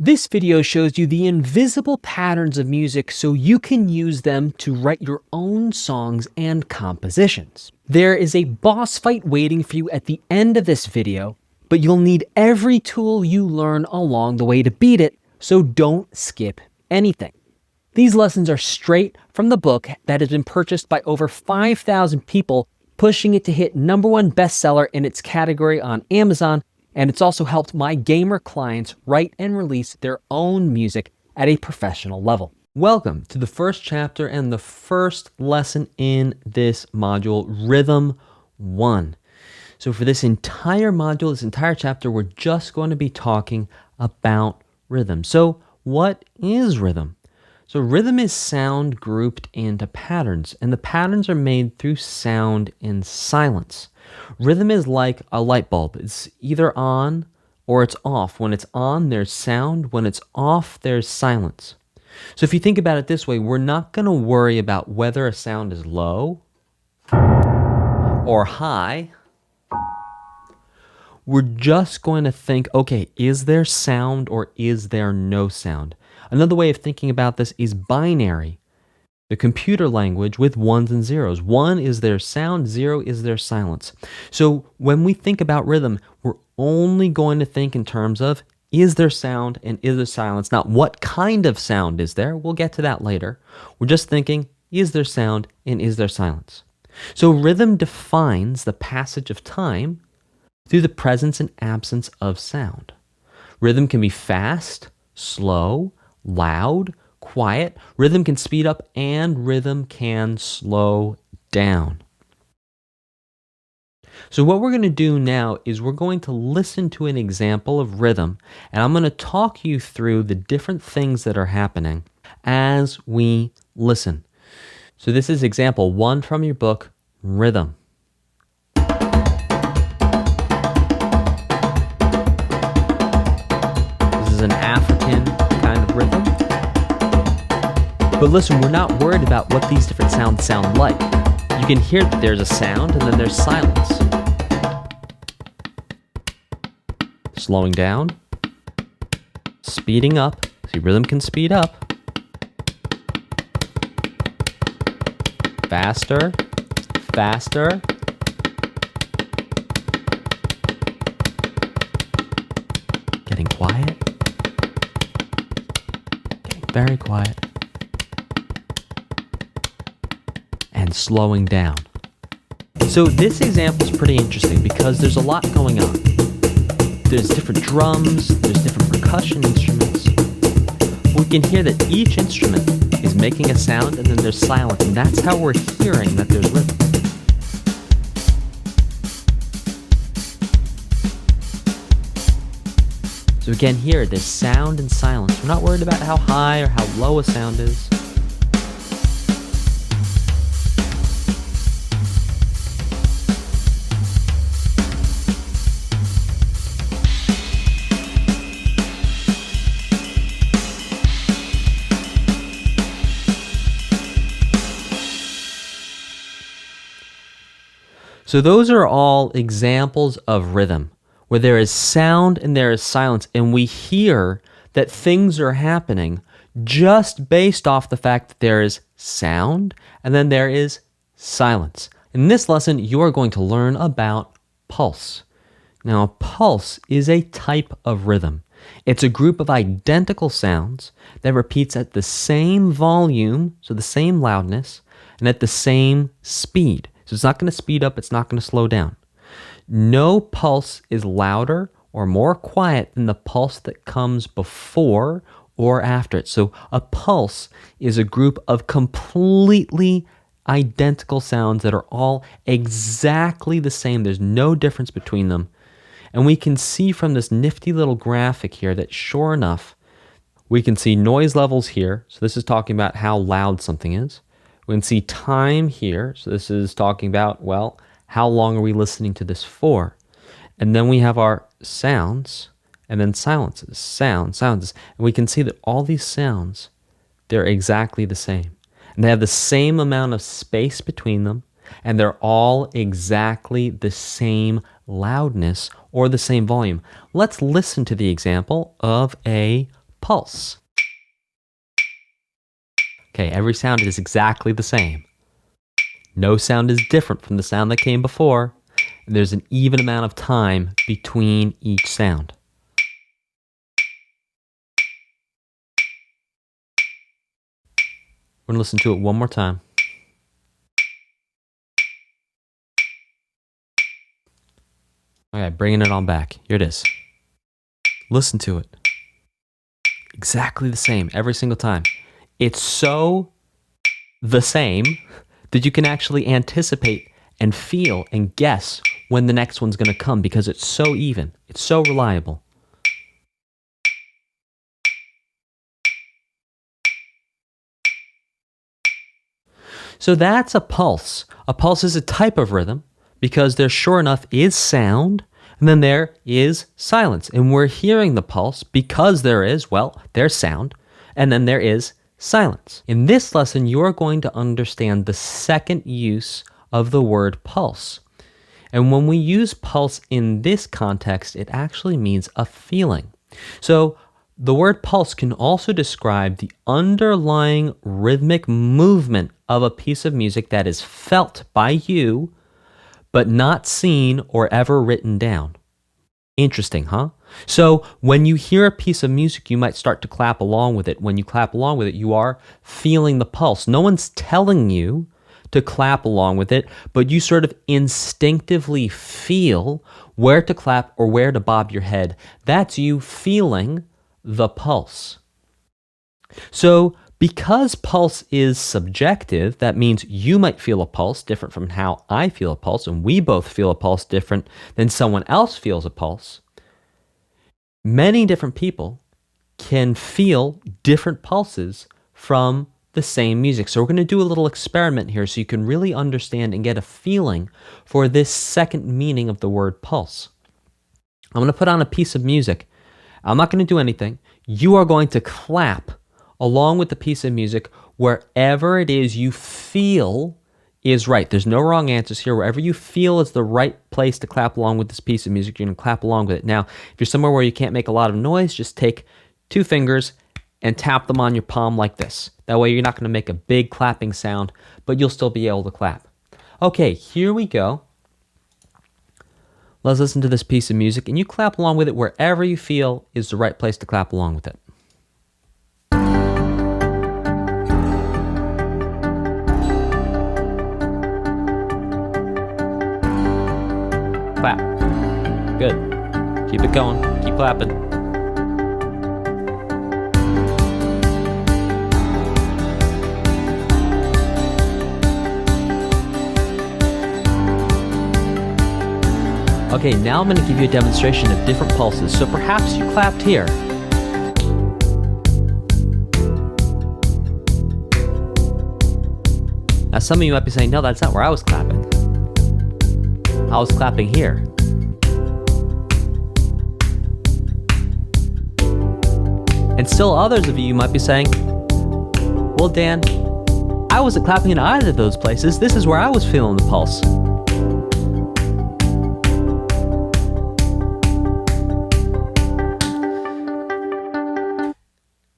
This video shows you the invisible patterns of music so you can use them to write your own songs and compositions. There is a boss fight waiting for you at the end of this video, but you'll need every tool you learn along the way to beat it, so don't skip anything. These lessons are straight from the book that has been purchased by over 5,000 people, pushing it to hit #1 bestseller in its category on Amazon, and it's also helped my gamer clients write and release their own music at a professional level. Welcome to the first chapter and the first lesson in this module, Rhythm 1. So for this entire module, this entire chapter, we're just going to be talking about rhythm. So what is rhythm? So rhythm is sound grouped into patterns, and the patterns are made through sound and silence. Rhythm is like a light bulb. It's either on or it's off. When it's on, there's sound. When it's off, there's silence. So if you think about it this way, we're not going to worry about whether a sound is low or high. We're just going to think, okay, is there sound or is there no sound? Another way of thinking about this is binary, the computer language with ones and zeros. 1 is their sound, 0 is their silence. So when we think about rhythm, we're only going to think in terms of is there sound and is there silence? Not what kind of sound is there. We'll get to that later. We're just thinking, is there sound and is there silence? So rhythm defines the passage of time through the presence and absence of sound. Rhythm can be fast, slow, loud, quiet. Rhythm can speed up and rhythm can slow down. So what we're going to do now is we're going to listen to an example of rhythm, and I'm going to talk you through the different things that are happening as we listen. So this is example 1 from your book, Rhythm. This is an African kind of rhythm. But listen, we're not worried about what these different sounds sound like. You can hear that there's a sound and then there's silence. Slowing down, speeding up. See, rhythm can speed up. Faster, faster. Getting quiet. Getting very quiet. And slowing down. So this example is pretty interesting because there's a lot going on. There's different drums, there's different percussion instruments. We can hear that each instrument is making a sound and then there's silence, and that's how we're hearing that there's rhythm. So again here, there's sound and silence. We're not worried about how high or how low a sound is. So those are all examples of rhythm, where there is sound and there is silence, and we hear that things are happening just based off the fact that there is sound and then there is silence. In this lesson, you are going to learn about pulse. Now, a pulse is a type of rhythm. It's a group of identical sounds that repeats at the same volume, so the same loudness, and at the same speed. So it's not going to speed up, it's not going to slow down. No pulse is louder or more quiet than the pulse that comes before or after it. So a pulse is a group of completely identical sounds that are all exactly the same. There's no difference between them. And we can see from this nifty little graphic here that sure enough, we can see noise levels here. So this is talking about how loud something is. We can see time here. So this is talking about, well, how long are we listening to this for? And then we have our sounds and then silences, sounds. And we can see that all these sounds, they're exactly the same. And they have the same amount of space between them, and they're all exactly the same loudness or the same volume. Let's listen to the example of a pulse. Okay, every sound is exactly the same. No sound is different from the sound that came before. And there's an even amount of time between each sound. We're going to listen to it one more time. Okay, bringing it on back. Here it is. Listen to it. Exactly the same every single time. It's so the same that you can actually anticipate and feel and guess when the next one's going to come because it's so even. It's so reliable. So that's a pulse. A pulse is a type of rhythm because there sure enough is sound and then there is silence. And we're hearing the pulse because there's sound and then there is silence. In this lesson, you're going to understand the second use of the word pulse. And when we use pulse in this context, it actually means a feeling. So the word pulse can also describe the underlying rhythmic movement of a piece of music that is felt by you, but not seen or ever written down. Interesting, huh? So when you hear a piece of music, you might start to clap along with it. When you clap along with it, you are feeling the pulse. No one's telling you to clap along with it, but you sort of instinctively feel where to clap or where to bob your head. That's you feeling the pulse. So because pulse is subjective, that means you might feel a pulse different from how I feel a pulse, and we both feel a pulse different than someone else feels a pulse. Many different people can feel different pulses from the same music. So we're going to do a little experiment here so you can really understand and get a feeling for this second meaning of the word pulse. I'm going to put on a piece of music. I'm not going to do anything. You are going to clap along with the piece of music wherever it is you feel is right. There's no wrong answers here. Wherever you feel is the right place to clap along with this piece of music, you're going to clap along with it. Now, if you're somewhere where you can't make a lot of noise, just take 2 fingers and tap them on your palm like this. That way you're not going to make a big clapping sound, but you'll still be able to clap. Okay, here we go. Let's listen to this piece of music, and you clap along with it wherever you feel is the right place to clap along with it. Clap. Good. Keep it going. Keep clapping. Okay, now I'm going to give you a demonstration of different pulses. So perhaps you clapped here. Now some of you might be saying, no, that's not where I was clapping. I was clapping here. And still others of you might be saying, well, Dan, I wasn't clapping in either of those places. This is where I was feeling the pulse.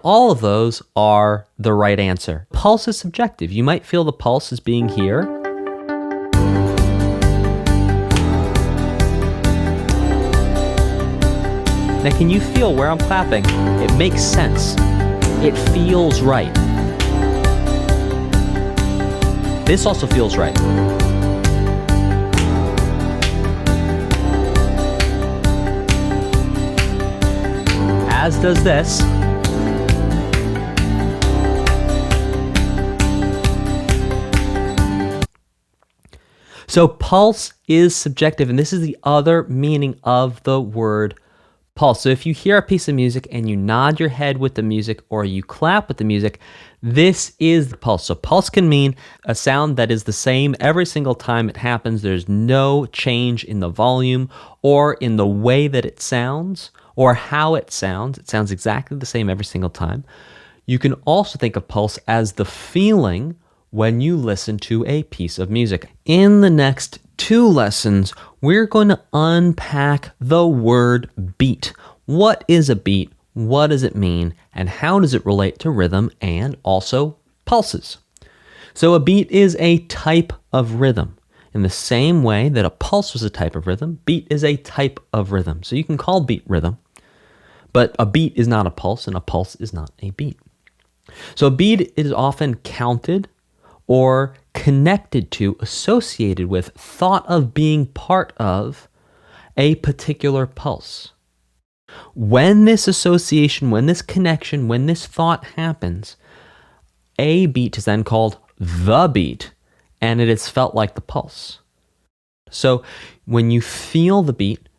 All of those are the right answer. Pulse is subjective. You might feel the pulse as being here. Now, can you feel where I'm clapping? It makes sense. It feels right. This also feels right. As does this. So pulse is subjective, and this is the other meaning of the word pulse. So if you hear a piece of music and you nod your head with the music or you clap with the music, this is the pulse. So pulse can mean a sound that is the same every single time it happens. There's no change in the volume or in the way that it sounds or how it sounds. It sounds exactly the same every single time. You can also think of pulse as the feeling when you listen to a piece of music. In the next 2 lessons, we're going to unpack the word beat. What is a beat? What does it mean? And how does it relate to rhythm and also pulses? So a beat is a type of rhythm. In the same way that a pulse was a type of rhythm, beat is a type of rhythm. So you can call beat rhythm, but a beat is not a pulse and a pulse is not a beat. So a beat is often counted or connected to, associated with, thought of being part of a particular pulse. When this association, when this connection, when this thought happens, a beat is then called the beat, and it is felt like the pulse. So when you feel the beat,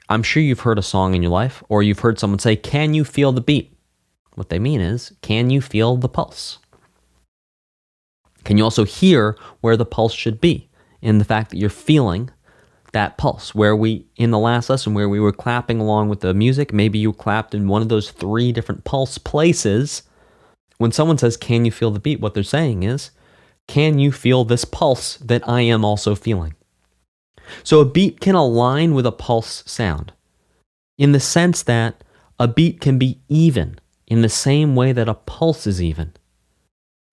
I'm sure you've heard a song in your life, or you've heard someone say, "Can you feel the beat?" What they mean is, can you feel the pulse? Can you also hear where the pulse should be in the fact that you're feeling that pulse? Where we, in the last lesson, where we were clapping along with the music, maybe you clapped in one of those 3 different pulse places. When someone says, "Can you feel the beat?" what they're saying is, can you feel this pulse that I am also feeling? So a beat can align with a pulse sound in the sense that a beat can be even in the same way that a pulse is even.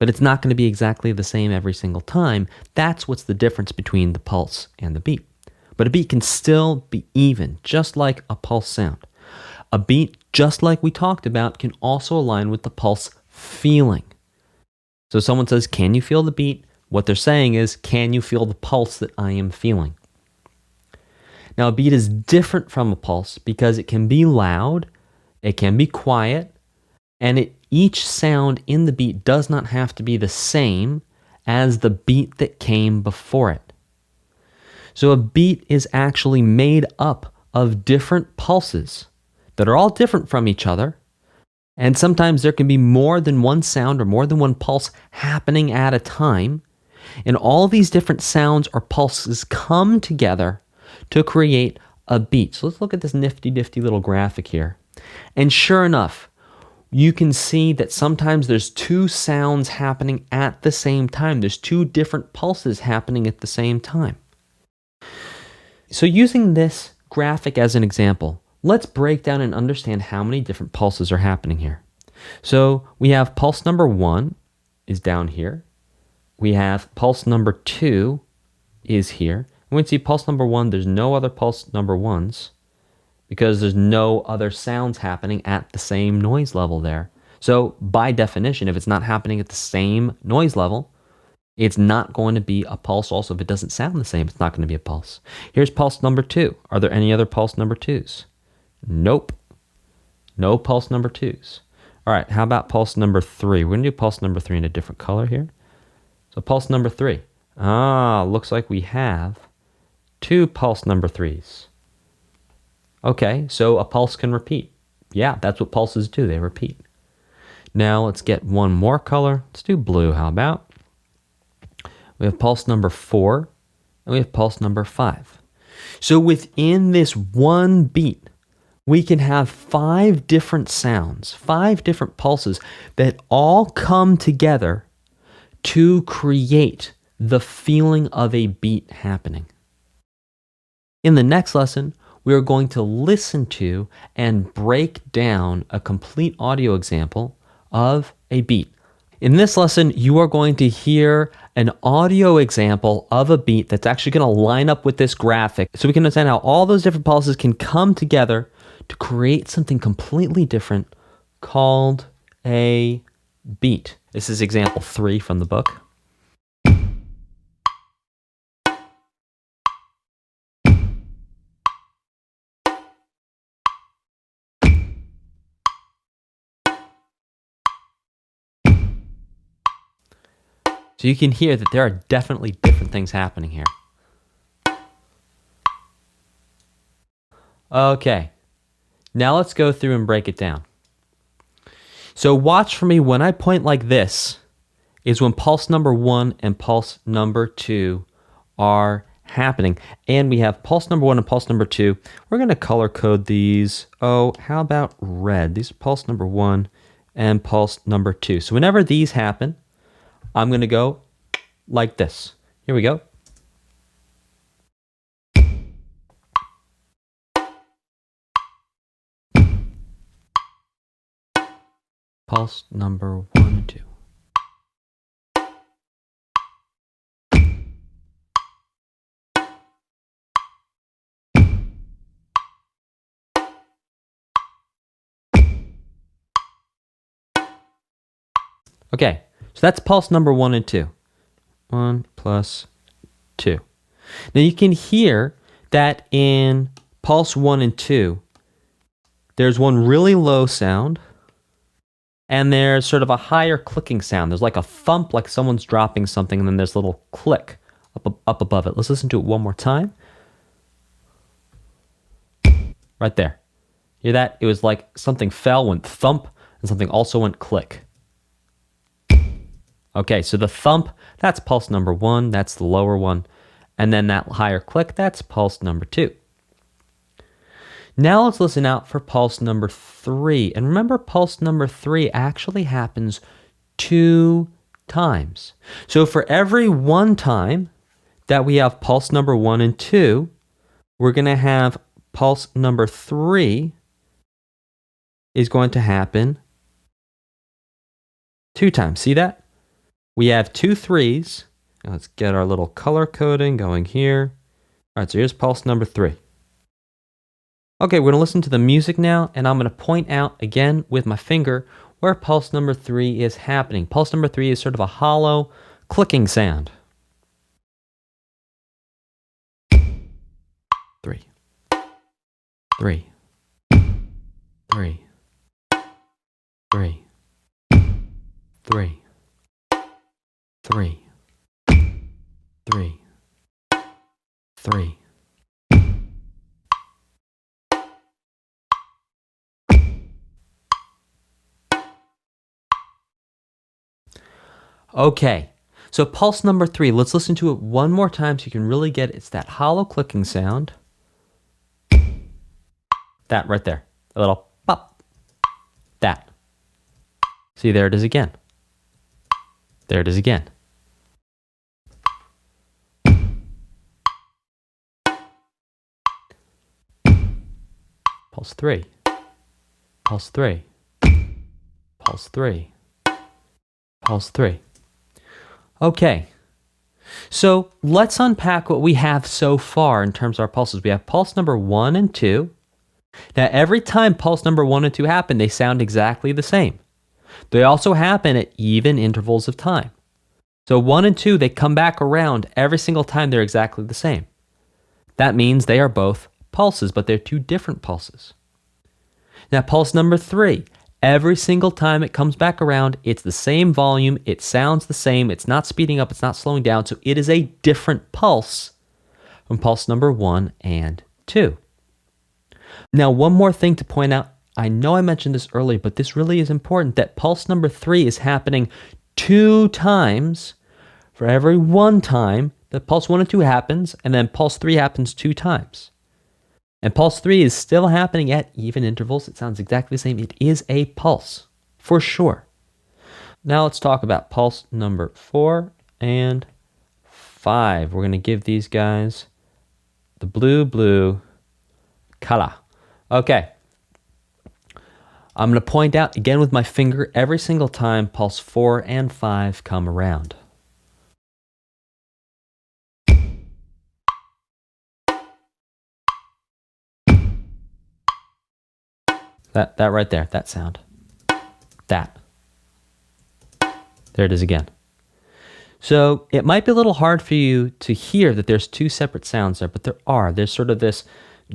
But it's not going to be exactly the same every single time. That's what's the difference between the pulse and the beat. But a beat can still be even, just like a pulse sound. A beat, just like we talked about, can also align with the pulse feeling. So someone says, "Can you feel the beat?" What they're saying is, can you feel the pulse that I am feeling? Now, a beat is different from a pulse because it can be loud, it can be quiet, and each sound in the beat does not have to be the same as the beat that came before it. So a beat is actually made up of different pulses that are all different from each other, and sometimes there can be more than one sound or more than one pulse happening at a time, and all these different sounds or pulses come together to create a beat. So let's look at this nifty little graphic here. And sure enough, you can see that sometimes there's 2 sounds happening at the same time. There's 2 different pulses happening at the same time. So using this graphic as an example, let's break down and understand how many different pulses are happening here. So we have pulse number 1 is down here. We have pulse number 2 is here. And we can see pulse number 1, there's no other pulse number 1s because there's no other sounds happening at the same noise level there. So by definition, if it's not happening at the same noise level, it's not going to be a pulse. Also, if it doesn't sound the same, it's not going to be a pulse. Here's pulse number 2. Are there any other pulse number 2s? Nope. No pulse number 2s. All right, how about pulse number 3? We're going to do pulse number 3 in a different color here. So pulse number 3. Looks like we have 2 pulse number 3s. Okay, so a pulse can repeat. Yeah, that's what pulses do. They repeat. Now let's get one more color. Let's do blue. How about? We have pulse number 4, and we have pulse number 5. So within this one beat, we can have 5 different sounds, 5 different pulses that all come together to create the feeling of a beat happening. In the next lesson, we are going to listen to and break down a complete audio example of a beat. In this lesson, you are going to hear an audio example of a beat that's actually going to line up with this graphic so we can understand how all those different pulses can come together to create something completely different called a beat. This is example 3 from the book. So you can hear that there are definitely different things happening here. Okay, now let's go through and break it down. So watch for me when I point like this is when pulse number 1 and pulse number 2 are happening. And we have pulse number 1 and pulse number 2. We're going to color code these. Oh, how about red? These are pulse number 1 and pulse number 2. So whenever these happen, I'm going to go like this. Here we go. Pulse number 1 and 2. Okay, so that's pulse number 1 and 2. 1 plus 2. Now you can hear that in pulse 1 and 2, there's one really low sound, and there's sort of a higher clicking sound. There's like a thump, like someone's dropping something, and then there's a little click up above it. Let's listen to it one more time. Right there. Hear that? It was like something fell, went thump, and something also went click. Okay, so the thump, that's pulse number 1, that's the lower one. And then that higher click, that's pulse number 2. Now let's listen out for pulse number 3. And remember, pulse number 3 actually happens 2 times. So for every 1 time that we have pulse number 1 and 2, we're going to have pulse number 3 is going to happen 2 times. See that? We have 2 3s. Now let's get our little color coding going here. All right, so here's pulse number 3. Okay, we're going to listen to the music now, and I'm going to point out again with my finger where pulse number 3 is happening. Pulse number 3 is sort of a hollow clicking sound. 3, 3, 3, 3, 3. 3, 3, 3. Okay, so pulse number 3, let's listen to it one more time so you can really get it. It's that hollow clicking sound. That right there, a little pop. That. See, there it is again. There it is again. Pulse 3, pulse 3, pulse 3, pulse 3. Okay, so let's unpack what we have so far in terms of our pulses. We have pulse number 1 and 2. Now every time pulse number 1 and 2 happen, they sound exactly the same. They also happen at even intervals of time. So 1 and 2, they come back around every single time they're exactly the same. That means they are both pulses, but they're 2 different pulses. Now pulse number 3, every single time it comes back around, it's the same volume, it sounds the same, it's not speeding up, it's not slowing down, so it is a different pulse from pulse number 1 and 2. Now one more thing to point out, I know I mentioned this earlier, but this really is important, that pulse number 3 is happening 2 times for every 1 time that pulse 1 and 2 happens, and then pulse 3 happens 2 times. And pulse 3 is still happening at even intervals. It sounds exactly the same. It is a pulse, for sure. Now let's talk about pulse number 4 and 5. We're going to give these guys the blue color. Okay. I'm going to point out again with my finger every single time pulse 4 and 5 come around. That right there, that sound. That. There it is again. So it might be a little hard for you to hear that there's 2 separate sounds there, but there are. There's sort of this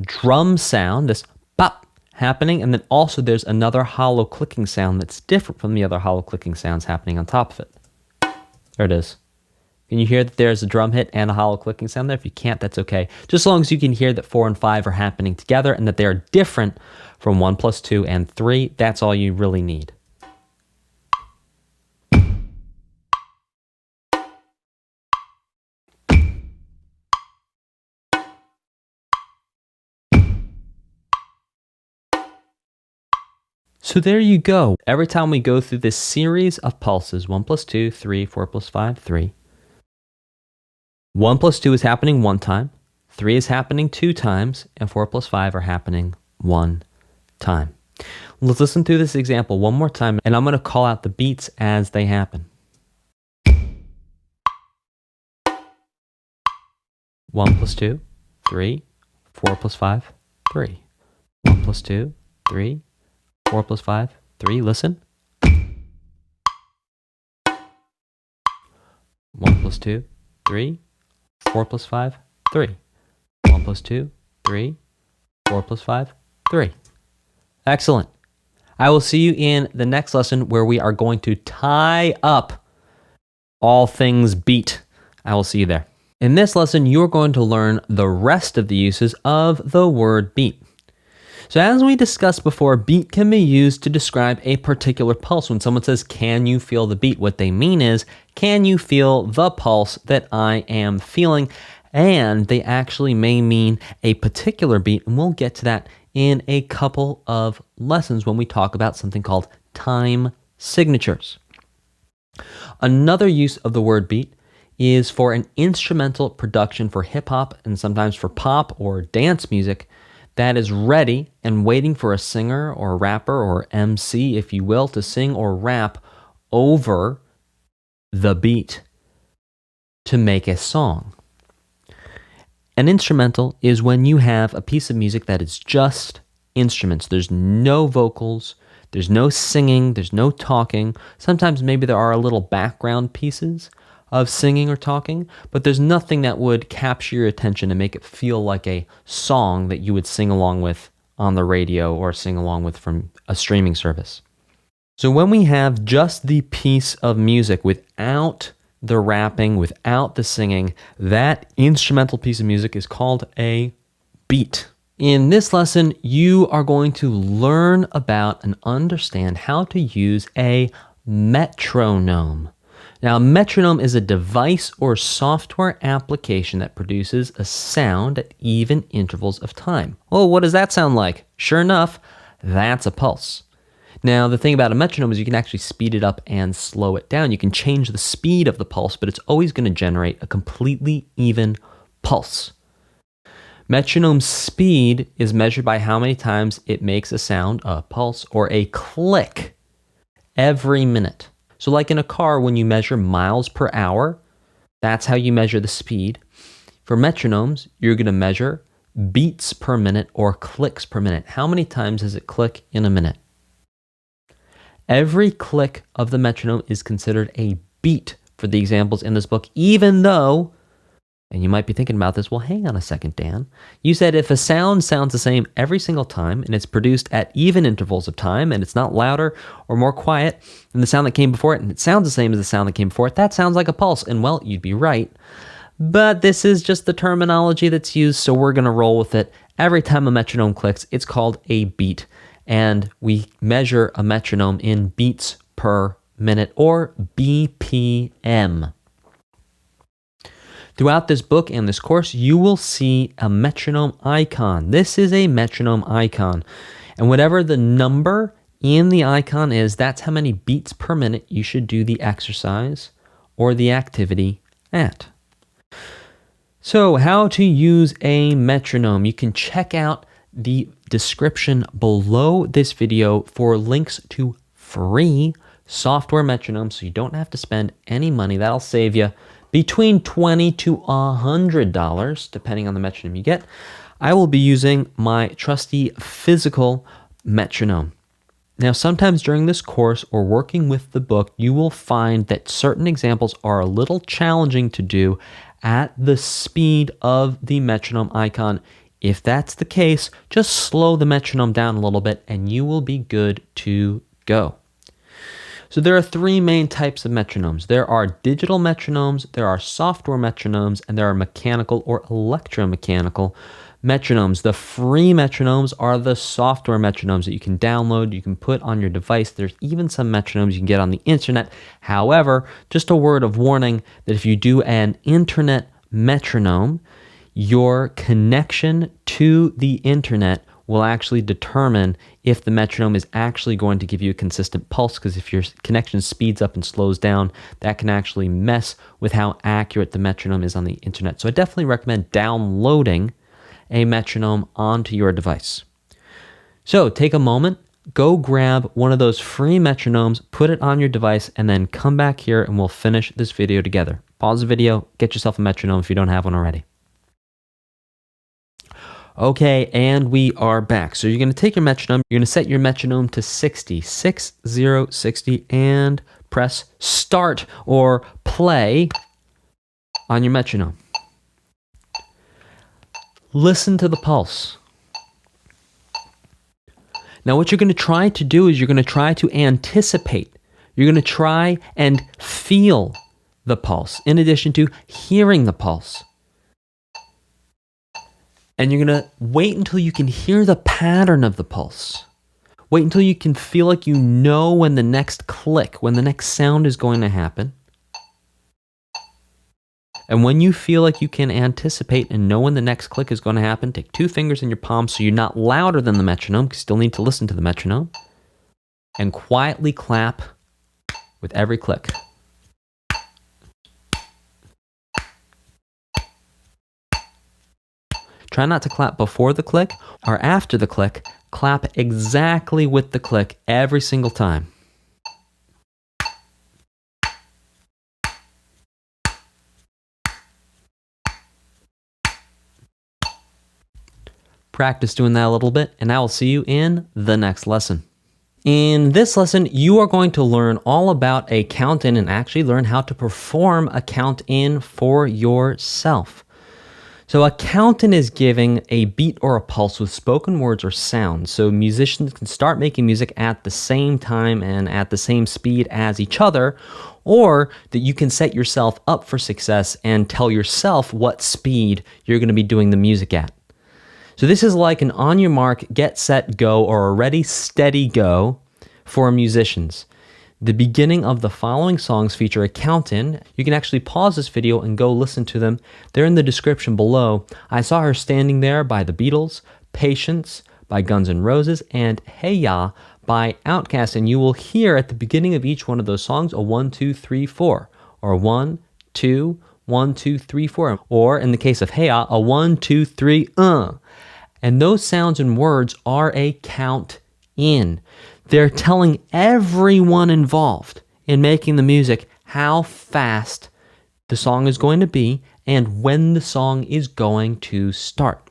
drum sound, this pop happening, and then also there's another hollow clicking sound that's different from the other hollow clicking sounds happening on top of it. There it is. Can you hear that there's a drum hit and a hollow clicking sound there? If you can't, that's okay. Just as long as you can hear that 4 and 5 are happening together and that they are different from 1 plus 2 and 3, that's all you really need. So there you go. Every time we go through this series of pulses, 1 plus 2, 3, 4 plus 5, 3, 1 plus 2 is happening 1 time, 3 is happening 2 times, and 4 plus 5 are happening 1 time. Let's listen to this example one more time, and I'm going to call out the beats as they happen. 1 plus 2, 3, 4 plus 5, 3. 1 plus 2, 3, 4 plus 5, 3. Listen. 1 plus 2, 3, 4 plus 5, 3. 1 plus 2, 3, 4 plus 5, 3. Excellent. I will see you in the next lesson where we are going to tie up all things beat. I will see you there. In this lesson, you're going to learn the rest of the uses of the word beat. So as we discussed before, beat can be used to describe a particular pulse. When someone says, "Can you feel the beat?" what they mean is, can you feel the pulse that I am feeling? And they actually may mean a particular beat, and we'll get to that in a couple of lessons when we talk about something called time signatures. Another use of the word beat is for an instrumental production for hip hop and sometimes for pop or dance music that is ready and waiting for a singer or rapper or MC, if you will, to sing or rap over the beat to make a song. An instrumental is when you have a piece of music that is just instruments. There's no vocals, there's no singing, there's no talking. Sometimes maybe there are little background pieces of singing or talking, but there's nothing that would capture your attention and make it feel like a song that you would sing along with on the radio or sing along with from a streaming service. So when we have just the piece of music without the rapping, without the singing, that instrumental piece of music is called a beat. In this lesson, you are going to learn about and understand how to use a metronome. Now, a metronome is a device or software application that produces a sound at even intervals of time. Well, what does that sound like? Sure enough, that's a pulse. Now, the thing about a metronome is you can actually speed it up and slow it down. You can change the speed of the pulse, but it's always going to generate a completely even pulse. Metronome speed is measured by how many times it makes a sound, a pulse, or a click every minute. So like in a car, when you measure miles per hour, that's how you measure the speed. For metronomes, you're going to measure beats per minute or clicks per minute. How many times does it click in a minute? Every click of the metronome is considered a beat for the examples in this book, even though, and you might be thinking about this, well, hang on a second, Dan. You said if a sound sounds the same every single time and it's produced at even intervals of time and it's not louder or more quiet than the sound that came before it and it sounds the same as the sound that came before it, that sounds like a pulse. And well, you'd be right. But this is just the terminology that's used, so we're going to roll with it. Every time a metronome clicks, it's called a beat. And we measure a metronome in beats per minute, or BPM. Throughout this book and this course, you will see a metronome icon. This is a metronome icon. And whatever the number in the icon is, that's how many beats per minute you should do the exercise or the activity at. So, how to use a metronome. You can check out the description below this video for links to free software metronomes so you don't have to spend any money. That'll save you between $20 to $100, depending on the metronome you get. I will be using my trusty physical metronome. Now, sometimes during this course or working with the book, you will find that certain examples are a little challenging to do at the speed of the metronome icon. If that's the case, just slow the metronome down a little bit and you will be good to go. So there are three main types of metronomes. There are digital metronomes, there are software metronomes, and there are mechanical or electromechanical metronomes. The free metronomes are the software metronomes that you can download, you can put on your device. There's even some metronomes you can get on the internet. However, just a word of warning that if you do an internet metronome, your connection to the internet will actually determine if the metronome is actually going to give you a consistent pulse, because if your connection speeds up and slows down, that can actually mess with how accurate the metronome is on the internet. So I definitely recommend downloading a metronome onto your device. So take a moment, go grab one of those free metronomes, put it on your device, and then come back here and we'll finish this video together. Pause the video, get yourself a metronome if you don't have one already. Okay, and we are back. So you're going to take your metronome, you're going to set your metronome to 60, 60, and press start or play on your metronome. Listen to the pulse. Now what you're going to try to do is you're going to try to anticipate. You're going to try and feel the pulse in addition to hearing the pulse. And you're going to wait until you can hear the pattern of the pulse. Wait until you can feel like you know when the next click, when the next sound is going to happen. And when you feel like you can anticipate and know when the next click is going to happen, take 2 fingers in your palm so you're not louder than the metronome, because you still need to listen to the metronome, and quietly clap with every click. Try not to clap before the click or after the click. Clap exactly with the click every single time. Practice doing that a little bit, and I will see you in the next lesson. In this lesson, you are going to learn all about a count-in and actually learn how to perform a count-in for yourself. So a count-in is giving a beat or a pulse with spoken words or sounds, so musicians can start making music at the same time and at the same speed as each other, or that you can set yourself up for success and tell yourself what speed you're going to be doing the music at. So this is like an on your mark, get set, go, or a ready, steady go for musicians. The beginning of the following songs feature a count-in. You can actually pause this video and go listen to them. They're in the description below. I Saw Her Standing There by the Beatles, Patience by Guns N' Roses, and Hey Ya by Outkast. And you will hear at the beginning of each one of those songs a 1, 2, 3, 4, or 1, 2, 1, 2, 3, 4, or in the case of Hey Ya, a 1, 2, 3, And those sounds and words are a count-in. They're telling everyone involved in making the music how fast the song is going to be and when the song is going to start.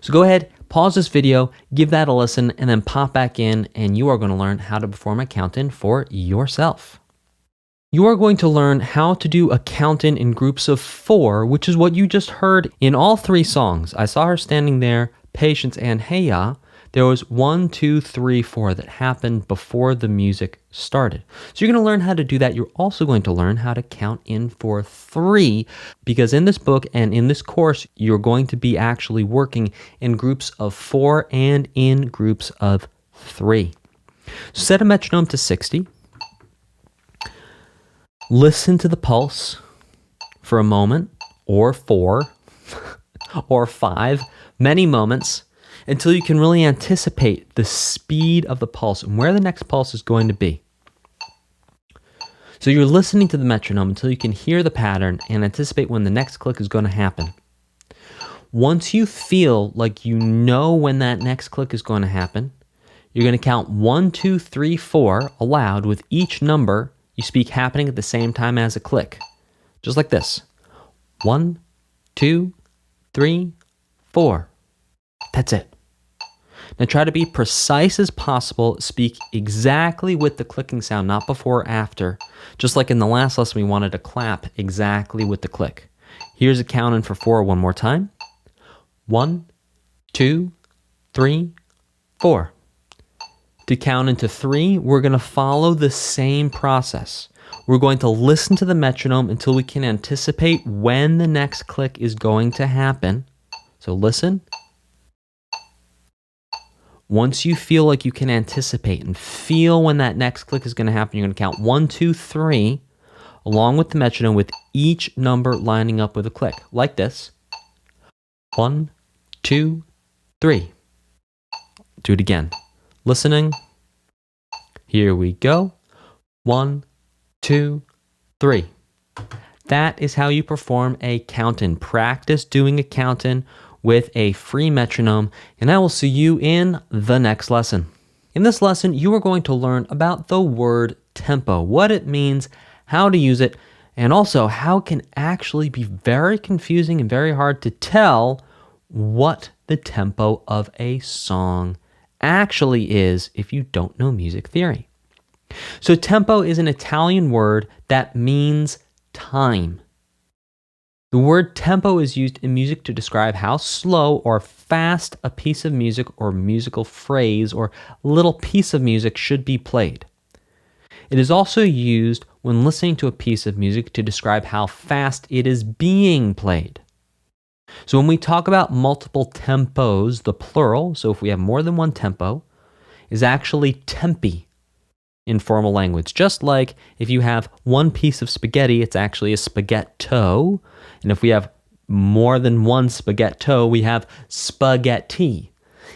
So go ahead, pause this video, give that a listen, and then pop back in, and you are going to learn how to perform a count-in for yourself. You are going to learn how to do a count-in in groups of 4, which is what you just heard in all 3 songs. I Saw Her Standing There, Patience, and Hey Ya. There was 1, 2, 3, 4 that happened before the music started. So you're going to learn how to do that. You're also going to learn how to count in for 3, because in this book and in this course, you're going to be actually working in groups of 4 and in groups of 3. So set a metronome to 60. Listen to the pulse for a moment, or 4, or 5, many moments, until you can really anticipate the speed of the pulse and where the next pulse is going to be. So you're listening to the metronome until you can hear the pattern and anticipate when the next click is going to happen. Once you feel like you know when that next click is going to happen, you're going to count 1, 2, 3, 4 aloud with each number you speak happening at the same time as a click. Just like this. 1, 2, 3, 4. That's it. Now try to be precise as possible. Speak exactly with the clicking sound, not before or after. Just like in the last lesson, we wanted to clap exactly with the click. Here's a count-in for 4 one more time. 1, 2, 3, 4. To count into 3, we're going to follow the same process. We're going to listen to the metronome until we can anticipate when the next click is going to happen. So listen. Once you feel like you can anticipate and feel when that next click is going to happen, you're going to count 1, 2, 3, along with the metronome, with each number lining up with a click, like this. 1, 2, 3. Do it again. Listening. Here we go. 1, 2, 3. That is how you perform a count-in. Practice doing a count-in with a free metronome, and I will see you in the next lesson. In this lesson, you are going to learn about the word tempo, what it means, how to use it, and also how it can actually be very confusing and very hard to tell what the tempo of a song actually is if you don't know music theory. So tempo is an Italian word that means time. The word tempo is used in music to describe how slow or fast a piece of music or musical phrase or little piece of music should be played. It is also used when listening to a piece of music to describe how fast it is being played. So when we talk about multiple tempos, the plural, so if we have more than one tempo, is actually tempi in formal language. Just like if you have one piece of spaghetti, it's actually a spaghetto. And if we have more than one spaghetto, we have spaghetti.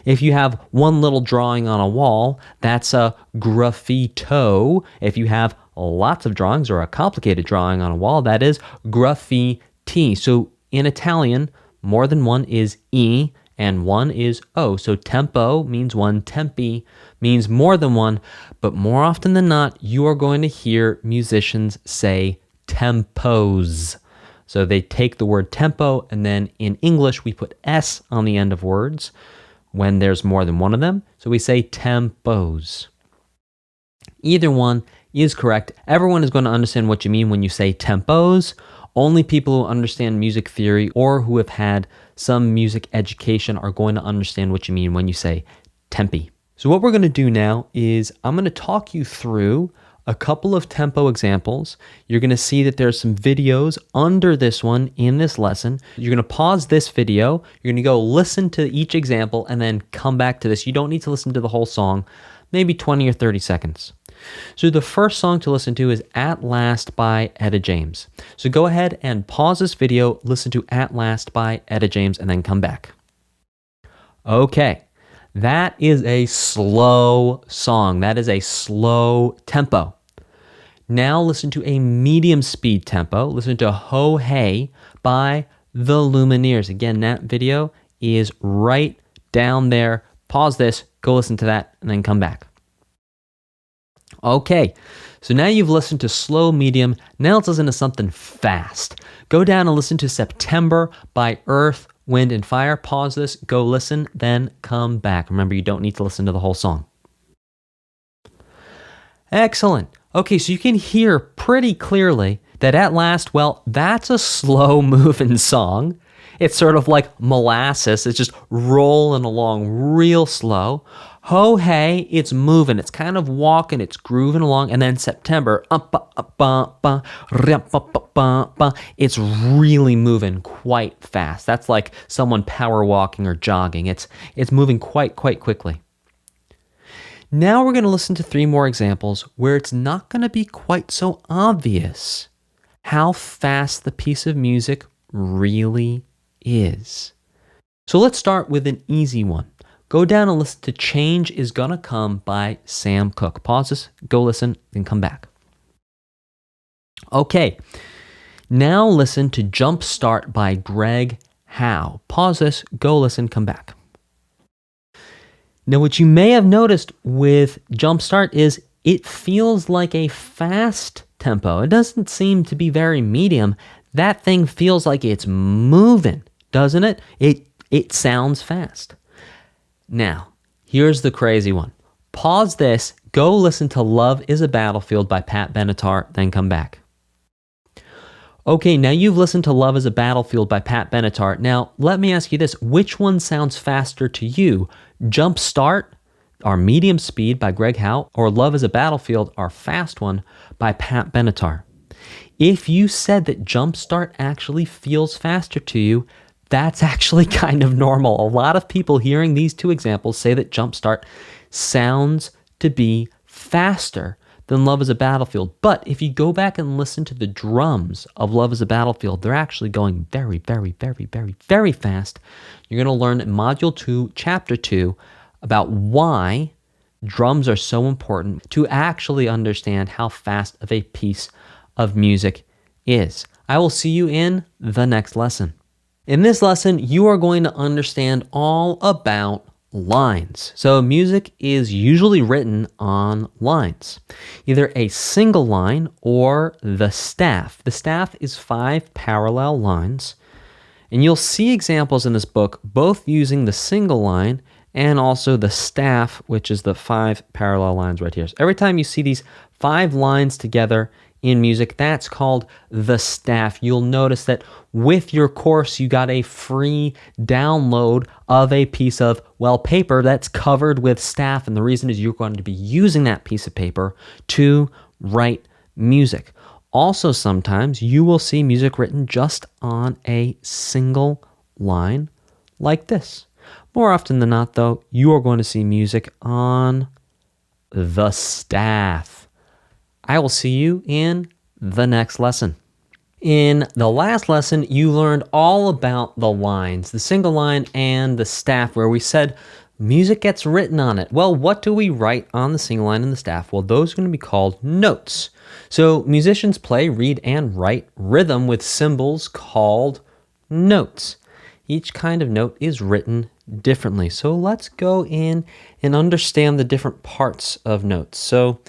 If you have one little drawing on a wall, that's a graffito. If you have lots of drawings or a complicated drawing on a wall, that is graffiti. So in Italian, more than one is E and one is O. So tempo means one, tempi means more than one, but more often than not, you are going to hear musicians say tempos. So they take the word tempo, and then in English, we put S on the end of words when there's more than one of them. So we say tempos. Either one is correct. Everyone is going to understand what you mean when you say tempos. Only people who understand music theory or who have had some music education are going to understand what you mean when you say tempi. So what we're going to do now is I'm going to talk you through a couple of tempo examples. You're going to see that there's some videos under this one in this lesson. You're going to pause this video. You're going to go listen to each example and then come back to this. You don't need to listen to the whole song, maybe 20 or 30 seconds. So the first song to listen to is At Last by Etta James. So go ahead and pause this video, listen to At Last by Etta James, and then come back. Okay, that is a slow song. That is a slow tempo. Now listen to a medium speed tempo. Listen to Ho Hey by the Lumineers. Again, that video is right down there. Pause this, go listen to that, and then come back. Okay, so now you've listened to slow, medium. Now let's listen to something fast. Go down and listen to September by Earth, Wind, and Fire. Pause this, go listen, then come back. Remember, you don't need to listen to the whole song. Excellent. Okay, so you can hear pretty clearly that At Last, well, that's a slow-moving song. It's sort of like molasses. It's just rolling along real slow. Ho Hey, it's moving. It's kind of walking. It's grooving along. And then September, it's really moving quite fast. That's like someone power walking or jogging. It's moving quite quickly. Now we're going to listen to 3 more examples where it's not going to be quite so obvious how fast the piece of music really is. So let's start with an easy one. Go down and listen to Change Is Gonna Come by Sam Cooke. Pause this, go listen, then come back. Okay, now listen to Jump Start by Greg Howe. Pause this, go listen, come back. Now what you may have noticed with Jump Start is it feels like a fast tempo. It doesn't seem to be very medium. That thing feels like it's moving, doesn't it? It sounds fast. Now, here's the crazy one. Pause this, go listen to Love is a Battlefield by Pat Benatar, then come back. Okay, now you've listened to Love is a Battlefield by Pat Benatar. Now, let me ask you this. Which one sounds faster to you? Jump Start, our medium speed by Greg Howe, or Love is a Battlefield, our fast one by Pat Benatar? If you said that Jump Start actually feels faster to you, that's actually kind of normal. A lot of people hearing these 2 examples say that Jump Start sounds to be faster than Love is a Battlefield. But if you go back and listen to the drums of Love is a Battlefield, they're actually going very fast. You're going to learn in Module 2, Chapter 2, about why drums are so important to actually understand how fast of a piece of music is. I will see you in the next lesson. In this lesson, you are going to understand all about lines. So music is usually written on lines, either a single line or the staff. The staff is 5 parallel lines, and you'll see examples in this book both using the single line and also the staff, which is the 5 parallel lines right here. So every time you see these 5 lines together in music, that's called the staff. You'll notice that with your course, you got a free download of a piece of, well, paper that's covered with staff. And the reason is you're going to be using that piece of paper to write music. Also, sometimes you will see music written just on a single line like this. More often than not, though, you are going to see music on the staff. I will see you in the next lesson. In the last lesson, you learned all about the lines, the single line and the staff, where we said music gets written on it. Well, what do we write on the single line and the staff? Well, those are going to be called notes. So musicians play, read, and write rhythm with symbols called notes. Each kind of note is written differently. So let's go in and understand the different parts of notes. So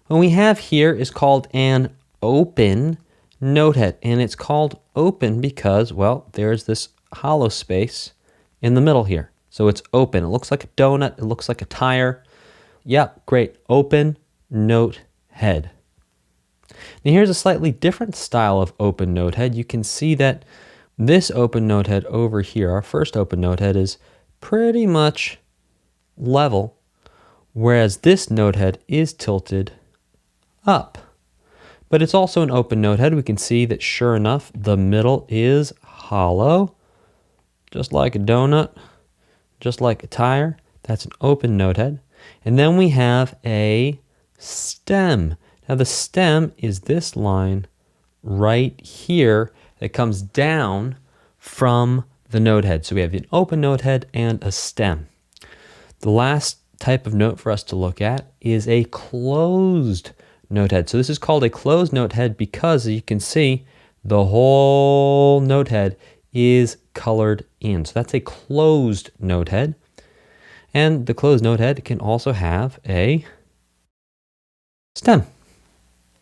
what we have here is called an open notehead, and it's called open because, well, there's this hollow space in the middle here. So it's open. It looks like a donut. It looks like a tire. Yep, great. Open note head. Now here's a slightly different style of open note head. You can see that this open note head over here, our first open note head, is pretty much level, whereas this note head is tilted up. But it's also an open note head. We can see that sure enough, the middle is hollow, just like a donut, just like a tire. That's an open note head. And then we have a stem. Now the stem is this line right here that comes down from the note head. So we have an open note head and a stem. The last type of note for us to look at is a closed note head. So this is called a closed note head because, as you can see, the whole note head is colored in. So that's a closed note head. And the closed note head can also have a stem.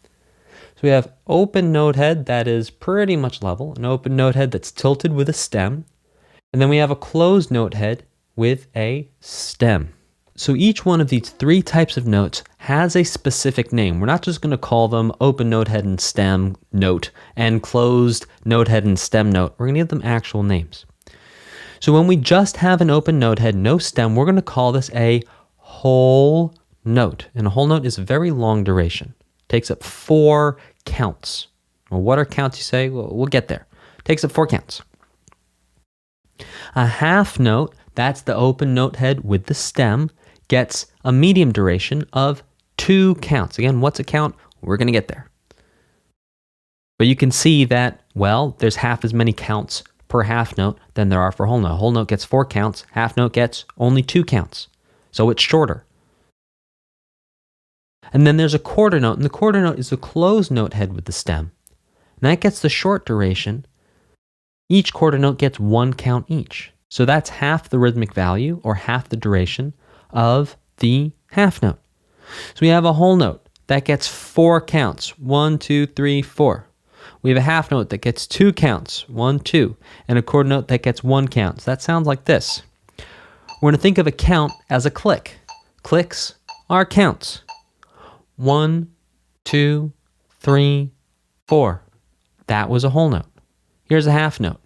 So we have open note head that is pretty much level, an open note head that's tilted with a stem, and then we have a closed note head with a stem. So each one of these 3 types of notes has a specific name. We're not just going to call them open note head and stem note and closed note head and stem note. We're going to give them actual names. So when we just have an open note head, no stem, we're going to call this a whole note. And a whole note is a very long duration. It takes up 4 counts. Well, what are counts, you say? Well, we'll get there. It takes up 4 counts. A half note, that's the open note head with the stem, gets a medium duration of 2 counts. Again, what's a count? We're going to get there. But you can see that, well, there's half as many counts per half note than there are for whole note. Whole note gets 4 counts. Half note gets only 2 counts. So it's shorter. And then there's a quarter note, and the quarter note is the closed note head with the stem. And that gets the short duration. Each quarter note gets 1 count each. So that's half the rhythmic value, or half the duration, of the half note. So we have a whole note that gets 4 counts. 1, 2, 3, 4. We have a half note that gets 2 counts. 1, 2. And a quarter note that gets 1 count. So that sounds like this. We're going to think of a count as a click. Clicks are counts. 1, 2, 3, 4. That was a whole note. Here's a half note.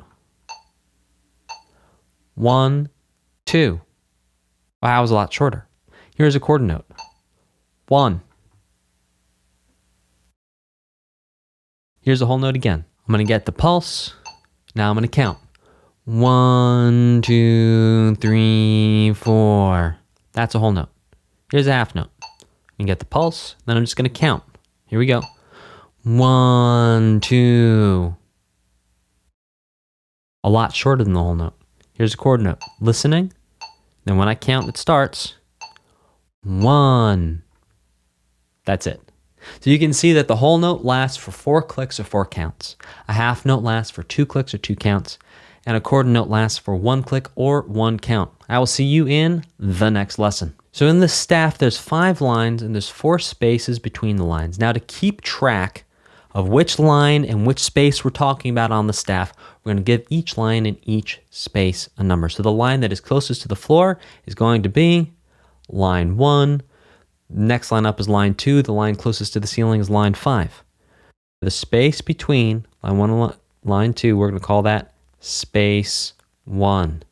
1, 2. Wow, that was a lot shorter. Here's a quarter note. 1. Here's a whole note again. I'm going to get the pulse. Now I'm going to count. 1, 2, 3, 4. That's a whole note. Here's a half note. You get the pulse. Then I'm just going to count. Here we go. 1, 2. A lot shorter than the whole note. Here's a quarter note. Listening. Then when I count, it starts. 1. That's it. So you can see that the whole note lasts for 4 clicks or 4 counts. A half note lasts for 2 clicks or 2 counts. and a quarter note lasts for 1 click or 1 count. I will see you in the next lesson. So in the staff, there's 5 lines and there's 4 spaces between the lines. Now to keep track of which line and which space we're talking about on the staff, we're going to give each line and each space a number. So the line that is closest to the floor is going to be line 1. Next line up is line 2. The line closest to the ceiling is line 5. The space between line 1 and line 2, we're going to call that space 1.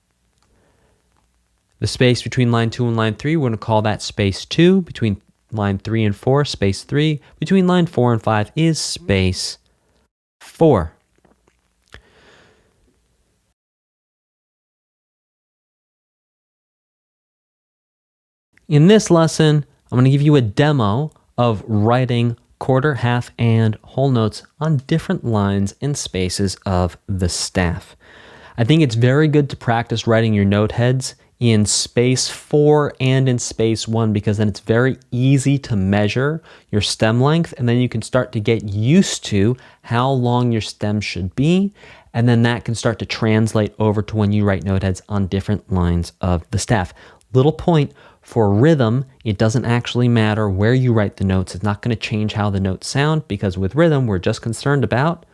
The space between line 2 and line 3, we're going to call that space 2. Between line 3 and 4, space 3. Between line 4 and 5 is space 4. In this lesson, I'm going to give you a demo of writing quarter, half, and whole notes on different lines and spaces of the staff. I think it's very good to practice writing your note heads in space 4 and in space 1 because then it's very easy to measure your stem length, and then you can start to get used to how long your stem should be, and then that can start to translate over to when you write note heads on different lines of the staff. Little point: for rhythm, it doesn't actually matter where you write the notes. It's not going to change how the notes sound because with rhythm, we're just concerned about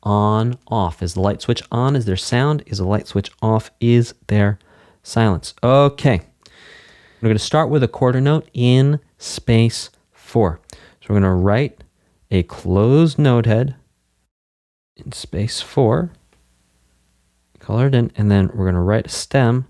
on, off. Is the light switch on? Is there sound? Is the light switch off? Is there silence? Okay. We're going to start with a quarter note in space 4. So we're going to write a closed note head in space 4, color it in, and then we're going to write a stem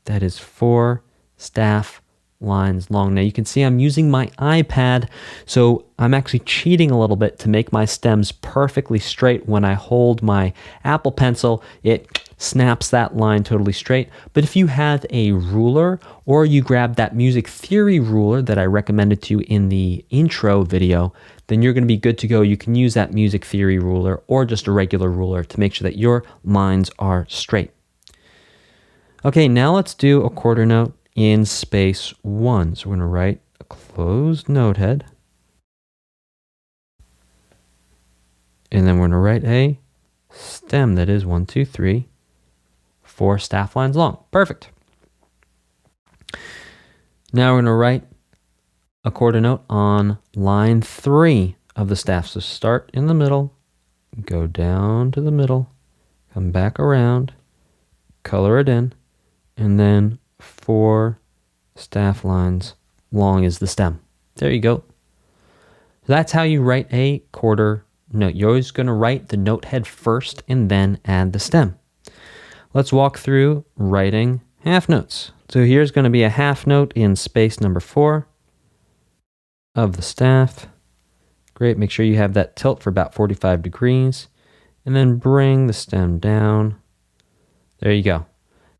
that is 4 staff lines long. Now you can see I'm using my iPad, so I'm actually cheating a little bit to make my stems perfectly straight. When I hold my Apple Pencil, it snaps that line totally straight. But if you have a ruler, or you grab that music theory ruler that I recommended to you in the intro video, then you're going to be good to go. You can use that music theory ruler or just a regular ruler to make sure that your lines are straight. Okay, now let's do a quarter note in space 1. So we're going to write a closed note head, and then we're going to write a stem that is 1, 2, 3, 4 staff lines long. Perfect. Now we're going to write a quarter note on line 3 of the staff. So start in the middle, go down to the middle, come back around, color it in, and then 4 staff lines long is the stem. There you go. So that's how you write a quarter note. You're always going to write the note head first and then add the stem. Let's walk through writing half notes. So here's going to be a half note in space number 4 of the staff. Great. Make sure you have that tilt for about 45 degrees, and then bring the stem down. There you go.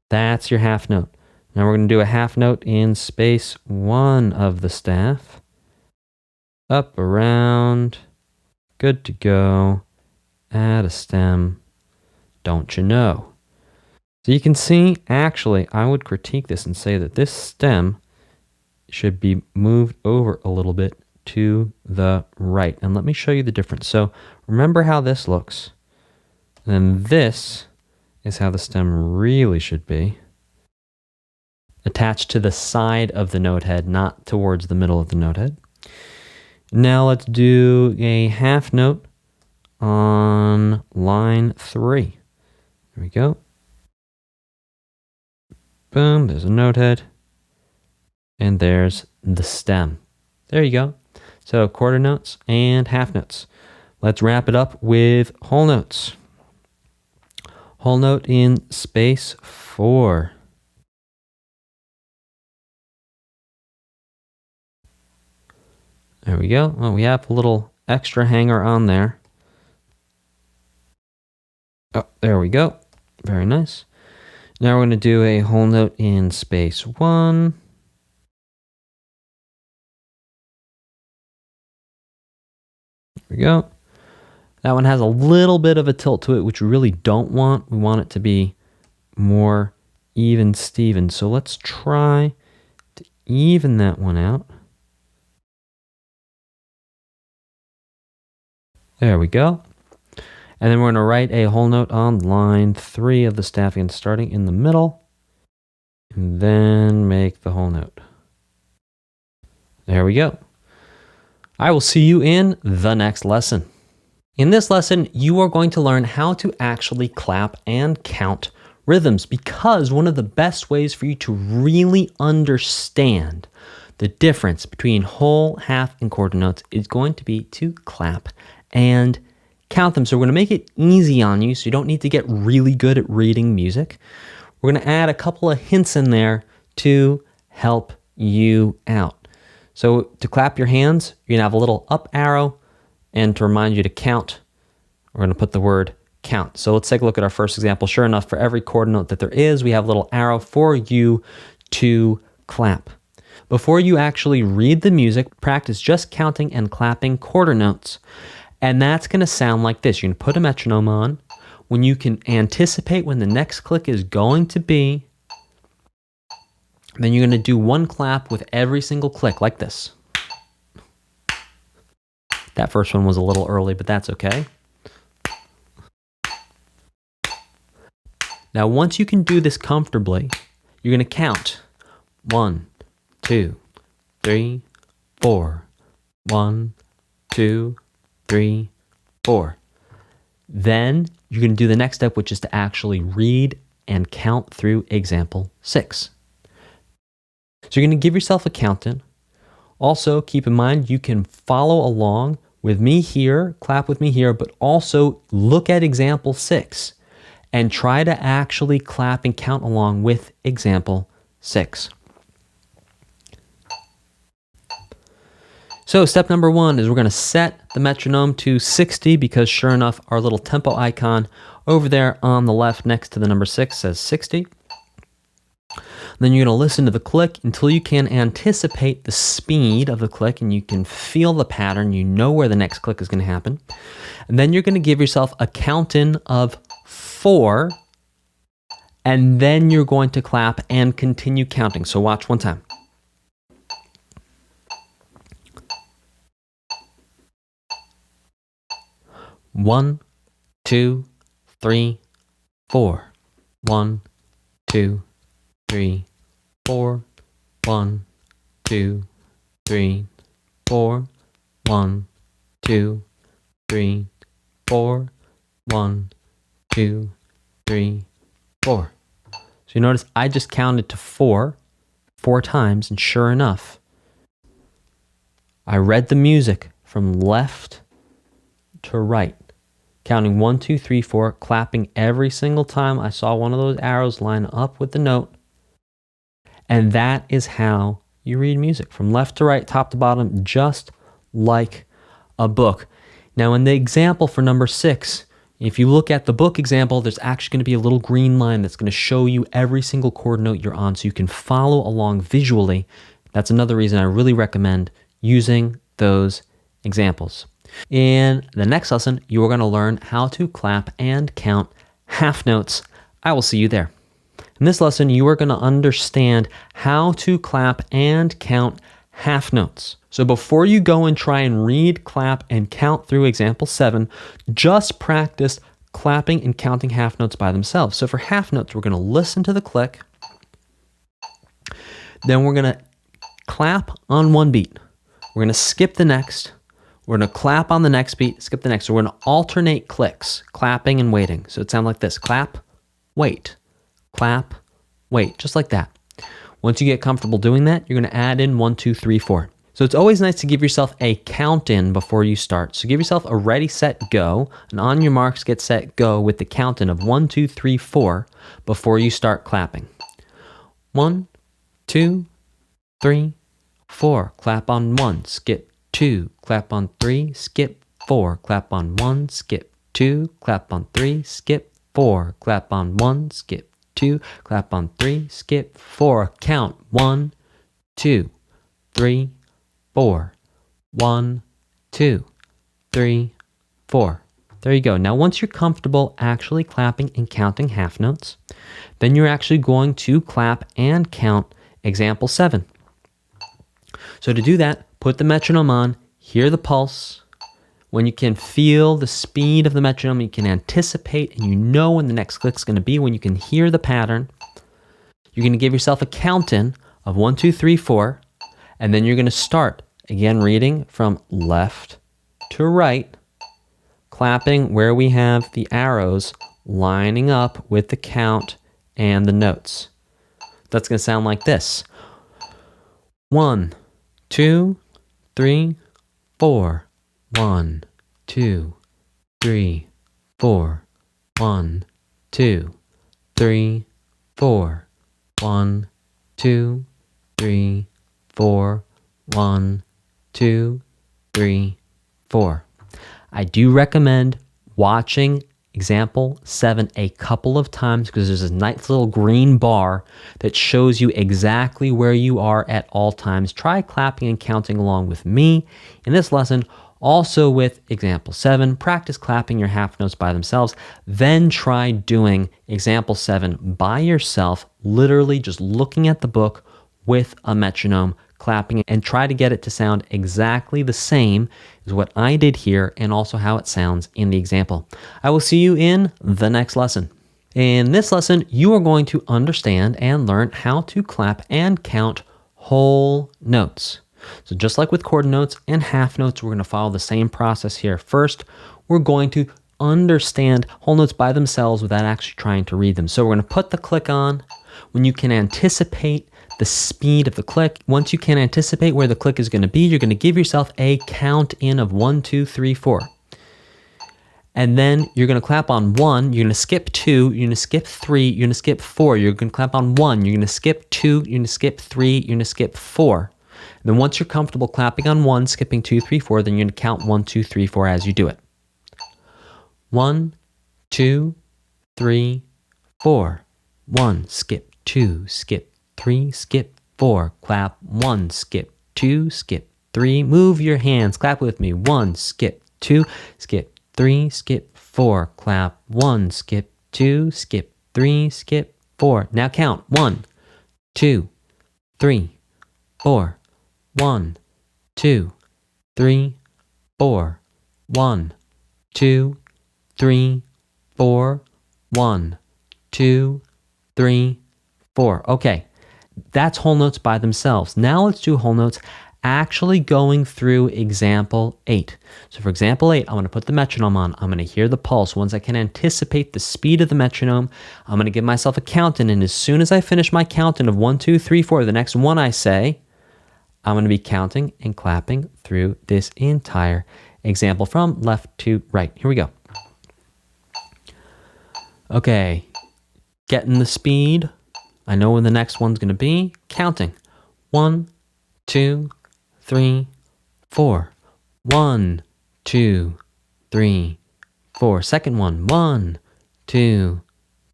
That's your half note. Now we're going to do a half note in space 1 of the staff. Up, around, good to go, add a stem, don't you know. So you can see, actually, I would critique this and say that this stem should be moved over a little bit to the right. And let me show you the difference. So remember how this looks. And then this is how the stem really should be. Attached to the side of the note head, not towards the middle of the note head. Now let's do a half note on line 3. There we go. Boom, there's a note head. And there's the stem. There you go. So quarter notes and half notes. Let's wrap it up with whole notes. Whole note in space 4. There we go. Oh, we have a little extra hanger on there. Oh, there we go. Very nice. Now we're going to do a whole note in space 1. There we go. That one has a little bit of a tilt to it, which we really don't want. We want it to be more even Steven. So let's try to even that one out. There we go. And then we're going to write a whole note on line 3 of the staff, again, starting in the middle, and then make the whole note. There we go. I will see you in the next lesson. In this lesson, you are going to learn how to actually clap and count rhythms, because one of the best ways for you to really understand the difference between whole, half, and quarter notes is going to be to clap and count them. So we're going to make it easy on you so you don't need to get really good at reading music. We're going to add a couple of hints in there to help you out. So to clap your hands, you're going to have a little up arrow, and to remind you to count, we're going to put the word count. So let's take a look at our first example. Sure enough, for every quarter note that there is, we have a little arrow for you to clap. Before you actually read the music, practice just counting and clapping quarter notes. And that's going to sound like this. You're going to put a metronome on. When you can anticipate when the next click is going to be, then you're going to do one clap with every single click, like this. That first one was a little early, but that's okay. Now, once you can do this comfortably, you're going to count 1, 2, 3, 4. 1, 2, 3, 4. Then you're going to do the next step, which is to actually read and count through example 6. So you're going to give yourself a count in. Also, keep in mind you can follow along with me here, clap with me here, but also look at example 6 and try to actually clap and count along with example 6. So step number 1 is we're going to set the metronome to 60, because sure enough, our little tempo icon over there on the left next to the number 6 says 60. Then you're going to listen to the click until you can anticipate the speed of the click and you can feel the pattern. You know where the next click is going to happen. And then you're going to give yourself a count-in of 4, and then you're going to clap and continue counting. So watch one time. 1, 2, 3, 4. 1, 2, 3, 4. 1, 2, 3, 4. 1, 2, 3, 4. 1, 2, 3, 4. So you notice I just counted to 4 times, and sure enough, I read the music from left to right, counting 1, 2, 3, 4, clapping every single time I saw one of those arrows line up with the note. And that is how you read music, from left to right, top to bottom, just like a book. Now, in the example for number 6, if you look at the book example, there's actually going to be a little green line that's going to show you every single chord note you're on so you can follow along visually. That's another reason I really recommend using those examples. In the next lesson, you are going to learn how to clap and count half notes. I will see you there. In this lesson, you are going to understand how to clap and count half notes. So before you go and try and read, clap, and count through example 7, just practice clapping and counting half notes by themselves. So for half notes, we're going to listen to the click. Then we're going to clap on one beat. We're going to skip the next. We're going to clap on the next beat, skip the next. So we're going to alternate clicks, clapping and waiting. So it sounds like this: clap, wait, clap, wait, just like that. Once you get comfortable doing that, you're going to add in 1, 2, 3, 4. So it's always nice to give yourself a count in before you start. So give yourself a ready, set, go, and on your marks, get set, go with the count in of 1, 2, 3, 4 before you start clapping. 1, 2, 3, 4. Clap on 1, skip 2, clap on 3, skip 4, clap on 1, skip 2, clap on 3, skip 4, clap on 1, skip 2, clap on 3, skip 4. Count 1, 2, 3, 4. 1, 2, 3, 4. There you go. Now, once you're comfortable actually clapping and counting half notes, then you're actually going to clap and count example 7. So to do that, put the metronome on, hear the pulse. When you can feel the speed of the metronome, you can anticipate and you know when the next click is going to be, when you can hear the pattern, you're going to give yourself a count-in of 1, 2, 3, 4, and then you're going to start, again, reading from left to right, clapping where we have the arrows lining up with the count and the notes. That's going to sound like this. 1, 2, 3, 4. 1, 2, 3, 4. 1, 2, 3, 4. 1, 2, 3, 4. 1, 2, 3, 4. I do recommend watching example 7 a couple of times because there's a nice little green bar that shows you exactly where you are at all times. Try clapping and counting along with me in this lesson. Also with example 7, practice clapping your half notes by themselves. Then try doing example 7 by yourself, literally just looking at the book with a metronome, clapping, and try to get it to sound exactly the same as what I did here and also how it sounds in the example. I will see you in the next lesson. In this lesson, you are going to understand and learn how to clap and count whole notes. So just like with quarter notes and half notes, we're going to follow the same process here. First, we're going to understand whole notes by themselves without actually trying to read them. So we're going to put the click on when you can anticipate the speed of the click. Once you can anticipate where the click is going to be, you're going to give yourself a count in of 1, 2, 3, 4. And then you're going to clap on 1, you're going to skip 2, you're going to skip 3, you're going to skip 4. You're going to clap on 1, you're going to skip 2, you're going to skip 3, you're going to skip 4. And then once you're comfortable clapping on 1, skipping 2, 3, 4, then you're going to count 1, 2, 3, 4 as you do it. 1, 2, 3, 4. 1, skip 2, skip 3, skip 4. Clap 1, skip 2, skip 3. Move your hands. Clap with me. 1, skip 2, skip 3, skip 4. Clap 1, skip 2, skip 3, skip 4. Now count 1, 2, 3, 4. 1, 2, 3, 4. 1, 2, 3, 4. 1, 2, 3, 4. Okay, that's whole notes by themselves. Now let's do whole notes actually going through example 8. So for example 8, I'm going to put the metronome on. I'm going to hear the pulse. Once I can anticipate the speed of the metronome, I'm going to give myself a count-in. And as soon as I finish my count-in of 1, 2, 3, 4, the next one I say, I'm going to be counting and clapping through this entire example from left to right. Here we go. Okay, getting the speed. I know when the next one's going to be. Counting. 1, 2, 3, 4. 1, 2, 3, 4. Second one. 1, 2,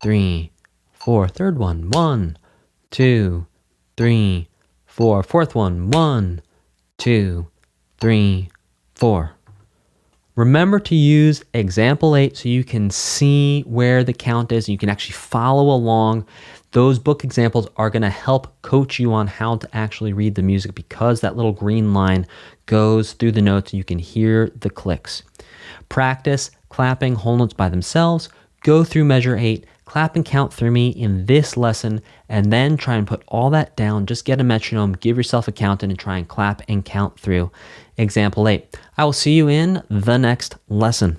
3, 4. Third one. 1, 2, 3, 4. Fourth one. 1, 2, 3, 4. Remember to use example 8 so you can see where the count is and you can actually follow along. Those book examples are going to help coach you on how to actually read the music because that little green line goes through the notes and you can hear the clicks. Practice clapping whole notes by themselves. Go through measure 8, clap and count through me in this lesson, and then try and put all that down. Just get a metronome, give yourself a count-in, and try and clap and count through example 8. I will see you in the next lesson.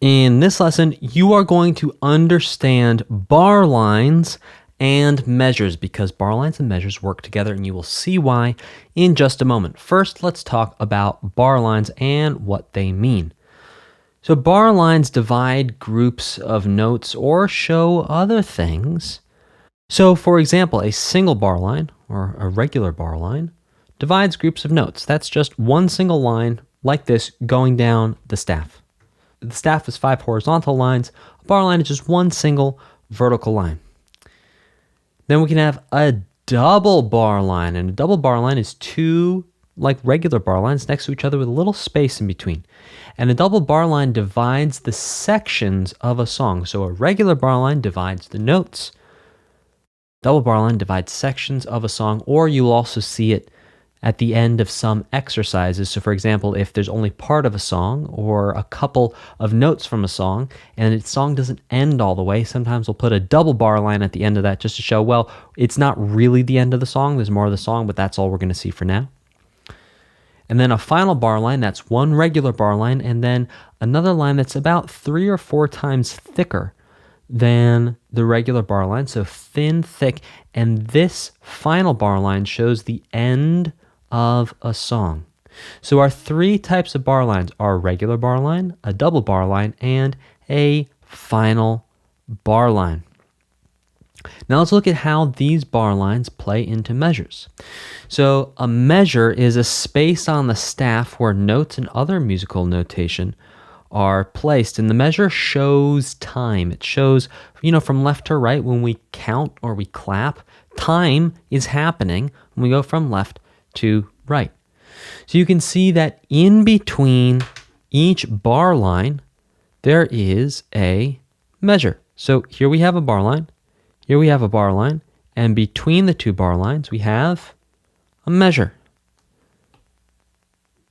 In this lesson, you are going to understand bar lines and measures because bar lines and measures work together, and you will see why in just a moment. First, let's talk about bar lines and what they mean. So bar lines divide groups of notes or show other things. So for example, a single bar line or a regular bar line divides groups of notes. That's just one single line like this going down the staff. The staff is 5 horizontal lines. A bar line is just one single vertical line. Then we can have a double bar line, and a double bar line is 2 like regular bar lines next to each other with a little space in between. And a double bar line divides the sections of a song. So a regular bar line divides the notes. Double bar line divides sections of a song, or you'll also see it at the end of some exercises. So for example, if there's only part of a song or a couple of notes from a song and its song doesn't end all the way, sometimes we'll put a double bar line at the end of that just to show, well, it's not really the end of the song, there's more of the song, but that's all we're going to see for now. And then a final bar line, that's one regular bar line, and then another line that's about 3 or 4 times thicker than the regular bar line, so thin, thick, and this final bar line shows the end of a song. So our 3 types of bar lines are a regular bar line, a double bar line, and a final bar line. Now let's look at how these bar lines play into measures. So a measure is a space on the staff where notes and other musical notation are placed, and the measure shows time. It shows, from left to right when we count or we clap, time is happening when we go from left to right. So you can see that in between each bar line, there is a measure. So here we have a bar line, here we have a bar line, and between the 2 bar lines, we have a measure.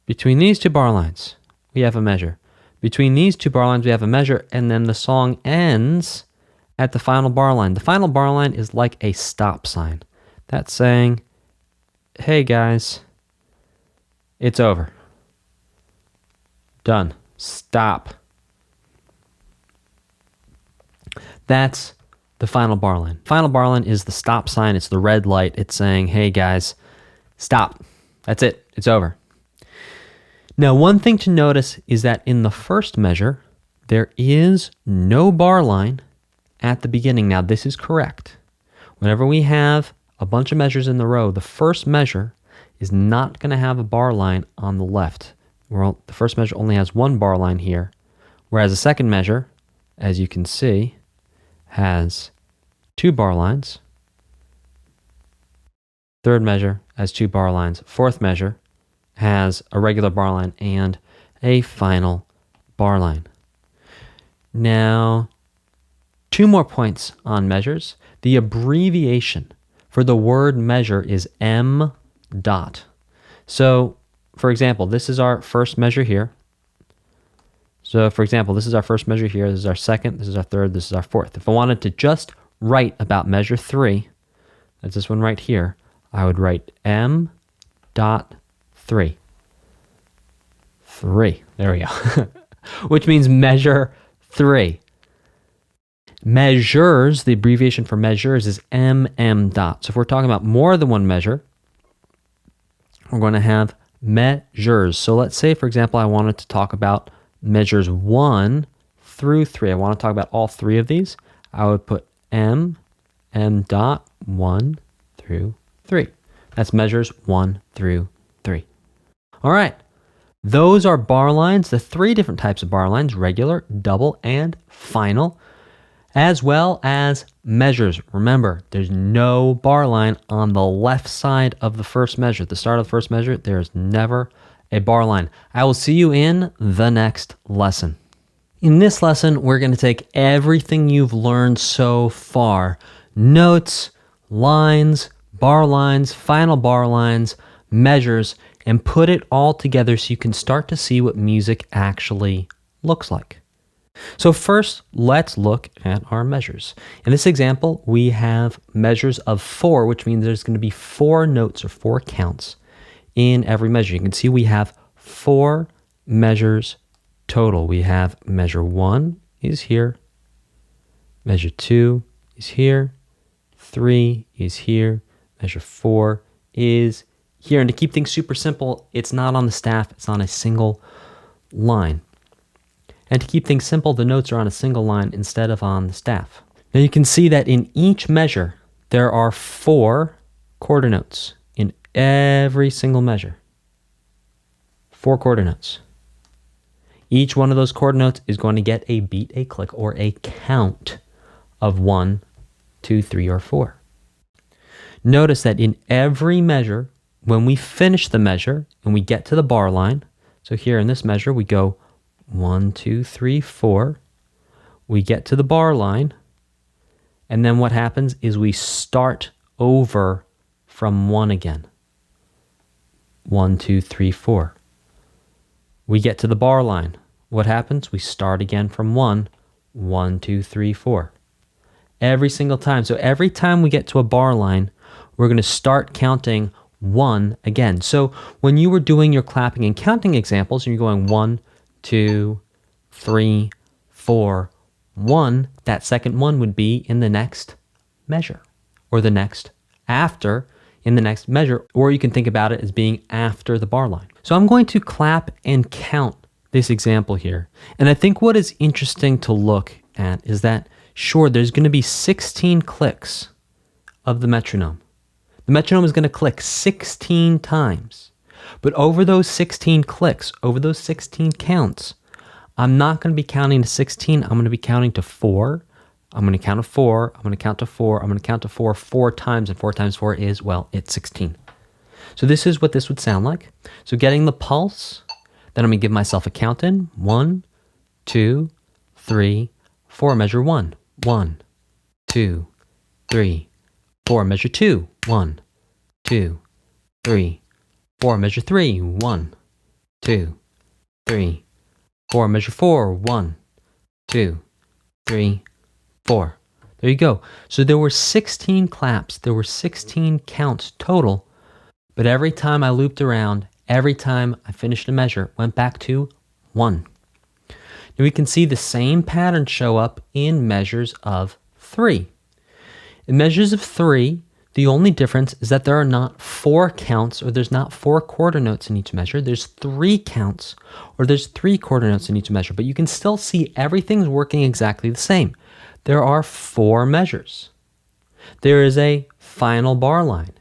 Between these 2 bar lines, we have a measure. Between these 2 bar lines, we have a measure, and then the song ends at the final bar line. The final bar line is like a stop sign. That's saying, hey guys, it's over. Done. Stop. That's the final bar line. Final bar line is the stop sign. It's the red light. It's saying, hey guys, stop. That's it. It's over. Now, one thing to notice is that in the first measure, there is no bar line at the beginning. Now, this is correct. Whenever we have a bunch of measures in the row, the first measure is not going to have a bar line on the left. The first measure only has 1 bar line here, whereas the second measure, as you can see, has 2 bar lines. Third measure has 2 bar lines. Fourth measure has a regular bar line and a final bar line. Now, 2 more points on measures. The abbreviation for the word measure is M dot. So, for example, this is our first measure here. So, for example, this is our first measure here. This is our second. This is our third. This is our fourth. If I wanted to just write about measure 3, that's this one right here, I would write M dot 3. 3. There we go. Which means measure 3. Measures, the abbreviation for measures is MM dot. So if we're talking about more than one measure, we're going to have measures. So let's say, for example, I wanted to talk about measures 1 through 3. I want to talk about all 3 of these. I would put M dot 1 through 3. That's measures 1 through 3. All right. Those are bar lines, the 3 different types of bar lines, regular, double, and final, as well as measures. Remember, there's no bar line on the left side of the first measure. At the start of the first measure, there's never a bar line. I will see you in the next lesson. In this lesson, we're going to take everything you've learned so far, notes, lines, bar lines, final bar lines, measures, and put it all together so you can start to see what music actually looks like. So first, let's look at our measures. In this example, we have measures of 4, which means there's going to be 4 notes or 4 counts in every measure. You can see we have 4 measures total. We have measure 1 is here, measure 2 is here, 3 is here, measure 4 is here. And to keep things super simple, it's not on the staff, it's on a single line. And to keep things simple, the notes are on a single line instead of on the staff. Now you can see that in each measure, there are 4 quarter notes in every single measure. 4 quarter notes. Each one of those quarter notes is going to get a beat, a click, or a count of 1, 2, 3, or 4. Notice that in every measure, when we finish the measure and we get to the bar line, so here in this measure, we go 1, 2, 3, 4. We get to the bar line, and then what happens is we start over from 1 again. 1, 2, 3, 4. We get to the bar line. What happens? We start again from 1, 1, 2, 3, 4. Every single time. So every time we get to a bar line, we're going to start counting 1 again. So when you were doing your clapping and counting examples, and you're going 1, 2, 3, 4, 1, that second 1 would be in the next measure, or the next after in the next measure, or you can think about it as being after the bar line. So I'm going to clap and count this example here. And I think what is interesting to look at is that, sure, there's going to be 16 clicks of the metronome. The metronome is going to click 16 times. But over those 16 clicks, over those 16 counts, I'm not going to be counting to 16. I'm going to be counting to 4. I'm going to count to 4. I'm going to count to 4. I'm going to count to 4 4 times. And 4 times 4 is, well, it's 16. So this is what this would sound like. So getting the pulse, then I'm going to give myself a count in. 1, 2, 3, 4. Measure 1. 1, 2, 3, 4. Measure 2. 1, 2, 3, 4. Measure 3. 1, 2, 3, 4. Measure 4. 1, 2, 3, 4. There you go. So there were 16 claps. There were 16 counts total. But every time I looped around, every time I finished a measure, went back to 1. Now we can see the same pattern show up in measures of 3. In measures of 3, the only difference is that there are not 4 counts, or there's not 4 quarter notes in each measure. There's 3 counts, or there's 3 quarter notes in each measure. But you can still see everything's working exactly the same. There are 4 measures. There is a final bar line.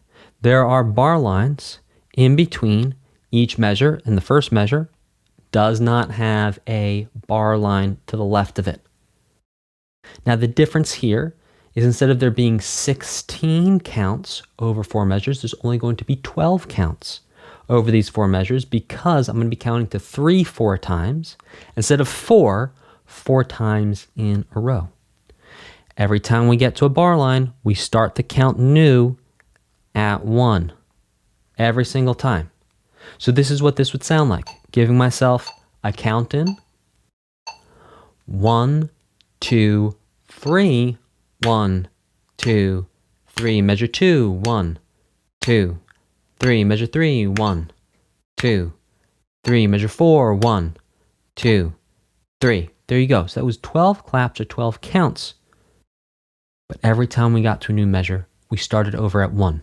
There are bar lines in between each measure, and the first measure does not have a bar line to the left of it. Now the difference here is, instead of there being 16 counts over 4 measures, there's only going to be 12 counts over these 4 measures, because I'm going to be counting to 3 4 times instead of 4 times in a row. Every time we get to a bar line, we start the count new at 1 every single time. So this is what this would sound like. Giving myself a count in. 1, 2, 3. 1, 2, 3. Measure 2. 1, 2, 3. Measure 3. 1, 2, 3. Measure 4. 1, 2, 3. There you go. So that was 12 claps or 12 counts. But every time we got to a new measure, we started over at 1.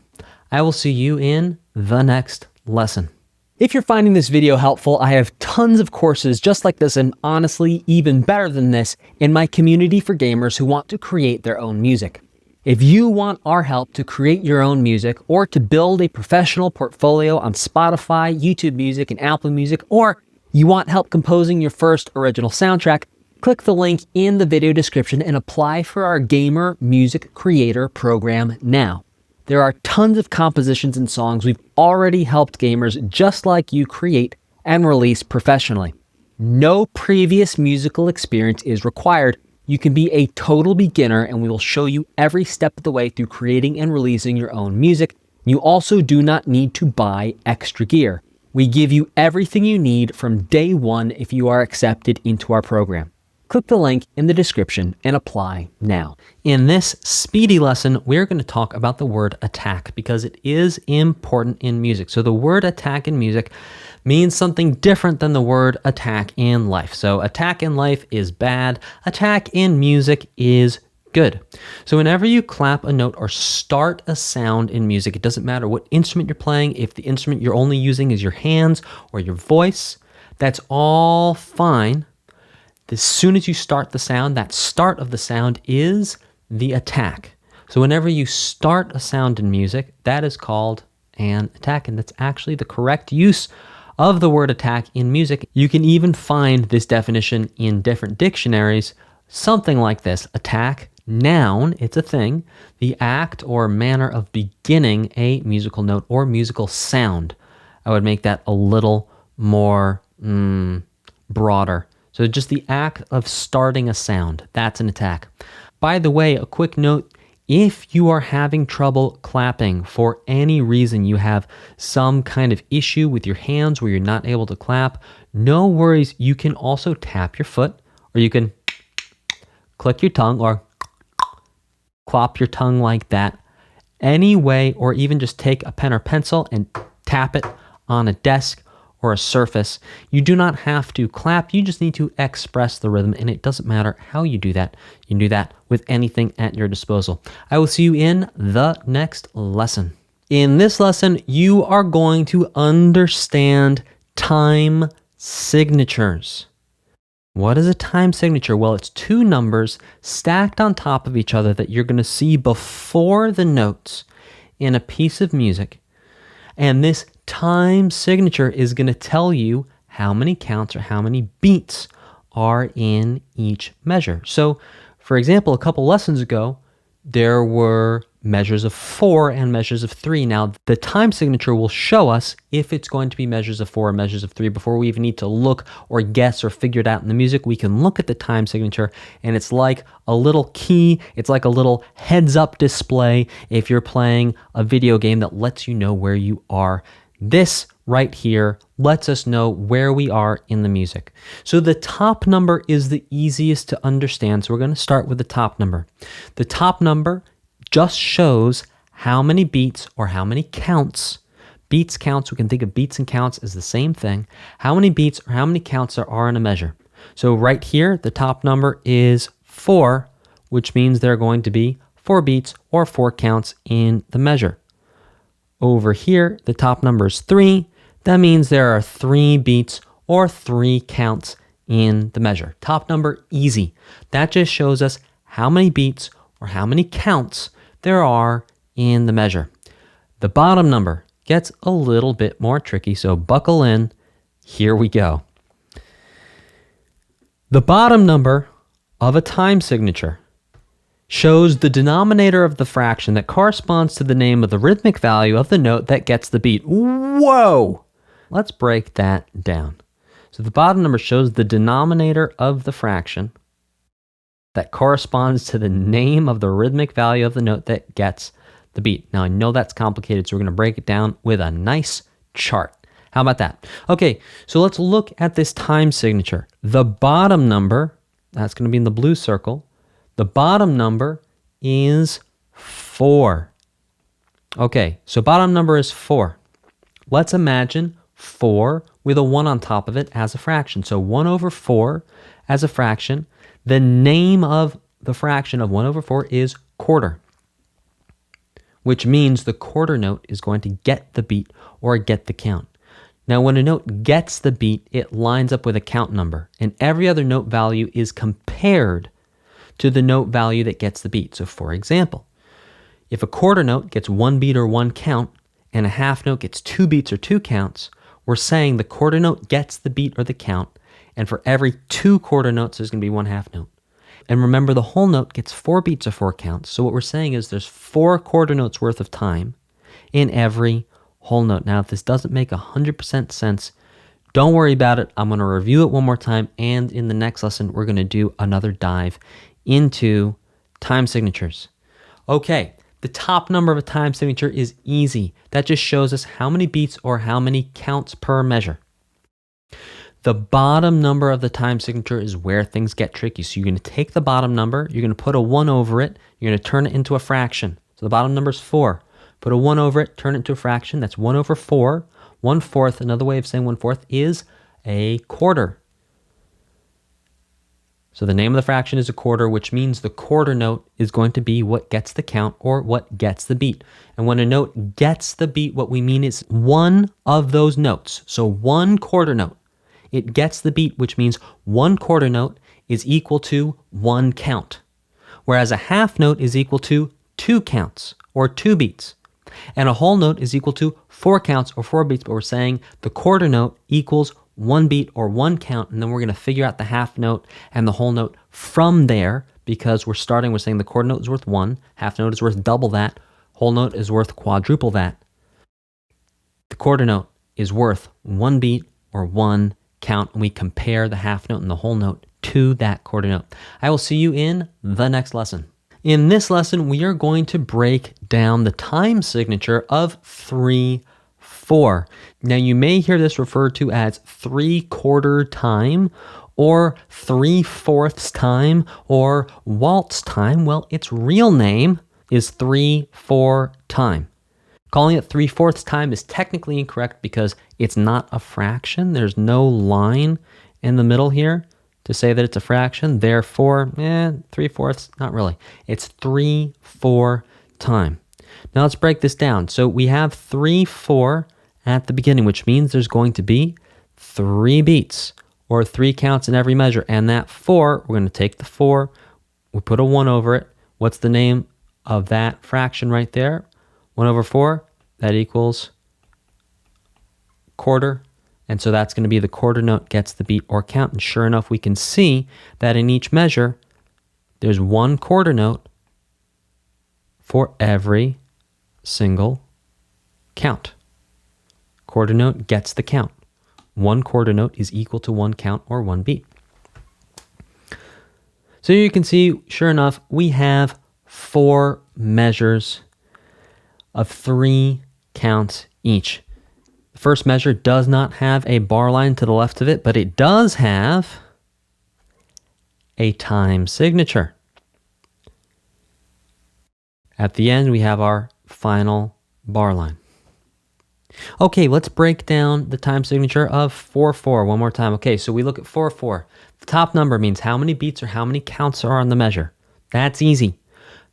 I will see you in the next lesson. If you're finding this video helpful, I have tons of courses just like this, and honestly, even better than this, in my community for gamers who want to create their own music. If you want our help to create your own music, or to build a professional portfolio on Spotify, YouTube Music, and Apple Music, or you want help composing your first original soundtrack, click the link in the video description and apply for our Gamer Music Creator program now. There are tons of compositions and songs we've already helped gamers just like you create and release professionally. No previous musical experience is required. You can be a total beginner, and we will show you every step of the way through creating and releasing your own music. You also do not need to buy extra gear. We give you everything you need from day one if you are accepted into our program. Click the link in the description and apply now. In this speedy lesson, we're going to talk about the word attack, because it is important in music. So the word attack in music means something different than the word attack in life. So attack in life is bad. Attack in music is good. So whenever you clap a note or start a sound in music, it doesn't matter what instrument you're playing. If the instrument you're only using is your hands or your voice, that's all fine. As soon as you start the sound, that start of the sound is the attack. So whenever you start a sound in music, that is called an attack, and that's actually the correct use of the word attack in music. You can even find this definition in different dictionaries, something like this: attack, noun, it's a thing, the act or manner of beginning a musical note or musical sound. I would make that a little more broader. So just the act of starting a sound, that's an attack. By the way, a quick note, If you are having trouble clapping for any reason, you have some kind of issue with your hands where you're not able to clap, no worries. You can also tap your foot, or you can click your tongue or clap your tongue like that. Any way, or even just take a pen or pencil and tap it on a desk or a surface. You do not have to clap. You just need to express the rhythm, and it doesn't matter how you do that. You can do that with anything at your disposal. I will see you in the next lesson. In this lesson, you are going to understand time signatures. What is a time signature? Well, it's two numbers stacked on top of each other that you're going to see before the notes in a piece of music. And this time signature is going to tell you how many counts or how many beats are in each measure. So, for example, a couple lessons ago, there were measures of 4 and measures of 3. Now, the time signature will show us if it's going to be measures of 4 or measures of 3 before we even need to look or guess or figure it out in the music. We can look at the time signature, and it's like a little key. It's like a little heads-up display if you're playing a video game that lets you know where you are. This right here lets us know where we are in the music. So the top number is the easiest to understand. So we're going to start with the top number. The top number just shows how many beats or how many counts. Beats, counts, we can think of beats and counts as the same thing. How many beats or how many counts there are in a measure. So right here, the top number is 4, which means there are going to be 4 beats or 4 counts in the measure. Over here, the top number is 3. That means there are 3 beats or 3 counts in the measure. Top number, easy. That just shows us how many beats or how many counts there are in the measure. The bottom number gets a little bit more tricky, so buckle in. Here we go. The bottom number of a time signature shows the denominator of the fraction that corresponds to the name of the rhythmic value of the note that gets the beat. Whoa! Let's break that down. So the bottom number shows the denominator of the fraction that corresponds to the name of the rhythmic value of the note that gets the beat. Now, I know that's complicated, so we're going to break it down with a nice chart. How about that? Okay, so let's look at this time signature. The bottom number, that's going to be in the blue circle. The bottom number is 4. Okay, so bottom number is 4. Let's imagine 4 with a 1 on top of it as a fraction. So 1 over 4 as a fraction. The name of the fraction of 1 over 4 is quarter, which means the quarter note is going to get the beat or get the count. Now, when a note gets the beat, it lines up with a count number, and every other note value is compared to the note value that gets the beat. So, for example, if a quarter note gets 1 beat or 1 count, and a half note gets 2 beats or 2 counts, we're saying the quarter note gets the beat or the count, and for every 2 quarter notes, there's going to be 1 half note. And remember, the whole note gets 4 beats or 4 counts. So what we're saying is there's 4 quarter notes worth of time in every whole note. Now, if this doesn't make 100% sense, don't worry about it. I'm going to review it one more time. And in the next lesson, we're going to do another dive into time signatures. Okay, the top number of a time signature is easy. That just shows us how many beats or how many counts per measure. The bottom number of the time signature is where things get tricky. So you're going to take the bottom number, you're going to put a 1 over it, you're going to turn it into a fraction. So the bottom number is 4. Put a 1 over it, turn it into a fraction. That's 1 over 4. 1/4, another way of saying 1/4 is a quarter. So the name of the fraction is a quarter, which means the quarter note is going to be what gets the count or what gets the beat. And when a note gets the beat, what we mean is one of those notes. So 1 quarter note. It gets the beat, which means 1 quarter note is equal to 1 count, whereas a half note is equal to 2 counts or 2 beats, and a whole note is equal to 4 counts or 4 beats, but we're saying the quarter note equals 1 beat or 1 count, and then we're going to figure out the half note and the whole note from there because we're saying the quarter note is worth 1, half note is worth double that, whole note is worth quadruple that. The quarter note is worth 1 beat or 1 count, and we compare the half note and the whole note to that quarter note. I will see you in the next lesson. In this lesson, we are going to break down the time signature of 3/4. Now, you may hear this referred to as 3/4 time, or 3/4 time, or waltz time. Well, its real name is 3/4 time. Calling it 3/4 time is technically incorrect because it's not a fraction. There's no line in the middle here to say that it's a fraction. Therefore, 3/4, not really. It's 3/4 time. Now let's break this down. So we have 3/4 at the beginning, which means there's going to be 3 beats or 3 counts in every measure. And that 4, we're going to take the 4, we put a 1 over it. What's the name of that fraction right there? 1 over 4, that equals quarter. And so that's going to be the quarter note gets the beat or count. And sure enough, we can see that in each measure, there's 1 quarter note for every single count. Quarter note gets the count. 1 quarter note is equal to 1 count or 1 beat. So you can see, sure enough, we have 4 measures of 3 counts each. The first measure does not have a bar line to the left of it, but it does have a time signature. At the end, we have our final bar line. Okay, let's break down the time signature of 4/4 one more time. Okay, so we look at 4/4. The top number means how many beats or how many counts are on the measure. That's easy.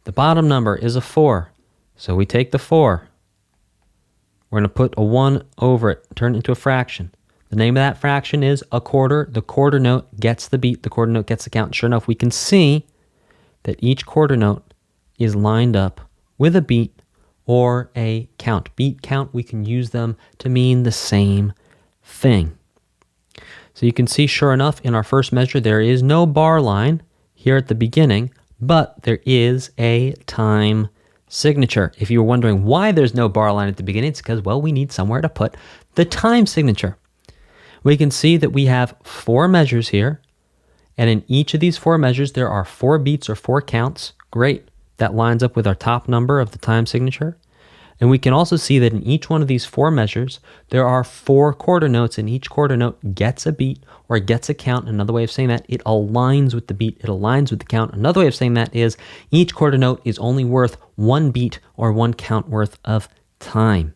The bottom number is a 4. So we take the 4. We're going to put a 1 over it, turn it into a fraction. The name of that fraction is a quarter. The quarter note gets the beat. The quarter note gets the count. Sure enough, we can see that each quarter note is lined up with a beat or a count. Beat, count, we can use them to mean the same thing. So you can see, sure enough, in our first measure, there is no bar line here at the beginning, but there is a time signature. If you were wondering why there's no bar line at the beginning, it's because, well, we need somewhere to put the time signature. We can see that we have 4 measures here, and in each of these 4 measures, there are 4 beats or 4 counts. Great. That lines up with our top number of the time signature. And we can also see that in each one of these 4 measures, there are 4 quarter notes, and each quarter note gets a beat or gets a count. Another way of saying that, it aligns with the beat, it aligns with the count. Another way of saying that is each quarter note is only worth 1 beat or 1 count worth of time.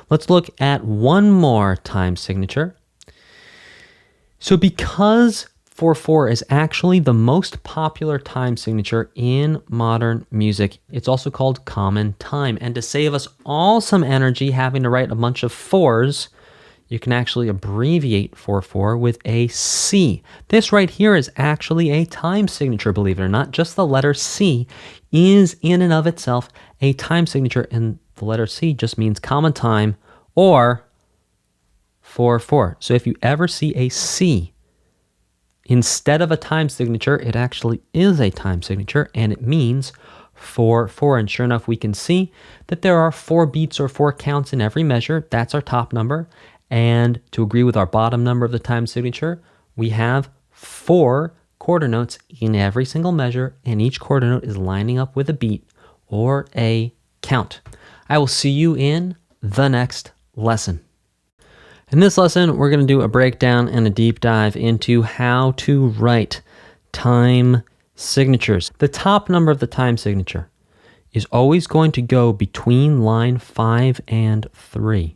Let's look at one more time signature. So because 4/4 is actually the most popular time signature in modern music, it's also called common time. And to save us all some energy having to write a bunch of 4s, you can actually abbreviate 4/4 with a C. This right here is actually a time signature, believe it or not. Just the letter C is in and of itself a time signature, and the letter C just means common time or 4/4. So if you ever see a C instead of a time signature, it actually is a time signature, and it means 4/4. And sure enough, we can see that there are 4 beats or 4 counts in every measure. That's our top number. And to agree with our bottom number of the time signature, we have 4 quarter notes in every single measure, and each quarter note is lining up with a beat or a count. I will see you in the next lesson. In this lesson, we're going to do a breakdown and a deep dive into how to write time signatures. The top number of the time signature is always going to go between line 5 and 3.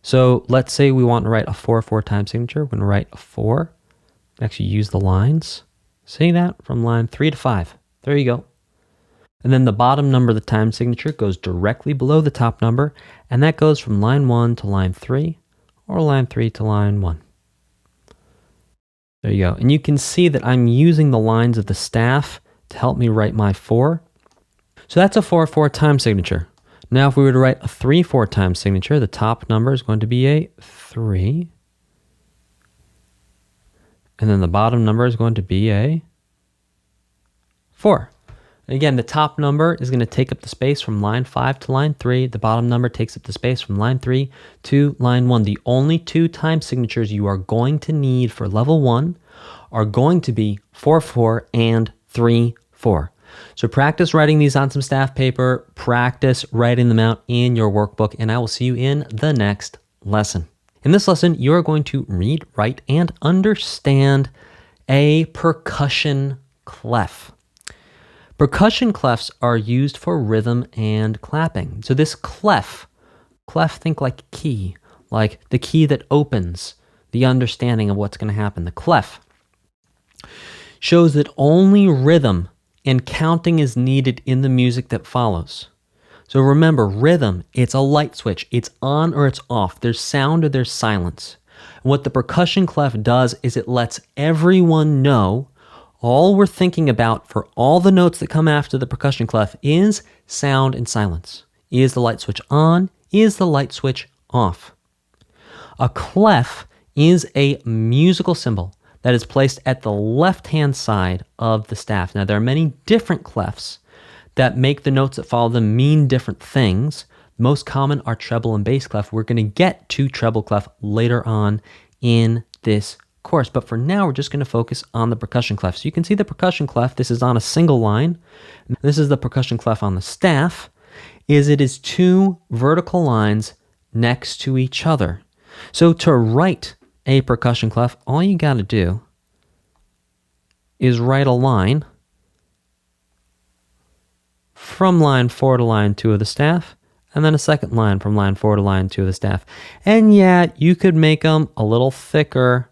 So let's say we want to write a 4/4 time signature. We're going to write a 4. Actually use the lines. See that? From line 3 to 5. There you go. And then the bottom number of the time signature goes directly below the top number, and that goes from line 1 to line 3. Or line 3 to line 1. There you go. And you can see that I'm using the lines of the staff to help me write my 4. So that's a 4/4 time signature. Now if we were to write a 3/4 time signature, the top number is going to be a 3. And then the bottom number is going to be a 4. And again, the top number is going to take up the space from line 5 to line 3. The bottom number takes up the space from line 3 to line 1. The only 2 time signatures you are going to need for level 1 are going to be 4/4 and 3/4. So practice writing these on some staff paper, practice writing them out in your workbook, and I will see you in the next lesson. In this lesson, you are going to read, write, and understand a percussion clef. Percussion clefs are used for rhythm and clapping. So this clef, think like key, like the key that opens the understanding of what's going to happen. The clef shows that only rhythm and counting is needed in the music that follows. So remember, rhythm, it's a light switch. It's on or it's off. There's sound or there's silence. And what the percussion clef does is it lets everyone know all we're thinking about for all the notes that come after the percussion clef is sound and silence. Is the light switch on? Is the light switch off? A clef is a musical symbol that is placed at the left-hand side of the staff. Now, there are many different clefs that make the notes that follow them mean different things. The most common are treble and bass clef. We're going to get to treble clef later on in this course, but for now, we're just going to focus on the percussion clef. So you can see the percussion clef. This is on a single line. This is the percussion clef on the staff. It is two vertical lines next to each other. So to write a percussion clef, all you got to do is write a line from line 4 to line 2 of the staff, and then a second line from line 4 to line 2 of the staff. And yeah, you could make them a little thicker,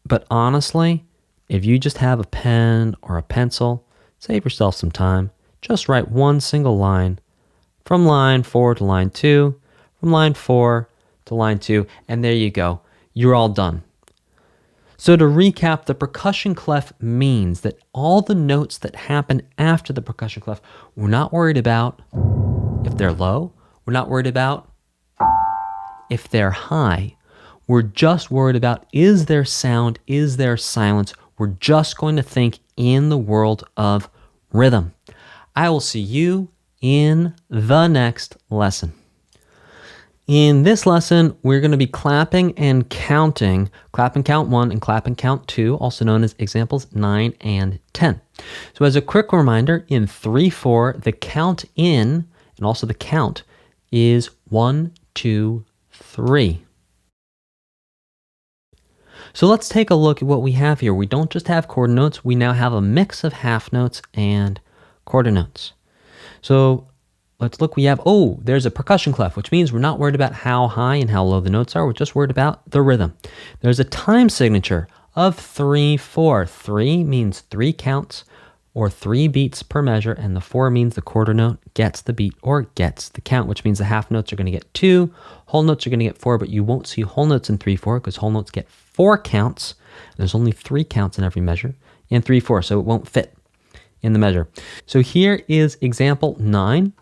but honestly, if you just have a pen or a pencil, save yourself some time. Just write one single line from line 4 to line 2, from line 4 to line 2, and there you go. You're all done. So to recap, the percussion clef means that all the notes that happen after the percussion clef, we're not worried about if they're low. We're not worried about if they're high. We're just worried about, is there sound? Is there silence? We're just going to think in the world of rhythm. I will see you in the next lesson. In this lesson, we're going to be clapping and counting, clap and count 1 and clap and count 2, also known as examples 9 and 10. So as a quick reminder, in 3/4, the count in, and also the count, is 1, 2, 3. So let's take a look at what we have here. We don't just have quarter notes, we now have a mix of half notes and quarter notes. So let's look, we have, there's a percussion clef, which means we're not worried about how high and how low the notes are. We're just worried about the rhythm. There's a time signature of 3/4. 3 means 3 counts or 3 beats per measure, and the 4 means the quarter note gets the beat or gets the count, which means the half notes are going to get 2, whole notes are going to get 4, but you won't see whole notes in 3/4 because whole notes get 4 counts. There's only 3 counts in every measure in 3/4, so it won't fit in the measure. So here is example 9.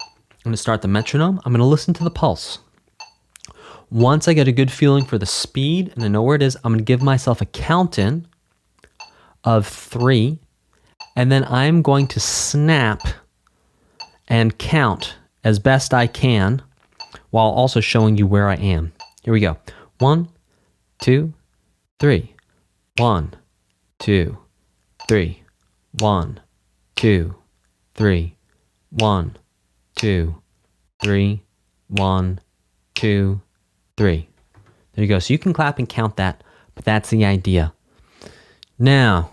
I'm going to start the metronome. I'm going to listen to the pulse. Once I get a good feeling for the speed and I know where it is, I'm going to give myself a count in of 3, and then I'm going to snap and count as best I can while also showing you where I am. Here we go. 1, 2, 3. 1, 2, 3. 1, 2, 3. 1, 2, 3. 1, 2, 3. There you go. So you can clap and count that, but that's the idea. Now,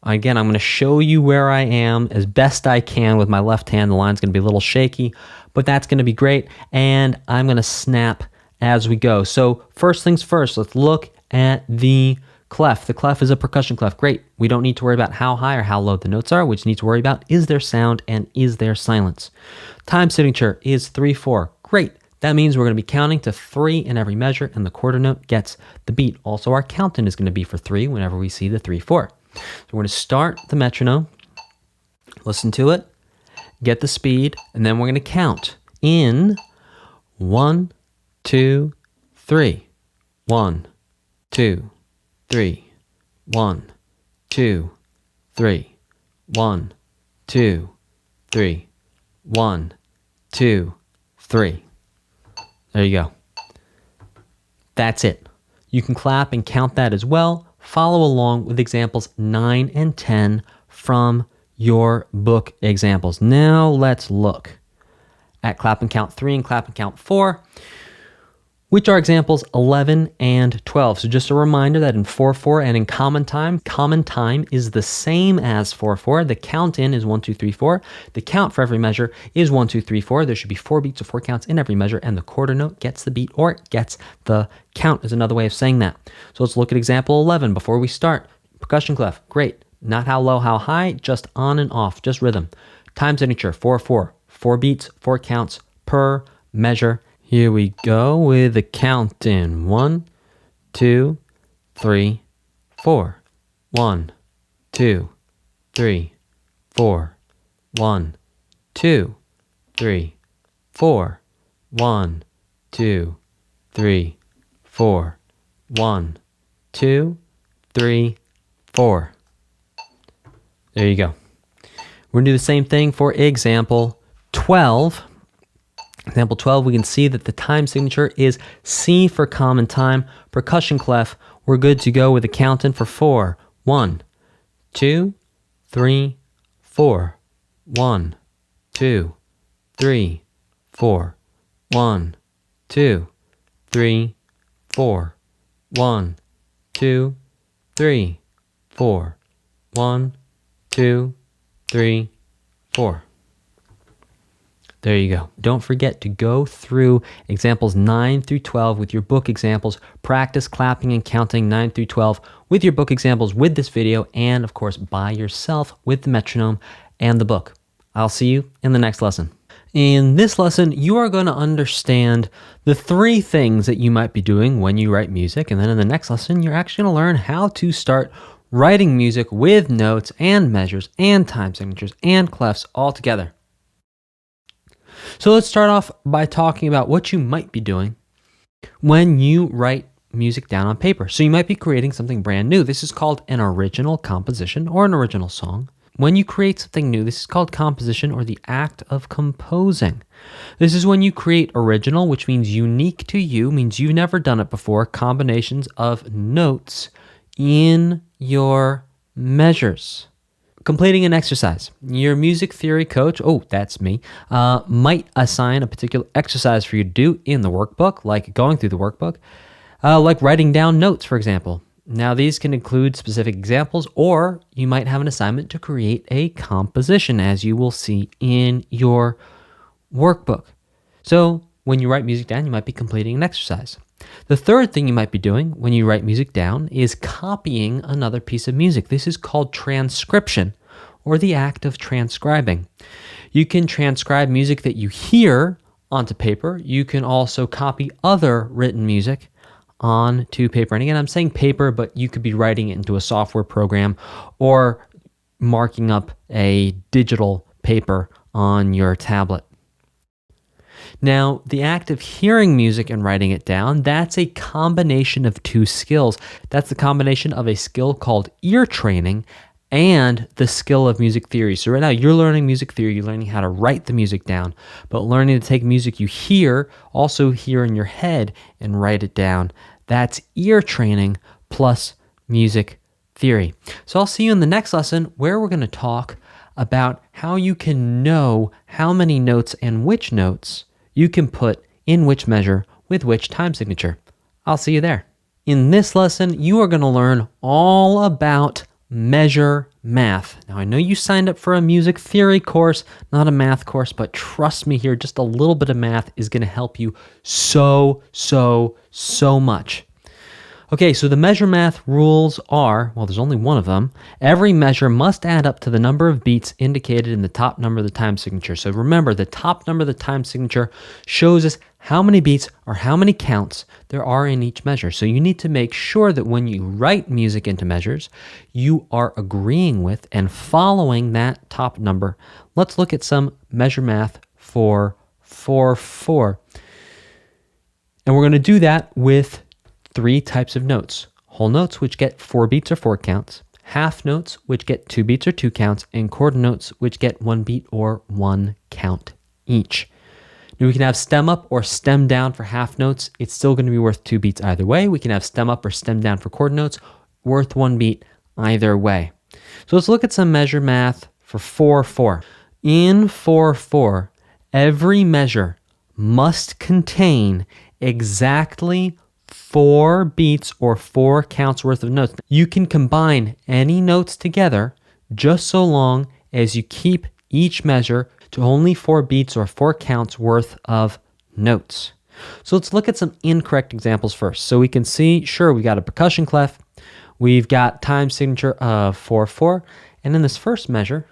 again, I'm going to show you where I am as best I can with my left hand. The line's going to be a little shaky, but that's going to be great. And I'm going to snap as we go. So first things first, let's look at the clef. The clef is a percussion clef. Great. We don't need to worry about how high or how low the notes are. We just need to worry about, is there sound and is there silence? Time signature is 3/4. Great. That means we're going to be counting to 3 in every measure, and the quarter note gets the beat. Also, our count in is going to be for 3 whenever we see the 3/4. So we're going to start the metronome, listen to it, get the speed, and then we're going to count in 1, 2, 3. 1, 2, 3. 1, 2, 3. 1, 2, 3. 1, 2, 3. There you go. That's it. You can clap and count that as well. Follow along with examples 9 and 10 from your book examples. Now let's look at clap and count 3 and clap and count 4, which are examples 11 and 12. So just a reminder that in 4/4 and in common time is the same as 4/4. The count in is 1, 2, 3, 4. The count for every measure is 1, 2, 3, 4. There should be 4 beats or 4 counts in every measure, and the quarter note gets the beat or gets the count is another way of saying that. So let's look at example 11 before we start. Percussion clef, great. Not how low, how high, just on and off, just rhythm. Time signature, 4/4. 4 beats, 4 counts per measure. Here we go with the count in 1, 2, 3, 4. 1, 2, 3, 4. 1, 2, 3, 4. 1, 2, 3, 4. 1, 2, 3, 4. There you go. We're going to do the same thing for example 12. Example 12, we can see that the time signature is C for common time. Percussion clef, we're good to go with a count in for 4. 1, 2, 3, 4. 1, 2, 3, 4. 1, 2, 3, 4. 1, 2, 3, 4. 1, 2, 3, 4. There you go. Don't forget to go through examples 9 through 12 with your book examples. Practice clapping and counting 9 through 12 with your book examples with this video, and of course by yourself with the metronome and the book. I'll see you in the next lesson. In this lesson, you are going to understand the 3 things that you might be doing when you write music, and then in the next lesson, you're actually going to learn how to start writing music with notes and measures and time signatures and clefs all together. So let's start off by talking about what you might be doing when you write music down on paper. So you might be creating something brand new. This is called an original composition or an original song. When you create something new, this is called composition or the act of composing. This is when you create original, which means unique to you, means you've never done it before, combinations of notes in your measures. Completing an exercise. Your music theory coach, oh, that's me, might assign a particular exercise for you to do in the workbook, like going through the workbook, like writing down notes, for example. Now, these can include specific examples, or you might have an assignment to create a composition, as you will see in your workbook. So when you write music down, you might be completing an exercise. The third thing you might be doing when you write music down is copying another piece of music. This is called transcription, or the act of transcribing. You can transcribe music that you hear onto paper. You can also copy other written music onto paper. And again, I'm saying paper, but you could be writing it into a software program or marking up a digital paper on your tablet. Now, the act of hearing music and writing it down, that's a combination of 2 skills. That's the combination of a skill called ear training and the skill of music theory. So right now, you're learning music theory, you're learning how to write the music down, but learning to take music you hear, also hear in your head, and write it down. That's ear training plus music theory. So I'll see you in the next lesson where we're going to talk about how you can know how many notes and which notes you can put in which measure with which time signature. I'll see you there. In this lesson, you are going to learn all about measure math. Now, I know you signed up for a music theory course, not a math course, but trust me here, just a little bit of math is going to help you so much. Okay, so the measure math rules are, well, there's only one of them. Every measure must add up to the number of beats indicated in the top number of the time signature. So remember, the top number of the time signature shows us how many beats or how many counts there are in each measure. So you need to make sure that when you write music into measures, you are agreeing with and following that top number. Let's look at some measure math for 4/4. And we're going to do that with 3 types of notes. Whole notes, which get 4 beats or 4 counts. Half notes, which get 2 beats or 2 counts. And quarter notes, which get 1 beat or 1 count each. Now we can have stem up or stem down for half notes. It's still going to be worth 2 beats either way. We can have stem up or stem down for quarter notes, worth 1 beat either way. So let's look at some measure math for 4/4. In 4/4, every measure must contain exactly 4 beats or 4 counts worth of notes. You can combine any notes together just so long as you keep each measure to only 4 beats or 4 counts worth of notes. So let's look at some incorrect examples first. So we can see, sure, we got a percussion clef, we've got time signature of 4/4, and in this first measure,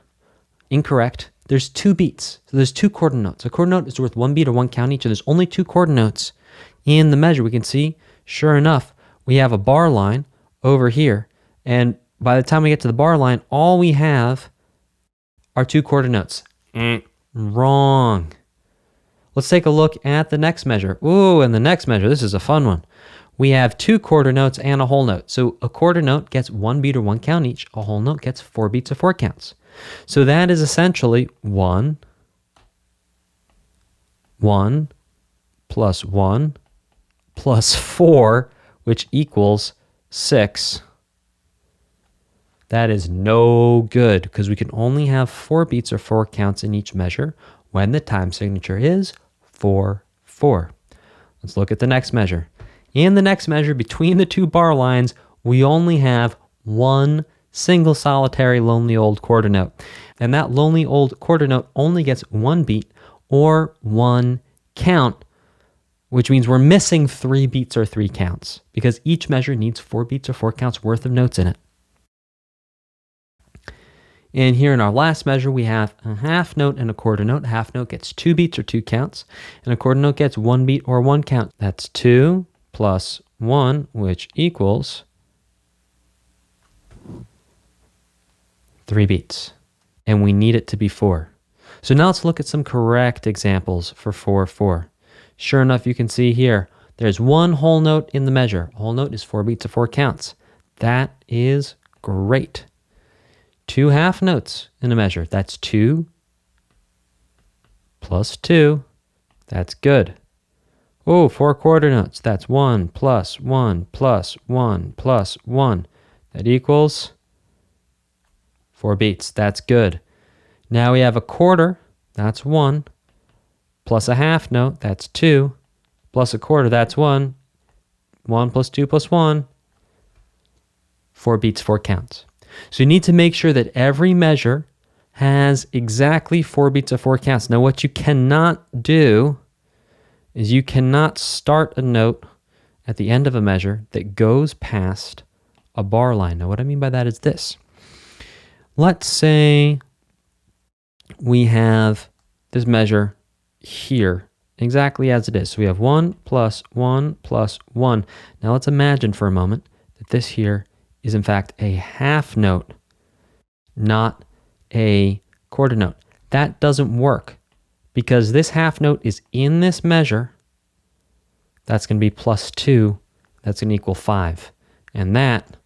incorrect, there's 2 beats. So there's 2 quarter notes. A quarter note is worth 1 beat or 1 count each, and there's only 2 quarter notes in the measure. We can see, sure enough, we have a bar line over here, and by the time we get to the bar line, all we have are 2 quarter notes. Wrong. Let's take a look at the next measure. Ooh, and the next measure, this is a fun one. We have 2 quarter notes and a whole note. So a quarter note gets 1 beat or 1 count each. A whole note gets 4 beats or 4 counts. So that is essentially 1 plus 1 plus 4, which equals 6. That is no good because we can only have 4 beats or 4 counts in each measure when the time signature is 4/4. Let's look at the next measure. In the next measure, between the 2 bar lines, we only have 1 single solitary lonely old quarter note. And that lonely old quarter note only gets 1 beat or 1 count, which means we're missing 3 beats or 3 counts because each measure needs 4 beats or 4 counts worth of notes in it. And here in our last measure, we have a half note and a quarter note. A half note gets 2 beats or 2 counts, and a quarter note gets 1 beat or 1 count. That's 2 plus 1, which equals 3 beats. And we need it to be 4. So now let's look at some correct examples for 4/4. Sure enough, you can see here, there's 1 whole note in the measure. A whole note is 4 beats or 4 counts. That is great. 2 half notes in a measure. That's 2 plus 2. That's good. Oh, 4 quarter notes. That's 1 plus 1 plus 1 plus 1. That equals 4 beats. That's good. Now we have a quarter. That's 1. Plus a half note. That's 2. Plus a quarter. That's 1. 1 plus 2 plus 1. 4 beats, 4 counts. So you need to make sure that every measure has exactly 4 beats of 4 counts. Now what you cannot do is you cannot start a note at the end of a measure that goes past a bar line. Now what I mean by that is this. Let's say we have this measure here exactly as it is. So we have 1 plus 1 plus 1. Now let's imagine for a moment that this here is in fact a half note, not a quarter note. That doesn't work because this half note is in this measure. That's going to be plus 2. That's going to equal 5. And that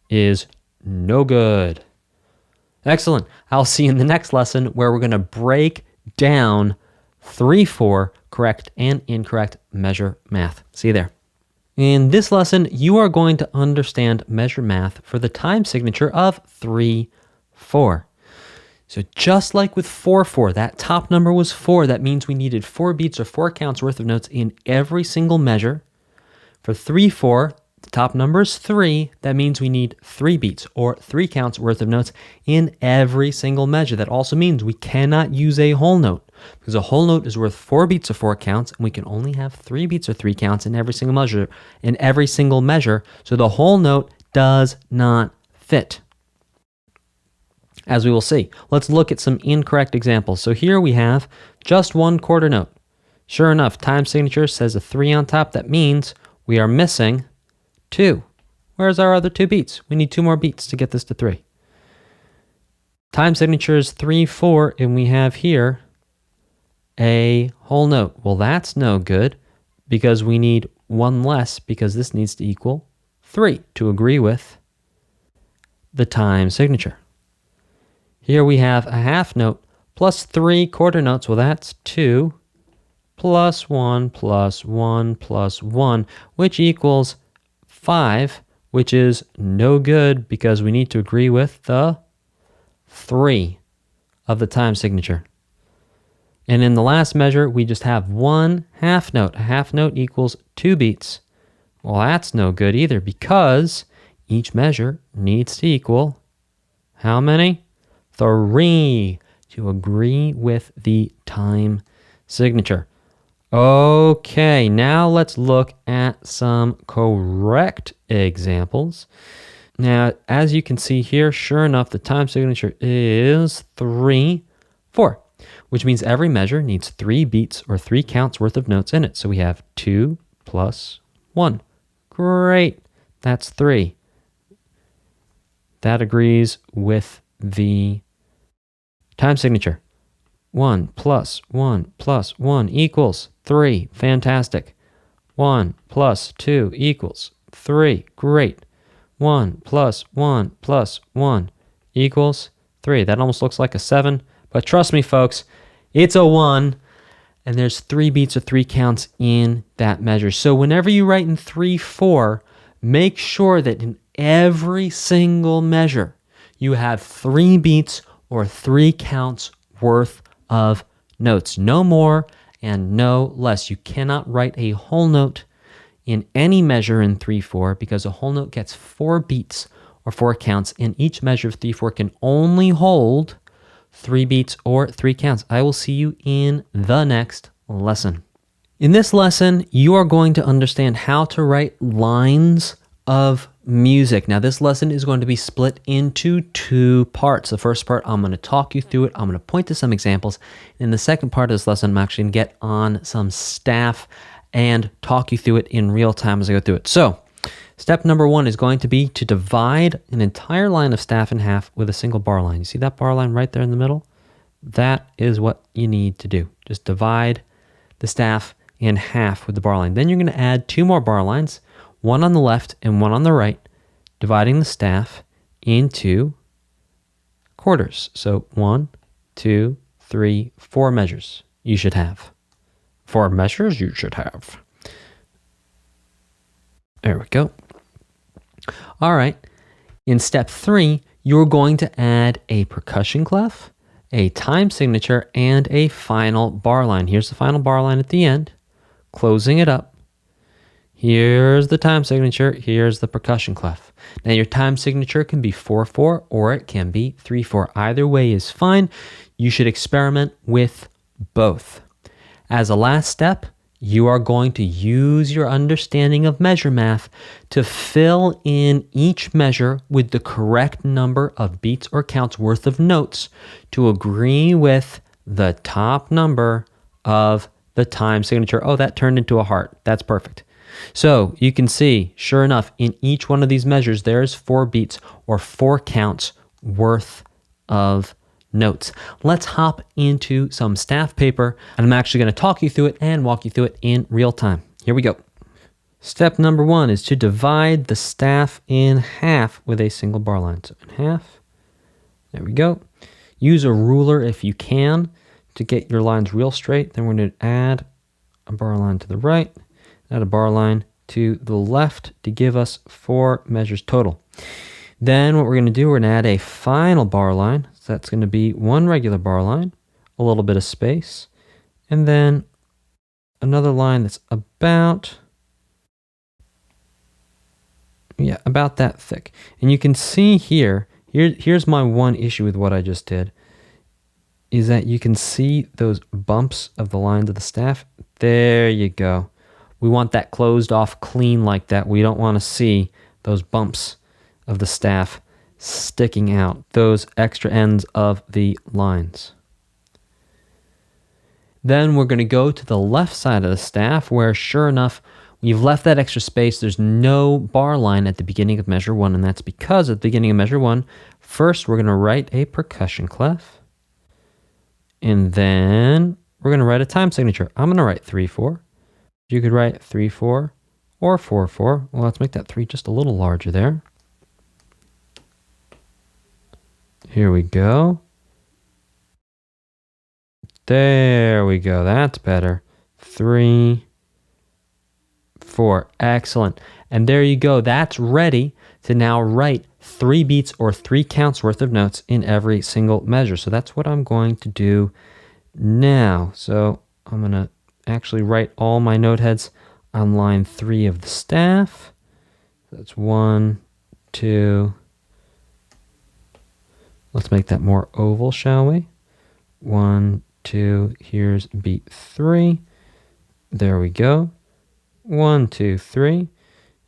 is no good. Excellent. I'll see you in the next lesson where we're going to break down 3/4 correct and incorrect measure math. See you there. In this lesson, you are going to understand measure math for the time signature of 3/4. So just like with 4/4, that top number was 4. That means we needed 4 beats or 4 counts worth of notes in every single measure. For 3/4, the top number is 3. That means we need 3 beats or 3 counts worth of notes in every single measure. That also means we cannot use a whole note because a whole note is worth 4 beats or 4 counts, and we can only have 3 beats or 3 counts in every single measure. So the whole note does not fit, as we will see. Let's look at some incorrect examples. So here we have just 1 quarter note. Sure enough, time signature says a 3 on top. That means we are missing 2. Where's our other 2 beats? We need 2 more beats to get this to 3. Time signature is 3/4, and we have here a whole note. Well, that's no good because we need 1 less because this needs to equal 3 to agree with the time signature. Here we have a half note plus 3 quarter notes. Well, that's 2 plus 1 plus 1 plus 1, which equals 5, which is no good because we need to agree with the 3. of the time signature. And in the last measure, we just have one half note. A half note equals 2 beats. Well, that's no good either because each measure needs to equal how many? 3 to agree with the time signature. Okay, now let's look at some correct examples. Now, as you can see here, sure enough, the time signature is 3/4, which means every measure needs 3 beats or 3 counts worth of notes in it. So we have 2 plus 1. Great, that's 3. That agrees with the time signature. 1 plus 1 plus 1 equals 3. Fantastic. 1 plus 2 equals 3. Great. 1 plus 1 plus 1 equals 3. That almost looks like a 7, but trust me, folks, it's a 1, and there's 3 beats or 3 counts in that measure. So whenever you write in 3/4, make sure that in every single measure you have 3 beats or 3 counts worth of notes. No more and no less. You cannot write a whole note in any measure in 3/4 because a whole note gets 4 beats or 4 counts, and each measure of 3/4 can only hold 3 beats or 3 counts. I will see you in the next lesson. In this lesson, you are going to understand how to write lines of music. Now, this lesson is going to be split into 2 parts. The first part, I'm going to talk you through it. I'm going to point to some examples. In the second part of this lesson, I'm actually going to get on some staff and talk you through it in real time as I go through it. So, step number 1 is going to be to divide an entire line of staff in half with a single bar line. You see that bar line right there in the middle? That is what you need to do. Just divide the staff in half with the bar line. Then you're going to add 2 more bar lines, one on the left and one on the right, dividing the staff into quarters. So 1, 2, 3, 4 measures you should have. 4 measures you should have. There we go. All right. In step 3, you're going to add a percussion clef, a time signature, and a final bar line. Here's the final bar line at the end, closing it up. Here's the time signature. Here's the percussion clef. Now, your time signature can be 4/4 or it can be 3/4. Either way is fine. You should experiment with both. As a last step, you are going to use your understanding of measure math to fill in each measure with the correct number of beats or counts worth of notes to agree with the top number of the time signature. Oh, that turned into a heart. That's perfect. So you can see, sure enough, in each one of these measures, there's 4 beats or 4 counts worth of notes. Let's hop into some staff paper, and I'm actually going to talk you through it and walk you through it in real time. Here we go. Step number 1 is to divide the staff in half with a single bar line. So in half, there we go. Use a ruler if you can to get your lines real straight. Then we're going to add a bar line to the right, add a bar line to the left to give us 4 measures total. Then what we're going to do, we're going to add a final bar line. So that's going to be 1 regular bar line, a little bit of space, and then another line that's about that thick. And you can see here's my one issue with what I just did, is that you can see those bumps of the lines of the staff. There you go. We want that closed off clean like that. We don't want to see those bumps of the staff sticking out, those extra ends of the lines. Then we're going to go to the left side of the staff where, sure enough, we've left that extra space. There's no bar line at the beginning of measure 1, and that's because at the beginning of measure 1, first we're going to write a percussion clef, and then we're going to write a time signature. I'm going to write 3/4. You could write 3/4 or 4/4. Well, let's make that 3 just a little larger there. Here we go. There we go. That's better. 3, 4. Excellent. And there you go. That's ready to now write 3 beats or 3 counts worth of notes in every single measure. So that's what I'm going to do now. So I'm going to actually write all my note heads on line 3 of the staff. That's 1, 2. Let's make that more oval, shall we? 1, 2. Here's beat 3. There we go. 1, 2, 3.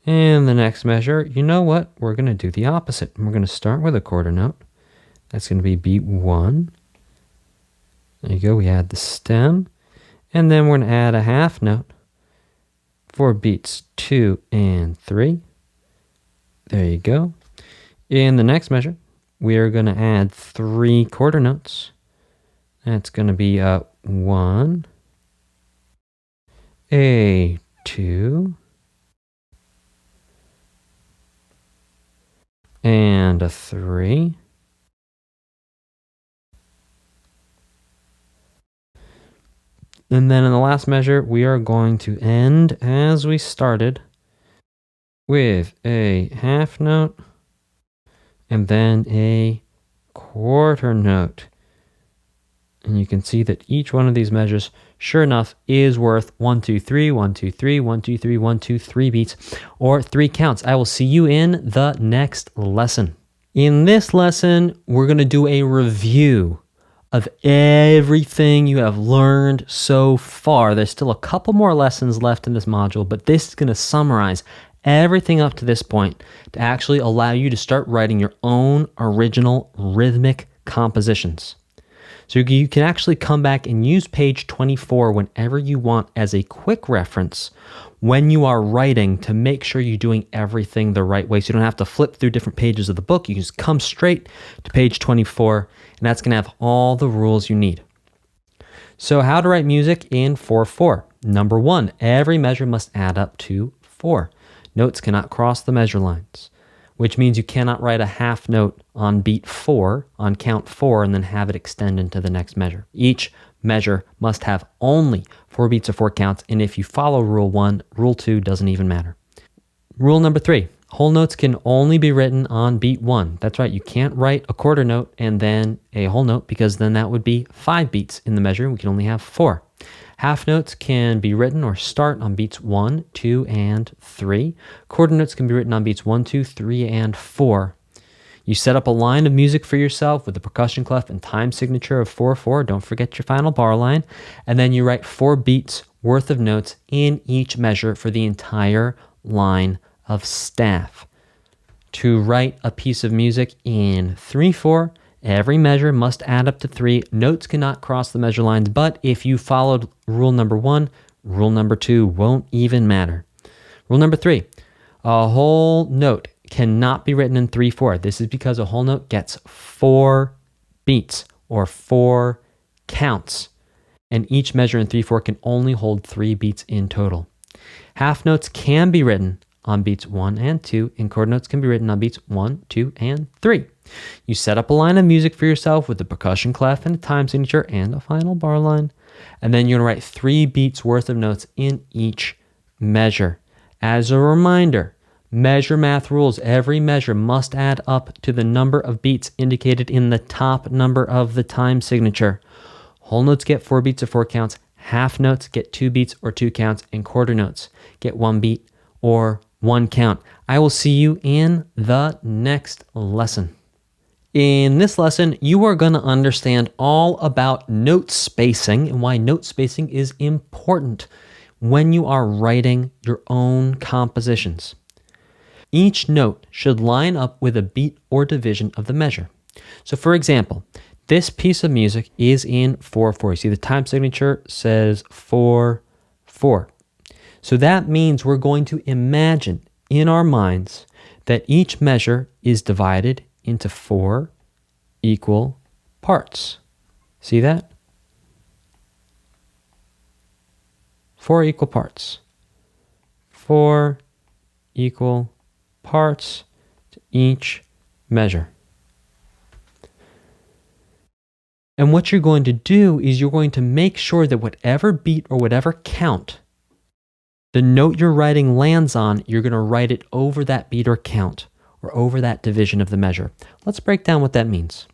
And the next measure, you know what? We're going to do the opposite. We're going to start with a quarter note. That's going to be beat 1. There you go. We add the stem. And then we're going to add a half note for beats 2 and 3. There you go. In the next measure, we are going to add 3 quarter notes. That's going to be a 1, a 2, and a 3. And then in the last measure, we are going to end as we started with a half note and then a quarter note. And you can see that each one of these measures, sure enough, is worth 1, 2, 3, 1, 2, 3, 1, 2, 3, 1, 2, 3 beats, or 3 counts. I will see you in the next lesson. In this lesson, we're going to do a review of everything you have learned so far. There's still a couple more lessons left in this module, but this is going to summarize everything up to this point to actually allow you to start writing your own original rhythmic compositions. So you can actually come back and use page 24 whenever you want as a quick reference when you are writing to make sure you're doing everything the right way. So you don't have to flip through different pages of the book. You can just come straight to page 24, and that's going to have all the rules you need. So how to write music in 4/4. Number 1, every measure must add up to 4. Notes cannot cross the measure lines, which means you cannot write a half note on beat 4, on count 4, and then have it extend into the next measure. Each measure must have only 4 beats or 4 counts, and if you follow rule 1, rule 2 doesn't even matter. Rule number 3, whole notes can only be written on beat 1. That's right, you can't write a quarter note and then a whole note, because then that would be 5 beats in the measure. We can only have 4. Half notes can be written or start on beats 1, 2, and 3. Quarter notes can be written on beats 1, 2, 3, and 4. You set up a line of music for yourself with the percussion clef and time signature of 4/4. Don't forget your final bar line. And then you write 4 beats worth of notes in each measure for the entire line of staff. To write a piece of music in 3/4, every measure must add up to 3. Notes cannot cross the measure lines, but if you followed rule number 1, rule number 2 won't even matter. Rule number 3, a whole note cannot be written in 3/4. This is because a whole note gets 4 beats or 4 counts, and each measure in 3/4 can only hold 3 beats in total. Half notes can be written on beats 1 and 2, and quarter notes can be written on beats 1, 2, and 3. You set up a line of music for yourself with the percussion clef and a time signature and a final bar line, and then you're going to write 3 beats worth of notes in each measure. As a reminder, measure math rules. Every measure must add up to the number of beats indicated in the top number of the time signature. Whole notes get 4 beats or 4 counts, half notes get 2 beats or 2 counts, and quarter notes get 1 beat or 1 count. I will see you in the next lesson. In this lesson, you are going to understand all about note spacing and why note spacing is important when you are writing your own compositions. Each note should line up with a beat or division of the measure. So for example, this piece of music is in 4/4. You see the time signature says 4/4. So that means we're going to imagine in our minds that each measure is divided into 4 equal parts. See that? 4 equal parts. 4 equal parts to each measure. And what you're going to do is you're going to make sure that whatever beat or whatever count the note you're writing lands on, you're going to write it over that beat or count, or over that division of the measure. Let's break down what that means.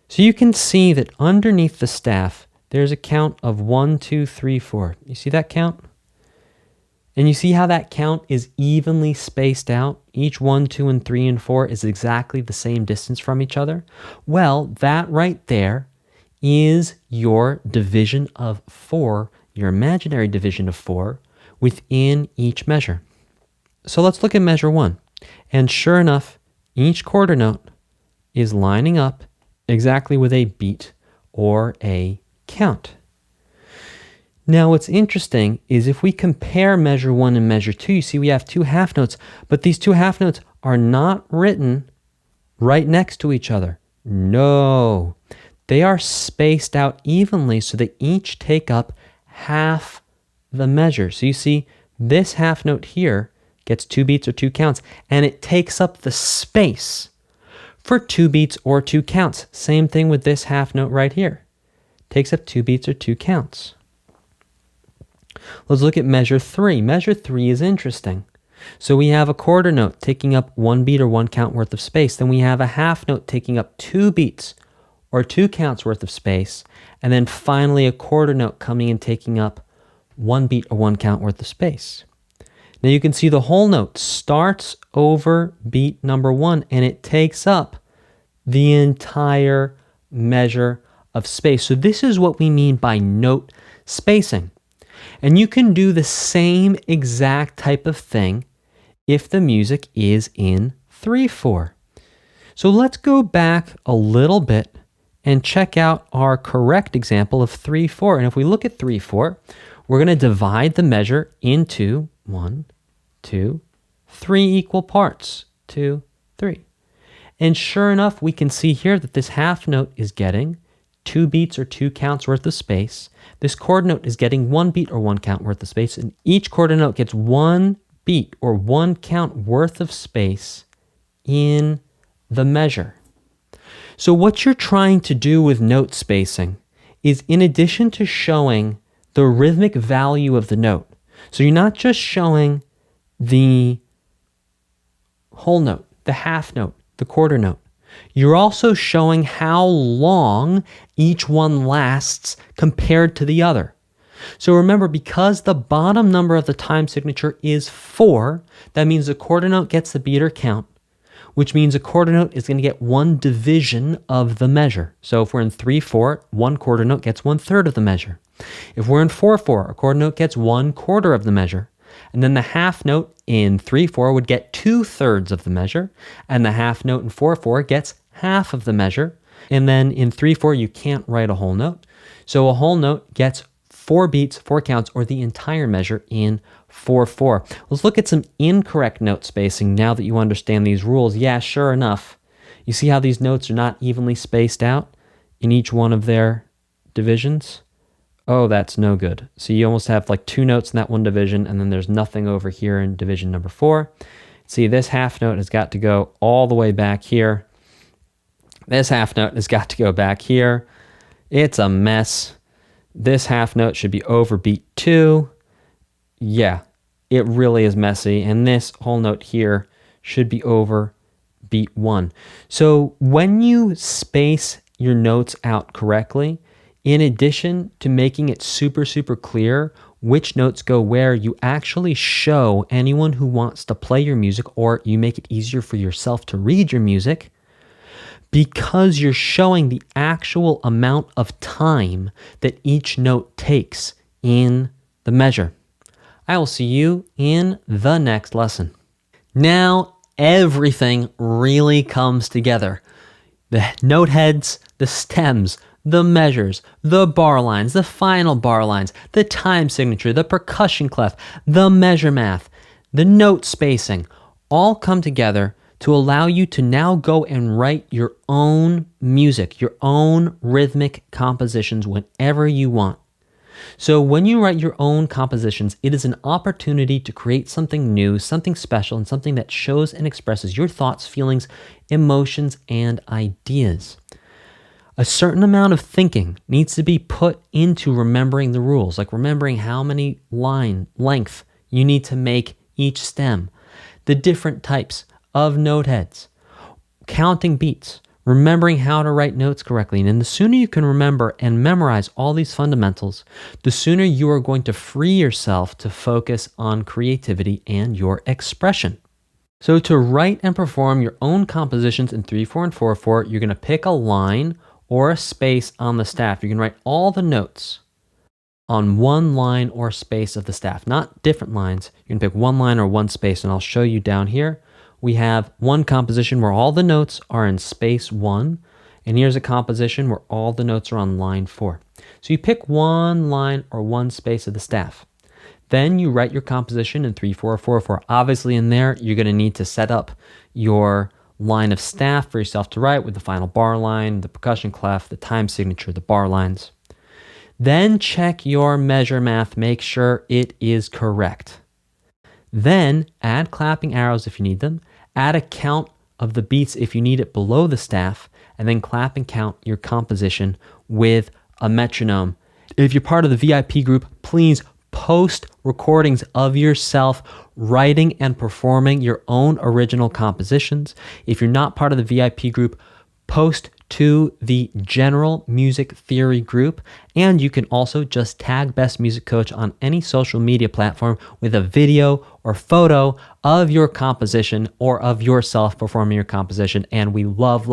So you can see that underneath the staff, there's a count of 1, 2, 3, 4. You see that count? And you see how that count is evenly spaced out? Each 1, 2, and 3, and 4 is exactly the same distance from each other. Well, that right there is your division of 4, your imaginary division of 4, within each measure. So let's look at measure 1. And sure enough, each quarter note is lining up exactly with a beat or a count. Now what's interesting is if we compare measure 1 and measure 2, you see we have 2 half notes, but these 2 half notes are not written right next to each other. No, they are spaced out evenly so they each take up half the measure. So you see this half note here gets 2 beats or 2 counts, and it takes up the space for 2 beats or 2 counts. Same thing with this half note right here. Takes up 2 beats or 2 counts. Let's look at measure 3. Measure 3 is interesting. So we have a quarter note taking up 1 beat or 1 count worth of space. Then we have a half note taking up 2 beats or 2 counts worth of space. And then finally a quarter note coming and taking up 1 beat or 1 count worth of space. Now you can see the whole note starts over beat number 1 and it takes up the entire measure of space. So this is what we mean by note spacing. And you can do the same exact type of thing if the music is in 3/4. So let's go back a little bit and check out our correct example of 3/4. And if we look at 3/4, we're going to divide the measure into 1, 2, 3 equal parts. 2, 3. And sure enough, we can see here that this half note is getting 2 beats or 2 counts worth of space. This quarter note is getting 1 beat or 1 count worth of space. And each quarter note gets 1 beat or 1 count worth of space in the measure. So what you're trying to do with note spacing is, in addition to showing the rhythmic value of the note, so you're not just showing the whole note, the half note, the quarter note, you're also showing how long each one lasts compared to the other. So remember, because the bottom number of the time signature is 4, that means the quarter note gets the beat or count, which means a quarter note is going to get 1 division of the measure. So if we're in 3/4, 1 quarter note gets 1/3 of the measure. If we're in 4/4, a quarter note gets 1/4 of the measure. And then the half note in 3/4 would get 2/3 of the measure, and the half note in 4/4 gets half of the measure. And then in 3/4, you can't write a whole note. So a whole note gets 4 beats, 4 counts, or the entire measure in 4/4. Let's look at some incorrect note spacing now that you understand these rules. Yeah, sure enough. You see how these notes are not evenly spaced out in each one of their divisions? Oh, that's no good. So you almost have like 2 notes in that one division, and then there's nothing over here in division number 4. See, this half note has got to go all the way back here. This half note has got to go back here. It's a mess. This half note should be over beat 2. Yeah, it really is messy. And this whole note here should be over beat 1. So when you space your notes out correctly, in addition to making it super, super clear which notes go where, you actually show anyone who wants to play your music, or you make it easier for yourself to read your music, because you're showing the actual amount of time that each note takes in the measure. I will see you in the next lesson. Now everything really comes together. The note heads, the stems, the measures, the bar lines, the final bar lines, the time signature, the percussion clef, the measure math, the note spacing, all come together to allow you to now go and write your own music, your own rhythmic compositions whenever you want. So when you write your own compositions, it is an opportunity to create something new, something special, and something that shows and expresses your thoughts, feelings, emotions, and ideas. A certain amount of thinking needs to be put into remembering the rules, like remembering how many line length you need to make each stem, the different types of note heads, counting beats, remembering how to write notes correctly. And the sooner you can remember and memorize all these fundamentals, the sooner you are going to free yourself to focus on creativity and your expression. So to write and perform your own compositions in 3/4 and 4/4, you're going to pick a line or a space on the staff. You can write all the notes on one line or space of the staff, not different lines. You can pick one line or one space, and I'll show you down here. We have one composition where all the notes are in space 1, and here's a composition where all the notes are on line 4. So you pick one line or one space of the staff. Then you write your composition in 3/4, 4/4. Obviously in there, you're going to need to set up your line of staff for yourself to write with the final bar line, the percussion clef, the time signature, the bar lines. Then check your measure math, make sure it is correct. Then add clapping arrows if you need them, add a count of the beats if you need it below the staff, and then clap and count your composition with a metronome. If you're part of the VIP group, please post recordings of yourself writing and performing your own original compositions. If you're not part of the VIP group, post to the general music theory group, and you can also just tag Best Music Coach on any social media platform with a video or photo of your composition or of yourself performing your composition, and we love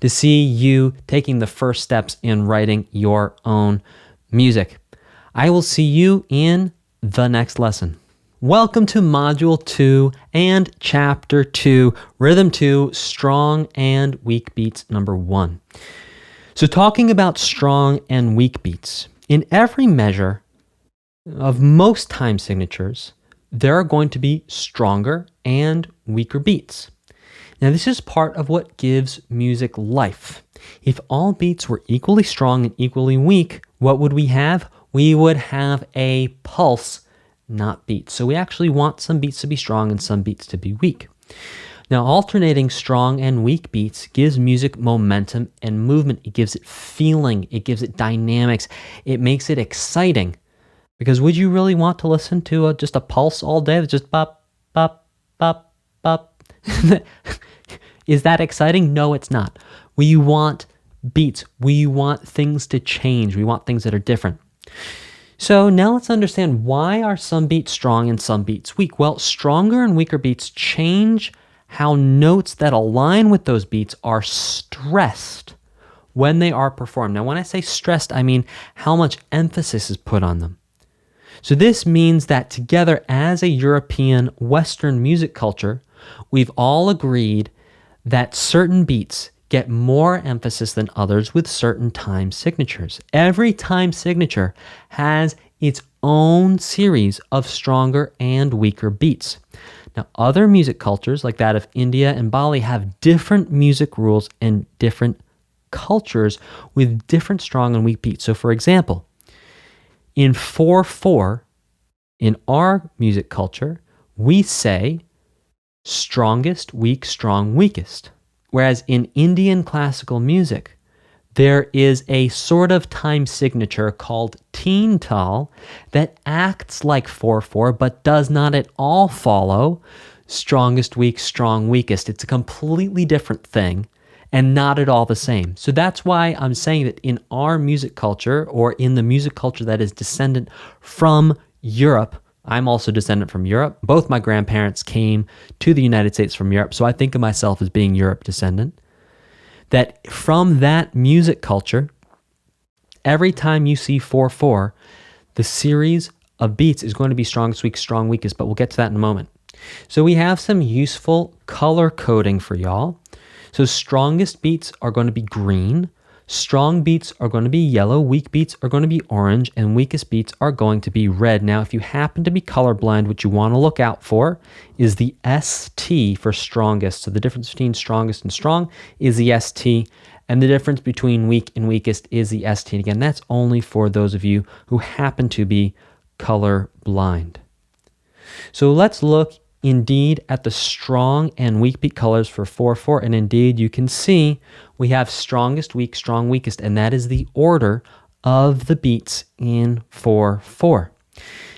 to see you taking the first steps in writing your own music. I will see you in the next lesson. Welcome to Module 2 and Chapter 2, Rhythm 2, Strong and Weak Beats number 1. So talking about strong and weak beats, in every measure of most time signatures, there are going to be stronger and weaker beats. Now this is part of what gives music life. If all beats were equally strong and equally weak, what would we have? We would have a pulse, not beats. So we actually want some beats to be strong and some beats to be weak. Now, alternating strong and weak beats gives music momentum and movement. It gives it feeling. It gives it dynamics. It makes it exciting. Because would you really want to listen to just a pulse all day that's just bop, bop, bop, bop? Is that exciting? No, it's not. We want beats. We want things to change. We want things that are different. So now let's understand, why are some beats strong and some beats weak? Well, stronger and weaker beats change how notes that align with those beats are stressed when they are performed. Now, when I say stressed, I mean how much emphasis is put on them. So this means that together as a European Western music culture, we've all agreed that certain beats get more emphasis than others with certain time signatures. Every time signature has its own series of stronger and weaker beats. Now, other music cultures, like that of India and Bali, have different music rules and different cultures with different strong and weak beats. So, for example, in 4/4, in our music culture, we say strongest, weak, strong, weakest. Whereas in Indian classical music, there is a sort of time signature called teen tal that acts like 4/4, but does not at all follow strongest, weak, strong, weakest. It's a completely different thing and not at all the same. So that's why I'm saying that in our music culture, or in the music culture that is descendant from Europe, I'm also descendant from Europe. Both my grandparents came to the United States from Europe, so I think of myself as being Europe descendant. That from that music culture, every time you see 4/4, the series of beats is going to be strongest, weak, strong, weakest, but we'll get to that in a moment. So we have some useful color coding for y'all. So strongest beats are going to be green, strong beats are going to be yellow, weak beats are going to be orange, and weakest beats are going to be red. Now, if you happen to be colorblind, what you want to look out for is the ST for strongest. So the difference between strongest and strong is the ST, and the difference between weak and weakest is the ST. And again, that's only for those of you who happen to be colorblind. So let's look indeed at the strong and weak beat colors for 4/4, and indeed you can see we have strongest, weak, strong, weakest, and that is the order of the beats in 4/4.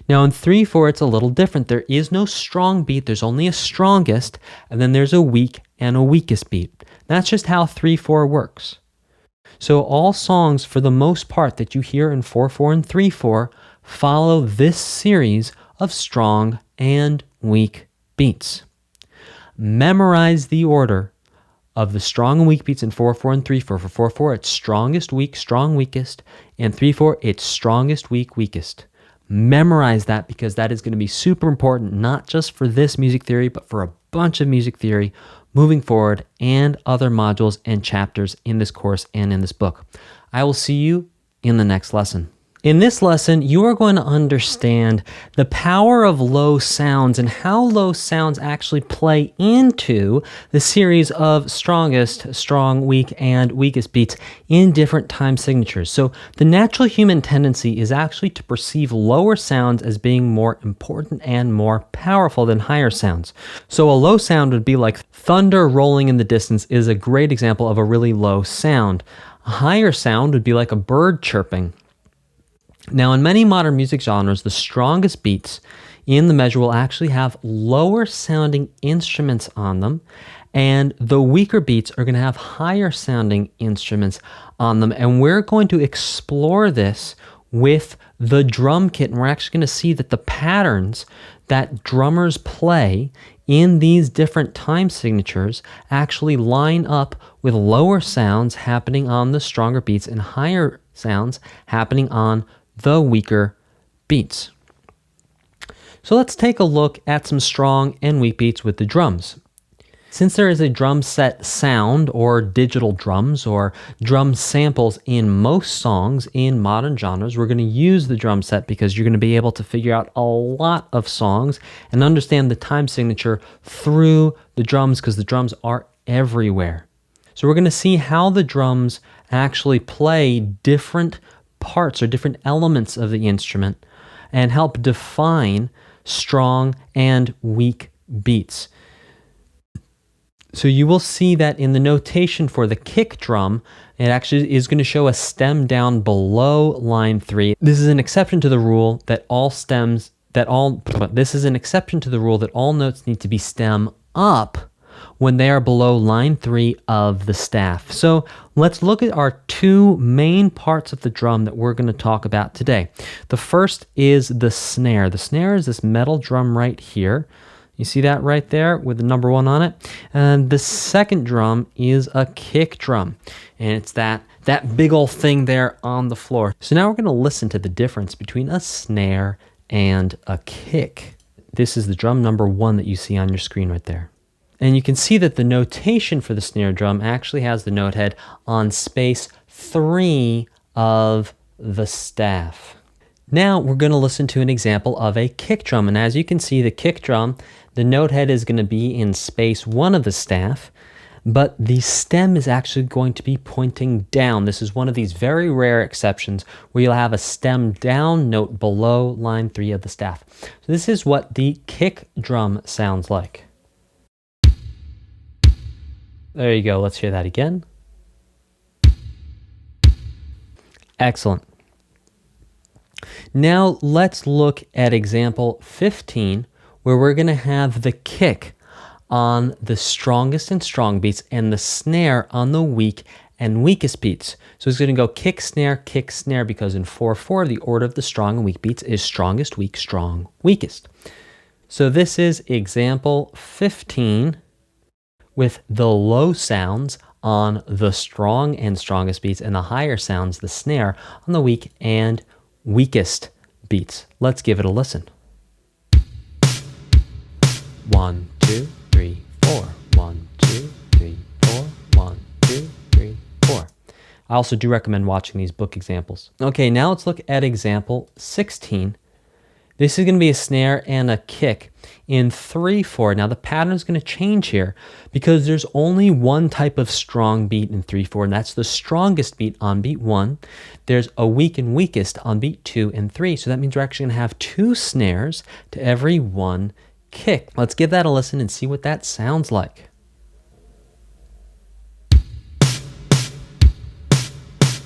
Now in 3/4, it's a little different. There is no strong beat. There's only a strongest, and then there's a weak and a weakest beat. That's just how 3/4 works. So all songs, for the most part, that you hear in 4/4 and 3/4 follow this series of strong and weak beats. Memorize the order of the strong and weak beats in 4/4 and 3/4. For 4/4, it's strongest, weak, strong, weakest. And 3/4, it's strongest, weak, weakest. Memorize that, because that is going to be super important, not just for this music theory, but for a bunch of music theory moving forward and other modules and chapters in this course and in this book. I will see you in the next lesson. In this lesson, you are going to understand the power of low sounds and how low sounds actually play into the series of strongest, strong, weak, and weakest beats in different time signatures. So the natural human tendency is actually to perceive lower sounds as being more important and more powerful than higher sounds. So a low sound would be like thunder rolling in the distance is a great example of a really low sound. A higher sound would be like a bird chirping. Now, in many modern music genres, the strongest beats in the measure will actually have lower sounding instruments on them, and the weaker beats are going to have higher sounding instruments on them. And we're going to explore this with the drum kit, and we're actually going to see that the patterns that drummers play in these different time signatures actually line up with lower sounds happening on the stronger beats and higher sounds happening on the weaker beats. So let's take a look at some strong and weak beats with the drums. Since there is a drum set sound or digital drums or drum samples in most songs in modern genres, we're going to use the drum set because you're going to be able to figure out a lot of songs and understand the time signature through the drums, because the drums are everywhere. So we're going to see how the drums actually play different parts or different elements of the instrument and help define strong and weak beats. So you will see that in the notation for the kick drum, it actually is going to show a stem down below line 3. This is an exception to the rule that all notes need to be stem up when they are below line 3 of the staff. So let's look at our two main parts of the drum that we're going to talk about today. The first is the snare. The snare is this metal drum right here. You see that right there with the number 1 on it? And the second drum is a kick drum. And it's that big old thing there on the floor. So now we're going to listen to the difference between a snare and a kick. This is the drum number 1 that you see on your screen right there. And you can see that the notation for the snare drum actually has the note head on space 3 of the staff. Now we're going to listen to an example of a kick drum. And as you can see, the kick drum, the note head is going to be in space 1 of the staff, but the stem is actually going to be pointing down. This is one of these very rare exceptions where you'll have a stem down note below line 3 of the staff. So this is what the kick drum sounds like. There you go. Let's hear that again. Excellent. Now let's look at example 15, where we're going to have the kick on the strongest and strong beats and the snare on the weak and weakest beats. So it's going to go kick, snare, because in 4/4, the order of the strong and weak beats is strongest, weak, strong, weakest. So this is example 15 with the low sounds on the strong and strongest beats and the higher sounds, the snare, on the weak and weakest beats. Let's give it a listen. 1, 2, 3, 4. 1, 2, 3, 4. 1, 2, 3, 4. I also do recommend watching these book examples. Okay, now let's look at example 16. This is going to be a snare and a kick in 3/4. Now the pattern is going to change here because there's only one type of strong beat in 3/4, and that's the strongest beat on beat 1. There's a weak and weakest on beat 2 and 3. So that means we're actually going to have 2 snares to every 1 kick. Let's give that a listen and see what that sounds like.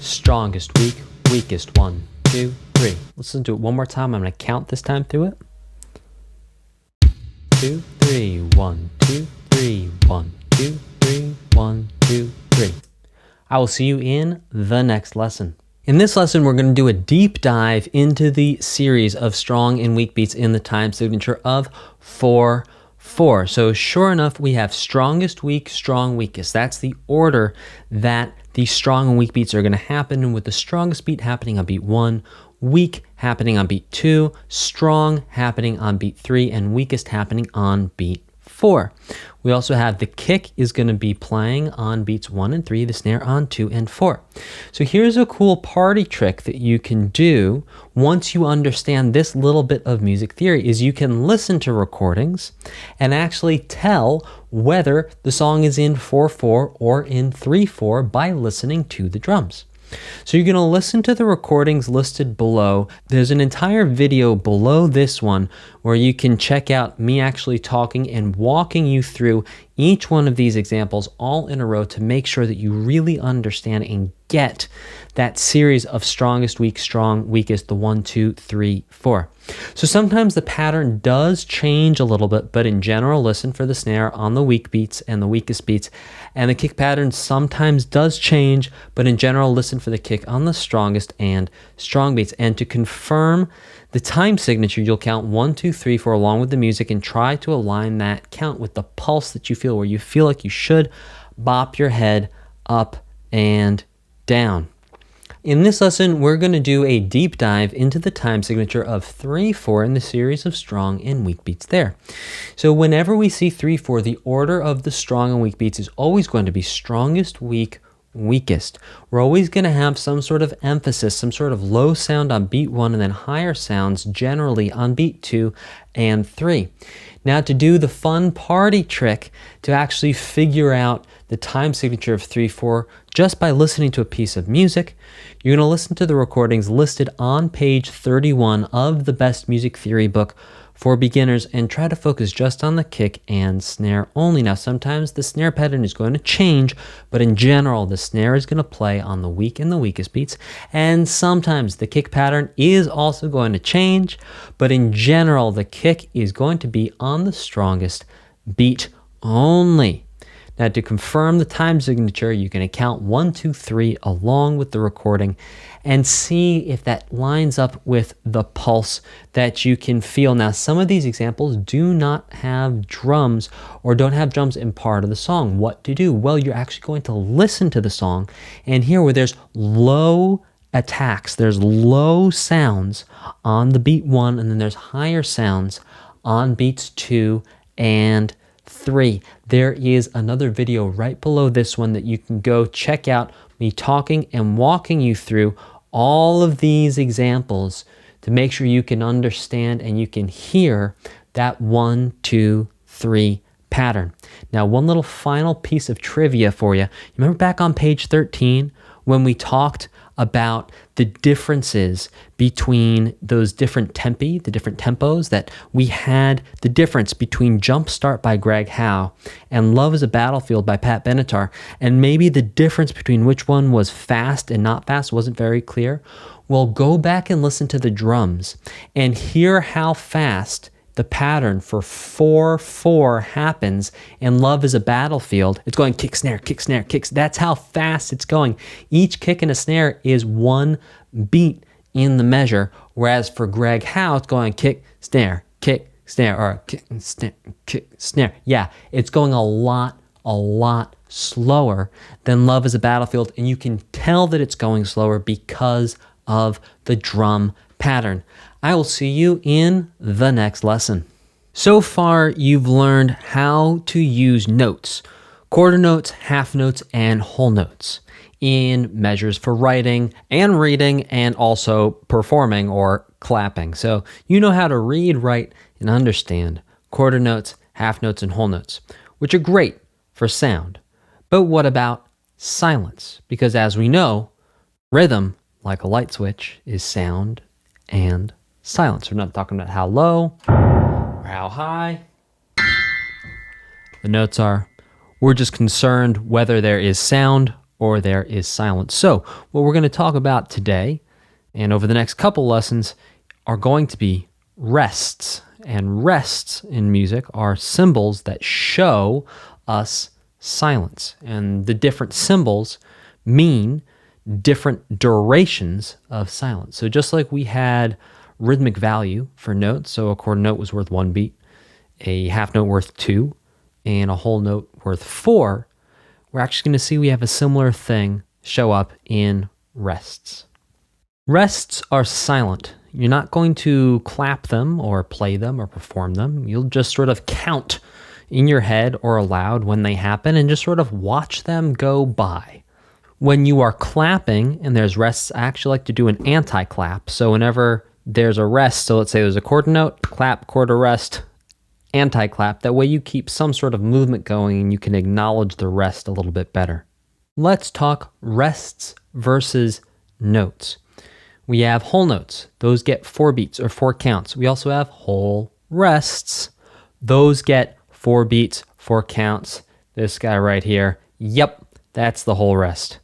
Strongest, weak, weakest. 1, 2, 3. Listen to it one more time. I'm going to count this time through it. 2, 3, 1, 2, 3, 1, 2, 3, 1, 2, 3. I will see you in the next lesson. In this lesson, we're going to do a deep dive into the series of strong and weak beats in the time signature of 4/4. So sure enough, we have strongest, weak, strong, weakest. That's the order that the strong and weak beats are going to happen, and with the strongest beat happening on beat 1, weak happening on beat 2, strong happening on beat 3, and weakest happening on beat 4. We also have the kick is going to be playing on beats 1 and 3, the snare on 2 and 4. So here's a cool party trick that you can do once you understand this little bit of music theory, is you can listen to recordings and actually tell whether the song is in 4/4 or in 3/4 by listening to the drums. So you're going to listen to the recordings listed below. There's an entire video below this one where you can check out me actually talking and walking you through each one of these examples all in a row to make sure that you really understand and get that series of strongest, weak, strong, weakest, the 1, 2, 3, 4. So sometimes the pattern does change a little bit, but in general, listen for the snare on the weak beats and the weakest beats. And the kick pattern sometimes does change, but in general, listen for the kick on the strongest and strong beats. And to confirm the time signature, you'll count 1, 2, 3, 4 along with the music and try to align that count with the pulse that you feel, where you feel like you should bop your head up and down. In this lesson, we're going to do a deep dive into the time signature of 3/4 in the series of strong and weak beats there. So whenever we see 3/4, the order of the strong and weak beats is always going to be strongest, weak, weakest. We're always going to have some sort of emphasis, some sort of low sound on beat 1 and then higher sounds generally on beat 2 and 3. Now, to do the fun party trick to actually figure out the time signature of 3/4 just by listening to a piece of music, you're going to listen to the recordings listed on page 31 of the Best Music Theory book for beginners and try to focus just on the kick and snare only. Now, sometimes the snare pattern is going to change, but in general, the snare is going to play on the weak and the weakest beats. And sometimes the kick pattern is also going to change, but in general, the kick is going to be on the strongest beat only. Now, to confirm the time signature, you can count 1, 2, 3 along with the recording and see if that lines up with the pulse that you can feel. Now, some of these examples do not have drums or don't have drums in part of the song. What to do? Well, you're actually going to listen to the song and hear where there's low attacks, there's low sounds on the beat 1, and then there's higher sounds on beats 2 and 3. There is another video right below this one that you can go check out, me talking and walking you through all of these examples to make sure you can understand and you can hear that 1, 2, 3 pattern. Now, one little final piece of trivia for you. You remember back on page 13 when we talked about the differences between those different tempi, the different tempos, that we had the difference between Jumpstart by Greg Howe and Love is a Battlefield by Pat Benatar, and maybe the difference between which one was fast and not fast wasn't very clear. Well, go back and listen to the drums and hear how fast the pattern for 4/4 happens in Love is a Battlefield. It's going kick, snare, kick, snare, kicks. That's how fast it's going. Each kick and a snare is one beat in the measure, whereas for Greg Howe, it's going kick, snare, or kick, snare. Yeah, it's going a lot slower than Love is a Battlefield, and you can tell that it's going slower because of the drum pattern. I will see you in the next lesson. So far, you've learned how to use notes, quarter notes, half notes, and whole notes in measures for writing and reading and also performing or clapping. So you know how to read, write, and understand quarter notes, half notes, and whole notes, which are great for sound. But what about silence? Because as we know, rhythm, like a light switch, is sound and silence. We're not talking about how low or how high the notes are. We're just concerned whether there is sound or there is silence. So what we're going to talk about today and over the next couple lessons are going to be rests. And rests in music are symbols that show us silence. And the different symbols mean different durations of silence. So just like we had rhythmic value for notes, so a quarter note was worth 1 beat, a half note worth 2, and a whole note worth 4, we're actually going to see we have a similar thing show up in rests. Rests are silent. You're not going to clap them or play them or perform them. You'll just sort of count in your head or aloud when they happen and just sort of watch them go by. When you are clapping and there's rests, I actually like to do an anti-clap. So whenever there's a rest, so let's say there's a quarter note, clap, quarter rest, anti-clap. That way you keep some sort of movement going and you can acknowledge the rest a little bit better. Let's talk rests versus notes. We have whole notes. Those get 4 beats or 4 counts. We also have whole rests. Those get 4 beats, 4 counts. This guy right here. Yep, that's the whole rest.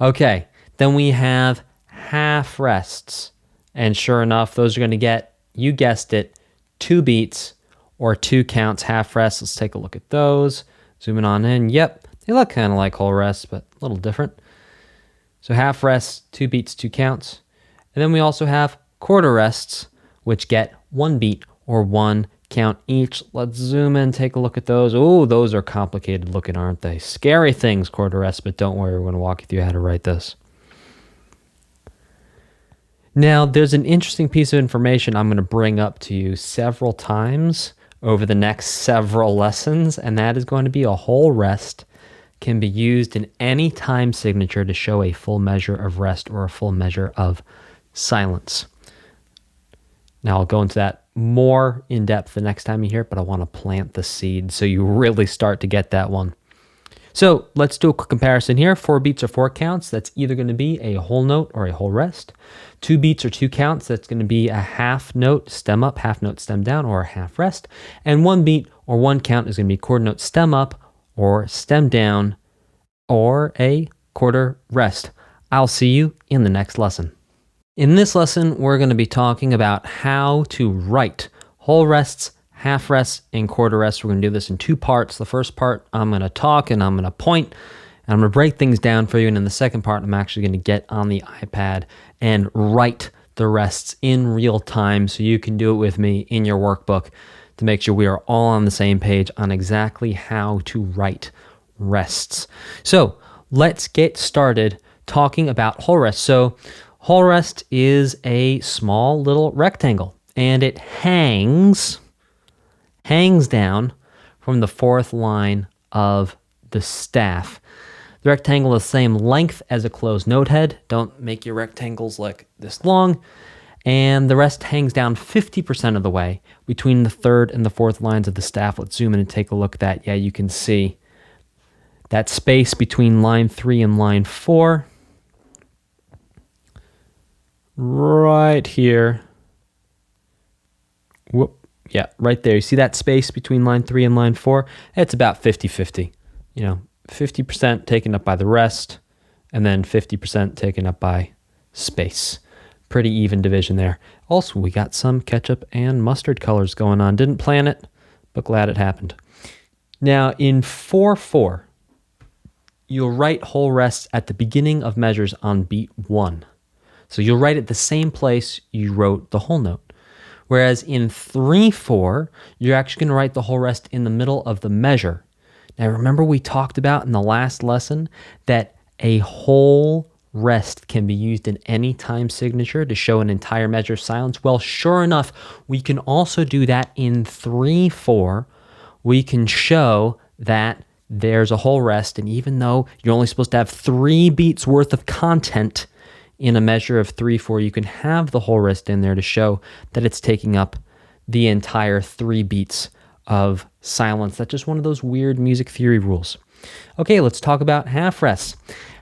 Okay, then we have half rests. And sure enough, those are going to get, you guessed it, 2 beats or 2 counts, half rests. Let's take a look at those. Zooming on in. Yep, they look kind of like whole rests, but a little different. So half rests, 2 beats, 2 counts. And then we also have quarter rests, which get 1 beat or 1 count each. Let's zoom in, take a look at those. Oh, those are complicated looking, aren't they? Scary things, quarter rests, but don't worry, we're going to walk you through how to write this. Now, there's an interesting piece of information I'm going to bring up to you several times over the next several lessons, and that is going to be a whole rest can be used in any time signature to show a full measure of rest or a full measure of silence. Now, I'll go into that more in depth the next time you hear it, but I want to plant the seed so you really start to get that one. So let's do a quick comparison here. 4 beats or 4 counts, that's either going to be a whole note or a whole rest. 2 beats or 2 counts, that's going to be a half note stem up, half note stem down, or a half rest. And 1 beat or 1 count is going to be quarter note stem up or stem down or a quarter rest. I'll see you in the next lesson. In this lesson, we're going to be talking about how to write whole rests, half rests, and quarter rests. We're going to do this in 2 parts. The first part, I'm going to talk and I'm going to point, and I'm going to break things down for you. And in the second part, I'm actually going to get on the iPad and write the rests in real time so you can do it with me in your workbook to make sure we are all on the same page on exactly how to write rests. So let's get started talking about whole rests. So whole rest is a small little rectangle, and it hangs down from the 4th line of the staff. The rectangle is the same length as a closed note head. Don't make your rectangles like this long. And the rest hangs down 50% of the way between the 3rd and the 4th lines of the staff. Let's zoom in and take a look at that. Yeah, you can see that space between line 3 and line 4. Right here. Whoop. Yeah, right there. You see that space between line 3 and line 4? It's about 50-50. 50% taken up by the rest, and then 50% taken up by space. Pretty even division there. Also, we got some ketchup and mustard colors going on. Didn't plan it, but glad it happened. Now, in 4/4, you'll write whole rests at the beginning of measures on beat 1. So you'll write it the same place you wrote the whole note. Whereas in 3/4, you're actually going to write the whole rest in the middle of the measure. Now remember we talked about in the last lesson that a whole rest can be used in any time signature to show an entire measure of silence. Well, sure enough, we can also do that in 3/4. We can show that there's a whole rest, and even though you're only supposed to have 3 beats worth of content in a measure of 3/4, you can have the whole rest in there to show that it's taking up the entire 3 beats of silence. That's just one of those weird music theory rules. Okay, let's talk about half rests.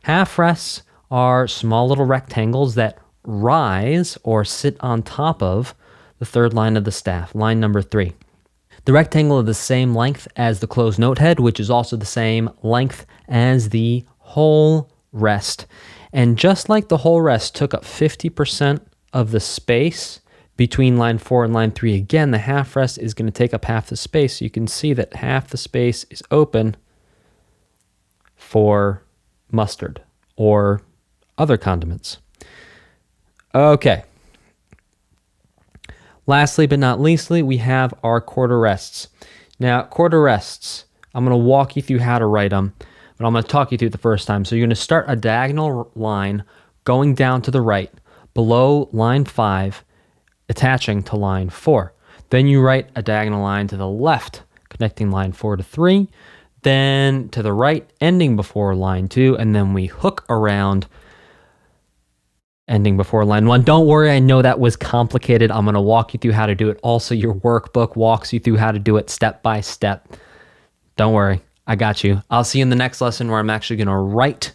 Half rests are small little rectangles that rise or sit on top of the 3rd line of the staff, line number 3. The rectangle is the same length as the closed note head, which is also the same length as the whole rest. And just like the whole rest took up 50% of the space between line 4 and line 3. Again, the half rest is going to take up half the space. So you can see that half the space is open for mustard or other condiments. Okay. Lastly but not leastly, we have our quarter rests. Now, quarter rests, I'm going to walk you through how to write them, but I'm going to talk you through it the first time. So you're going to start a diagonal line going down to the right, below line 5, attaching to line 4. Then you write a diagonal line to the left, connecting line 4 to 3, then to the right, ending before line 2, and then we hook around, ending before line 1. Don't worry, I know that was complicated. I'm going to walk you through how to do it. Also, your workbook walks you through how to do it step by step. Don't worry, I got you. I'll see you in the next lesson where I'm actually going to write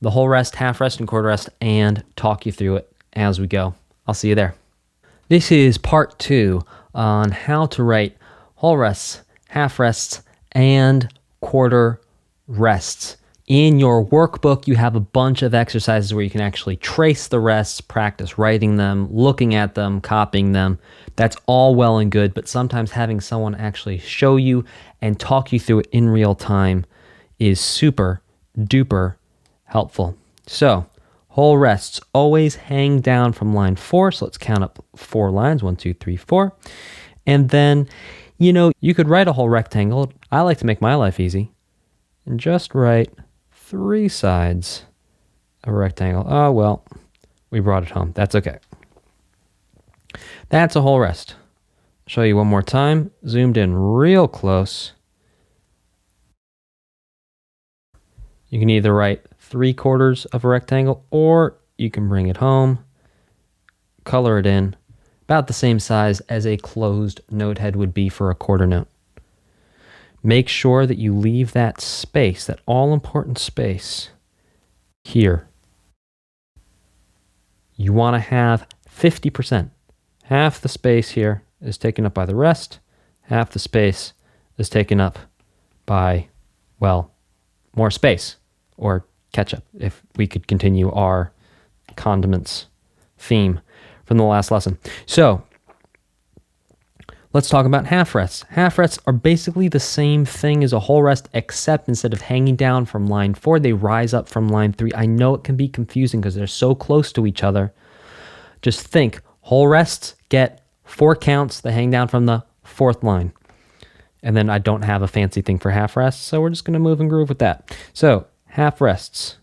the whole rest, half rest, and quarter rest, and talk you through it as we go. I'll see you there. This is part 2 on how to write whole rests, half rests, and quarter rests. In your workbook, you have a bunch of exercises where you can actually trace the rests, practice writing them, looking at them, copying them. That's all well and good, but sometimes having someone actually show you and talk you through it in real time is super duper helpful. So, whole rests always hang down from line 4. So let's count up 4 lines, 1, 2, 3, 4. And then, you could write a whole rectangle. I like to make my life easy and just write 3 sides of a rectangle. Oh, well, we brought it home. That's okay. That's a whole rest. I'll show you one more time. Zoomed in real close. You can either write 3/4 of a rectangle, or you can bring it home, color it in, about the same size as a closed note head would be for a quarter note. Make sure that you leave that space, that all-important space, here. You want to have 50%. Half the space here is taken up by the rest. Half the space is taken up by, well, more space, or ketchup, if we could continue our condiments theme from the last lesson. So, let's talk about half rests. Half rests are basically the same thing as a whole rest, except instead of hanging down from line 4, they rise up from line 3. I know it can be confusing because they're so close to each other. Just think, whole rests get 4 counts. They hang down from the 4th line. And then I don't have a fancy thing for half rests, so we're just going to move and groove with that. So, half rests.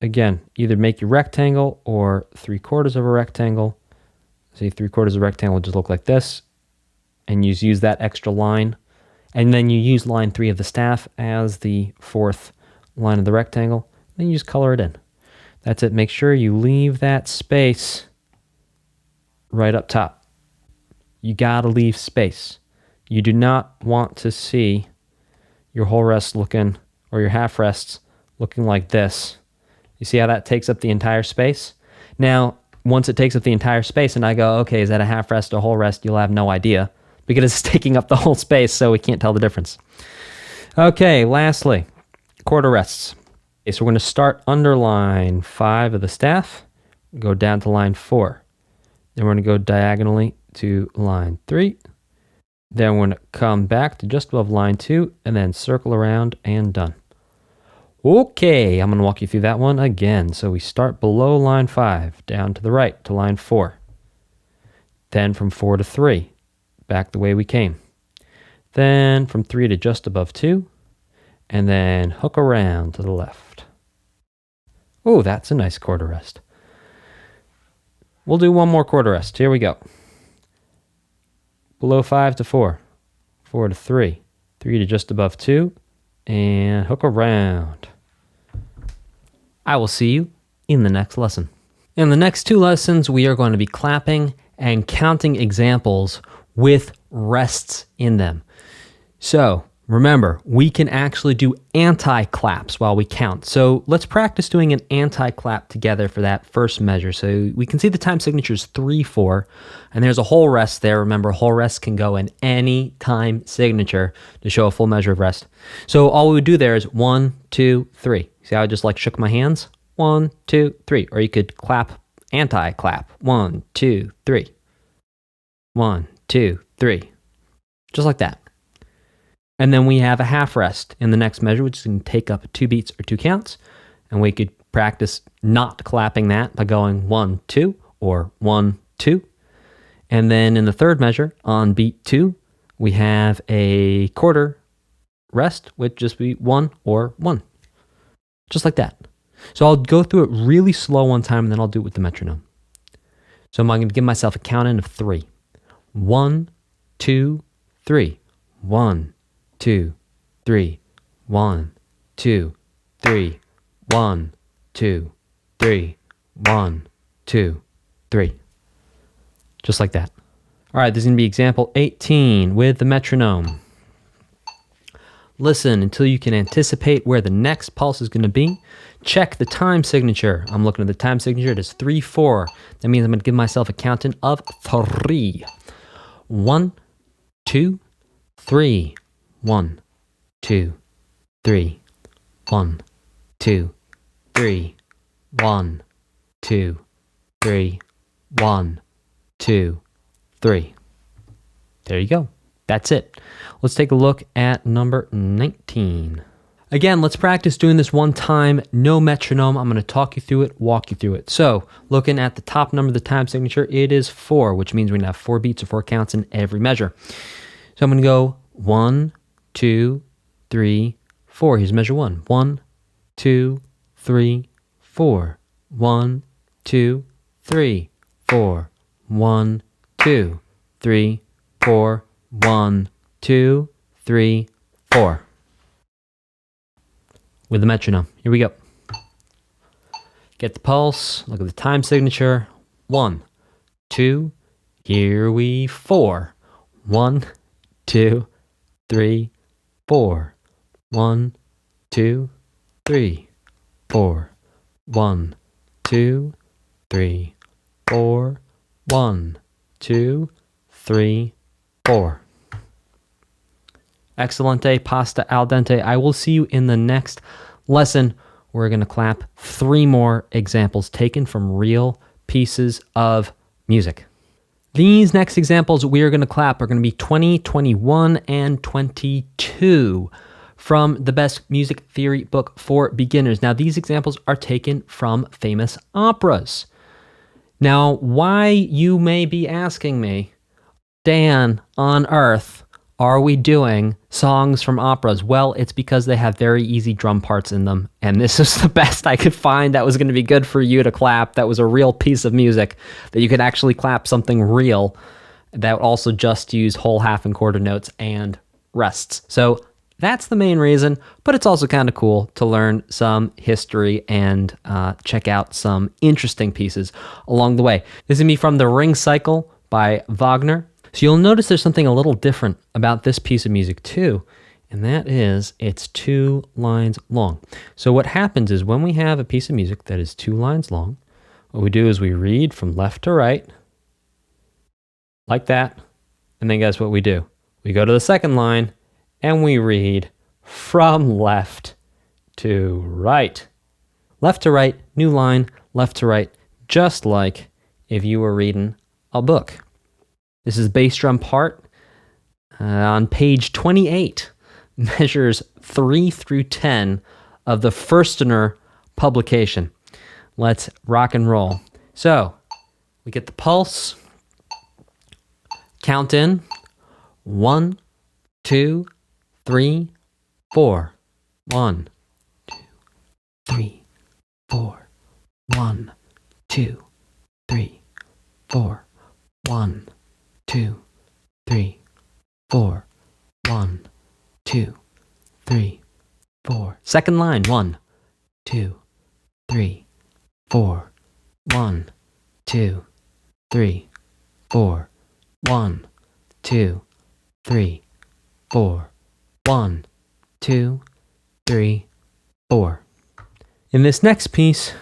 Again, either make your rectangle or 3/4 of a rectangle. See, 3/4 of a rectangle will just look like this. And you use that extra line. And then you use line 3 of the staff as the 4th line of the rectangle. Then you just color it in. That's it. Make sure you leave that space right up top. You gotta leave space. You do not want to see your whole rest looking, or your half rests looking like this. You see how that takes up the entire space? Now, once it takes up the entire space and I go, okay, is that a half rest or a whole rest? You'll have no idea because it's taking up the whole space, so we can't tell the difference. Okay, lastly, quarter rests. Okay, so we're going to start under line 5 of the staff, go down to line 4. Then we're going to go diagonally to line 3. Then we're going to come back to just above line 2 and then circle around and done. Okay, I'm going to walk you through that one again. So we start below line 5, down to the right to line 4. Then from 4 to 3, back the way we came. Then from 3 to just above 2, and then hook around to the left. Oh, that's a nice quarter rest. We'll do one more quarter rest. Here we go. Below 5 to 4, 4 to 3, 3 to just above 2, and hook around. I will see you in the next lesson. In the next 2 lessons, we are going to be clapping and counting examples with rests in them. So remember, we can actually do anti-claps while we count. So let's practice doing an anti-clap together for that first measure. So we can see the time signature is 3/4, and there's a whole rest there. Remember, whole rest can go in any time signature to show a full measure of rest. So all we would do there is 1, 2, 3. See how I just like shook my hands? 1, 2, 3. Or you could clap anti-clap. 1, 2, 3. 1, 2, 3. Just like that. And then we have a half rest in the next measure, which is going to take up 2 beats or 2 counts. And we could practice not clapping that by going 1, 2 or 1, 2. And then in the third measure on beat 2, we have a quarter rest, which just be 1 or 1. Just like that. So I'll go through it really slow one time, and then I'll do it with the metronome. So I'm going to give myself a count in of 3. 1, 2, 3. 1, 2, 3. 1, 2, 3. 1, 2, 3. 1, 2, 3. Just like that. All right, this is going to be example 18 with the metronome. Listen until you can anticipate where the next pulse is going to be. Check the time signature. I'm looking at the time signature. It is 3-4. That means I'm going to give myself a count in of 3. 1, 2, 3. 1, 2, 3. 1, 2, 3. 1, 2, 3. 1, 2, 3. There you go. That's it. Let's take a look at number 19. Again, let's practice doing this one time, no metronome. I'm going to talk you through it, walk you through it. So, looking at the top number of the time signature, it is 4, which means we're going to have 4 beats or 4 counts in every measure. So I'm going to go 1, 2, 3, 4. Here's measure 1. 1, 2, 3, 4. 1, 2, 3, 4. 1, 2, 3, 4. 1, 2, 3, 4. With the metronome. Here we go. Get the pulse. Look at the time signature. 1, 2. Here we 4. 1, 2, 3, 4. 1, 2, 3, 4. 1, 2, 3, 4. 1, 2, 3, 4. Excelente, pasta al dente. I will see you in the next lesson. We're going to clap 3 more examples taken from real pieces of music. These next examples we are going to clap are going to be 20, 21, and 22 from the Best Music Theory book for beginners. Now, these examples are taken from famous operas. Now, why, you may be asking me, Dan, on earth, are we doing songs from operas? Well, it's because they have very easy drum parts in them, and this is the best I could find that was going to be good for you to clap. That was a real piece of music that you could actually clap something real that would also just use whole, half, and quarter notes and rests. So that's the main reason, but it's also kind of cool to learn some history and check out some interesting pieces along the way. This is going to be from The Ring Cycle by Wagner. So you'll notice there's something a little different about this piece of music too, and that is it's 2 lines long. So what happens is when we have a piece of music that is 2 lines long, what we do is we read from left to right, like that, and then guess what we do? We go to the second line, and we read from left to right. Left to right, new line, left to right, just like if you were reading a book. This is the bass drum part on page 28, measures 3 through 10 of the Furstener publication. Let's rock and roll. So we get the pulse, count in 1, 2, 3, 4. 1, 2, 3, 4. 1, 2, 3, 4. 1, 2, 3, 4. 1, 2, 3, 4. Second line. 1, 2, 3, 4. 1, 2, 3, 4. 1, 2, 3, 4. 1, 2, 3, 4. In this next piece,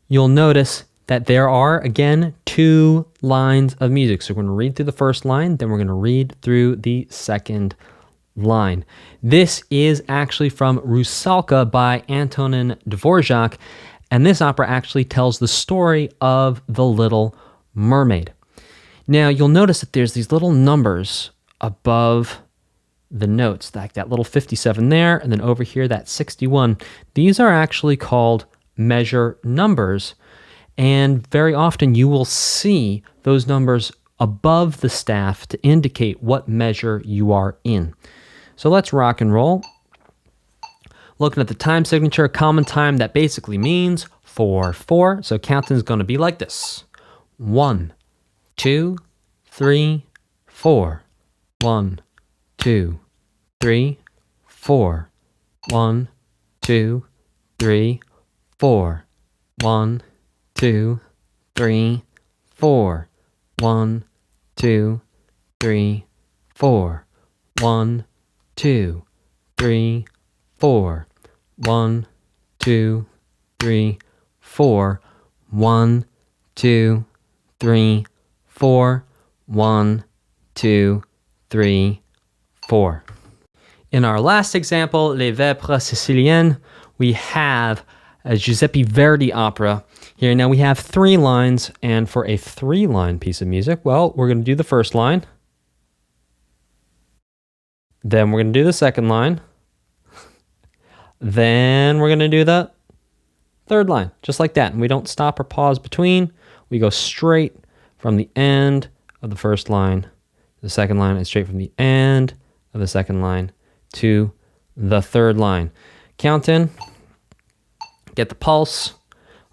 you'll notice that there are, again, 2 lines of music. So we're going to read through the first line, then we're going to read through the second line. This is actually from Rusalka by Antonin Dvorak, And this opera actually tells the story of the Little Mermaid. Now, you'll notice that there's these little numbers above the notes, like that little 57 there, and then over here, that 61. These are actually called measure numbers, and very often you will see those numbers above the staff to indicate what measure you are in. So let's rock and roll. Looking at the time signature, common time, that basically means 4/4. So counting is going to be like this: 1, 2, 3, 4. 1, 2, 3, 4. 1, 2, 3, 4. 1, 2, 3, 4. 1, 2, 3, 4. 1, 2, 3, 4. 1, 2, 3, 4. 1, 2, 3, 4. 1, 2, 3, 4. In our last example, Les Vêpres Siciliennes, we have a Giuseppe Verdi opera. Here now we have 3 lines, and for a 3-line piece of music, well, we're going to do the first line. Then we're going to do the second line. Then we're going to do the third line, just like that. And we don't stop or pause between. We go straight from the end of the first line to the second line, and straight from the end of the second line to the third line. Count in, get the pulse,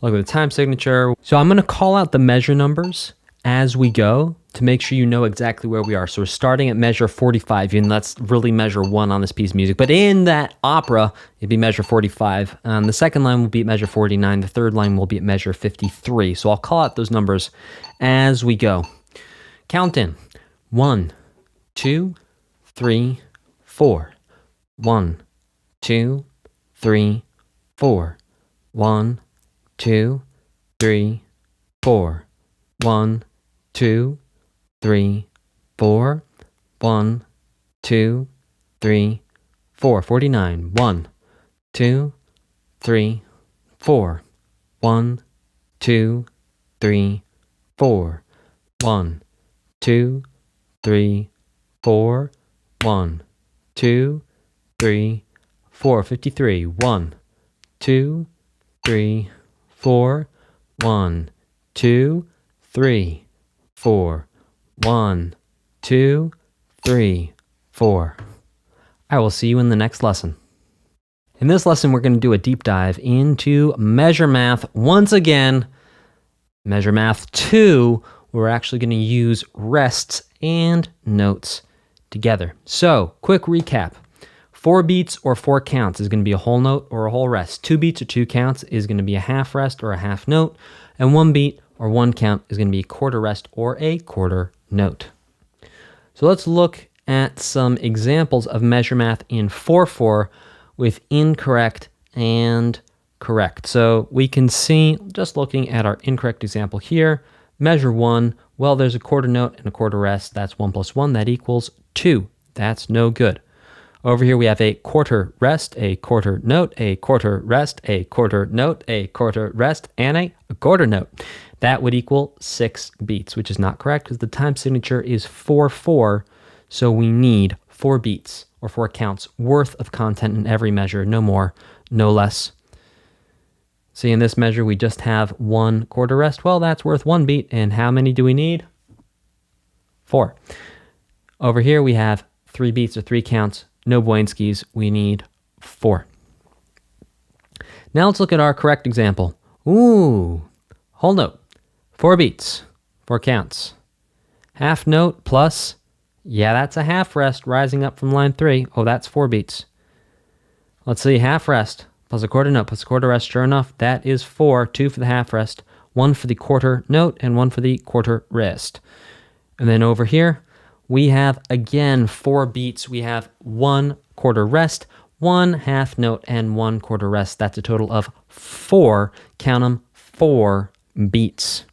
look at the time signature. So I'm going to call out the measure numbers as we go to make sure you know exactly where we are. So we're starting at measure 45, and let's really measure 1 on this piece of music. But in that opera, it'd be measure 45. The second line will be at measure 49. The third line will be at measure 53. So I'll call out those numbers as we go. Count in. 1, 2, 3, 4. 1, 2, 3, 4. 1, 2, 3, 4. 1, 2, 3, 4. 1, 2, 3, 4. 49. 1, 2, 3, 4. 1, 2, 3, 4. 1, 2, 3, 4. 1, 2, 3, 4. 53. 1, 2, 3, 4. 1, 2, 3, 4. 1, 2, 3, 4. I will see you in the next lesson. In this lesson, we're going to do a deep dive into measure math once again. Measure math 2, we're actually going to use rests and notes together. So, quick recap. 4 beats or 4 counts is going to be a whole note or a whole rest. 2 beats or 2 counts is going to be a half rest or a half note. And 1 beat or 1 count is going to be a quarter rest or a quarter note. So let's look at some examples of measure math in 4/4 with incorrect and correct. So we can see, just looking at our incorrect example here, measure 1, well, there's a quarter note and a quarter rest. That's 1 plus 1, that equals 2. That's no good. Over here we have a quarter rest, a quarter note, a quarter rest, a quarter note, a quarter rest, and a quarter note. That would equal 6 beats, which is not correct because the time signature is 4/4, so we need 4 beats or 4 counts worth of content in every measure, no more, no less. See, in this measure, we just have 1 quarter rest. Well, that's worth 1 beat, and how many do we need? 4. Over here, we have 3 beats or 3 counts. No Boinskis, we need 4. Now let's look at our correct example. Ooh, whole note, 4 beats, 4 counts. Half note plus, yeah, that's a half rest rising up from line 3. Oh, that's 4 beats. Let's see, half rest plus a quarter note plus a quarter rest. Sure enough, that is 4, 2 for the half rest, 1 for the quarter note, and 1 for the quarter rest. And then over here, we have, again, 4 beats. We have 1 quarter rest, 1 half note, and 1 quarter rest. That's a total of 4, count them, 4 beats.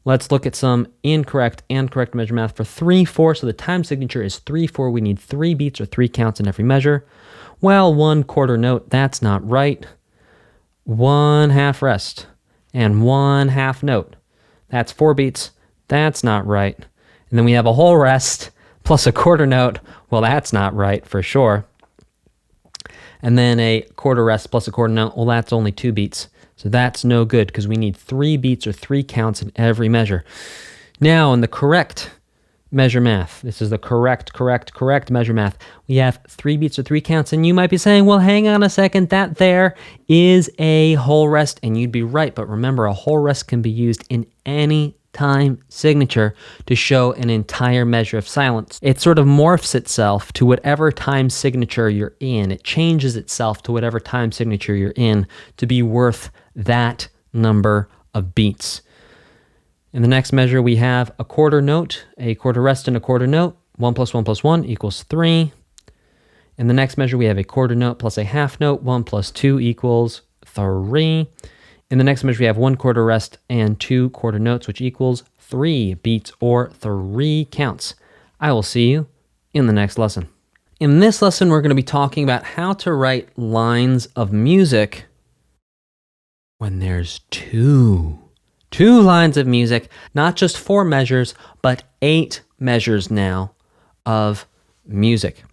Let's look at some incorrect and correct measure math for 3/4. So the time signature is 3/4. We need 3 beats or 3 counts in every measure. Well, 1 quarter note, that's not right. 1 half rest, and 1 half note. That's 4 beats. That's not right. And then we have a whole rest plus a quarter note. Well, that's not right for sure. And then a quarter rest plus a quarter note. Well, that's only 2 beats. So that's no good because we need 3 beats or 3 counts in every measure. Now, in the correct measure math, this is the correct measure math, we have 3 beats or 3 counts. And you might be saying, well, hang on a second, that there is a whole rest. And you'd be right. But remember, a whole rest can be used in any time signature to show an entire measure of silence. It sort of morphs itself to whatever time signature you're in. It changes itself to whatever time signature you're in to be worth that number of beats. In the next measure, we have a quarter note, a quarter rest, and a quarter note. 1 plus 1 plus 1 equals 3. In the next measure, we have a quarter note plus a half note. 1 plus 2 equals 3. In the next measure, we have 1 quarter rest and 2 quarter notes, which equals 3 beats or 3 counts. I will see you in the next lesson. In this lesson, we're going to be talking about how to write lines of music when there's two lines of music, not just 4 measures, but 8 measures now of music.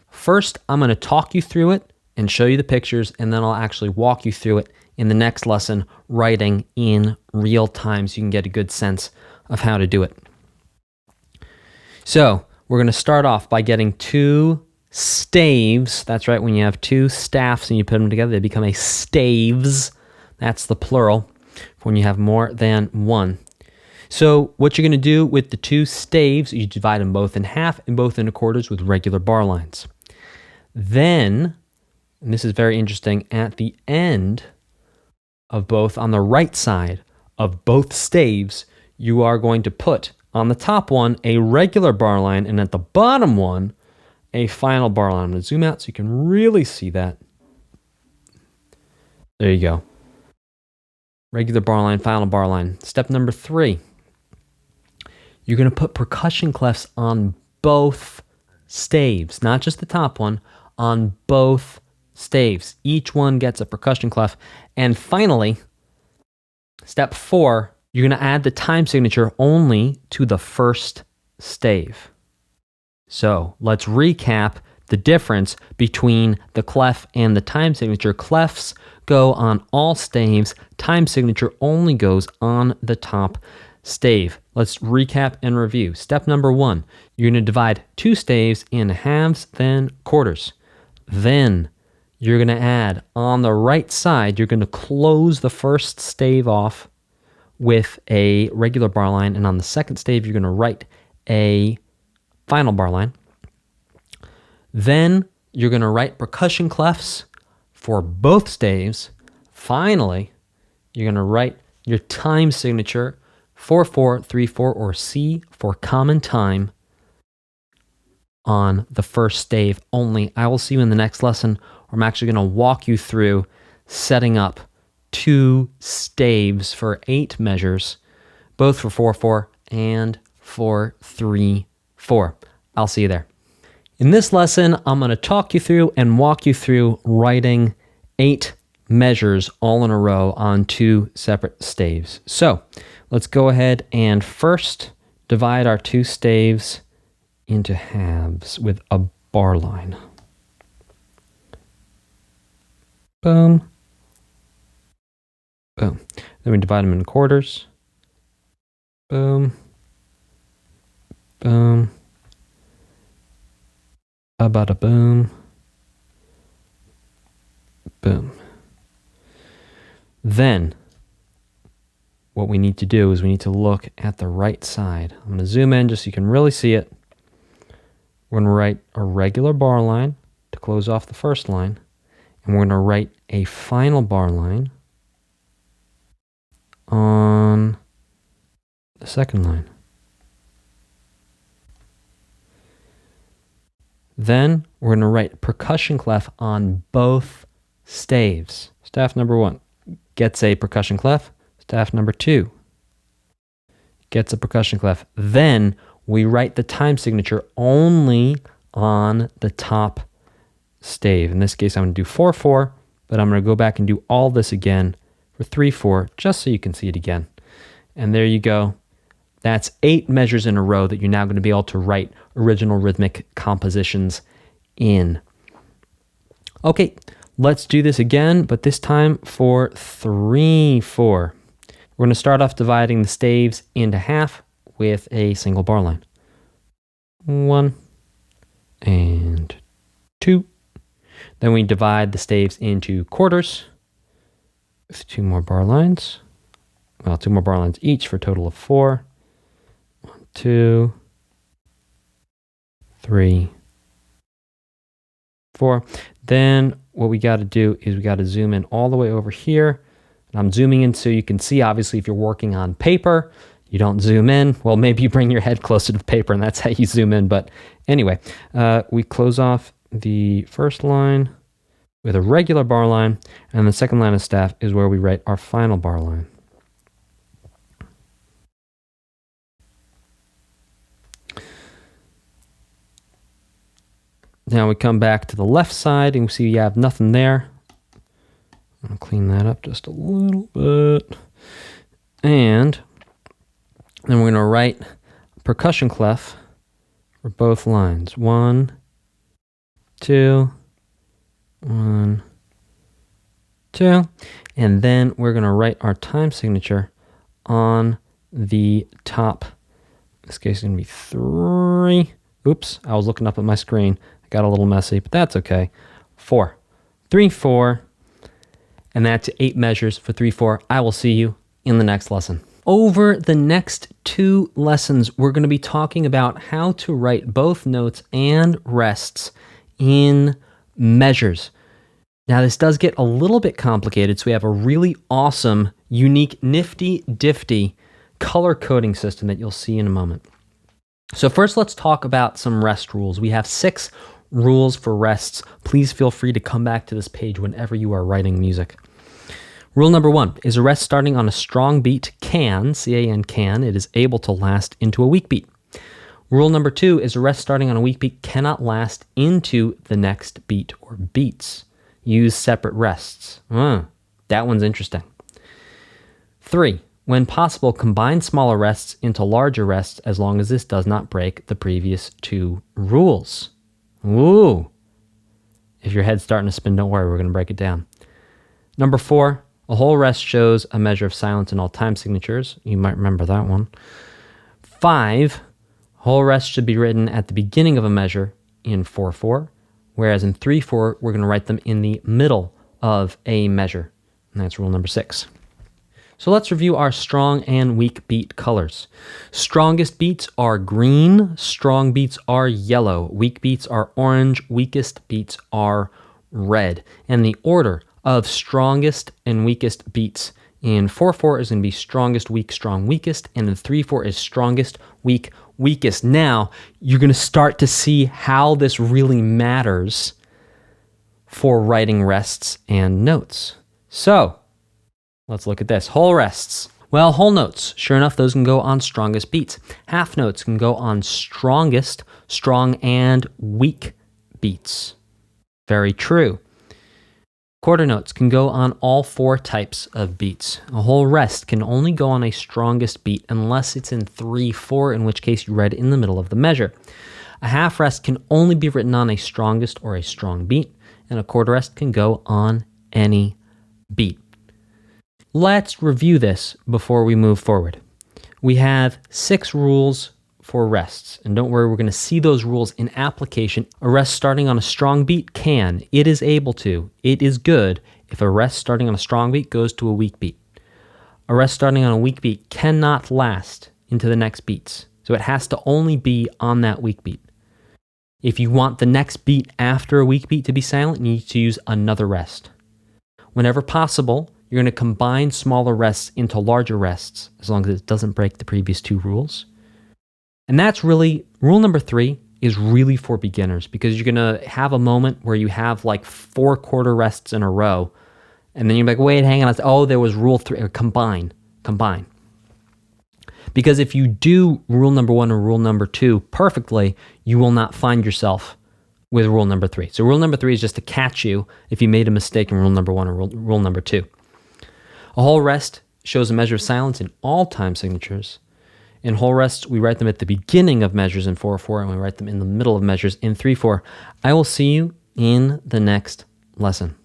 First, I'm going to talk you through it and show you the pictures, and then I'll actually walk you through it in the next lesson, writing in real time so you can get a good sense of how to do it. So we're going to start off by getting 2 staves. That's right, when you have 2 staffs and you put them together, they become a staves. That's the plural when you have more than 1. So what you're going to do with the 2 staves, you divide them both in half and both into quarters with regular bar lines. Then, and this is very interesting, at the end of both, on the right side of both staves, you are going to put on the top one a regular bar line, and at the bottom one, a final bar line. I'm going to zoom out so you can really see that. There you go. Regular bar line, final bar line. Step number 3. You're going to put percussion clefs on both staves, not just the top one, on both staves. Each one gets a percussion clef. And finally, step 4, you're going to add the time signature only to the first stave. So let's recap the difference between the clef and the time signature. Clefs go on all staves. Time signature only goes on the top stave. Let's recap and review. Step number 1, you're going to divide 2 staves in halves, then quarters. Then you're going to add on the right side, you're going to close the first stave off with a regular bar line, and on the second stave, you're going to write a final bar line. Then you're going to write percussion clefs for both staves. Finally, you're going to write your time signature 4/4, 3/4, or C for common time on the first stave only. I will see you in the next lesson where I'm actually going to walk you through setting up 2 staves for 8 measures, both for 4/4 and for 3/4. I'll see you there. In this lesson, I'm going to talk you through and walk you through writing 8 measures all in a row on 2 separate staves. So let's go ahead and first divide our 2 staves into halves with a bar line. Boom. Boom. Then we divide them into quarters. Boom. Boom. Bada boom. Boom. Then, what we need to do is we need to look at the right side. I'm going to zoom in just so you can really see it. We're going to write a regular bar line to close off the first line, and we're going to write a final bar line on the second line. Then we're going to write percussion clef on both staves. Staff number 1 gets a percussion clef. Staff number 2 gets a percussion clef. Then we write the time signature only on the top stave. In this case, I'm going to do 4/4, but I'm going to go back and do all this again for 3/4, just so you can see it again. And there you go. That's 8 measures in a row that you're now going to be able to write original rhythmic compositions in. Okay, let's do this again, but this time for 3/4. We're going to start off dividing the staves into half with a single bar line. 1 and 2. Then we divide the staves into quarters with 2 more bar lines. Well, 2 more bar lines each for a total of 4. 1, 2, 3, 4. Then what we got to do is we got to zoom in all the way over here. And I'm zooming in so you can see, obviously, if you're working on paper, you don't zoom in. Well, maybe you bring your head closer to the paper and that's how you zoom in. But anyway, we close off the first line with a regular bar line, and the second line of staff is where we write our final bar line. Now we come back to the left side and we see you have nothing there. I'll clean that up just a little bit. And then we're going to write percussion clef for both lines. 1, 2, 1, 2. And then we're going to write our time signature on the top. In this case, it's going to be 3. Oops, I was looking up at my screen. I got a little messy, but that's okay. 4. 3, 4. And that's 8 measures for 3/4. I will see you in the next lesson. Over the next 2 lessons, we're going to be talking about how to write both notes and rests in measures. Now, this does get a little bit complicated, so we have a really awesome, unique, nifty-difty color coding system that you'll see in a moment. So first, let's talk about some rest rules. We have 6 rules for rests. Please feel free to come back to this page whenever you are writing music. Rule number 1 is a rest starting on a strong beat can, C-A-N, can, it is able to last into a weak beat. Rule number 2 is a rest starting on a weak beat cannot last into the next beat or beats. Use separate rests. That one's interesting. 3, when possible, combine smaller rests into larger rests as long as this does not break the previous 2 rules. Ooh. If your head's starting to spin, don't worry, we're going to break it down. Number 4, a whole rest shows a measure of silence in all time signatures. You might remember that one. 5, whole rest should be written at the beginning of a measure in 4/4, whereas in 3/4, we're going to write them in the middle of a measure. And that's rule number 6. So let's review our strong and weak beat colors. Strongest beats are green, strong beats are yellow, weak beats are orange, weakest beats are red. And the order of strongest and weakest beats in 4/4 is going to be strongest, weak, strong, weakest, and in 3/4 is strongest, weak, weakest. Now, you're going to start to see how this really matters for writing rests and notes. So, let's look at this. Whole rests. Well, whole notes, sure enough, those can go on strongest beats. Half notes can go on strongest, strong, and weak beats. Very true. Quarter notes can go on all 4 types of beats. A whole rest can only go on a strongest beat unless it's in 3/4, in which case you write it in the middle of the measure. A half rest can only be written on a strongest or a strong beat, and a quarter rest can go on any beat. Let's review this before we move forward. We have 6 rules for rests, and don't worry, we're going to see those rules in application. A rest starting on a strong beat can, it is able to, it is good if a rest starting on a strong beat goes to a weak beat. A rest starting on a weak beat cannot last into the next beats, so it has to only be on that weak beat. If you want the next beat after a weak beat to be silent, you need to use another rest. Whenever possible, you're going to combine smaller rests into larger rests, as long as it doesn't break the previous 2 rules. And that's really, rule number 3 is really for beginners, because you're going to have a moment where you have like 4 quarter rests in a row, and then you're like, wait, hang on, there was rule 3, or combine. Because if you do rule number 1 or rule number 2 perfectly, you will not find yourself with rule number 3. So rule number 3 is just to catch you if you made a mistake in rule number 1 or rule number 2. A whole rest shows a measure of silence in all time signatures. In whole rests, we write them at the beginning of measures in 4/4, and we write them in the middle of measures in 3/4. I will see you in the next lesson.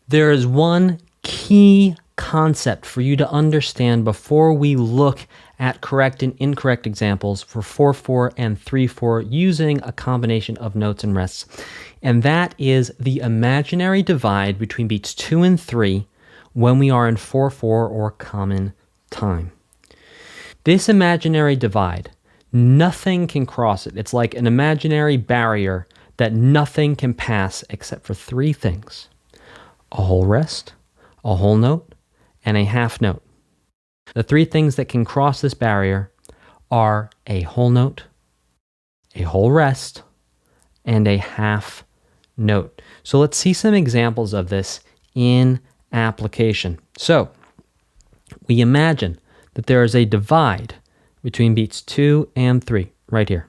There is one key concept for you to understand before we look at correct and incorrect examples for 4/4 and 3/4 using a combination of notes and rests, and that is the imaginary divide between beats 2 and 3 when we are in 4/4 or common time. This imaginary divide, nothing can cross it. It's like an imaginary barrier that nothing can pass except for 3 things: a whole rest, a whole note, and a half note. The 3 things that can cross this barrier are a whole note, a whole rest, and a half note. So let's see some examples of this in application. So we imagine that there is a divide between beats 2 and 3 right here.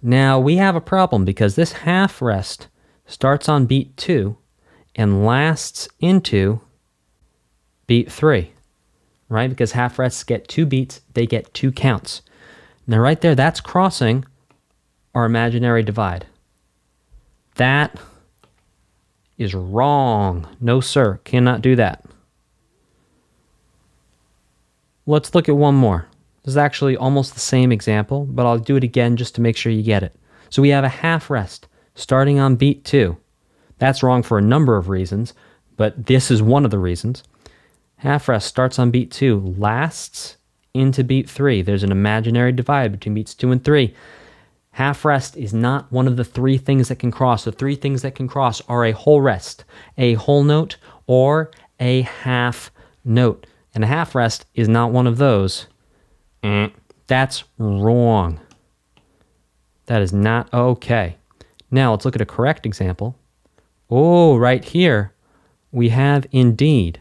Now we have a problem because this half rest starts on beat 2 and lasts into beat 3, right? Because half rests get 2 beats, they get 2 counts. Now right there, that's crossing our imaginary divide. That is wrong. No, sir, cannot do that. Let's look at one more. This is actually almost the same example, but I'll do it again just to make sure you get it. So we have a half rest starting on beat 2. That's wrong for a number of reasons, but this is one of the reasons. Half rest starts on beat 2, lasts into beat 3. There's an imaginary divide between beats 2 and 3. Half rest is not one of the 3 things that can cross. The 3 things that can cross are a whole rest, a whole note, or a half note. And a half rest is not one of those. That's wrong. That is not okay. Now let's look at a correct example. Oh, right here we have indeed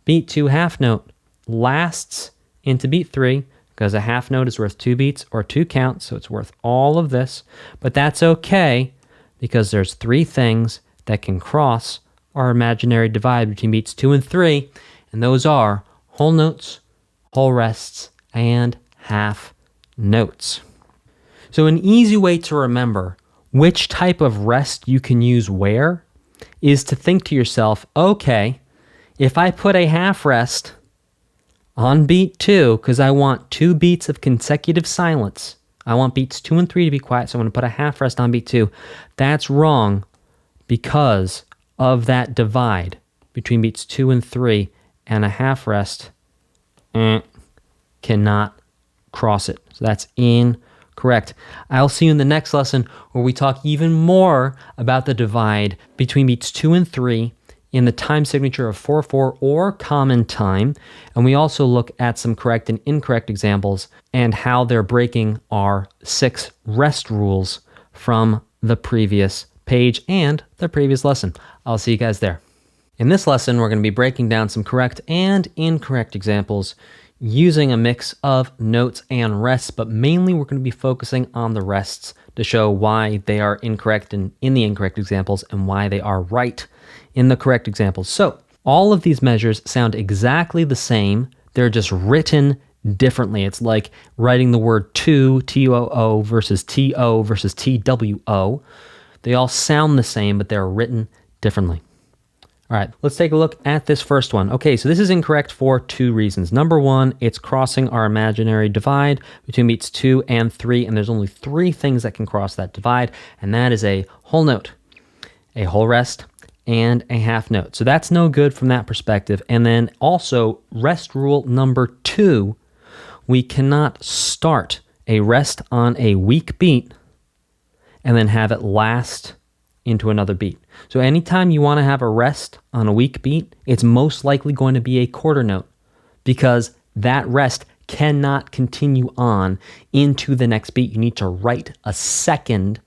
beat 2 half note lasts into beat 3 because a half note is worth 2 beats or 2 counts, so it's worth all of this. But that's okay because there's 3 things that can cross our imaginary divide between beats 2 and 3, and those are whole notes, whole rests, and half notes. So an easy way to remember which type of rest you can use where is to think to yourself, okay, if I put a half rest on beat 2, because I want 2 beats of consecutive silence, I want beats 2 and 3 to be quiet, so I'm going to put a half rest on beat 2. That's wrong because of that divide between beats 2 and 3, and a half rest cannot cross it. So that's incorrect. I'll see you in the next lesson where we talk even more about the divide between beats 2 and 3 in the time signature of 4/4 or common time. And we also look at some correct and incorrect examples and how they're breaking our 6 rest rules from the previous page and the previous lesson. I'll see you guys there. In this lesson, we're going to be breaking down some correct and incorrect examples using a mix of notes and rests, but mainly we're going to be focusing on the rests to show why they are incorrect in the incorrect examples and why they are right in the correct examples. So all of these measures sound exactly the same. They're just written differently. It's like writing the word to, T-O-O, versus T-O versus T-W-O. They all sound the same, but they're written differently. All right, let's take a look at this first one. Okay, so this is incorrect for 2 reasons. Number 1, it's crossing our imaginary divide between beats 2 and 3, and there's only 3 things that can cross that divide, and that is a whole note, a whole rest, and a half note. So that's no good from that perspective. And then also, rest rule number 2, we cannot start a rest on a weak beat and then have it last into another beat. So anytime you want to have a rest on a weak beat, it's most likely going to be a quarter note because that rest cannot continue on into the next beat. You need to write a second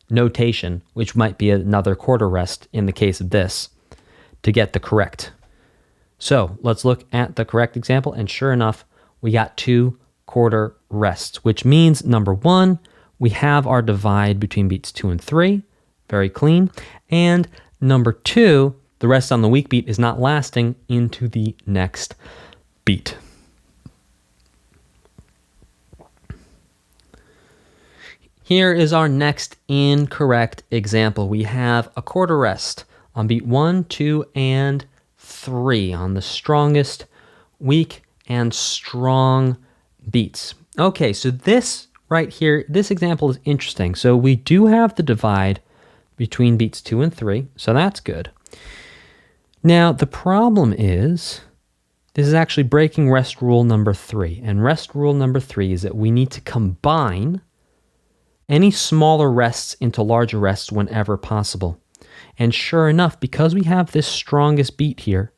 notation, which might be another quarter rest in the case of this, to get the correct. So let's look at the correct example, and sure enough, we got 2 quarter rests, which means number 1, we have our divide between beats 2 and 3. very clean. And number 2, the rest on the weak beat is not lasting into the next beat. Here is our next incorrect example. We have a quarter rest on beat 1, 2, and 3 on the strongest, weak, and strong beats. Okay, so this right here, this example is interesting. So we do have the divide between beats 2 and 3, so that's good. Now, the problem is, this is actually breaking rest rule number 3. And rest rule number 3 is that we need to combine any smaller rests into larger rests whenever possible. And sure enough, because we have this strongest beat here,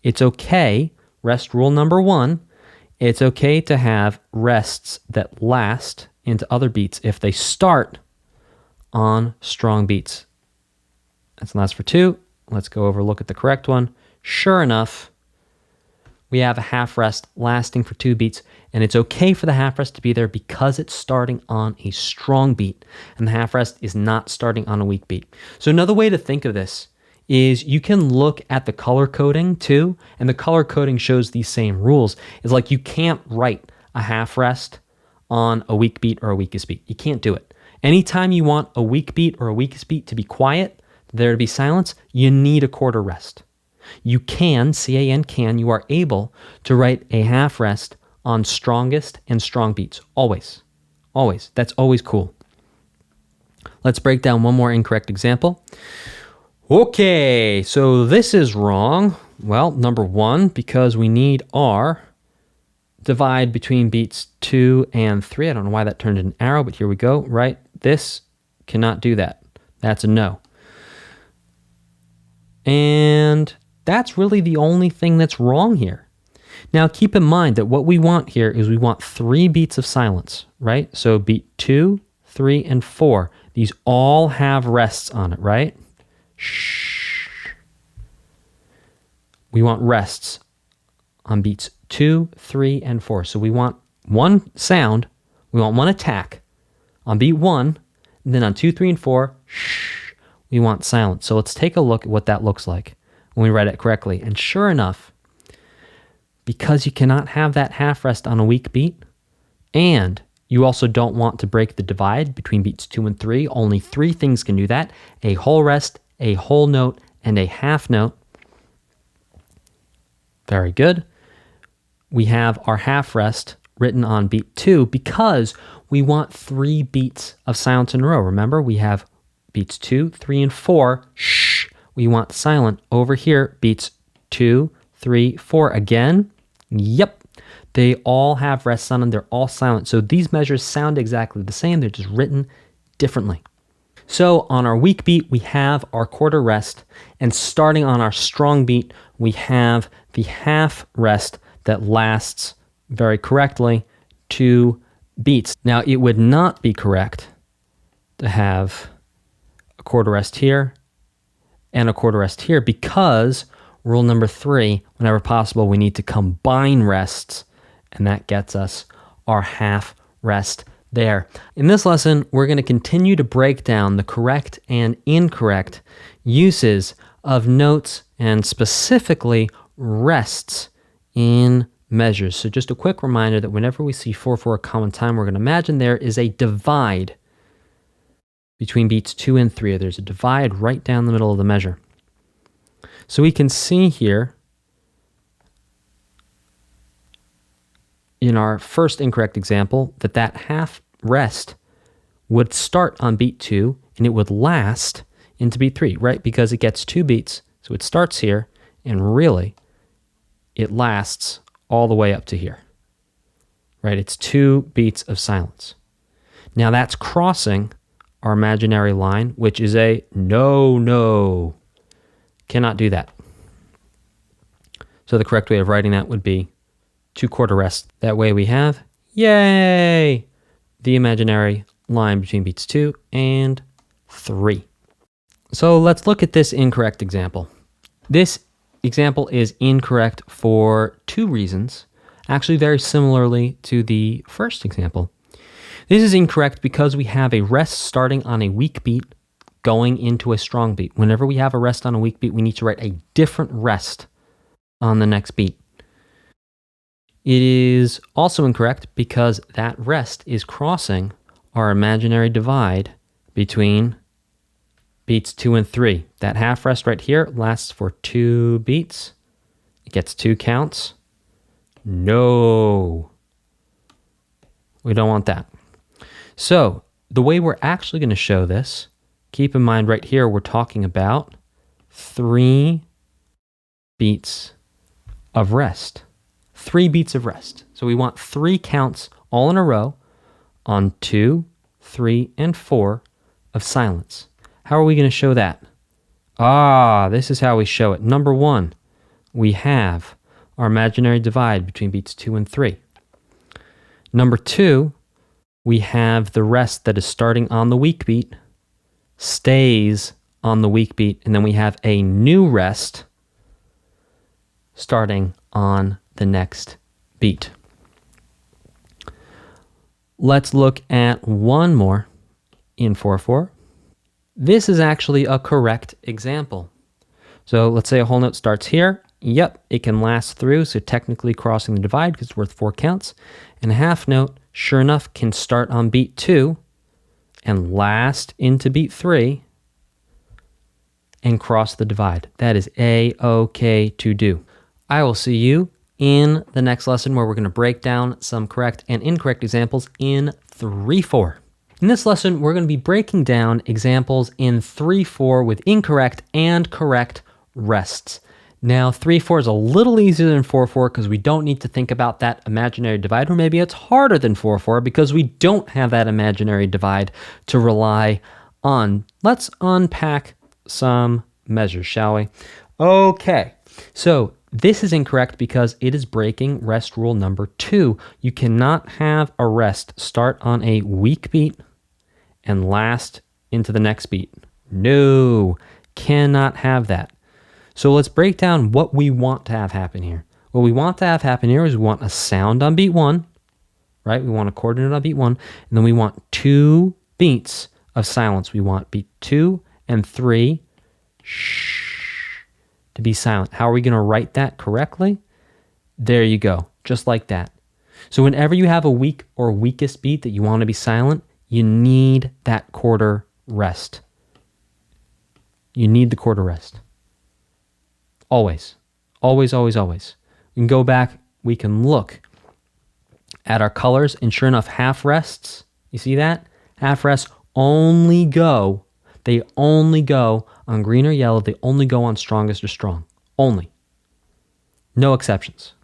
it's okay, rest rule number 1, it's okay to have rests that last into other beats if they start on strong beats. That's the last for 2. Let's go over, look at the correct one. Sure enough, we have a half rest lasting for 2 beats, and it's okay for the half rest to be there because it's starting on a strong beat, and the half rest is not starting on a weak beat. So another way to think of this is you can look at the color coding too, and the color coding shows these same rules. It's like you can't write a half rest on a weak beat or a weakest beat. You can't do it. Anytime you want a weak beat or a weakest beat to be quiet, there to be silence, you need a quarter rest. You can, C-A-N can, you are able to write a half rest on strongest and strong beats. Always. Always. That's always cool. Let's break down one more incorrect example. Okay, so this is wrong. Well, number 1, because we need our divide between beats 2 and 3. I don't know why that turned an arrow, but here we go, right? This cannot do that. That's a no. And that's really the only thing that's wrong here. Now, keep in mind that what we want here is we want 3 beats of silence, right? So beat 2, 3, and 4. These all have rests on it, right? Shh. We want rests on beats 2, 3, and 4. So we want one sound, we want one attack on beat 1, and then on 2, 3, and 4, shh, we want silence. So let's take a look at what that looks like when we write it correctly. And sure enough, because you cannot have that half rest on a weak beat, and you also don't want to break the divide between beats 2 and 3, only 3 things can do that: a whole rest, a whole note, and a half note. Very good. We have our half rest written on beat 2 because we want 3 beats of silence in a row. Remember, we have beats 2, 3, and 4. Shh. We want silent. Over here, beats 2, 3, 4 again. Yep. They all have rests on them. They're all silent. So these measures sound exactly the same. They're just written differently. So on our weak beat, we have our quarter rest. And starting on our strong beat, we have the half rest that lasts very correctly 2 beats. Now, it would not be correct to have a quarter rest here and a quarter rest here because rule number 3, whenever possible, we need to combine rests, and that gets us our half rest there. In this lesson, we're going to continue to break down the correct and incorrect uses of notes and specifically rests in measures. So just a quick reminder that whenever we see 4/4 common time, we're going to imagine there is a divide between beats 2 and 3. There's a divide right down the middle of the measure. So we can see here in our first incorrect example that that half rest would start on beat 2 and it would last into beat 3, right? Because it gets 2 beats. So it starts here and really it lasts all the way up to here, right? It's 2 beats of silence. Now that's crossing our imaginary line, which is a no. Cannot do that. So the correct way of writing that would be 2 quarter rests. That way we have, yay, the imaginary line between beats 2 and 3. So let's look at this incorrect example. This example is incorrect for 2 reasons, actually very similarly to the first example. This is incorrect because we have a rest starting on a weak beat going into a strong beat. Whenever we have a rest on a weak beat, we need to write a different rest on the next beat. It is also incorrect because that rest is crossing our imaginary divide between beats 2 and 3. That half rest right here lasts for 2 beats. It gets 2 counts. No, we don't want that. So the way we're actually going to show this, keep in mind right here, we're talking about 3 beats of rest. 3 beats of rest. So we want 3 counts all in a row on 2, 3, and 4 of silence. How are we going to show that? This is how we show it. Number 1, we have our imaginary divide between beats 2 and 3. Number 2, we have the rest that is starting on the weak beat, stays on the weak beat, and then we have a new rest starting on the next beat. Let's look at one more in 4/4. This is actually a correct example. So let's say a whole note starts here. Yep, it can last through, so technically crossing the divide because it's worth 4 counts. And a half note, sure enough, can start on beat 2 and last into beat 3 and cross the divide. That is A-OK to do. I will see you in the next lesson where we're going to break down some correct and incorrect examples in 3/4. In this lesson, we're going to be breaking down examples in 3/4 with incorrect and correct rests. Now, 3/4 is a little easier than 4/4 because we don't need to think about that imaginary divide, or maybe it's harder than 4/4 because we don't have that imaginary divide to rely on. Let's unpack some measures, shall we? Okay, so this is incorrect because it is breaking rest rule number 2. You cannot have a rest start on a weak beat and last into the next beat. No, cannot have that. So let's break down what we want to have happen here. What we want to have happen here is we want a sound on beat 1, right? We want a quarter note on beat 1, and then we want 2 beats of silence. We want beat 2 and 3 to be silent. How are we going to write that correctly? There you go, just like that. So whenever you have a weak or weakest beat that you want to be silent, you need that quarter rest. You need the quarter rest. Always, always, always, always. We can go back, we can look at our colors, and sure enough, half rests, you see that? Half rests only go on green or yellow, they only go on strongest or strong. Only. No exceptions.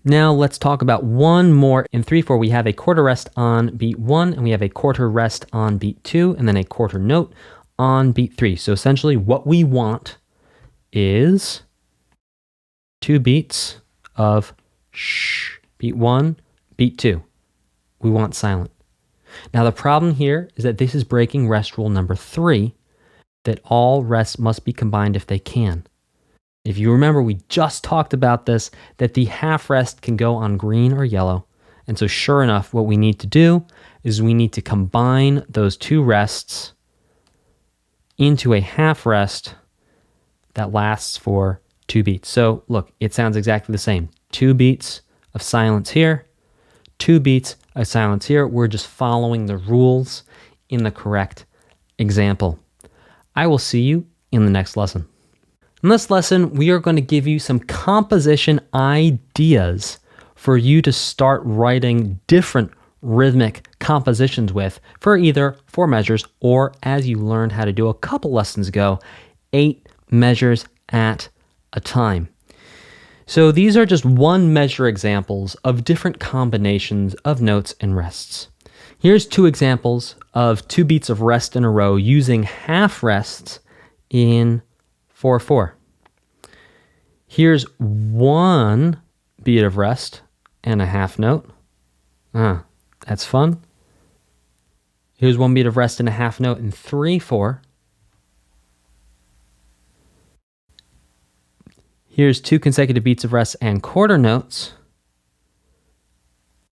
Now let's talk about one more. In 3/4, we have a quarter rest on beat 1, and we have a quarter rest on beat 2, and then a quarter note on beat 3. So essentially what we want is 2 beats of beat 1, beat 2. We want silent. Now the problem here is that this is breaking rest rule number 3, that all rests must be combined if they can. If you remember, we just talked about this, that the half rest can go on green or yellow. And so sure enough, what we need to do is we need to combine those 2 rests into a half rest that lasts for 2 beats. So look, it sounds exactly the same. 2 beats of silence here, 2 beats of silence here. We're just following the rules in the correct example. I will see you in the next lesson. In this lesson, we are going to give you some composition ideas for you to start writing different rhythmic compositions with for either 4 measures or, as you learned how to do a couple lessons ago, 8 measures at a time. So these are just 1 measure examples of different combinations of notes and rests. Here's 2 examples of 2 beats of rest in a row using half rests in 4/4. Here's 1 beat of rest and a half note. That's fun. Here's 1 beat of rest and a half note in 3/4. Here's 2 consecutive beats of rest and quarter notes,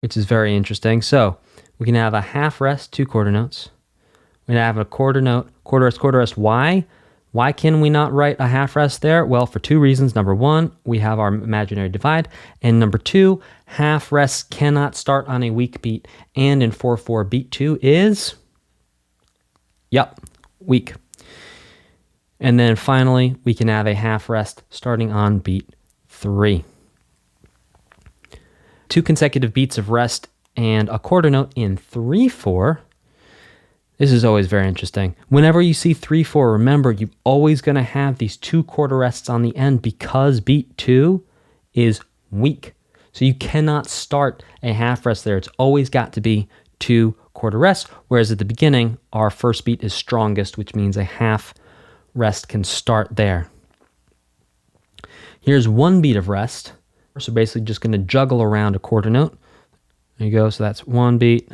which is very interesting. So we can have a half rest, 2 quarter notes. We have a quarter note, quarter rest. Why? Why can we not write a half rest there? Well, for two reasons. Number one, we have our imaginary divide. And number two, half rests cannot start on a weak beat. And in 4/4, beat 2 is, weak. And then finally, we can have a half rest starting on beat 3. 2 consecutive beats of rest and a quarter note in 3/4. This is always very interesting. Whenever you see 3/4, remember, you're always going to have these 2 quarter rests on the end because beat 2 is weak. So you cannot start a half rest there. It's always got to be 2 quarter rests, whereas at the beginning, our first beat is strongest, which means a half rest can start there. Here's 1 beat of rest. So basically just going to juggle around a quarter note. There you go. So that's 1 beat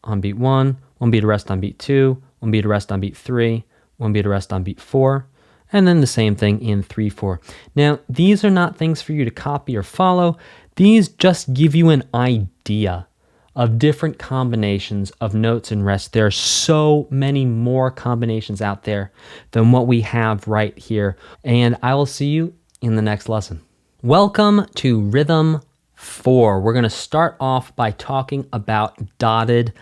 on beat 1, 1 beat of rest on beat 2, 1 beat of rest on beat 3, 1 beat of rest on beat 4, and then the same thing in 3/4. Now, these are not things for you to copy or follow. These just give you an idea of different combinations of notes and rest. There are so many more combinations out there than what we have right here. And I will see you in the next lesson. Welcome to Rhythm 4. We're going to start off by talking about dotted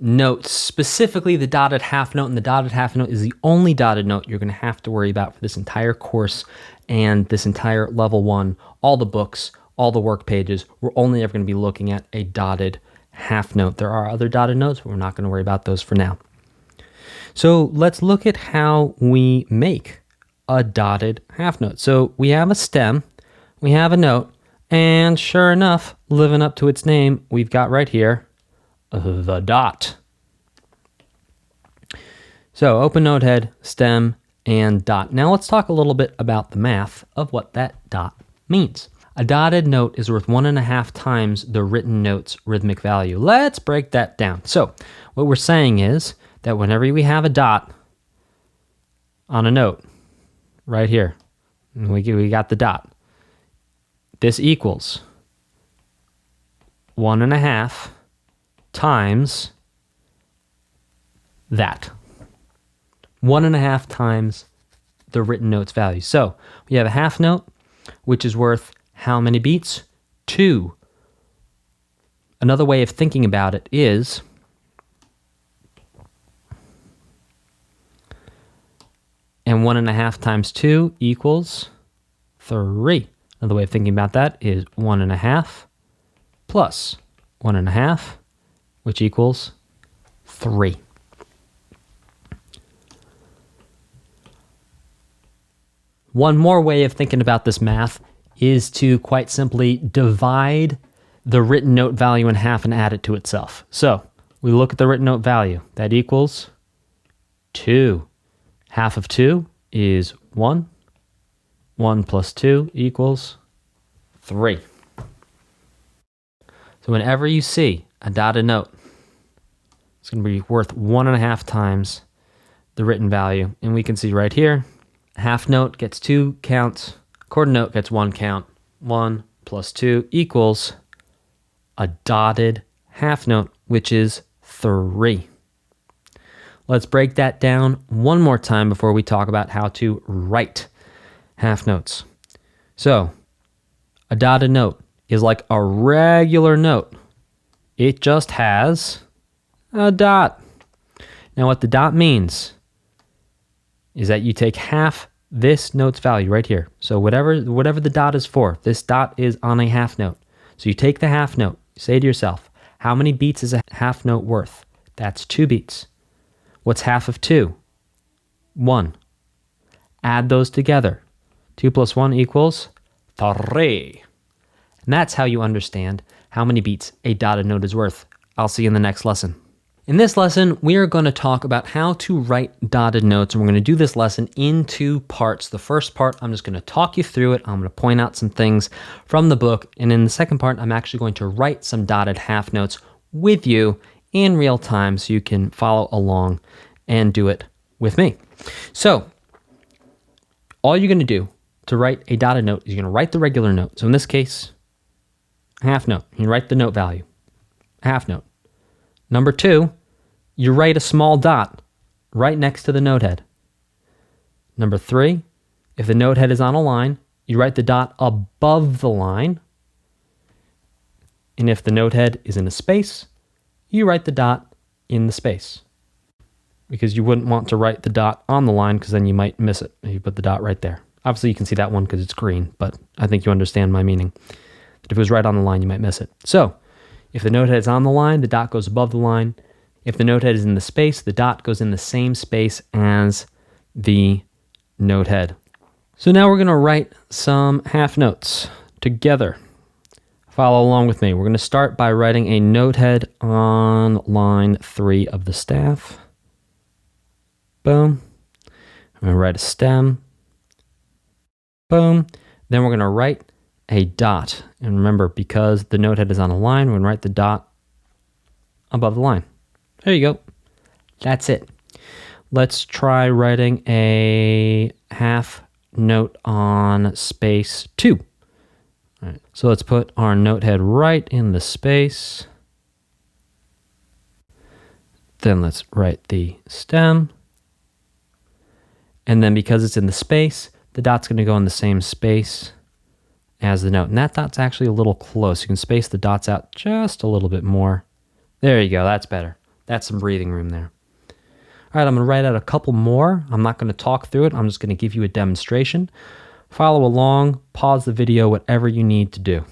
notes, specifically the dotted half note. And the dotted half note is the only dotted note you're going to have to worry about for this entire course and this entire level 1. All the books, all the work pages, we're only ever going to be looking at a dotted half note. There are other dotted notes, but we're not going to worry about those for now. So let's look at how we make a dotted half note. So we have a stem, we have a note, and sure enough, living up to its name, we've got right here the dot. So open note head, stem, and dot. Now let's talk a little bit about the math of what that dot means. A dotted note is worth 1.5 times the written note's rhythmic value. Let's break that down. So what we're saying is that whenever we have a dot on a note, right here, we got the dot, this equals 1.5 times that. 1.5 times the written note's value. So we have a half note, which is worth how many beats? 2. Another way of thinking about it is and 1.5 times 2 equals 3. Another way of thinking about that is 1.5 plus 1.5, which equals 3. One more way of thinking about this math is to quite simply divide the written note value in half and add it to itself. So we look at the written note value. That equals 2. Half of 2 is 1. 1 plus 2 equals 3. So whenever you see a dotted note, it's going to be worth 1.5 times the written value. And we can see right here, half note gets 2 counts, quarter note gets 1 count. 1 plus 2 equals a dotted half note, which is 3. Let's break that down one more time before we talk about how to write half notes. So, a dotted note is like a regular note. It just has a dot. Now, what the dot means is that you take half this note's value right here. So whatever the dot is for, this dot is on a half note. So you take the half note, say to yourself, how many beats is a half note worth? That's 2 beats. What's half of 2? 1. Add those together. 2 plus 1 equals 3. And that's how you understand how many beats a dotted note is worth. I'll see you in the next lesson. In this lesson, we are going to talk about how to write dotted notes, and we're going to do this lesson in 2 parts. The first part, I'm just going to talk you through it. I'm going to point out some things from the book, and in the second part, I'm actually going to write some dotted half notes with you in real time so you can follow along and do it with me. So, all you're going to do to write a dotted note is you're going to write the regular note. So in this case, half note. You write the note value, half note. Number 2, you write a small dot right next to the note head. Number 3, if the note head is on a line, you write the dot above the line. And if the note head is in a space, you write the dot in the space. Because you wouldn't want to write the dot on the line because then you might miss it. You put the dot right there. Obviously, you can see that one because it's green, but I think you understand my meaning. But if it was right on the line, you might miss it. So, if the note head is on the line, the dot goes above the line. If the note head is in the space, the dot goes in the same space as the note head. So now we're going to write some half notes together. Follow along with me. We're going to start by writing a note head on line 3 of the staff. Boom. I'm going to write a stem. Boom. Then we're going to write a dot. And remember, because the note head is on a line, we're going to write the dot above the line. There you go. That's it. Let's try writing a half note on space 2. All right, so let's put our note head right in the space. Then let's write the stem. And then because it's in the space, the dot's going to go in the same space as the note. And that dot's actually a little close. You can space the dots out just a little bit more. There you go. That's better. That's some breathing room there. All right, I'm going to write out a couple more. I'm not going to talk through it. I'm just going to give you a demonstration. Follow along, pause the video, whatever you need to do.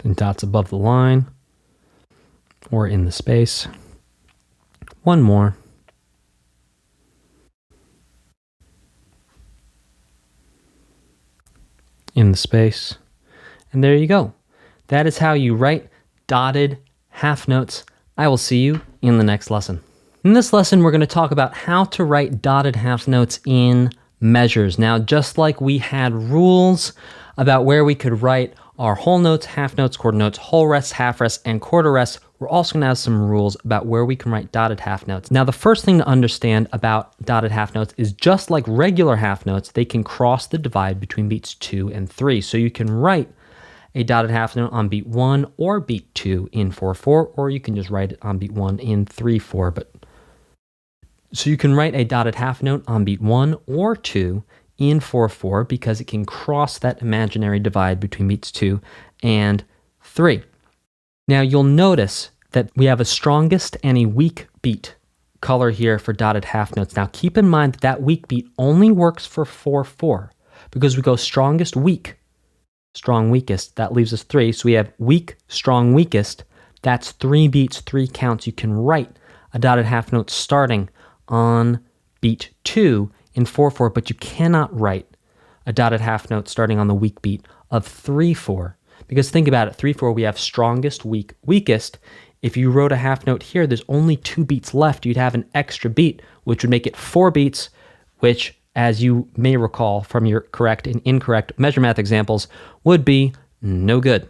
Then dots above the line or in the space. One more. In the space. And there you go. That is how you write dotted half notes. I will see you in the next lesson. In this lesson, we're going to talk about how to write dotted half notes in measures. Now, just like we had rules about where we could write our whole notes, half notes, quarter notes, whole rests, half rests, and quarter rests, we're also going to have some rules about where we can write dotted half notes. Now, the first thing to understand about dotted half notes is just like regular half notes, they can cross the divide between beats 2 and 3. So you can write a dotted half note on beat 1 or beat 2 in 4/4, or you can just write it on beat 1 in 3/4. So you can write a dotted half note on beat 1 or 2 in 4/4 because it can cross that imaginary divide between beats 2 and 3. Now you'll notice that we have a strongest and a weak beat color here for dotted half notes. Now keep in mind that that weak beat only works for 4/4 because we go strongest, weak, strong, weakest. That leaves us 3. So we have weak, strong, weakest. That's 3 beats, 3 counts. You can write a dotted half note starting on beat 2 in 4/4, but you cannot write a dotted half note starting on the weak beat of 3/4. Because think about it, 3/4 we have strongest, weak, weakest. If you wrote a half note here, there's only 2 beats left. You'd have an extra beat, which would make it 4 beats, which, as you may recall from your correct and incorrect measure math examples, would be no good.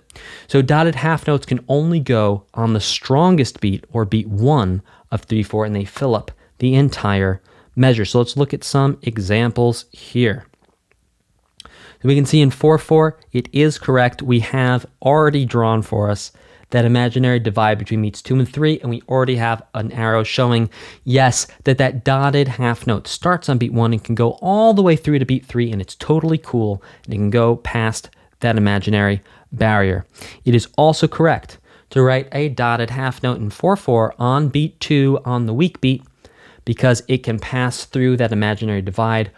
So dotted half notes can only go on the strongest beat, or beat 1 of 3/4, and they fill up the entire measure. So let's look at some examples here. So we can see in 4/4, it is correct. We have already drawn for us that imaginary divide between beats 2 and 3, and we already have an arrow showing, yes, that dotted half note starts on beat 1 and can go all the way through to beat 3, and it's totally cool, and it can go past that imaginary barrier. It is also correct to write a dotted half note in 4/4 on beat 2 on the weak beat, because it can pass through that imaginary divide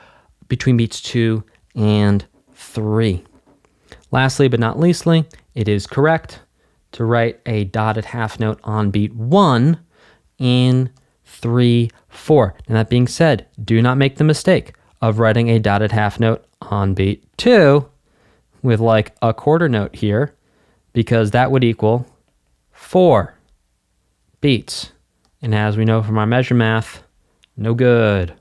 between beats 2 and 3. Lastly, but not leastly, it is correct to write a dotted half note on beat 1 in 3/4. And that being said, do not make the mistake of writing a dotted half note on beat 2 with like a quarter note here, because that would equal 4 beats. And as we know from our measure math, no good.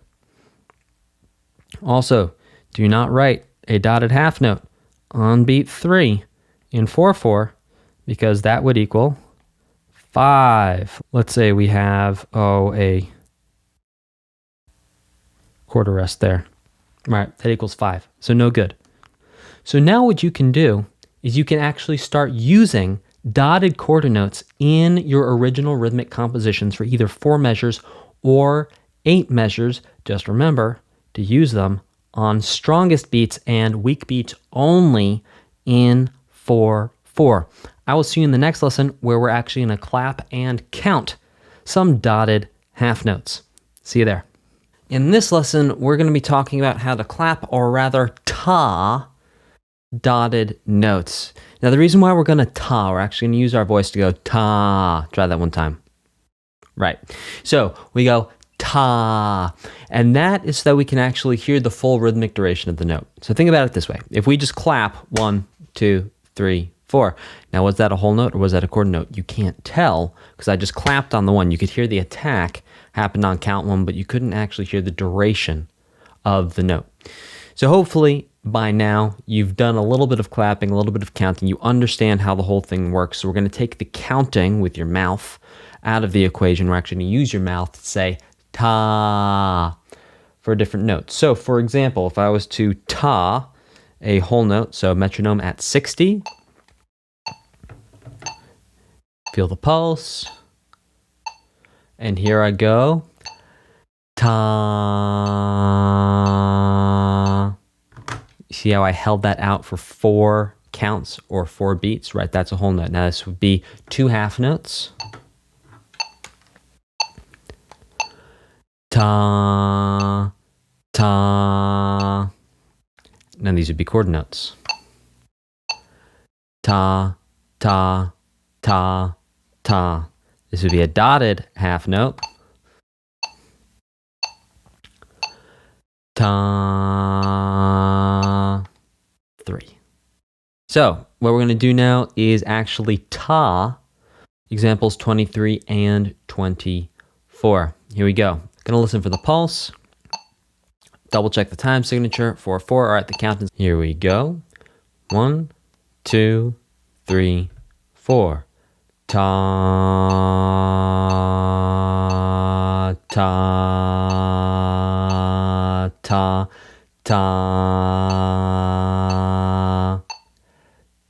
Also, do not write a dotted half note on beat 3 in 4/4, because that would equal 5. Let's say we have, a quarter rest there. All right, that equals 5. So no good. So now what you can do is you can actually start using dotted quarter notes in your original rhythmic compositions for either 4 measures or 8 measures. Just remember to use them on strongest beats and weak beats only in 4/4. I will see you in the next lesson where we're actually going to clap and count some dotted half notes. See you there. In this lesson, we're going to be talking about how to clap, or rather taa, dotted notes. Now, the reason why we're going to taa, we're actually going to use our voice to go taa. Try that one time. Right. So we go taa, and that is so that we can actually hear the full rhythmic duration of the note. So think about it this way. If we just clap 1, 2, 3, 4. Now, was that a whole note or was that a quarter note? You can't tell because I just clapped on the one. You could hear the attack happened on count 1, but you couldn't actually hear the duration of the note. So hopefully by now you've done a little bit of clapping, a little bit of counting. You understand how the whole thing works. So we're going to take the counting with your mouth out of the equation. We're actually going to use your mouth to say ta for a different note. So for example, if I was to ta a whole note, so metronome at 60, feel the pulse, and here I go, ta. See how I held that out for 4 counts or 4 beats, right? That's a whole note. Now this would be 2 half notes. Ta, ta. Now these would be quarter notes. Ta, ta, ta, ta. This would be a dotted half note. Ta, 3. So what we're going to do now is actually ta examples 23 and 24. Here we go. Going to listen for the pulse. Double check the time signature. 4/4. All right, the count is. Here we go. 1, 2, 3, 4. Ta, ta, ta, ta,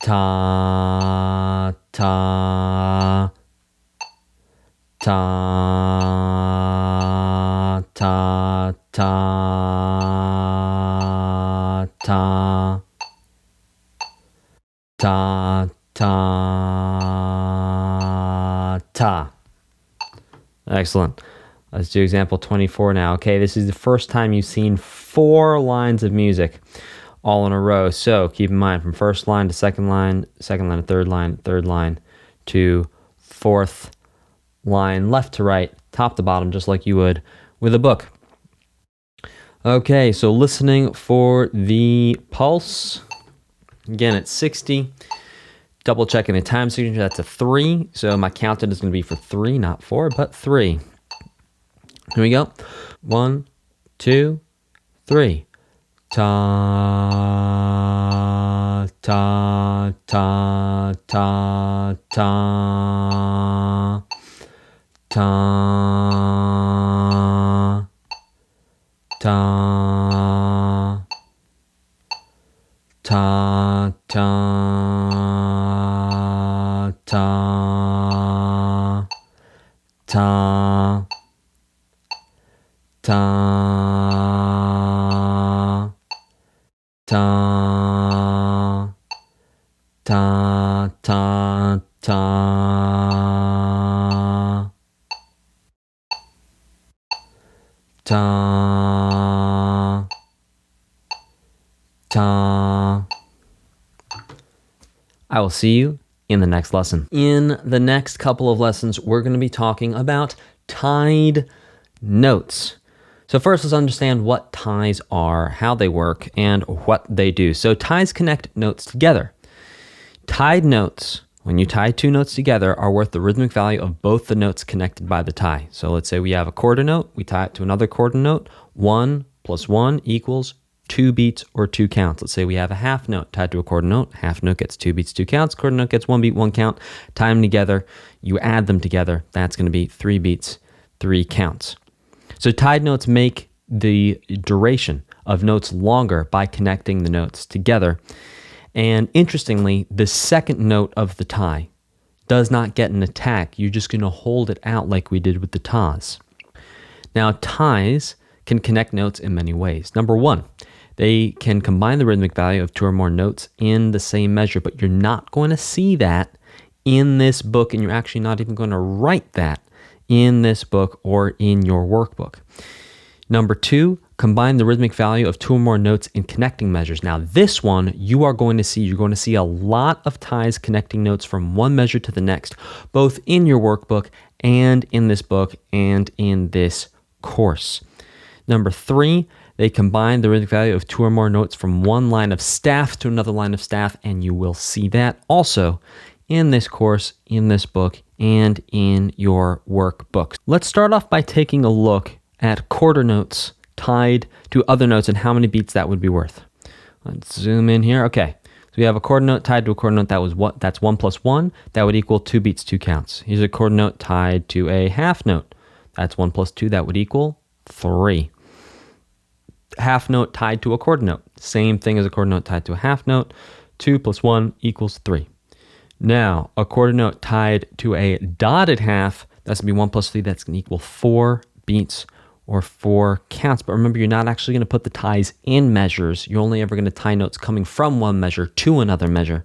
ta, ta, ta, ta, ta, ta, ta, ta, ta. Excellent. Let's do example 24 now. Okay, this is the first time you've seen 4 lines of music all in a row. So keep in mind, from first line to second line to third line to fourth line, left to right, top to bottom, just like you would with a book. Okay, so listening for the pulse. Again, it's 60. Double checking the time signature, that's a 3. So my counted is going to be for 3, not 4, but 3. Here we go. 1, 2, 3. Ta, ta, ta, ta, ta, ta, ta, ta, ta, ta, ta, ta, ta, ta, ta, ta, ta, ta. I will see you in the next lesson. In the next couple of lessons, we're going to be talking about tied notes. So first, let's understand what ties are, how they work, and what they do. So ties connect notes together. Tied notes, when you tie 2 notes together, are worth the rhythmic value of both the notes connected by the tie. So let's say we have a quarter note, we tie it to another quarter note. 1 + 1 = 2 beats or 2 counts. Let's say we have a half note tied to a quarter note. Half note gets 2 beats, 2 counts. Quarter note gets 1 beat, 1 count. Tie them together. You add them together. That's going to be 3 beats, 3 counts. So tied notes make the duration of notes longer by connecting the notes together. And interestingly, the second note of the tie does not get an attack. You're just going to hold it out like we did with the Taas. Now, ties can connect notes in many ways. Number one, they can combine the rhythmic value of 2 or more notes in the same measure, but you're not going to see that in this book, and you're actually not even going to write that in this book or in your workbook. Number two, combine the rhythmic value of 2 or more notes in connecting measures. Now, this one you're going to see a lot of ties connecting notes from one measure to the next, both in your workbook and in this book and in this course. Number three, they combine the rhythmic value of 2 or more notes from one line of staff to another line of staff, and you will see that also in this course, in this book, and in your workbooks. Let's start off by taking a look at quarter notes tied to other notes and how many beats that would be worth. Let's zoom in here. Okay, so we have a quarter note tied to a quarter note. That's 1 plus 1. That would equal 2 beats, 2 counts. Here's a quarter note tied to a half note. That's 1 plus 2. That would equal 3. Half note tied to a quarter note. Same thing as a quarter note tied to a half note. 2 plus 1 equals 3. Now, a quarter note tied to a dotted half. That's going to be 1 plus 3. That's going to equal 4 beats or 4 counts. But remember, you're not actually going to put the ties in measures. You're only ever going to tie notes coming from one measure to another measure.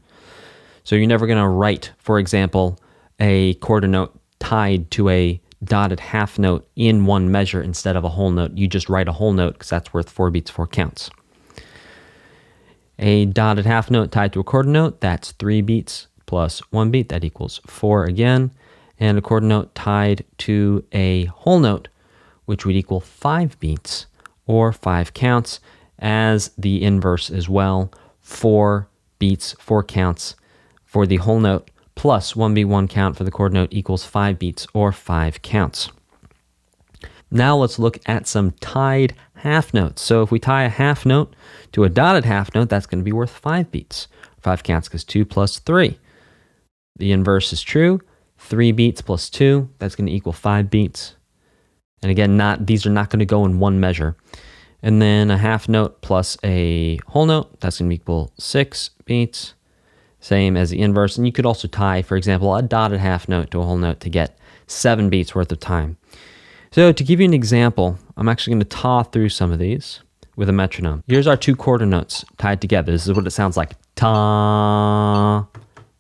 So you're never going to write, for example, a quarter note tied to a dotted half note in one measure instead of a whole note. You just write a whole note because that's worth 4 beats, 4 counts. A dotted half note tied to a quarter note, that's 3 beats plus 1 beat. That equals 4 again. And a quarter note tied to a whole note, which would equal 5 beats or 5 counts, as the inverse as well. 4 beats, 4 counts for the whole note, plus 1 beat, 1 count for the quarter note equals 5 beats or 5 counts. Now let's look at some tied half notes. So if we tie a half note to a dotted half note, that's going to be worth 5 beats, 5 counts, because 2 plus 3. The inverse is true. 3 beats plus 2, that's going to equal 5 beats. And again, these are not going to go in one measure. And then a half note plus a whole note, that's going to equal 6 beats. Same as the inverse. And you could also tie, for example, a dotted half note to a whole note to get 7 beats worth of time. So to give you an example, I'm actually going to taw through some of these with a metronome. Here's our 2 quarter notes tied together. This is what it sounds like. Ta.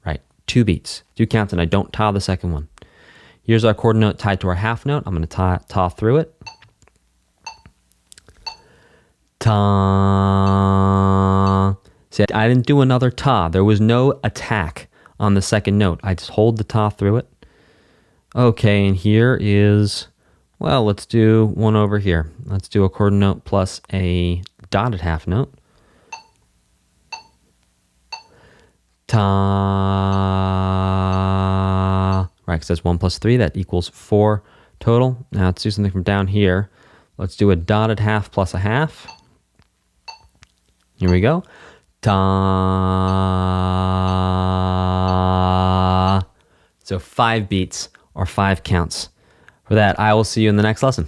Right, 2 beats, 2 counts, and I don't taw the second one. Here's our quarter note tied to our half note. I'm going to taw through it. Ta. See, I didn't do another taw. There was no attack on the second note. I just hold the taw through it. Okay, and here is, well, let's do one over here. Let's do a quarter note plus a dotted half note. Ta. Right, because that's 1 plus 3. That equals 4 total. Now let's do something from down here. Let's do a dotted half plus a half. Here we go. Ta. So 5 beats or 5 counts. For that, I will see you in the next lesson.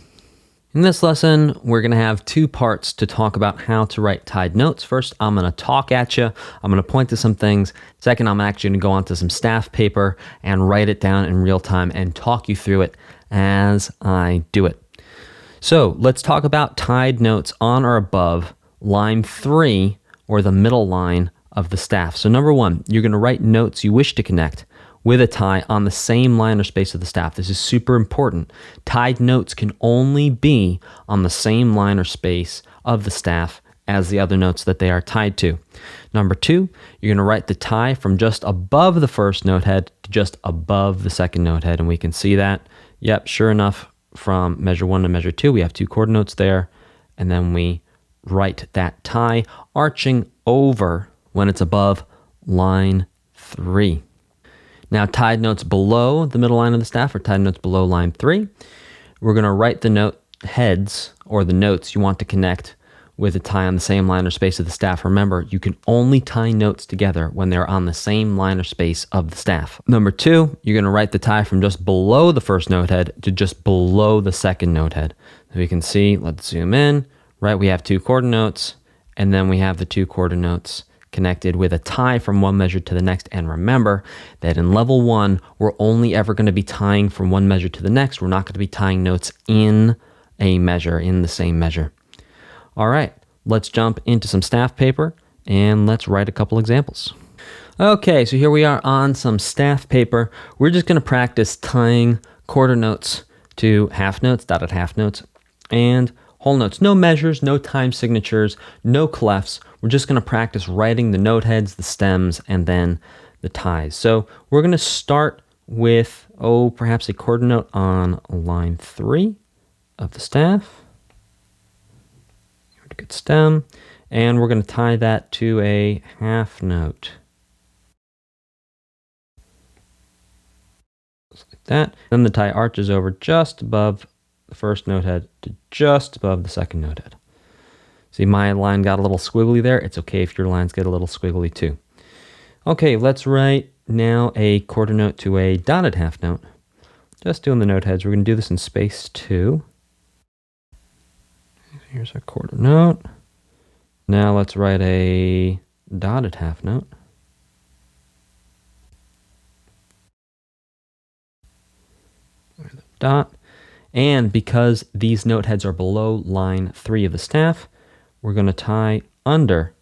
In this lesson, we're going to have 2 parts to talk about how to write tied notes. First, I'm going to talk at you. I'm going to point to some things. Second, I'm actually going to go onto some staff paper and write it down in real time and talk you through it as I do it. So let's talk about tied notes on or above line 3, or the middle line of the staff. So number 1, you're going to write notes you wish to connect with a tie on the same line or space of the staff. This is super important. Tied notes can only be on the same line or space of the staff as the other notes that they are tied to. Number 2, you're going to write the tie from just above the first note head to just above the second note head, and we can see that. Yep, sure enough, from measure 1 to measure 2, we have 2 quarter notes there, and then we write that tie arching over when it's above line 3. Now, tied notes below the middle line of the staff, or tied notes below line 3, we're going to write the note heads, or the notes you want to connect with a tie on the same line or space of the staff. Remember, you can only tie notes together when they're on the same line or space of the staff. Number 2, you're going to write the tie from just below the first note head to just below the second note head. So you can see, let's zoom in, right? We have 2 quarter notes, and then we have the 2 quarter notes connected with a tie from one measure to the next. And remember that in level 1, we're only ever going to be tying from one measure to the next. We're not going to be tying notes in a measure, in the same measure. All right, let's jump into some staff paper and let's write a couple examples. Okay, so here we are on some staff paper. We're just going to practice tying quarter notes to half notes, dotted half notes, and whole notes. No measures, no time signatures, no clefs. We're just going to practice writing the note heads, the stems, and then the ties. So we're going to start with, perhaps a quarter note on line 3 of the staff. Good stem, and we're going to tie that to a half note. Just like that. Then the tie arches over just above the first note head to just above the second note head. See, my line got a little squiggly there. It's okay if your lines get a little squiggly too. Okay, let's write now a quarter note to a dotted half note. Just doing the note heads. We're going to do this in space 2. Here's our quarter note. Now let's write a dotted half note. Dot. And because these note heads are below line 3 of the staff, we're going to tie under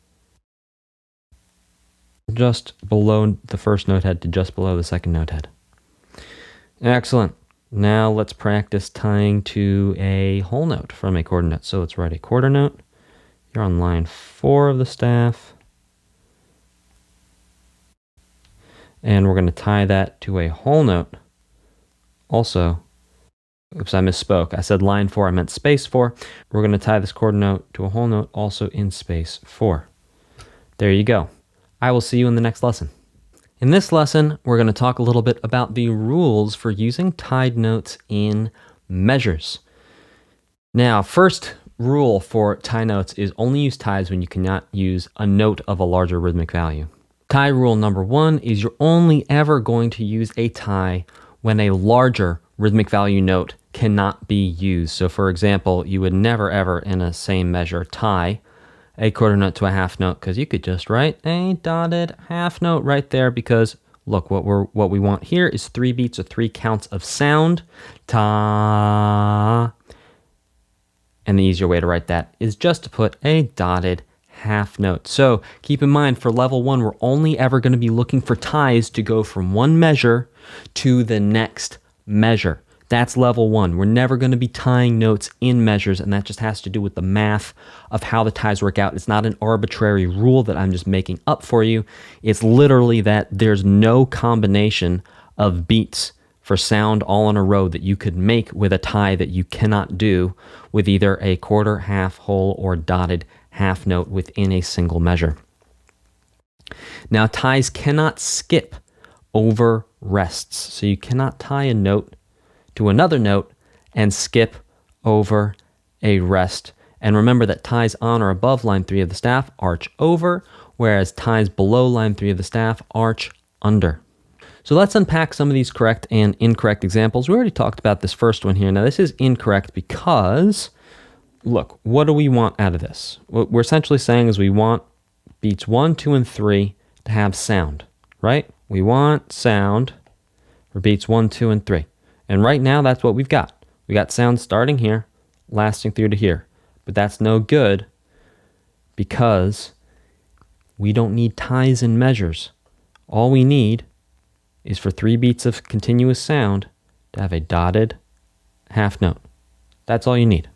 just below the first note head to just below the second note head. Excellent. Now let's practice tying to a whole note from a quarter note. So let's write a quarter note. You're on line 4 of the staff. And we're going to tie that to a whole note. Also, oops, I misspoke. I said line 4, I meant space 4. We're going to tie this quarter note to a whole note also in space 4. There you go. I will see you in the next lesson. In this lesson, we're going to talk a little bit about the rules for using tied notes in measures. Now, first rule for tie notes is only use ties when you cannot use a note of a larger rhythmic value. Tie rule number 1 is you're only ever going to use a tie when a larger rhythmic value note cannot be used. So for example, you would never ever in a same measure tie a quarter note to a half note, because you could just write a dotted half note right there, because look, what we want here is 3 beats or 3 counts of sound. Ta. And the easier way to write that is just to put a dotted half note. So keep in mind, for level 1, we're only ever going to be looking for ties to go from one measure to the next measure. That's level 1. We're never going to be tying notes in measures, and that just has to do with the math of how the ties work out. It's not an arbitrary rule that I'm just making up for you. It's literally that there's no combination of beats for sound all in a row that you could make with a tie that you cannot do with either a quarter, half, whole, or dotted half note within a single measure. Now, ties cannot skip over rests. So you cannot tie a note to another note and skip over a rest. And remember that ties on or above line 3 of the staff arch over, whereas ties below line 3 of the staff arch under. So let's unpack some of these correct and incorrect examples. We already talked about this first one here. Now this is incorrect because, look, what do we want out of this? What we're essentially saying is we want beats 1, 2, and 3 to have sound, right? We want sound for beats 1, 2, and 3. And right now, that's what we've got. We got sound starting here, lasting through to here. But that's no good because we don't need ties and measures. All we need is for 3 beats of continuous sound to have a dotted half note. That's all you need.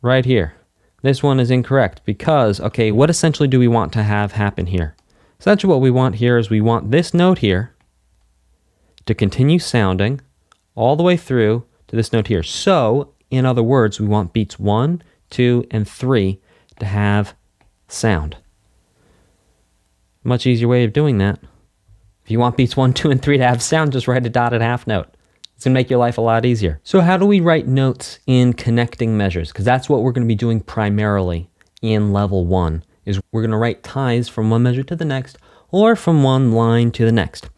Right here. This one is incorrect because, okay, what essentially do we want to have happen here? Essentially what we want here is we want this note here to continue sounding all the way through to this note here. So, in other words, we want beats 1, 2, and 3 to have sound. Much easier way of doing that. If you want beats 1, 2, and 3 to have sound, just write a dotted half note. It's going to make your life a lot easier. So how do we write notes in connecting measures? Because that's what we're going to be doing primarily in level 1, is we're going to write ties from one measure to the next or from one line to the next.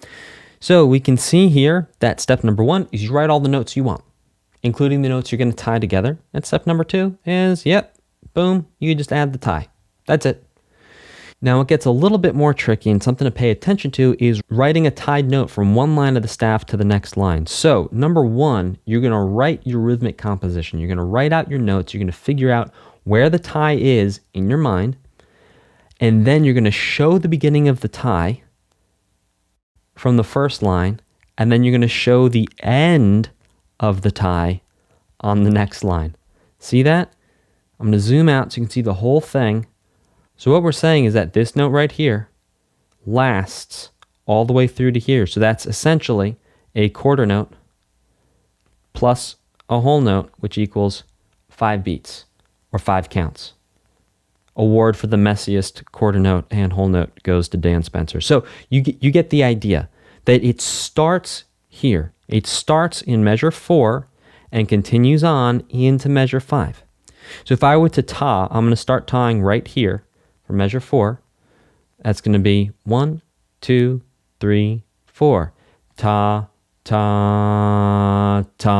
So we can see here that step number 1 is you write all the notes you want, including the notes you're going to tie together. And step number 2 is, yep, boom, you just add the tie. That's it. Now it gets a little bit more tricky, and something to pay attention to is writing a tied note from one line of the staff to the next line. So number 1, you're going to write your rhythmic composition. You're going to write out your notes. You're going to figure out where the tie is in your mind, and then you're going to show the beginning of the tie from the first line, and then you're going to show the end of the tie on the next line. See that? I'm going to zoom out so you can see the whole thing. So what we're saying is that this note right here lasts all the way through to here. So that's essentially a quarter note plus a whole note, which equals 5 beats or 5 counts. Award for the messiest quarter note and whole note goes to Dan Spencer. So you get the idea that it starts here. It starts in measure 4 and continues on into measure 5. So if I were to taa, I'm going to start tawing right here. For measure 4, that's going to be 1, 2, 3, 4. Ta, ta, ta,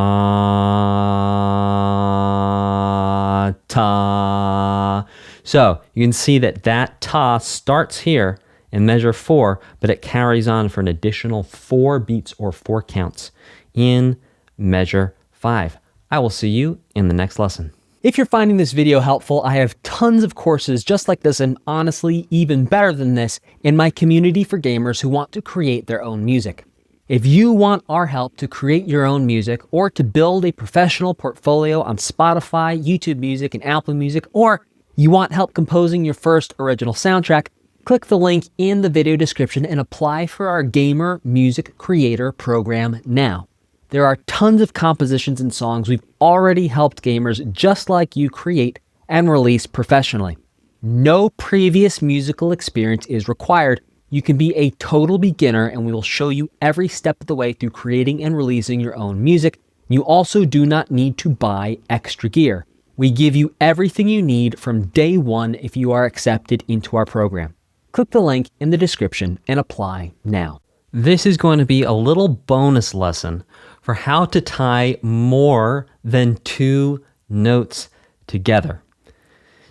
ta. So you can see that ta starts here in measure 4, but it carries on for an additional 4 beats or 4 counts in measure 5. I will see you in the next lesson. If you're finding this video helpful, I have tons of courses just like this, and honestly, even better than this, in my community for gamers who want to create their own music. If you want our help to create your own music or to build a professional portfolio on Spotify, YouTube Music, and Apple Music, or you want help composing your first original soundtrack, click the link in the video description and apply for our Gamer Music Creator program now. There are tons of compositions and songs we've already helped gamers just like you create and release professionally. No previous musical experience is required. You can be a total beginner, and we will show you every step of the way through creating and releasing your own music. You also do not need to buy extra gear. We give you everything you need from day 1 if you are accepted into our program. Click the link in the description and apply now. This is going to be a little bonus lesson for how to tie more than 2 notes together.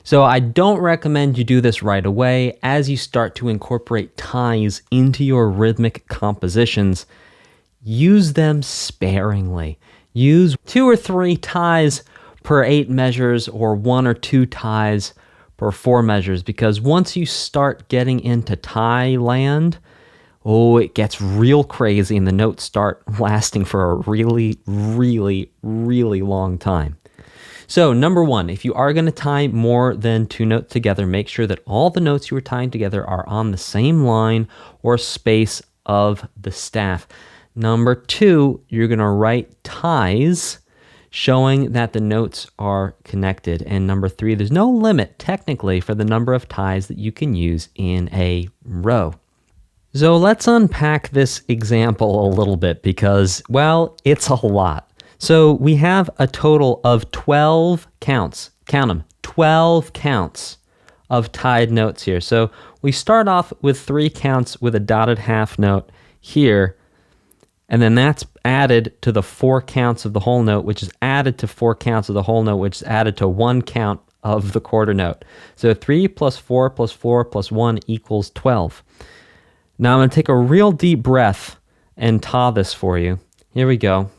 So I don't recommend you do this right away. As you start to incorporate ties into your rhythmic compositions, use them sparingly. Use 2 or 3 ties per 8 measures or 1 or 2 ties per 4 measures, because once you start getting into tie land, it gets real crazy and the notes start lasting for a really, really, really long time. So number 1, if you are going to tie more than 2 notes together, make sure that all the notes you are tying together are on the same line or space of the staff. Number 2, you're going to write ties showing that the notes are connected. And number 3, there's no limit technically for the number of ties that you can use in a row. So let's unpack this example a little bit because, well, it's a lot. So we have a total of 12 counts, count them, 12 counts of tied notes here. So we start off with 3 counts with a dotted half note here, and then that's added to the 4 counts of the whole note, which is added to 4 counts of the whole note, which is added to 1 count of the quarter note. So 3 plus 4 plus 4 plus 1 equals 12. Now I'm going to take a real deep breath and taa this for you. Here we go.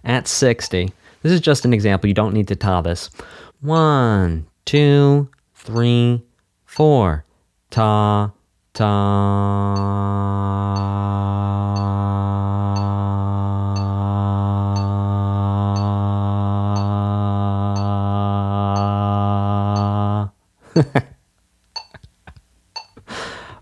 At 60. This is just an example. You don't need to taa this. 1, 2, 3, 4. Ta, ta.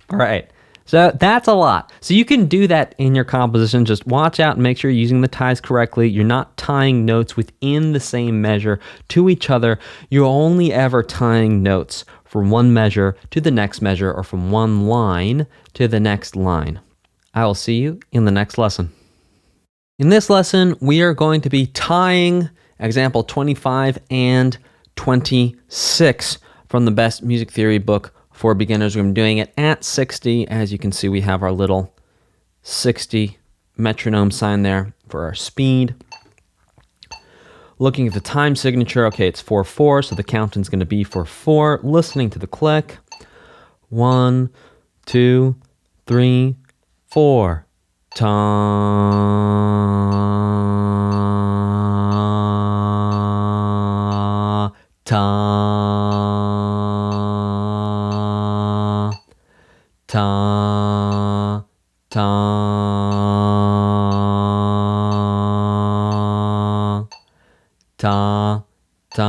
All right, so that's a lot. So you can do that in your composition. Just watch out and make sure you're using the ties correctly. You're not tying notes within the same measure to each other. You're only ever tying notes from one measure to the next measure or from one line to the next line. I will see you in the next lesson. In this lesson, we are going to be tying example 25 and 26 from the Best Music Theory book for beginners. We're doing it at 60. As you can see, we have our little 60 metronome sign there for our speed. Looking at the time signature, okay, it's 4/4, so the counting's going to be for 4. Listening to the click, 1, 2, 3, 4. Ta, ta, ta, ta, ta, ta,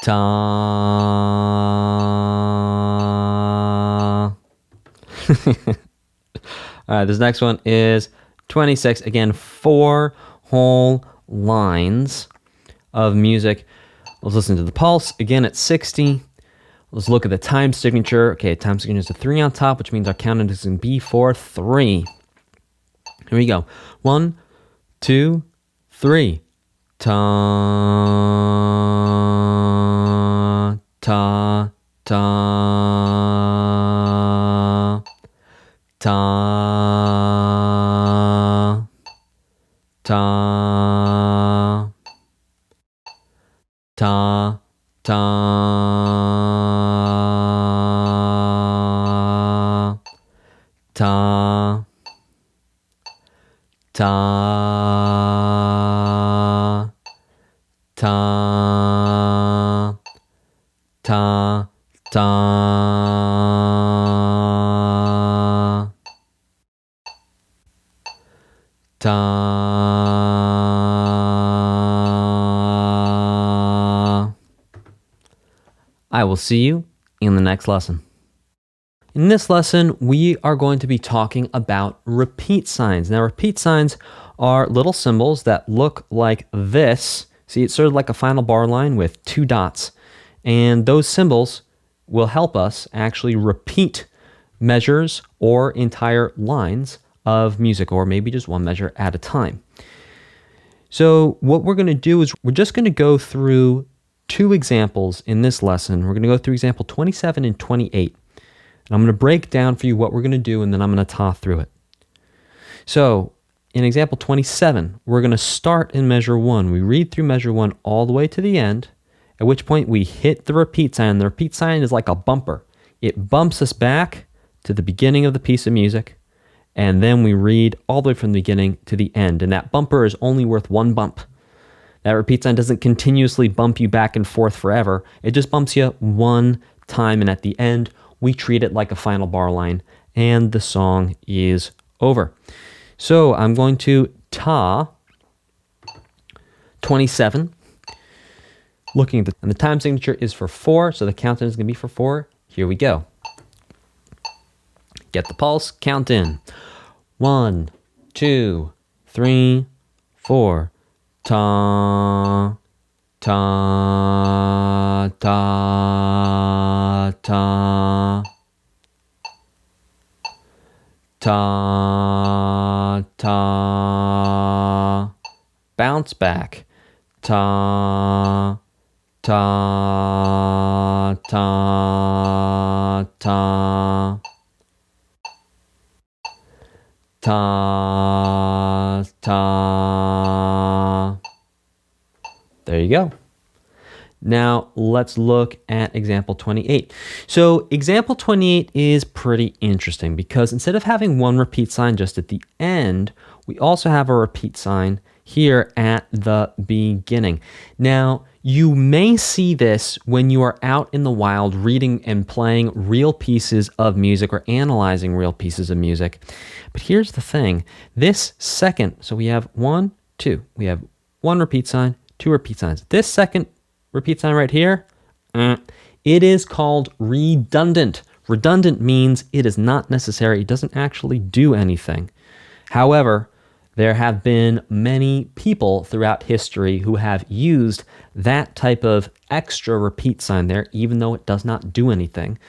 ta. All right, this next one is 26. Again, 4 whole lines of music. Let's listen to the pulse. Again, at 60. Let's look at the time signature. Okay, time signature is a 3 on top, which means our count is going to be for 3. Here we go. 1, 2, 3. Ta, ta, ta, ta, ta, ta, ta, ta, ta, ta, ta, ta, ta. I will see you in the next lesson. In this lesson, we are going to be talking about repeat signs. Now, repeat signs are little symbols that look like this. See, it's sort of like a final bar line with 2 dots. And those symbols will help us actually repeat measures or entire lines of music, or maybe just one measure at a time. So what we're going to do is we're just going to go through 2 examples in this lesson. We're going to go through example 27 and 28. And I'm going to break down for you what we're going to do, and then I'm going to talk through it. So in example 27, we're going to start in measure 1. We read through measure 1 all the way to the end, at which point we hit the repeat sign. The repeat sign is like a bumper. It bumps us back to the beginning of the piece of music, and then we read all the way from the beginning to the end. And that bumper is only worth 1 bump. That repeat sign doesn't continuously bump you back and forth forever. It just bumps you 1 time, and at the end, we treat it like a final bar line, and the song is over. So I'm going to ta 27. Looking at and the time signature is for 4, so the countdown is going to be for 4. Here we go. Get the pulse, count in. 1, 2, 3, 4. Ta, ta, ta, ta, ta, ta. Bounce back. Ta, ta, ta, ta. Ta, ta. There you go. Now let's look at example 28. So example 28 is pretty interesting because instead of having 1 repeat sign just at the end, we also have a repeat sign here at the beginning. Now, you may see this when you are out in the wild reading and playing real pieces of music or analyzing real pieces of music. But here's the thing. This second, so we have 1, 2. We have 1 repeat sign, 2 repeat signs. This second repeat sign right here, it is called redundant. Redundant means it is not necessary. It doesn't actually do anything. However, There have been many people throughout history who have used that type of extra repeat sign there, even though it does not do anything.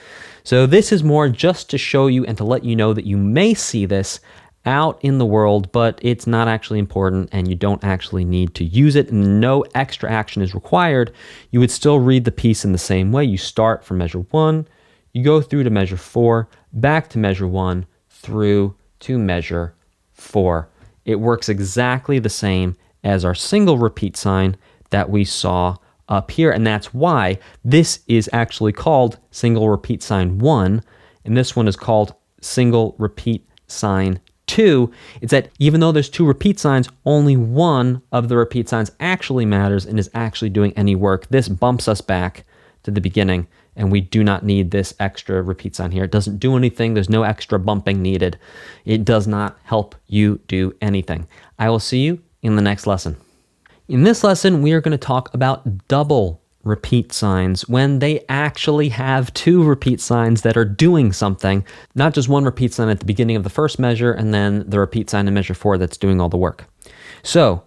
So this is more just to show you and to let you know that you may see this out in the world, but it's not actually important and you don't actually need to use it, and no extra action is required. You would still read the piece in the same way. You start from measure 1, you go through to measure 4, back to measure 1, through to measure 4. It works exactly the same as our single repeat sign that we saw up here, and that's why this is actually called single repeat sign 1, and this one is called single repeat sign 2. It's that even though there's 2 repeat signs, only one of the repeat signs actually matters and is actually doing any work. This bumps us back to the beginning, and we do not need this extra repeat sign here. It doesn't do anything. There's no extra bumping needed. It does not help you do anything. I will see you in the next lesson. In this lesson, we are going to talk about double repeat signs when they actually have 2 repeat signs that are doing something, not just one repeat sign at the beginning of the first measure and then the repeat sign in measure 4 that's doing all the work. So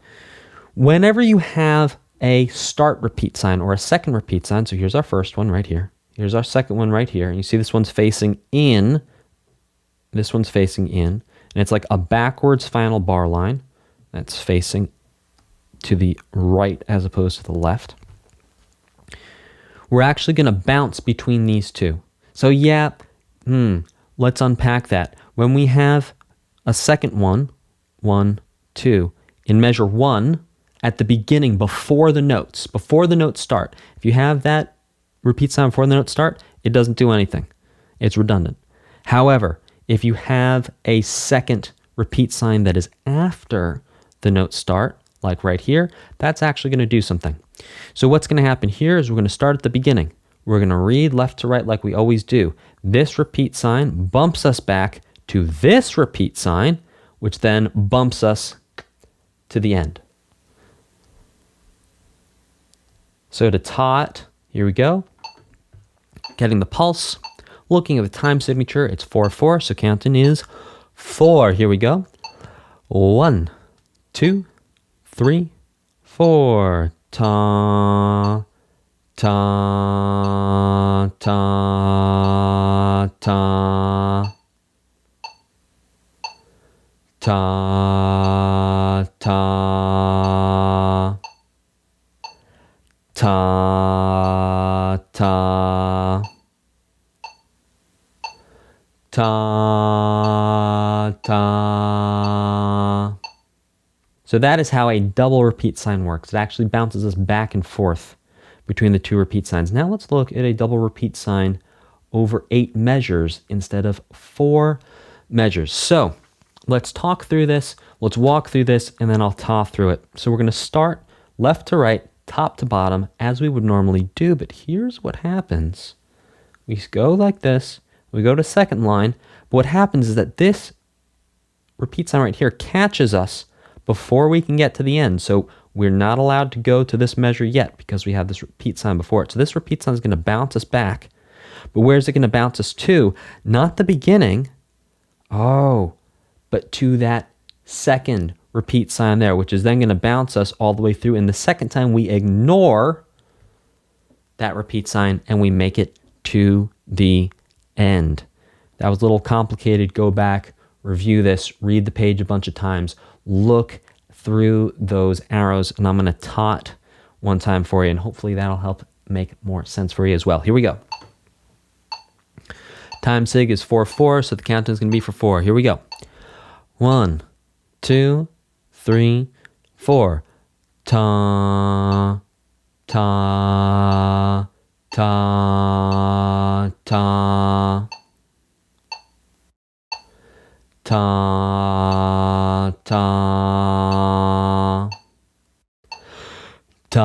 whenever you have a start repeat sign or a second repeat sign, so here's our first one right here, here's our second one right here, and you see this one's facing in, this one's facing in, and it's like a backwards final bar line that's facing to the right as opposed to the left. We're actually going to bounce between these two. So yeah, let's unpack that. When we have a second one, 1, 2, in measure 1, at the beginning, before the notes start, if you have that repeat sign before the notes start, it doesn't do anything. It's redundant. However, if you have a second repeat sign that is after the notes start, like right here, that's actually going to do something. So what's going to happen here is we're going to start at the beginning. We're going to read left to right like we always do. This repeat sign bumps us back to this repeat sign, which then bumps us to the end. So to taa it, here we go. Getting the pulse. Looking at the time signature, it's 4/4, so counting is 4. Here we go. 1, 2, 3, 4. Ta, ta, ta, ta. Ta, ta. Ta, ta. Ta, ta. So that is how a double repeat sign works. It actually bounces us back and forth between the 2 repeat signs. Now let's look at a double repeat sign over 8 measures instead of 4 measures. So let's talk through this, let's walk through this, and then I'll taa through it. So we're going to start left to right, top to bottom, as we would normally do, but here's what happens. We go like this, we go to second line, but what happens is that this repeat sign right here catches us before we can get to the end. So we're not allowed to go to this measure yet because we have this repeat sign before it. So this repeat sign is going to bounce us back. But where's it going to bounce us to? Not the beginning, but to that second repeat sign there, which is then going to bounce us all the way through. And the second time we ignore that repeat sign and we make it to the end. That was a little complicated. Go back, review this, read the page a bunch of times, look through those arrows, and I'm going to taa it one time for you, and hopefully that'll help make more sense for you as well. Here we go. Time sig is 4/4, so the countdown is going to be for 4. Here we go. 1, 2, 3, 4. Ta, ta, ta, ta. Ta, ta, ta, ta,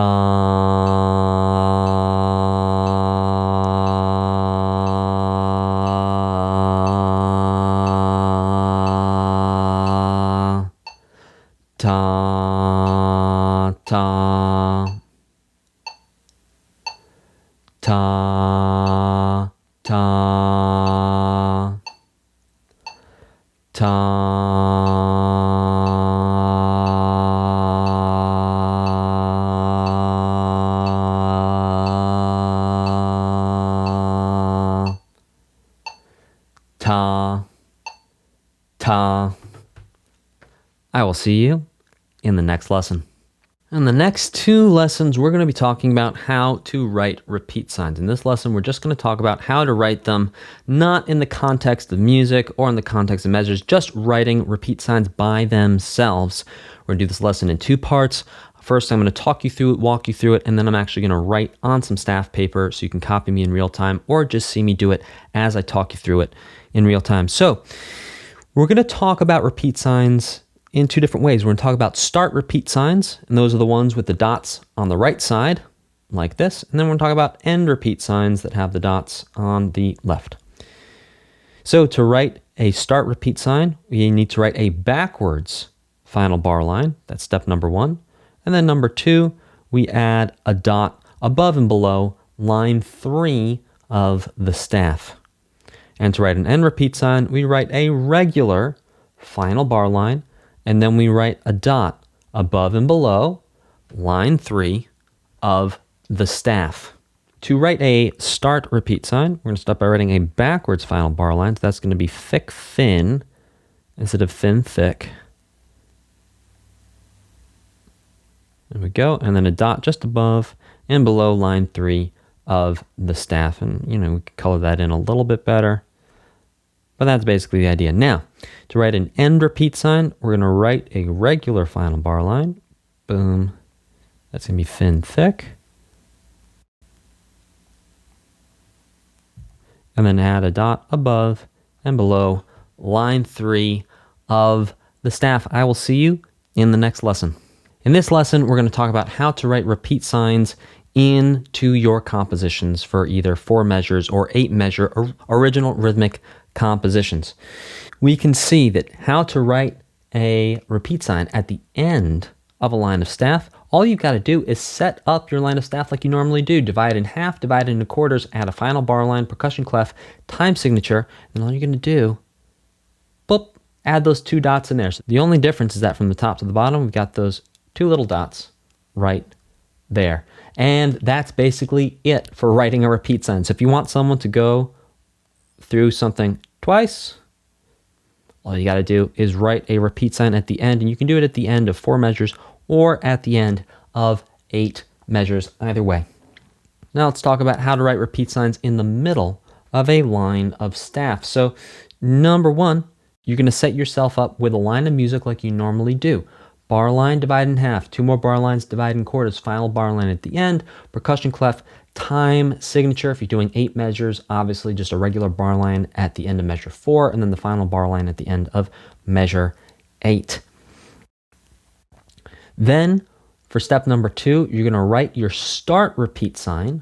ta, ta, ta. Ta, see you in the next lesson. In the next 2 lessons, we're going to be talking about how to write repeat signs. In this lesson, we're just going to talk about how to write them, not in the context of music or in the context of measures, just writing repeat signs by themselves. We're going to do this lesson in 2 parts. First, I'm going to talk you through it, walk you through it, and then I'm actually going to write on some staff paper so you can copy me in real time or just see me do it as I talk you through it in real time. So we're going to talk about repeat signs in 2 different ways. We're going to talk about start repeat signs, and those are the ones with the dots on the right side, like this. And then we're going to talk about end repeat signs that have the dots on the left. So to write a start repeat sign, we need to write a backwards final bar line. That's step number 1. And then number 2, we add a dot above and below line 3 of the staff. And to write an end repeat sign, we write a regular final bar line, and then we write a dot above and below line 3 of the staff. To write a start repeat sign, we're going to start by writing a backwards final bar line. So that's going to be thick, thin, instead of thin, thick. There we go. And then a dot just above and below line 3 of the staff. And, we could color that in a little bit better. But that's basically the idea. Now, to write an end repeat sign, we're going to write a regular final bar line. Boom. That's going to be thin, thick. And then add a dot above and below line 3 of the staff. I will see you in the next lesson. In this lesson, we're going to talk about how to write repeat signs into your compositions for either 4 measures or 8 measure or original rhythmic compositions. We can see that how to write a repeat sign at the end of a line of staff, all you've got to do is set up your line of staff like you normally do. Divide in half, divide into quarters, add a final bar line, percussion clef, time signature, and all you're going to do, boop, add those 2 dots in there. So the only difference is that from the top to the bottom, we've got those 2 little dots right there. And that's basically it for writing a repeat sign. So if you want someone to go through something twice, all you got to do is write a repeat sign at the end, and you can do it at the end of 4 measures or at the end of 8 measures, either way. Now let's talk about how to write repeat signs in the middle of a line of staff. So number 1, you're going to set yourself up with a line of music like you normally do. Bar line, divide in half, 2 more bar lines, divide in quarters, final bar line at the end, percussion clef, time signature. If you're doing 8 measures, obviously just a regular bar line at the end of measure 4, and then the final bar line at the end of measure 8. Then for step number 2, you're going to write your start repeat sign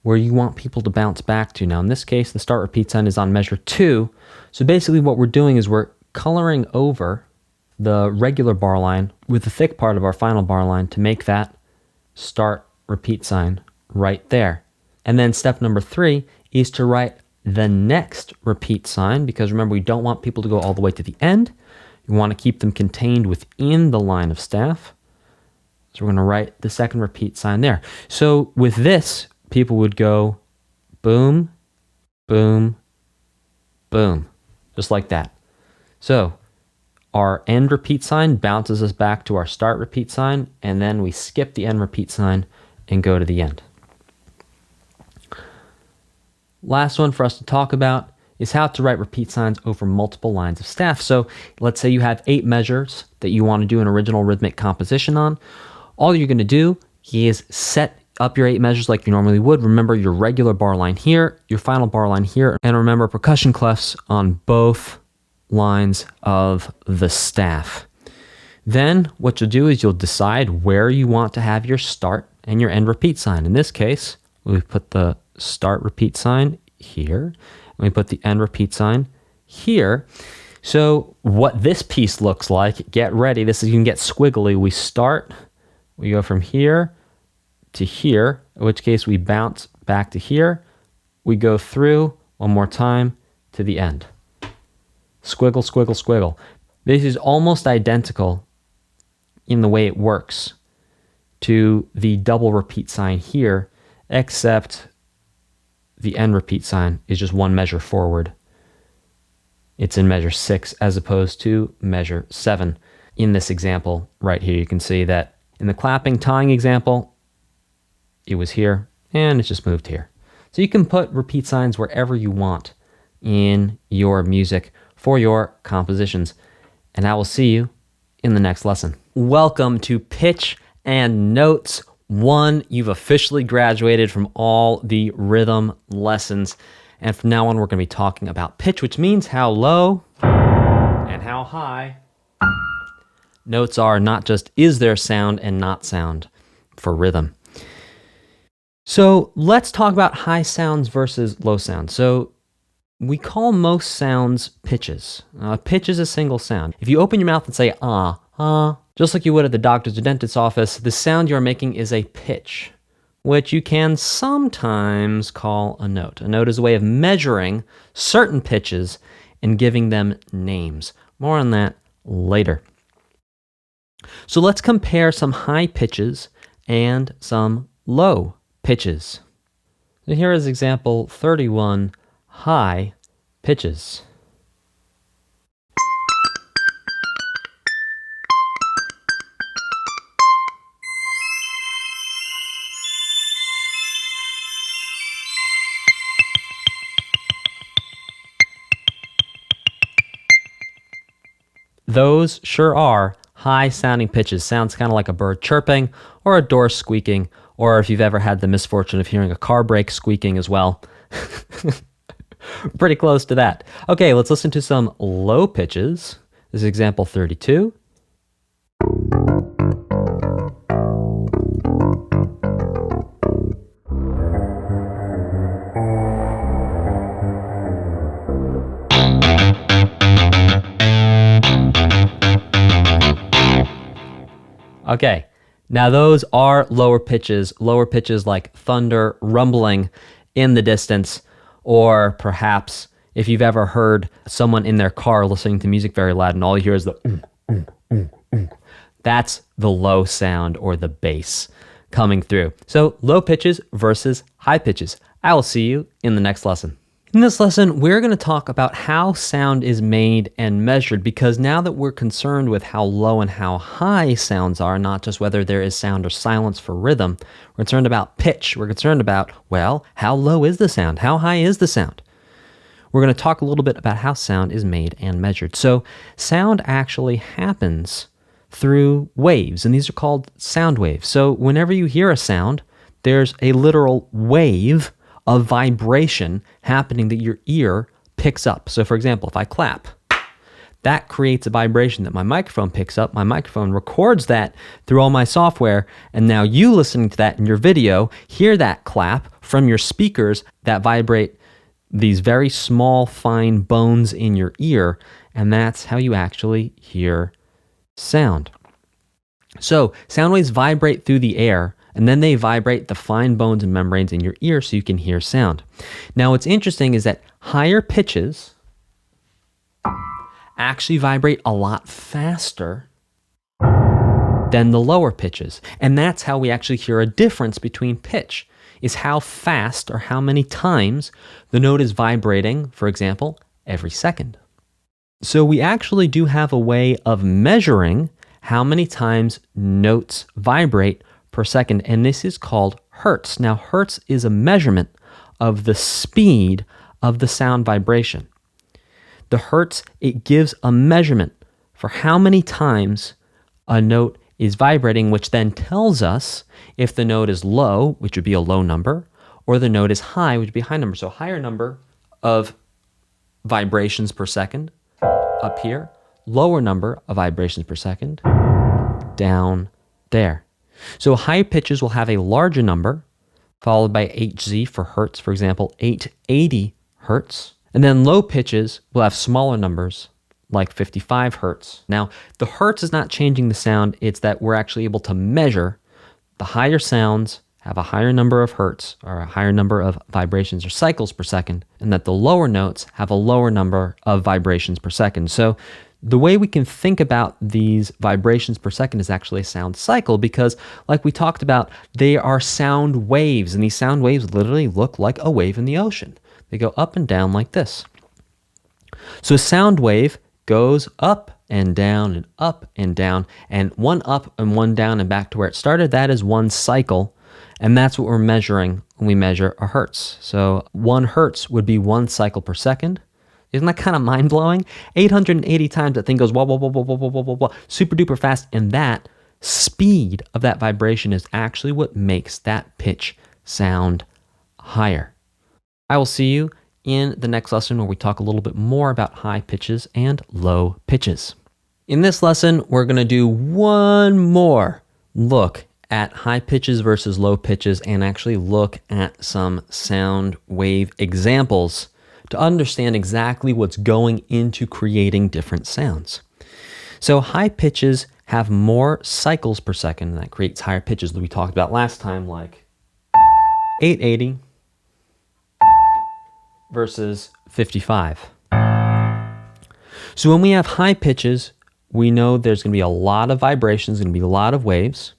where you want people to bounce back to. Now in this case, the start repeat sign is on measure 2. So basically what we're doing is we're coloring over the regular bar line with the thick part of our final bar line to make that start repeat sign right there. And then step number 3 is to write the next repeat sign, because remember, we don't want people to go all the way to the end. You want to keep them contained within the line of staff. So we're going to write the second repeat sign there. So with this, people would go boom, boom, boom, just like that. So our end repeat sign bounces us back to our start repeat sign, and then we skip the end repeat sign and go to the end. Last one for us to talk about is how to write repeat signs over multiple lines of staff. So let's say you have 8 measures that you want to do an original rhythmic composition on. All you're going to do is set up your 8 measures like you normally would. Remember your regular bar line here, your final bar line here, and remember percussion clefs on both lines of the staff. Then what you'll do is you'll decide where you want to have your start and your end repeat sign. In this case, we put the start repeat sign here, and we put the end repeat sign here. So what this piece looks like, get ready, this is, you can get squiggly. We start, we go from here to here, in which case we bounce back to here. We go through one more time to the end. Squiggle, squiggle, squiggle. This is almost identical in the way it works to the double repeat sign here, except the end repeat sign is just 1 measure forward. It's in measure 6 as opposed to measure 7. in this example right here, you can see that in the clapping, tawing example, it was here, and it just moved here. So you can put repeat signs wherever you want in your music for your compositions. And I will see you in the next lesson. Welcome to Pitch and Notes 1. You've officially graduated from all the rhythm lessons. And from now on, we're going to be talking about pitch, which means how low and how high notes are, not just is there sound and not sound for rhythm. So let's talk about high sounds versus low sounds. So we call most sounds pitches. Pitch is a single sound. If you open your mouth and say just like you would at the doctor's or dentist's office, the sound you're making is a pitch, which you can sometimes call a note. A note is a way of measuring certain pitches and giving them names. More on that later. So let's compare some high pitches and some low pitches. So here is example 31, high pitches. Those sure are high sounding pitches. Sounds kind of like a bird chirping or a door squeaking, or if you've ever had the misfortune of hearing a car brake squeaking as well. Pretty close to that. Okay, let's listen to some low pitches. This is example 32. Okay, now those are lower pitches like thunder rumbling in the distance, or perhaps if you've ever heard someone in their car listening to music very loud and all you hear is the that's the low sound or the bass coming through. So low pitches versus high pitches. I will see you in the next lesson. In this lesson, we're going to talk about how sound is made and measured, because now that we're concerned with how low and how high sounds are, not just whether there is sound or silence for rhythm, we're concerned about pitch. We're concerned about, well, how low is the sound? How high is the sound? We're going to talk a little bit about how sound is made and measured. So sound actually happens through waves, and these are called sound waves. So whenever you hear a sound, there's a literal wave of vibration happening that your ear picks up. So for example, if I clap, that creates a vibration that my microphone picks up. My microphone records that through all my software, and now you listening to that in your video hear that clap from your speakers that vibrate these very small, fine bones in your ear, and that's how you actually hear sound. So sound waves vibrate through the air, and then they vibrate the fine bones and membranes in your ear so you can hear sound. Now what's interesting is that higher pitches actually vibrate a lot faster than the lower pitches. And that's how we actually hear a difference between pitch, is how fast or how many times the note is vibrating, for example, every second. So we actually do have a way of measuring how many times notes vibrate per second, and this is called hertz. Now, hertz is a measurement of the speed of the sound vibration. The hertz, it gives a measurement for how many times a note is vibrating, which then tells us if the note is low, which would be a low number, or the note is high, which would be a high number. So higher number of vibrations per second up here, lower number of vibrations per second down there. So high pitches will have a larger number, followed by Hz for hertz, for example, 880 hertz. And then low pitches will have smaller numbers, like 55 hertz. Now, the hertz is not changing the sound, it's that we're actually able to measure the higher sounds have a higher number of hertz, or a higher number of vibrations or cycles per second, and that the lower notes have a lower number of vibrations per second. So the way we can think about these vibrations per second is actually a sound cycle, because like we talked about, they are sound waves, and these sound waves literally look like a wave in the ocean. They go up and down like this. So a sound wave goes up and down and up and down, and one up and one down and back to where it started. That is one cycle, and that's what we're measuring when we measure a hertz. So 1 hertz would be 1 cycle per second. Isn't that kind of mind-blowing? 880 times that thing goes wah, wah, wah, wah, wah, wah, wah, wah, wah, super duper fast, and that speed of that vibration is actually what makes that pitch sound higher. I will see you in the next lesson where we talk a little bit more about high pitches and low pitches. In this lesson, we're going to do one more look at high pitches versus low pitches and actually look at some sound wave examples to understand exactly what's going into creating different sounds. So high pitches have more cycles per second, and that creates higher pitches that we talked about last time, like 880 versus 55. So when we have high pitches, we know there's going to be a lot of vibrations, going to be a lot of waves.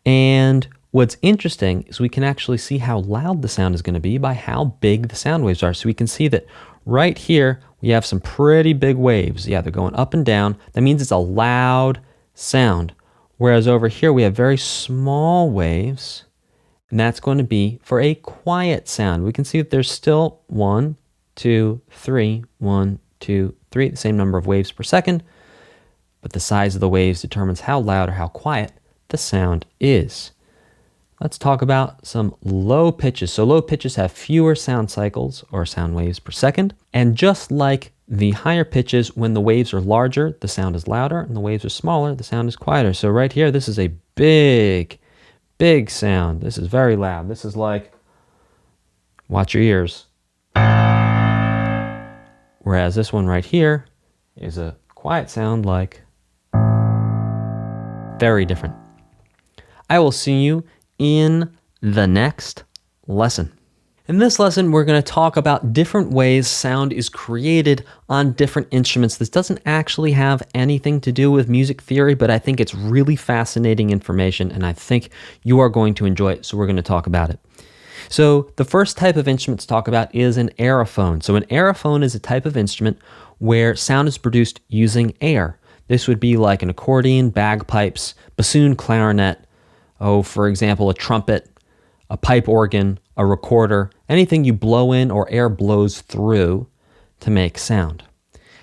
And what's interesting is we can actually see how loud the sound is going to be by how big the sound waves are. So we can see that right here, we have some pretty big waves. Yeah, they're going up and down. That means it's a loud sound. Whereas over here, we have very small waves, and that's going to be for a quiet sound. We can see that there's still 1, 2, 3, 1, 2, 3, the same number of waves per second, but the size of the waves determines how loud or how quiet the sound is. Let's talk about some low pitches. So low pitches have fewer sound cycles or sound waves per second. And just like the higher pitches, when the waves are larger, the sound is louder, and the waves are smaller, the sound is quieter. So right here, this is a big, big sound. This is very loud. This is like, watch your ears. Whereas this one right here is a quiet sound, like very different. I will see you in the next lesson. In this lesson, we're going to talk about different ways sound is created on different instruments. This doesn't actually have anything to do with music theory, but I think it's really fascinating information, and I think you are going to enjoy it, so we're going to talk about it. So the first type of instrument to talk about is an aerophone. So an aerophone is a type of instrument where sound is produced using air. This would be like an accordion, bagpipes, bassoon, clarinet, for example, a trumpet, a pipe organ, a recorder, anything you blow in or air blows through to make sound.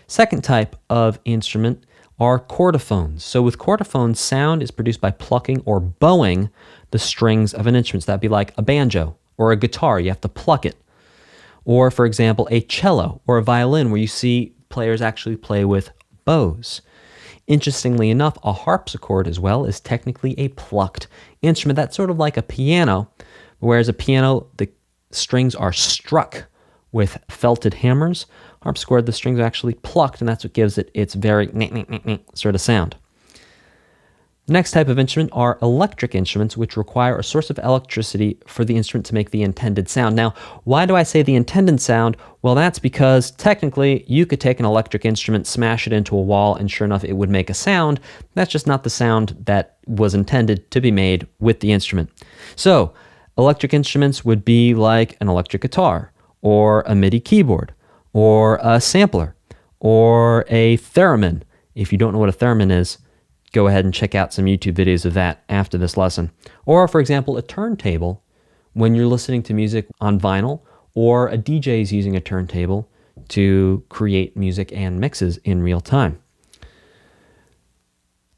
Second type of instrument are chordophones. So with chordophones, sound is produced by plucking or bowing the strings of an instrument. So that'd be like a banjo or a guitar. You have to pluck it. Or, for example, a cello or a violin, where you see players actually play with bows. Interestingly enough, a harpsichord as well is technically a plucked instrument. That's sort of like a piano, whereas a piano, the strings are struck with felted hammers. Harpsichord, the strings are actually plucked, and that's what gives it its very sort of sound. The next type of instrument are electric instruments, which require a source of electricity for the instrument to make the intended sound. Now, why do I say the intended sound? Well, that's because technically you could take an electric instrument, smash it into a wall, and sure enough, it would make a sound. That's just not the sound that was intended to be made with the instrument. So, electric instruments would be like an electric guitar, or a MIDI keyboard, or a sampler, or a theremin. If you don't know what a theremin is, go ahead and check out some YouTube videos of that after this lesson. Or, for example, a turntable when you're listening to music on vinyl, or a DJ is using a turntable to create music and mixes in real time.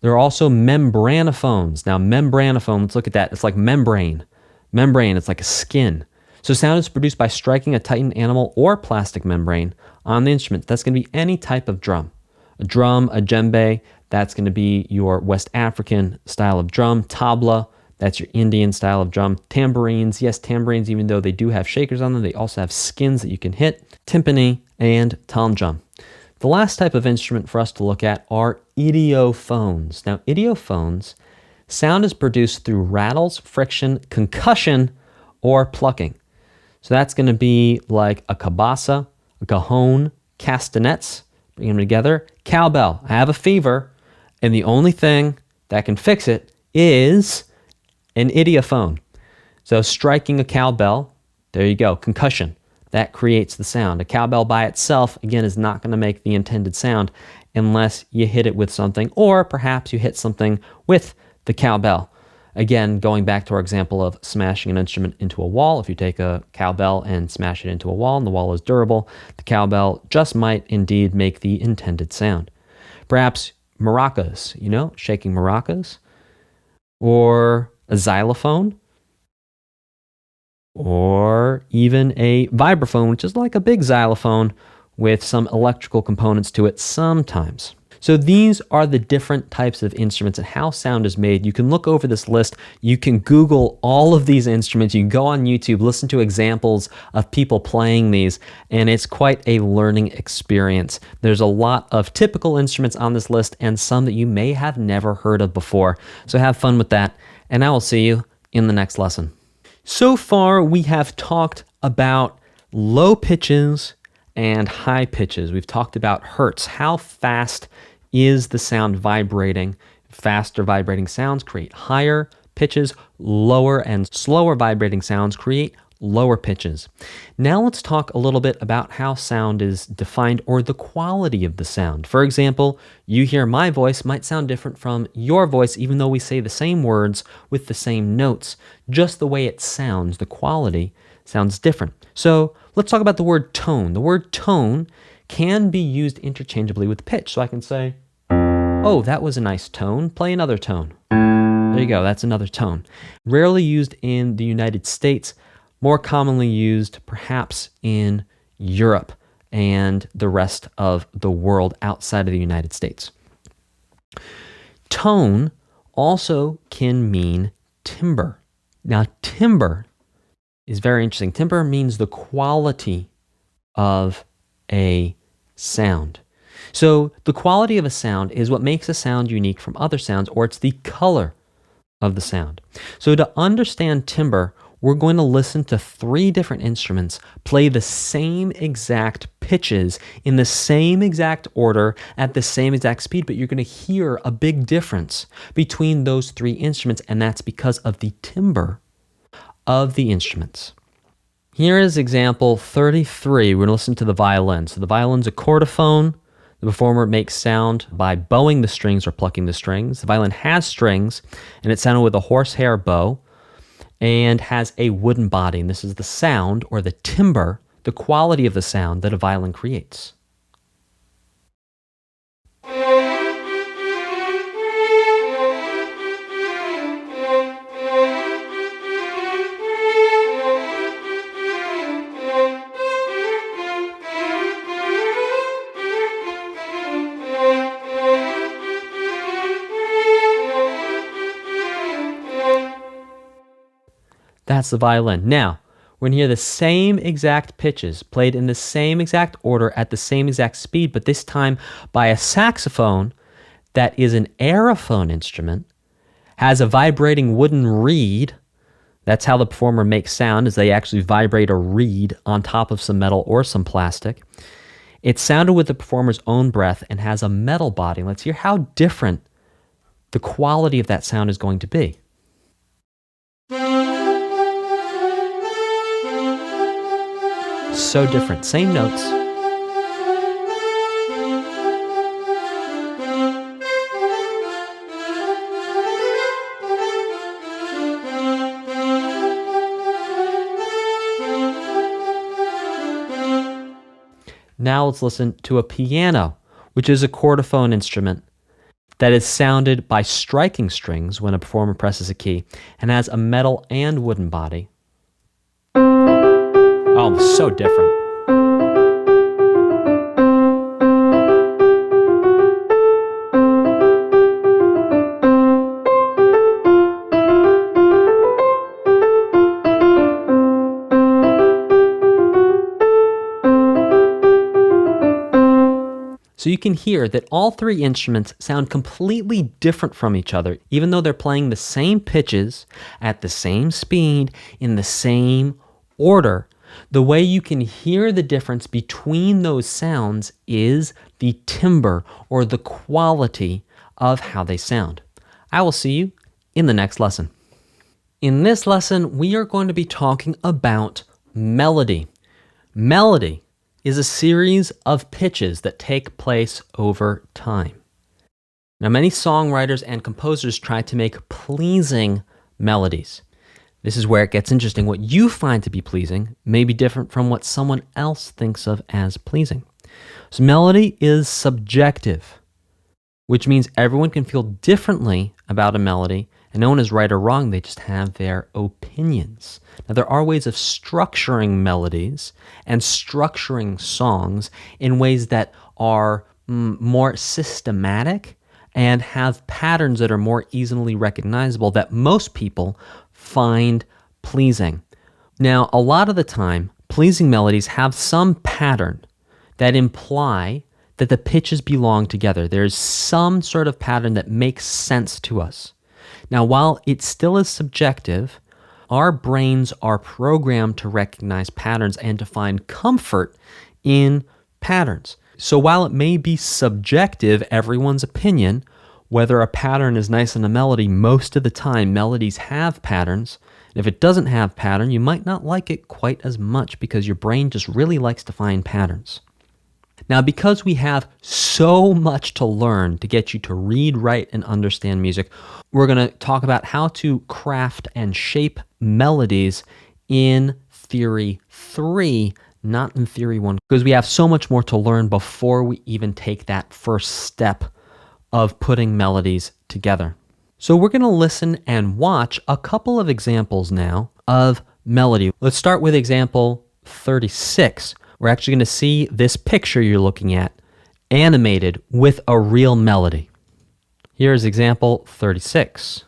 There are also membranophones. Now, membranophone, let's look at that. It's like membrane. Membrane, it's like a skin. So sound is produced by striking a tightened animal or plastic membrane on the instrument. That's going to be any type of drum. A drum, a djembe, that's going to be your West African style of drum. Tabla, that's your Indian style of drum. Tambourines, yes, tambourines, even though they do have shakers on them, they also have skins that you can hit. Timpani and tom drum. The last type of instrument for us to look at are idiophones. Now, idiophones, sound is produced through rattles, friction, concussion, or plucking. So that's going to be like a cabasa, a cajon, castanets, bring them together. Cowbell, I have a fever, and the only thing that can fix it is an idiophone. So striking a cowbell, there you go, concussion. That creates the sound. A cowbell by itself, again, is not going to make the intended sound. unless you hit it with something, or perhaps you hit something with the cowbell. Again, going back to our example of smashing an instrument into a wall, if you take a cowbell and smash it into a wall and the wall is durable, the cowbell just might indeed make the intended sound. Perhaps maracas, shaking maracas, or a xylophone, or even a vibraphone, which is like a big xylophone with some electrical components to it sometimes. So these are the different types of instruments and how sound is made. You can look over this list. You can Google all of these instruments. You can go on YouTube, listen to examples of people playing these, and it's quite a learning experience. There's a lot of typical instruments on this list and some that you may have never heard of before. So have fun with that, and I will see you in the next lesson. So far, we have talked about low pitches and high pitches. We've talked about hertz. How fast is the sound vibrating? Faster vibrating sounds create higher pitches, lower and slower vibrating sounds create lower pitches. Now let's talk a little bit about how sound is defined, or the quality of the sound. For example, you hear my voice might sound different from your voice, even though we say the same words with the same notes. Just the way it sounds, the quality sounds different. So let's talk about the word tone. The word tone can be used interchangeably with pitch. So I can say, oh, that was a nice tone. Play another tone. There you go. That's another tone. Rarely used in the United States, more commonly used perhaps in Europe and the rest of the world outside of the United States. Tone also can mean timbre. Now, timbre is very interesting. Timbre means the quality of a sound. So the quality of a sound is what makes a sound unique from other sounds, or it's the color of the sound. So to understand timbre, we're going to listen to 3 different instruments play the same exact pitches in the same exact order at the same exact speed, but you're going to hear a big difference between those 3 instruments, and that's because of the timbre of the instruments. Here is example 33. We're going to listen to the violin. So the violin's a chordophone. The performer makes sound by bowing the strings or plucking the strings. The violin has strings, and it's sounded with a horsehair bow and has a wooden body. And this is the sound, or the timbre, the quality of the sound that a violin creates. That's the violin. Now, we're going to hear the same exact pitches played in the same exact order at the same exact speed, but this time by a saxophone that is an aerophone instrument, has a vibrating wooden reed. That's how the performer makes sound, is they actually vibrate a reed on top of some metal or some plastic. It's sounded with the performer's own breath and has a metal body. Let's hear how different the quality of that sound is going to be. So different. Same notes. Now let's listen to a piano, which is a chordophone instrument that is sounded by striking strings when a performer presses a key, and has a metal and wooden body. Oh, so different. So you can hear that all 3 instruments sound completely different from each other, even though they're playing the same pitches at the same speed in the same order. The way you can hear the difference between those sounds is the timbre, or the quality of how they sound. I will see you in the next lesson. In this lesson, we are going to be talking about melody. Melody is a series of pitches that take place over time. Now, many songwriters and composers try to make pleasing melodies. This is where it gets interesting. What you find to be pleasing may be different from what someone else thinks of as pleasing. So melody is subjective, which means everyone can feel differently about a melody, and no one is right or wrong, they just have their opinions. Now, there are ways of structuring melodies and structuring songs in ways that are more systematic and have patterns that are more easily recognizable that most people find pleasing. Now, a lot of the time, pleasing melodies have some pattern that imply that the pitches belong together. There's some sort of pattern that makes sense to us. Now, while it still is subjective, our brains are programmed to recognize patterns and to find comfort in patterns. So while it may be subjective, everyone's opinion, whether a pattern is nice in a melody, most of the time melodies have patterns. If it doesn't have pattern, you might not like it quite as much because your brain just really likes to find patterns. Now, because we have so much to learn to get you to read, write, and understand music, we're going to talk about how to craft and shape melodies in Theory 3, not in Theory 1, because we have so much more to learn before we even take that first step of putting melodies together. So we're going to listen and watch a couple of examples now of melody. Let's start with example 36. We're actually going to see this picture you're looking at animated with a real melody. Here's example 36.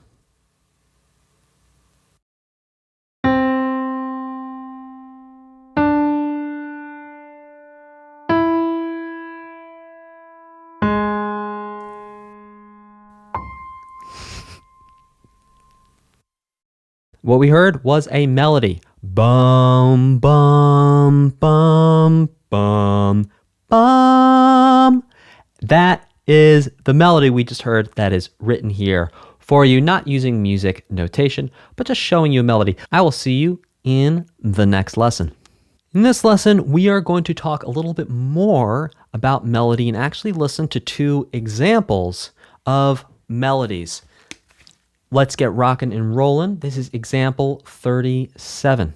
What we heard was a melody. Bum, bum, bum, bum, bum. That is the melody we just heard that is written here for you, not using music notation, but just showing you a melody. I will see you in the next lesson. In this lesson, we are going to talk a little bit more about melody and actually listen to two examples of melodies. Let's get rocking and rolling. This is example 37.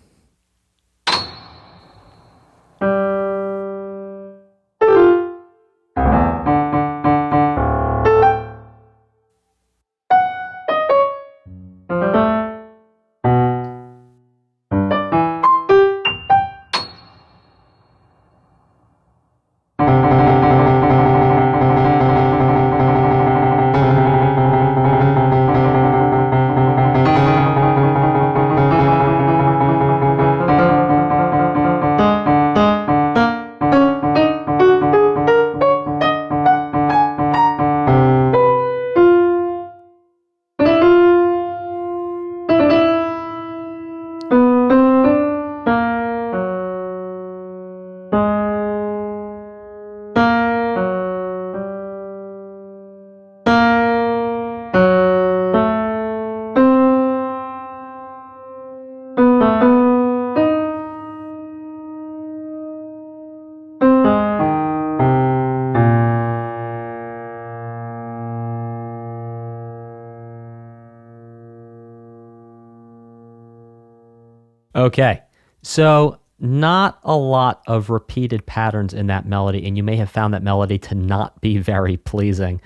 Okay, so not a lot of repeated patterns in that melody, and you may have found that melody to not be very pleasing.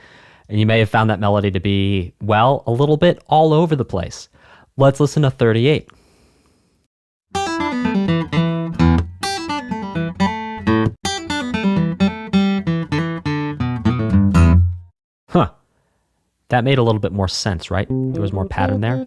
And you may have found that melody to be, well, a little bit all over the place. Let's listen to 38. Huh. That made a little bit more sense, right? There was more pattern there.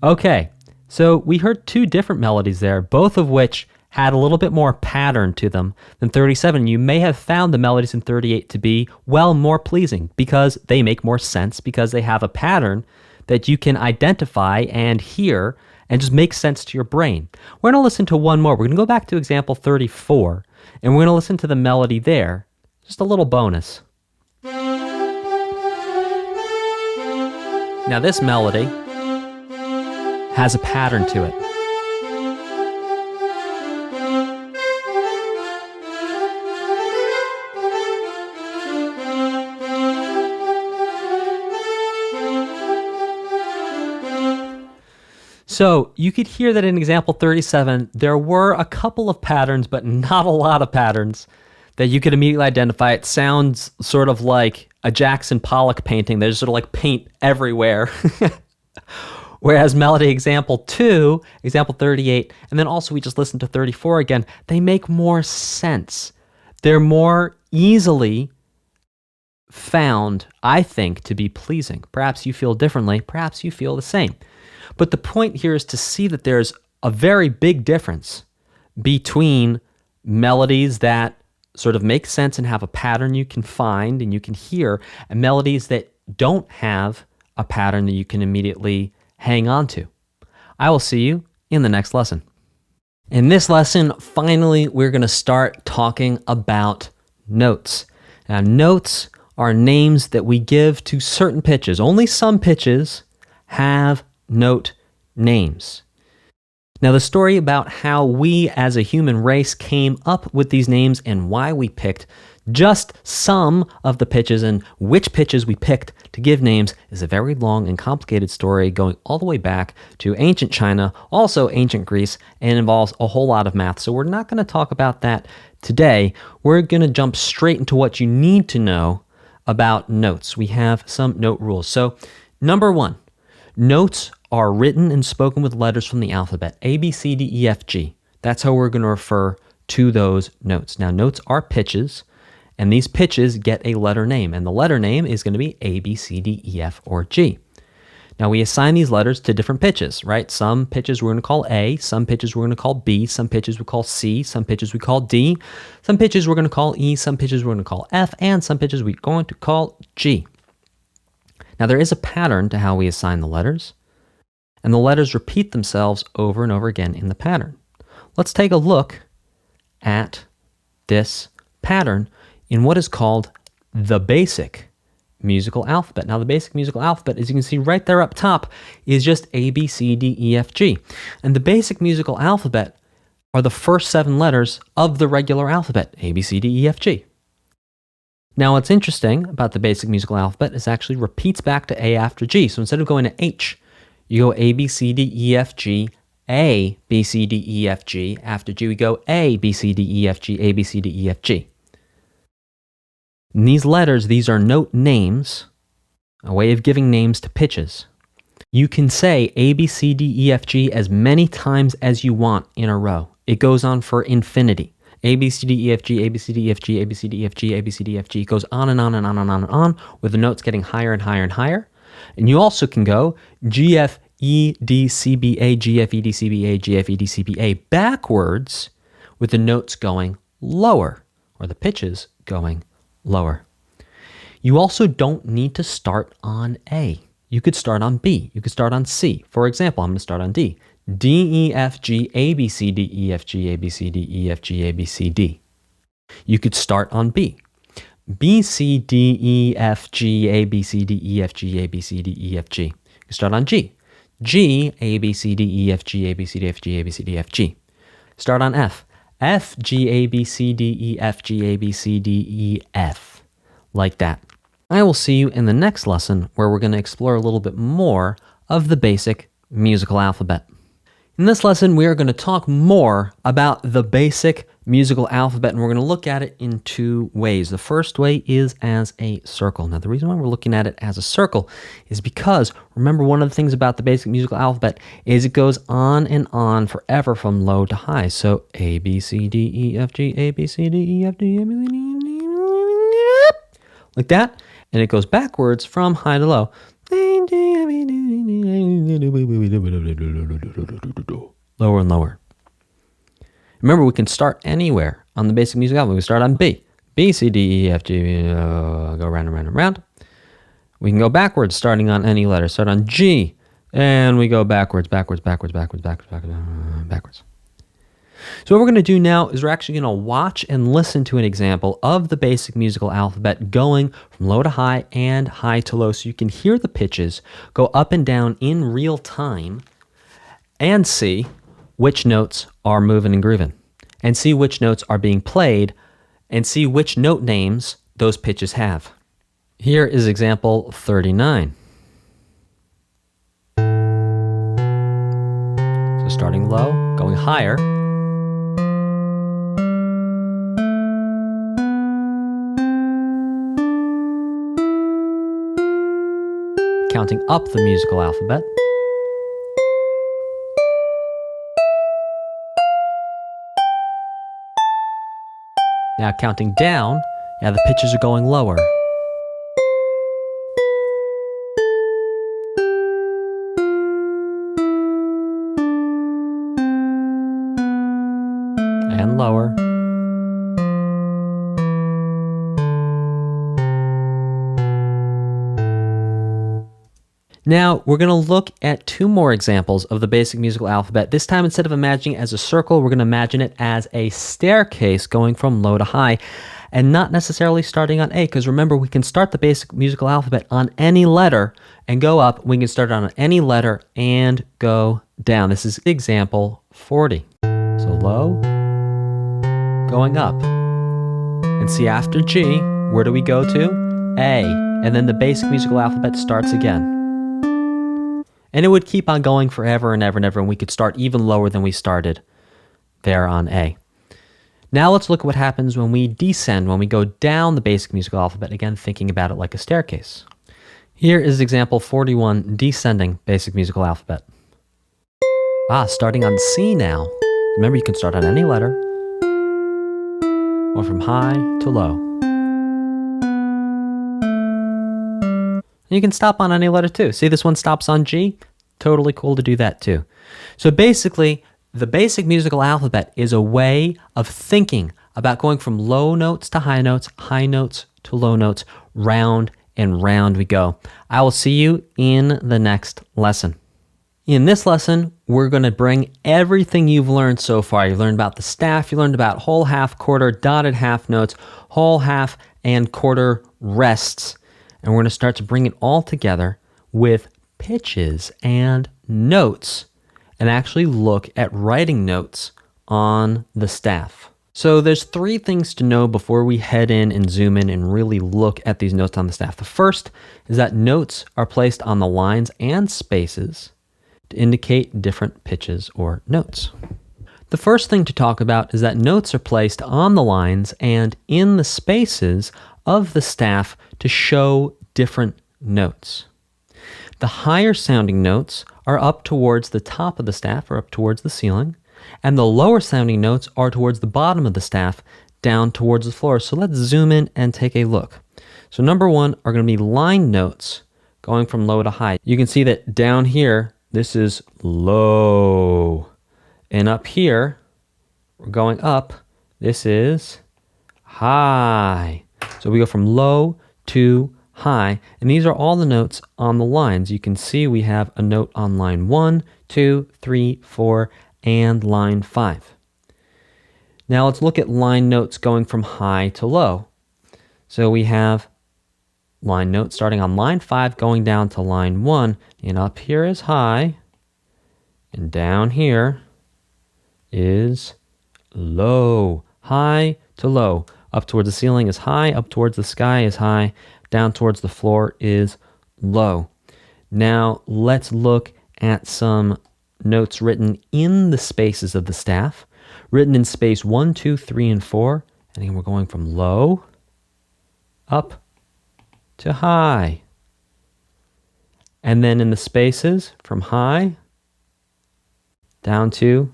Okay, so we heard two different melodies there, both of which had a little bit more pattern to them than 37. You may have found the melodies in 38 to be, well, more pleasing because they make more sense, because they have a pattern that you can identify and hear and just make sense to your brain. We're going to listen to one more. We're going to go back to example 34, and we're going to listen to the melody there. Just a little bonus. Now this melody has a pattern to it. So you could hear that in example 37, there were a couple of patterns, but not a lot of patterns that you could immediately identify. It sounds sort of like a Jackson Pollock painting. There's sort of like paint everywhere. Whereas melody example 2, example 38, and then also we just listened to 34 again, they make more sense. They're more easily found, I think, to be pleasing. Perhaps you feel differently. Perhaps you feel the same. But the point here is to see that there's a very big difference between melodies that sort of make sense and have a pattern you can find and you can hear, and melodies that don't have a pattern that you can immediately hang on to. I will see you in the next lesson. In this lesson, finally, we're going to start talking about notes. Now, notes are names that we give to certain pitches. Only some pitches have note names. Now, the story about how we as a human race came up with these names and why we picked just some of the pitches and which pitches we picked to give names is a very long and complicated story going all the way back to ancient China, also ancient Greece, and involves a whole lot of math. So we're not going to talk about that today. We're going to jump straight into what you need to know about notes. We have some note rules. So, number 1, notes are written and spoken with letters from the alphabet, A, B, C, D, E, F, G. That's how we're going to refer to those notes. Now, notes are pitches, and these pitches get a letter name, and the letter name is going to be A, B, C, D, E, F, or G. Now, we assign these letters to different pitches, right? Some pitches we're going to call A, some pitches we're going to call B, some pitches we call C, some pitches we call D, some pitches we're going to call E, some pitches we're going to call F, and some pitches we're going to call G. Now, there is a pattern to how we assign the letters, and the letters repeat themselves over and over again in the pattern. Let's take a look at this pattern in what is called the basic musical alphabet. Now, the basic musical alphabet, as you can see right there up top, is just A, B, C, D, E, F, G. And the basic musical alphabet are the first 7 letters of the regular alphabet, A, B, C, D, E, F, G. Now, what's interesting about the basic musical alphabet is it actually repeats back to A after G. So instead of going to H, you go A, B, C, D, E, F, G, A, B, C, D, E, F, G. After G, we go A, B, C, D, E, F, G, A, B, C, D, E, F, G. And these letters, these are note names, a way of giving names to pitches. You can say A, B, C, D, E, F, G as many times as you want in a row. It goes on for infinity. A, B, C, D, E, F, G, A, B, C, D, E, F, G, A, B, C, D, E, F, G, A, B, C, D, E, F, G. It goes on and on and on and on and on, with the notes getting higher and higher and higher. And you also can go G, F, E, D, C, B, A, G, F, E, D, C, B, A, G, F, E, D, C, B, A backwards, with the notes going lower, or the pitches going lower. You also don't need to start on A. You could start on B. You could start on C. For example, I'm going to start on D. D, E, F, G, A, B, C, D, E, F, G, A, B, C, D, E, F, G, A, B, C, D. You could start on B. B, C, D, E, F, G, A, B, C, D, E, F, G, A, B, C, D, E, F, G. You can start on G. G, A, B, C, D, E, F, G, A, B, C, D, F, G, A, B, C, D, F, G. Start on F. F, G, A, B, C, D, E, F, G, A, B, C, D, E, F. Like that. I will see you in the next lesson where we're going to explore a little bit more of the basic musical alphabet. In this lesson, we are going to talk more about the basic musical alphabet, and we're going to look at it in 2 ways. The first way is as a circle. Now, the reason why we're looking at it as a circle is because, remember, one of the things about the basic musical alphabet is it goes on and on forever from low to high. So, A, B, C, D, E, F, G, A, B, C, D, E, F, G, A, B, C, D, E, F, G, like that, and it goes backwards from high to low. Lower and lower. Remember, we can start anywhere on the basic music alphabet. We can start on B. B, C, D, E, F, G, go round and round and round. We can go backwards, starting on any letter. Start on G, and we go backwards, backwards, backwards, backwards, backwards, backwards, backwards. So what we're going to do now is we're actually going to watch and listen to an example of the basic musical alphabet going from low to high and high to low, so you can hear the pitches go up and down in real time and see which notes are moving and grooving, and see which notes are being played, and see which note names those pitches have. Here is example 39. So starting low, going higher. Counting up the musical alphabet. Now counting down, the pitches are going lower. And lower. Now, we're going to look at two more examples of the basic musical alphabet. This time, instead of imagining it as a circle, we're going to imagine it as a staircase going from low to high, and not necessarily starting on A, because remember, we can start the basic musical alphabet on any letter and go up. We can start on any letter and go down. This is example 40. So low, going up. And see, after G, where do we go to? A. And then the basic musical alphabet starts again. And it would keep on going forever and ever and ever, and we could start even lower than we started there on A. Now let's look at what happens when we descend, when we go down the basic musical alphabet, again thinking about it like a staircase. Here is example 41, descending basic musical alphabet. Starting on C now. Remember, you can start on any letter, or from high to low. You can stop on any letter too. See, this one stops on G? Totally cool to do that too. So basically, the basic musical alphabet is a way of thinking about going from low notes to high notes to low notes, round and round we go. I will see you in the next lesson. In this lesson, we're going to bring everything you've learned so far. You learned about the staff, you learned about whole, half, quarter, dotted half notes, whole, half, and quarter rests. And we're going to start to bring it all together with pitches and notes, and actually look at writing notes on the staff. So there's three things to know before we head in and zoom in and really look at these notes on the staff. The first is that notes are placed on the lines and spaces to indicate different pitches or notes. The first thing to talk about is that notes are placed on the lines and in the spaces of the staff to show different notes. The higher sounding notes are up towards the top of the staff, or up towards the ceiling, and the lower sounding notes are towards the bottom of the staff, down towards the floor. So let's zoom in and take a look. So number one are going to be line notes going from low to high. You can see that down here, this is low, and up here, we're going up, this is high. So we go from low to high, and these are all the notes on the lines. You can see we have a note on line 1, 2, 3, 4, and line 5. Now let's look at line notes going from high to low. So we have line notes starting on line 5 going down to line 1, and up here is high, and down here is low. High to low. Up towards the ceiling is high, up towards the sky is high, down towards the floor is low. Now let's look at some notes written in the spaces of the staff. Written in space 1, 2, 3, and 4. And again, we're going from low up to high. And then in the spaces from high down to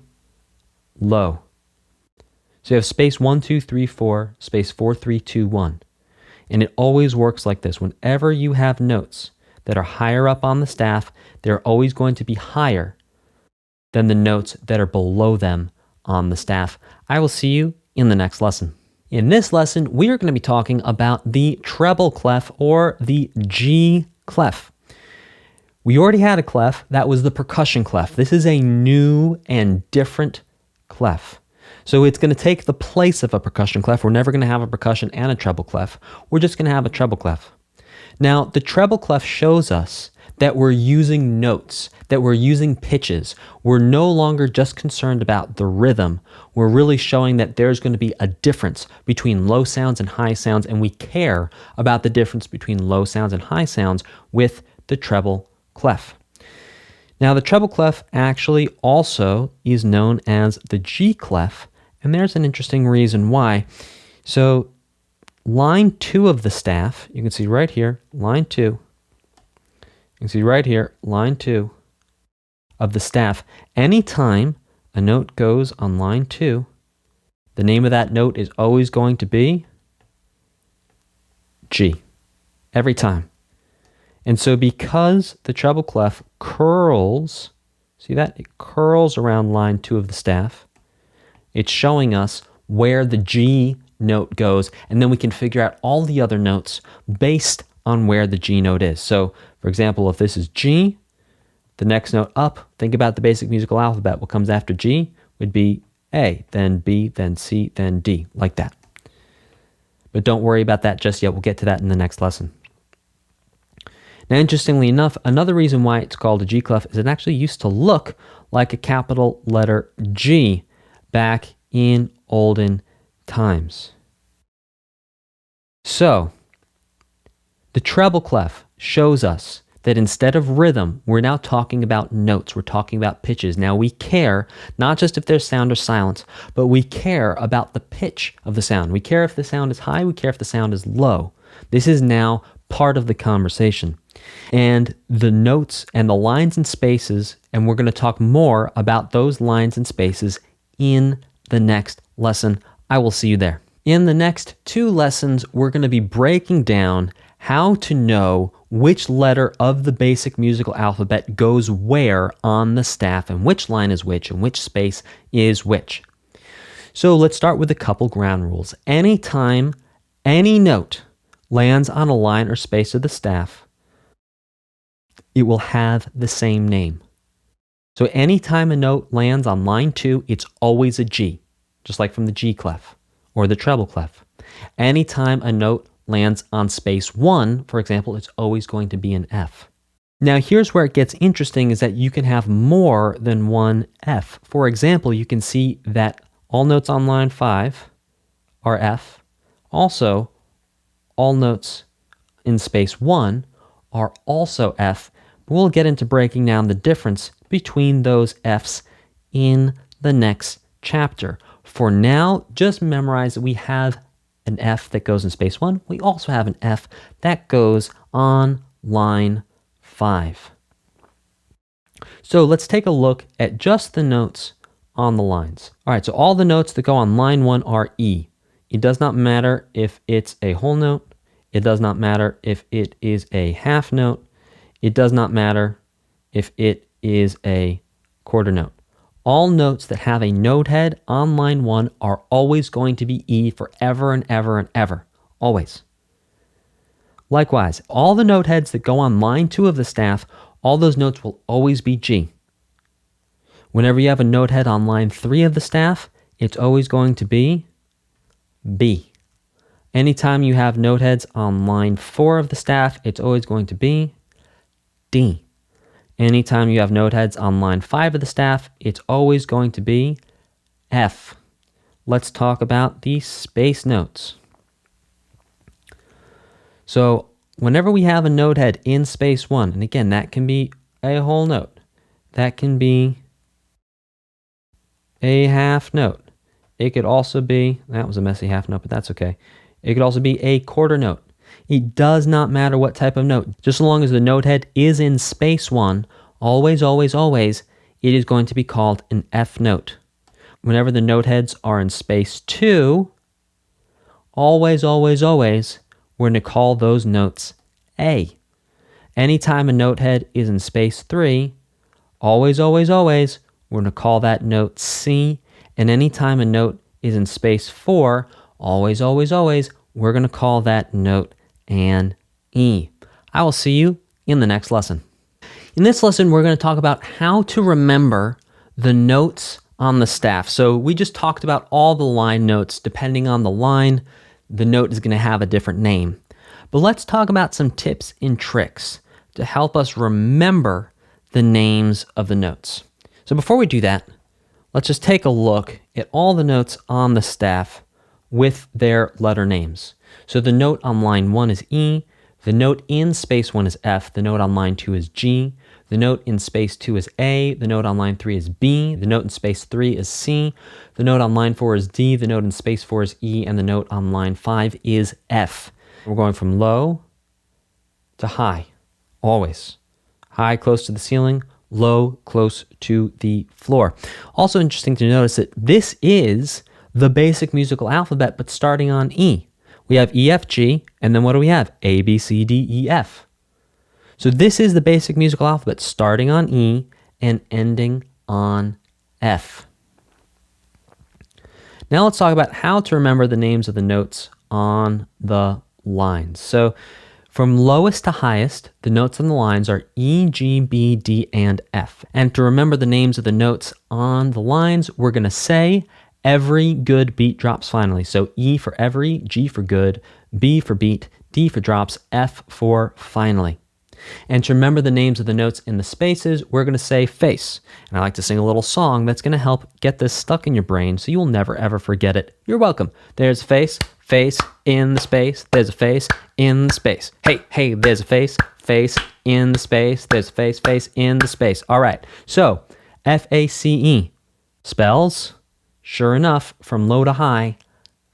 low. So you have space 1, 2, 3, 4, space 4, 3, 2, 1. And it always works like this. Whenever you have notes that are higher up on the staff, they're always going to be higher than the notes that are below them on the staff. I will see you in the next lesson. In this lesson, we are going to be talking about the treble clef or the G clef. We already had a clef, that was the percussion clef. This is a new and different clef. So it's going to take the place of a percussion clef. We're never going to have a percussion and a treble clef. We're just going to have a treble clef. Now, the treble clef shows us that we're using notes, that we're using pitches. We're no longer just concerned about the rhythm. We're really showing that there's going to be a difference between low sounds and high sounds, and we care about the difference between low sounds and high sounds with the treble clef. Now, the treble clef actually also is known as the G clef, and there's an interesting reason why. So, line 2 of the staff, you can see right here, line 2. You can see right here, line 2 of the staff. Anytime a note goes on line 2, the name of that note is always going to be G. Every time. And so because the treble clef curls, see that? It curls around line 2 of the staff. It's showing us where the G note goes, and then we can figure out all the other notes based on where the G note is. So, for example, if this is G, the next note up, think about the basic musical alphabet. What comes after G would be A, then B, then C, then D, like that. But don't worry about that just yet. We'll get to that in the next lesson. Now, interestingly enough, another reason why it's called a G clef is it actually used to look like a capital letter G back in olden times. So, the treble clef shows us that instead of rhythm, we're now talking about notes. We're talking about pitches. Now, we care not just if there's sound or silence, but we care about the pitch of the sound. We care if the sound is high. We care if the sound is low. This is now part of the conversation. And the notes and the lines and spaces, and we're going to talk more about those lines and spaces in the next lesson. I will see you there. In the next 2 lessons, we're going to be breaking down how to know which letter of the basic musical alphabet goes where on the staff, and which line is which, and which space is which. So let's start with a couple ground rules. Anytime any note lands on a line or space of the staff, it will have the same name. So anytime a note lands on line 2, it's always a G, just like from the G clef or the treble clef. Anytime a note lands on space 1, for example, it's always going to be an F. Now, here's where it gets interesting, is that you can have more than one F. For example, you can see that all notes on line 5 are F. Also, all notes in space 1 are also F. We'll get into breaking down the difference between those Fs in the next chapter. For now, just memorize that we have an F that goes in space 1. We also have an F that goes on line 5. So let's take a look at just the notes on the lines. All right, so all the notes that go on line 1 are E. It does not matter if it's a whole note. It does not matter if it is a half note. It does not matter if it is a quarter note. All notes that have a note head on line 1 are always going to be E forever and ever and ever. Always. Likewise, all the note heads that go on line 2 of the staff, all those notes will always be G. Whenever you have a note head on line 3 of the staff, it's always going to be B. Anytime you have note heads on line 4 of the staff, it's always going to be D. Anytime you have note heads on line 5 of the staff, it's always going to be F. Let's talk about the space notes. So whenever we have a note head in space 1, and again, that can be a whole note, that can be a half note. It could also be, that was a messy half note, but that's okay. It could also be a quarter note. It does not matter what type of note. Just as long as the note head is in space 1, always, always, always, it is going to be called an F note. Whenever the note heads are in space 2, always, always, always, we're going to call those notes A. Anytime a note head is in space 3, always, always, always, we're going to call that note C. And anytime a note is in space 4, always, always, always, we're going to call that note an E. I will see you in the next lesson. In this lesson, we're going to talk about how to remember the notes on the staff. So we just talked about all the line notes. Depending on the line, the note is going to have a different name. But let's talk about some tips and tricks to help us remember the names of the notes. So before we do that, let's just take a look at all the notes on the staff with their letter names. So the note on line 1 is E, the note in space 1 is F, the note on line 2 is G, the note in space 2 is A, the note on line 3 is B, the note in space 3 is C, the note on line 4 is D, the note in space 4 is E, and the note on line 5 is F. We're going from low to high, always. High, close to the ceiling, low, close to the floor. Also interesting to notice that this is the basic musical alphabet, but starting on E. We have E, F, G, and then what do we have? A, B, C, D, E, F. So this is the basic musical alphabet, starting on E and ending on F. Now let's talk about how to remember the names of the notes on the lines. So from lowest to highest, the notes on the lines are E, G, B, D, and F. And to remember the names of the notes on the lines, we're going to say every good beat drops finally. So E for every, G for good, B for beat, D for drops, F for finally. And to remember the names of the notes in the spaces, we're going to say face. And I like to sing a little song that's going to help get this stuck in your brain so you'll never ever forget it. You're welcome. There's face, face in the space. There's a face in the space. Hey, hey, there's a face, face in the space. There's a face, face in the space. All right. So F-A-C-E spells, sure enough, from low to high,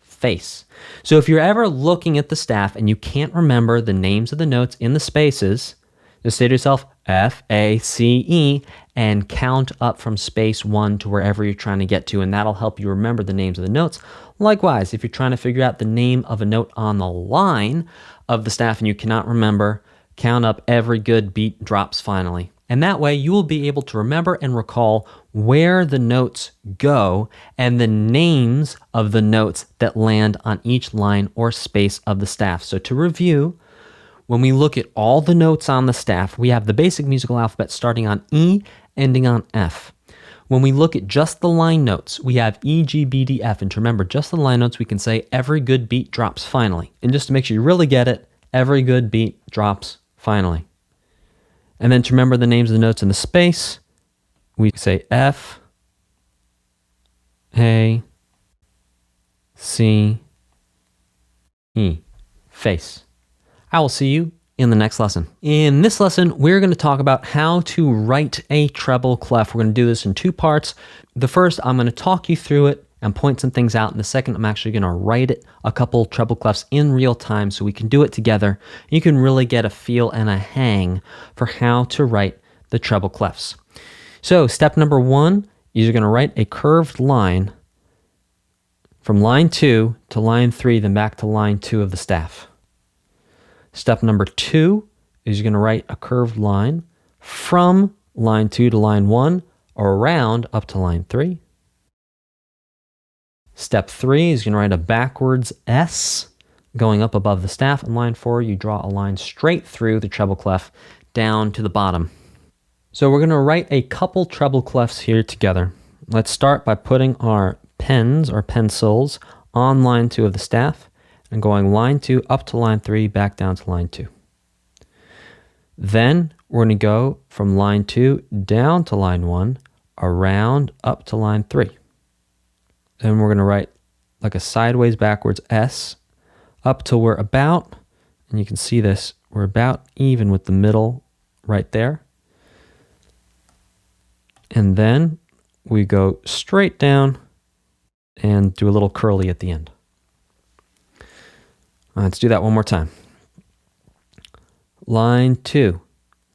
face. So if you're ever looking at the staff and you can't remember the names of the notes in the spaces, just say to yourself, F-A-C-E, and count up from space 1 to wherever you're trying to get to, and that'll help you remember the names of the notes. Likewise, if you're trying to figure out the name of a note on the line of the staff and you cannot remember, count up every good beat drops finally. And that way you will be able to remember and recall where the notes go and the names of the notes that land on each line or space of the staff. So to review, when we look at all the notes on the staff, we have the basic musical alphabet starting on E, ending on F. When we look at just the line notes, we have E, G, B, D, F. And to remember just the line notes, we can say every good beat drops finally. And just to make sure you really get it, every good beat drops finally. And then to remember the names of the notes in the space, we say F, A, C, E, face. I will see you in the next lesson. In this lesson, we're going to talk about how to write a treble clef. We're going to do this in 2 parts. The first, I'm going to talk you through it and point some things out. And the second, I'm actually going to write it, a couple treble clefs in real time so we can do it together. You can really get a feel and a hang for how to write the treble clefs. So step number 1 is you're going to write a curved line from line 2 to line 3, then back to line 2 of the staff. Step number 2 is you're going to write a curved line from line 2 to line 1, around up to line 3. Step 3 is you're going to write a backwards S going up above the staff. And line 4, you draw a line straight through the treble clef down to the bottom. So we're going to write a couple treble clefs here together. Let's start by putting our pens or pencils on line 2 of the staff and going line 2 up to line 3, back down to line 2. Then we're going to go from line 2 down to line 1, around up to line 3. Then we're going to write like a sideways backwards S up till we're about, and you can see this, we're about even with the middle right there. And then we go straight down and do a little curly at the end. Let's do that one more time. Line 2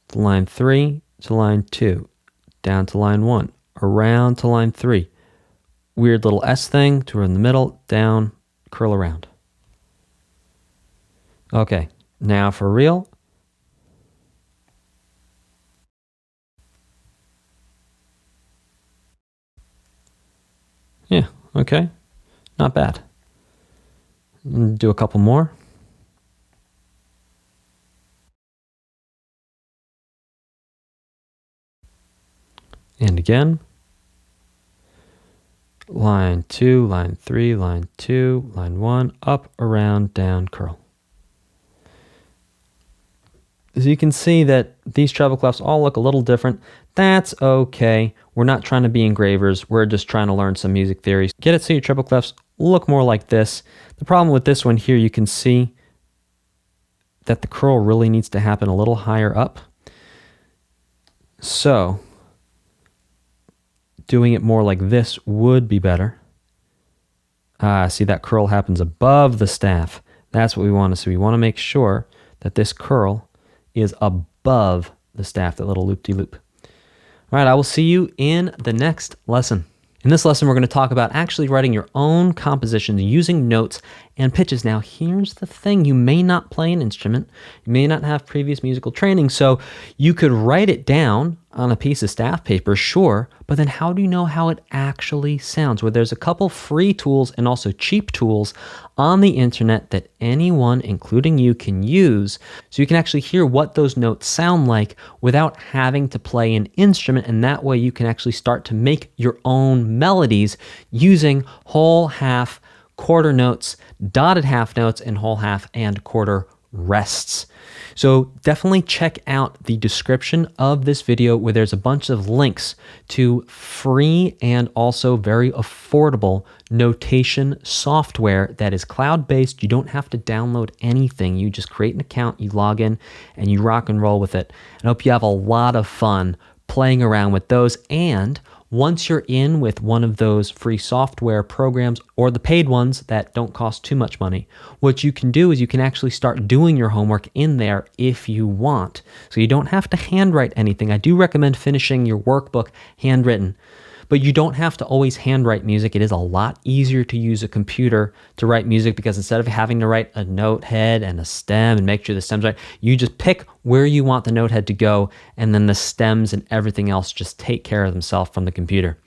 to line 3 to line 2, down to line 1, around to line 3. Weird little S thing to in the middle, down, curl around. Okay, now for real. Yeah, okay. Not bad. Do a couple more. And again. Line 2, line 3, line 2, line 1, up, around, down, curl. As you can see that these treble clefs all look a little different. That's okay. We're not trying to be engravers. We're just trying to learn some music theory. Get it so your treble clefs look more like this. The problem with this one here, you can see that the curl really needs to happen a little higher up. So doing it more like this would be better. See, that curl happens above the staff. That's what we want to see. We want to make sure that this curl is above the staff, that little loop-de-loop. All right, I will see you in the next lesson. In this lesson, we're going to talk about actually writing your own compositions using notes and pitches. Now, here's the thing. You may not play an instrument. You may not have previous musical training, so you could write it down on a piece of staff paper, sure, but then how do you know how it actually sounds? Well, there's a couple free tools and also cheap tools on the internet that anyone, including you, can use so you can actually hear what those notes sound like without having to play an instrument, and that way you can actually start to make your own melodies using whole, half, quarter notes, dotted half notes, and whole, half, and quarter rests. So definitely check out the description of this video where there's a bunch of links to free and also very affordable notation software that is cloud-based. You don't have to download anything. You just create an account, you log in, and you rock and roll with it. I hope you have a lot of fun playing around with those. And once you're in with one of those free software programs or the paid ones that don't cost too much money, what you can do is you can actually start doing your homework in there if you want. So you don't have to handwrite anything. I do recommend finishing your workbook handwritten, but you don't have to always handwrite music. It is a lot easier to use a computer to write music because instead of having to write a note head and a stem and make sure the stem's right, you just pick where you want the note head to go, and then the stems and everything else just take care of themselves from the computer.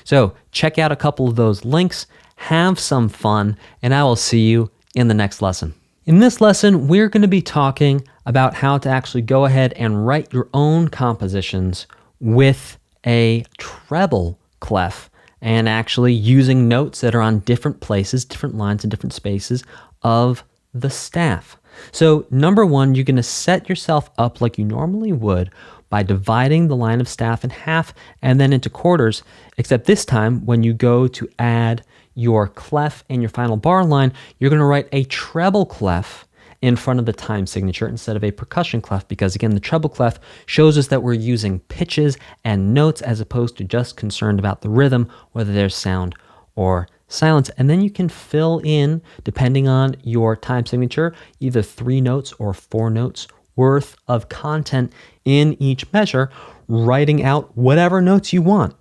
So check out a couple of those links, have some fun, and I will see you in the next lesson. In this lesson, we're going to be talking about how to actually go ahead and write your own compositions with a treble clef and actually using notes that are on different places, different lines and different spaces of the staff. So number one, you're going to set yourself up like you normally would by dividing the line of staff in half and then into quarters, except this time when you go to add your clef and your final bar line, you're going to write a treble clef in front of the time signature instead of a percussion clef, because again, the treble clef shows us that we're using pitches and notes as opposed to just concerned about the rhythm, whether there's sound or silence. And then you can fill in, depending on your time signature, either 3 notes or 4 notes worth of content in each measure, writing out whatever notes you want.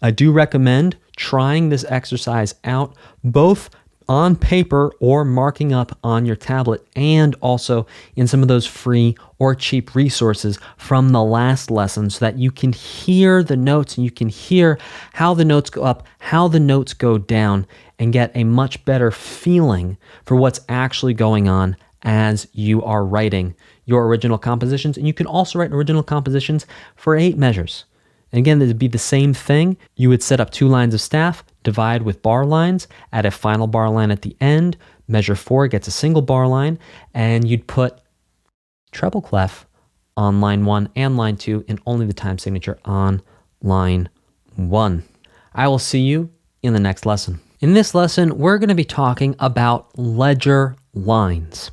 I do recommend trying this exercise out both on paper or marking up on your tablet, and also in some of those free or cheap resources from the last lesson so that you can hear the notes and you can hear how the notes go up, how the notes go down, and get a much better feeling for what's actually going on as you are writing your original compositions. And you can also write original compositions for 8 measures. And again, it would be the same thing. You would set up 2 lines of staff, divide with bar lines, add a final bar line at the end, measure 4 gets a single bar line, and you'd put treble clef on line 1 and line 2, and only the time signature on line 1. I will see you in the next lesson. In this lesson, we're going to be talking about ledger lines.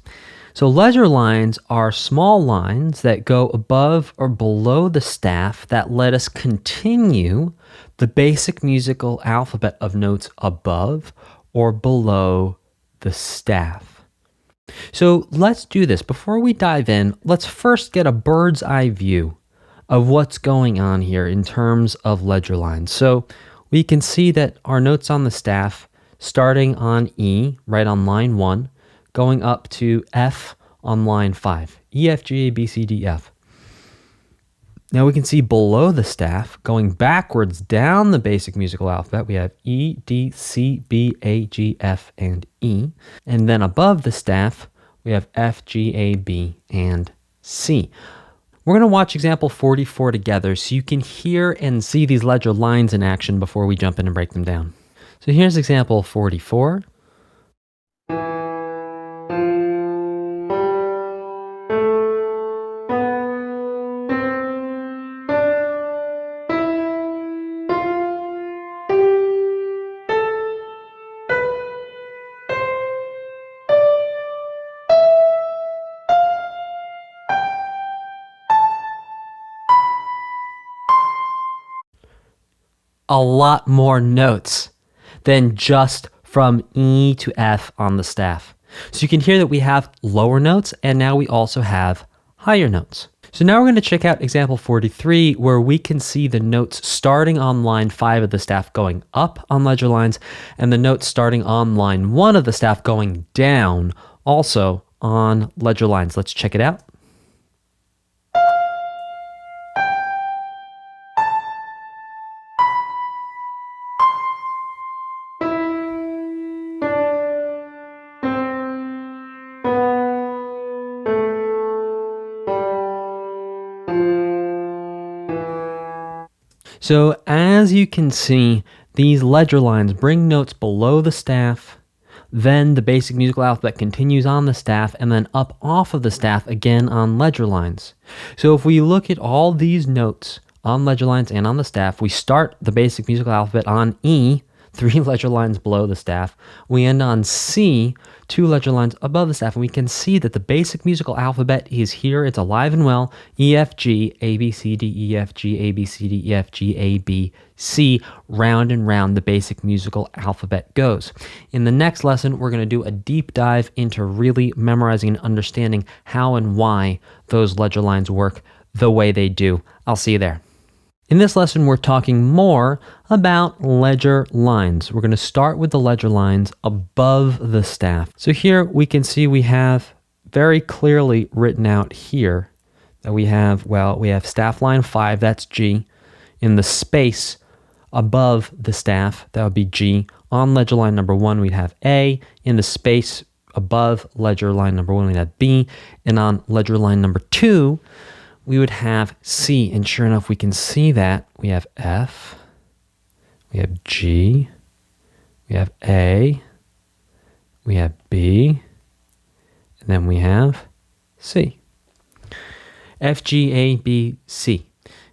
So ledger lines are small lines that go above or below the staff that let us continue the basic musical alphabet of notes above or below the staff. So let's do this. Before we dive in, let's first get a bird's eye view of what's going on here in terms of ledger lines. So we can see that our notes on the staff, starting on E, right on line 1, going up to F on line 5. E, F, G, A, B, C, D, F. Now we can see below the staff, going backwards down the basic musical alphabet, we have E, D, C, B, A, G, F, and E. And then above the staff, we have F, G, A, B, and C. We're going to watch example 44 together so you can hear and see these ledger lines in action before we jump in and break them down. So here's example 44. A lot more notes than just from E to F on the staff. So you can hear that we have lower notes and now we also have higher notes. So now we're going to check out example 43 where we can see the notes starting on line 5 of the staff going up on ledger lines and the notes starting on line 1 of the staff going down also on ledger lines. Let's check it out. So as you can see, these ledger lines bring notes below the staff, then the basic musical alphabet continues on the staff, and then up off of the staff again on ledger lines. So if we look at all these notes on ledger lines and on the staff, we start the basic musical alphabet on E, 3 ledger lines below the staff. We end on C, 2 ledger lines above the staff, and we can see that the basic musical alphabet is here. It's alive and well. E, F, G, A, B, C, D, E, F, G, A, B, C, D, E, F, G, A, B, C. Round and round the basic musical alphabet goes. In the next lesson, we're going to do a deep dive into really memorizing and understanding how and why those ledger lines work the way they do. I'll see you there. In this lesson, we're talking more about ledger lines. We're going to start with the ledger lines above the staff. So here we can see we have very clearly written out here that we have staff line 5, that's G. In the space above the staff, that would be G. On ledger line number 1, we'd have A. In the space above ledger line number 1, we'd have B. And on ledger line number 2, we would have C, and sure enough, we can see that we have F, we have G, we have A, we have B, and then we have C. F, G, A, B, C.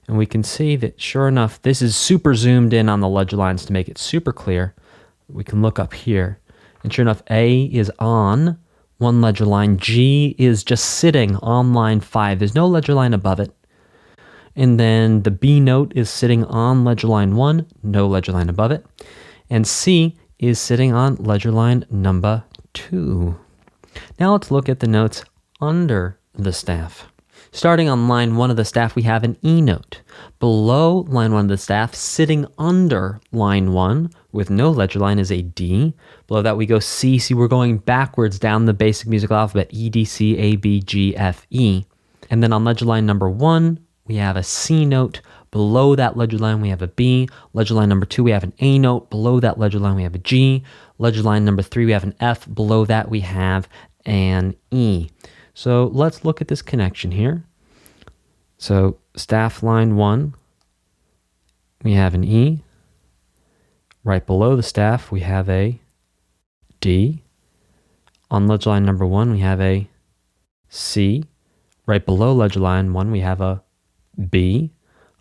And we can see that sure enough, this is super zoomed in on the ledger lines to make it super clear. We can look up here, and sure enough, A is on 1 ledger line. G is just sitting on line 5. There's no ledger line above it. And then the B note is sitting on ledger line 1, no ledger line above it. And C is sitting on ledger line number 2. Now let's look at the notes under the staff. Starting on line 1 of the staff, we have an E note. Below line 1 of the staff, sitting under line 1 with no ledger line, is a D. Below that we go C. See, we're going backwards down the basic musical alphabet, E, D, C, A, B, G, F, E. And then on ledger line number 1, we have a C note. Below that ledger line, we have a B. Ledger line number 2, we have an A note. Below that ledger line, we have a G. Ledger line number 3, we have an F. Below that, we have an E. So let's look at this connection here. So staff line 1, we have an E. Right below the staff, we have a D. On ledger line number 1, we have a C. Right below ledger line 1, we have a B.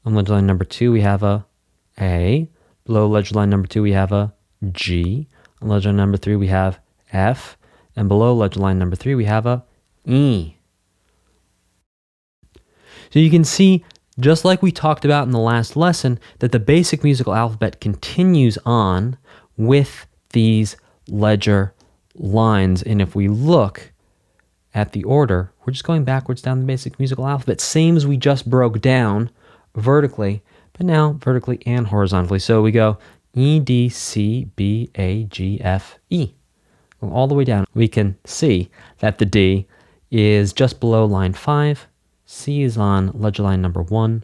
On ledger line number 2, we have a A. Below ledger line number 2, we have a G. On ledger line number 3, we have F. And below ledger line number 3, we have a E. So you can see, just like we talked about in the last lesson, that the basic musical alphabet continues on with these ledger lines. And if we look at the order, we're just going backwards down the basic musical alphabet, same as we just broke down vertically, but now vertically and horizontally. So we go E, D, C, B, A, G, F, E. All the way down, we can see that the D is just below line 5, C is on ledger line number 1,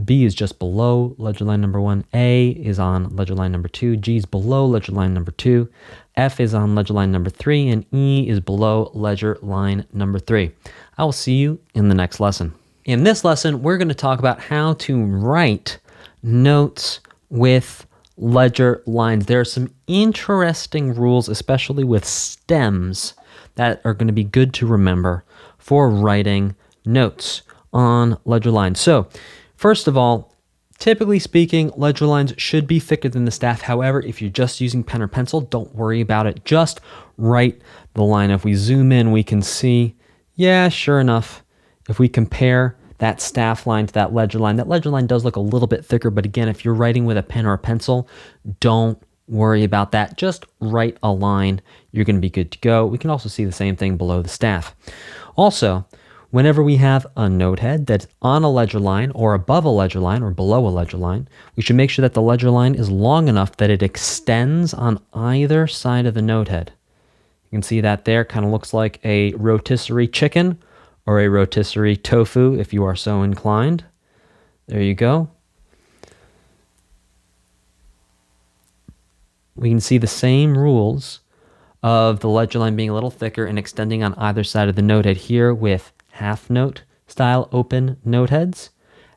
B is just below ledger line number 1. A is on ledger line number 2. G is below ledger line number 2. F is on ledger line number 3. And E is below ledger line number 3. I will see you in the next lesson. In this lesson, we're going to talk about how to write notes with ledger lines. There are some interesting rules, especially with stems, that are going to be good to remember for writing notes on ledger lines. So, first of all, typically speaking, ledger lines should be thicker than the staff. However, if you're just using pen or pencil, don't worry about it. Just write the line. If we zoom in, we can see, yeah, sure enough, if we compare that staff line to that ledger line does look a little bit thicker. But again, if you're writing with a pen or a pencil, don't worry about that. Just write a line. You're going to be good to go. We can also see the same thing below the staff. Also, whenever we have a note head that's on a ledger line or above a ledger line or below a ledger line, we should make sure that the ledger line is long enough that it extends on either side of the note head. You can see that there. Kind of looks like a rotisserie chicken or a rotisserie tofu if you are so inclined. There you go. We can see the same rules of the ledger line being a little thicker and extending on either side of the note head here with half note style open note heads,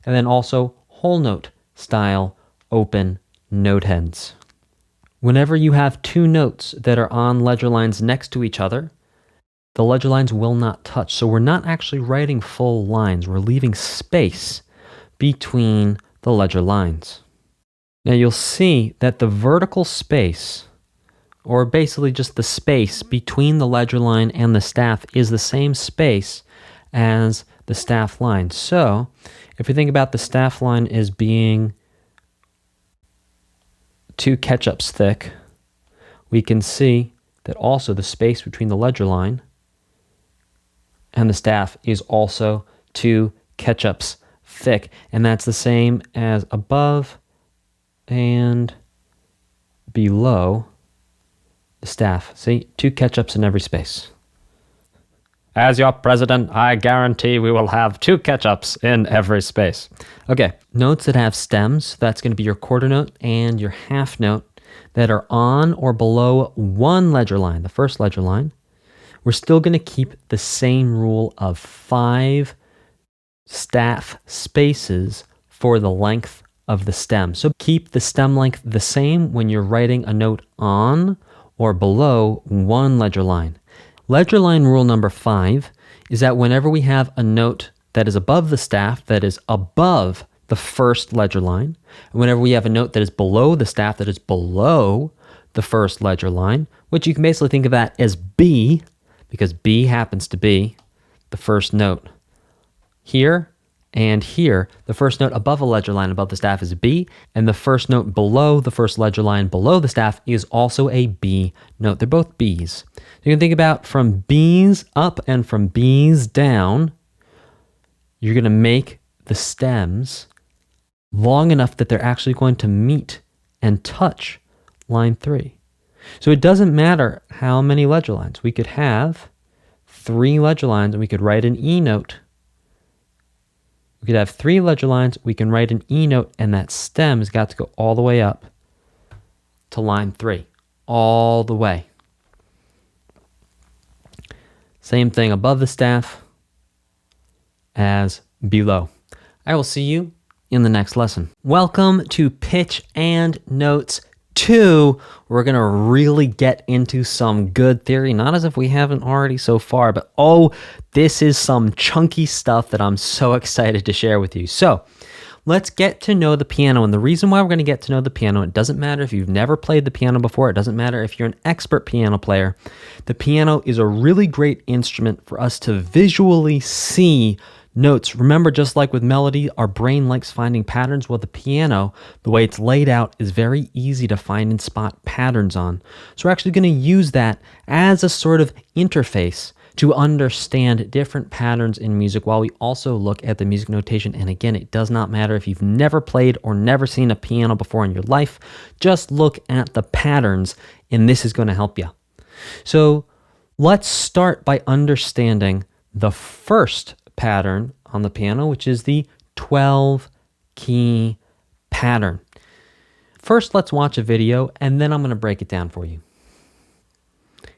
and then also whole note style open note heads. Whenever you have two notes that are on ledger lines next to each other, the ledger lines will not touch. So we're not actually writing full lines. We're leaving space between the ledger lines. Now you'll see that the vertical space, or basically just the space between the ledger line and the staff, is the same space as the staff line. So if you think about the staff line as being 2 ketchups thick, we can see that also the space between the ledger line and the staff is also 2 ketchups thick. And that's the same as above and below the staff. See, 2 ketchups in every space. As your president, I guarantee we will have 2 ketchups in every space. Okay, notes that have stems, that's going to be your quarter note and your half note, that are on or below one ledger line, the first ledger line. We're still going to keep the same rule of 5 staff spaces for the length of the stem. So keep the stem length the same when you're writing a note on or below one ledger line. Ledger line rule number 5 is that whenever we have a note that is above the staff, that is above the first ledger line, and whenever we have a note that is below the staff, that is below the first ledger line, which you can basically think of that as B, because B happens to be the first note here and here. The first note above a ledger line above the staff is a B, and the first note below the first ledger line below the staff is also a B note. They're both Bs. You can think about from Bs up and from Bs down, you're going to make the stems long enough that they're actually going to meet and touch line 3. So it doesn't matter how many ledger lines. We could have 3 ledger lines and we could write an E note. We could have 3 ledger lines, we can write an E note, and that stem has got to go all the way up to line 3. All the way. Same thing above the staff as below. I will see you in the next lesson. Welcome to Pitch and Notes 2. We're going to really get into some good theory, not as if we haven't already so far, but oh, this is some chunky stuff that I'm so excited to share with you. So let's get to know the piano. And the reason why we're going to get to know the piano, it doesn't matter if you've never played the piano before. It doesn't matter if you're an expert piano player. The piano is a really great instrument for us to visually see notes. Remember, just like with melody, our brain likes finding patterns. Well, the piano, the way it's laid out, is very easy to find and spot patterns on. So we're actually going to use that as a sort of interface to understand different patterns in music while we also look at the music notation. And again, it does not matter if you've never played or never seen a piano before in your life. Just look at the patterns, and this is going to help you. So let's start by understanding the first pattern on the piano, which is the 12-8 key pattern. First, let's watch a video, and then I'm going to break it down for you.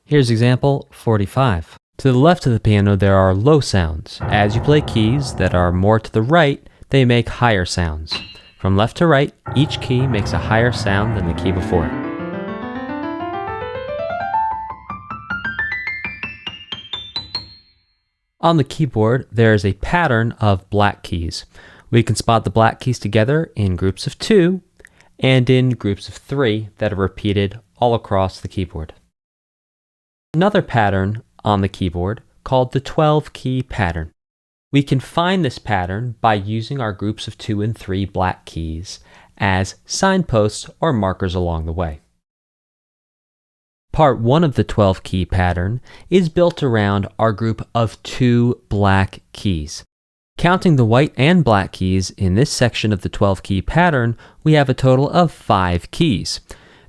Here's example 45. To the left of the piano, there are low sounds. As you play keys that are more to the right, they make higher sounds. From left to right, each key makes a higher sound than the key before it. On the keyboard, there is a pattern of black keys. We can spot the black keys together in groups of 2 and in groups of 3 that are repeated all across the keyboard. Another pattern on the keyboard called the 12-key pattern. We can find this pattern by using our groups of 2 and 3 black keys as signposts or markers along the way. Part 1 of the 12-key pattern is built around our group of 2 black keys. Counting the white and black keys in this section of the 12-key pattern, we have a total of 5 keys.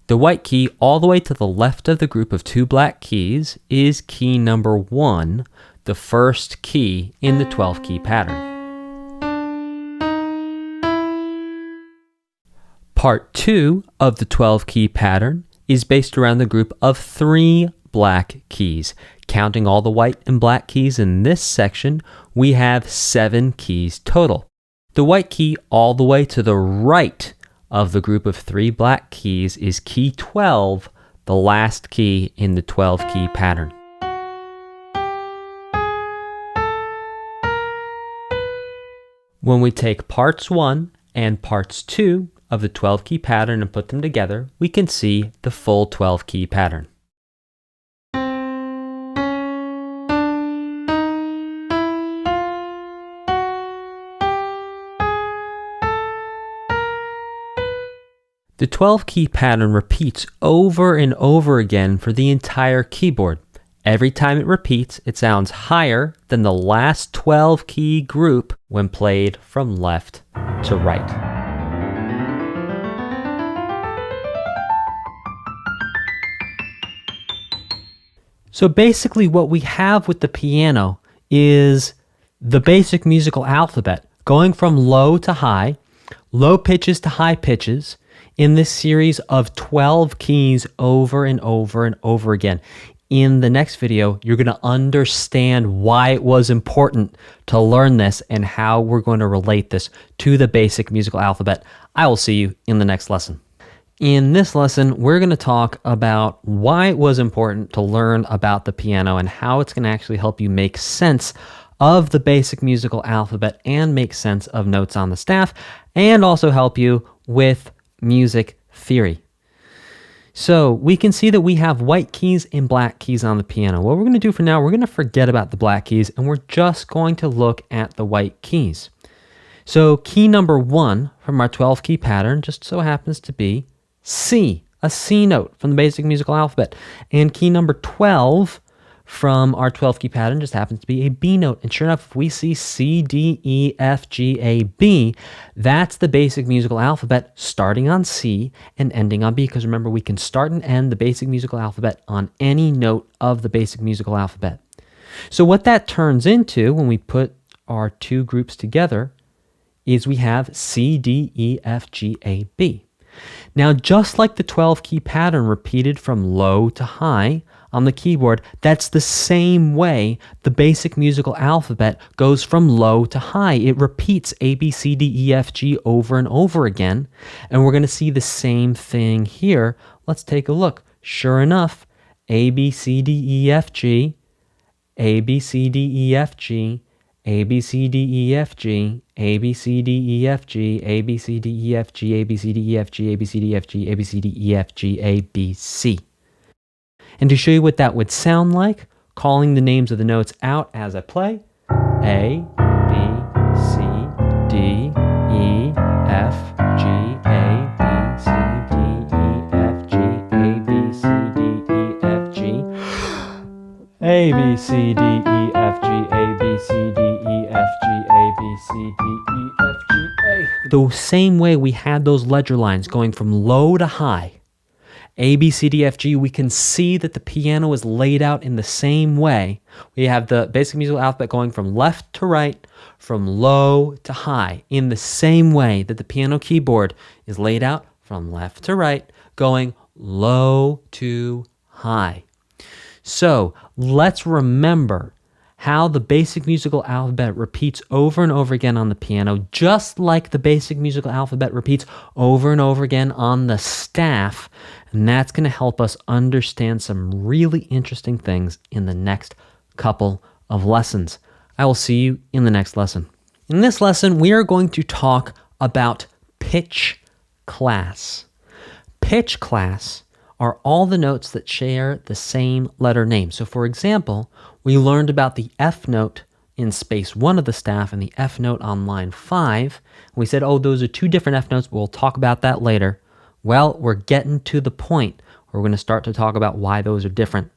The white key all the way to the left of the group of 2 black keys is key number 1, the first key in the 12-key pattern. Part 2 of the 12-key pattern is based around the group of 3 black keys. Counting all the white and black keys in this section, we have 7 keys total. The white key all the way to the right of the group of 3 black keys is key 12, the last key in the 12-key pattern. When we take parts 1 and parts 2 of the 12-key pattern and put them together, we can see the full 12-key pattern. The 12-key pattern repeats over and over again for the entire keyboard. Every time it repeats, it sounds higher than the last 12-key group when played from left to right. So basically what we have with the piano is the basic musical alphabet going from low to high, low pitches to high pitches, in this series of 12 keys over and over and over again. In the next video, you're going to understand why it was important to learn this and how we're going to relate this to the basic musical alphabet. I will see you in the next lesson. In this lesson, we're going to talk about why it was important to learn about the piano and how it's going to actually help you make sense of the basic musical alphabet and make sense of notes on the staff, and also help you with music theory. So we can see that we have white keys and black keys on the piano. What we're going to do for now, we're going to forget about the black keys and we're just going to look at the white keys. So key number 1 from our 12-key pattern just so happens to be C, a C note from the basic musical alphabet. And key number 12 from our 12-key pattern just happens to be a B note. And sure enough, if we see C, D, E, F, G, A, B, that's the basic musical alphabet starting on C and ending on B. Because remember, we can start and end the basic musical alphabet on any note of the basic musical alphabet. So what that turns into when we put our 2 groups together is we have C, D, E, F, G, A, B. Now, just like the 12-key pattern repeated from low to high on the keyboard, that's the same way the basic musical alphabet goes from low to high. It repeats A, B, C, D, E, F, G over and over again, and we're going to see the same thing here. Let's take a look. Sure enough, A, B, C, D, E, F, G, A, B, C, D, E, F, G, A, B, C, D, E, F, G, A, B, C, D, E, F, G, A, B, C, D, E, F, G, A, B, C, D, E, F, G, A, B, C, D, E, F, G, A, B, C, D, E, F, G, A, B, C. And to show you what that would sound like, calling the names of the notes out as I play, A, B, C, D, E, F, G, A, B, C, D, E, F, G, A, B, C, D, E, F, G, A, B, C, D, E, F, G, A, B, C, D, E, F, G, A, B, C, D, E, F, G, A. The same way we had those ledger lines going from low to high, A, B, C, D, F, G, we can see that the piano is laid out in the same way. We have the basic musical alphabet going from left to right, from low to high, in the same way that the piano keyboard is laid out from left to right, going low to high. So let's remember how the basic musical alphabet repeats over and over again on the piano, just like the basic musical alphabet repeats over and over again on the staff. And that's going to help us understand some really interesting things in the next couple of lessons. I will see you in the next lesson. In this lesson, we are going to talk about pitch class. Pitch class are all the notes that share the same letter name. So for example, we learned about the F note in space 1 of the staff and the F note on line 5. We said, oh, those are two different F notes, but we'll talk about that later. Well, we're getting to the point where we're going to start to talk about why those are different.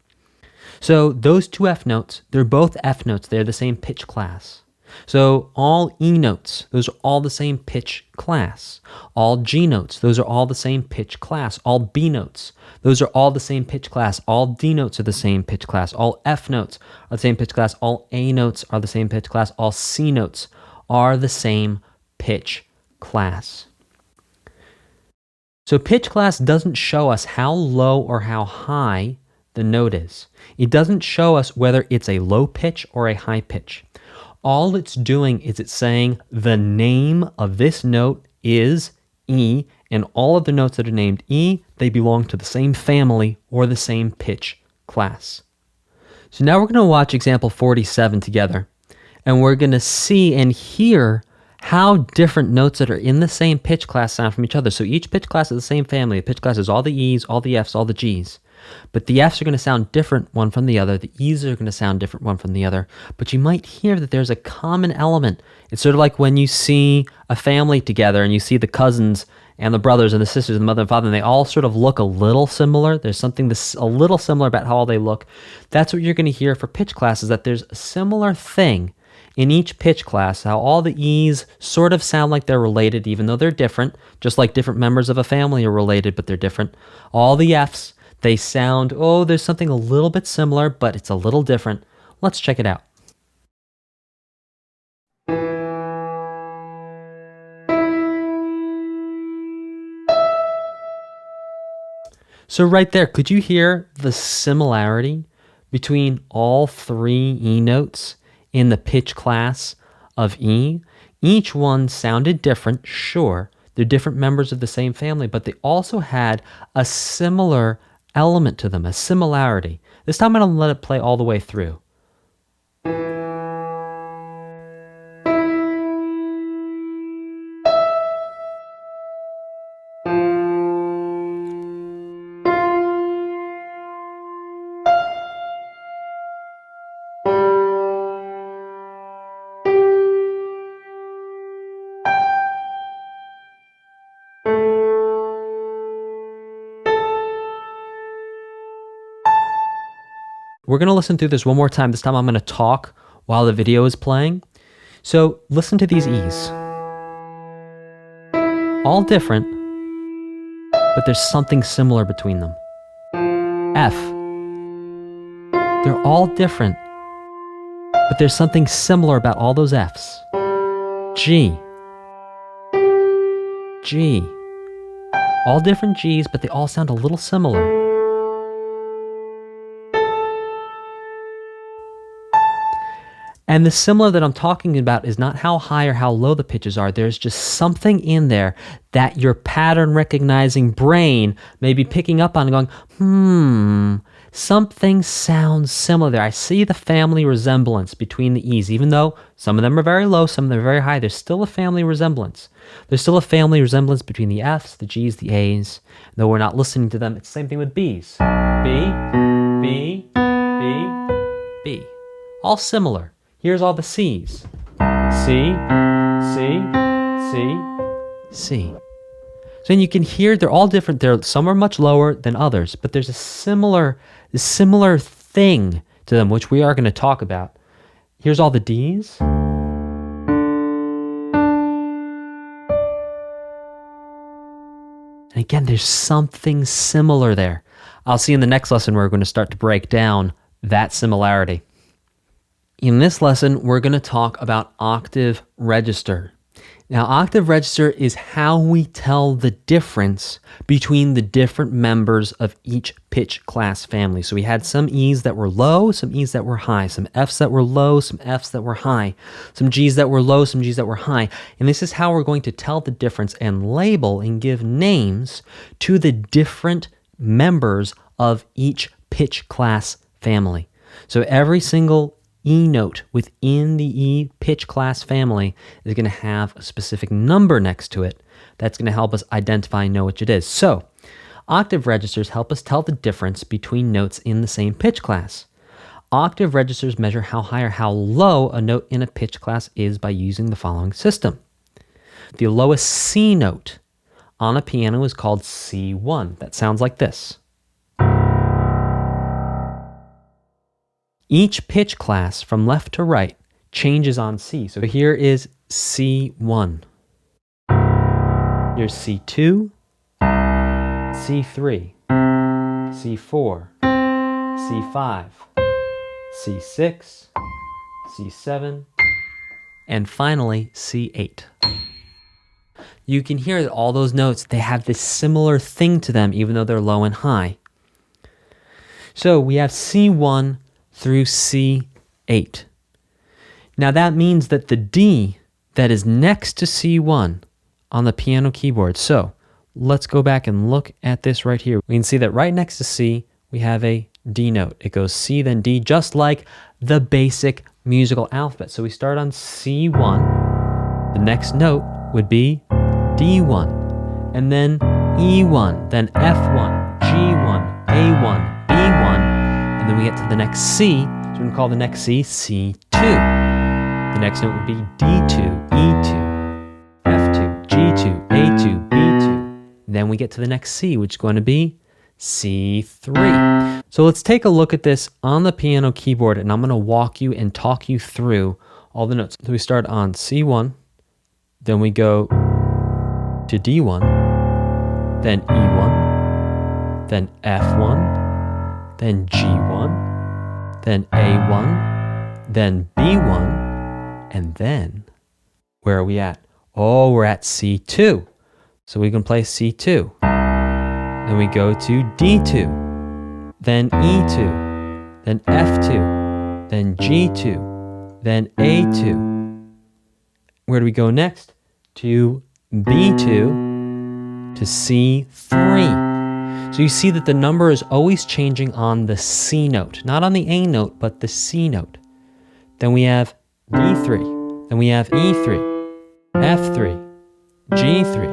So those two F notes, they're both F notes. They're the same pitch class. So all E notes, those are all the same pitch class. All G notes, those are all the same pitch class. All B notes, those are all the same pitch class. All D notes are the same pitch class. All F notes are the same pitch class. All A notes are the same pitch class. All C notes are the same pitch class. So pitch class doesn't show us how low or how high the note is. It doesn't show us whether it's a low pitch or a high pitch. All it's doing is it's saying the name of this note is E, and all of the notes that are named E, they belong to the same family or the same pitch class. So now we're going to watch example 47 together, and we're going to see and hear how different notes that are in the same pitch class sound from each other. So each pitch class is the same family. The pitch class is all the E's, all the F's, all the G's. But the F's are going to sound different one from the other. The E's are going to sound different one from the other. But you might hear that there's a common element. It's sort of like when you see a family together and you see the cousins and the brothers and the sisters and the mother and father, and they all sort of look a little similar. There's something that's a little similar about how all they look. That's what you're going to hear for pitch classes, that there's a similar thing in each pitch class, how all the E's sort of sound like they're related, even though they're different, just like different members of a family are related, but they're different. All the F's, they sound, oh, there's something a little bit similar, but it's a little different. Let's check it out. So right there, could you hear the similarity between all three E notes in the pitch class of E? Each one sounded different, sure. They're different members of the same family, but they also had a similar element to them, a similarity. This time I'm going to let it play all the way through. We're going to listen through this one more time. This time I'm going to talk while the video is playing. So listen to these E's. All different, but there's something similar between them. F. They're all different, but there's something similar about all those F's. G. G. All different G's, but they all sound a little similar. And the similar that I'm talking about is not how high or how low the pitches are. There's just something in there that your pattern recognizing brain may be picking up on and going, something sounds similar there. I see the family resemblance between the E's. Even though some of them are very low, some of them are very high, there's still a family resemblance. There's still a family resemblance between the F's, the G's, the A's. Though we're not listening to them, it's the same thing with B's. B, B, B, B. All similar. Here's all the C's. C, C, C, C. So then you can hear they're all different. Some are much lower than others, but there's a similar thing to them, which we are going to talk about. Here's all the D's. And Again, there's something similar there. I'll see you in the next lesson where we're going to start to break down that similarity. In this lesson, we're going to talk about octave register. Now, octave register is how we tell the difference between the different members of each pitch class family. So we had some E's that were low, some E's that were high, some F's that were low, some F's that were high, some G's that were low, some G's that were high. And this is how we're going to tell the difference and label and give names to the different members of each pitch class family. So every single E note within the E pitch class family is going to have a specific number next to it that's going to help us identify and know which it is. So octave registers help us tell the difference between notes in the same pitch class. Octave registers measure how high or how low a note in a pitch class is by using the following system. The lowest C note on a piano is called C1. That sounds like this. Each pitch class from left to right changes on C. So here is C1. Here's C2, C3, C4, C5, C6, C7, and finally C8. You can hear that all those notes, they have this similar thing to them even though they're low and high. So we have C1 through C8. Now that means that the D that is next to C1 on the piano keyboard. So let's go back and look at this right here. We can see that right next to C, we have a D note. It goes C, then D, just like the basic musical alphabet. So we start on C1. The next note would be D1, and then E1, then F1, G1, A1, B1, and then we get to the next C, so we're going to call the next C C2. The next note would be D2, E2, F2, G2, A2, B2. Then we get to the next C, which is going to be C3. So let's take a look at this on the piano keyboard, and I'm going to walk you and talk you through all the notes. So we start on C1, then we go to D1, then E1, then F1, then G1, then A1, then B1, and then, where are we at? Oh, we're at C2. So we can play C2. Then we go to D2, then E2, then F2, then G2, then A2. Where do we go next? To B2 to C3. So you see that the number is always changing on the C note, not on the A note, but the C note. Then we have D3, then we have E3, F3, G3,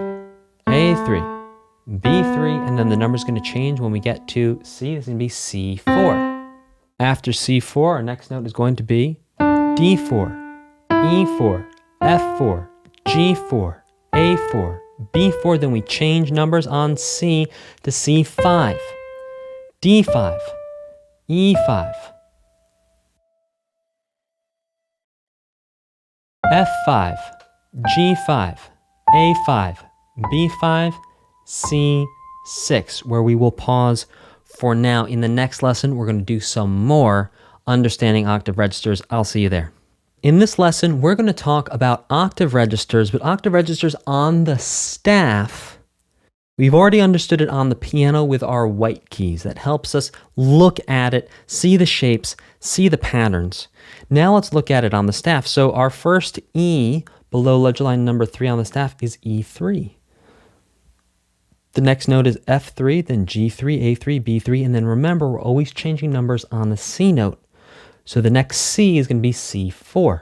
A3, B3, and then the number is going to change when we get to C. It's going to be C4. After C4, our next note is going to be D4, E4, F4, G4, A4, B4, then we change numbers on C to C5, D5, E5, F5, G5, A5, B5, C6, where we will pause for now. In the next lesson, we're going to do some more understanding octave registers. I'll see you there. In this lesson, we're going to talk about octave registers, but octave registers on the staff. We've already understood it on the piano with our white keys. That helps us look at it, see the shapes, see the patterns. Now let's look at it on the staff. So our first E below ledger line number 3 on the staff is E3. The next note is F3, then G3, A3, B3, and then remember, we're always changing numbers on the C note. So the next C is going to be C4.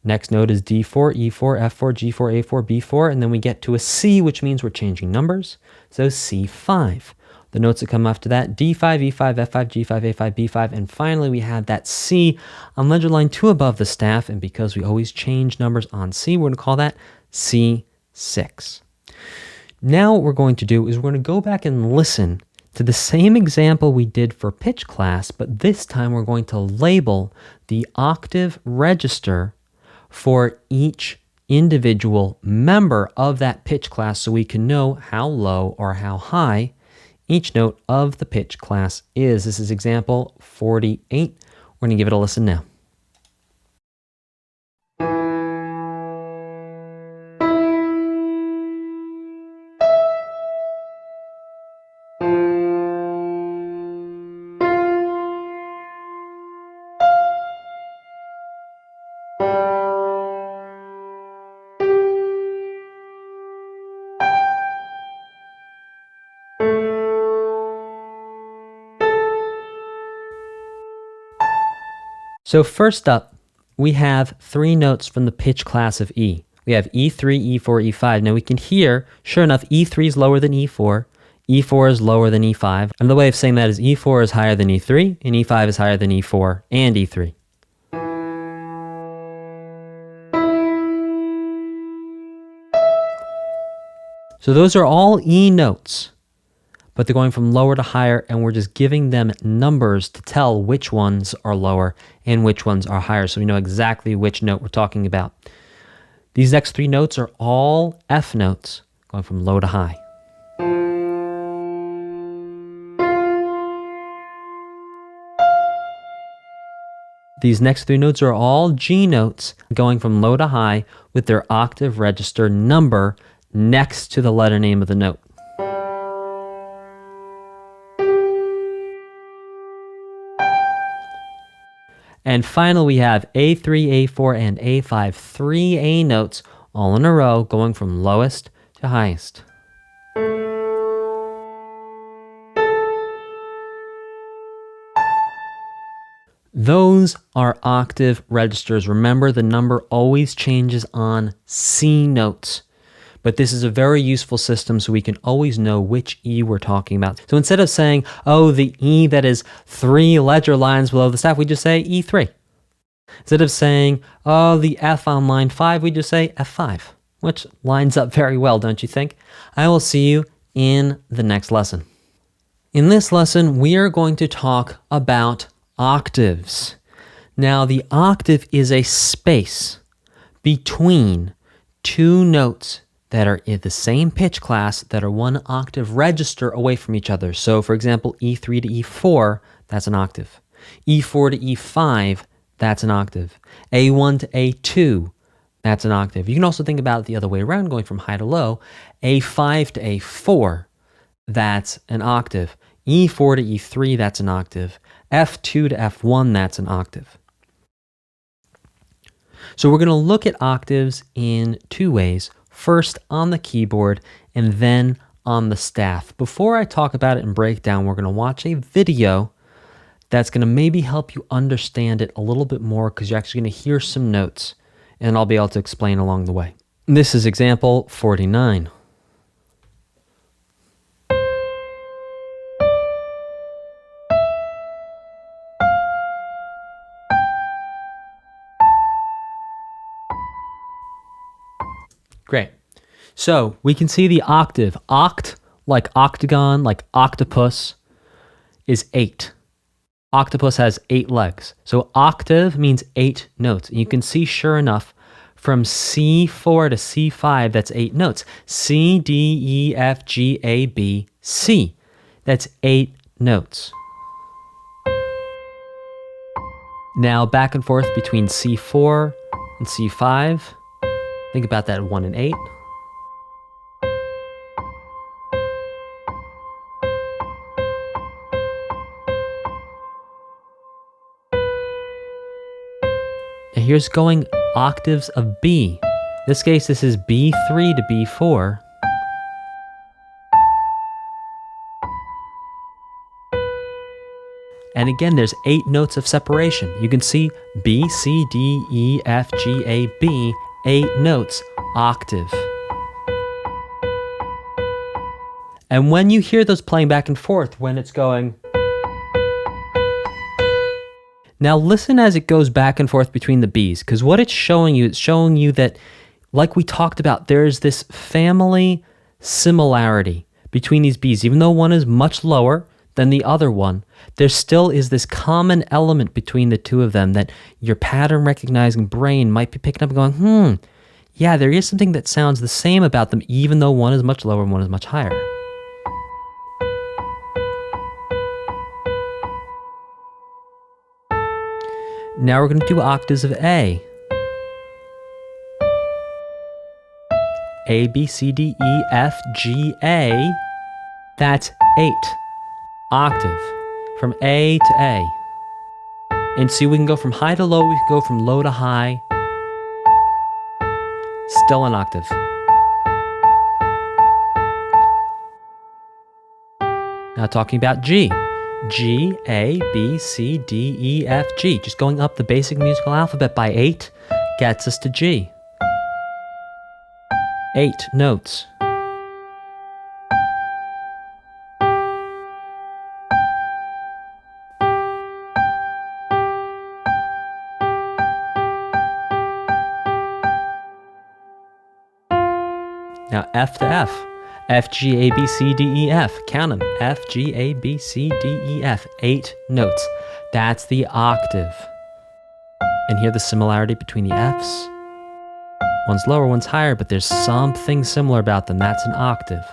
Next note is D4, E4, F4, G4, A4, B4, and then we get to a C, which means we're changing numbers. So C5. The notes that come after that, D5, E5, F5, G5, A5, B5, and finally we have that C on ledger line 2 above the staff, and because we always change numbers on C, we're going to call that C6. Now what we're going to do is we're going to go back and listen to the same example we did for pitch class, but this time we're going to label the octave register for each individual member of that pitch class so we can know how low or how high each note of the pitch class is. This is example 48. We're going to give it a listen now. So first up, we have 3 notes from the pitch class of E. We have E3, E4, E5. Now we can hear, sure enough, E3 is lower than E4, E4 is lower than E5. Another way of saying that is E4 is higher than E3, and E5 is higher than E4 and E3. So those are all E notes, but they're going from lower to higher, and we're just giving them numbers to tell which ones are lower and which ones are higher, so we know exactly which note we're talking about. These next 3 notes are all F notes, going from low to high. These next 3 notes are all G notes, going from low to high with their octave register number next to the letter name of the note. And finally, we have A3, A4, and A5, 3 A notes all in a row going from lowest to highest. Those are octave registers. Remember, the number always changes on C notes. But this is a very useful system so we can always know which E we're talking about. So instead of saying, oh, the E that is 3 ledger lines below the staff, we just say E3. Instead of saying, oh, the F on line 5, we just say F5, which lines up very well, don't you think? I will see you in the next lesson. In this lesson, we are going to talk about octaves. Now, the octave is a space between 2 notes that are in the same pitch class that are 1 octave register away from each other. So, for example, E3 to E4, that's an octave. E4 to E5, that's an octave. A1 to A2, that's an octave. You can also think about it the other way around, going from high to low. A5 to A4, that's an octave. E4 to E3, that's an octave. F2 to F1, that's an octave. So we're going to look at octaves in 2 ways. First on the keyboard and then on the staff. Before I talk about it and break down, we're going to watch a video that's going to maybe help you understand it a little bit more because you're actually going to hear some notes and I'll be able to explain along the way. This is example 49. Great. So we can see the octave. Oct, like octagon, like octopus, is 8. Octopus has 8 legs. So octave means 8 notes. And you can see, sure enough, from C4 to C5, that's 8 notes. C, D, E, F, G, A, B, C. That's 8 notes. Now back and forth between C4 and C5. Think about that 1 and 8. And here's going octaves of B. In this case, this is B3 to B4. And again, there's 8 notes of separation. You can see B, C, D, E, F, G, A, B, 8 notes, octave. And when you hear those playing back and forth, when it's going... Now listen as it goes back and forth between the Bs, because what it's showing you that, like we talked about, there's this family similarity between these Bs. Even though one is much lower than the other one, there still is this common element between the two of them that your pattern recognizing brain might be picking up and going, yeah, there is something that sounds the same about them, even though one is much lower and one is much higher. Now we're going to do octaves of A. A, B, C, D, E, F, G, A. That's 8. Octave. From A to A. And see, we can go from high to low, we can go from low to high. Still an octave. Now talking about G. G, A, B, C, D, E, F, G. Just going up the basic musical alphabet by 8 gets us to G. 8 notes. Now F to F. F, G, A, B, C, D, E, F. Count them. F, G, A, B, C, D, E, F. 8 notes. That's the octave. And here the similarity between the Fs. One's lower, one's higher, but there's something similar about them. That's an octave.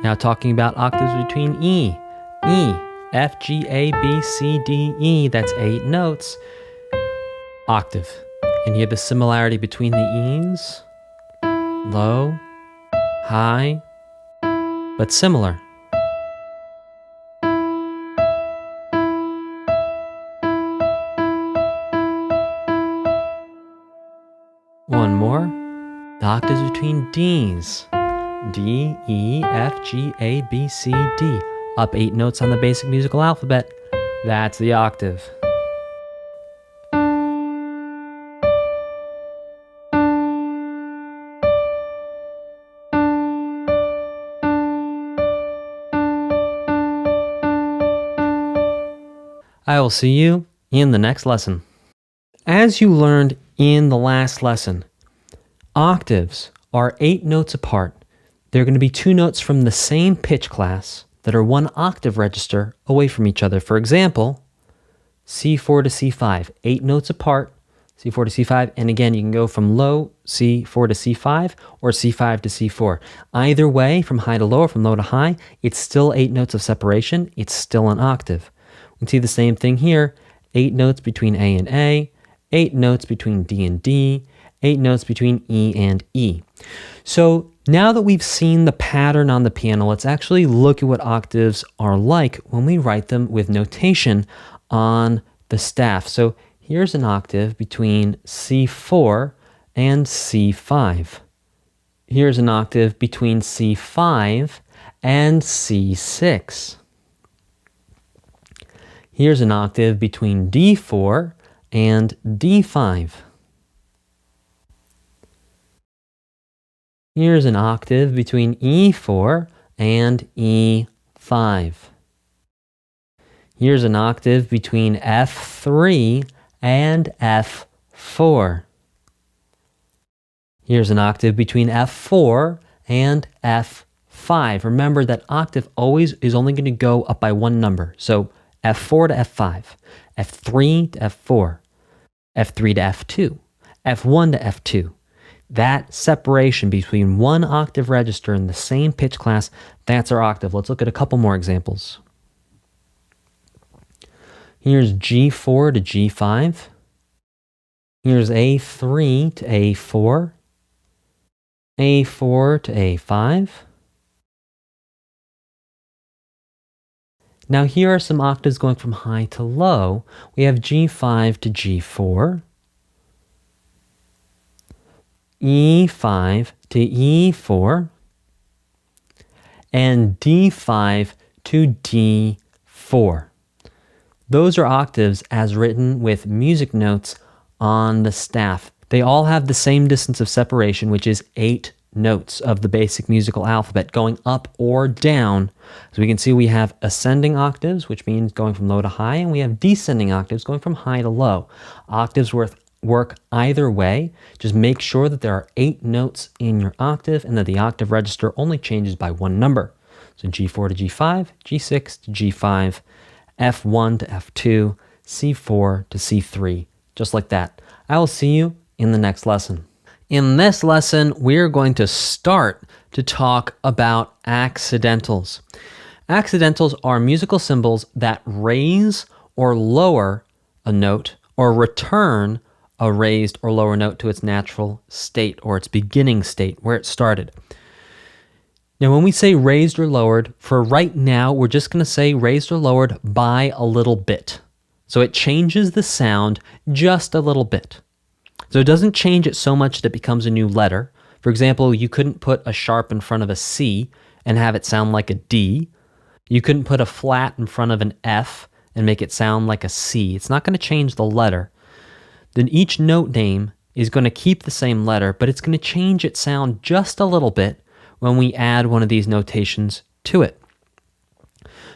Now talking about octaves between E. E. F, G, A, B, C, D, E. That's 8 notes. Octave. And here the similarity between the E's. Low, high, but similar. One more. The octaves between D's. D, E, F, G, A, B, C, D. Up 8 notes on the basic musical alphabet. That's the octave. I will see you in the next lesson. As you learned in the last lesson, octaves are 8 notes apart. They're going to be 2 notes from the same pitch class that are 1 octave register away from each other. For example, C4 to C5, 8 notes apart, C4 to C5, and again, you can go from low C4 to C5 or C5 to C4. Either way, from high to low or from low to high, it's still 8 notes of separation. It's still an octave. We can see the same thing here, 8 notes between A and A, 8 notes between D and D, 8 notes between E and E. So now that we've seen the pattern on the piano, let's actually look at what octaves are like when we write them with notation on the staff. So here's an octave between C4 and C5. Here's an octave between C5 and C6. Here's an octave between D4 and D5. Here's an octave between E4 and E5. Here's an octave between F3 and F4. Here's an octave between F4 and F5. Remember that octave always is only going to go up by 1 number. So F4 to F5, F3 to F4, F3 to F2, F1 to F2. That separation between 1 octave register in the same pitch class, that's our octave. Let's look at a couple more examples. Here's G4 to G5. Here's A3 to A4, A4 to A5. Now here are some octaves going from high to low. We have G5 to G4, E5 to E4, and D5 to D4. Those are octaves as written with music notes on the staff. They all have the same distance of separation, which is 8 notes of the basic musical alphabet going up or down. As we can see, we have ascending octaves, which means going from low to high, and we have descending octaves going from high to low. Octaves work either way. Just make sure that there are 8 notes in your octave and that the octave register only changes by 1 number. So G4 to G5, G6 to G5, F1 to F2, C4 to C3, just like that. I will see you in the next lesson. In this lesson, we're going to start to talk about accidentals. Accidentals are musical symbols that raise or lower a note or return a raised or lower note to its natural state or its beginning state where it started. Now, when we say raised or lowered, for right now, we're just going to say raised or lowered by a little bit. So it changes the sound just a little bit. So it doesn't change it so much that it becomes a new letter. For example, you couldn't put a sharp in front of a C and have it sound like a D. You couldn't put a flat in front of an F and make it sound like a C. It's not going to change the letter. Then each note name is going to keep the same letter, but it's going to change its sound just a little bit when we add one of these notations to it.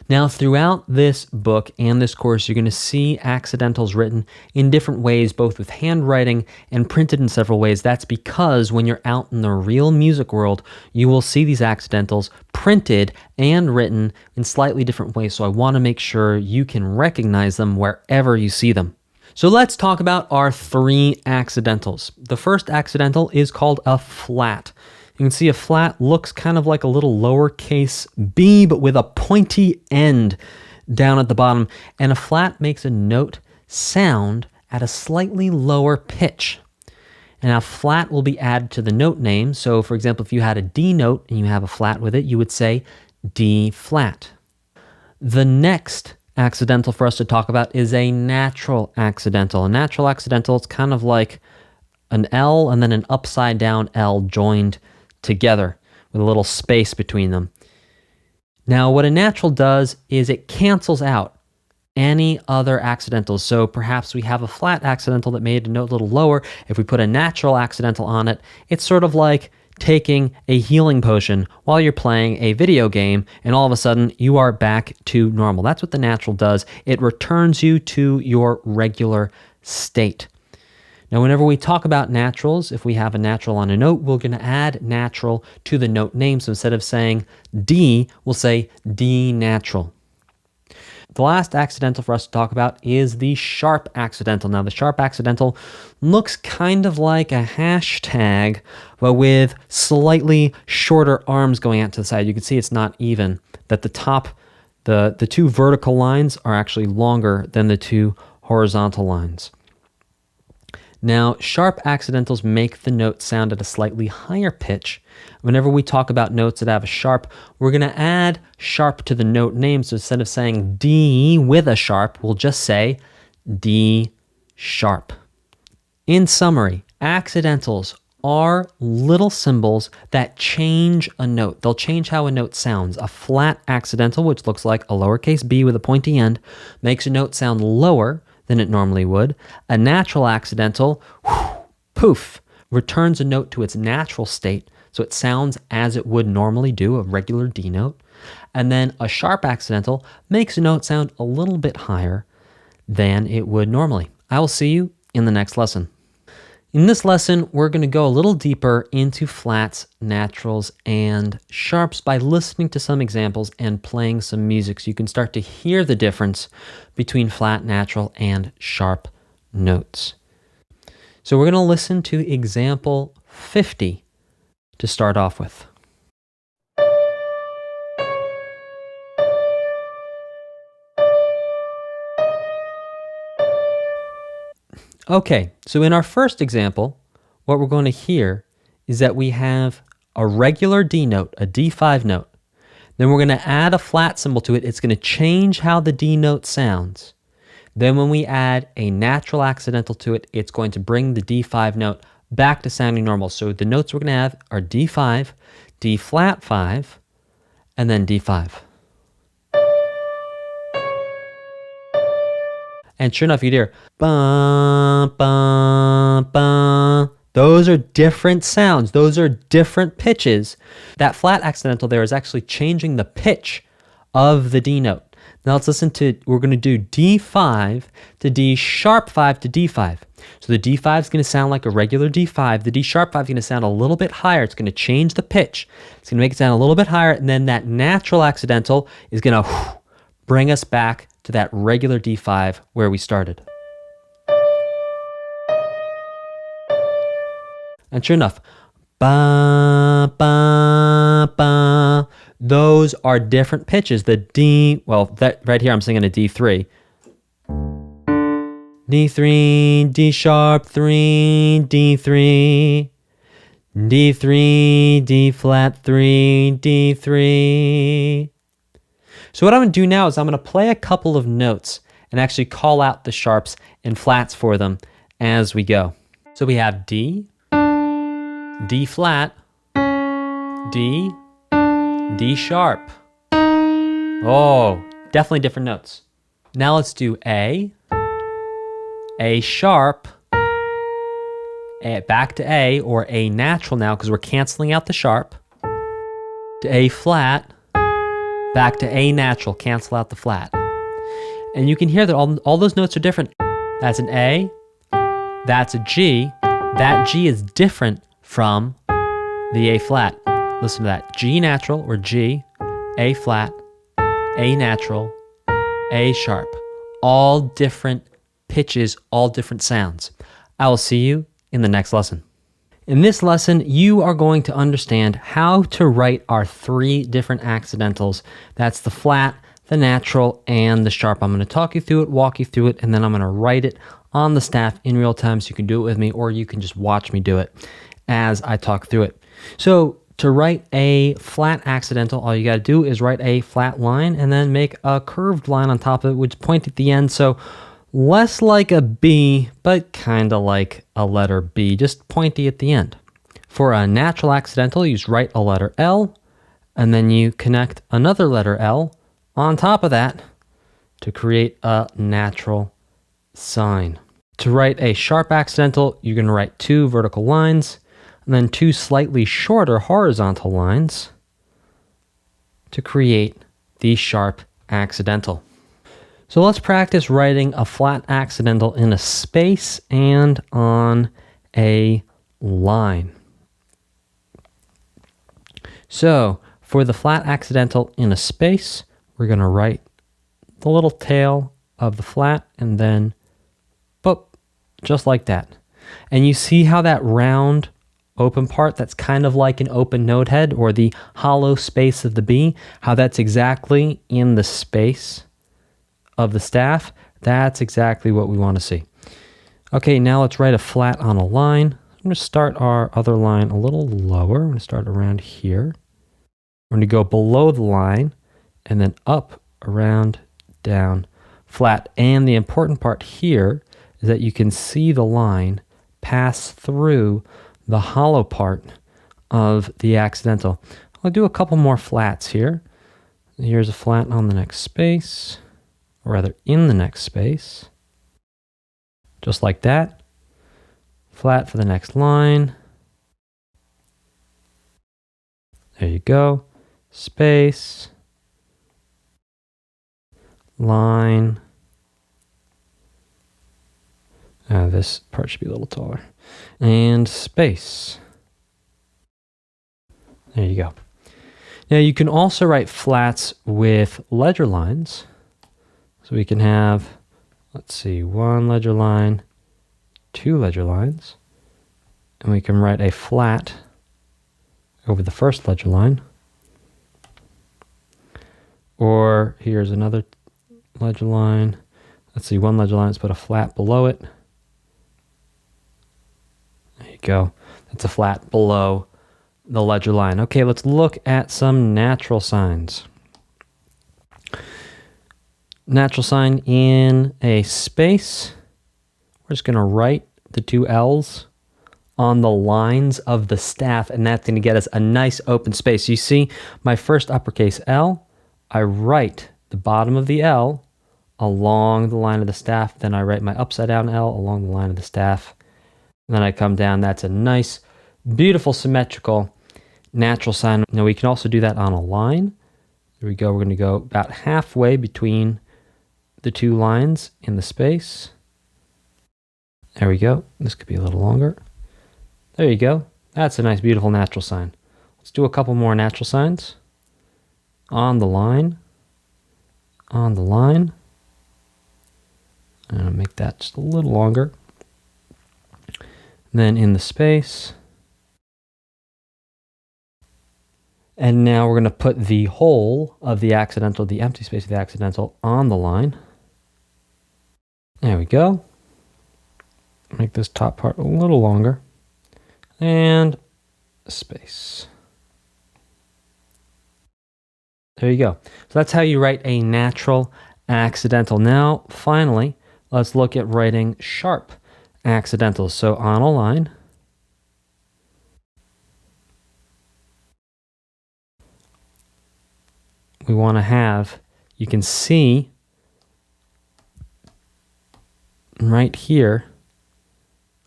Now, throughout this book and this course, you're going to see accidentals written in different ways, both with handwriting and printed in several ways. That's because when you're out in the real music world, you will see these accidentals printed and written in slightly different ways. So I want to make sure you can recognize them wherever you see them. So let's talk about our three accidentals. The first accidental is called a flat. You can see a flat looks kind of like a little lowercase b, but with a pointy end down at the bottom. And a flat makes a note sound at a slightly lower pitch. And a flat will be added to the note name. So for example, if you had a D note and you have a flat with it, you would say D flat. The next accidental for us to talk about is a natural accidental. A natural accidental is kind of like an L and then an upside down L joined together with a little space between them. Now, what a natural does is it cancels out any other accidentals. So perhaps we have a flat accidental that made a note a little lower. If we put a natural accidental on it, it's sort of like taking a healing potion while you're playing a video game, and all of a sudden you are back to normal. That's what the natural does. It returns you to your regular state. Now, whenever we talk about naturals, if we have a natural on a note, we're going to add natural to the note name. So instead of saying D, we'll say D natural. The last accidental for us to talk about is the sharp accidental. Now, the sharp accidental looks kind of like a hashtag, but with slightly shorter arms going out to the side. You can see it's not even, that the top, the two vertical lines are actually longer than the two horizontal lines. Now, sharp accidentals make the note sound at a slightly higher pitch. Whenever we talk about notes that have a sharp, we're going to add sharp to the note name. So instead of saying D with a sharp, we'll just say D sharp. In summary, accidentals are little symbols that change a note. They'll change how a note sounds. A flat accidental, which looks like a lowercase b with a pointy end, makes a note sound lower than it normally would. A natural accidental, poof, returns a note to its natural state, so it sounds as it would normally do, a regular D note. And then a sharp accidental makes a note sound a little bit higher than it would normally. I will see you in the next lesson. In this lesson, we're going to go a little deeper into flats, naturals, and sharps by listening to some examples and playing some music so you can start to hear the difference between flat, natural, and sharp notes. So we're going to listen to example 50 to start off with. Okay, so in our first example, what we're going to hear is that we have a regular D note, a D5 note. Then we're going to add a flat symbol to it. It's going to change how the D note sounds. Then when we add a natural accidental to it, it's going to bring the D5 note back to sounding normal. So the notes we're going to have are D5, D flat 5, and then D5. And sure enough, you'd hear, bum, bum, bum. Those are different sounds. Those are different pitches. That flat accidental there is actually changing the pitch of the D note. Now let's listen to, we're going to do D5 to D sharp 5 to D5. So the D5 is going to sound like a regular D5. The D sharp 5 is going to sound a little bit higher. It's going to change the pitch. It's going to make it sound a little bit higher, and then that natural accidental is going to bring us back to that regular D5 where we started. And sure enough, ba, ba, ba. Those are different pitches. The D, well, that right here I'm singing a D3. D3, D sharp 3, D3, D3, D flat 3, D3. So what I'm going to do now is I'm going to play a couple of notes and actually call out the sharps and flats for them as we go. So we have D, D flat, D, D sharp. Oh, definitely different notes. Now let's do A sharp, back to A, or A natural now because we're canceling out the sharp, to A flat, back to A natural, cancel out the flat. And you can hear that all those notes are different. That's an A, that's a G. That G is different from the A flat. Listen to that. G natural, or G, A flat, A natural, A sharp. All different pitches, all different sounds. I will see you in the next lesson. In this lesson, you are going to understand how to write our 3 different accidentals. That's the flat, the natural, and the sharp. I'm going to talk you through it, walk you through it, and then I'm going to write it on the staff in real time so you can do it with me, or you can just watch me do it as I talk through it. So to write a flat accidental, all you got to do is write a flat line and then make a curved line on top of it, which point at the end. So less like a B, but kind of like a letter B, just pointy at the end. For a natural accidental, you just write a letter L, and then you connect another letter L on top of that to create a natural sign. To write a sharp accidental, you're going to write 2 vertical lines, and then 2 slightly shorter horizontal lines to create the sharp accidental. So let's practice writing a flat accidental in a space and on a line. So for the flat accidental in a space, we're going to write the little tail of the flat and then boop, just like that. And you see how that round open part, that's kind of like an open note head or the hollow space of the B, how that's exactly in the space of the staff. That's exactly what we want to see. Okay, now let's write a flat on a line. I'm going to start our other line a little lower. I'm going to start around here. We're going to go below the line and then up, around, down, flat. And the important part here is that you can see the line pass through the hollow part of the accidental. I'll do a couple more flats here. Here's a flat on the next space, or rather in the next space, just like that. Flat for the next line. There you go. Space, line. This part should be a little taller. And space. There you go. Now you can also write flats with ledger lines. So we can have, let's see, 1 ledger line, 2 ledger lines. And we can write a flat over the first ledger line. Or here's another ledger line. Let's see, 1 ledger line, let's put a flat below it. There you go. That's a flat below the ledger line. Okay, let's look at some natural signs. Natural sign in a space. We're just going to write the 2 L's on the lines of the staff, and that's going to get us a nice open space. You see my first uppercase L, I write the bottom of the L along the line of the staff, then I write my upside down L along the line of the staff, and then I come down. That's a nice, beautiful, symmetrical natural sign. Now we can also do that on a line. There we go. We're going to go about halfway between the two lines in the space. There we go. This could be a little longer. There you go. That's a nice, beautiful natural sign. Let's do a couple more natural signs. On the line. On the line. I'm going to make that just a little longer. Then in the space. And now we're going to put the whole of the accidental, the empty space of the accidental, on the line. There we go. Make this top part a little longer. And space. There you go. So that's how you write a natural accidental. Now, finally, let's look at writing sharp accidentals. So on a line. We want to have, you can see right here,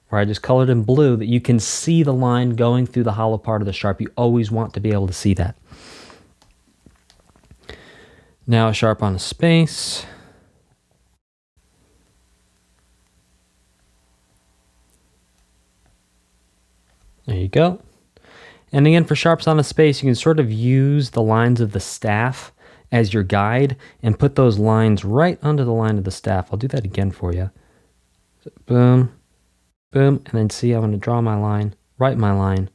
where I just colored in blue, that you can see the line going through the hollow part of the sharp. You always want to be able to see that. Now a sharp on a space. There you go. And again, for sharps on a space, you can sort of use the lines of the staff as your guide and put those lines right under the line of the staff. I'll do that again for you. So boom, boom, and then see, I'm going to draw my line, write my line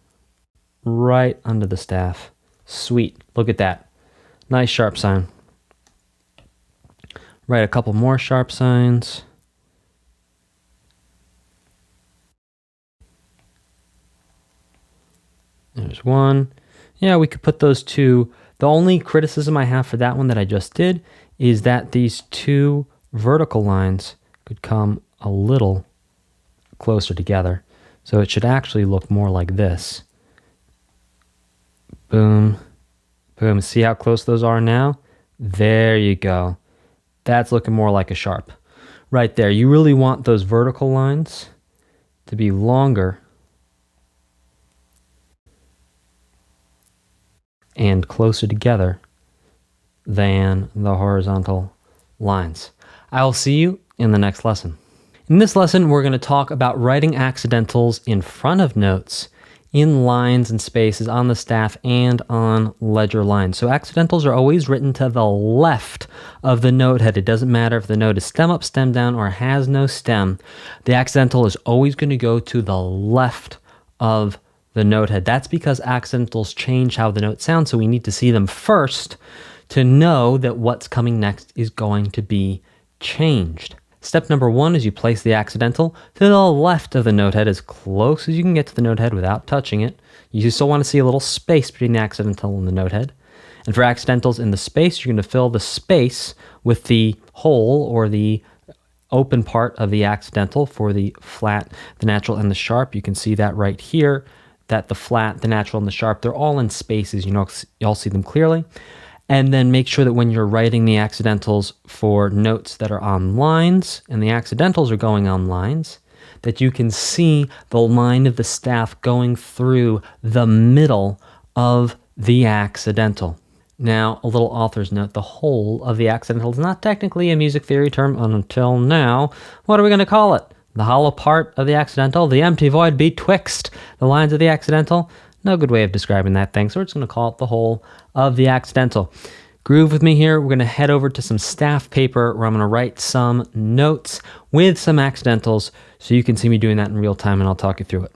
right under the staff. Sweet. Look at that. Nice sharp sign. Write a couple more sharp signs. There's one. Yeah, we could put those two. The only criticism I have for that one that I just did is that these two vertical lines could come a little closer together. So it should actually look more like this. Boom, boom. See how close those are now? There you go. That's looking more like a sharp. Right there. You really want those vertical lines to be longer and closer together than the horizontal lines. I will see you in the next lesson. In this lesson, we're going to talk about writing accidentals in front of notes, in lines and spaces, on the staff, and on ledger lines. So accidentals are always written to the left of the note head. It doesn't matter if the note is stem up, stem down, or has no stem. The accidental is always going to go to the left of the note head. That's because accidentals change how the note sounds, so we need to see them first to know that what's coming next is going to be changed. Step number one is you place the accidental to the left of the note head as close as you can get to the note head without touching it. You still want to see a little space between the accidental and the note head. And for accidentals in the space, you're going to fill the space with the hole or the open part of the accidental for the flat, the natural, and the sharp. You can see that right here, that the flat, the natural, and the sharp, they're all in spaces. You all see them clearly. And then make sure that when you're writing the accidentals for notes that are on lines, and the accidentals are going on lines, that you can see the line of the staff going through the middle of the accidental. Now, a little author's note, the whole of the accidental is not technically a music theory term until now. What are we going to call it? The hollow part of the accidental, the empty void betwixt the lines of the accidental? No good way of describing that thing, so we're just going to call it the whole of the accidental. Groove with me here. We're going to head over to some staff paper where I'm going to write some notes with some accidentals so you can see me doing that in real time, and I'll talk you through it.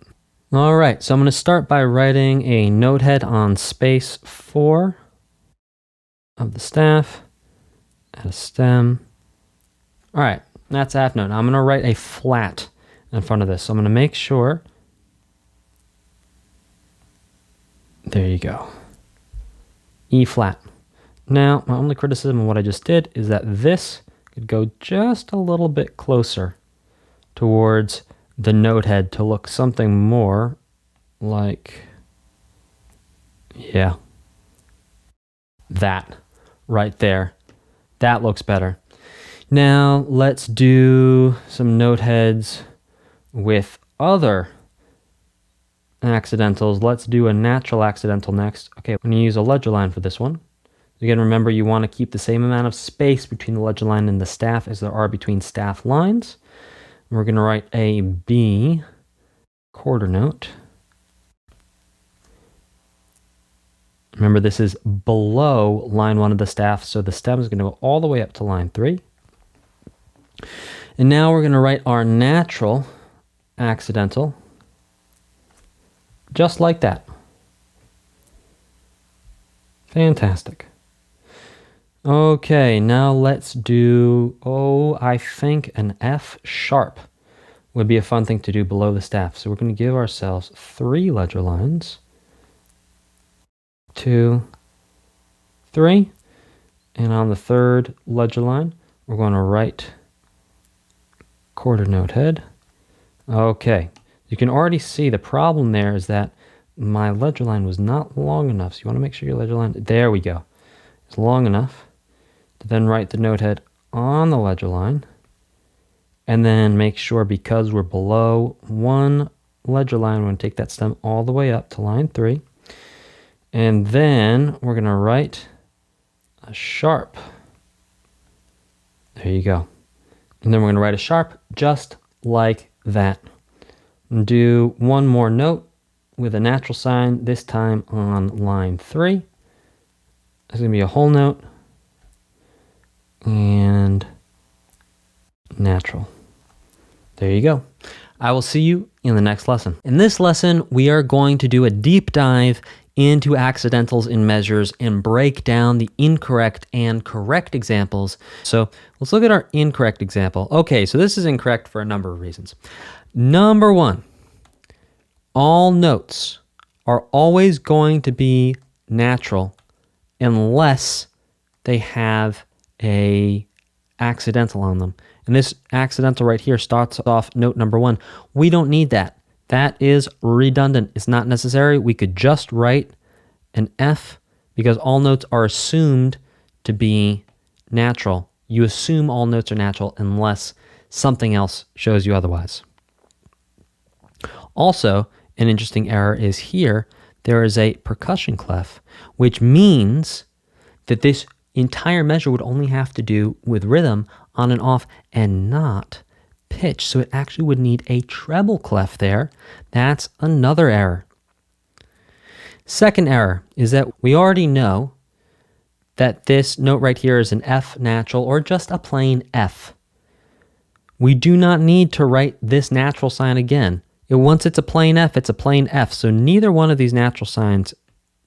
All right, so I'm going to start by writing a note head on space 4 of the staff, add a stem. All right, that's half note. Now I'm going to write a flat in front of this. So I'm going to make sure. There you go. E flat. Now, my only criticism of what I just did is that this could go just a little bit closer towards the note head to look something more like, yeah, that right there. That looks better. Now, let's do some note heads with other accidentals. Let's do a natural accidental next. Okay, I'm going to use a ledger line for this one. again, remember you want to keep the same amount of space between the ledger line and the staff as there are between staff lines. We're going to write a B quarter note. Remember, this is below line 1 of the staff, so the stem is going to go all the way up to line 3. And now we're going to write our natural accidental just like that. Fantastic. Okay, now let's do, I think an F sharp would be a fun thing to do below the staff. So we're going to give ourselves 3 ledger lines. 2, 3, and on the third ledger line, we're going to write quarter note head. Okay, you can already see the problem there is that my ledger line was not long enough. So you want to make sure your ledger line, there we go, is long enough to then write the note head on the ledger line. And then make sure, because we're below 1 ledger line, we're going to take that stem all the way up to line 3. And then we're going to write a sharp. There you go. And then we're going to write a sharp just like that. And do one more note with a natural sign, this time on line 3. There's going to be a whole note and natural. There you go. I will see you in the next lesson. In this lesson, we are going to do a deep dive into accidentals in measures and break down the incorrect and correct examples. So let's look at our incorrect example. Okay, so this is incorrect for a number of reasons. Number 1, all notes are always going to be natural unless they have a accidental on them. And this accidental right here starts off note number 1. We don't need that. That is redundant. It's not necessary. We could just write an F because all notes are assumed to be natural. You assume all notes are natural unless something else shows you otherwise. Also, an interesting error is here. There is a percussion clef, which means that this entire measure would only have to do with rhythm on and off and not pitch. So it actually would need a treble clef there. That's another error. Second error is that we already know that this note right here is an F natural or just a plain F. We do not need to write this natural sign again. Once it's a plain F, it's a plain F. So neither one of these natural signs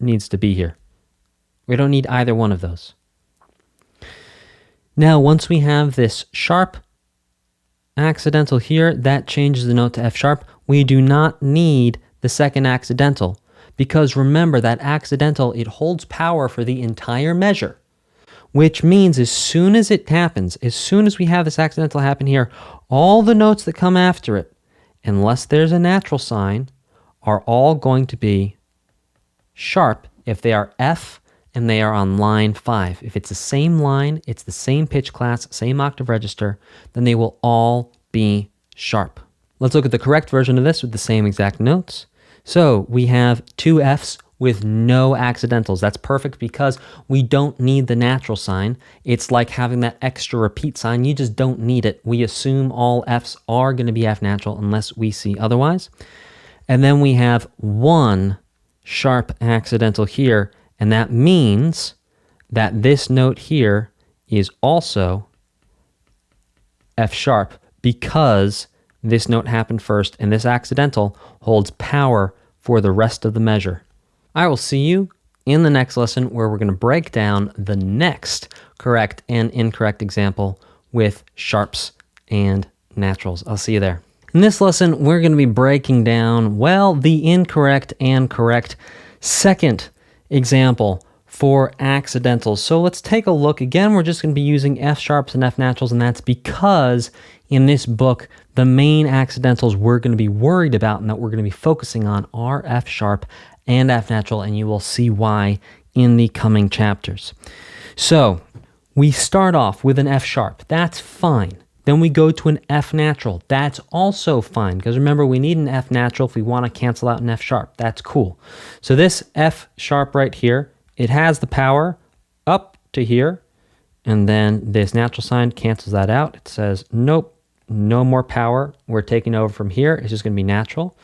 needs to be here. We don't need either one of those. Now, once we have this sharp accidental here, that changes the note to F sharp. We do not need the second accidental because remember that accidental, it holds power for the entire measure, which means as soon as it happens, as soon as we have this accidental happen here, all the notes that come after it, unless there's a natural sign, are all going to be sharp if they are F and they are on line 5. If it's the same line, it's the same pitch class, same octave register, then they will all be sharp. Let's look at the correct version of this with the same exact notes. So we have 2 Fs with no accidentals. That's perfect because we don't need the natural sign. It's like having that extra repeat sign. You just don't need it. We assume all Fs are going to be F natural unless we see otherwise. And then we have 1 sharp accidental here, and that means that this note here is also F sharp because this note happened first and this accidental holds power for the rest of the measure. I will see you in the next lesson where we're going to break down the next correct and incorrect example with sharps and naturals. I'll see you there. In this lesson, we're going to be breaking down, well, the incorrect and correct second example for accidentals. So let's take a look. Again, we're just going to be using F sharps and F naturals, and that's because in this book, the main accidentals we're going to be worried about and that we're going to be focusing on are F sharp and F natural, and you will see why in the coming chapters. So we start off with an F sharp. That's fine. Then we go to an F natural. That's also fine, because remember, we need an F natural if we want to cancel out an F sharp. That's cool. So this F sharp right here, it has the power up to here, and then this natural sign cancels that out. It says, nope, no more power. We're taking over from here. It's just going to be natural.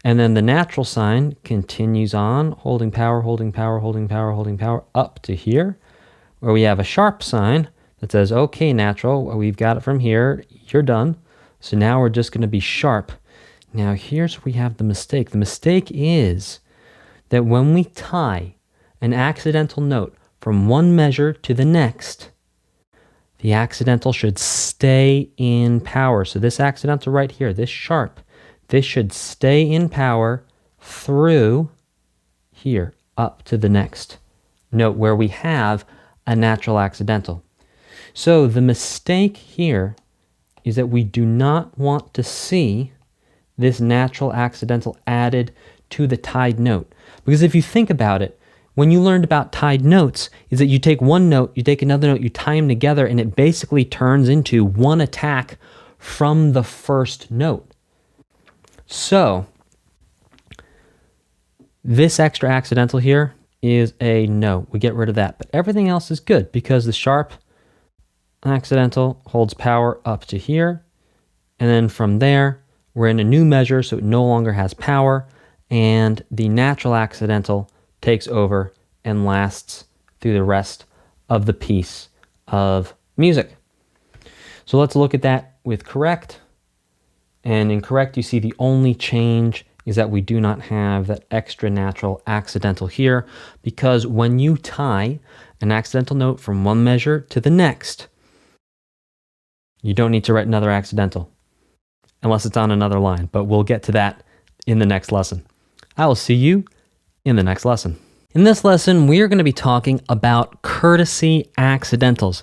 And then the natural sign continues on, holding power, holding power, holding power, holding power, up to here, where we have a sharp sign that says, okay, natural, well, we've got it from here. You're done. So now we're just going to be sharp. Now here's where we have the mistake. The mistake is that when we tie an accidental note from one measure to the next, the accidental should stay in power. So this accidental right here, this sharp, this should stay in power through here, up to the next note where we have a natural accidental. So the mistake here is that we do not want to see this natural accidental added to the tied note. Because if you think about it, when you learned about tied notes, is that you take one note, you take another note, you tie them together, and it basically turns into one attack from the first note. So this extra accidental here is a no. We get rid of that. But everything else is good because the sharp accidental holds power up to here. And then from there, we're in a new measure, so it no longer has power. And the natural accidental takes over and lasts through the rest of the piece of music. So let's look at that with correct. And in correct, you see the only change is that we do not have that extra natural accidental here, because when you tie an accidental note from one measure to the next, you don't need to write another accidental unless it's on another line, but we'll get to that in the next lesson. I will see you in the next lesson. In this lesson, we are going to be talking about courtesy accidentals.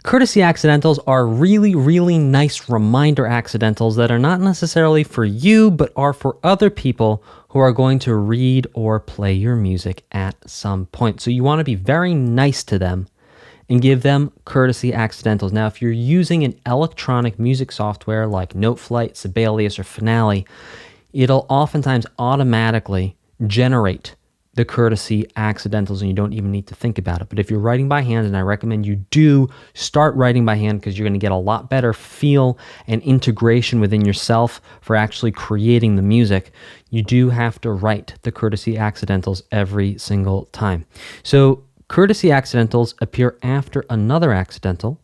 Courtesy accidentals are really, really nice reminder accidentals that are not necessarily for you, but are for other people who are going to read or play your music at some point. So you want to be very nice to them and give them courtesy accidentals. Now, if you're using an electronic music software like Noteflight, Sibelius, or Finale, it'll oftentimes automatically generate the courtesy accidentals and you don't even need to think about it. But if you're writing by hand, and I recommend you do start writing by hand because you're going to get a lot better feel and integration within yourself for actually creating the music, you do have to write the courtesy accidentals every single time. So courtesy accidentals appear after another accidental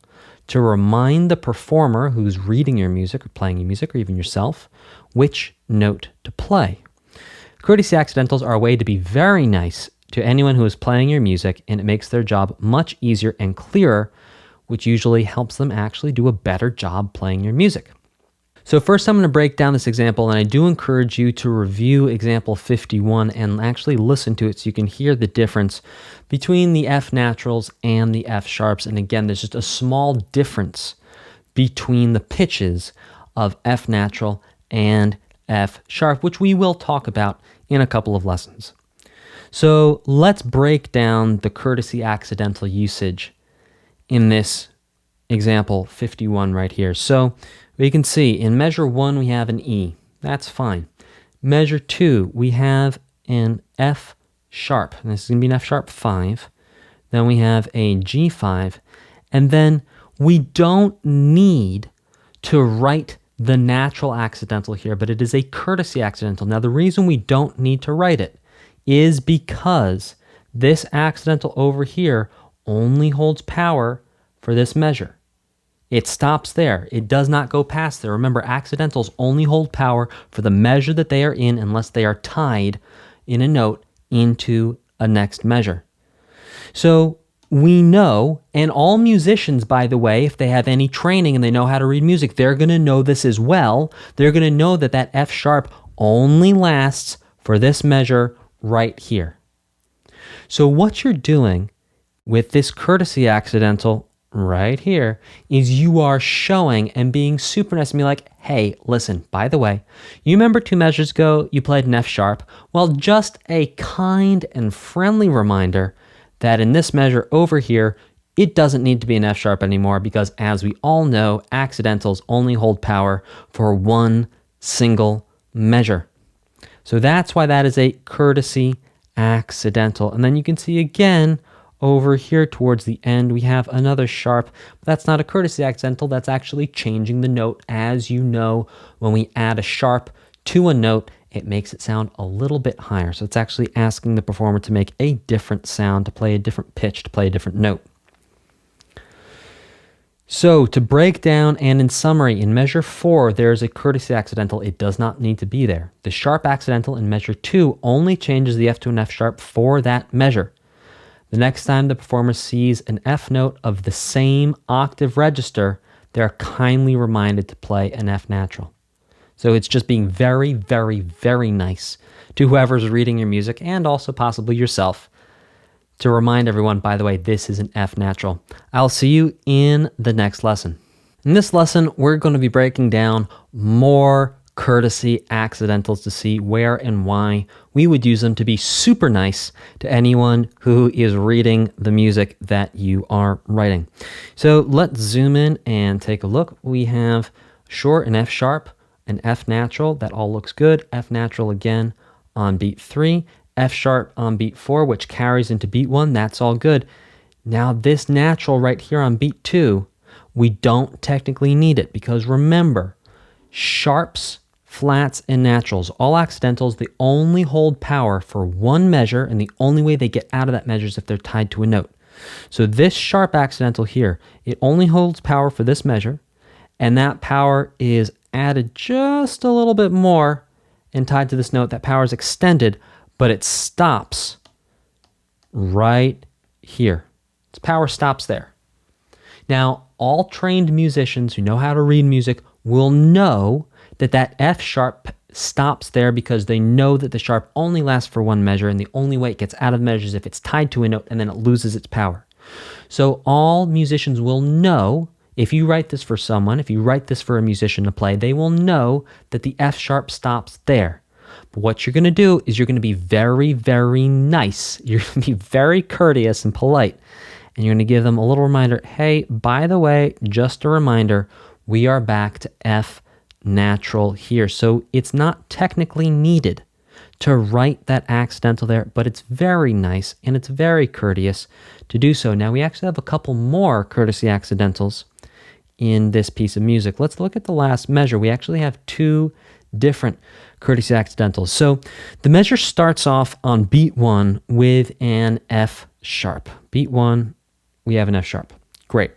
to remind the performer who's reading your music or playing your music, or even yourself, which note to play. Courtesy accidentals are a way to be very nice to anyone who is playing your music, and it makes their job much easier and clearer, which usually helps them actually do a better job playing your music. So first I'm going to break down this example, and I do encourage you to review example 51 and actually listen to it so you can hear the difference between the F naturals and the F sharps. And again, there's just a small difference between the pitches of F natural and F sharp, which we will talk about in a couple of lessons. So let's break down the courtesy accidental usage in this example 51 right here. So we can see in measure 1 we have an E. That's fine. Measure 2 we have an F sharp. And this is going to be an F sharp 5. Then we have a G5. And then we don't need to write the natural accidental here, but it is a courtesy accidental. Now, the reason we don't need to write it is because this accidental over here only holds power for this measure. It stops there. It does not go past there. Remember, accidentals only hold power for the measure that they are in unless they are tied in a note into a next measure. So we know, and all musicians, by the way, if they have any training and they know how to read music, they're going to know this as well. They're going to know that that F sharp only lasts for this measure right here. So what you're doing with this courtesy accidental right here is you are showing and being super nice and be like, hey, listen, by the way, you remember 2 measures ago you played an F sharp? Well, just a kind and friendly reminder that in this measure over here, it doesn't need to be an F sharp anymore because, as we all know, accidentals only hold power for one single measure. So that's why that is a courtesy accidental. And then you can see again over here towards the end, we have another sharp. But that's not a courtesy accidental. That's actually changing the note. As you know, when we add a sharp to a note, it makes it sound a little bit higher. So it's actually asking the performer to make a different sound, to play a different pitch, to play a different note. So to break down and in summary, in measure 4, there's a courtesy accidental. It does not need to be there. The sharp accidental in measure 2 only changes the F to an F sharp for that measure. The next time the performer sees an F note of the same octave register, they're kindly reminded to play an F natural. So it's just being very, very, very nice to whoever's reading your music and also possibly yourself to remind everyone, by the way, this is an F natural. I'll see you in the next lesson. In this lesson, we're going to be breaking down more courtesy accidentals to see where and why we would use them to be super nice to anyone who is reading the music that you are writing. So let's zoom in and take a look. We have, sure, an F sharp, an F natural, that all looks good. F natural again on beat 3, F sharp on beat 4, which carries into beat 1, that's all good. Now this natural right here on beat 2, we don't technically need it because remember, sharps, flats, and naturals, all accidentals, they only hold power for one measure, and the only way they get out of that measure is if they're tied to a note. So this sharp accidental here, it only holds power for this measure, and that power is added just a little bit more and tied to this note. That power is extended, but it stops right here. Its power stops there. Now, all trained musicians who know how to read music will know that that F sharp stops there because they know that the sharp only lasts for one measure, and the only way it gets out of the measure is if it's tied to a note and then it loses its power. So all musicians will know, if you write this for someone, if you write this for a musician to play, they will know that the F sharp stops there. But what you're going to do is you're going to be very, very nice. You're going to be very courteous and polite. And you're going to give them a little reminder, hey, by the way, just a reminder, we are back to F natural here. So it's not technically needed to write that accidental there, but it's very nice and it's very courteous to do so. Now we actually have a couple more courtesy accidentals in this piece of music. Let's look at the last measure. We actually have two different courtesy accidentals. So the measure starts off on beat 1 with an F sharp. Beat 1, we have an F sharp. Great.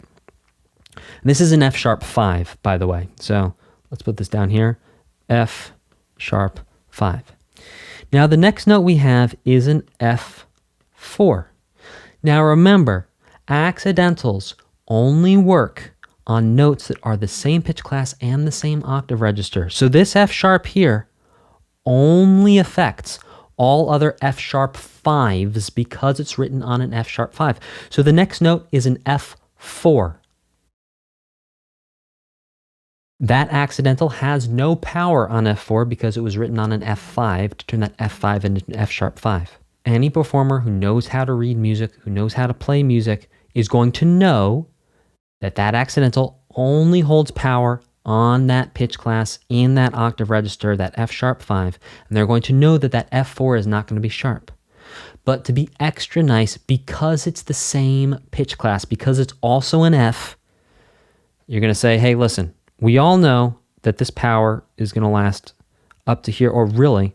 This is an F sharp 5, by the way. So let's put this down here. F sharp 5. Now the next note we have is an F4. Now remember, accidentals only work on notes that are the same pitch class and the same octave register. So this F sharp here only affects all other F sharp 5s because it's written on an F sharp 5. So the next note is an F4. That accidental has no power on F4 because it was written on an F5 to turn that F5 into an F sharp 5. Any performer who knows how to read music, who knows how to play music, is going to know that that accidental only holds power on that pitch class in that octave register, that F sharp 5, and they're going to know that that F4 is not going to be sharp. But to be extra nice, because it's the same pitch class, because it's also an F, you're going to say, hey, listen, we all know that this power is going to last up to here, or really,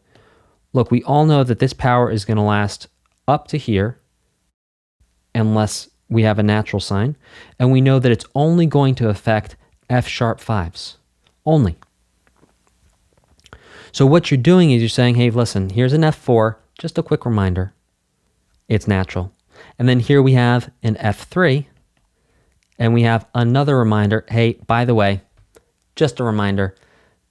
look, we all know that this power is going to last up to here unless we have a natural sign, and we know that it's only going to affect F sharp 5s, only. So what you're doing is you're saying, hey, listen, here's an F4, just a quick reminder, it's natural. And then here we have an F3, and we have another reminder, hey, by the way, just a reminder,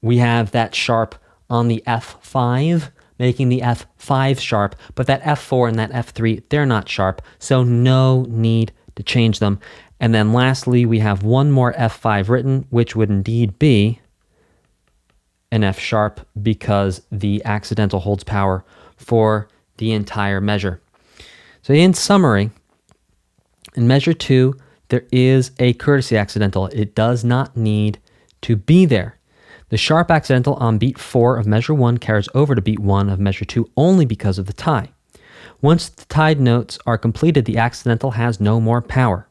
we have that sharp on the F5, making the F5 sharp, but that F4 and that F3, they're not sharp, so no need to change them. And then lastly, we have one more F5 written, which would indeed be an F sharp because the accidental holds power for the entire measure. So in summary, in measure 2, there is a courtesy accidental. It does not need to be there. The sharp accidental on beat 4 of measure 1 carries over to beat 1 of measure 2 only because of the tie. Once the tied notes are completed, the accidental has no more power.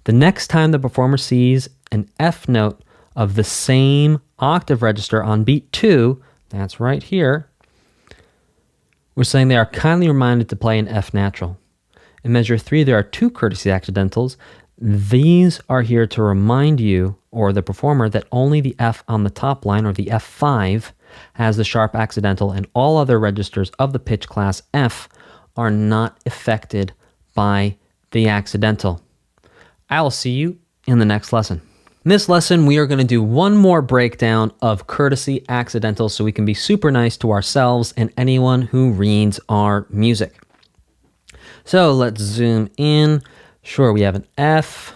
The next time the performer sees an F note of the same octave register on beat 2, that's right here, we're saying they are kindly reminded to play an F natural. In measure 3, there are 2 courtesy accidentals. These are here to remind you, or the performer, that only the F on the top line, or the F5, has the sharp accidental, and all other registers of the pitch class F are not affected by the accidental. I will see you in the next lesson. In this lesson, we are going to do one more breakdown of courtesy accidentals so we can be super nice to ourselves and anyone who reads our music. So let's zoom in. Sure, we have an F,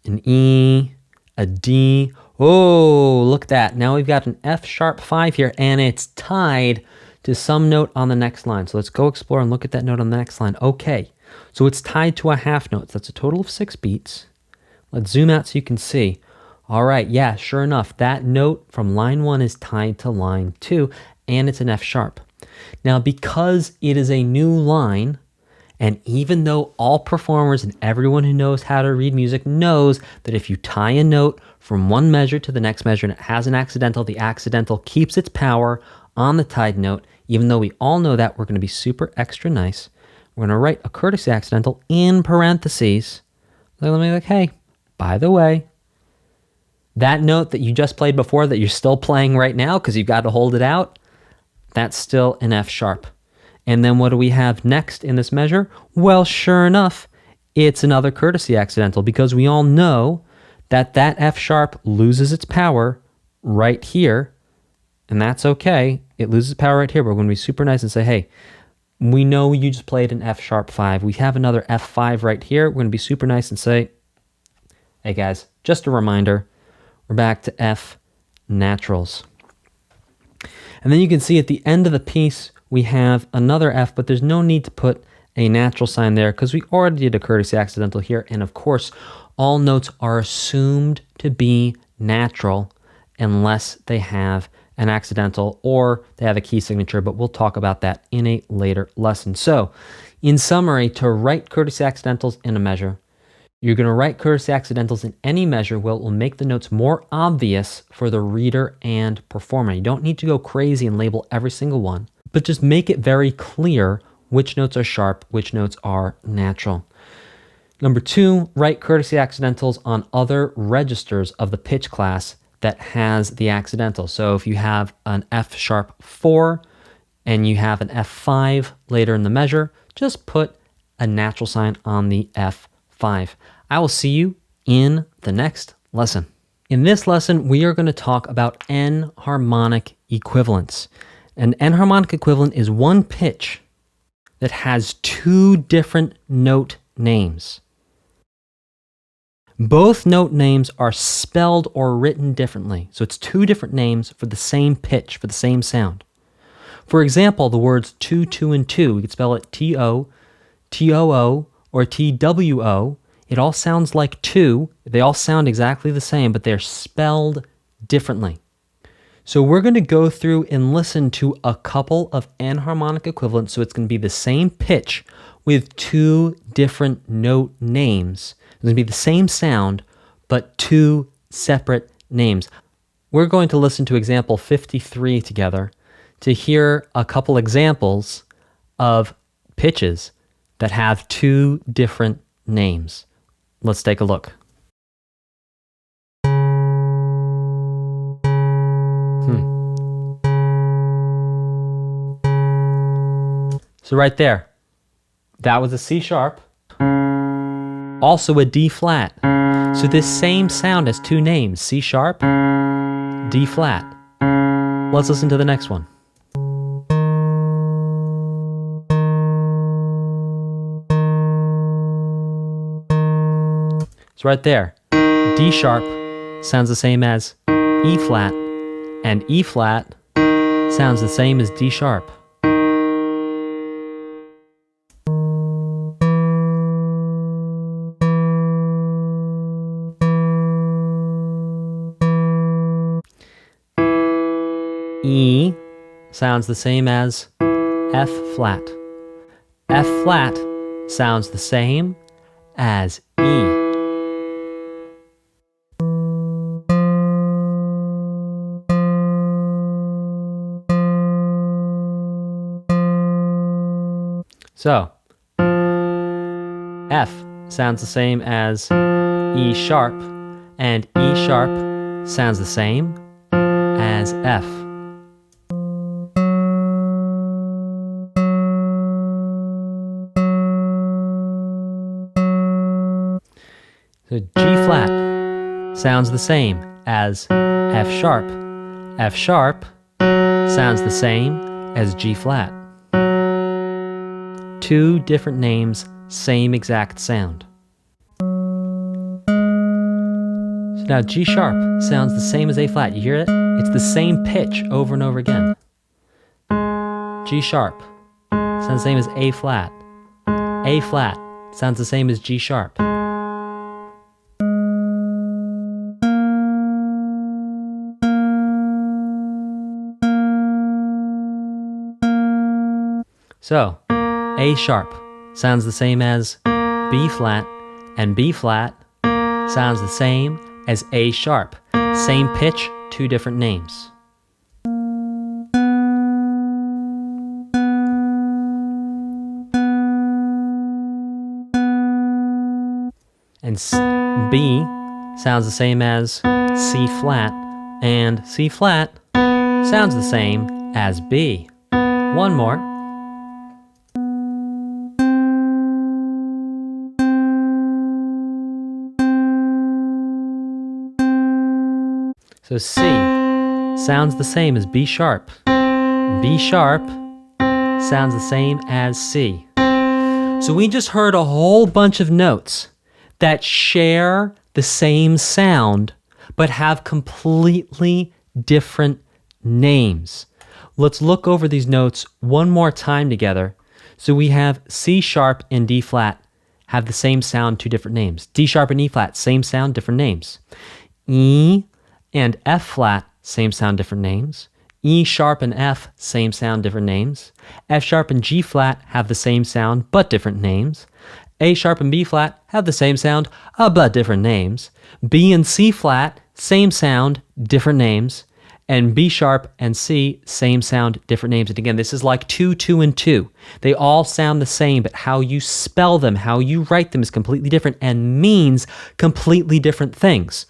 an E, a D. Oh, look at that. Now we've got an F sharp 5 here, and it's tied to some note on the next line. So let's go explore and look at that note on the next line. Okay, so it's tied to a half note. So that's a total of 6 beats. Let's zoom out so you can see. All right, yeah, sure enough, that note from line 1 is tied to line 2, and it's an F sharp. Now, because it is a new line, and even though all performers and everyone who knows how to read music knows that if you tie a note from one measure to the next measure and it has an accidental, the accidental keeps its power on the tied note. Even though we all know that, we're going to be super extra nice. We're going to write a courtesy accidental in parentheses. Let me be like, hey, by the way, that note that you just played before that you're still playing right now because you've got to hold it out, that's still an F sharp. And then what do we have next in this measure? Well, sure enough, it's another courtesy accidental because we all know that that F sharp loses its power right here, and that's okay. It loses power right here, but we're going to be super nice and say, hey, we know you just played an F sharp 5. We have another F5 right here. We're going to be super nice and say, hey guys, just a reminder, we're back to F naturals. And then you can see at the end of the piece, we have another F, but there's no need to put a natural sign there because we already did a courtesy accidental here. And of course, all notes are assumed to be natural unless they have an accidental or they have a key signature, but we'll talk about that in a later lesson. So in summary, to write courtesy accidentals in a measure, you're going to write courtesy accidentals in any measure where it will make the notes more obvious for the reader and performer. You don't need to go crazy and label every single one, but just make it very clear which notes are sharp, which notes are natural. Number 2, write courtesy accidentals on other registers of the pitch class that has the accidental. So if you have an F sharp 4 and you have an F5 later in the measure, just put a natural sign on the F5. I will see you in the next lesson. In this lesson, we are going to talk about enharmonic equivalents. An enharmonic equivalent is one pitch that has 2 different note names. Both note names are spelled or written differently. So it's 2 different names for the same pitch, for the same sound. For example, the words 2, 2, and 2, we could spell it T-O, T-O-O, or T-W-O. It all sounds like 2. They all sound exactly the same, but they're spelled differently. So we're going to go through and listen to a couple of enharmonic equivalents. So it's going to be the same pitch with 2 different note names. It's going to be the same sound, but 2 separate names. We're going to listen to example 53 together to hear a couple examples of pitches that have 2 different names. Let's take a look. So right there, that was a C sharp, also a D flat. So this same sound has 2 names, C sharp, D flat. Let's listen to the next one. So right there, D sharp sounds the same as E flat, and E flat sounds the same as D sharp. E sounds the same as F flat. F flat sounds the same as E. So, F sounds the same as E sharp, and E sharp sounds the same as F. So G flat sounds the same as F sharp. F sharp sounds the same as G flat. Two different names, same exact sound. So now G sharp sounds the same as A flat. You hear it? It's the same pitch over and over again. G sharp sounds the same as A flat. A flat sounds the same as G sharp. So, A sharp sounds the same as B flat, and B flat sounds the same as A sharp. Same pitch, two different names. And B sounds the same as C flat, and C flat sounds the same as B. One more. So C sounds the same as B sharp. B sharp sounds the same as C. So we just heard a whole bunch of notes that share the same sound but have completely different names. Let's look over these notes one more time together. So we have C sharp and D flat have the same sound, two different names. D sharp and E flat, same sound, different names. E and F flat, same sound, different names. E sharp and F, same sound, different names. F sharp and G flat have the same sound, but different names. A sharp and B flat have the same sound, but different names. B and C flat, same sound, different names. And B sharp and C, same sound, different names. And again, this is like 2, 2, and 2. They all sound the same, but how you spell them, how you write them is completely different and means completely different things.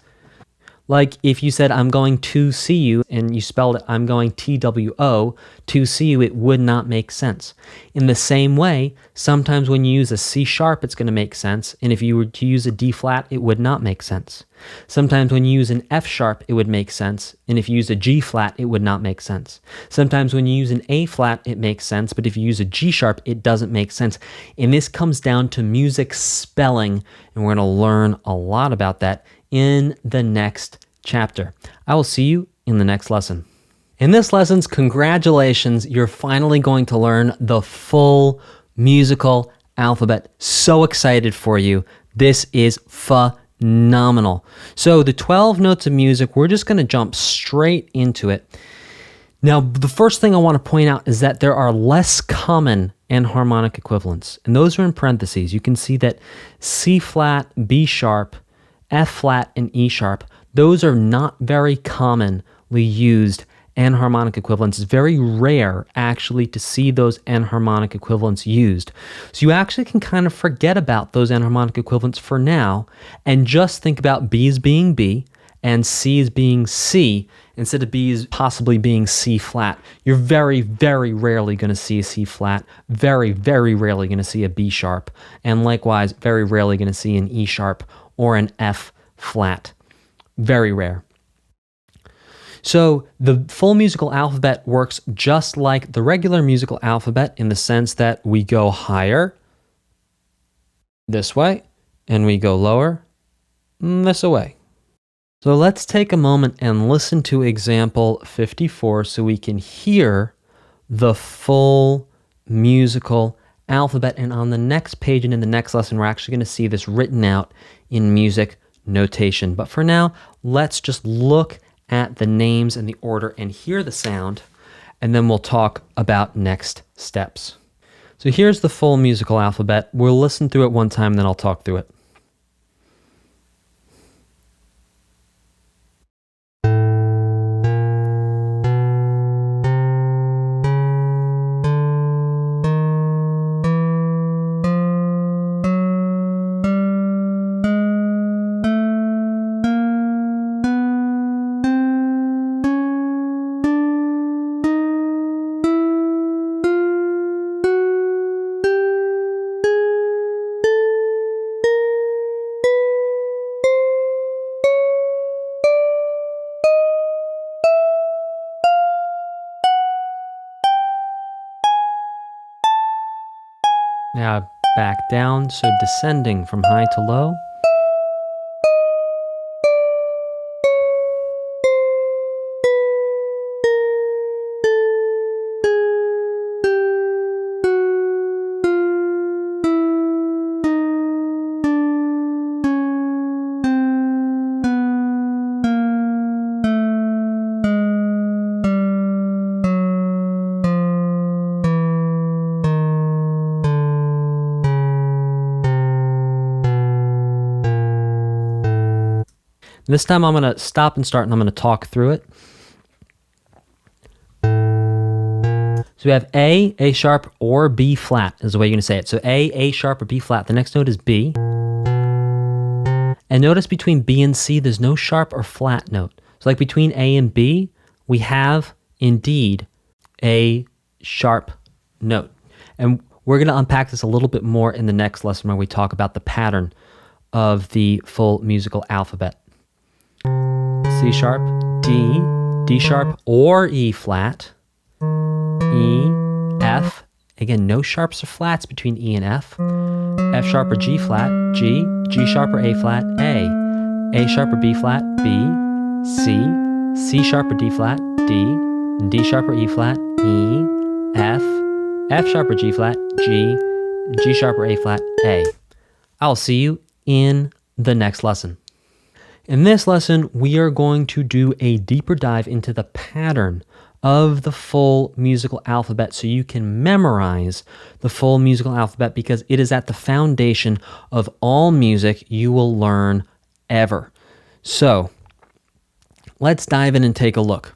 Like if you said, I'm going to see you, and you spelled it, I'm going TWO, to see you, it would not make sense. In the same way, sometimes when you use a C sharp, it's going to make sense. And if you were to use a D flat, it would not make sense. Sometimes when you use an F sharp, it would make sense. And if you use a G flat, it would not make sense. Sometimes when you use an A flat, it makes sense. But if you use a G sharp, it doesn't make sense. And this comes down to music spelling. And we're going to learn a lot about that in the next chapter. I will see you in the next lesson. In this lesson's, congratulations, you're finally going to learn the full musical alphabet. So excited for you. This is phenomenal. So the 12 notes of music, we're just going to jump straight into it. Now, the first thing I want to point out is that there are less common enharmonic equivalents, and those are in parentheses. You can see that C flat, B sharp, F flat, and E sharp, those are not very commonly used enharmonic equivalents. It's very rare, actually, to see those enharmonic equivalents used. So you actually can kind of forget about those enharmonic equivalents for now and just think about B as being B and C as being C instead of B as possibly being C flat. You're very, very rarely going to see a C flat, very, very rarely going to see a B sharp, and likewise, very rarely going to see an E sharp or an F flat. Very rare. So the full musical alphabet works just like the regular musical alphabet in the sense that we go higher this way and we go lower this way. So let's take a moment and listen to example 54 so we can hear the full musical alphabet. And on the next page and in the next lesson, we're actually going to see this written out in music notation. But for now, let's just look at the names and the order and hear the sound, and then we'll talk about next steps. So here's the full musical alphabet. We'll listen through it one time, then I'll talk through it. Now back down, so descending from high to low. This time I'm going to stop and start and I'm going to talk through it. So we have A sharp, or B flat is the way you're going to say it. So A sharp, or B flat. The next note is B. And notice between B and C, there's no sharp or flat note. So like between A and B, we have indeed a sharp note. And we're going to unpack this a little bit more in the next lesson where we talk about the pattern of the full musical alphabet. C sharp, D sharp or E flat, E, F. Again, no sharps or flats between E and F. F sharp or G flat, G sharp or A flat, A sharp or B flat, B, C sharp or D flat, D sharp or E flat, E, F sharp or G flat, G sharp or A flat, A. I'll see you in the next lesson. In this lesson, we are going to do a deeper dive into the pattern of the full musical alphabet so you can memorize the full musical alphabet, because it is at the foundation of all music you will learn ever. So let's dive in and take a look.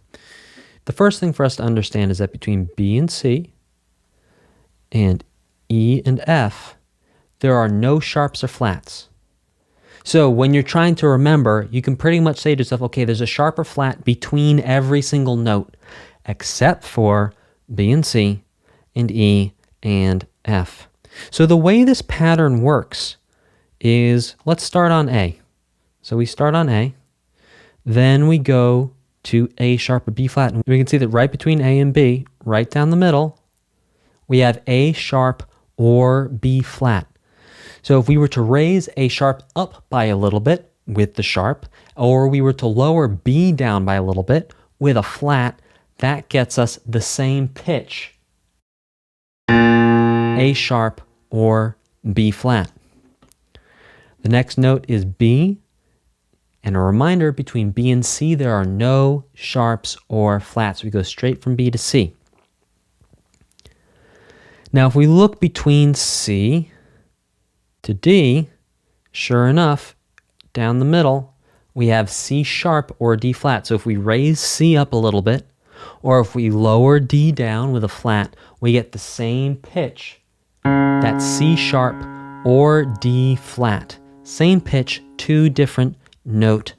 The first thing for us to understand is that between B and C and E and F, there are no sharps or flats. So when you're trying to remember, you can pretty much say to yourself, okay, there's a sharp or flat between every single note, except for B and C and E and F. So the way this pattern works is, let's start on A. So we start on A, then we go to A sharp or B flat. And we can see that right between A and B, right down the middle, we have A sharp or B flat. So if we were to raise A sharp up by a little bit with the sharp, or we were to lower B down by a little bit with a flat, that gets us the same pitch, A sharp or B flat. The next note is B, and a reminder, between B and C there are no sharps or flats. We go straight from B to C. Now if we look between C to D, sure enough, down the middle, we have C sharp or D flat. So if we raise C up a little bit, or if we lower D down with a flat, we get the same pitch, that C sharp or D flat. Same pitch, two different note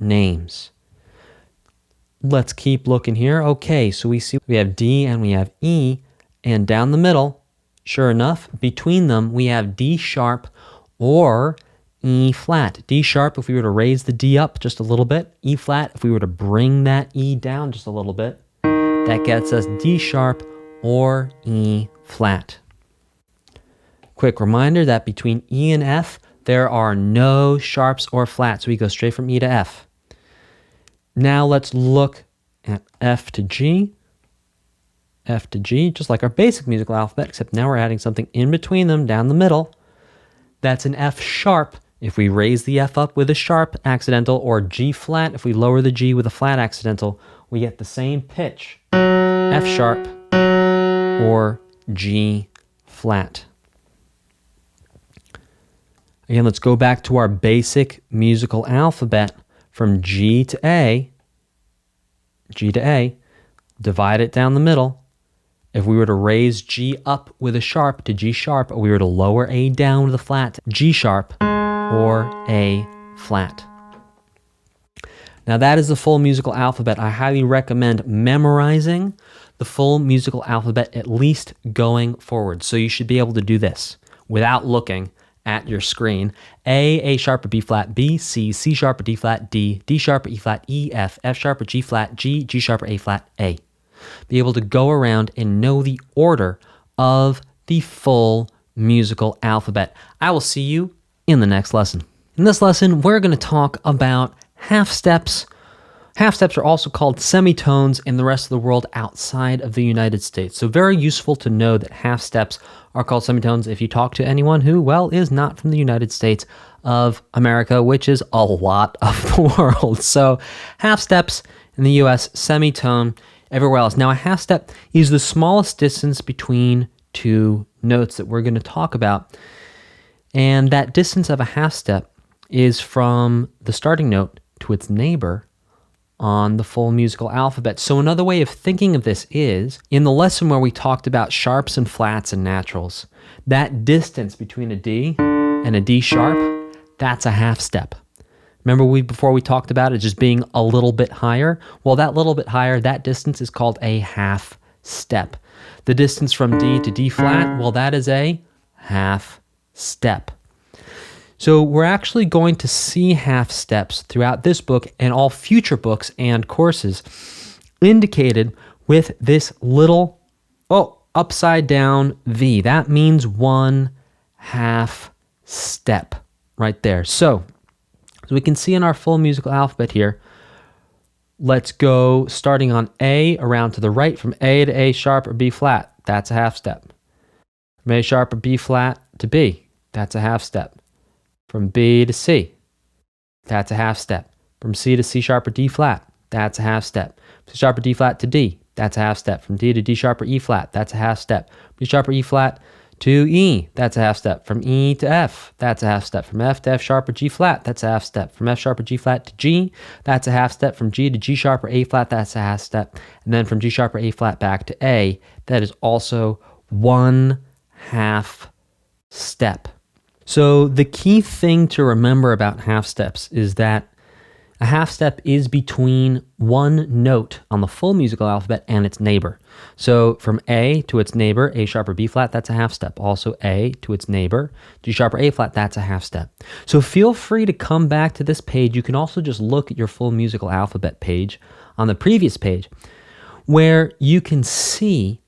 names. Let's keep looking here. Okay, so we see we have D and we have E, and down the middle, sure enough, between them, we have D sharp or E flat. D sharp if we were to raise the D up just a little bit. E flat if we were to bring that E down just a little bit. That gets us D sharp or E flat. Quick reminder that between E and F, there are no sharps or flats. We go straight from E to F. Now let's look at F to G. F to G, just like our basic musical alphabet, except now we're adding something in between them down the middle. That's an F sharp if we raise the F up with a sharp accidental, or G flat if we lower the G with a flat accidental. We get the same pitch, F sharp or G flat. Again, let's go back to our basic musical alphabet from G to A. G to A. Divide it down the middle. If we were to raise G up with a sharp to G sharp, or we were to lower A down with a flat, G sharp or A flat. Now that is the full musical alphabet. I highly recommend memorizing the full musical alphabet, at least going forward. So you should be able to do this without looking at your screen. A sharp or B flat, B, C sharp or D flat, D sharp or E flat, E, F sharp or G flat, G sharp or A flat, A. Be able to go around and know the order of the full musical alphabet. I will see you in the next lesson. In this lesson, we're going to talk about half steps. Half steps are also called semitones in the rest of the world outside of the United States. So very useful to know that half steps are called semitones if you talk to anyone who, well, is not from the United States of America, which is a lot of the world. So half steps in the US, semitone everywhere else. Now a half step is the smallest distance between two notes that we're going to talk about. And that distance of a half step is from the starting note to its neighbor on the full musical alphabet. So another way of thinking of this is, in the lesson where we talked about sharps and flats and naturals, that distance between a D and a D sharp, that's a half step. Remember before we talked about it just being a little bit higher? Well, that little bit higher, that distance is called a half step. The distance from D to D flat, well, that is a half step. So we're actually going to see half steps throughout this book and all future books and courses indicated with this little, upside down V. That means 1/2 step right there. So we can see in our full musical alphabet here, let's go starting on A around to the right from A to A sharp or B flat. That's a half step. From A sharp or B flat to B. That's a half step. From B to C, that's a half step. From C to C sharp or D flat, that's a half step. C sharp or D flat to D, that's a half step. From D to D sharp or E flat, that's a half step. D sharp or E flat to E, that's a half step. From E to F, that's a half step. From F to F sharp or G flat, that's a half step. From F sharp or G flat to G, that's a half step. From G to G sharp or A flat, that's a half step. And then from G sharp or A flat back to A, that is also 1/2 step. So the key thing to remember about half steps is that a half step is between one note on the full musical alphabet and its neighbor. So from A to its neighbor, A sharp or B flat, that's a half step. Also A to its neighbor, G sharp or A flat, that's a half step. So feel free to come back to this page. You can also just look at your full musical alphabet page on the previous page, where you can see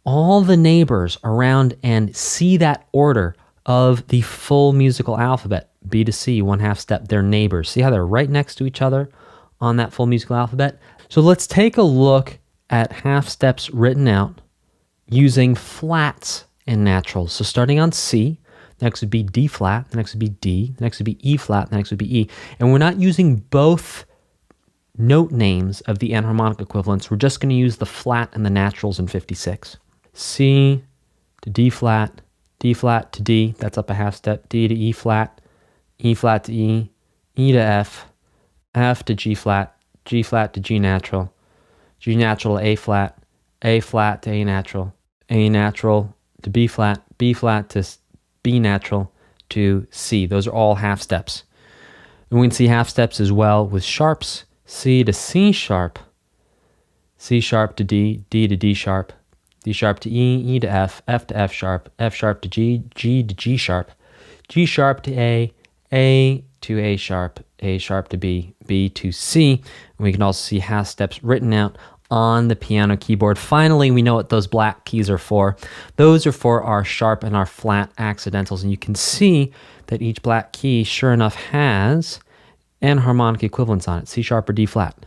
all the neighbors around and see that order of the full musical alphabet. B to C, 1/2 step, they're neighbors. See how they're right next to each other on that full musical alphabet? So let's take a look at half steps written out using flats and naturals. So starting on C, the next would be D flat, the next would be D, the next would be E flat, the next would be E. And we're not using both note names of the enharmonic equivalents. We're just going to use the flat and the naturals in 56. C to D flat to D, that's up a half step. D to E flat to E, E to F, F to G flat to G natural to A flat to A natural to B flat to B natural to C. Those are all half steps. And we can see half steps as well with sharps. C to C sharp to D, D to D sharp to E, E to F to F sharp to G, G to G sharp to A to A sharp to B, B to C. And we can also see half steps written out on the piano keyboard. Finally, we know what those black keys are for. Those are for our sharp and our flat accidentals. And you can see that each black key, sure enough, has enharmonic equivalents on it. C sharp or D flat,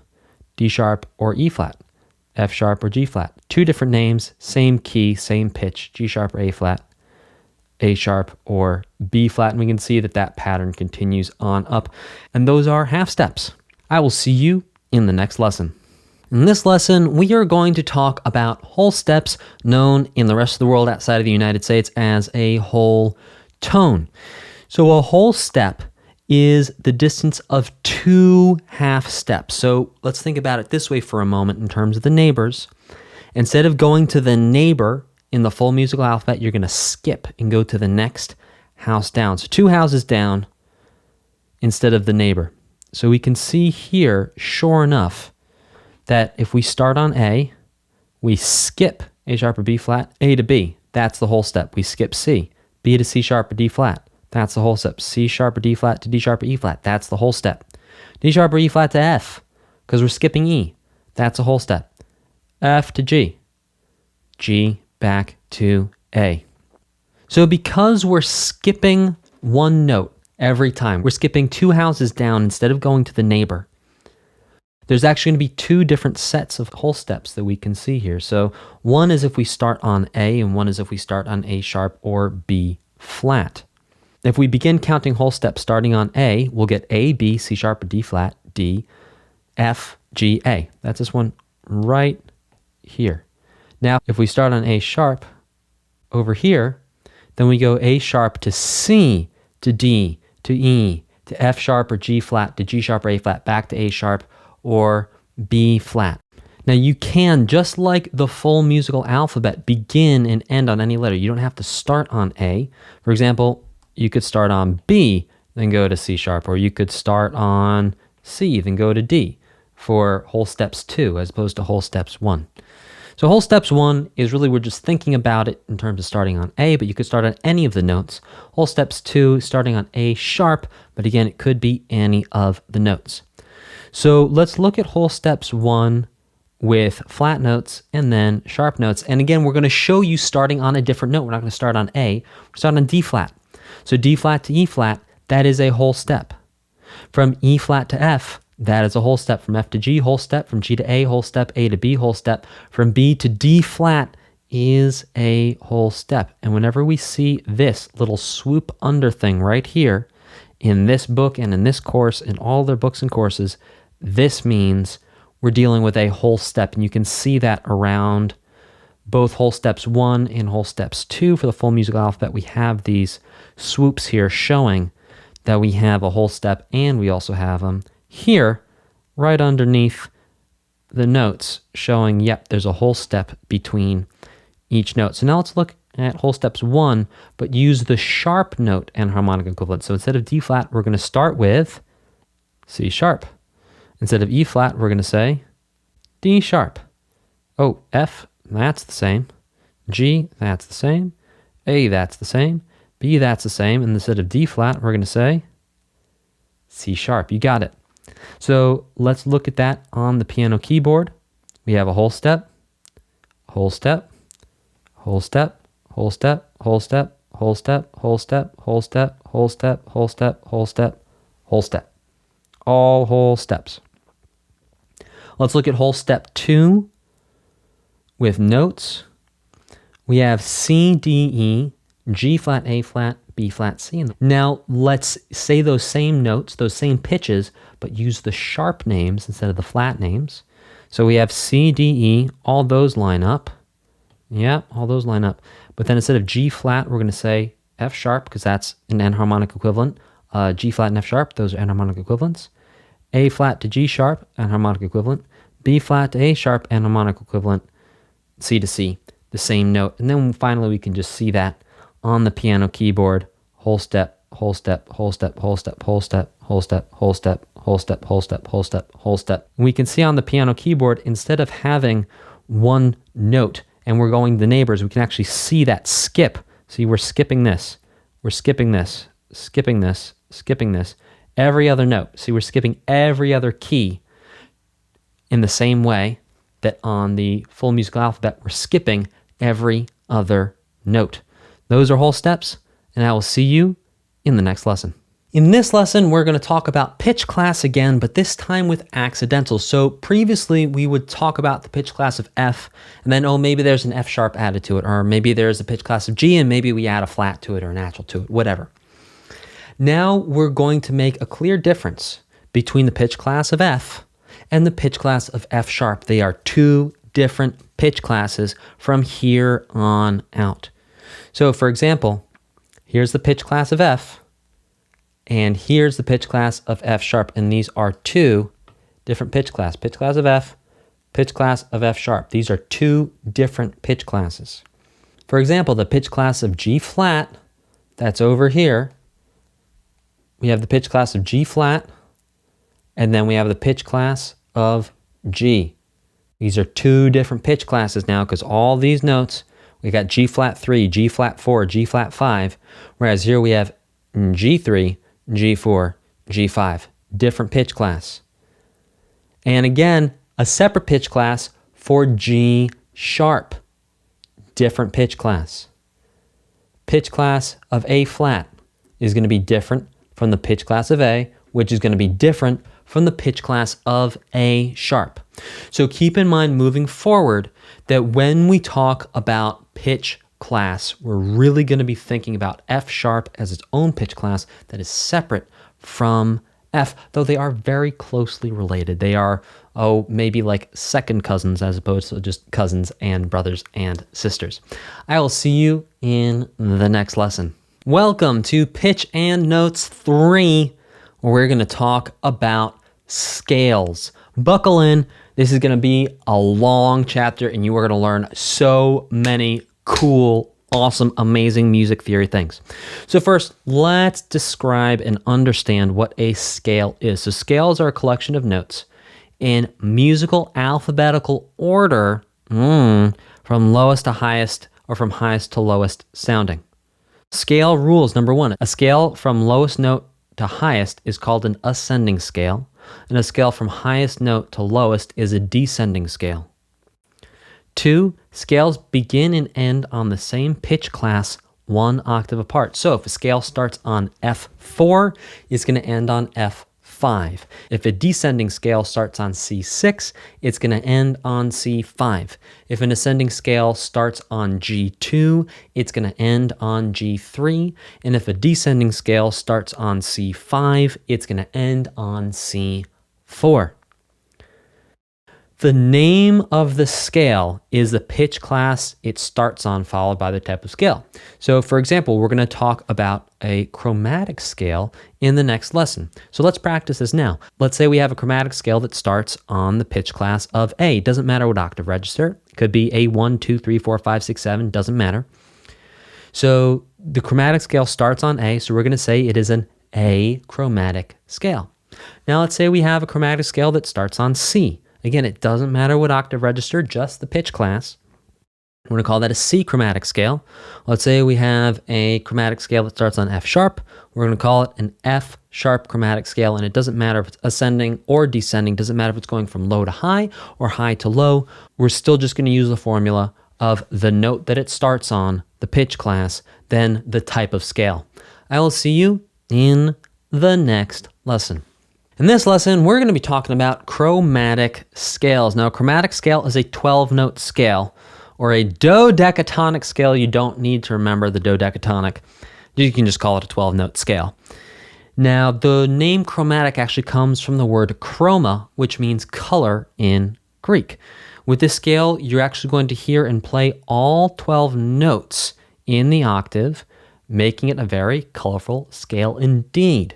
D sharp or E flat, F sharp or G flat. Two different names, same key, same pitch, G sharp or A flat, A sharp or B flat. And we can see that that pattern continues on up. And those are half steps. I will see you in the next lesson. In this lesson, we are going to talk about whole steps, known in the rest of the world outside of the United States as a whole tone. So a whole step is the distance of 2 half steps. So let's think about it this way for a moment in terms of the neighbors. Instead of going to the neighbor in the full musical alphabet, you're going to skip and go to the next house down. So 2 houses down instead of the neighbor. So we can see here, sure enough, that if we start on A, we skip A sharp or B flat, A to B. That's the whole step. We skip C, B to C sharp or D flat. That's the whole step. C sharp or D flat to D sharp or E flat. That's the whole step. D sharp or E flat to F, because we're skipping E. That's a whole step. F to G. G back to A. So because we're skipping one note every time, we're skipping 2 houses down instead of going to the neighbor, there's actually going to be 2 different sets of whole steps that we can see here. So one is if we start on A, and one is if we start on A sharp or B flat. If we begin counting whole steps starting on A, we'll get A, B, C sharp or D flat, D, F, G, A. That's this one right here. Now, if we start on A sharp over here, then we go A sharp to C, to D, to E, to F sharp or G flat, to G sharp or A flat, back to A sharp, or B flat. Now you can, just like the full musical alphabet, begin and end on any letter. You don't have to start on A. For example, you could start on B, then go to C sharp, or you could start on C, then go to D for whole steps 2 as opposed to whole steps 1. So whole steps 1 is really, we're just thinking about it in terms of starting on A, but you could start on any of the notes. Whole steps 2, starting on A sharp, but again, it could be any of the notes. So let's look at whole steps 1 with flat notes and then sharp notes. And again, we're going to show you starting on a different note. We're not going to start on A. We're starting on D flat. So D flat to E flat, that is a whole step. From E flat to F, that is a whole step. From F to G, whole step. From G to A, whole step. A to B, whole step. From B to D flat is a whole step. And whenever we see this little swoop under thing right here in this book and in this course, in all their books and courses, this means we're dealing with a whole step, and you can see that around both whole steps 1 and whole steps 2 for the full musical alphabet. We have these swoops here showing that we have a whole step, and we also have them here right underneath the notes showing, yep, there's a whole step between each note. So now let's look at whole steps 1, but use the sharp note and harmonic equivalent. So instead of D flat, we're going to start with C sharp. Instead of E flat, we're going to say D sharp. Oh, F, that's the same. G, that's the same. A, that's the same. B, that's the same. And instead of D flat, we're going to say C sharp. You got it. So let's look at that on the piano keyboard. We have a whole step, whole step, whole step, whole step, whole step, whole step, whole step, whole step, whole step, whole step, whole step, whole step. All whole steps. Let's look at whole step 2 with notes. We have C, D, E, G flat, A flat, B flat, C. Now let's say those same notes, those same pitches, but use the sharp names instead of the flat names. So we have C, D, E, all those line up. Yeah, all those line up. But then instead of G flat, we're going to say F sharp, because that's an enharmonic equivalent. G flat and F sharp, those are enharmonic equivalents. A flat to G sharp, enharmonic equivalent. B flat to A sharp, enharmonic equivalent. C to C, the same note. And then finally we can just see that on the piano keyboard. Whole step, whole step, whole step, whole step, whole step, whole step, whole step, whole step, whole step, whole step, whole step. And we can see on the piano keyboard, instead of having one note and we're going to the neighbors, we can actually see that skip. See, we're skipping this. We're skipping this, skipping this, skipping this. Every other note. See, we're skipping every other key in the same way that on the full musical alphabet, we're skipping every other note. Those are whole steps, and I will see you in the next lesson. In this lesson, we're going to talk about pitch class again, but this time with accidentals. So previously, we would talk about the pitch class of F, and then, oh, maybe there's an F sharp added to it, or maybe there's a pitch class of G, and maybe we add a flat to it or a natural to it, whatever. Now we're going to make a clear difference between the pitch class of F and the pitch class of F sharp. They are two different pitch classes from here on out. So for example, here's the pitch class of F, and here's the pitch class of F sharp, and these are two different pitch class. Pitch class of F, pitch class of F sharp. These are two different pitch classes. For example, the pitch class of G flat, that's over here. We have the pitch class of G flat, and then we have the pitch class of G. These are two different pitch classes now because all these notes, we got G flat 3, G flat 4, G flat 5, whereas here we have G3, G4, G5, different pitch class. And again, a separate pitch class for G sharp, different pitch class. Pitch class of A flat is going to be different from the pitch class of A, which is going to be different from the pitch class of A sharp. So keep in mind moving forward that when we talk about pitch class, we're really going to be thinking about F sharp as its own pitch class that is separate from F, though they are very closely related. They are, maybe like second cousins as opposed to just cousins and brothers and sisters. I will see you in the next lesson. Welcome to Pitch and Notes 3, where we're going to talk about scales. Buckle in. This is going to be a long chapter, and you are going to learn so many cool, awesome, amazing music theory things. So first, let's describe and understand what a scale is. So scales are a collection of notes in musical alphabetical order, from lowest to highest or from highest to lowest sounding. Scale rules. Number one, a scale from lowest note to highest is called an ascending scale, and a scale from highest note to lowest is a descending scale. 2, scales begin and end on the same pitch class, one octave apart. So if a scale starts on F4, it's going to end on F5. If a descending scale starts on C6, it's going to end on C5. If an ascending scale starts on G2, it's going to end on G3. And if a descending scale starts on C5, it's going to end on C4. The name of the scale is the pitch class it starts on, followed by the type of scale. So for example, we're going to talk about a chromatic scale in the next lesson. So let's practice this now. Let's say we have a chromatic scale that starts on the pitch class of A. Doesn't matter what octave register. It could be A1, 2, 3, 4, 5, 6, 7. Doesn't matter. So the chromatic scale starts on A, so we're going to say it is an A chromatic scale. Now let's say we have a chromatic scale that starts on C. Again, it doesn't matter what octave register, just the pitch class. We're going to call that a C chromatic scale. Let's say we have a chromatic scale that starts on F sharp. We're going to call it an F sharp chromatic scale, and it doesn't matter if it's ascending or descending. Doesn't matter if it's going from low to high or high to low. We're still just going to use the formula of the note that it starts on, the pitch class, then the type of scale. I will see you in the next lesson. In this lesson, we're going to be talking about chromatic scales. Now, a chromatic scale is a 12-note scale, or a dodecatonic scale. You don't need to remember the dodecatonic. You can just call it a 12-note scale. Now, the name chromatic actually comes from the word chroma, which means color in Greek. With this scale, you're actually going to hear and play all 12 notes in the octave, making it a very colorful scale indeed.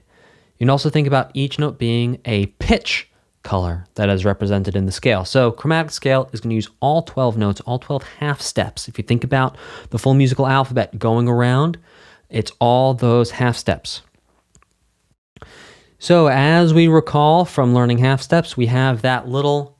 You can also think about each note being a pitch color that is represented in the scale. So chromatic scale is going to use all 12 notes, all 12 half steps. If you think about the full musical alphabet going around, it's all those half steps. So as we recall from learning half steps, we have that little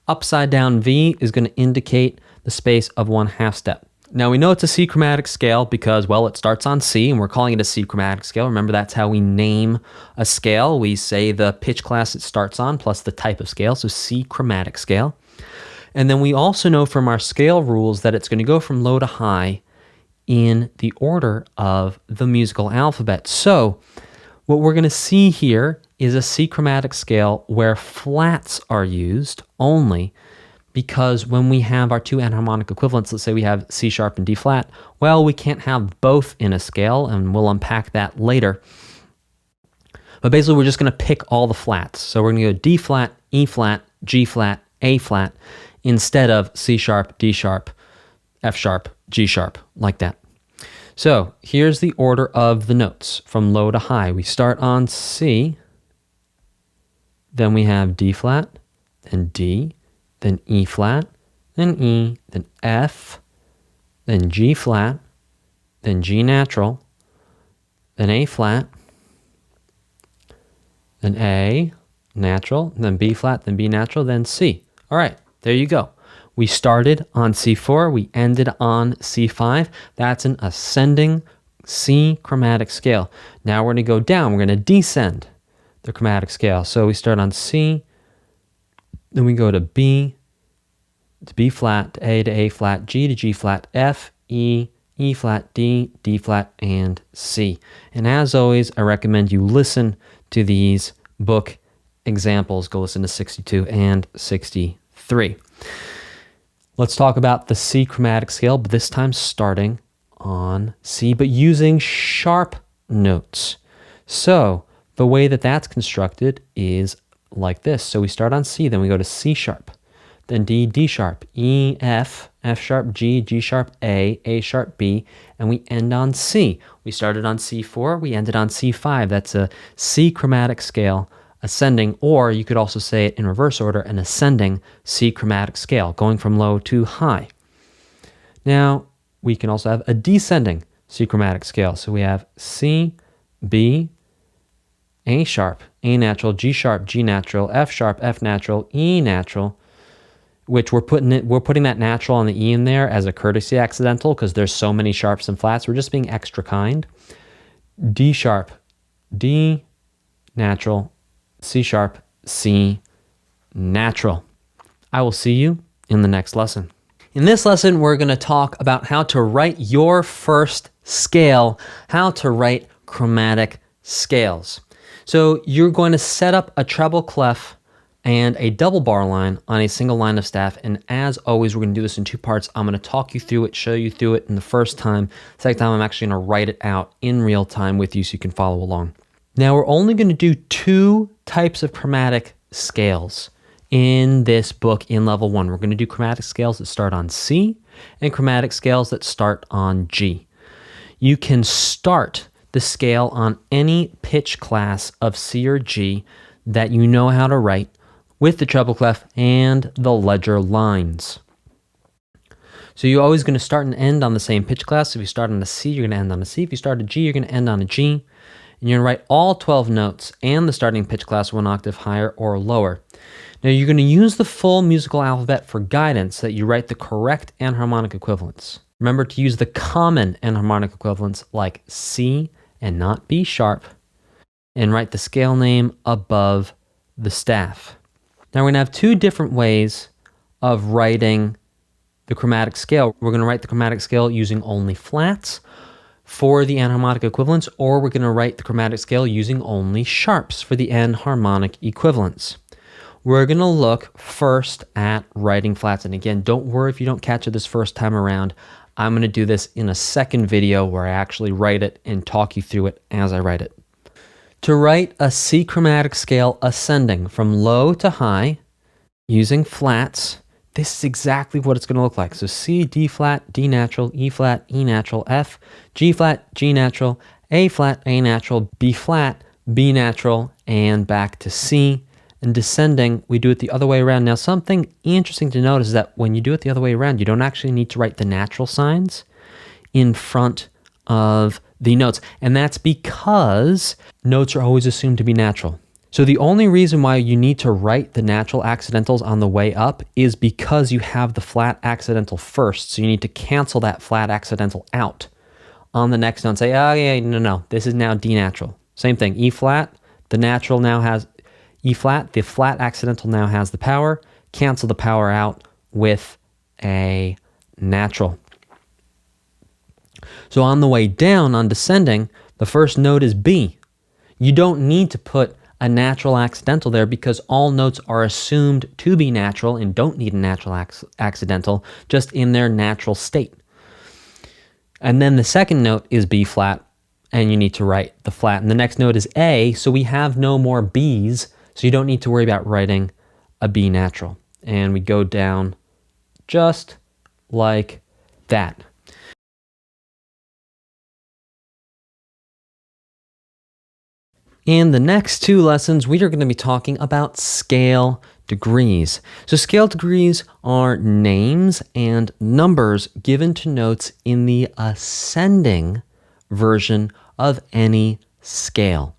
upside down V is going to indicate the space of one half step. Now we know it's a C chromatic scale because, well, it starts on C and we're calling it a C chromatic scale. Remember, that's how we name a scale. We say the pitch class it starts on plus the type of scale, so C chromatic scale. And then we also know from our scale rules that it's going to go from low to high in the order of the musical alphabet. So what we're going to see here is a C chromatic scale where flats are used only, because when we have our two enharmonic equivalents, let's say we have C sharp and D flat, well, we can't have both in a scale, and we'll unpack that later. But basically, we're just going to pick all the flats. So we're going to go D flat, E flat, G flat, A flat, instead of C sharp, D sharp, F sharp, G sharp, like that. So here's the order of the notes from low to high. We start on C, then we have D flat, then D, then E flat, then E, then F, then G flat, then G natural, then A flat, then A natural, then B flat, then B natural, then C. All right, there you go. We started on C4, we ended on C5. That's an ascending C chromatic scale. Now we're going to go down, we're going to descend the chromatic scale. So we start on C, then we go to B flat, to A flat, G to G flat, F, E, E flat, D, D flat, and C. And as always, I recommend you listen to these book examples. Go listen to 62 and 63. Let's talk about the C chromatic scale, but this time starting on C, but using sharp notes. So the way that that's constructed is like this. So we start on C, then we go to C sharp, then D, D sharp, E, F, F sharp, G, G sharp, A sharp, B, and we end on C. We started on C4, we ended on C5. That's a C chromatic scale ascending, or you could also say it in reverse order, an ascending C chromatic scale, going from low to high. Now, we can also have a descending C chromatic scale. So we have C, B, A sharp, A natural, G sharp, G natural, F sharp, F natural, E natural, which we're putting that natural and the E in there as a courtesy accidental because there's so many sharps and flats. We're just being extra kind. D sharp, D natural, C sharp, C natural. I will see you in the next lesson. In this lesson, we're going to talk about how to write your first scale, how to write chromatic scales. So you're going to set up a treble clef and a double bar line on a single line of staff. And as always, we're going to do this in two parts. I'm going to talk you through it, show you through it in the first time. Second time, I'm actually going to write it out in real time with you so you can follow along. Now we're only going to do two types of chromatic scales in this book in level 1. We're going to do chromatic scales that start on C and chromatic scales that start on G. You can start the scale on any pitch class of C or G that you know how to write with the treble clef and the ledger lines. So you're always going to start and end on the same pitch class. If you start on a C, you're going to end on a C. If you start a G, you're going to end on a G. And you're going to write all 12 notes and the starting pitch class 1 octave higher or lower. Now you're going to use the full musical alphabet for guidance so that you write the correct enharmonic equivalents. Remember to use the common enharmonic equivalents like C and not B sharp, and write the scale name above the staff. Now we're going to have two different ways of writing the chromatic scale. We're going to write the chromatic scale using only flats for the enharmonic equivalents, or we're going to write the chromatic scale using only sharps for the enharmonic equivalents. We're going to look first at writing flats. And again, don't worry if you don't catch it this first time around. I'm going to do this in a second video where I actually write it and talk you through it as I write it. To write a C chromatic scale ascending from low to high using flats, this is exactly what it's going to look like. So C, D flat, D natural, E flat, E natural, F, G flat, G natural, A flat, A natural, B flat, B natural, and back to C. And descending, we do it the other way around. Now, something interesting to notice is that when you do it the other way around, you don't actually need to write the natural signs in front of the notes. And that's because notes are always assumed to be natural. So the only reason why you need to write the natural accidentals on the way up is because you have the flat accidental first. So you need to cancel that flat accidental out on the next note and say, oh yeah, no, this is now D natural. Same thing, E flat, the natural now has E flat, the flat accidental now has the power, cancel the power out with a natural. So on the way down, on descending, the first note is B. You don't need to put a natural accidental there because all notes are assumed to be natural and don't need a natural accidental, just in their natural state. And then the second note is B flat, and you need to write the flat. And the next note is A, so we have no more Bs, so you don't need to worry about writing a B natural. And we go down just like that. In the next two lessons, we are going to be talking about scale degrees. So scale degrees are names and numbers given to notes in the ascending version of any scale.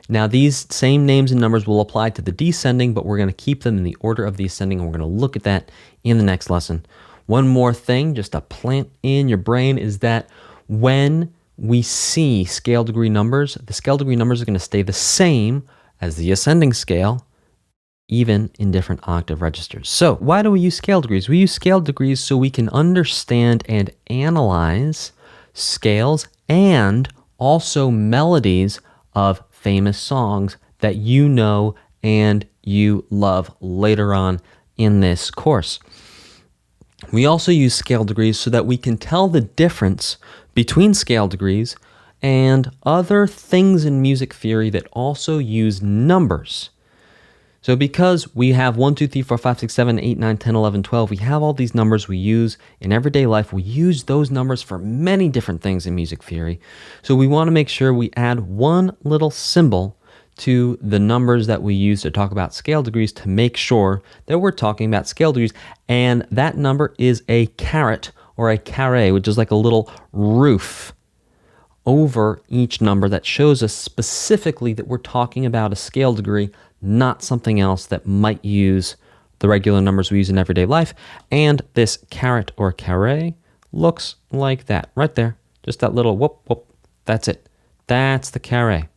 Now, these same names and numbers will apply to the descending, but we're going to keep them in the order of the ascending, and we're going to look at that in the next lesson. One more thing, just to plant in your brain, is that when we see scale degree numbers, the scale degree numbers are going to stay the same as the ascending scale, even in different octave registers. So why do we use scale degrees? We use scale degrees so we can understand and analyze scales and also melodies of famous songs that you know and you love later on in this course. We also use scale degrees so that we can tell the difference between scale degrees and other things in music theory that also use numbers. So because we have 1, 2, 3, 4, 5, 6, 7, 8, 9, 10, 11, 12, we have all these numbers we use in everyday life. We use those numbers for many different things in music theory. So we want to make sure we add one little symbol to the numbers that we use to talk about scale degrees to make sure that we're talking about scale degrees. And that number is a caret or a carré, which is like a little roof over each number that shows us specifically that we're talking about a scale degree, not something else that might use the regular numbers we use in everyday life. And this caret or carré looks like that right there. Just that little whoop, whoop. That's it. That's the carré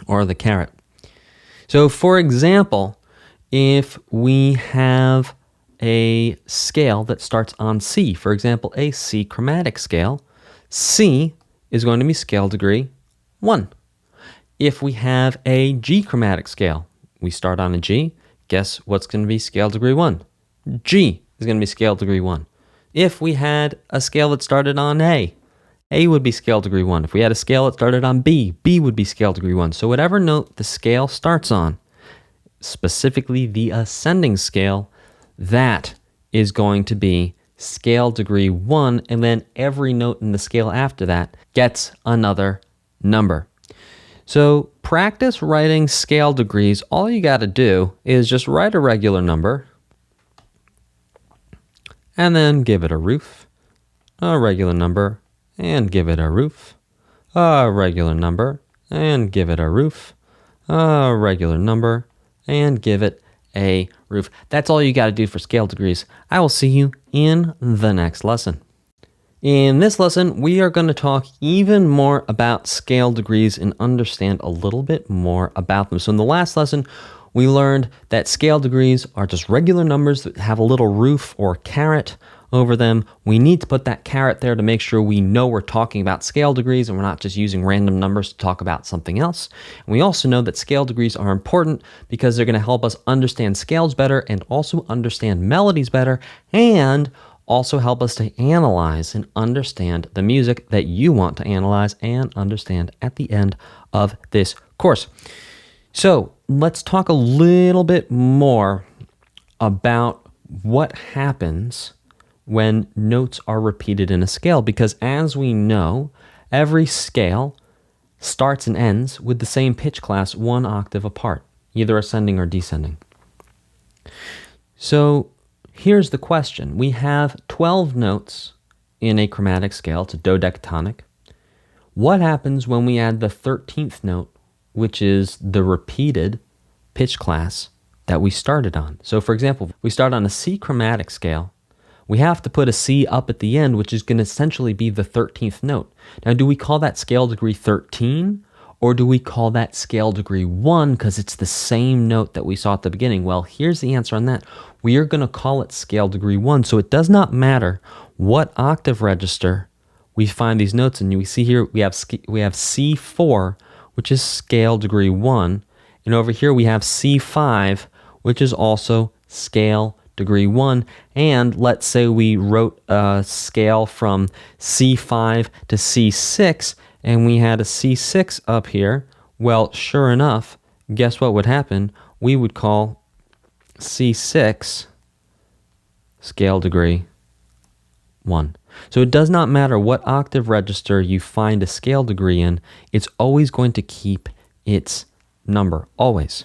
or the caret. So for example, if we have a scale that starts on C, for example, a C chromatic scale, C is going to be scale degree 1. If we have a G chromatic scale, we start on a G, guess what's going to be scale degree 1? G is going to be scale degree 1. If we had a scale that started on A would be scale degree 1. If we had a scale that started on B would be scale degree 1. So whatever note the scale starts on, specifically the ascending scale, that is going to be scale degree 1, and then every note in the scale after that gets another number. So practice writing scale degrees. All you got to do is just write a regular number and then give it a roof, a regular number, and give it a roof, a regular number, and give it a roof, a regular number, and give it a roof. That's all you got to do for scale degrees. I will see you in the next lesson. In this lesson, we are going to talk even more about scale degrees and understand a little bit more about them. So in the last lesson, we learned that scale degrees are just regular numbers that have a little roof or caret over them. We need to put that caret there to make sure we know we're talking about scale degrees and we're not just using random numbers to talk about something else. And we also know that scale degrees are important because they're going to help us understand scales better and also understand melodies better, and also help us to analyze and understand the music that you want to analyze and understand at the end of this course. So let's talk a little bit more about what happens when notes are repeated in a scale, because as we know, every scale starts and ends with the same pitch class 1 octave apart, either ascending or descending. So here's the question. We have 12 notes in a chromatic scale. It's a dodecatonic. What happens when we add the 13th note, which is the repeated pitch class that we started on? So for example, we start on a C chromatic scale. We have to put a C up at the end, which is going to essentially be the 13th note. Now, do we call that scale degree 13, or do we call that scale degree 1 because it's the same note that we saw at the beginning? Well, here's the answer on that. We are going to call it scale degree 1. So it does not matter what octave register we find these notes in. You see here we have C4, which is scale degree 1, and over here we have C5, which is also scale degree 1. And let's say we wrote a scale from C5 to C6, and we had a C6 up here. Well, sure enough, guess what would happen? We would call C6, scale degree 1. So it does not matter what octave register you find a scale degree in, it's always going to keep its number, always.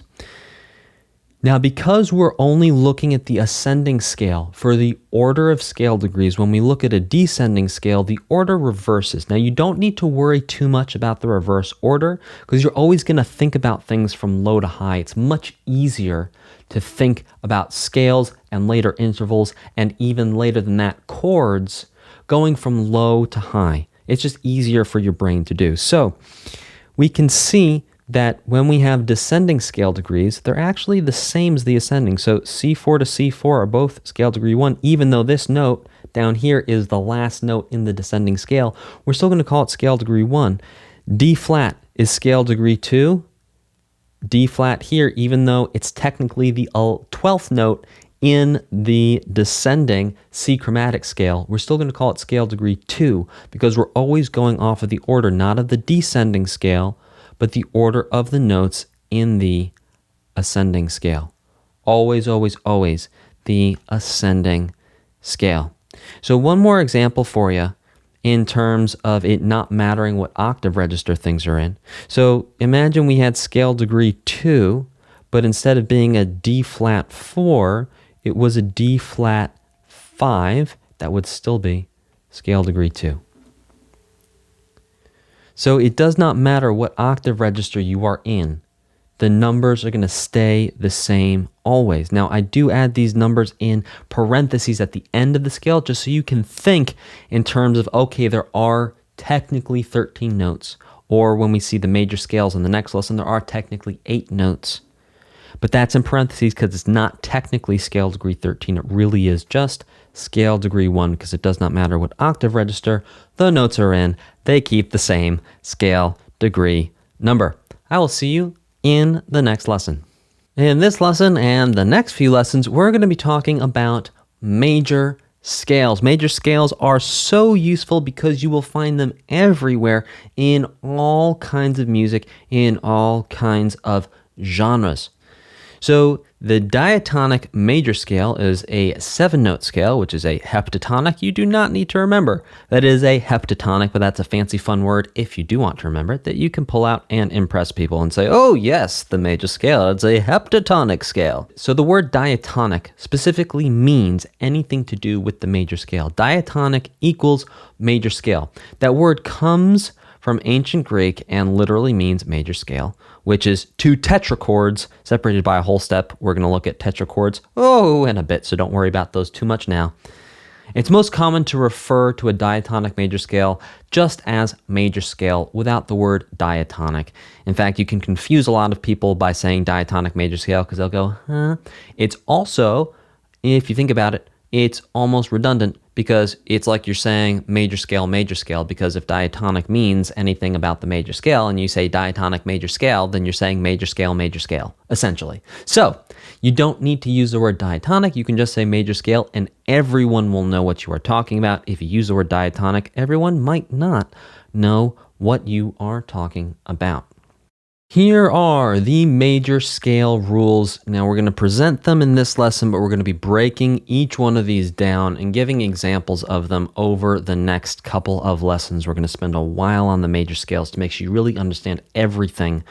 Now, because we're only looking at the ascending scale for the order of scale degrees, when we look at a descending scale, the order reverses. Now, you don't need to worry too much about the reverse order because you're always going to think about things from low to high. It's much easier to think about scales and later intervals, and even later than that, chords going from low to high. It's just easier for your brain to do. So we can see that when we have descending scale degrees, they're actually the same as the ascending. So C4 to C4 are both scale degree 1, even though this note down here is the last note in the descending scale. We're still going to call it scale degree 1. D flat is scale degree 2. D flat here, even though it's technically the 12th note in the descending C chromatic scale, we're still going to call it scale degree 2 because we're always going off of the order, not of the descending scale, but the order of the notes in the ascending scale. Always, always, always the ascending scale. So one more example for you in terms of it not mattering what octave register things are in. So imagine we had scale degree 2, but instead of being a D flat 4, it was a D flat 5. That would still be scale degree 2. So it does not matter what octave register you are in. The numbers are going to stay the same always. Now, I do add these numbers in parentheses at the end of the scale just so you can think in terms of, okay, there are technically 13 notes. Or when we see the major scales in the next lesson, there are technically 8 notes. But that's in parentheses because it's not technically scale degree 13. It really is just scale degree 1 because it does not matter what octave register the notes are in. They keep the same scale degree number. I will see you in the next lesson. In this lesson and the next few lessons, we're going to be talking about major scales. Major scales are so useful because you will find them everywhere in all kinds of music, in all kinds of genres. So the diatonic major scale is a 7-note scale, which is a heptatonic. You do not need to remember that is a heptatonic, but that's a fancy fun word if you do want to remember it, that you can pull out and impress people and say, oh yes, the major scale, it's a heptatonic scale. So the word diatonic specifically means anything to do with the major scale. Diatonic equals major scale. That word comes from ancient Greek and literally means major scale, which is 2 tetrachords separated by a whole step. We're going to look at tetrachords in a bit, so don't worry about those too much now. It's most common to refer to a diatonic major scale just as major scale without the word diatonic. In fact, you can confuse a lot of people by saying diatonic major scale because they'll go, huh? It's also, if you think about it, it's almost redundant because it's like you're saying major scale, because if diatonic means anything about the major scale and you say diatonic major scale, then you're saying major scale, essentially. So you don't need to use the word diatonic. You can just say major scale and everyone will know what you are talking about. If you use the word diatonic, everyone might not know what you are talking about. Here are the major scale rules. Now we're going to present them in this lesson, but we're going to be breaking each one of these down and giving examples of them over the next couple of lessons. We're going to spend a while on the major scales to make sure you really understand everything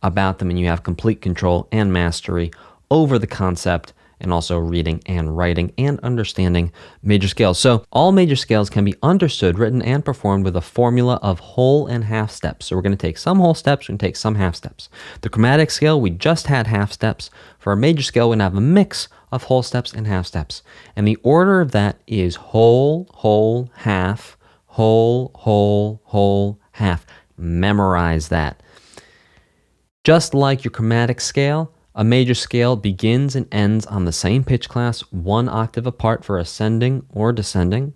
about them and you have complete control and mastery over the concept and also reading and writing and understanding major scales. So all major scales can be understood, written, and performed with a formula of whole and half steps. So we're going to take some whole steps, we're going to take some half steps. The chromatic scale, we just had half steps. For our major scale, we're going to have a mix of whole steps and half steps. And the order of that is whole, whole, half, whole, whole, whole, half. Memorize that. Just like your chromatic scale, a major scale begins and ends on the same pitch class, 1 octave apart for ascending or descending.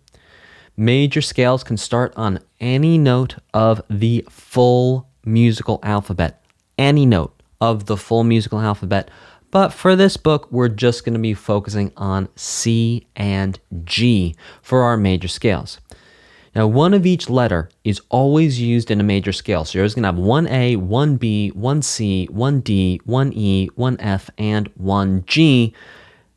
Major scales can start on any note of the full musical alphabet. Any note of the full musical alphabet. But for this book, we're just going to be focusing on C and G for our major scales. Now, one of each letter is always used in a major scale. So you're always going to have 1A, 1B, 1C, 1D, 1E, 1F, and 1G.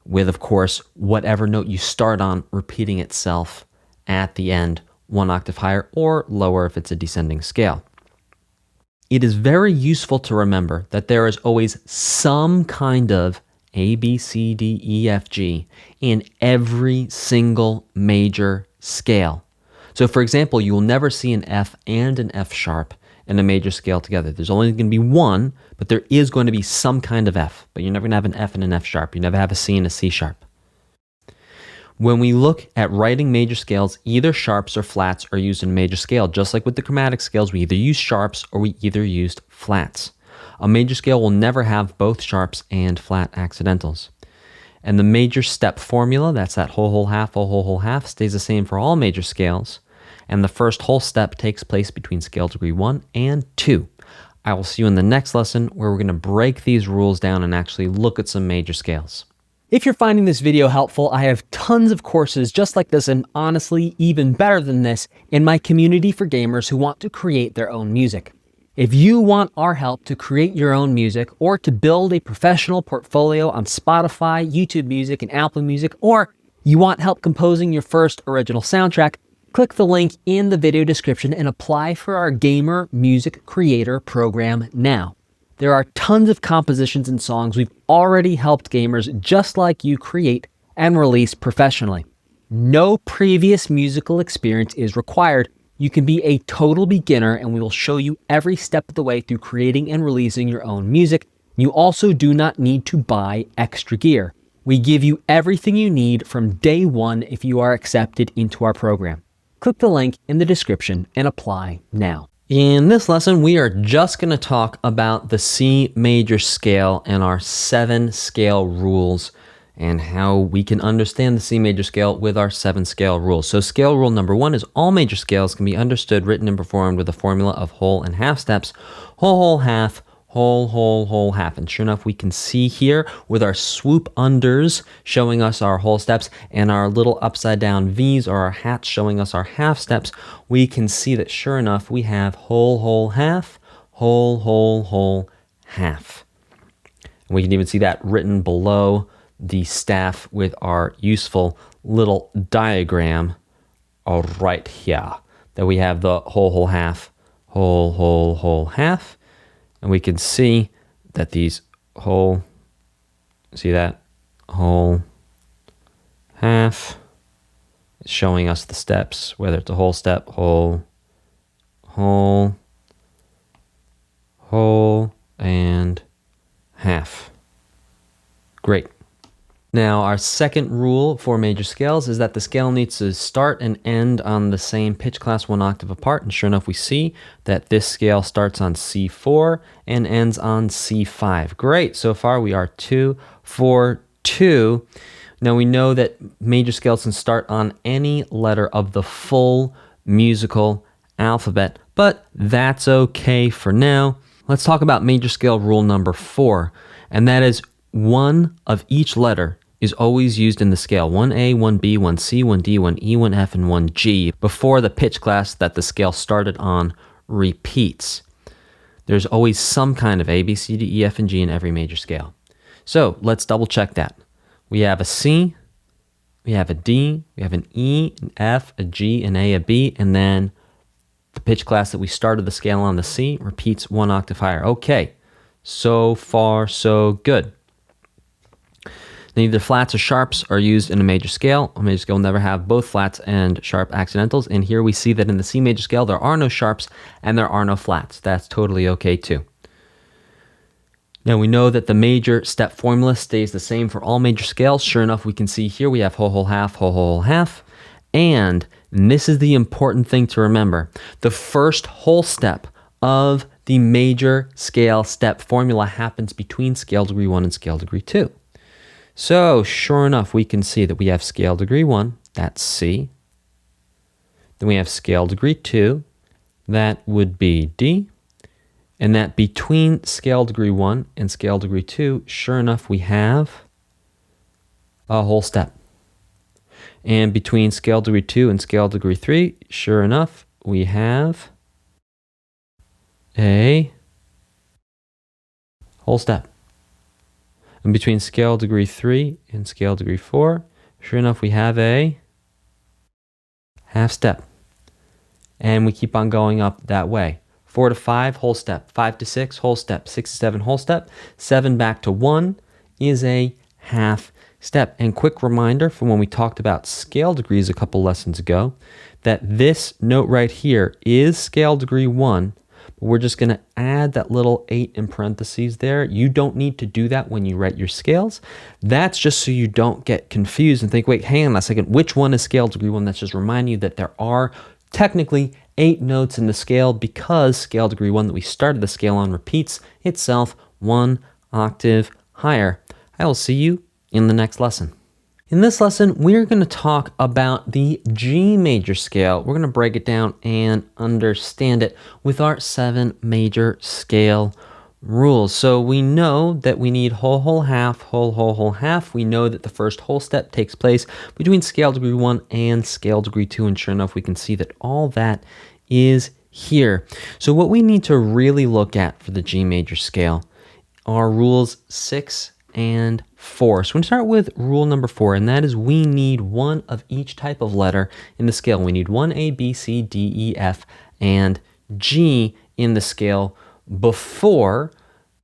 with, of course, whatever note you start on repeating itself at the end, one octave higher or lower if it's a descending scale. It is very useful to remember that there is always some kind of A, B, C, D, E, F, G in every single major scale. So for example, you will never see an F and an F sharp in a major scale together. There's only going to be one, but there is going to be some kind of F. But you're never going to have an F and an F sharp. You never have a C and a C sharp. When we look at writing major scales, either sharps or flats are used in a major scale. Just like with the chromatic scales, we either use sharps or we either used flats. A major scale will never have both sharps and flat accidentals. And the major step formula, that's that whole, whole, half, whole, whole, whole, half, stays the same for all major scales. And the first whole step takes place between scale degree 1 and 2. I will see you in the next lesson where we're going to break these rules down and actually look at some major scales. If you're finding this video helpful, I have tons of courses just like this and honestly even better than this in my community for gamers who want to create their own music. If you want our help to create your own music or to build a professional portfolio on Spotify, YouTube Music, and Apple Music, or you want help composing your first original soundtrack, click the link in the video description and apply for our Gamer Music Creator program now. There are tons of compositions and songs we've already helped gamers just like you create and release professionally. No previous musical experience is required. You can be a total beginner and we will show you every step of the way through creating and releasing your own music. You also do not need to buy extra gear. We give you everything you need from day one if you are accepted into our program. Click the link in the description and apply now. In this lesson, we are just going to talk about the C major scale and our 7 scale rules and how we can understand the C major scale with our 7 scale rules. So scale rule number 1 is all major scales can be understood, written, and performed with a formula of whole and half steps. Whole, whole, half, whole, whole, whole, half. And sure enough, we can see here with our swoop unders showing us our whole steps and our little upside down V's or our hats showing us our half steps, we can see that sure enough, we have whole, whole, half, whole, whole, whole, half. And we can even see that written below the staff with our useful little diagram right here, that we have the whole, whole, half, whole, whole, whole, half. And we can see that these whole, see that? Whole, half, is showing us the steps, whether it's a whole step, whole, whole, whole, and half. Great. Now, our second rule for major scales is that the scale needs to start and end on the same pitch class 1 octave apart. And sure enough, we see that this scale starts on C4 and ends on C5. Great. So far, we are 2, 4, 2. Now, we know that major scales can start on any letter of the full musical alphabet, but that's okay for now. Let's talk about major scale rule number 4, and that is one of each letter is always used in the scale. 1A, 1B, 1C, 1D, 1E, 1F, and 1G before the pitch class that the scale started on repeats. There's always some kind of A, B, C, D, E, F, and G in every major scale. So let's double check that. We have a C, we have a D, we have an E, an F, a G, an A, a B, and then the pitch class that we started the scale on, the C, repeats 1 octave higher. Okay, so far so good. Neither flats or sharps are used in a major scale. A major scale will never have both flats and sharp accidentals. And here we see that in the C major scale, there are no sharps and there are no flats. That's totally okay too. Now we know that the major step formula stays the same for all major scales. Sure enough, we can see here we have whole, whole, half, whole, whole, half. And this is the important thing to remember. The first whole step of the major scale step formula happens between scale degree 1 and scale degree 2. So, sure enough, we can see that we have scale degree 1, that's C. Then we have scale degree 2, that would be D. And that between scale degree 1 and scale degree 2, sure enough, we have a whole step. And between scale degree 2 and scale degree 3, sure enough, we have a whole step. And between scale degree 3 and scale degree 4, sure enough, we have a half step. And we keep on going up that way. 4 to 5, whole step. 5 to 6, whole step. 6 to 7, whole step. 7 back to 1 is a half step. And quick reminder from when we talked about scale degrees a couple lessons ago, that this note right here is scale degree 1. But we're just going to add that little 8 in parentheses there. You don't need to do that when you write your scales. That's just so you don't get confused and think, wait, hang on a second, which one is scale degree 1? That's just reminding you that there are technically 8 notes in the scale, because scale degree 1 that we started the scale on repeats itself 1 octave higher. I will see you in the next lesson. In this lesson, we're going to talk about the G major scale. We're going to break it down and understand it with our 7 major scale rules. So we know that we need whole, whole, half, whole, whole, whole, half. We know that the first whole step takes place between scale degree 1 and scale degree 2. And sure enough, we can see that all that is here. So what we need to really look at for the G major scale are rules 6 and 4. So we're going to start with rule number 4, and that is we need one of each type of letter in the scale. We need one A, B, C, D, E, F, and G in the scale before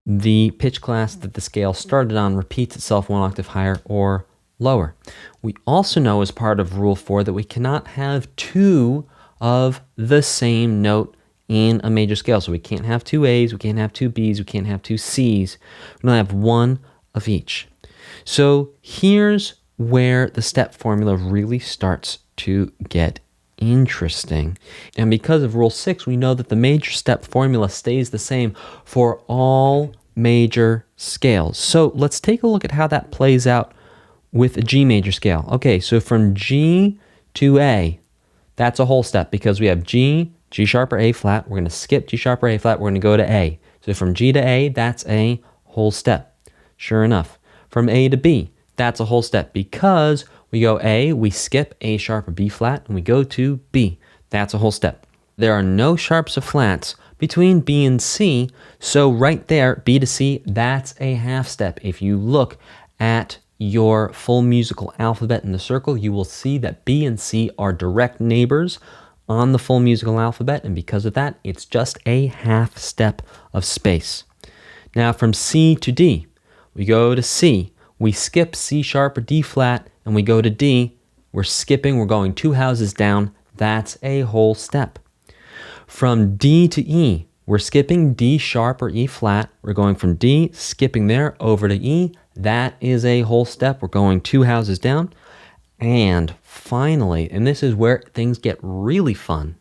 the pitch class that the scale started on repeats itself 1 octave higher or lower. We also know as part of rule 4 that we cannot have 2 of the same note in a major scale. So we can't have 2 A's, we can't have 2 B's, we can't have 2 C's. We only have 1 of each. So here's where the step formula really starts to get interesting. And because of rule 6, we know that the major step formula stays the same for all major scales. So let's take a look at how that plays out with a G major scale. Okay, so from G to A, that's a whole step because we have G, G sharp or A flat. We're going to skip G sharp or A flat. We're going to go to A. So from G to A, that's a whole step. Sure enough. From A to B, that's a whole step because we go A, we skip A sharp or B flat, and we go to B. That's a whole step. There are no sharps or flats between B and C, so right there, B to C, that's a half step. If you look at your full musical alphabet in the circle, you will see that B and C are direct neighbors on the full musical alphabet, and because of that, it's just a half step of space. Now from C to D, we go to C, we skip C sharp or D flat, and we go to D. We're skipping, we're going 2 houses down. That's a whole step. From D to E, we're skipping D sharp or E flat. We're going from D, skipping there, over to E. That is a whole step. We're going 2 houses down. And finally, and this is where things get really fun,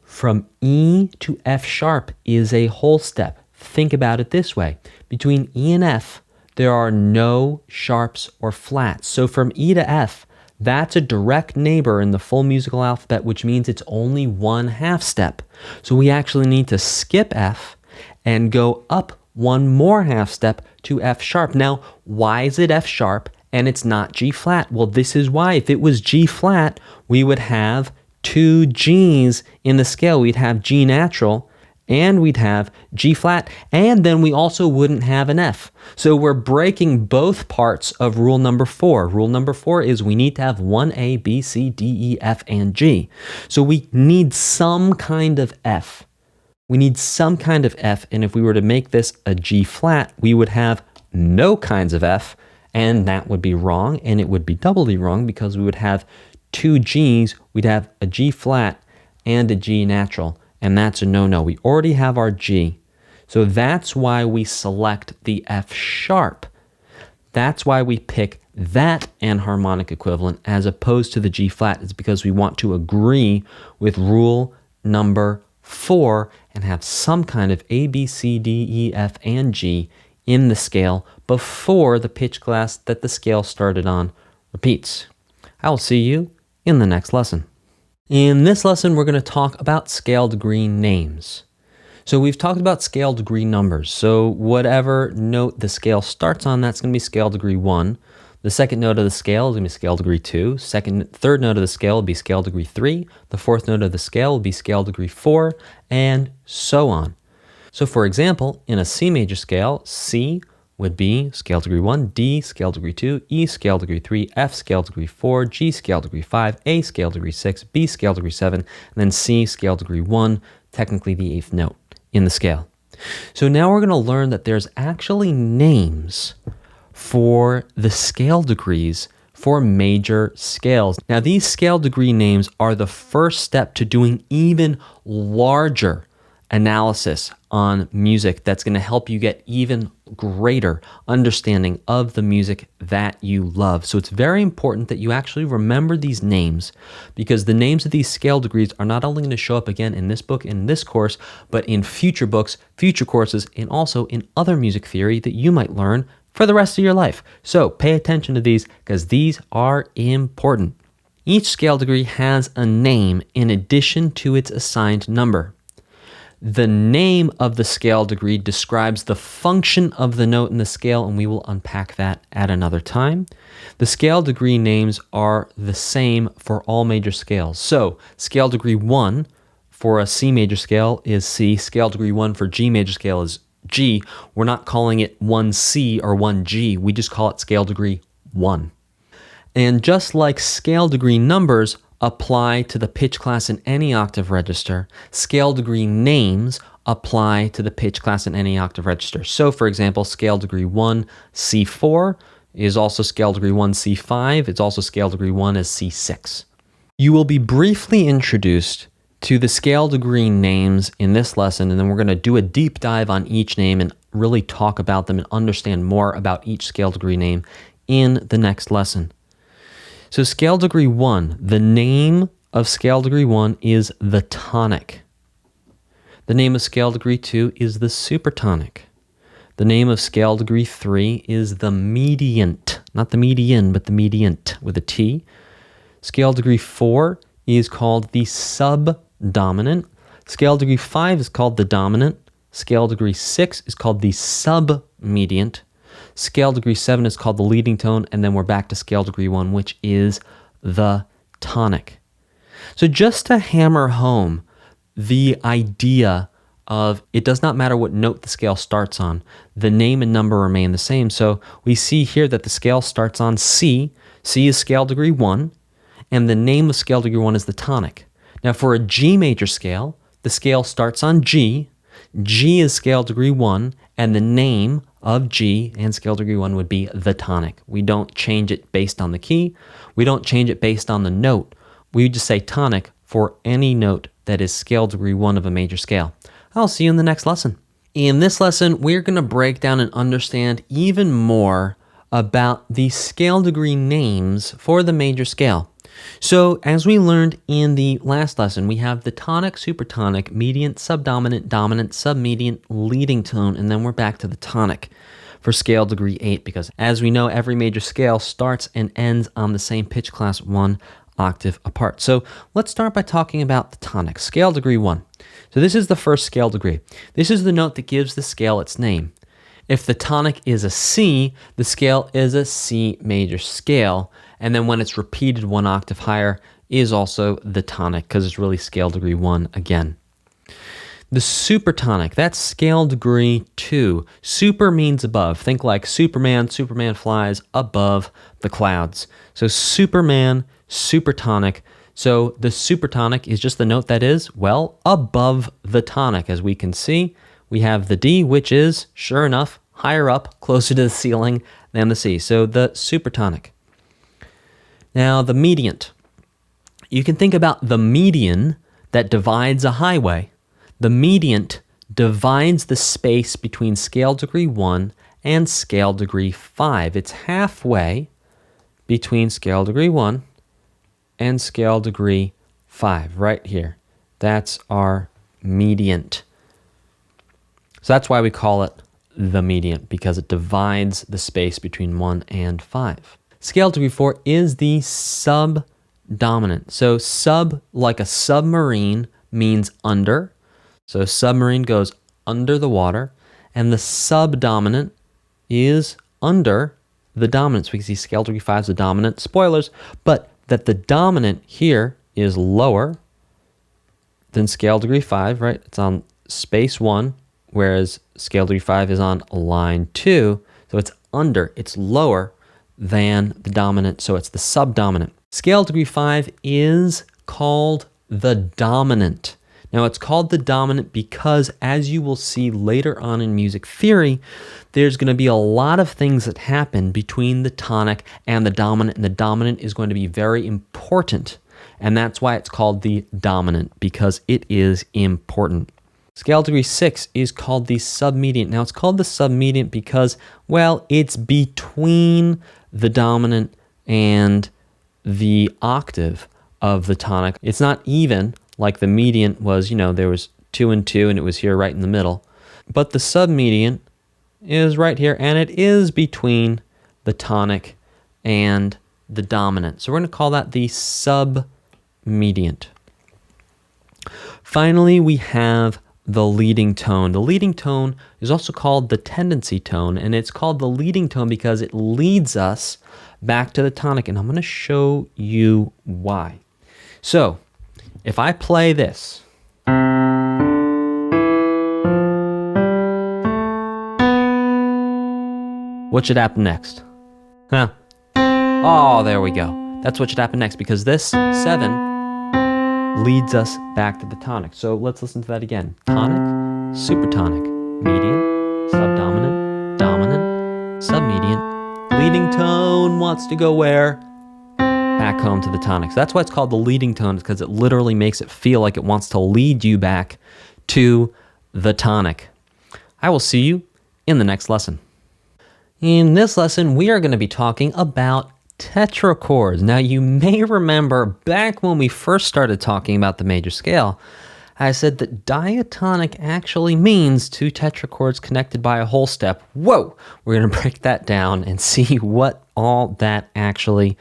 from E to F sharp is a whole step. Think about it this way. Between E and F, there are no sharps or flats. So from E to F, that's a direct neighbor in the full musical alphabet, which means it's only 1 half step. So we actually need to skip F and go up 1 more half step to F sharp. Now, why is it F sharp and it's not G flat? Well, this is why. If it was G flat, we would have 2 G's in the scale. We'd have G natural, and we'd have G flat, and then we also wouldn't have an F. So we're breaking both parts of rule number 4. Rule number 4 is we need to have 1 A, B, C, D, E, F, and G. So we need some kind of F. We need some kind of F, and if we were to make this a G flat, we would have no kinds of F, and that would be wrong, and it would be doubly wrong because we would have 2 G's. We'd have a G flat and a G natural. And that's a no-no. We already have our G. So that's why we select the F sharp. That's why we pick that anharmonic equivalent as opposed to the G flat. It's because we want to agree with rule number 4 and have some kind of A, B, C, D, E, F, and G in the scale before the pitch class that the scale started on repeats. I'll see you in the next lesson. In this lesson, we're going to talk about scale degree names. So we've talked about scale degree numbers. So whatever note the scale starts on, that's going to be scale degree 1. The second note of the scale is going to be scale degree 2. Third note of the scale will be scale degree 3. The fourth note of the scale will be scale degree 4, and so on. So for example, in a C major scale, C would be scale degree 1, D scale degree 2, E scale degree 3, F scale degree 4, G scale degree 5, A scale degree 6, B scale degree 7, and then C scale degree 1, technically the 8th note in the scale. So now we're going to learn that there's actually names for the scale degrees for major scales. Now these scale degree names are the first step to doing even larger analysis on music that's going to help you get even greater understanding of the music that you love. So it's very important that you actually remember these names, because the names of these scale degrees are not only going to show up again in this book, in this course, but in future books, future courses, and also in other music theory that you might learn for the rest of your life. So pay attention to these, because these are important. Each scale degree has a name in addition to its assigned number. The name of the scale degree describes the function of the note in the scale, and we will unpack that at another time. The scale degree names are the same for all major scales. So scale degree 1 for a C major scale is C. Scale degree 1 for G major scale is G. We're not calling it 1C or 1G. We just call it scale degree 1. And just like scale degree numbers apply to the pitch class in any octave register, scale degree names apply to the pitch class in any octave register. So for example, scale degree 1 C4 is also scale degree 1 C5. It's also scale degree 1 as C6. You will be briefly introduced to the scale degree names in this lesson, and then we're going to do a deep dive on each name and really talk about them and understand more about each scale degree name in the next lesson. So scale degree 1, the name of scale degree 1 is the tonic. The name of scale degree 2 is the supertonic. The name of scale degree 3 is the mediant, not the median, but the mediant with a T. Scale degree 4 is called the subdominant. Scale degree 5 is called the dominant. Scale degree 6 is called the submediant. Scale degree 7 is called the leading tone, and then we're back to scale degree 1, which is the tonic. So just to hammer home the idea of it does not matter what note the scale starts on, the name and number remain the same. So we see here that the scale starts on C. C is scale degree 1, and the name of scale degree 1 is the tonic. Now for a G major scale, the scale starts on G. G is scale degree 1, and the name of G and scale degree 1 would be the tonic. We don't change it based on the key. We don't change it based on the note. We just say tonic for any note that is scale degree 1 of a major scale. I'll see you in the next lesson. In this lesson, we're going to break down and understand even more about the scale degree names for the major scale. So as we learned in the last lesson, we have the tonic, supertonic, mediant, subdominant, dominant, submediant, leading tone, and then we're back to the tonic for scale degree 8, because as we know, every major scale starts and ends on the same pitch class 1 octave apart. So let's start by talking about the tonic, scale degree 1. So this is the first scale degree. This is the note that gives the scale its name. If the tonic is a C, the scale is a C major scale. And then when it's repeated 1 octave higher is also the tonic, because it's really scale degree 1 again. The supertonic, that's scale degree 2. Super means above. Think like Superman. Superman flies above the clouds. So Superman, supertonic. So the supertonic is just the note that is, well, above the tonic. As we can see, we have the D, which is, sure enough, higher up, closer to the ceiling than the C. So the supertonic. Now, the mediant. You can think about the median that divides a highway. The mediant divides the space between scale degree 1 and scale degree 5. It's halfway between scale degree 1 and scale degree 5, right here. That's our mediant. So that's why we call it the mediant, because it divides the space between 1 and 5. Scale degree 4 is the subdominant. So sub, like a submarine, means under. So submarine goes under the water, and the subdominant is under the dominant. So we can see scale degree 5 is the dominant. Spoilers, but that the dominant here is lower than scale degree 5, right? It's on space 1, whereas scale degree 5 is on line 2. So So it's under, it's lower than the dominant, so it's the subdominant. Scale degree 5 is called the dominant. Now, it's called the dominant because, as you will see later on in music theory, there's going to be a lot of things that happen between the tonic and the dominant is going to be very important. And that's why it's called the dominant, because it is important. Scale degree 6 is called the submediant. Now, it's called the submediant because, well, it's between the dominant and the octave of the tonic. It's not even like the mediant was, there was 2 and 2 and it was here right in the middle. But the submediant is right here, and it is between the tonic and the dominant. So we're going to call that the submediant. Finally, we have the leading tone. The leading tone is also called the tendency tone, and it's called the leading tone because it leads us back to the tonic, and I'm going to show you why. So, if I play this, what should happen next? Huh? Oh, there we go. That's what should happen next, because this 7 leads us back to the tonic. So let's listen to that again. Tonic, supertonic, median, subdominant, dominant, submedian. Leading tone wants to go where? Back home to the tonic. So that's why it's called the leading tone, because it literally makes it feel like it wants to lead you back to the tonic. I will see you in the next lesson. In this lesson, we are going to be talking about tetrachords. Now, you may remember back when we first started talking about the major scale, I said that diatonic actually means 2 tetrachords connected by a whole step. Whoa! We're going to break that down and see what all that actually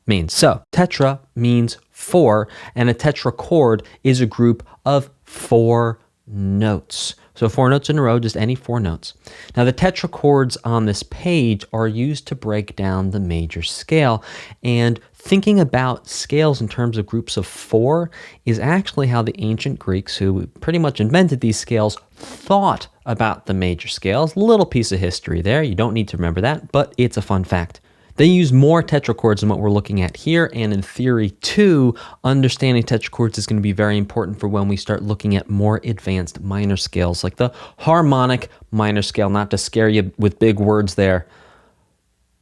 means. So, tetra means 4, and a tetrachord is a group of 4 notes. So 4 notes in a row, just any 4 notes. Now, the tetrachords on this page are used to break down the major scale, and thinking about scales in terms of groups of 4 is actually how the ancient Greeks, who pretty much invented these scales, thought about the major scales. Little piece of history there. You don't need to remember that, but it's a fun fact. They use more tetrachords than what we're looking at here, and in theory, too, understanding tetrachords is going to be very important for when we start looking at more advanced minor scales, like the harmonic minor scale, not to scare you with big words there,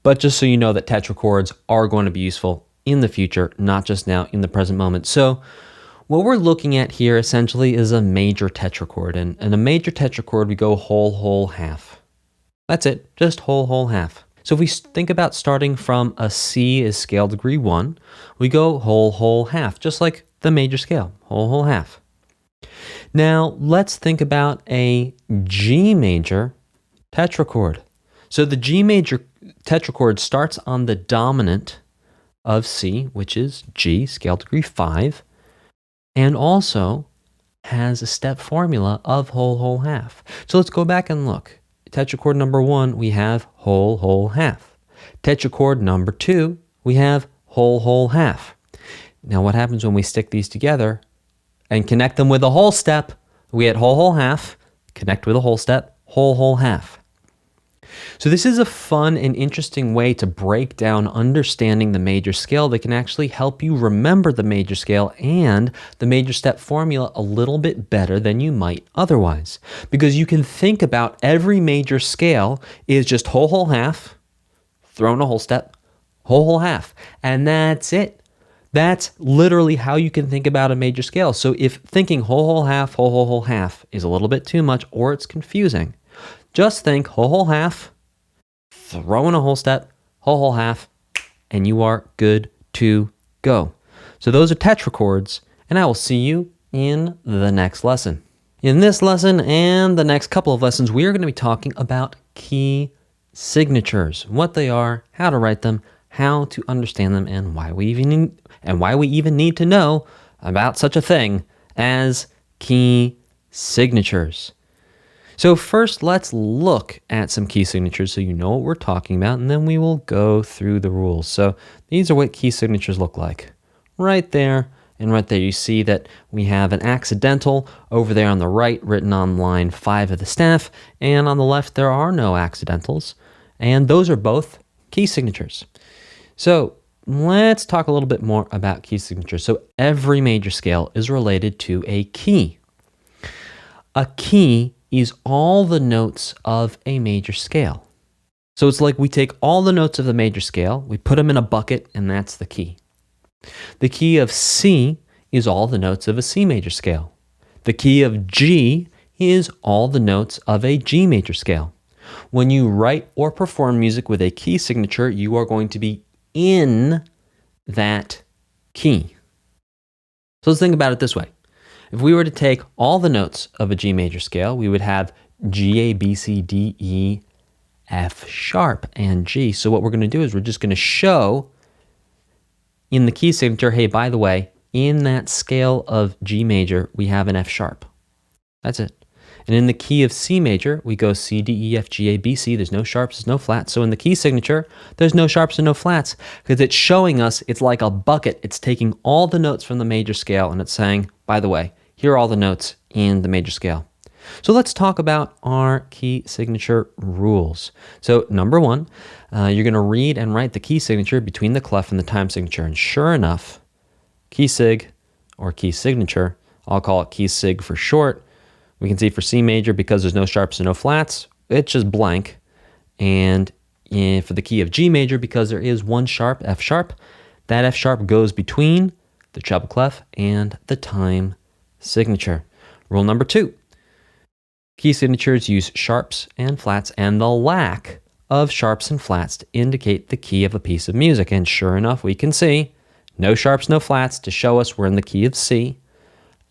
but just so you know that tetrachords are going to be useful in the future, not just now in the present moment. So what we're looking at here essentially is a major tetrachord, and in a major tetrachord, we go whole, whole, half. That's it, just whole, whole, half. So if we think about starting from a C is scale degree 1, we go whole, whole, half, just like the major scale, whole, whole, half. Now, let's think about a G major tetrachord. So the G major tetrachord starts on the dominant of C, which is G, scale degree 5, and also has a step formula of whole, whole, half. So let's go back and look. Tetrachord number 1, we have whole, whole, half. Tetrachord number 2, we have whole, whole, half. Now, what happens when we stick these together and connect them with a whole step? We get whole, whole, half, connect with a whole step, whole, whole, half. So this is a fun and interesting way to break down understanding the major scale that can actually help you remember the major scale and the major step formula a little bit better than you might otherwise. Because you can think about every major scale is just whole, whole, half, throw in a whole step, whole, whole, half, and that's it. That's literally how you can think about a major scale. So if thinking whole, whole, half is a little bit too much or it's confusing, just think whole, whole, half, throw in a whole step, whole, whole, half, and you are good to go. So those are tetrachords, and I will see you in the next lesson. In this lesson and the next couple of lessons, we are going to be talking about key signatures, what they are, how to write them, how to understand them, and why we even need to know about such a thing as key signatures. So first, let's look at some key signatures so you know what we're talking about, and then we will go through the rules. So these are what key signatures look like. Right there and right there, you see that we have an accidental over there on the right written on line 5 of the staff, and on the left there are no accidentals. And those are both key signatures. So let's talk a little bit more about key signatures. So every major scale is related to a key. A key is all the notes of a major scale. So it's like we take all the notes of the major scale, we put them in a bucket, and that's the key. The key of C is all the notes of a C major scale. The key of G is all the notes of a G major scale. When you write or perform music with a key signature, you are going to be in that key. So let's think about it this way. If we were to take all the notes of a G major scale, we would have G, A, B, C, D, E, F sharp, and G. So what we're going to do is we're just going to show in the key signature, hey, by the way, in that scale of G major, we have an F sharp. That's it. And in the key of C major, we go C, D, E, F, G, A, B, C. There's no sharps, there's no flats. So in the key signature, there's no sharps and no flats because it's showing us it's like a bucket. It's taking all the notes from the major scale and it's saying, by the way, here are all the notes in the major scale. So let's talk about our key signature rules. So number one, you're going to read and write the key signature between the clef and the time signature. And sure enough, key sig or key signature, I'll call it key sig for short. We can see for C major, because there's no sharps and no flats, it's just blank. And for the key of G major, because there is one sharp, F sharp, that F sharp goes between the treble clef and the time signature. Rule number two, key signatures use sharps and flats and the lack of sharps and flats to indicate the key of a piece of music. And sure enough, we can see no sharps, no flats to show us we're in the key of C,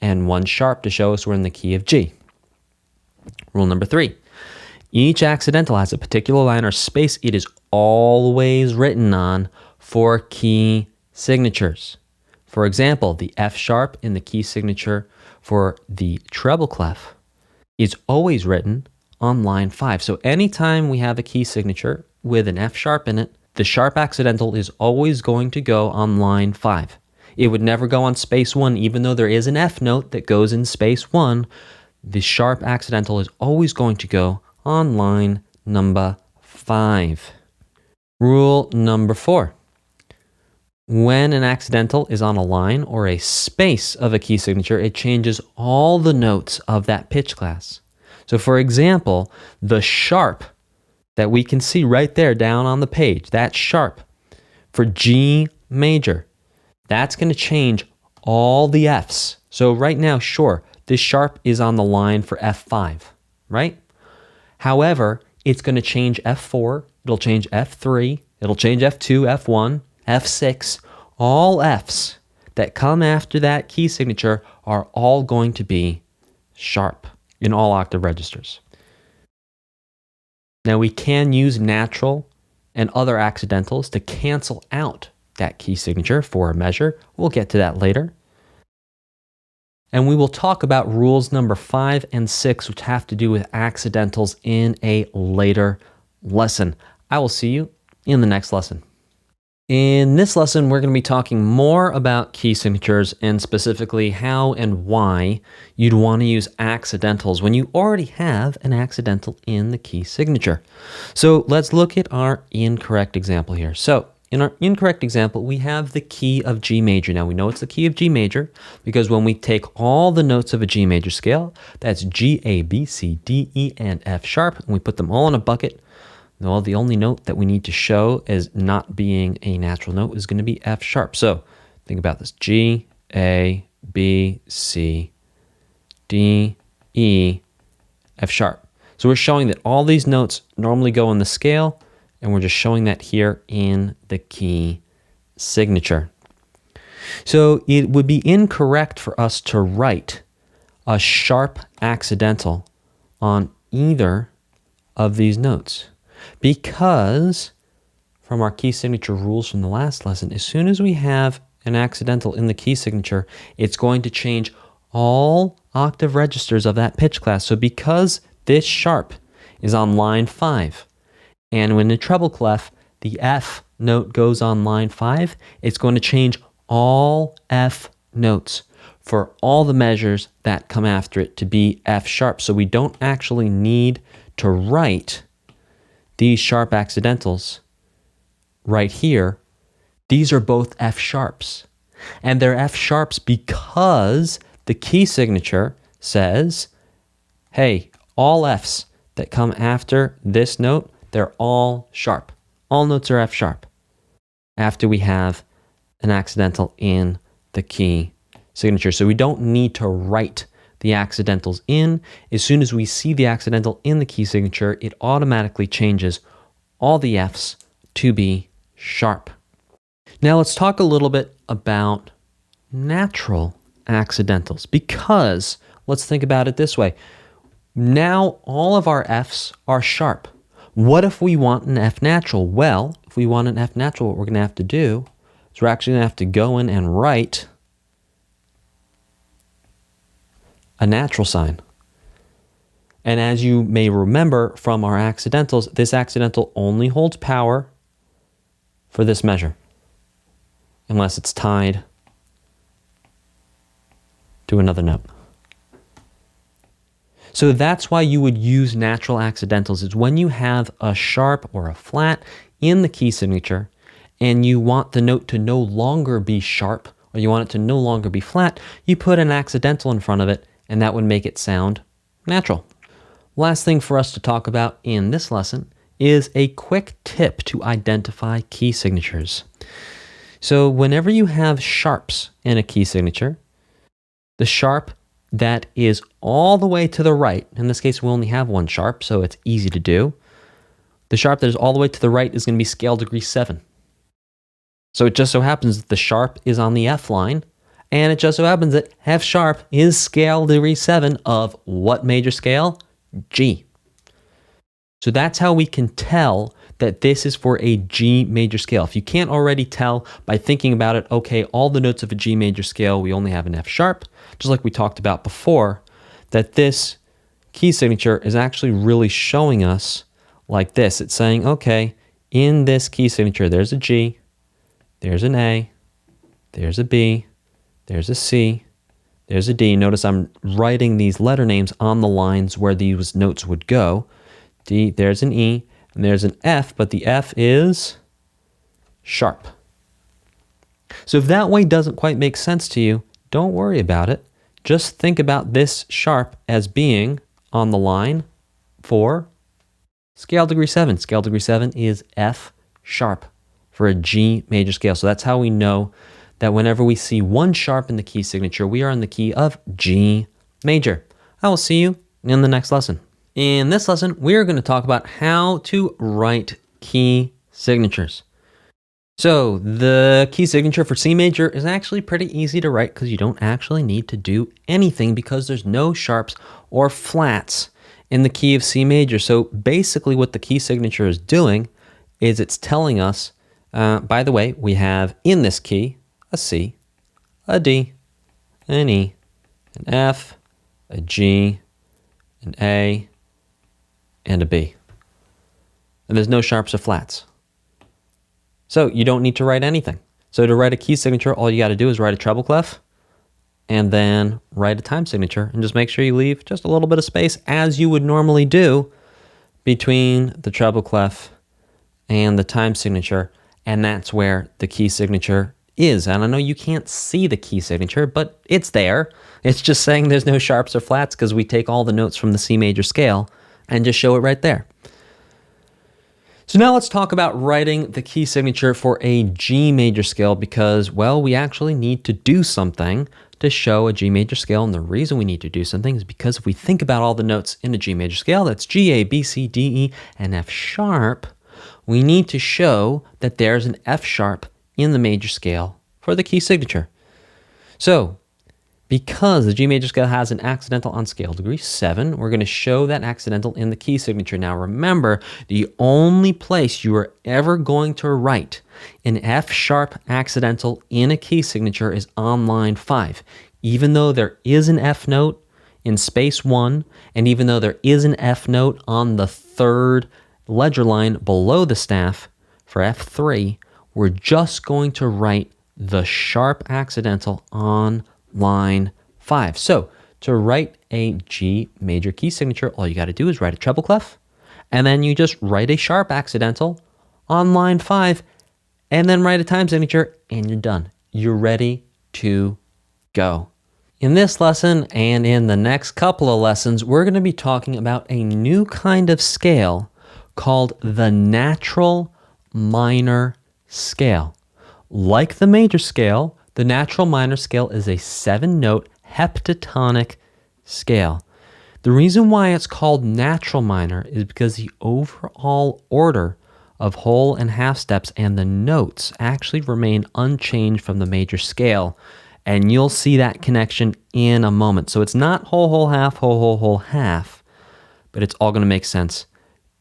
and one sharp to show us we're in the key of G. Rule number three, each accidental has a particular line or space it is always written on for key signatures. For example, the F sharp in the key signature for the treble clef is always written on line 5. So anytime we have a key signature with an F sharp in it, the sharp accidental is always going to go on line 5. It would never go on space 1, even though there is an F note that goes in space 1. The sharp accidental is always going to go on line number 5. Rule number 4. When an accidental is on a line or a space of a key signature, it changes all the notes of that pitch class. So for example, the sharp that we can see right there down on the page, that sharp for G major, that's going to change all the Fs. So right now, sure, this sharp is on the line for F5, right? However, it's going to change F4, it'll change F3, it'll change F2, F1, F6. All Fs that come after that key signature are all going to be sharp in all octave registers. Now we can use natural and other accidentals to cancel out that key signature for a measure. We'll get to that later. And we will talk about rules number 5 and 6, which have to do with accidentals in a later lesson. I will see you in the next lesson. In this lesson, we're going to be talking more about key signatures and specifically how and why you'd want to use accidentals when you already have an accidental in the key signature. So let's look at our incorrect example here. So in our incorrect example, we have the key of G major. Now we know it's the key of G major because when we take all the notes of a G major scale, that's G, A, B, C, D, E, and F sharp, and we put them all in a bucket. Well, the only note that we need to show as not being a natural note is going to be F sharp. So think about this. G, A, B, C, D, E, F sharp. So we're showing that all these notes normally go in the scale, and we're just showing that here in the key signature. So it would be incorrect for us to write a sharp accidental on either of these notes, because from our key signature rules from the last lesson, as soon as we have an accidental in the key signature, it's going to change all octave registers of that pitch class. So because this sharp is on line 5, and when the treble clef, the F note goes on line 5, it's going to change all F notes for all the measures that come after it to be F sharp. So we don't actually need to write these sharp accidentals right here, these are both F sharps. And they're F sharps because the key signature says, hey, all Fs that come after this note, they're all sharp. All notes are F sharp after we have an accidental in the key signature. So we don't need to write the accidentals in. As soon as we see the accidental in the key signature, it automatically changes all the Fs to be sharp. Now let's talk a little bit about natural accidentals, because let's think about it this way. Now all of our Fs are sharp. What if we want an F natural? Well, if we want an F natural, what we're going to have to do is we're actually going to have to go in and write a natural sign. And as you may remember from our accidentals, this accidental only holds power for this measure, unless it's tied to another note. So that's why you would use natural accidentals. It's when you have a sharp or a flat in the key signature and you want the note to no longer be sharp, or you want it to no longer be flat, you put an accidental in front of it, and that would make it sound natural. Last thing for us to talk about in this lesson is a quick tip to identify key signatures. So whenever you have sharps in a key signature, the sharp that is all the way to the right, in this case we only have one sharp, so it's easy to do. The sharp that is all the way to the right is going to be scale degree 7. So it just so happens that the sharp is on the F line, and it just so happens that F sharp is scale degree 7 of what major scale? G. So that's how we can tell that this is for a G major scale. If you can't already tell by thinking about it, okay, all the notes of a G major scale, we only have an F sharp, just like we talked about before, that this key signature is actually really showing us like this. It's saying, okay, in this key signature, there's a G, there's an A, there's a B, there's a C, there's a D. Notice I'm writing these letter names on the lines where these notes would go. D, there's an E, and there's an F, but the F is sharp. So if that way doesn't quite make sense to you, don't worry about it. Just think about this sharp as being on the line for scale degree 7. Scale degree 7 is F sharp for a G major scale. So that's how we know that whenever we see one sharp in the key signature, we are in the key of G major. I will see you in the next lesson. In this lesson, we are going to talk about how to write key signatures. So the key signature for C major is actually pretty easy to write because you don't actually need to do anything because there's no sharps or flats in the key of C major. So basically what the key signature is doing is it's telling us, by the way, we have in this key a C, a D, an E, an F, a G, an A, and a B. And there's no sharps or flats. So you don't need to write anything. So to write a key signature, all you got to do is write a treble clef and then write a time signature, and just make sure you leave just a little bit of space as you would normally do between the treble clef and the time signature. And that's where the key signature is. And I know you can't see the key signature, but it's there. It's just saying there's no sharps or flats because we take all the notes from the C major scale and just show it right there. So now let's talk about writing the key signature for a G major scale because, well, we actually need to do something to show a G major scale. And the reason we need to do something is because if we think about all the notes in a G major scale, that's G, A, B, C, D, E, and F sharp, we need to show that there's an F sharp in the major scale for the key signature. So because the G major scale has an accidental on scale degree 7, we're going to show that accidental in the key signature. Now remember, the only place you are ever going to write an F sharp accidental in a key signature is on line 5. Even though there is an F note in space 1, and even though there is an F note on the third ledger line below the staff for F3, we're just going to write the sharp accidental on line 5. So to write a G major key signature, all you got to do is write a treble clef And then you just write a sharp accidental on line 5, and then write a time signature, and you're done. You're ready to go. In this lesson and in the next couple of lessons, we're going to be talking about a new kind of scale called the natural minor scale. Like the major scale, the natural minor scale is a 7-note heptatonic scale. The reason why it's called natural minor is because the overall order of whole and half steps and the notes actually remain unchanged from the major scale. And you'll see that connection in a moment. So it's not whole, whole, half, whole, whole, whole, half, but it's all going to make sense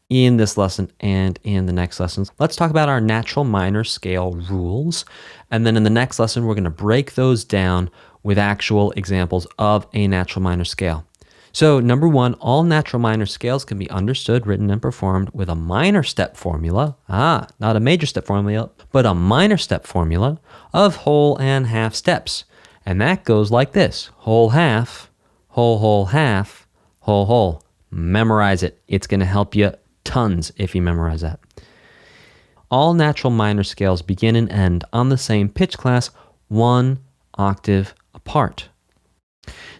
in this lesson and in the next lessons. Let's talk about our natural minor scale rules. And then in the next lesson, we're going to break those down with actual examples of a natural minor scale. So number 1, all natural minor scales can be understood, written, and performed with a minor step formula. Not a major step formula, but a minor step formula of whole and half steps. And that goes like this: whole, half, whole, half, whole. Memorize it. It's going to help you tons if you memorize that. All natural minor scales begin and end on the same pitch class, 1 octave apart.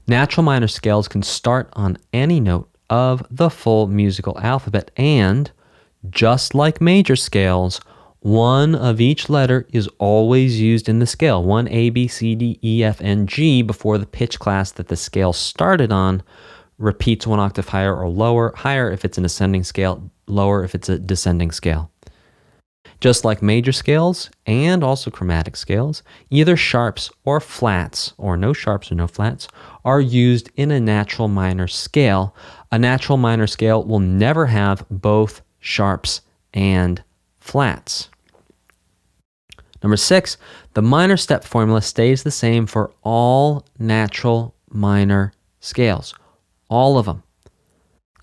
Natural minor scales can start on any note of the full musical alphabet, and just like major scales, one of each letter is always used in the scale. 1 A, B, C, D, E, F, and G before the pitch class that the scale started on repeats 1 octave higher or lower, higher if it's an ascending scale, lower if it's a descending scale. Just like major scales and also chromatic scales, either sharps or flats, or no sharps or no flats, are used in a natural minor scale. A natural minor scale will never have both sharps and flats. Number 6, the minor step formula stays the same for all natural minor scales, all of them.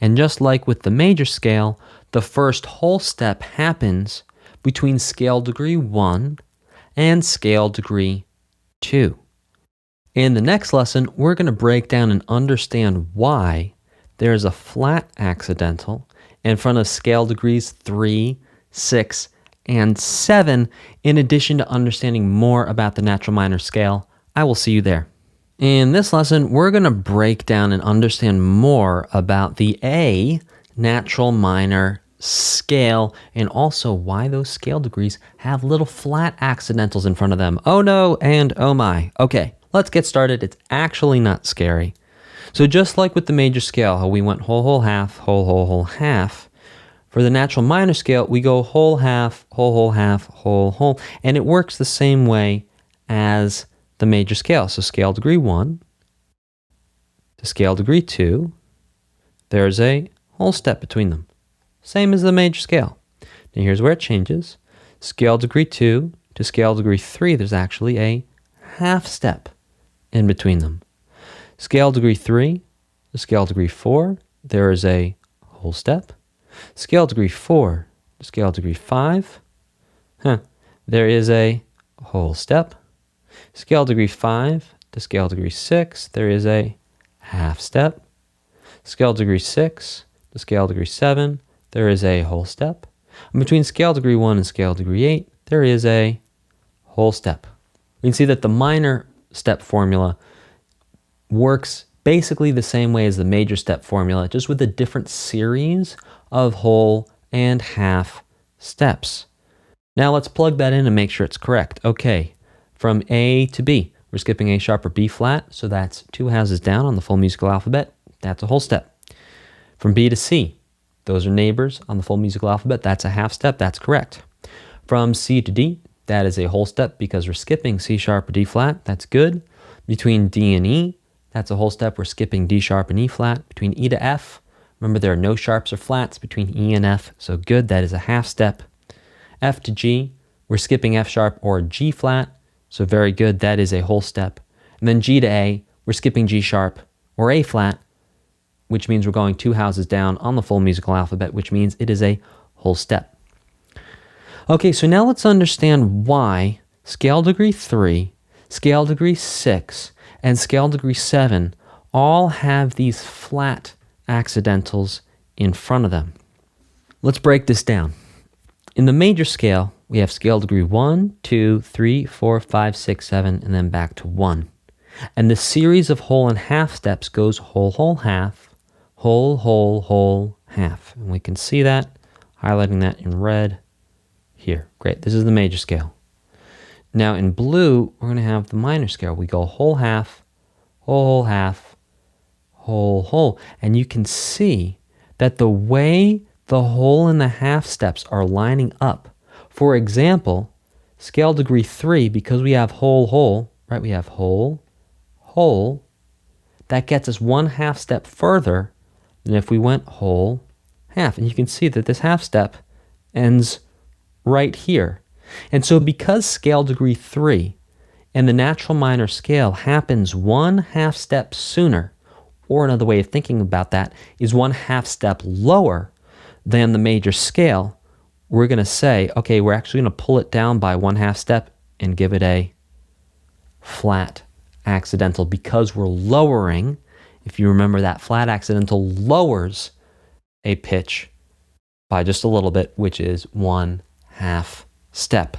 And just like with the major scale, the first whole step happens between scale degree 1 and scale degree 2. In the next lesson, we're going to break down and understand why there's a flat accidental in front of scale degrees 3, 6, and 7, in addition to understanding more about the natural minor scale. I will see you there. In this lesson, we're going to break down and understand more about the A natural minor scale, and also why those scale degrees have little flat accidentals in front of them. Oh no, and oh my. Okay, let's get started. It's actually not scary. So just like with the major scale, how we went whole, whole, half, whole, half, for the natural minor scale, we go whole, half, whole, half, whole, and it works the same way as the major scale. So scale degree 1 to scale degree 2, there's a whole step between them. Same as the major scale. Now here's where it changes. Scale degree 2 to scale degree 3, there's actually a half step in between them. Scale degree 3 to scale degree 4, there is a whole step. Scale degree 4 to scale degree 5, there is a whole step. Scale degree 5 to scale degree 6, there is a half step. Scale degree 6 to scale degree 7, there is a whole step. And between scale degree 1 and scale degree 8, there is a whole step. We can see that the minor step formula works basically the same way as the major step formula, just with a different series of whole and half steps. Now let's plug that in and make sure it's correct. Okay, from A to B, we're skipping A sharp or B flat, so that's 2 houses down on the full musical alphabet. That's a whole step. From B to C, those are neighbors on the full musical alphabet. That's a half step. That's correct. From C to D, that is a whole step because we're skipping C sharp or D flat. That's good. Between D and E, that's a whole step. We're skipping D sharp and E flat. Between E to F, remember there are no sharps or flats between E and F, so good. That is a half step. F to G, we're skipping F sharp or G flat, so very good. That is a whole step. And then G to A, we're skipping G sharp or A flat, which means we're going 2 houses down on the full musical alphabet, which means it is a whole step. Okay, so now let's understand why scale degree 3, scale degree 6, and scale degree 7 all have these flat accidentals in front of them. Let's break this down. In the major scale, we have scale degree 1, 2, 3, 4, 5, 6, 7, and then back to 1. And the series of whole and half steps goes whole, whole, half, whole, whole, whole, half. And we can see that, highlighting that in red here. Great, this is the major scale. Now in blue, we're going to have the minor scale. We go whole, half, whole, half, whole, whole. And you can see that the way the whole and the half steps are lining up. For example, scale degree 3, because we have whole, whole, right? We have whole, whole. That gets us 1 half step further than if we went whole, half. And you can see that this half step ends right here. And so because scale degree 3 and the natural minor scale happens 1 half step sooner, or another way of thinking about that is 1 half step lower than the major scale, we're going to say, okay, we're actually going to pull it down by 1 half step and give it a flat accidental, because we're lowering. If you remember, that flat accidental lowers a pitch by just a little bit, which is 1 half step.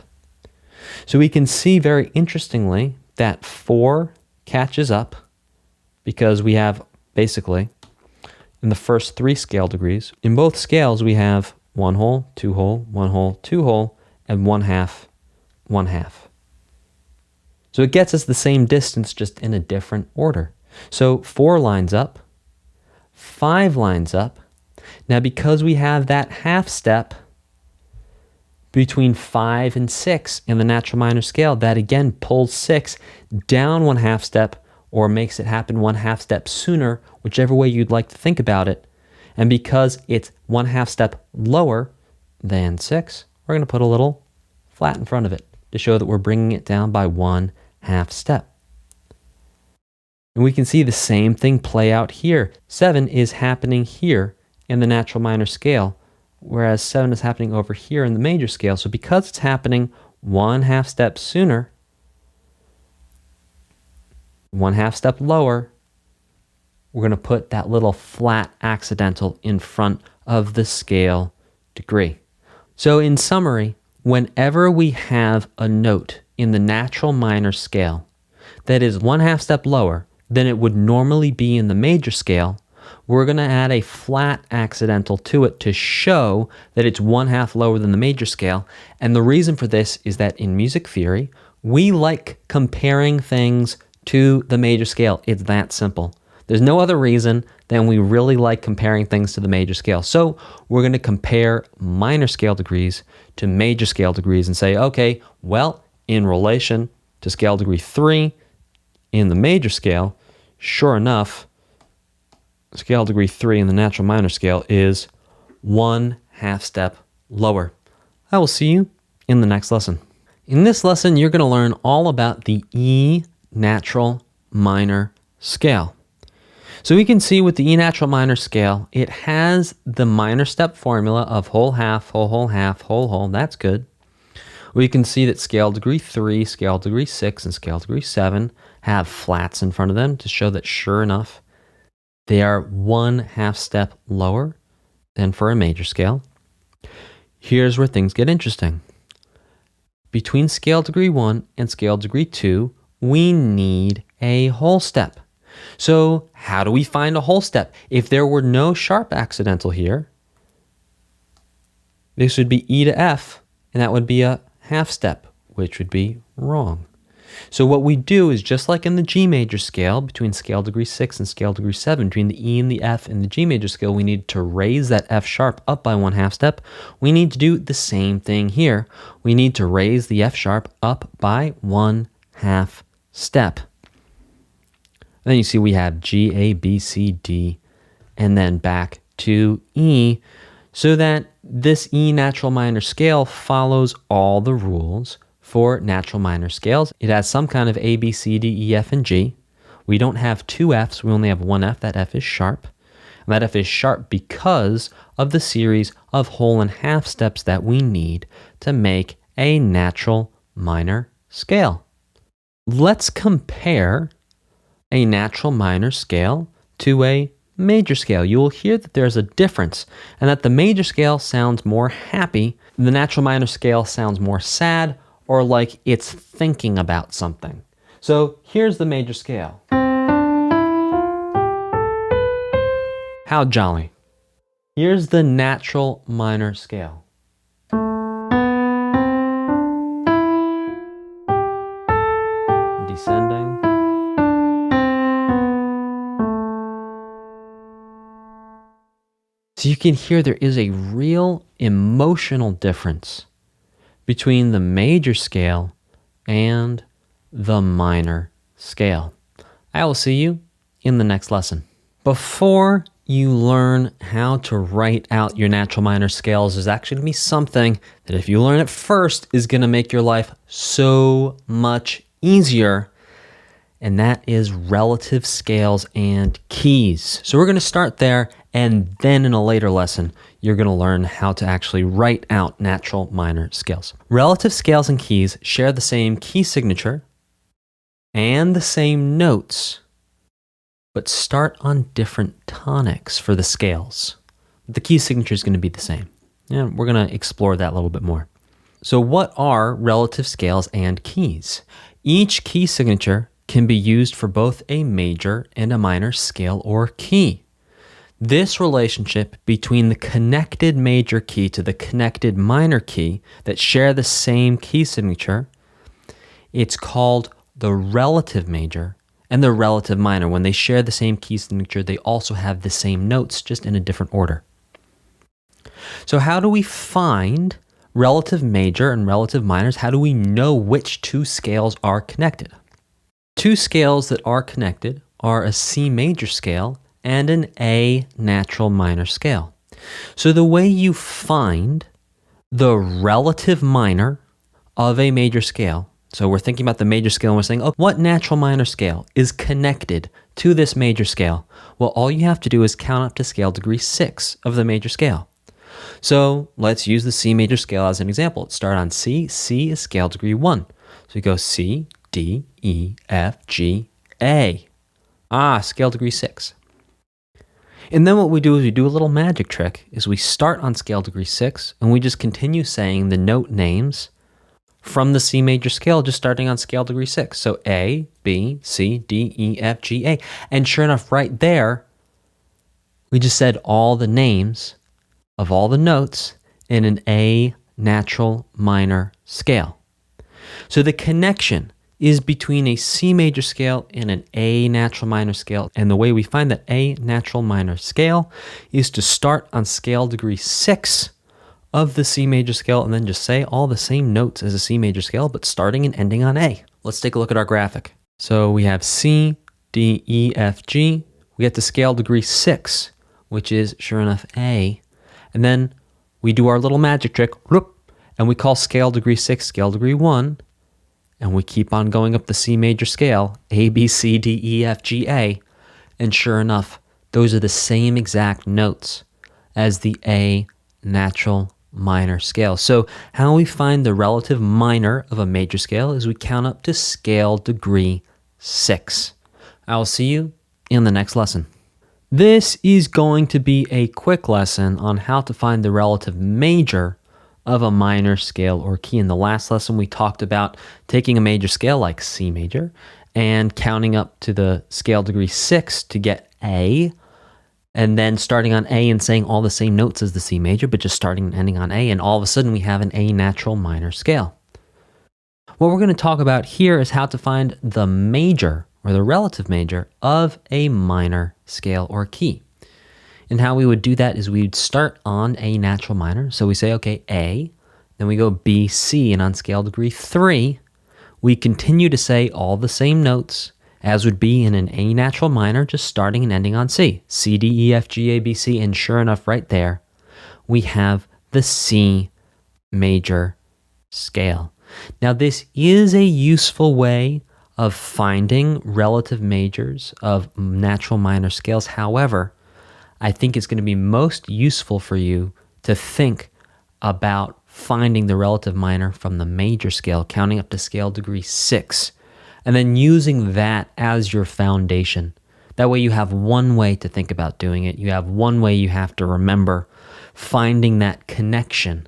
So we can see very interestingly that 4 catches up, because we have basically in the first 3 scale degrees, in both scales we have 1 whole, 2 whole, 1 whole, 2 whole, and 1 half, 1 half. So it gets us the same distance, just in a different order. So 4 lines up, 5 lines up. Now because we have that half step between 5 and 6 in the natural minor scale, that again pulls 6 down 1 half step, or makes it happen 1 half step sooner, whichever way you'd like to think about it. And because it's 1 half step lower than 6, we're going to put a little flat in front of it to show that we're bringing it down by 1 half step. And we can see the same thing play out here. 7 is happening here in the natural minor scale, whereas 7 is happening over here in the major scale. So because it's happening 1 half step sooner, 1 half step lower, we're going to put that little flat accidental in front of the scale degree. So in summary, whenever we have a note in the natural minor scale that is 1 half step lower than it would normally be in the major scale, we're going to add a flat accidental to it to show that it's 1 half lower than the major scale. And the reason for this is that in music theory, we like comparing things to the major scale. It's that simple. There's no other reason than we really like comparing things to the major scale. So we're going to compare minor scale degrees to major scale degrees and say, okay, well, in relation to scale degree 3 in the major scale, sure enough, scale degree 3 in the natural minor scale is 1 half step lower. I will see you in the next lesson. In this lesson, you're going to learn all about the E natural minor scale. So we can see with the E natural minor scale, it has the minor step formula of whole, half, whole, half, whole. That's good. We can see that scale degree 3, scale degree 6, and scale degree 7 have flats in front of them to show that, sure enough, they are 1 half step lower than for a major scale. Here's where things get interesting. Between scale degree 1 and scale degree 2, we need a whole step. So how do we find a whole step? If there were no sharp accidental here, this would be E to F, and that would be a half step, which would be wrong. So what we do is, just like in the G major scale, between scale degree 6 and scale degree 7, between the E and the F in the G major scale, we need to raise that F sharp up by 1 half step. We need to do the same thing here. We need to raise the F sharp up by 1 half step. Then you see we have G, A, B, C, D, and then back to E, so that this E natural minor scale follows all the rules for natural minor scales. It has some kind of A, B, C, D, E, F, and G. We don't have 2 Fs, we only have 1 F. That F is sharp. And that F is sharp because of the series of whole and half steps that we need to make a natural minor scale. Let's compare a natural minor scale to a major scale. You will hear that there's a difference and that the major scale sounds more happy, the natural minor scale sounds more sad or like it's thinking about something. So here's the major scale. How jolly. Here's the natural minor scale. Descending. So you can hear there is a real emotional difference between the major scale and the minor scale. I will see you in the next lesson. Before you learn how to write out your natural minor scales, there's actually going to be something that if you learn it first is going to make your life so much easier, and that is relative scales and keys. So we're going to start there, and then in a later lesson, you're going to learn how to actually write out natural minor scales. Relative scales and keys share the same key signature and the same notes, but start on different tonics for the scales. The key signature is going to be the same. And we're going to explore that a little bit more. So what are relative scales and keys? Each key signature can be used for both a major and a minor scale or key. This relationship between the connected major key to the connected minor key that share the same key signature, it's called the relative major and the relative minor. When they share the same key signature, they also have the same notes, just in a different order. So how do we find relative major and relative minors? How do we know which two scales are connected? Two scales that are connected are a C major scale and an A natural minor scale. So the way you find the relative minor of a major scale, so we're thinking about the major scale and we're saying, oh, what natural minor scale is connected to this major scale? Well, all you have to do is count up to scale degree 6 of the major scale. So let's use the C major scale as an example. Let's start on C. C is scale degree 1. So you go C, D, E, F, G, A. Scale degree 6. And then what we do is we do a little magic trick, is we start on scale degree 6 and we just continue saying the note names from the C major scale, just starting on scale degree 6. So A, B, C, D, E, F, G, A. And sure enough, right there, we just said all the names of all the notes in an A natural minor scale. So the connection is between a C major scale and an A natural minor scale. And the way we find that A natural minor scale is to start on scale degree 6 of the C major scale and then just say all the same notes as a C major scale, but starting and ending on A. Let's take a look at our graphic. So we have C, D, E, F, G. We get to scale degree 6, which is sure enough A. And then we do our little magic trick, and we call scale degree 6 scale degree 1. And we keep on going up the C major scale, A, B, C, D, E, F, G, A. And sure enough, those are the same exact notes as the A natural minor scale. So how we find the relative minor of a major scale is we count up to scale degree 6. I will see you in the next lesson. This is going to be a quick lesson on how to find the relative major of a minor scale or key. In the last lesson, we talked about taking a major scale like C major and counting up to the scale degree 6 to get A, and then starting on A and saying all the same notes as the C major, but just starting and ending on A, and all of a sudden we have an A natural minor scale. What we're going to talk about here is how to find the major or the relative major of a minor scale or key. And how we would do that is we'd start on A natural minor. So we say, okay, A, then we go B, C, and on scale degree 3, we continue to say all the same notes as would be in an A natural minor, just starting and ending on C. C, D, E, F, G, A, B, C, and sure enough, right there, we have the C major scale. Now, this is a useful way of finding relative majors of natural minor scales. However, I think it's going to be most useful for you to think about finding the relative minor from the major scale, counting up to scale degree 6, and then using that as your foundation. That way you have one way to think about doing it. You have one way you have to remember finding that connection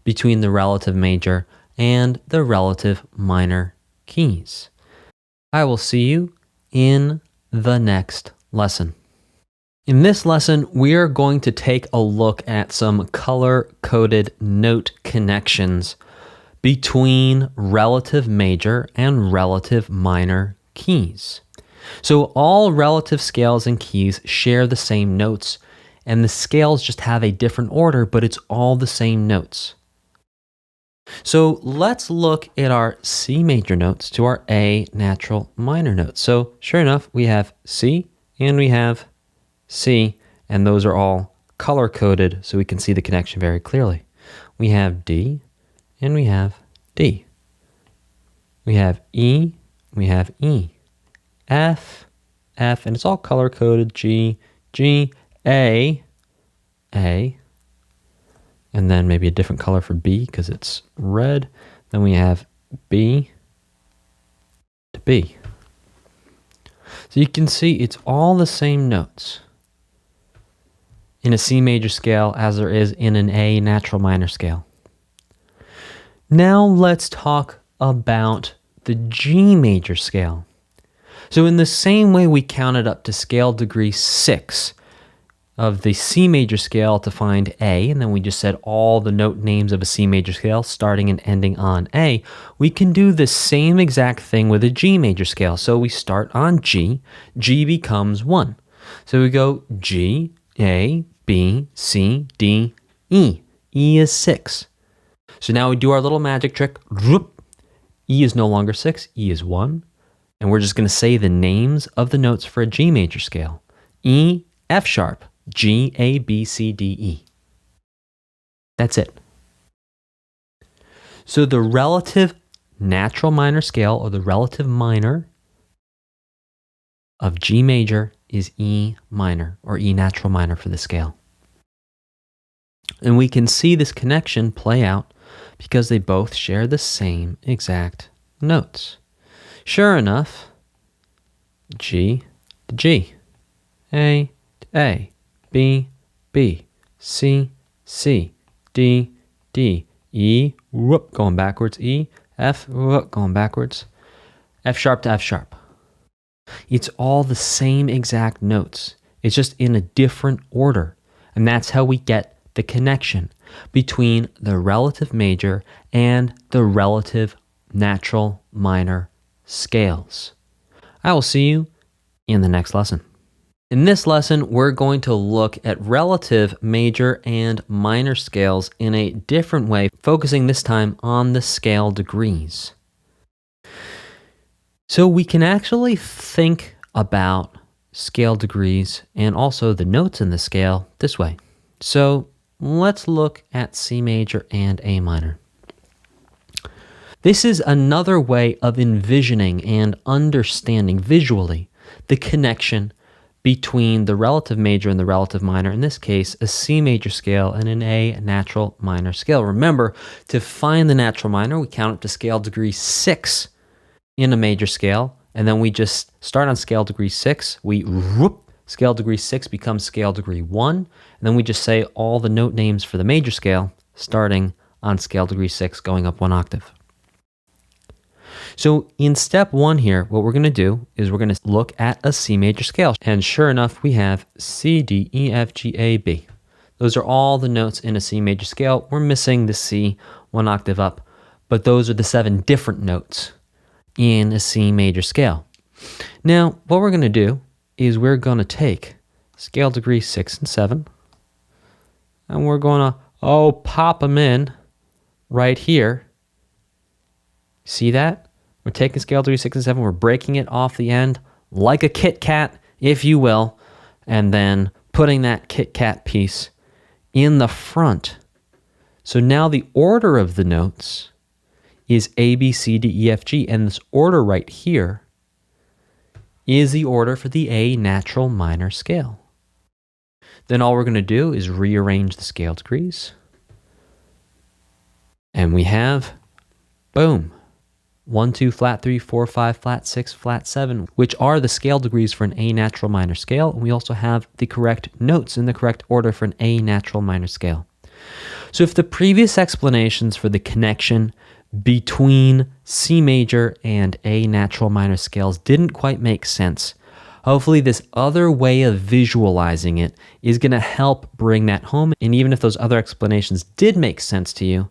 between the relative major and the relative minor keys. I will see you in the next lesson. In this lesson, we are going to take a look at some color-coded note connections between relative major and relative minor keys. So all relative scales and keys share the same notes, and the scales just have a different order, but it's all the same notes. So let's look at our C major notes to our A natural minor notes. So sure enough, we have C and we have C, and those are all color-coded so we can see the connection very clearly. We have D and we have D. We have E, we have E. F, F, and it's all color-coded, G, G, A, and then maybe a different color for B because it's red. Then we have B to B. So you can see it's all the same notes in a C major scale as there is in an A natural minor scale. Now let's talk about the G major scale. So in the same way we counted up to scale degree 6 of the C major scale to find A, and then we just said all the note names of a C major scale starting and ending on A, we can do the same exact thing with a G major scale. So we start on G, G becomes 1. So we go G, A, B, C, D, E. E is 6. So now we do our little magic trick. E is no longer 6, E is 1. And we're just going to say the names of the notes for a G major scale. E, F sharp, G, A, B, C, D, E. That's it. So the relative natural minor scale, or the relative minor of G major, is E minor, or E natural minor for the scale. And we can see this connection play out because they both share the same exact notes. Sure enough, G to G, A to A, B, B, C, C, D, D, E, whoop, going backwards, E, F, whoop, going backwards, F sharp to F sharp. It's all the same exact notes. It's just in a different order. And that's how we get the connection between the relative major and the relative natural minor scales. I will see you in the next lesson. In this lesson, we're going to look at relative major and minor scales in a different way, focusing this time on the scale degrees. So we can actually think about scale degrees and also the notes in the scale this way. So let's look at C major and A minor. This is another way of envisioning and understanding visually the connection between the relative major and the relative minor, in this case, a C major scale and an A natural minor scale. Remember, to find the natural minor, we count up to scale degree 6 in a major scale, and then we just start on scale degree 6. We whoop, scale degree 6 becomes scale degree 1, and then we just say all the note names for the major scale starting on scale degree 6 going up 1 octave. So in step 1 here, what we're going to do is we're going to look at a C major scale. And sure enough, we have C, D, E, F, G, A, B. Those are all the notes in a C major scale. We're missing the C 1 octave up, but those are the 7 different notes in a C major scale. Now, what we're going to do is we're going to take scale degree 6 and 7, and we're going to, pop them in right here. See that? We're taking scale degree 6 and 7, we're breaking it off the end like a Kit Kat, if you will, and then putting that Kit Kat piece in the front. So now the order of the notes is A, B, C, D, E, F, G, and this order right here is the order for the A natural minor scale. Then all we're going to do is rearrange the scale degrees, and we have, boom, 1, 2, flat 3, 4, 5, flat 6, flat 7, which are the scale degrees for an A natural minor scale. And we also have the correct notes in the correct order for an A natural minor scale. So if the previous explanations for the connection between C major and A natural minor scales didn't quite make sense, hopefully this other way of visualizing it is going to help bring that home. And even if those other explanations did make sense to you,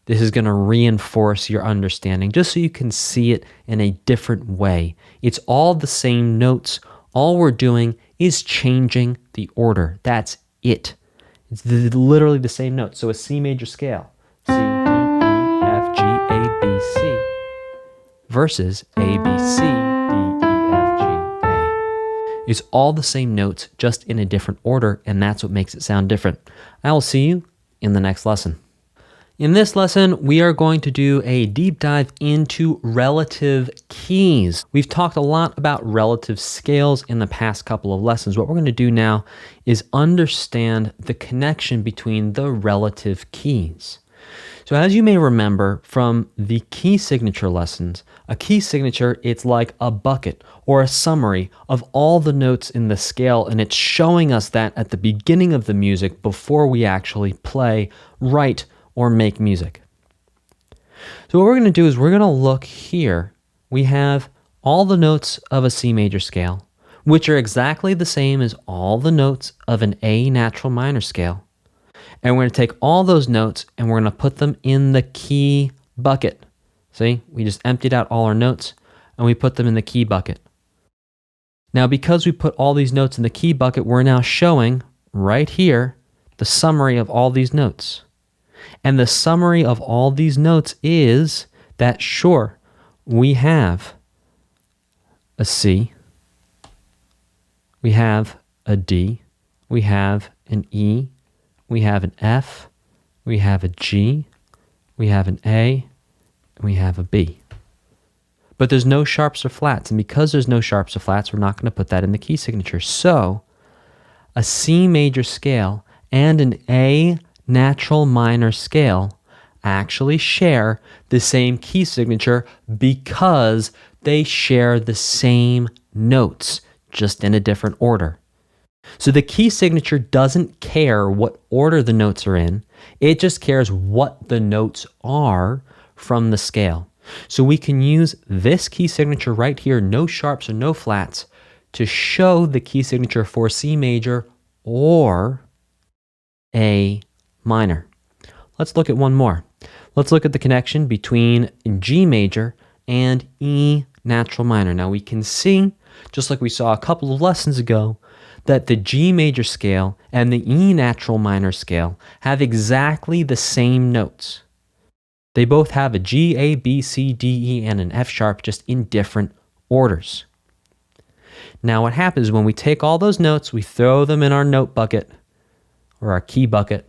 this is going to reinforce your understanding just so you can see it in a different way. It's all the same notes. All we're doing is changing the order. That's it. It's literally the same notes. So a C major scale, C, D, E, F, G, A, B, C, versus A, B, C, D, E, F, G, A. It's all the same notes, just in a different order, and that's what makes it sound different. I will see you in the next lesson. In this lesson, we are going to do a deep dive into relative keys. We've talked a lot about relative scales in the past couple of lessons. What we're going to do now is understand the connection between the relative keys. So as you may remember from the key signature lessons, a key signature, it's like a bucket or a summary of all the notes in the scale, and it's showing us that at the beginning of the music before we actually play, write, or make music. So what we're going to do is we're going to look here. We have all the notes of a C major scale, which are exactly the same as all the notes of an A natural minor scale. And we're going to take all those notes and we're going to put them in the key bucket. See, we just emptied out all our notes and we put them in the key bucket. Now, because we put all these notes in the key bucket, we're now showing right here the summary of all these notes. And the summary of all these notes is that, sure, we have a C, we have a D, we have an E, we have an F, we have a G, we have an A, and we have a B. But there's no sharps or flats, and because there's no sharps or flats, we're not going to put that in the key signature. So a C major scale and an A natural minor scale actually share the same key signature because they share the same notes, just in a different order. So the key signature doesn't care what order the notes are in, it just cares what the notes are from the scale. So we can use this key signature right here, no sharps or no flats, to show the key signature for C major or A minor. Let's look at one more. Let's look at the connection between G major and E natural minor. Now we can see, just like we saw a couple of lessons ago, that the G major scale and the E natural minor scale have exactly the same notes. They both have a G, A, B, C, D, E, and an F sharp, just in different orders. Now what happens when we take all those notes, we throw them in our note bucket or our key bucket,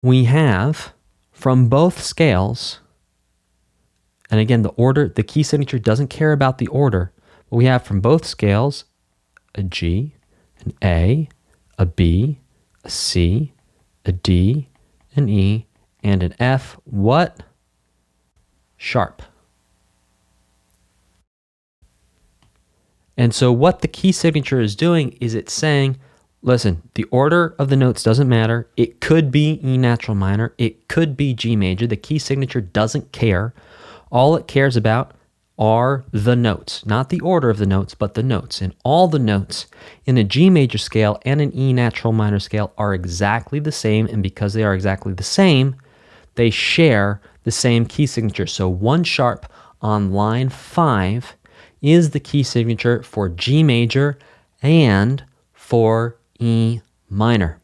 we have from both scales, and again, the order, the key signature doesn't care about the order, but we have from both scales a G, an A, a B, a C, a D, an E, and an F. What? Sharp. And so what the key signature is doing is it's saying, listen, the order of the notes doesn't matter. It could be E natural minor. It could be G major. The key signature doesn't care. All it cares about are the notes, not the order of the notes, but the notes. And all the notes in a G major scale and an E natural minor scale are exactly the same. And because they are exactly the same, they share the same key signature. So 1 sharp on line 5 is the key signature for G major and for E minor.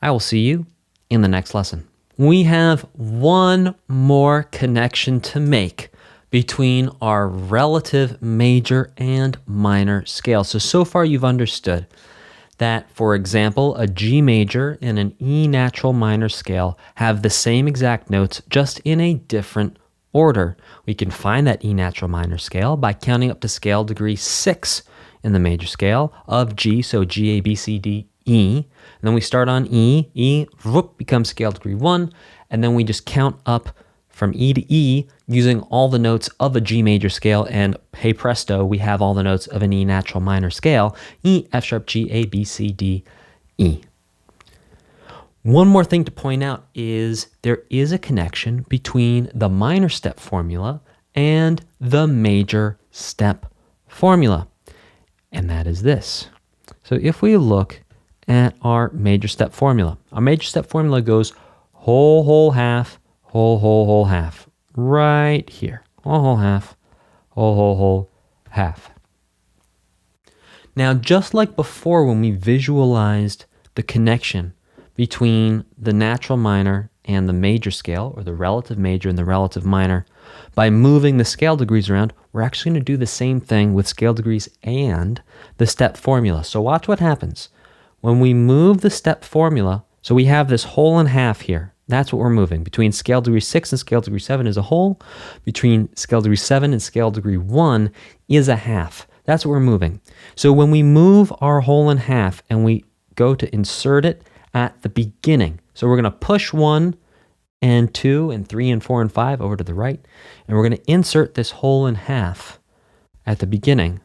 I will see you in the next lesson. We have one more connection to make between our relative major and minor scales. So far you've understood that, for example, a G major and an E natural minor scale have the same exact notes, just in a different order. We can find that E natural minor scale by counting up to scale degree 6 in the major scale of G, so G, A, B, C, D, E. And then we start on E, whoop, becomes scale degree 1, and then we just count up from E to E, using all the notes of a G major scale, and hey presto, we have all the notes of an E natural minor scale, E, F sharp, G, A, B, C, D, E. One more thing to point out is there is a connection between the minor step formula and the major step formula, and that is this. So if we look at our major step formula goes whole, whole, half, whole, whole, whole, half, right here. Whole, whole, half, whole, whole, whole, half. Now, just like before when we visualized the connection between the natural minor and the major scale, or the relative major and the relative minor, by moving the scale degrees around, we're actually going to do the same thing with scale degrees and the step formula. So watch what happens. When we move the step formula, so we have this whole and half here. That's what we're moving. Between scale degree 6 and scale degree 7 is a whole. Between scale degree 7 and scale degree 1 is a half. That's what we're moving. So when we move our whole and half and we go to insert it at the beginning, so we're going to push 1 and 2 and 3 and 4 and 5 over to the right, and we're going to insert this whole and half at the beginning.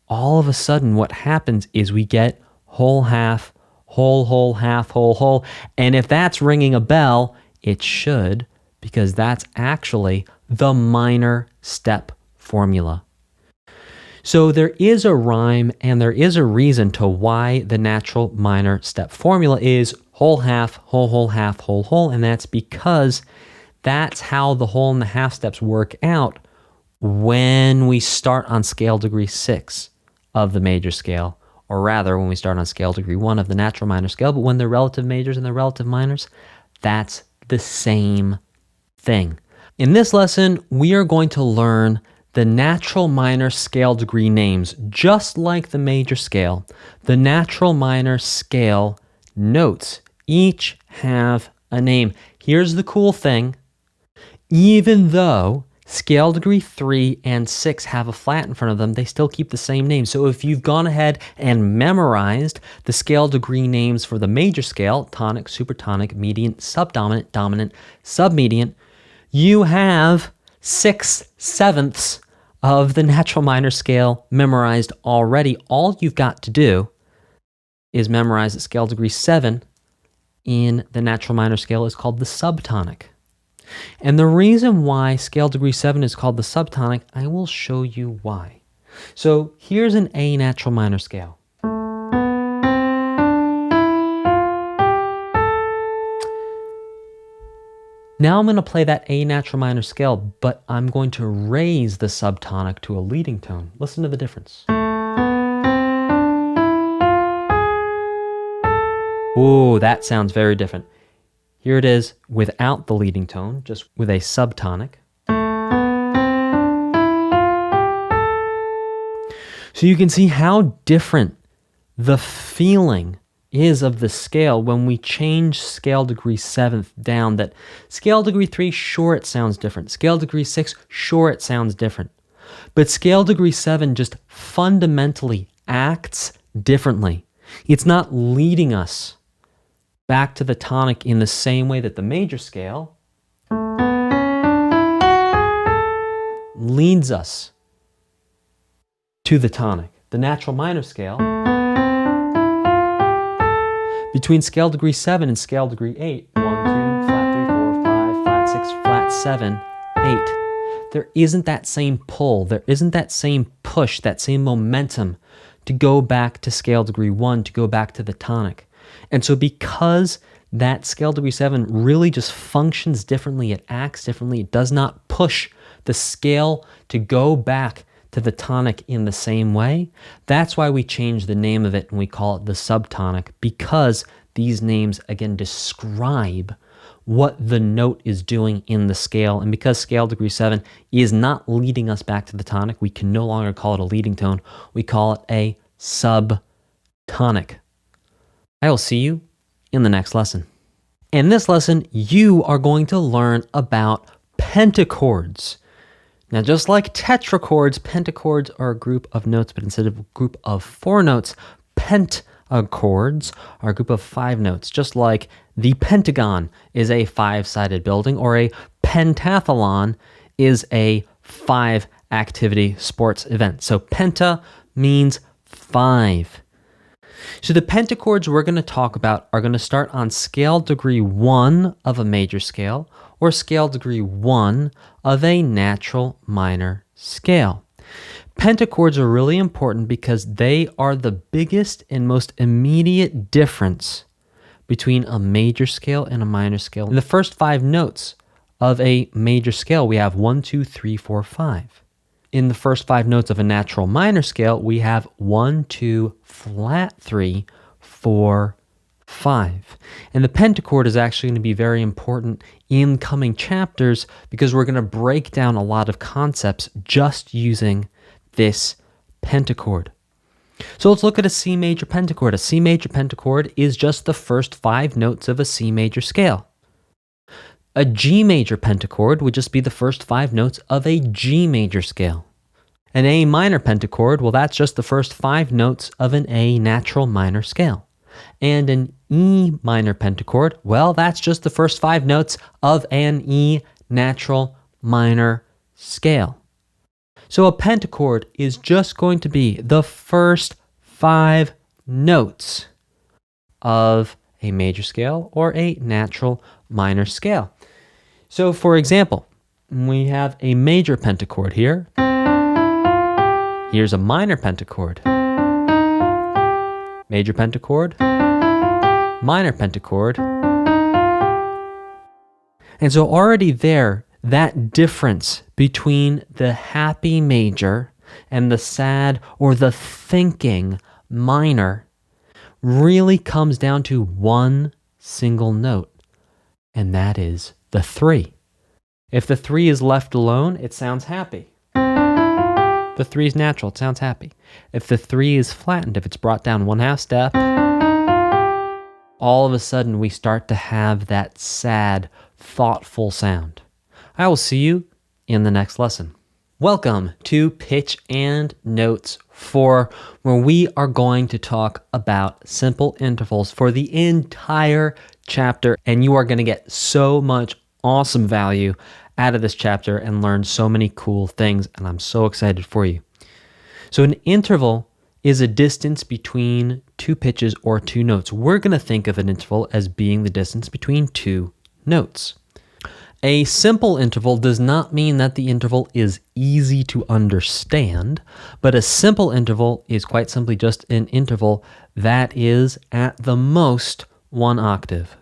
All of a sudden what happens is we get whole, half, whole, whole, half, whole, whole. And if that's ringing a bell, it should, because that's actually the minor step formula. So there is a rhyme and there is a reason to why the natural minor step formula is whole, half, whole, whole, half, whole, whole. And that's because that's how the whole and the half steps work out when we start on scale degree 6 of the major scale, or rather when we start on scale degree 1 of the natural minor scale. But when they're relative majors and they're relative minors, that's the same thing. In this lesson, we are going to learn the natural minor scale degree names. Just like the major scale, the natural minor scale notes each have a name. Here's the cool thing. Even though scale degree 3 and 6 have a flat in front of them, they still keep the same name. So if you've gone ahead and memorized the scale degree names for the major scale, tonic, supertonic, mediant, subdominant, dominant, submediant, you have 6/7 of the natural minor scale memorized already. All you've got to do is memorize that scale degree 7 in the natural minor scale is called the subtonic. And the reason why scale degree 7 is called the subtonic, I will show you why. So here's an A natural minor scale. Now I'm going to play that A natural minor scale, but I'm going to raise the subtonic to a leading tone. Listen to the difference. Ooh, that sounds very different. Here it is without the leading tone, just with a subtonic. So you can see how different the feeling is of the scale when we change scale degree 7th down. That scale degree 3, sure, it sounds different. Scale degree 6, sure, it sounds different. But scale degree 7 just fundamentally acts differently. It's not leading us back to the tonic in the same way that the major scale leads us to the tonic. The natural minor scale, between scale degree 7 and scale degree 8, 1, 2, flat 3, 4, 5, flat 6, flat 7, 8, there isn't that same pull, there isn't that same push, that same momentum to go back to scale degree 1, to go back to the tonic. And so because that scale degree 7 really just functions differently, it acts differently, it does not push the scale to go back to the tonic in the same way, that's why we change the name of it and we call it the subtonic, because these names again describe what the note is doing in the scale. And because scale degree 7 is not leading us back to the tonic, we can no longer call it a leading tone, we call it a subtonic. I will see you in the next lesson. In this lesson, you are going to learn about pentachords. Now, just like tetrachords, pentachords are a group of notes, but instead of a group of 4 notes, pentachords are a group of 5 notes. Just like the Pentagon is a 5-sided building, or a pentathlon is a 5-activity sports event. So penta means 5. So the pentachords we're going to talk about are going to start on scale degree 1 of a major scale or scale degree 1 of a natural minor scale. Pentachords are really important because they are the biggest and most immediate difference between a major scale and a minor scale. In the first 5 notes of a major scale, we have 1, 2, 3, 4, 5. In the first 5 notes of a natural minor scale, we have 1, 2, flat 3, 4, 5. And the pentachord is actually going to be very important in coming chapters because we're going to break down a lot of concepts just using this pentachord. So let's look at a C major pentachord. A C major pentachord is just the first 5 notes of a C major scale. A G major pentachord would just be the first 5 notes of a G major scale. An A minor pentachord, well, that's just the first 5 notes of an A natural minor scale. And an E minor pentachord, well, that's just the first 5 notes of an E natural minor scale. So a pentachord is just going to be the first 5 notes of a major scale or a natural minor scale. So for example, we have a major pentachord here. Here's a minor pentachord. Major pentachord, minor pentachord. And so already there, that difference between the happy major and the sad or the thinking minor really comes down to one single note, and that is the 3. If the 3 is left alone, it sounds happy. The 3 is natural, it sounds happy. If the 3 is flattened, if it's brought down 1/2 step, all of a sudden we start to have that sad, thoughtful sound. I will see you in the next lesson. Welcome to Pitch and Notes 4, where we are going to talk about simple intervals for the entire chapter, and you are going to get so much awesome value out of this chapter and learn so many cool things, and I'm so excited for you. So an interval is a distance between 2 pitches or 2 notes. We're going to think of an interval as being the distance between 2 notes. A simple interval does not mean that the interval is easy to understand, but a simple interval is quite simply just an interval that is at the most 1 octave.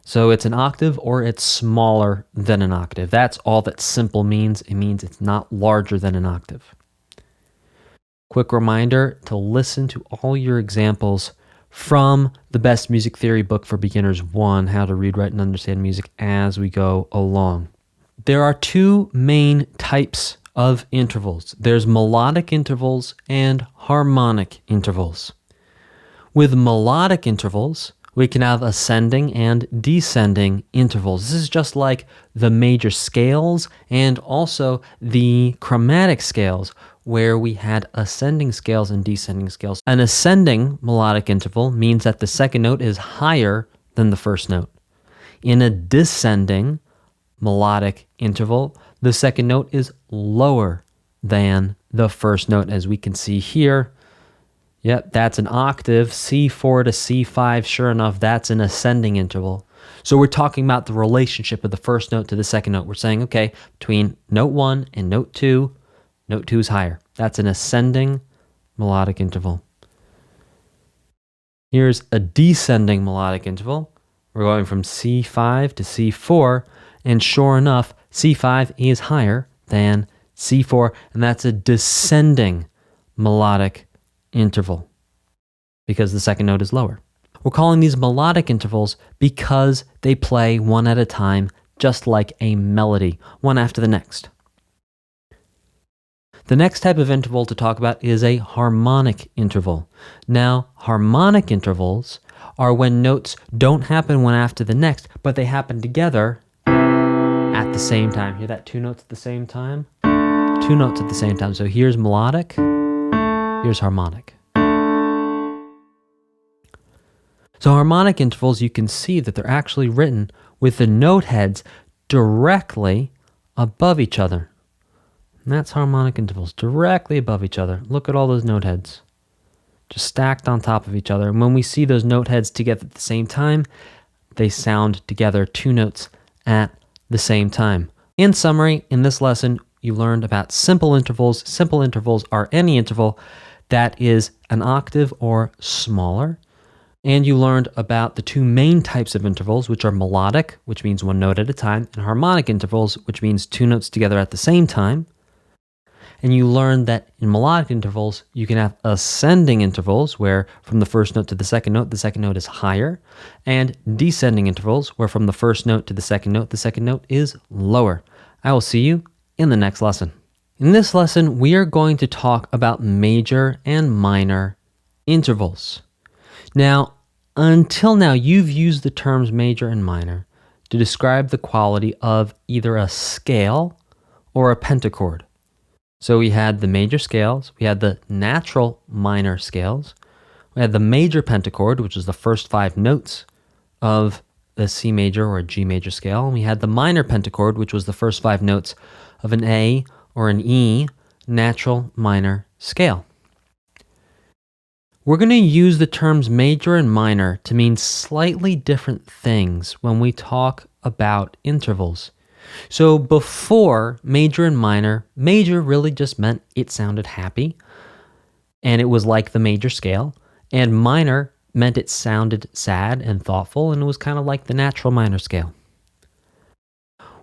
So it's an octave or it's smaller than an octave. That's all that simple means. It means it's not larger than an octave. Quick reminder to listen to all your examples from the Best Music Theory book for Beginners 1, How to Read, Write, and Understand Music as we go along. There are 2 main types of intervals. There's melodic intervals and harmonic intervals. With melodic intervals, we can have ascending and descending intervals. This is just like the major scales and also the chromatic scales, where we had ascending scales and descending scales. An ascending melodic interval means that the second note is higher than the first note. In a descending melodic interval, the second note is lower than the first note, as we can see here. Yep, that's an octave, C4 to C5. Sure enough, that's an ascending interval. So we're talking about the relationship of the first note to the second note. We're saying, okay, between note 1 and note 2 is higher. That's an ascending melodic interval. Here's a descending melodic interval. We're going from C5 to C4, and sure enough, C5 is higher than C4, and that's a descending melodic interval because the second note is lower. We're calling these melodic intervals because they play one at a time, just like a melody, one after the next. The next type of interval to talk about is a harmonic interval. Now, harmonic intervals are when notes don't happen one after the next, but they happen together at the same time. Hear that? 2 notes at the same time? 2 notes at the same time. So here's melodic, here's harmonic. So harmonic intervals, you can see that they're actually written with the note heads directly above each other. And that's harmonic intervals directly above each other. Look at all those note heads, just stacked on top of each other. And when we see those note heads together at the same time, they sound together 2 notes at the same time. In summary, in this lesson, you learned about simple intervals. Simple intervals are any interval that is an octave or smaller. And you learned about the 2 main types of intervals, which are melodic, which means 1 note at a time, and harmonic intervals, which means 2 notes together at the same time. And you learned that in melodic intervals, you can have ascending intervals, where from the first note to the second note is higher, and descending intervals, where from the first note to the second note is lower. I will see you in the next lesson. In this lesson, we are going to talk about major and minor intervals. Now, until now, you've used the terms major and minor to describe the quality of either a scale or a pentachord. So we had the major scales, we had the natural minor scales, we had the major pentachord, which is the first 5 notes of the C major or a G major scale, and we had the minor pentachord, which was the first 5 notes of an A or an E natural minor scale. We're going to use the terms major and minor to mean slightly different things when we talk about intervals. So before major and minor, major really just meant it sounded happy, and it was like the major scale, and minor meant it sounded sad and thoughtful, and it was kind of like the natural minor scale.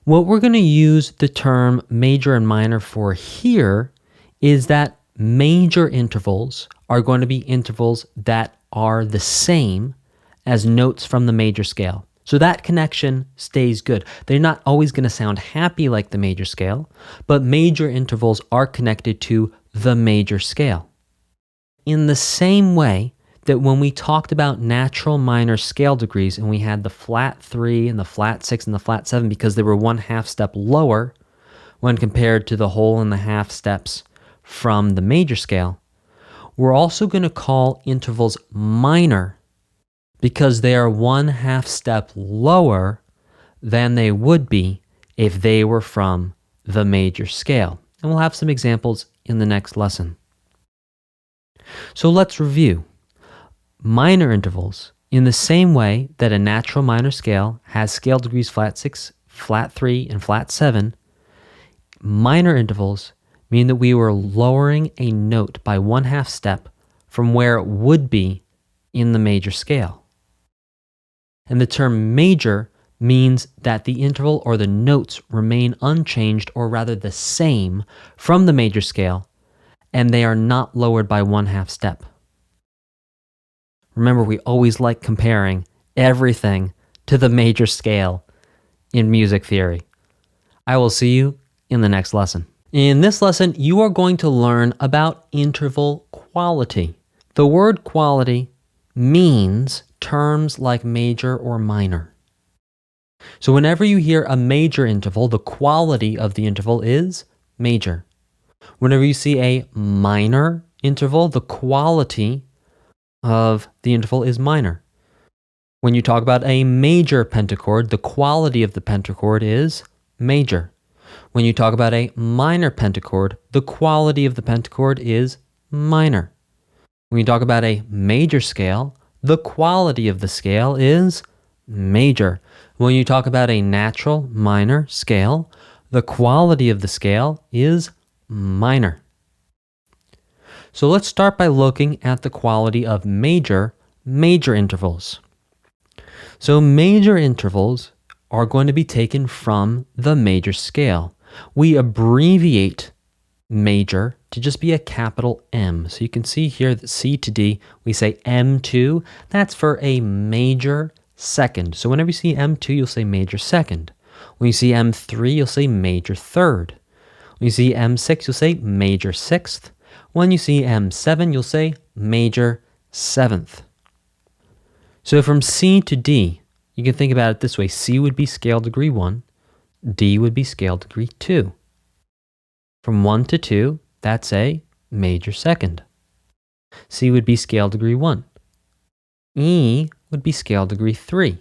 What we're going to use the term major and minor for here is that major intervals are going to be intervals that are the same as notes from the major scale. So that connection stays good. They're not always going to sound happy like the major scale, but major intervals are connected to the major scale. In the same way that when we talked about natural minor scale degrees and we had the flat 3 and the flat 6 and the flat 7 because they were 1/2 step lower when compared to the whole and the half steps from the major scale, we're also going to call intervals minor because they are 1/2 step lower than they would be if they were from the major scale. And we'll have some examples in the next lesson. So let's review. Minor intervals, in the same way that a natural minor scale has scale degrees flat 6, flat 3, and flat 7, minor intervals mean that we were lowering a note by 1/2 step from where it would be in the major scale. And the term major means that the interval or the notes remain unchanged, or rather the same, from the major scale, and they are not lowered by 1/2 step. Remember, we always like comparing everything to the major scale in music theory. I will see you in the next lesson. In this lesson, you are going to learn about interval quality. The word quality means terms like major or minor. So whenever you hear a major interval, the quality of the interval is major. Whenever you see a minor interval, the quality of the interval is minor. When you talk about a major pentachord, the quality of the pentachord is major. When you talk about a minor pentachord, the quality of the pentachord is minor. When you talk about a major scale, the quality of the scale is major. When you talk about a natural minor scale, the quality of the scale is minor. So let's start by looking at the quality of major intervals. So major intervals are going to be taken from the major scale. We abbreviate major to just be a capital M. So you can see here that C to D, we say M2. That's for a major second. So whenever you see M2, you'll say major second. When you see M3, you'll say major third. When you see M6, you'll say major sixth. When you see M7, you'll say major seventh. So from C to D, you can think about it this way. C would be scale degree 1. D would be scale degree 2. From 1 to 2, that's a major second. C would be scale degree 1. E would be scale degree 3.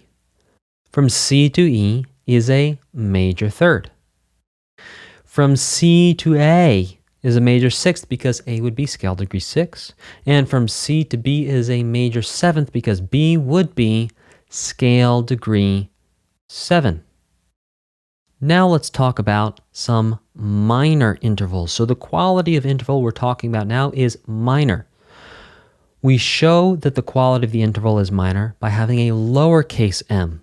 From C to E is a major third. From C to A is a major sixth because A would be scale degree 6. And from C to B is a major seventh because B would be scale degree 7. Now let's talk about some minor intervals. So the quality of interval we're talking about now is minor. We show that the quality of the interval is minor by having a lowercase m.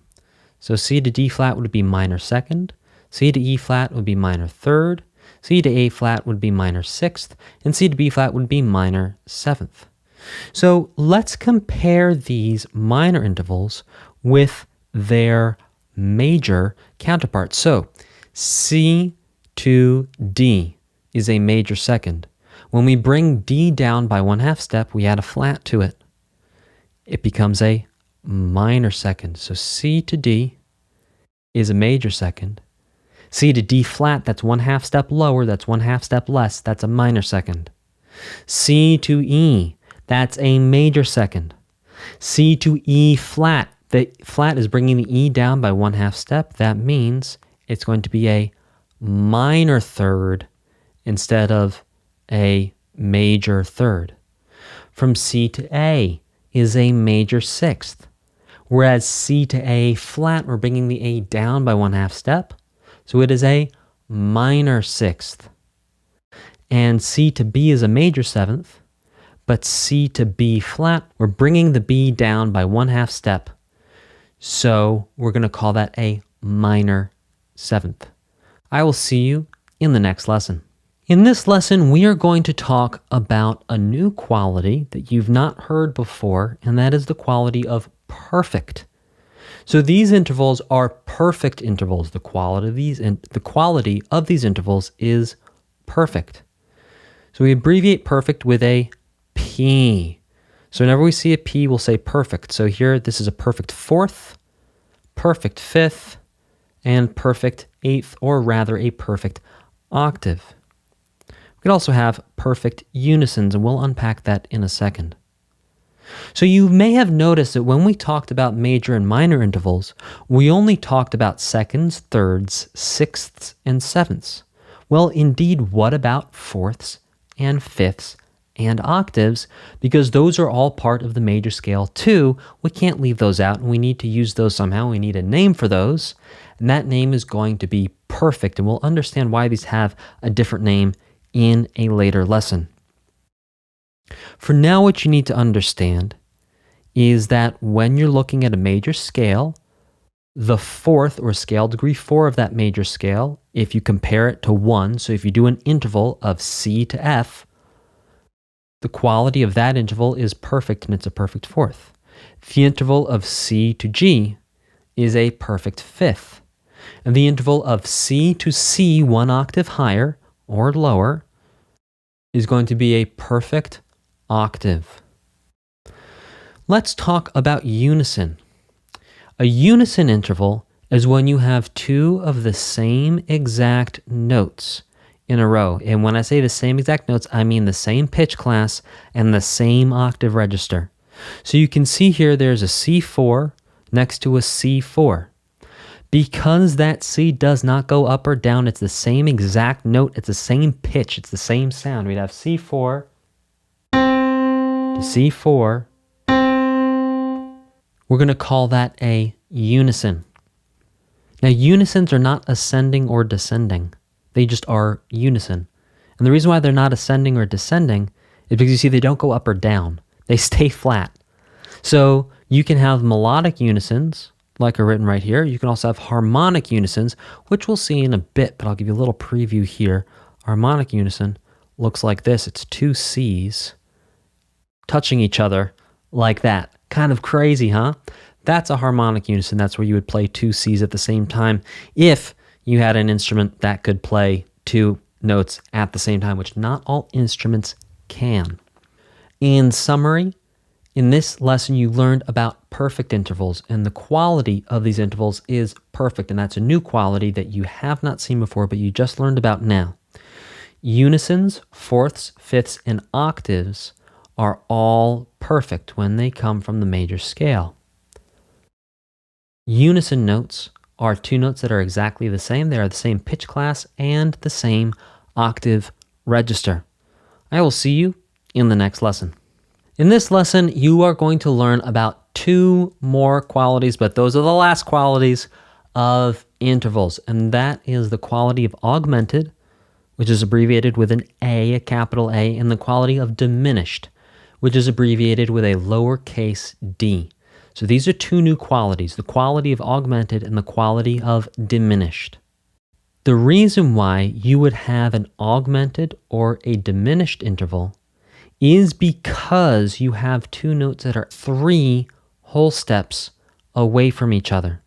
So C to D flat would be minor second, C to E flat would be minor third, C to A flat would be minor sixth, and C to B flat would be minor seventh. So let's compare these minor intervals with their major counterparts. So C to D is a major second. When we bring D down by 1/2 step, we add a flat to it. It becomes a minor second. So C to D is a major second. C to D flat, that's 1/2 step lower, that's 1/2 step less, that's a minor second. C to E, that's a major second. C to E flat, the flat is bringing the E down by 1/2 step. That means it's going to be a minor third instead of a major third. From C to A is a major sixth. Whereas C to A flat, we're bringing the A down by 1/2 step. So it is a minor sixth. And C to B is a major seventh. But C to B flat, we're bringing the B down by 1/2 step. So we're going to call that a minor seventh. I will see you in the next lesson. In this lesson, we are going to talk about a new quality that you've not heard before, and that is the quality of perfect. So these intervals are perfect intervals. The quality of these intervals is perfect. So we abbreviate perfect with a P. So whenever we see a P, we'll say perfect. So here, this is a perfect fourth, perfect fifth, and perfect eighth, or rather a perfect octave. We could also have perfect unisons, and we'll unpack that in a second. So you may have noticed that when we talked about major and minor intervals, we only talked about seconds, thirds, sixths, and sevenths. Well, indeed, what about fourths and fifths and octaves? Because those are all part of the major scale too. We can't leave those out, and we need to use those somehow. We need a name for those, and that name is going to be perfect, and we'll understand why these have a different name in a later lesson. For now, what you need to understand is that when you're looking at a major scale, the fourth or scale degree 4 of that major scale, if you compare it to 1, so if you do an interval of C to F, the quality of that interval is perfect, and it's a perfect fourth. The interval of C to G is a perfect fifth. And the interval of C to C, 1 octave higher or lower, is going to be a perfect octave. Let's talk about unison. A unison interval is when you have two of the same exact notes in a row. And when I say the same exact notes, I mean the same pitch class and the same octave register. So you can see here there's a C4 next to a C4. Because that C does not go up or down, it's the same exact note, it's the same pitch, it's the same sound. We'd have C4 to C4. We're going to call that a unison. Now, unisons are not ascending or descending. They just are unison. And the reason why they're not ascending or descending is because you see they don't go up or down. They stay flat. So you can have melodic unisons, like are written right here. You can also have harmonic unisons, which we'll see in a bit, but I'll give you a little preview here. Harmonic unison looks like this. It's two C's touching each other like that. Kind of crazy, huh? That's a harmonic unison. That's where you would play two C's at the same time if you had an instrument that could play two notes at the same time, which not all instruments can. In summary, in this lesson, you learned about perfect intervals, and the quality of these intervals is perfect, and that's a new quality that you have not seen before, but you just learned about now. Unisons, fourths, fifths, and octaves are all perfect when they come from the major scale. Unison notes are two notes that are exactly the same. They are the same pitch class and the same octave register. I will see you in the next lesson. In this lesson, you are going to learn about two more qualities, but those are the last qualities of intervals, and that is the quality of augmented, which is abbreviated with an A, a capital A, and the quality of diminished, which is abbreviated with a lowercase d. So these are two new qualities, the quality of augmented and the quality of diminished. The reason why you would have an augmented or a diminished interval is because you have two notes that are 3 whole steps away from each other.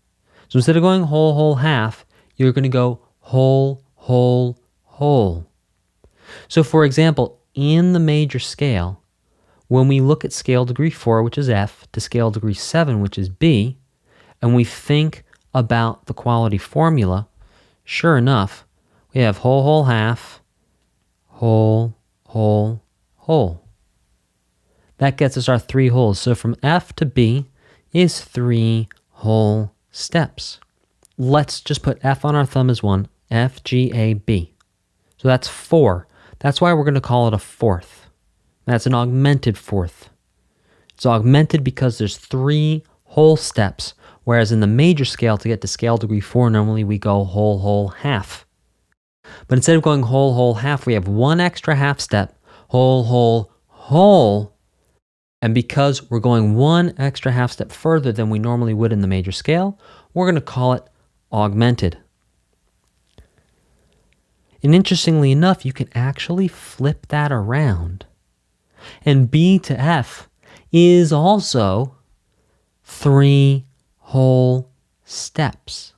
So instead of going whole, whole, half, you're going to go whole, whole, whole. So for example, in the major scale, when we look at scale degree 4, which is F, to scale degree 7, which is B, and we think about the quality formula, sure enough, we have whole, whole, half, whole, whole, whole. That gets us our 3 wholes. So from F to B is 3 whole steps. Let's just put F on our thumb as 1, F, G, A, B. So that's 4. That's why we're going to call it a fourth. That's an augmented fourth. It's augmented because there's 3 whole steps, whereas in the major scale, to get to scale degree 4, normally we go whole, whole, half. But instead of going whole, whole, half, we have 1 extra half step, whole, whole, whole. And because we're going 1 extra half step further than we normally would in the major scale, we're going to call it augmented. And interestingly enough, you can actually flip that around. And B to F is also 3 whole steps.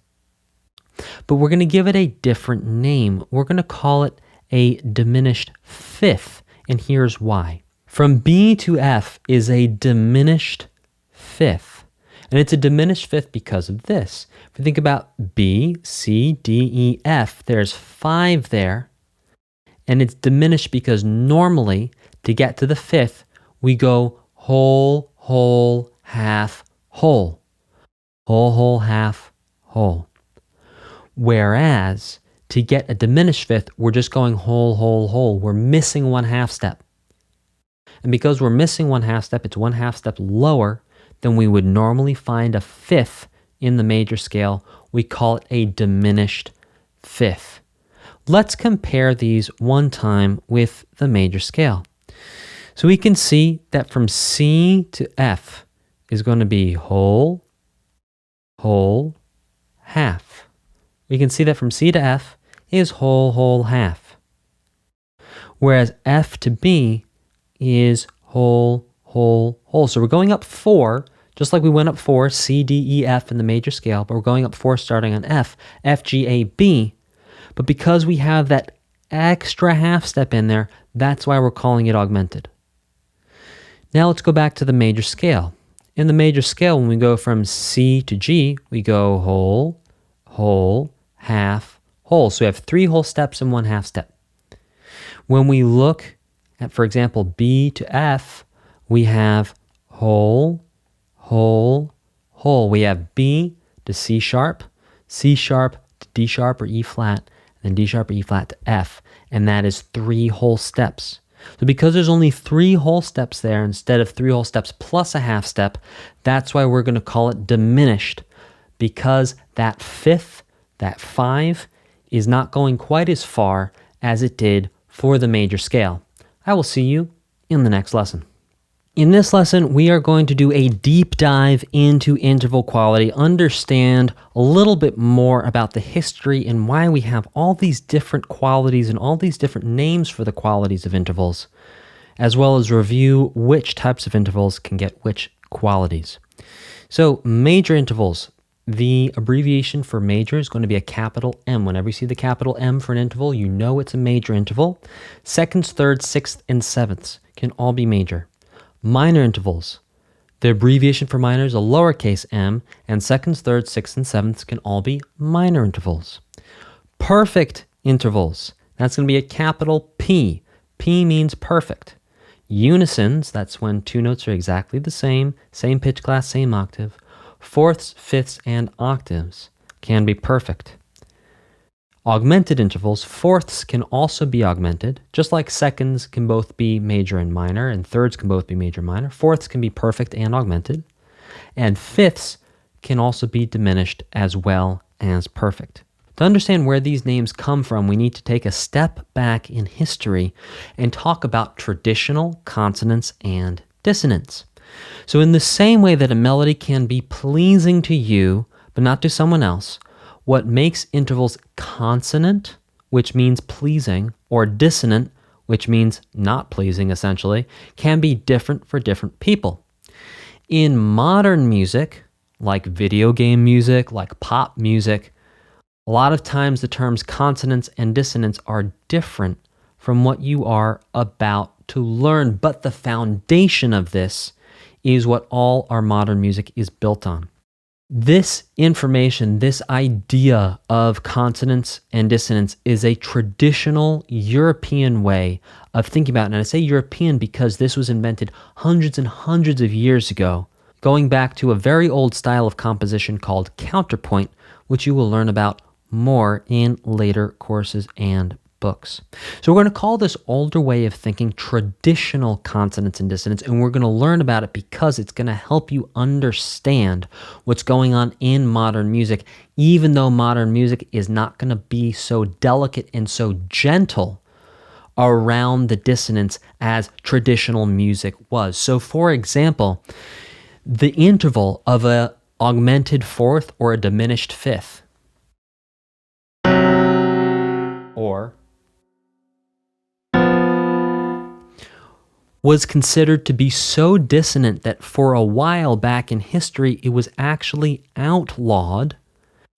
But we're going to give it a different name. We're going to call it a diminished fifth. And here's why. From B to F is a diminished fifth. And it's a diminished fifth because of this. If you think about B, C, D, E, F, there's 5 there. And it's diminished because normally, to get to the fifth, we go whole, whole, half, whole. Whole, whole, half, whole. Whereas, to get a diminished fifth, we're just going whole, whole, whole. We're missing 1 half step. And because we're missing 1 half step, it's 1 half step lower than we would normally find a fifth in the major scale. We call it a diminished fifth. Let's compare these one time with the major scale. So we can see that from C to F is going to be whole, whole, half. We can see that from C to F is whole, whole, half. Whereas F to B is whole, whole, whole. So we're going up 4, just like we went up 4, C, D, E, F in the major scale, but we're going up 4 starting on F, F, G, A, B. But because we have that extra half step in there, that's why we're calling it augmented. Now let's go back to the major scale. In the major scale, when we go from C to G, we go whole, whole, half, whole. So we have 3 whole steps and 1 half step. When we look at, for example, B to F, we have whole, whole, whole. We have B to C sharp to D sharp or E flat, and then D sharp or E flat to F, and that is 3 whole steps. So because there's only 3 whole steps there instead of 3 whole steps plus a half step, that's why we're going to call it diminished, because that fifth, that 5, is not going quite as far as it did for the major scale. I will see you in the next lesson. In this lesson, we are going to do a deep dive into interval quality, understand a little bit more about the history and why we have all these different qualities and all these different names for the qualities of intervals, as well as review which types of intervals can get which qualities. So, major intervals. The abbreviation for major is going to be a capital M. Whenever you see the capital M for an interval, you know it's a major interval. Seconds, thirds, sixths, and sevenths can all be major. Minor intervals. The abbreviation for minor is a lowercase m, and seconds, thirds, sixths, and sevenths can all be minor intervals. Perfect intervals. That's going to be a capital P. P means perfect. Unisons, that's when 2 notes are exactly the same pitch class, same octave. Fourths, fifths, and octaves can be perfect. Augmented intervals, fourths can also be augmented, just like seconds can both be major and minor, and thirds can both be major and minor. Fourths can be perfect and augmented, and fifths can also be diminished as well as perfect. To understand where these names come from, we need to take a step back in history and talk about traditional consonants and dissonance. So in the same way that a melody can be pleasing to you, but not to someone else, what makes intervals consonant, which means pleasing, or dissonant, which means not pleasing essentially, can be different for different people. In modern music, like video game music, like pop music, a lot of times the terms consonants and dissonance are different from what you are about to learn, but the foundation of this is what all our modern music is built on. This information, this idea of consonants and dissonance is a traditional European way of thinking about it. And I say European because this was invented hundreds and hundreds of years ago, going back to a very old style of composition called counterpoint, which you will learn about more in later courses and books. So we're going to call this older way of thinking traditional consonants and dissonance, and we're going to learn about it because it's going to help you understand what's going on in modern music, even though modern music is not going to be so delicate and so gentle around the dissonance as traditional music was. So for example, the interval of an augmented fourth or a diminished fifth, or was considered to be so dissonant that for a while back in history, it was actually outlawed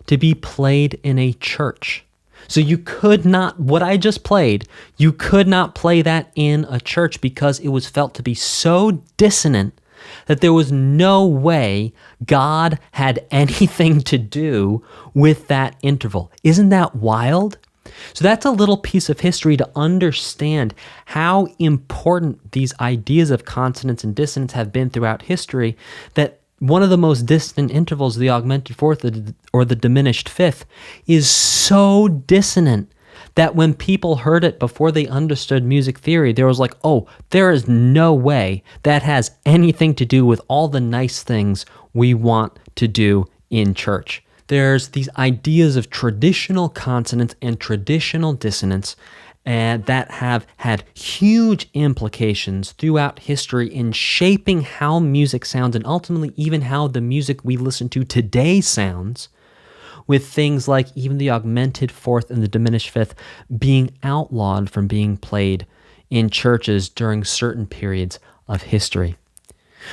to be played in a church. So you could not, what I just played, you could not play that in a church because it was felt to be so dissonant that there was no way God had anything to do with that interval. Isn't that wild? So that's a little piece of history to understand how important these ideas of consonance and dissonance have been throughout history, that one of the most distant intervals, the augmented fourth or the diminished fifth, is so dissonant that when people heard it before they understood music theory, there was like, oh, there is no way that has anything to do with all the nice things we want to do in church. There's these ideas of traditional consonants and traditional dissonance that have had huge implications throughout history in shaping how music sounds and ultimately even how the music we listen to today sounds, with things like even the augmented fourth and the diminished fifth being outlawed from being played in churches during certain periods of history.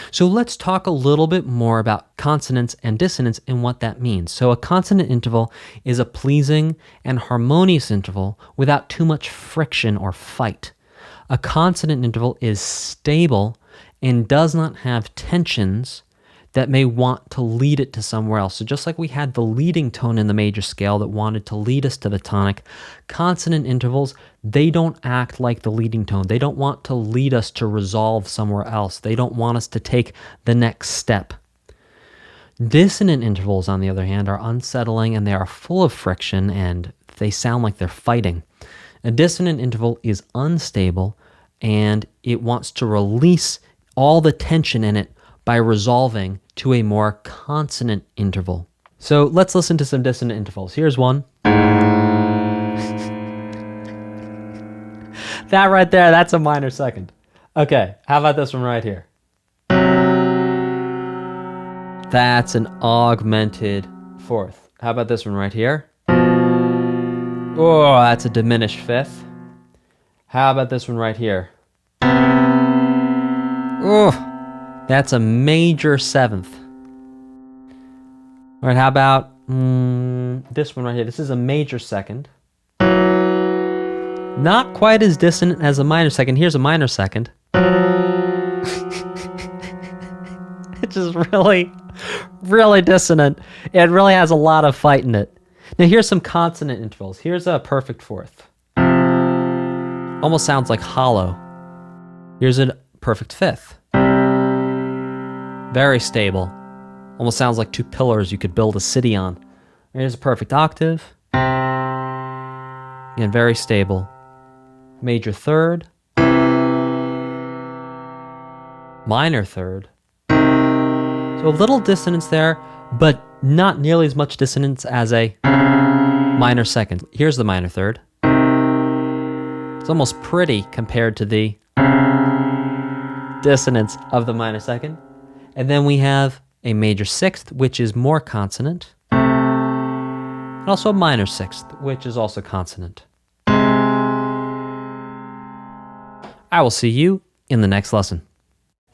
So let's talk a little bit more about consonance and dissonance and what that means. So a consonant interval is a pleasing and harmonious interval without too much friction or fight. A consonant interval is stable and does not have tensions that may want to lead it to somewhere else. So just like we had the leading tone in the major scale that wanted to lead us to the tonic, consonant intervals, they don't act like the leading tone. They don't want to lead us to resolve somewhere else. They don't want us to take the next step. Dissonant intervals, on the other hand, are unsettling and they are full of friction and they sound like they're fighting. A dissonant interval is unstable and it wants to release all the tension in it by resolving to a more consonant interval. So let's listen to some dissonant intervals. Here's one. That right there, that's a minor second. Okay, how about this one right here? That's an augmented fourth. How about this one right here? Oh, that's a diminished fifth. How about this one right here? Oh, that's a major seventh. All right, how about this one right here? This is a major second. Not quite as dissonant as a minor second. Here's a minor second. It's just really, really dissonant. It really has a lot of fight in it. Now here's some consonant intervals. Here's a perfect fourth. Almost sounds like hollow. Here's a perfect fifth. Very stable. Almost sounds like two pillars you could build a city on. Here's a perfect octave. Again, very stable. Major third. Minor third. So a little dissonance there, but not nearly as much dissonance as a minor second. Here's the minor third. It's almost pretty compared to the dissonance of the minor second. And then we have a major sixth, which is more consonant. And also a minor sixth, which is also consonant. I will see you in the next lesson.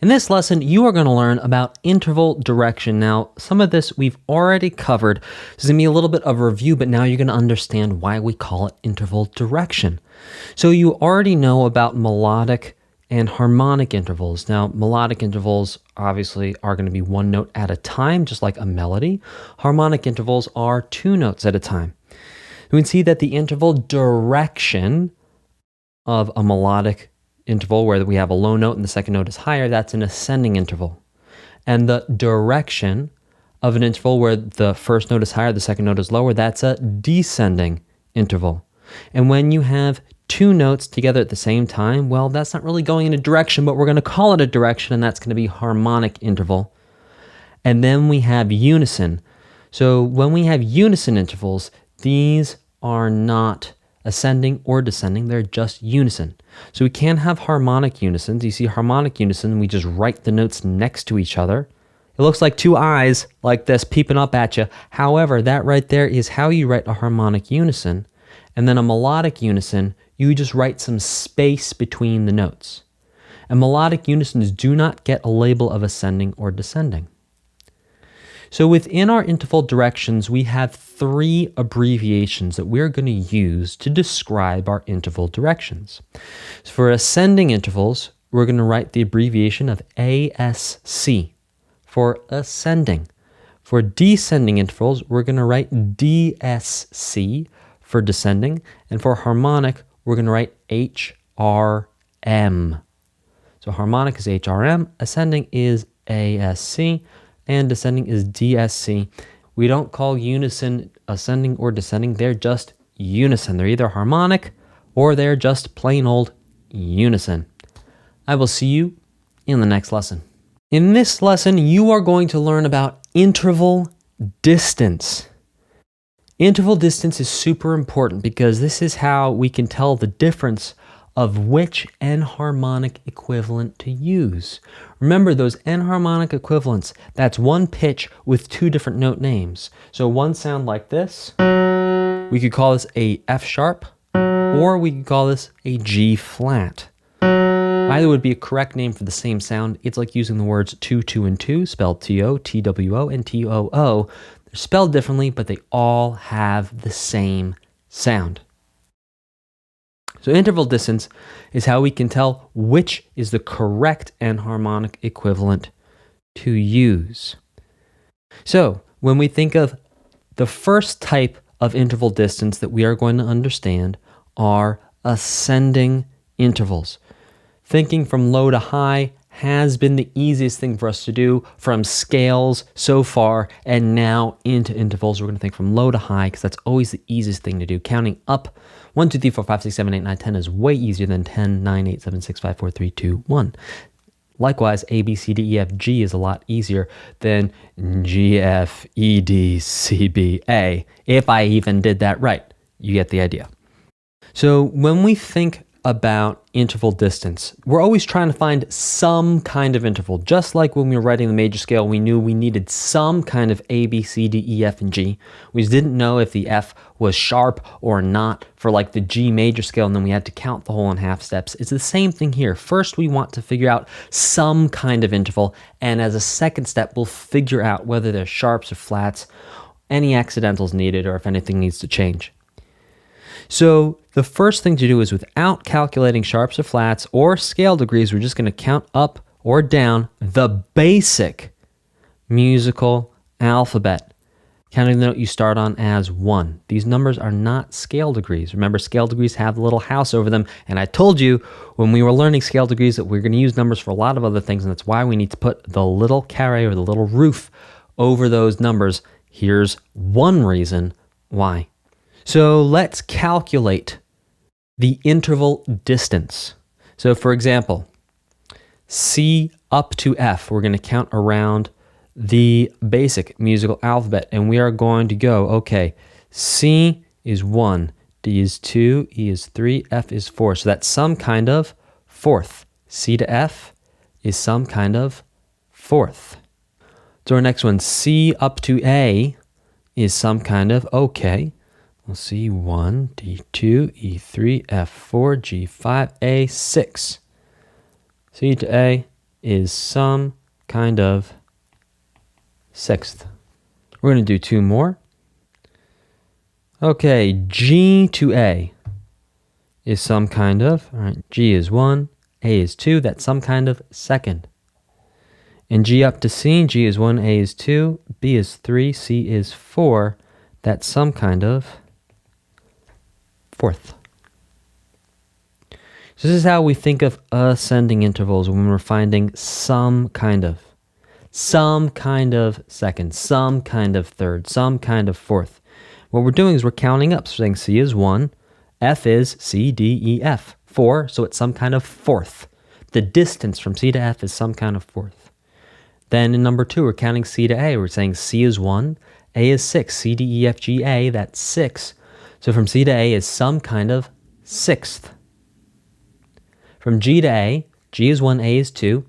In this lesson, you are going to learn about interval direction. Now, some of this we've already covered. This is going to be a little bit of a review, but now you're going to understand why we call it interval direction. So you already know about melodic and harmonic intervals. Now, melodic intervals obviously are going to be one note at a time, just like a melody. Harmonic intervals are two notes at a time. We can see that the interval direction of a melodic interval where we have a low note and the second note is higher, that's an ascending interval. And the direction of an interval where the first note is higher, the second note is lower, that's a descending interval. And when you have two notes together at the same time, well, that's not really going in a direction, but we're going to call it a direction, and that's going to be harmonic interval. And then we have unison. So when we have unison intervals, these are not ascending or descending, they're just unison. So we can have harmonic unisons. You see harmonic unison, we just write the notes next to each other. It looks like two eyes like this peeping up at you. However, that right there is how you write a harmonic unison. And then a melodic unison, you just write some space between the notes. And melodic unisons do not get a label of ascending or descending. So within our interval directions, we have three abbreviations that we're going to use to describe our interval directions. So for ascending intervals, we're going to write the abbreviation of ASC for ascending. For descending intervals, we're going to write DSC for descending. And for harmonic, we're going to write HRM. So harmonic is HRM, ascending is ASC, and descending is DSC. We don't call unison ascending or descending, they're just unison. They're either harmonic or they're just plain old unison. I will see you in the next lesson. In this lesson, you are going to learn about interval distance. Interval distance is super important because this is how we can tell the difference of which enharmonic equivalent to use. Remember those enharmonic equivalents, that's one pitch with two different note names. So one sound like this, we could call this a F sharp, or we could call this a G flat. Either would be a correct name for the same sound. It's like using the words two, two, and two, spelled T-O, T-W-O, and T-O-O. They're spelled differently, but they all have the same sound. So interval distance is how we can tell which is the correct enharmonic equivalent to use. So when we think of the first type of interval distance that we are going to understand are ascending intervals. Thinking from low to high has been the easiest thing for us to do from scales so far, and now into intervals. We're going to think from low to high because that's always the easiest thing to do. Counting up 1, 2, 3, 4, 5, 6, 7, 8, 9, 10 is way easier than 10, 9, 8, 7, 6, 5, 4, 3, 2, 1. Likewise, A, B, C, D, E, F, G is a lot easier than G, F, E, D, C, B, A. If I even did that right, you get the idea. So when we think about interval distance, we're always trying to find some kind of interval. Just like when we were writing the major scale, we knew we needed some kind of A, B, C, D, E, F, and G. We just didn't know if the F was sharp or not for like the G major scale, and then we had to count the whole in half steps. It's the same thing here. First, we want to figure out some kind of interval, and as a second step, we'll figure out whether they're sharps or flats, any accidentals needed, or if anything needs to change. So the first thing to do is, without calculating sharps or flats or scale degrees, we're just going to count up or down the basic musical alphabet, counting the note you start on as 1. These numbers are not scale degrees. Remember, scale degrees have the little house over them, and I told you when we were learning scale degrees that we're going to use numbers for a lot of other things, and that's why we need to put the little carré or the little roof over those numbers Here's one reason why. So let's calculate the interval distance. So for example, C up to F, we're going to count around the basic musical alphabet, and we are going to go, okay, C is 1, D is 2, E is 3, F is 4. So that's some kind of fourth. C to F is some kind of fourth. So our next one, C up to A is some kind of, okay, we'll see 1, D2, E3, F4, G5, A6. C to A is some kind of sixth. We're going to do 2 more. Okay, G to A is some kind of, all right, G is 1, A is 2, that's some kind of second. And G up to C, G is 1, A is 2, B is 3, C is 4, that's some kind of fourth. So this is how we think of ascending intervals when we're finding some kind of second, some kind of third, some kind of fourth. What we're doing is we're counting up. So saying C is 1, F is C, D, E, F, 4, so it's some kind of fourth. The distance from C to F is some kind of fourth. Then in number 2, we're counting C to A. We're saying C is 1, A is 6, C, D, E, F, G, A, that's 6. So from C to A is some kind of sixth. From G to A, G is 1, A is 2,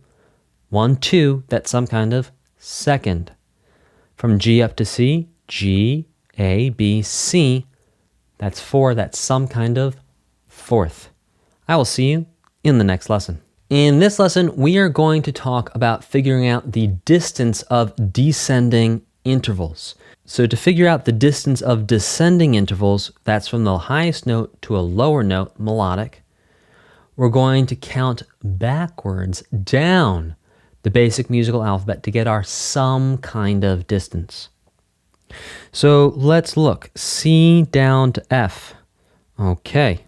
1, 2, that's some kind of second. From G up to C, G, A, B, C, that's 4, that's some kind of fourth. I will see you in the next lesson. In this lesson, we are going to talk about figuring out the distance of descending intervals. So to figure out the distance of descending intervals, that's from the highest note to a lower note, melodic, we're going to count backwards down the basic musical alphabet to get our some kind of distance. So let's look. C down to F. Okay.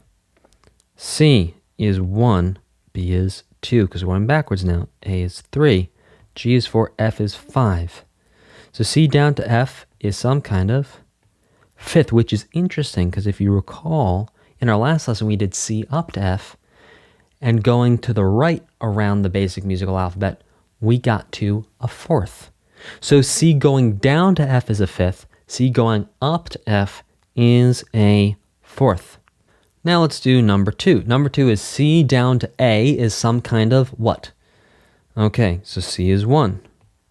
C is 1, B is 2, because we're going backwards now. A is 3, G is 4, F is 5. So C down to F is some kind of fifth, which is interesting because if you recall, in our last lesson we did C up to F, and going to the right around the basic musical alphabet, we got to a fourth. So C going down to F is a fifth, C going up to F is a fourth. Now let's do number 2. Number 2 is C down to A is some kind of what? Okay, so C is 1.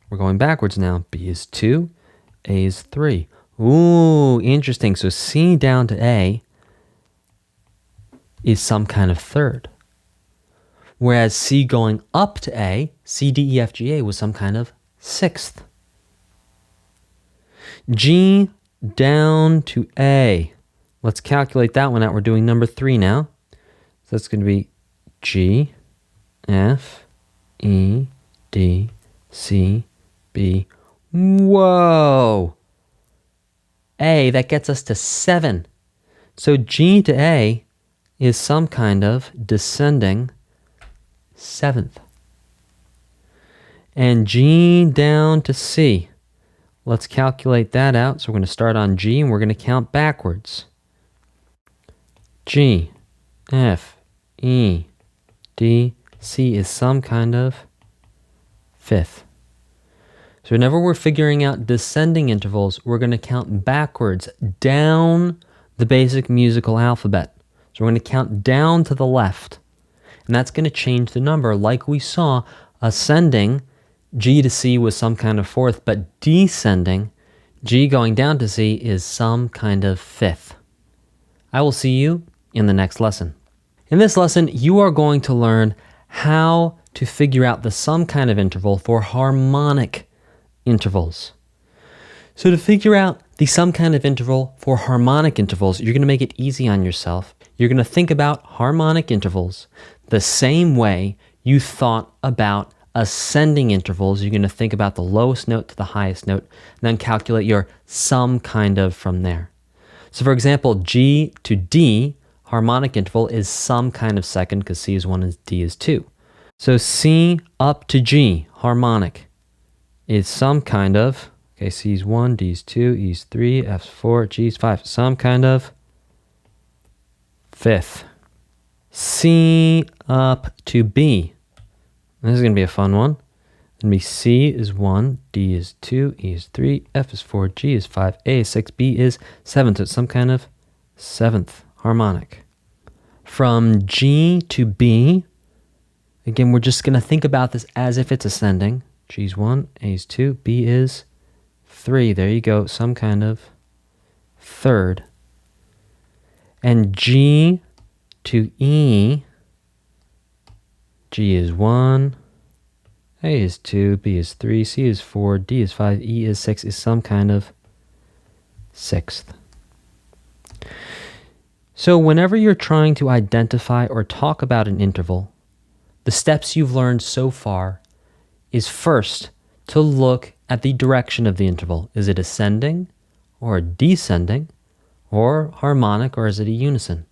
We're going backwards now. B is 2, A is 3. Ooh, interesting. So C down to A is some kind of third. Whereas C going up to A, C, D, E, F, G, A was some kind of sixth. G down to A. Let's calculate that one out. We're doing number 3 now. So that's going to be G, F, E, D, C, B. Whoa! A, that gets us to 7. So G to A is some kind of descending seventh. And G down to C. Let's calculate that out. So we're going to start on G and we're going to count backwards. G, F, E, D, C is some kind of fifth. So whenever we're figuring out descending intervals, we're going to count backwards down the basic musical alphabet. So we're going to count down to the left. And that's going to change the number. Like we saw, ascending, G to C was some kind of fourth, but descending, G going down to C is some kind of fifth. I will see you in the next lesson. In this lesson, you are going to learn how to figure out the some kind of interval for harmonic intervals. So to figure out the some kind of interval for harmonic intervals, you're going to make it easy on yourself. You're going to think about harmonic intervals the same way you thought about ascending intervals. You're going to think about the lowest note to the highest note, and then calculate your some kind of from there. So for example, G to D, harmonic interval is some kind of second because C is 1 and D is 2. So C up to G, harmonic, is some kind of, Okay, C's 1, D's 2, E's 3, F's 4, G's 5. Some kind of fifth. C up to B. This is going to be a fun one. It's going to be C is 1, D is 2, E is 3, F is 4, G is 5, A is 6, B is 7. So it's some kind of seventh harmonic. From G to B, again, we're just going to think about this as if it's ascending. G's 1, A's 2, B is 3. There you go, some kind of third. And G to E, G is 1, A is 2, B is 3, C is 4, D is 5, E is 6, is some kind of sixth. So whenever you're trying to identify or talk about an interval, the steps you've learned so far is first to look at the direction of the interval. Is it ascending or descending or harmonic, or is it a unison?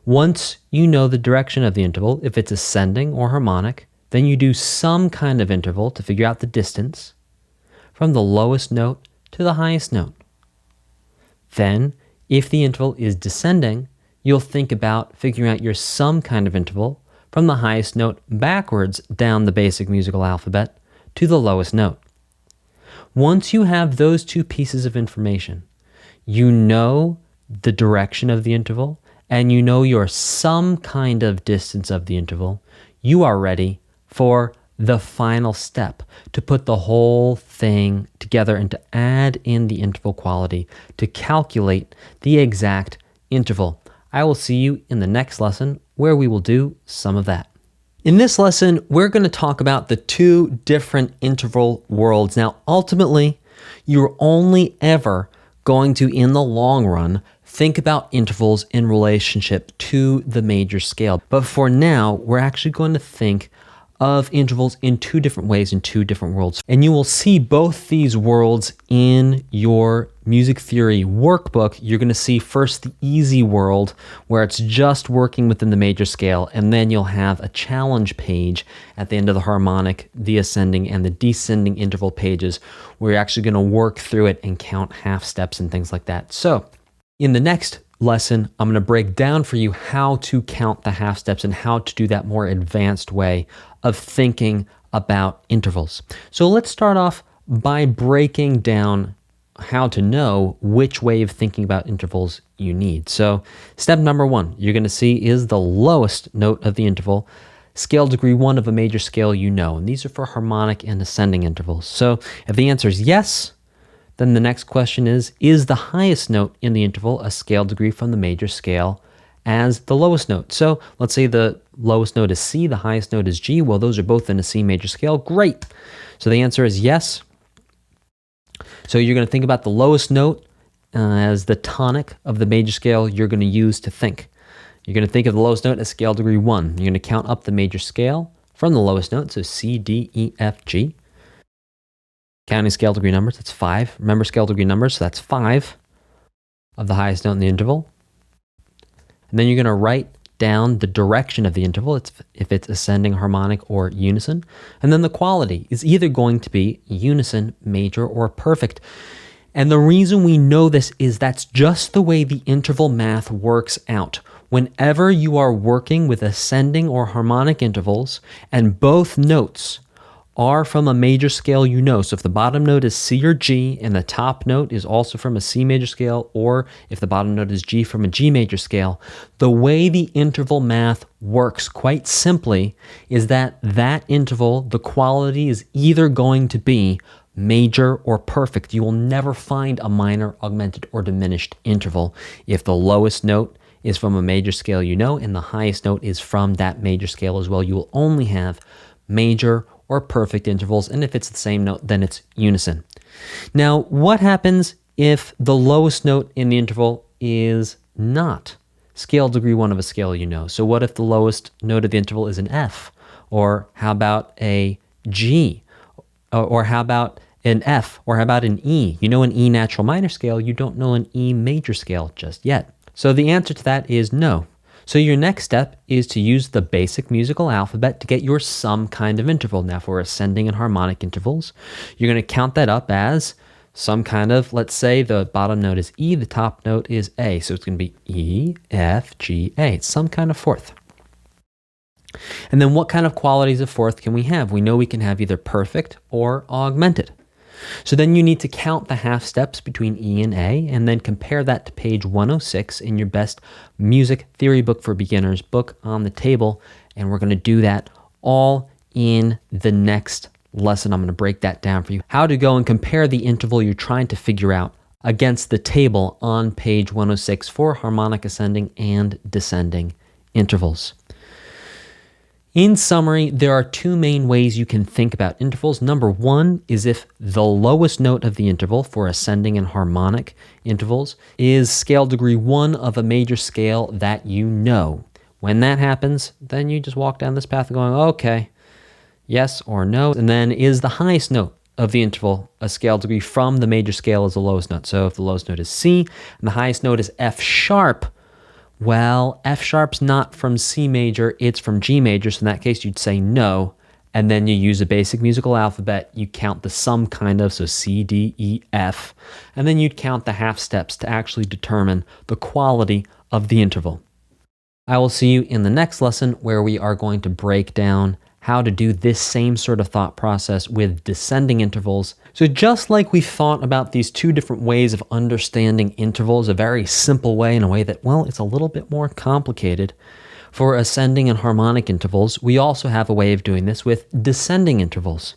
Once you know the direction of the interval, if it's ascending or harmonic, then you do some kind of interval to figure out the distance from the lowest note to the highest note. Then, if the interval is descending, you'll think about figuring out your some kind of interval from the highest note backwards down the basic musical alphabet to the lowest note. Once you have those two pieces of information, you know the direction of the interval and you know your some kind of distance of the interval, you are ready for the final step to put the whole thing together and to add in the interval quality to calculate the exact interval. I will see you in the next lesson where we will do some of that. In this lesson, we're going to talk about the two different interval worlds. Now, ultimately, you're only ever going to, in the long run, think about intervals in relationship to the major scale. But for now, we're actually going to think of intervals in two different ways in two different worlds. And you will see both these worlds in your music theory workbook. You're going to see first the easy world where it's just working within the major scale, and then you'll have a challenge page at the end of the harmonic, the ascending, and the descending interval pages where you're actually going to work through it and count half steps and things like that. So in the next lesson, I'm going to break down for you how to count the half steps and how to do that more advanced way of thinking about intervals. So let's start off by breaking down how to know which way of thinking about intervals you need. So step number one, you're going to see is the lowest note of the interval, scale degree 1 of a major scale you know. And these are for harmonic and ascending intervals. So if the answer is yes, then the next question is the highest note in the interval a scale degree from the major scale as the lowest note? So let's say the lowest note is C, the highest note is G. Well, those are both in a C major scale. Great. So the answer is yes. So you're going to think about the lowest note as the tonic of the major scale you're going to use to think. You're going to think of the lowest note as scale degree 1. You're going to count up the major scale from the lowest note, so C, D, E, F, G. Counting scale degree numbers, that's 5. Remember scale degree numbers, so that's 5 of the highest note in the interval. And then you're going to write down the direction of the interval, if it's ascending, harmonic, or unison. And then the quality is either going to be unison, major, or perfect. And the reason we know this is that's just the way the interval math works out. Whenever you are working with ascending or harmonic intervals, and both notes are from a major scale you know. So if the bottom note is C or G and the top note is also from a C major scale, or if the bottom note is G from a G major scale, the way the interval math works quite simply is that interval, the quality is either going to be major or perfect. You will never find a minor, augmented, or diminished interval if the lowest note is from a major scale you know and the highest note is from that major scale as well. You will only have major or perfect intervals, and if it's the same note, then it's unison. Now, what happens if the lowest note in the interval is not scale degree 1 of a scale you know? So what if the lowest note of the interval is an F? Or how about a G? Or how about an F? Or how about an E? You know an E natural minor scale, you don't know an E major scale just yet. So the answer to that is no. So your next step is to use the basic musical alphabet to get your some kind of interval. Now for ascending and harmonic intervals, you're going to count that up as some kind of, let's say the bottom note is E, the top note is A. So it's going to be E, F, G, A. It's some kind of fourth. And then what kind of qualities of fourth can we have? We know we can have either perfect or augmented. So then you need to count the half steps between E and A and then compare that to page 106 in your best music theory book for beginners book on the table. And we're going to do that all in the next lesson. I'm going to break that down for you. How to go and compare the interval you're trying to figure out against the table on page 106 for harmonic ascending and descending intervals. In summary, there are two main ways you can think about intervals. Number one is if the lowest note of the interval for ascending and harmonic intervals is scale degree 1 of a major scale that you know. When that happens, then you just walk down this path going, okay, yes or no. And then is the highest note of the interval a scale degree from the major scale as the lowest note? So if the lowest note is C and the highest note is F sharp, well, F sharp's not from C major, it's from G major, so in that case you'd say no, and then you use a basic musical alphabet, you count the some kind of, so C, D, E, F, and then you'd count the half steps to actually determine the quality of the interval. I will see you in the next lesson where we are going to break down how to do this same sort of thought process with descending intervals. So just like we thought about these two different ways of understanding intervals, a very simple way and a way that, well, it's a little bit more complicated for ascending and harmonic intervals, we also have a way of doing this with descending intervals.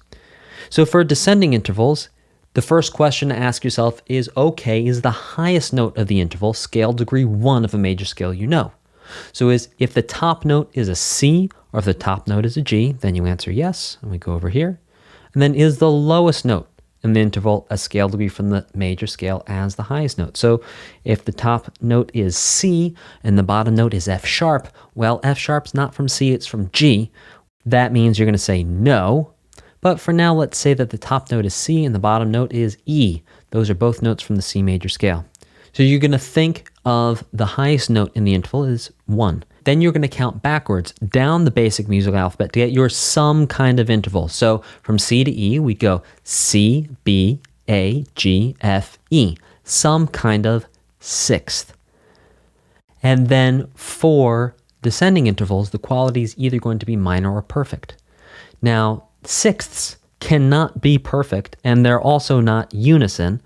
So for descending intervals, the first question to ask yourself is, okay, is the highest note of the interval scale degree 1 of a major scale you know? So if the top note is a C or if the top note is a G, then you answer yes, and we go over here. And then is the lowest note in the interval a scale degree from the major scale as the highest note? So if the top note is C and the bottom note is F sharp, well, F sharp's not from C, it's from G. That means you're going to say no. But for now, let's say that the top note is C and the bottom note is E. Those are both notes from the C major scale. So you're going to think of the highest note in the interval as 1. Then you're going to count backwards down the basic musical alphabet to get your some kind of interval. So from C to E, we go C, B, A, G, F, E. Some kind of sixth. And then for descending intervals, the quality is either going to be minor or perfect. Now, sixths cannot be perfect, and they're also not unison.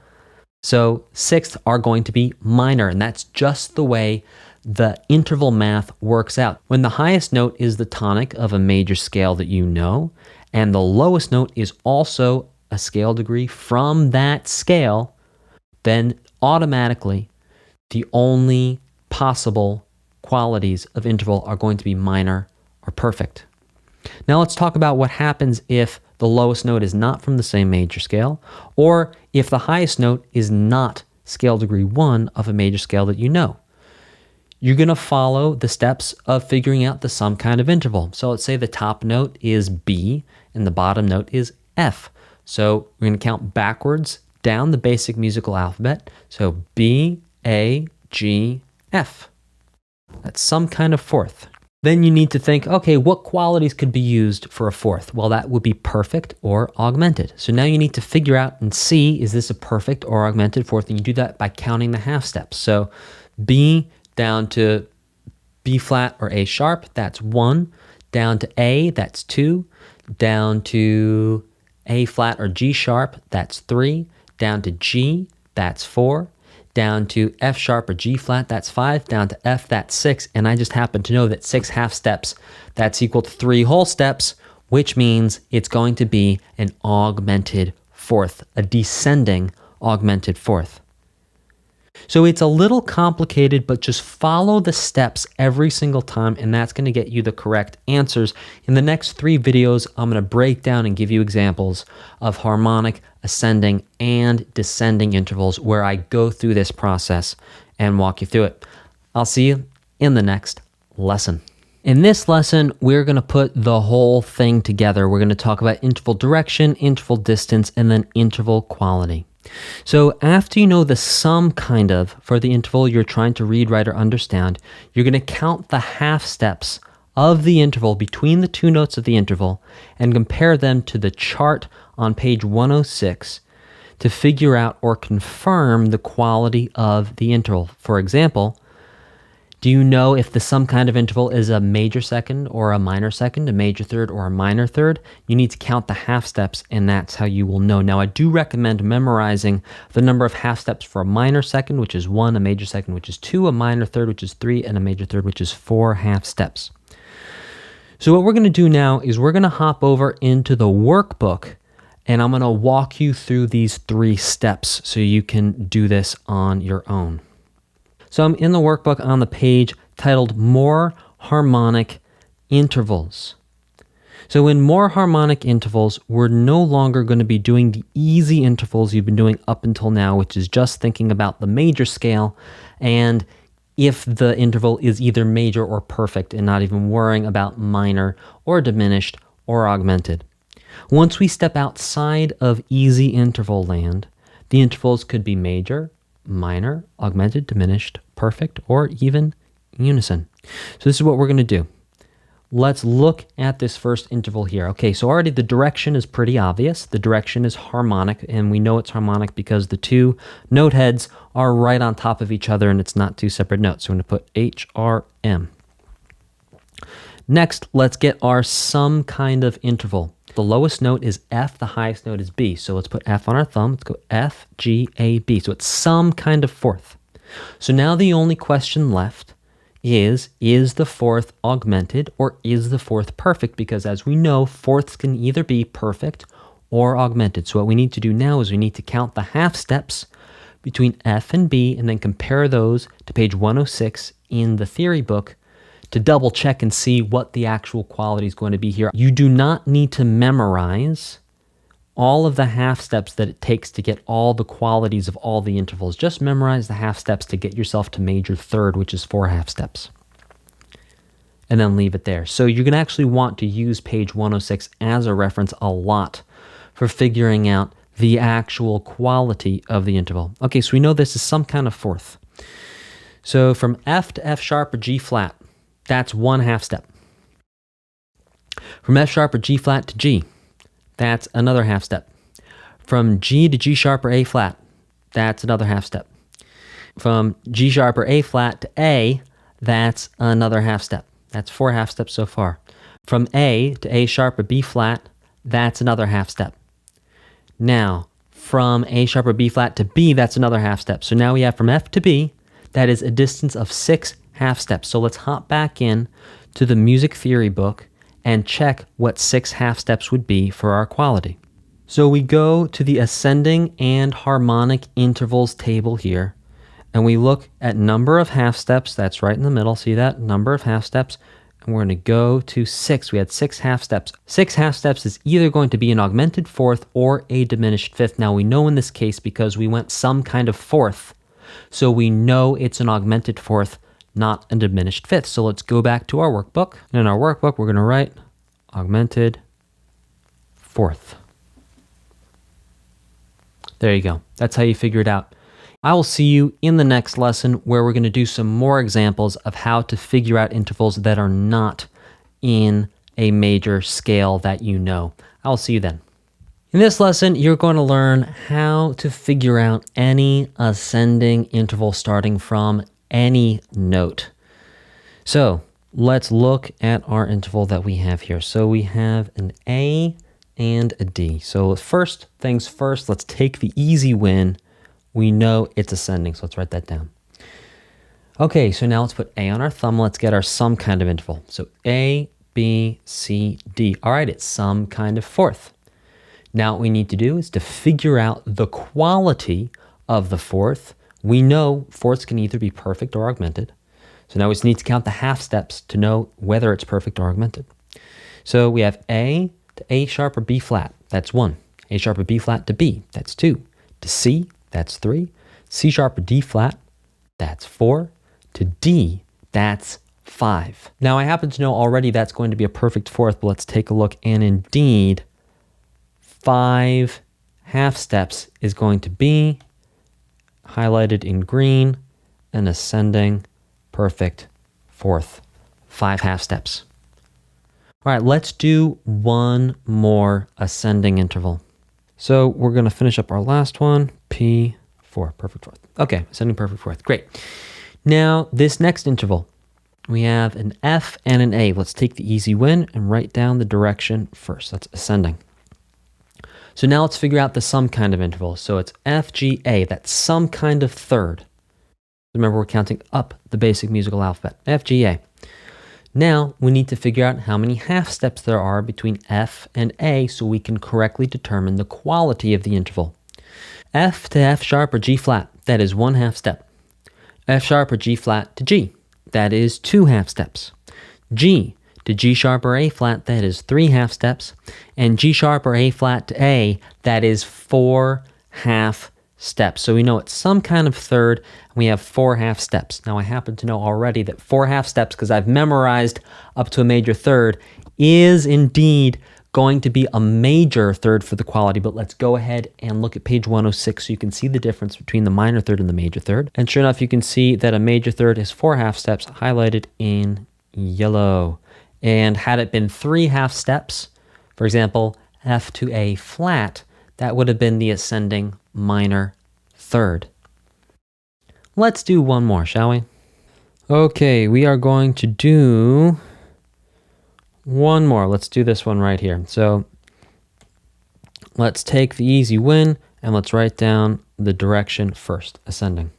So sixths are going to be minor, and that's just the way the interval math works out. When the highest note is the tonic of a major scale that you know, and the lowest note is also a scale degree from that scale, then automatically the only possible qualities of interval are going to be minor or perfect. Now let's talk about what happens if the lowest note is not from the same major scale, or if the highest note is not scale degree 1 of a major scale that you know. You're going to follow the steps of figuring out the some kind of interval. So let's say the top note is B and the bottom note is F. So we're going to count backwards down the basic musical alphabet. So B, A, G, F. That's some kind of fourth. Then you need to think, okay, what qualities could be used for a fourth? Well, that would be perfect or augmented. So now you need to figure out and see, is this a perfect or augmented fourth? And you do that by counting the half steps. So B down to B flat or A sharp, that's 1. Down to A, that's 2. Down to A flat or G sharp, that's 3. Down to G, that's 4. Down to F sharp or G flat, that's 5. Down to F, that's 6. And I just happen to know that 6 half steps, that's equal to 3 whole steps, which means it's going to be an augmented fourth, a descending augmented fourth. So it's a little complicated, but just follow the steps every single time, and that's going to get you the correct answers. In the next 3 videos, I'm going to break down and give you examples of harmonic, ascending, and descending intervals where I go through this process and walk you through it. I'll see you in the next lesson. In this lesson, we're going to put the whole thing together. We're going to talk about interval direction, interval distance, and then interval quality. So after you know the sum kind of for the interval you're trying to read, write, or understand, you're going to count the half steps of the interval between the two notes of the interval and compare them to the chart on page 106 to figure out or confirm the quality of the interval. For example, do you know if the sum kind of interval is a major second or a minor second, a major third or a minor third? You need to count the half steps, and that's how you will know. Now, I do recommend memorizing the number of half steps for a minor second, which is 1, a major second, which is 2, a minor third, which is 3, and a major third, which is 4 half steps. So what we're going to do now is we're going to hop over into the workbook, and I'm going to walk you through these 3 steps so you can do this on your own. So I'm in the workbook on the page titled More Harmonic Intervals. So in more harmonic intervals, we're no longer going to be doing the easy intervals you've been doing up until now, which is just thinking about the major scale and if the interval is either major or perfect and not even worrying about minor or diminished or augmented. Once we step outside of easy interval land, the intervals could be major, minor, augmented, diminished, perfect, or even unison. So this is what we're going to do. Let's look at this first interval here. Okay, so already the direction is pretty obvious. The direction is harmonic, and we know it's harmonic because the 2 note heads are right on top of each other, and it's not 2 separate notes. So I'm going to put H, R, M. Next, let's get our sum kind of interval. The lowest note is F, the highest note is B. So let's put F on our thumb. Let's go F, G, A, B. So it's some kind of fourth. So now the only question left is the fourth augmented or is the fourth perfect? Because as we know, fourths can either be perfect or augmented. So what we need to do now is we need to count the half steps between F and B and then compare those to page 106 in the theory book to double check and see what the actual quality is going to be here. You do not need to memorize all of the half steps that it takes to get all the qualities of all the intervals. Just memorize the half steps to get yourself to major third, which is 4 half steps. And then leave it there. So you're going to actually want to use page 106 as a reference a lot for figuring out the actual quality of the interval. Okay, so we know this is some kind of fourth. So from F to F sharp or G flat, that's 1 half step. From F sharp or G flat to G, that's another half step. From G to G sharp or A flat, that's another half step. From G sharp or A flat to A, that's another half step. That's 4 half steps so far. From A to A sharp or B flat, that's another half step. Now, from A sharp or B flat to B, that's another half step. So now we have from F to B, that is a distance of 6 half steps. So let's hop back in to the music theory book and check what 6 half steps would be for our quality. So we go to the ascending and harmonic intervals table here, and we look at number of half steps. That's right in the middle. See that? Number of half steps. And we're going to go to 6. We had 6 half steps. 6 half steps is either going to be an augmented fourth or a diminished fifth. Now we know in this case because we went some kind of fourth, so we know it's an augmented fourth, not a diminished fifth. So let's go back to our workbook. And in our workbook, we're going to write augmented fourth. There you go. That's how you figure it out. I will see you in the next lesson where we're going to do some more examples of how to figure out intervals that are not in a major scale that you know. I will see you then. In this lesson, you're going to learn how to figure out any ascending interval starting from any note. So let's look at our interval that we have here. So we have an A and a D. So first things first, let's take the easy win. We know it's ascending, so let's write that down. Okay, so now let's put A on our thumb. Let's get our some kind of interval. So A, B, C, D. All right, it's some kind of fourth. Now what we need to do is to figure out the quality of the fourth. We know fourths can either be perfect or augmented. So now we just need to count the half steps to know whether it's perfect or augmented. So we have A to A sharp or B flat. That's 1. A sharp or B flat to B. That's 2. To C, that's 3. C sharp or D flat, that's 4. To D, that's 5. Now I happen to know already that's going to be a perfect fourth, but let's take a look. And indeed, 5 half steps is going to be highlighted in green, an ascending perfect fourth. 5 half steps. All right, let's do one more ascending interval. So we're going to finish up our last one, P4, perfect fourth. Okay, ascending perfect fourth, great. Now, this next interval, we have an F and an A. Let's take the easy win and write down the direction first. That's ascending. So now let's figure out the some kind of interval. So it's F, G, A. That's some kind of third. Remember, we're counting up the basic musical alphabet. F, G, A. Now, we need to figure out how many half steps there are between F and A so we can correctly determine the quality of the interval. F to F sharp or G flat, that is 1 half step. F sharp or G flat to G, that is 2 half steps. G to G sharp or A flat, that is 3 half steps. And G sharp or A flat to A, that is 4 half steps. So we know it's some kind of third, and we have 4 half steps. Now I happen to know already that 4 half steps, because I've memorized up to a major third, is indeed going to be a major third for the quality, but let's go ahead and look at page 106 so you can see the difference between the minor third and the major third. And sure enough, you can see that a major third is 4 half steps highlighted in yellow. And had it been 3 half steps, for example, F to A flat, that would have been the ascending minor third. Let's do one more, shall we? Okay, we are going to do one more. Let's do this one right here. So let's take the easy win and let's write down the direction first, ascending.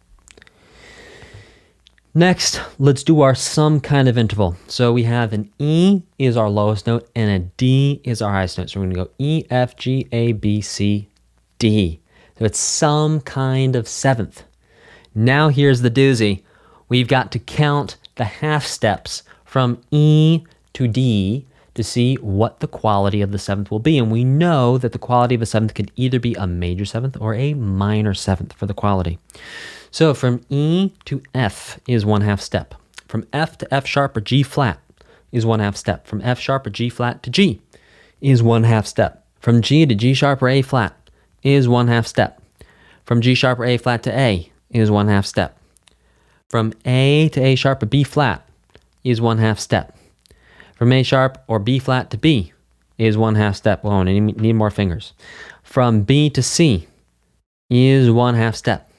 Next, let's do our some kind of interval. So we have an E is our lowest note and a D is our highest note. So we're going to go E, F, G, A, B, C, D. So it's some kind of seventh. Now here's the doozy. We've got to count the half steps from E to D to see what the quality of the seventh will be. And we know that the quality of a seventh could either be a major seventh or a minor seventh for the quality. So from E to F is 1 half step. From F to F sharp or G flat is 1 half step. From F sharp or G flat to G is 1 half step. From G to G sharp or A flat is 1 half step. From G sharp or A flat to A is 1 half step. From A to A sharp or B flat is 1 half step. From A sharp or B flat to B is 1 half step. Well, I need more fingers. From B to C is 1 half step.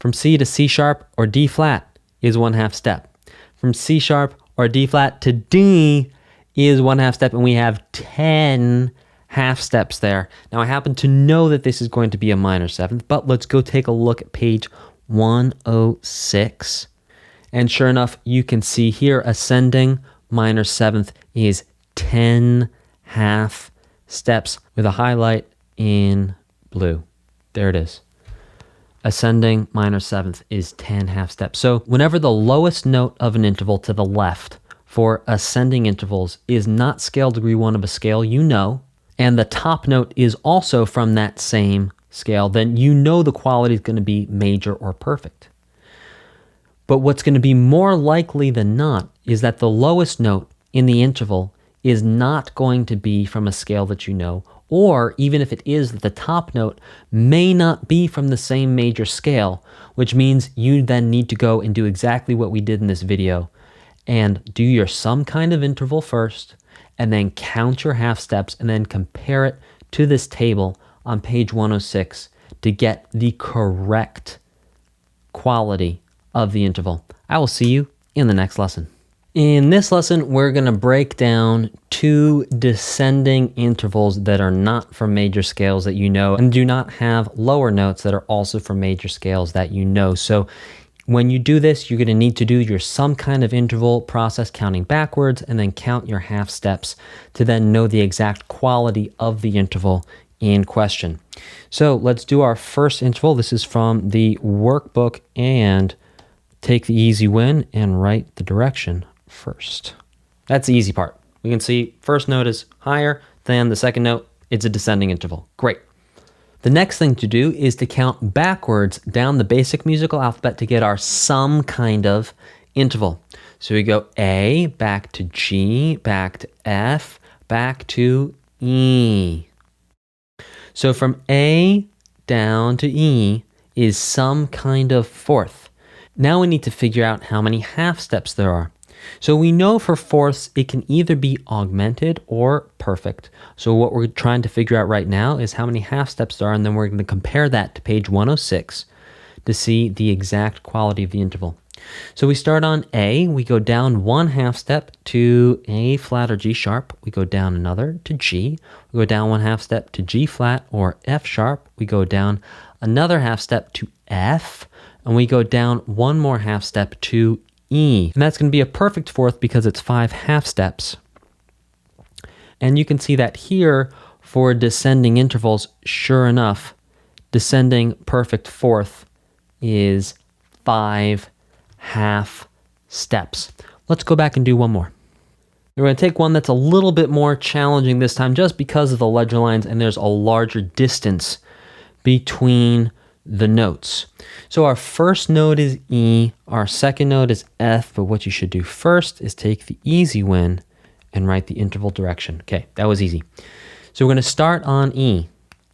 From C to C sharp or D flat is 1 half step. From C sharp or D flat to D is 1 half step, and we have 10 half steps there. Now I happen to know that this is going to be a minor seventh, but let's go take a look at page 106. And sure enough, you can see here ascending minor seventh is 10 half steps with a highlight in blue. There it is. Ascending minor seventh is 10 half steps. So whenever the lowest note of an interval to the left for ascending intervals is not scale degree 1 of a scale you know, and the top note is also from that same scale, then you know the quality is going to be major or perfect. But what's going to be more likely than not is that the lowest note in the interval is not going to be from a scale that you know, or even if it is, that the top note may not be from the same major scale, which means you then need to go and do exactly what we did in this video and do your some kind of interval first, and then count your half steps, and then compare it to this table on page 106 to get the correct quality of the interval. I will see you in the next lesson. In this lesson, we're going to break down 2 descending intervals that are not from major scales that you know and do not have lower notes that are also from major scales that you know. So when you do this, you're going to need to do your some kind of interval process, counting backwards, and then count your half steps to then know the exact quality of the interval in question. So let's do our first interval. This is from the workbook, and take the easy win and write the direction first. That's the easy part. We can see first note is higher than the second note. It's a descending interval. Great. The next thing to do is to count backwards down the basic musical alphabet to get our some kind of interval. So we go A, back to G, back to F, back to E. So from A down to E is some kind of fourth. Now we need to figure out how many half steps there are. So we know for fourths, it can either be augmented or perfect. So what we're trying to figure out right now is how many half steps there are, and then we're going to compare that to page 106 to see the exact quality of the interval. So we start on A, we go down one half step to A flat or G sharp, we go down another to G, we go down one half step to G flat or F sharp, we go down another half step to F, and we go down one more half step to E. And that's going to be a perfect fourth because it's 5 half steps. And you can see that here for descending intervals, sure enough, descending perfect fourth is 5 half steps. Let's go back and do one more. We're going to take one that's a little bit more challenging this time just because of the ledger lines and there's a larger distance between the notes. So our first note is E, our second note is F, but what you should do first is take the easy win and write the interval direction. Okay, that was easy. So we're going to start on E.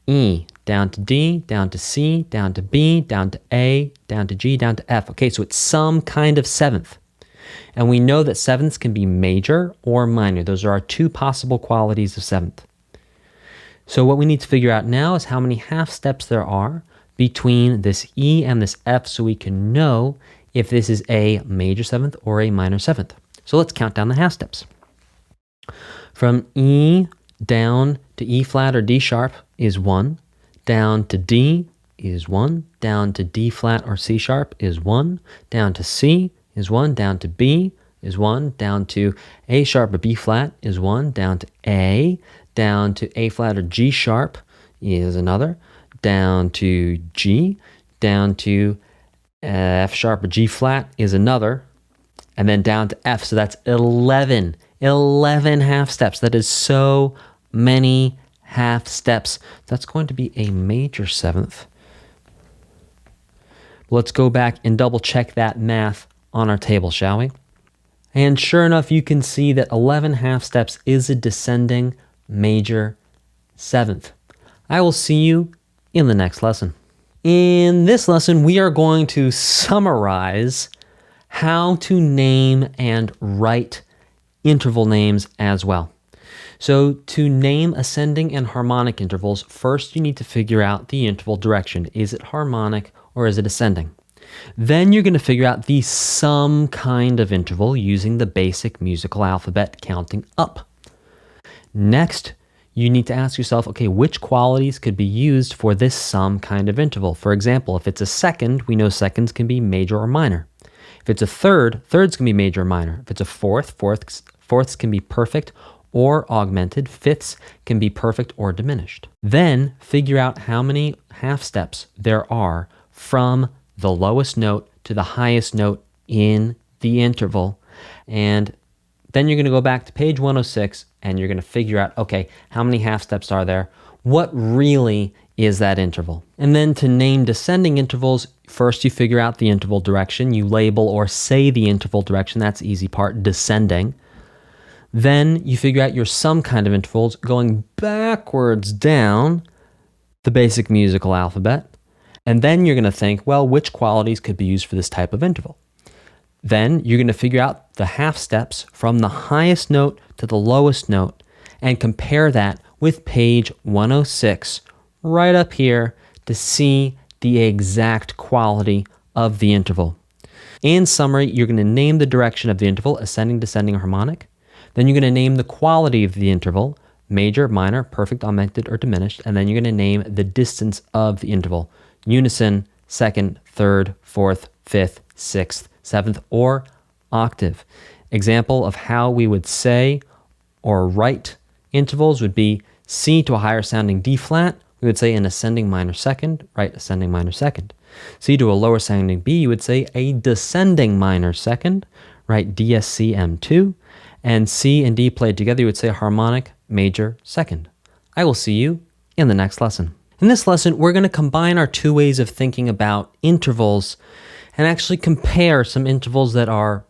E, down to D, down to C, down to B, down to A, down to G, down to F. Okay, so it's some kind of seventh. And we know that sevenths can be major or minor. Those are our two possible qualities of seventh. So what we need to figure out now is how many half steps there are between this E and this F so we can know if this is a major seventh or a minor seventh. So let's count down the half steps. From E down to E flat or D sharp is 1, down to D is 1, down to D flat or C sharp is 1, down to C is 1, down to B is 1, down to A sharp or B flat is 1, down to A, down to A flat or G sharp is another, down to G, down to F sharp or G flat is another, and then down to F. So that's 11 half steps. That is so many half steps. That's going to be a major seventh. Let's go back and double check that math on our table, shall we? And sure enough, you can see that 11 half steps is a descending major seventh. I will see you in the next lesson. In this lesson, we are going to summarize how to name and write interval names as well. So to name ascending and harmonic intervals, first you need to figure out the interval direction. Is it harmonic or is it ascending? Then you're going to figure out the some kind of interval using the basic musical alphabet counting up. Next, you need to ask yourself, okay, which qualities could be used for this some kind of interval? For example, if it's a second, we know seconds can be major or minor. If it's a third, thirds can be major or minor. If it's a fourth, fourths can be perfect or augmented. Fifths can be perfect or diminished. Then figure out how many half steps there are from the lowest note to the highest note in the interval. And then you're going to go back to page 106 and you're going to figure out, okay, how many half steps are there? What really is that interval? And then to name descending intervals, first you figure out the interval direction. You label or say the interval direction. That's the easy part, descending. Then you figure out your some kind of intervals going backwards down the basic musical alphabet. And then you're going to think, well, which qualities could be used for this type of interval? Then you're going to figure out the half steps from the highest note to the lowest note and compare that with page 106 right up here to see the exact quality of the interval. In summary, you're going to name the direction of the interval, ascending, descending, or harmonic. Then you're going to name the quality of the interval, major, minor, perfect, augmented, or diminished. And then you're going to name the distance of the interval, unison, second, third, fourth, fifth, sixth, seventh, or octave. Example of how we would say or write intervals would be C to a higher sounding D flat. We would say an ascending minor second, write ascending minor second. C to a lower sounding B, you would say a descending minor second, write DSCM2. And C and D played together, you would say a harmonic major second. I will see you in the next lesson. In this lesson, we're going to combine our two ways of thinking about intervals and actually compare some intervals that are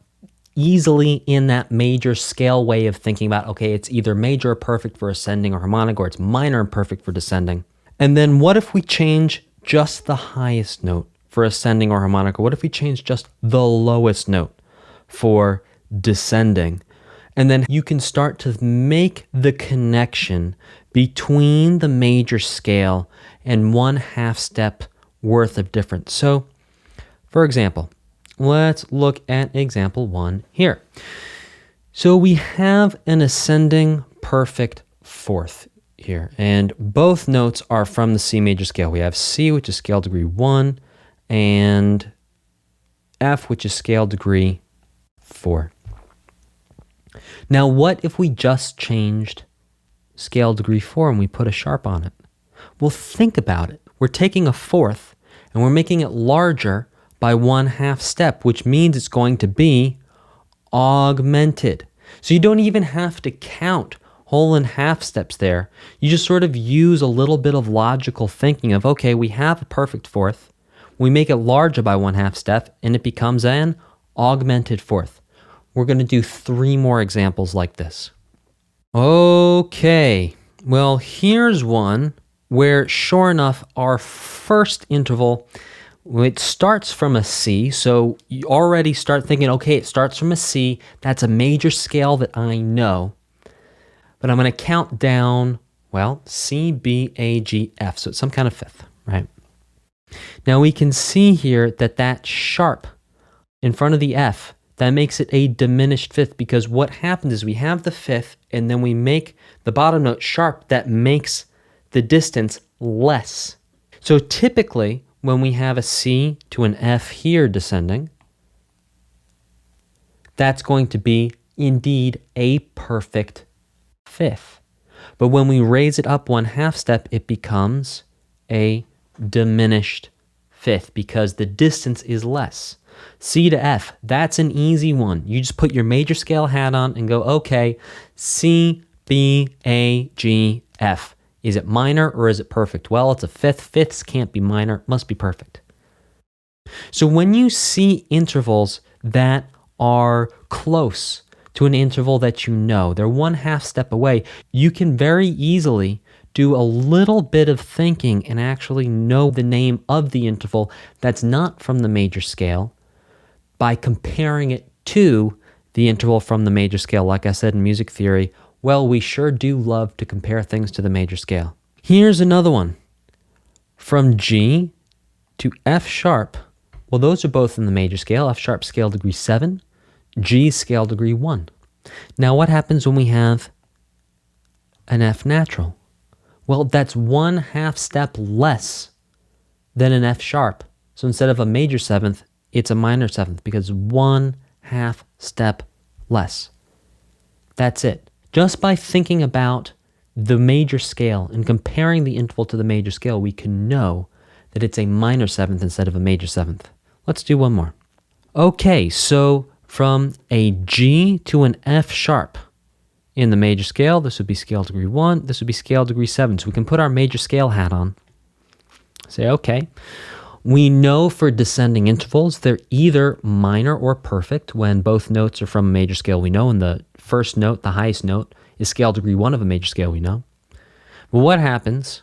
easily in that major scale way of thinking about, okay, it's either major or perfect for ascending or harmonic, or it's minor and perfect for descending. And then what if we change just the highest note for ascending or harmonic? Or what if we change just the lowest note for descending? And then you can start to make the connection between the major scale and 1/2 step worth of difference. So, for example, let's look at example 1 here. So we have an ascending perfect fourth here, and both notes are from the C major scale. We have C, which is scale degree 1, and F, which is scale degree 4. Now, what if we just changed scale degree 4 and we put a sharp on it? Well, think about it. We're taking a fourth and we're making it larger by 1/2 step, which means it's going to be augmented. So you don't even have to count whole and half steps there. You just sort of use a little bit of logical thinking of, okay, we have a perfect fourth. We make it larger by 1/2 step and it becomes an augmented fourth. We're going to do 3 more examples like this. Okay, well, here's one where, sure enough, our first interval, it starts from a C, so you already start thinking, okay, it starts from a C. That's a major scale that I know. But I'm going to count down, well, C, B, A, G, F, so it's some kind of fifth, right? Now we can see here that that sharp in front of the F, that makes it a diminished fifth, because what happens is we have the fifth and then we make the bottom note sharp. That makes the distance less. So typically when we have a C to an F here descending, that's going to be indeed a perfect fifth. But when we raise it up 1/2 step, it becomes a diminished fifth because the distance is less. C to F, that's an easy one. You just put your major scale hat on and go, okay, C, B, A, G, F. Is it minor or is it perfect? Well, it's a fifth. Fifths can't be minor, it must be perfect. So when you see intervals that are close to an interval that you know, they're 1/2 step away, you can very easily do a little bit of thinking and actually know the name of the interval that's not from the major scale by comparing it to the interval from the major scale. Like I said in music theory, well, we sure do love to compare things to the major scale. Here's another one. From G to F sharp, well, those are both in the major scale. F sharp scale degree 7, G scale degree 1. Now what happens when we have an F natural? Well, that's 1/2 step less than an F sharp. So instead of a major seventh, it's a minor seventh because 1/2 step less. That's it. Just by thinking about the major scale and comparing the interval to the major scale, we can know that it's a minor seventh instead of a major seventh. Let's do one more. Okay, so from a G to an F sharp in the major scale, this would be scale degree 1, this would be scale degree 7. So we can put our major scale hat on. Say, okay, we know for descending intervals, they're either minor or perfect when both notes are from a major scale we know, and the first note, the highest note, is scale degree 1 of a major scale we know. But what happens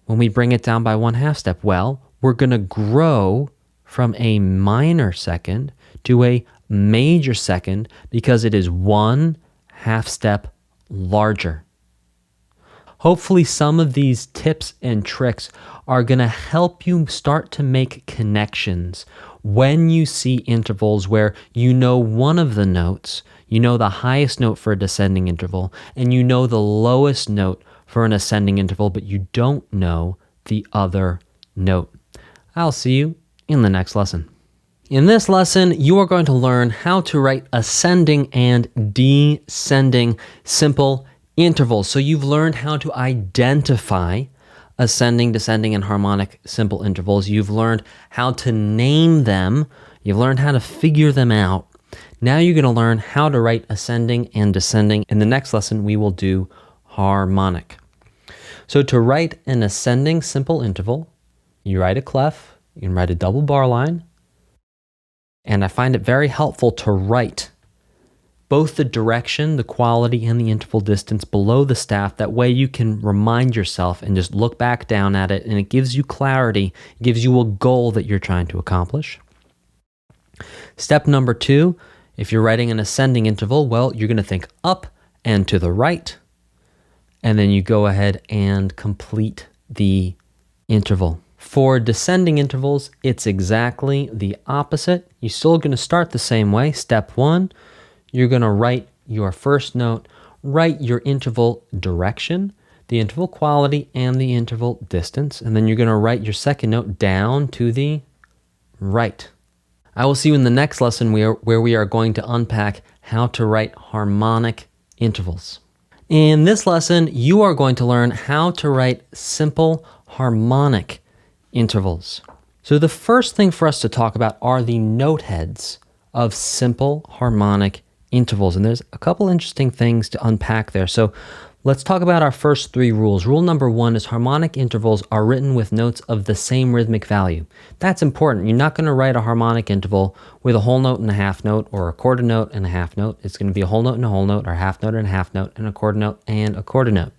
when we bring it down by 1/2 step? Well, we're going to grow from a minor second to a major second because it is 1/2 step larger. Hopefully some of these tips and tricks are going to help you start to make connections when you see intervals where you know one of the notes, you know the highest note for a descending interval, and you know the lowest note for an ascending interval, but you don't know the other note. I'll see you in the next lesson. In this lesson, you are going to learn how to write ascending and descending simple intervals. So you've learned how to identify ascending, descending, and harmonic simple intervals. You've learned how to name them. You've learned how to figure them out. Now you're going to learn how to write ascending and descending. In the next lesson, we will do harmonic. So to write an ascending simple interval, you write a clef, you can write a double bar line, and I find it very helpful to write both the direction, the quality, and the interval distance below the staff. That way you can remind yourself and just look back down at it, and it gives you clarity, it gives you a goal that you're trying to accomplish. Step number 2, if you're writing an ascending interval, well, you're going to think up and to the right, and then you go ahead and complete the interval. For descending intervals, it's exactly the opposite. You're still going to start the same way. Step 1, you're going to write your first note, write your interval direction, the interval quality, and the interval distance, and then you're going to write your second note down to the right. I will see you in the next lesson where we are going to unpack how to write harmonic intervals. In this lesson, you are going to learn how to write simple harmonic intervals. So the first thing for us to talk about are the note heads of simple harmonic intervals. And there's a couple interesting things to unpack there. So let's talk about our first 3 rules. Rule number 1 is harmonic intervals are written with notes of the same rhythmic value. That's important. You're not going to write a harmonic interval with a whole note and a half note, or a quarter note and a half note. It's going to be a whole note and a whole note, or a half note and a half note, and a quarter note and a quarter note.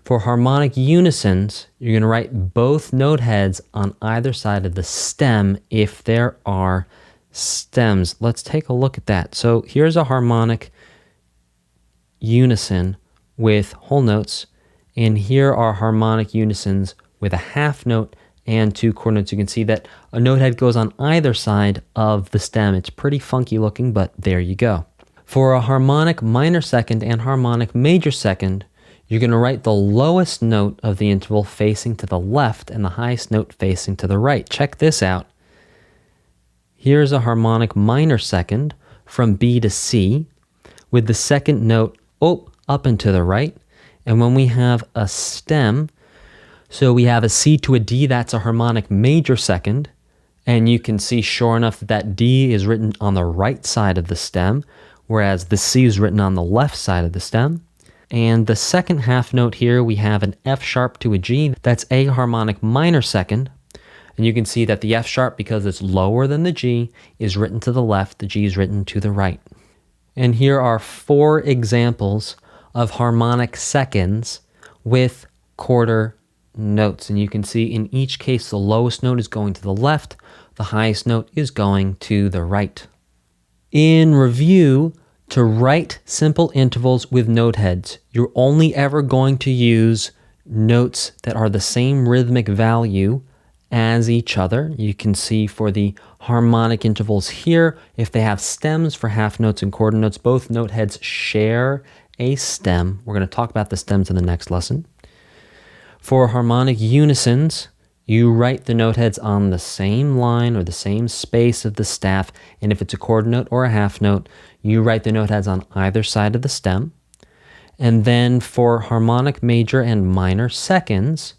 For harmonic unisons, you're going to write both note heads on either side of the stem if there are stems. Let's take a look at that. So here's a harmonic unison with whole notes, and here are harmonic unisons with a half note and 2 quarter notes. You can see that a note head goes on either side of the stem. It's pretty funky looking, but there you go. For a harmonic minor second and harmonic major second, you're going to write the lowest note of the interval facing to the left and the highest note facing to the right. Check this out. Here's a harmonic minor second from B to C with the second note up and to the right. And when we have a stem, so we have a C to a D, that's a harmonic major second. And you can see, sure enough, that D is written on the right side of the stem, whereas the C is written on the left side of the stem. And the second half note here, we have an F sharp to a G. That's a harmonic minor second. And you can see that the F sharp, because it's lower than the G, is written to the left. The G is written to the right. And here are 4 examples of harmonic seconds with quarter notes. And you can see in each case, the lowest note is going to the left. The highest note is going to the right. In review, to write simple intervals with note heads, you're only ever going to use notes that are the same rhythmic value as each other. You can see for the harmonic intervals here, if they have stems for half notes and quarter notes, both note heads share a stem. We're going to talk about the stems in the next lesson. For harmonic unisons, you write the note heads on the same line or the same space of the staff, and if it's a quarter note or a half note, you write the note heads on either side of the stem. And then for harmonic major and minor seconds,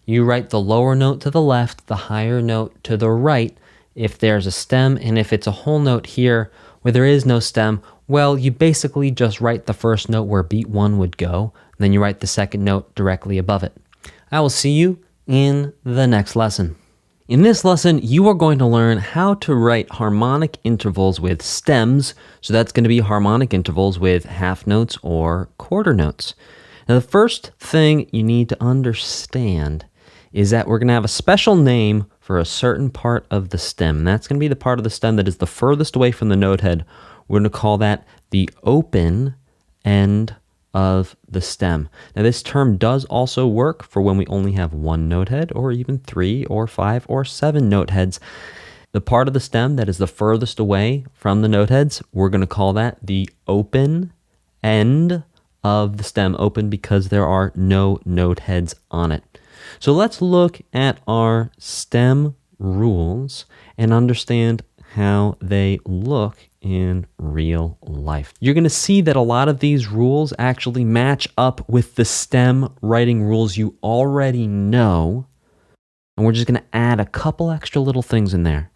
you write the lower note to the left, the higher note to the right if there's a stem, and if it's a whole note here where there is no stem, well, you basically just write the first note where beat 1 would go, and then you write the second note directly above it. I will see you in the next lesson. In this lesson, you are going to learn how to write harmonic intervals with stems, so that's going to be harmonic intervals with half notes or quarter notes. Now, the first thing you need to understand is that we're going to have a special name for a certain part of the stem, and that's going to be the part of the stem that is the furthest away from the note head. We're going to call that the open end of the stem. Now, this term does also work for when we only have 1 note head, or even 3 or 5 or 7 note heads. The part of the stem that is the furthest away from the note heads, we're going to call that the open end of the stem. Open because there are no note heads on it. So let's look at our stem rules and understand how they look in real life. You're going to see that a lot of these rules actually match up with the stem writing rules you already know, and we're just going to add a couple extra little things in there.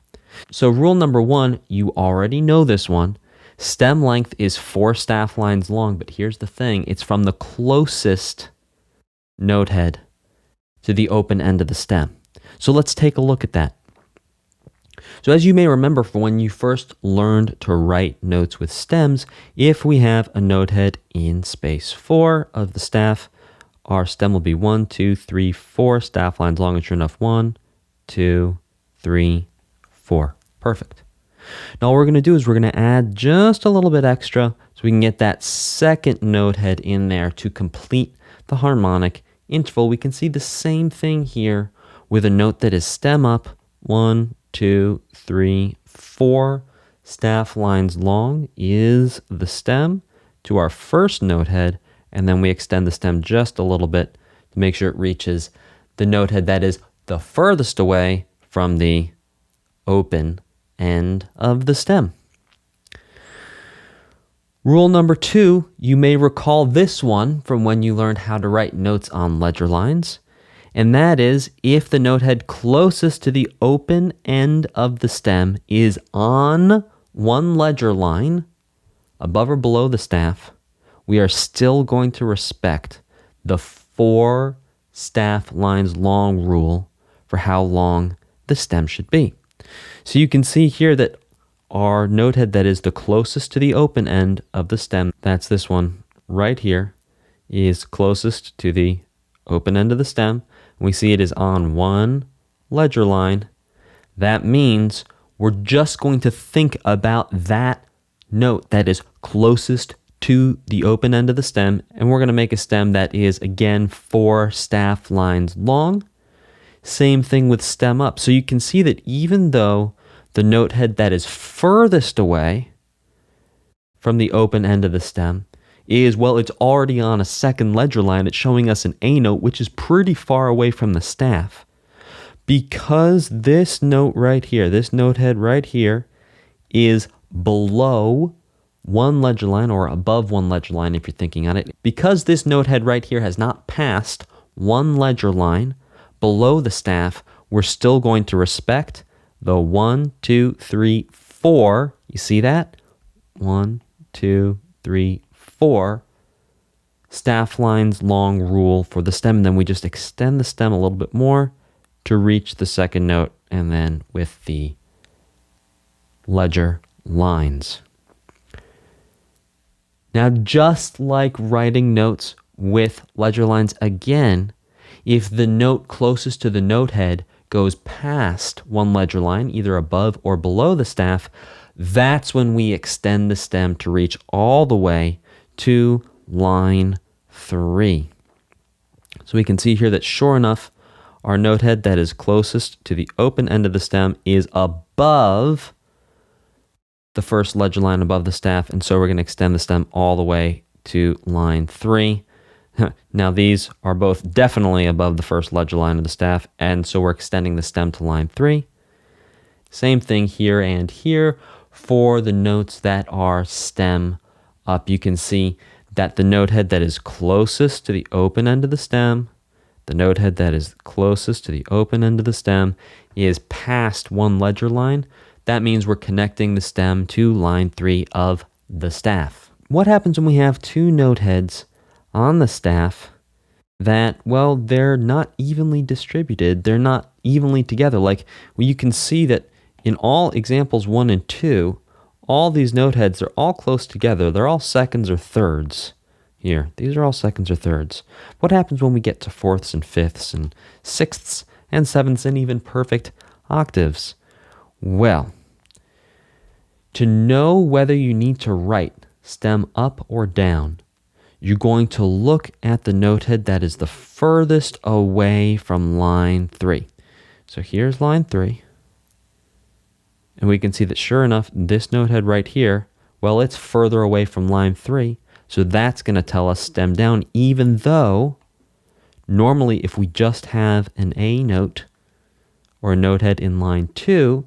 So rule number 1, you already know this one. Stem length is 4 staff lines long, but here's the thing. It's from the closest note head to the open end of the stem. So let's take a look at that. So as you may remember from when you first learned to write notes with stems, if we have a note head in space 4 of the staff, our stem will be 1, 2, 3, 4 staff lines long and sure enough. 1, 2, 3, 4. Perfect. Now all we're going to do is we're going to add just a little bit extra so we can get that second note head in there to complete the harmonic interval. We can see the same thing here with a note that is stem up. 1, 2, 3, 4 staff lines long is the stem to our first note head, and then we extend the stem just a little bit to make sure it reaches the note head that is the furthest away from the open end of the stem. Rule number 2, you may recall this one from when you learned how to write notes on ledger lines, and that is if the note head closest to the open end of the stem is on one ledger line, above or below the staff, we are still going to respect the 4 staff lines long rule for how long the stem should be. So you can see here that our note head that is the closest to the open end of the stem, that's this one right here, is closest to the open end of the stem. We see it is on one ledger line. That means we're just going to think about that note that is closest to the open end of the stem, and we're going to make a stem that is, again, 4 staff lines long. Same thing with stem up. So you can see that even though the note head that is furthest away from the open end of the stem is, well, it's already on a second ledger line. It's showing us an A note, which is pretty far away from the staff. Because this note right here, this note head right here, is below one ledger line, or above one ledger line if you're thinking on it, because this note head right here has not passed one ledger line below the staff, we're still going to respect the 1, 2, 3, 4. You see that? 1, 2, 3, 4 staff lines long rule for the stem. And then we just extend the stem a little bit more to reach the second note, and then with the ledger lines. Now, just like writing notes with ledger lines, again, if the note closest to the note head goes past one ledger line, either above or below the staff, that's when we extend the stem to reach all the way to line 3. So we can see here that sure enough, our note head that is closest to the open end of the stem is above the first ledger line above the staff, and so we're going to extend the stem all the way to line 3. Now these are both definitely above the first ledger line of the staff, and so we're extending the stem to line 3. Same thing here and here. For the notes that are stem up, you can see that the note head that is closest to the open end of the stem, the note head that is closest to the open end of the stem is past one ledger line. That means we're connecting the stem to line 3 of the staff. What happens when we have 2 note heads on the staff that, well, they're not evenly distributed, they're not evenly together? Like, well, you can see that in all examples 1 and 2, all these note heads are all close together. They're all seconds or thirds here. These are all seconds or thirds. What happens when we get to fourths and fifths and sixths and sevenths and even perfect octaves? Well, to know whether you need to write stem up or down, you're going to look at the note head that is the furthest away from line 3. So here's line 3. And we can see that sure enough, this note head right here, well, it's further away from line 3. So that's going to tell us stem down, even though normally if we just have an A note or a note head in line 2,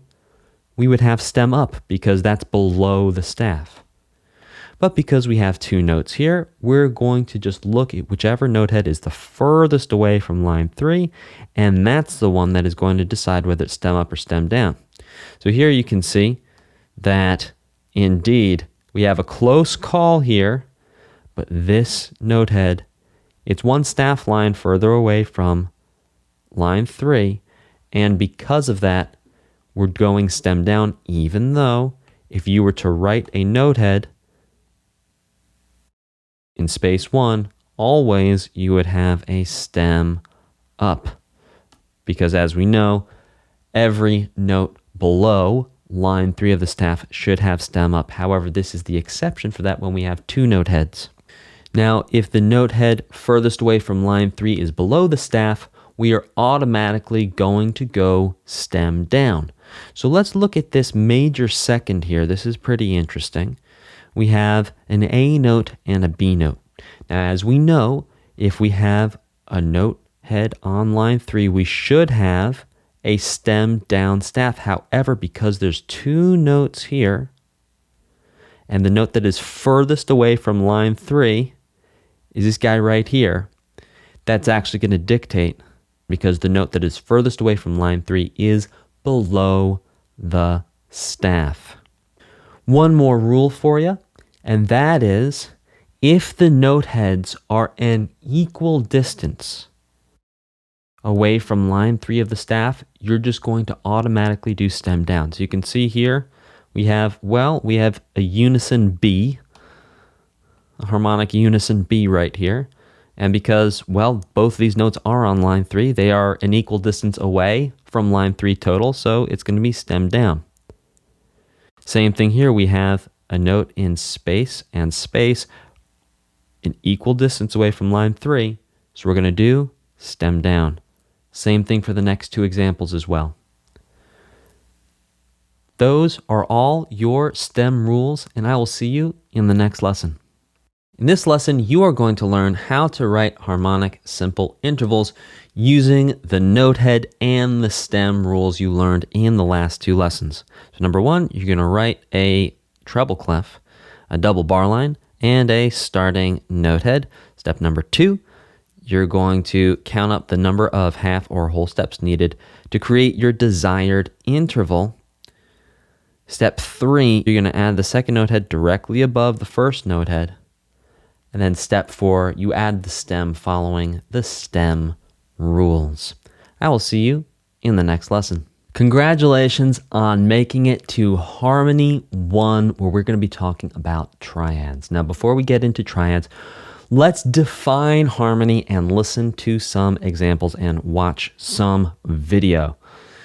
we would have stem up because that's below the staff. But because we have 2 notes here, we're going to just look at whichever note head is the furthest away from line 3, and that's the one that is going to decide whether it's stem up or stem down. So here you can see that indeed we have a close call here, but this note head, it's one staff line further away from line 3, and because of that, we're going stem down, even though if you were to write a note head in space 1, always you would have a stem up. Because as we know, every note below line 3 of the staff should have stem up. However, this is the exception for that when we have 2 note heads. Now, if the note head furthest away from line 3 is below the staff, we are automatically going to go stem down. So let's look at this major second here. This is pretty interesting. We have an A note and a B note. Now, as we know, if we have a note head on line 3, we should have a stem down staff. However, because there's 2 notes here, and the note that is furthest away from line 3 is this guy right here, that's actually going to dictate, because the note that is furthest away from line 3 is below the staff. One more rule for you, and that is if the note heads are an equal distance away from line 3 of the staff, you're just going to automatically do stem down. So you can see here we have a unison B, a harmonic unison B right here. And because, both of these notes are on line 3, they are an equal distance away from line 3 total, so it's going to be stem down. Same thing here, we have a note in space and space, an equal distance away from line 3, so we're going to do stem down. Same thing for the next 2 examples as well. Those are all your stem rules, and I will see you in the next lesson. In this lesson, you are going to learn how to write harmonic simple intervals using the note head and the stem rules you learned in the last 2 lessons. So number 1, you're going to write a treble clef, a double bar line, and a starting note head. Step number 2, you're going to count up the number of half or whole steps needed to create your desired interval. Step 3, you're going to add the second note head directly above the first note head. And then step 4, you add the stem following the stem rules. I will see you in the next lesson. Congratulations on making it to Harmony 1, where we're going to be talking about triads. Now, before we get into triads, let's define harmony and listen to some examples and watch some video.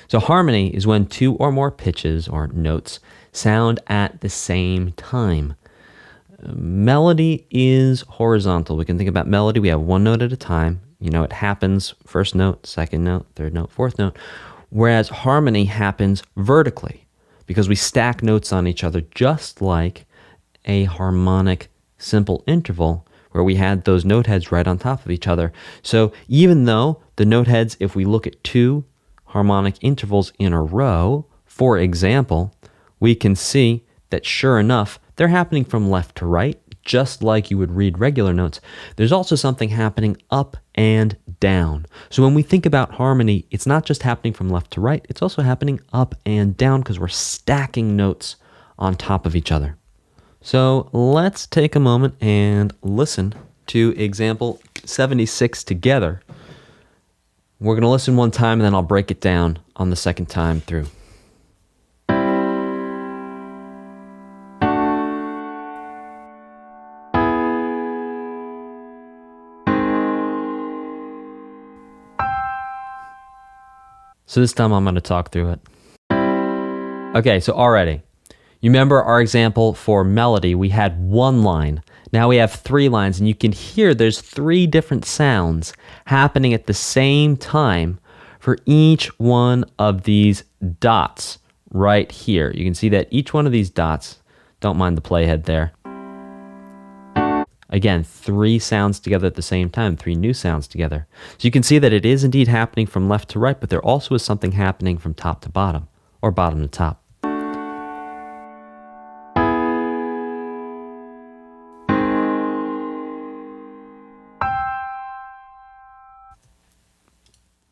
So harmony is when 2 or more pitches or notes sound at the same time. Melody is horizontal. We can think about melody. We have 1 note at a time. It happens first note, second note, third note, fourth note. Whereas harmony happens vertically because we stack notes on each other, just like a harmonic simple interval where we had those note heads right on top of each other. So even though the note heads, if we look at 2 harmonic intervals in a row, for example, we can see that sure enough, they're happening from left to right, just like you would read regular notes. There's also something happening up and down. So when we think about harmony, it's not just happening from left to right, it's also happening up and down because we're stacking notes on top of each other. So let's take a moment and listen to example 76 together. We're going to listen one time and then I'll break it down on the second time through. So this time I'm going to talk through it. Okay, so already, you remember our example for melody, we had 1 line. Now we have 3 lines, and you can hear there's 3 different sounds happening at the same time for each one of these dots right here. You can see that each one of these dots, don't mind the playhead there. Again, 3 sounds together at the same time, 3 new sounds together. So you can see that it is indeed happening from left to right, but there also is something happening from top to bottom, or bottom to top.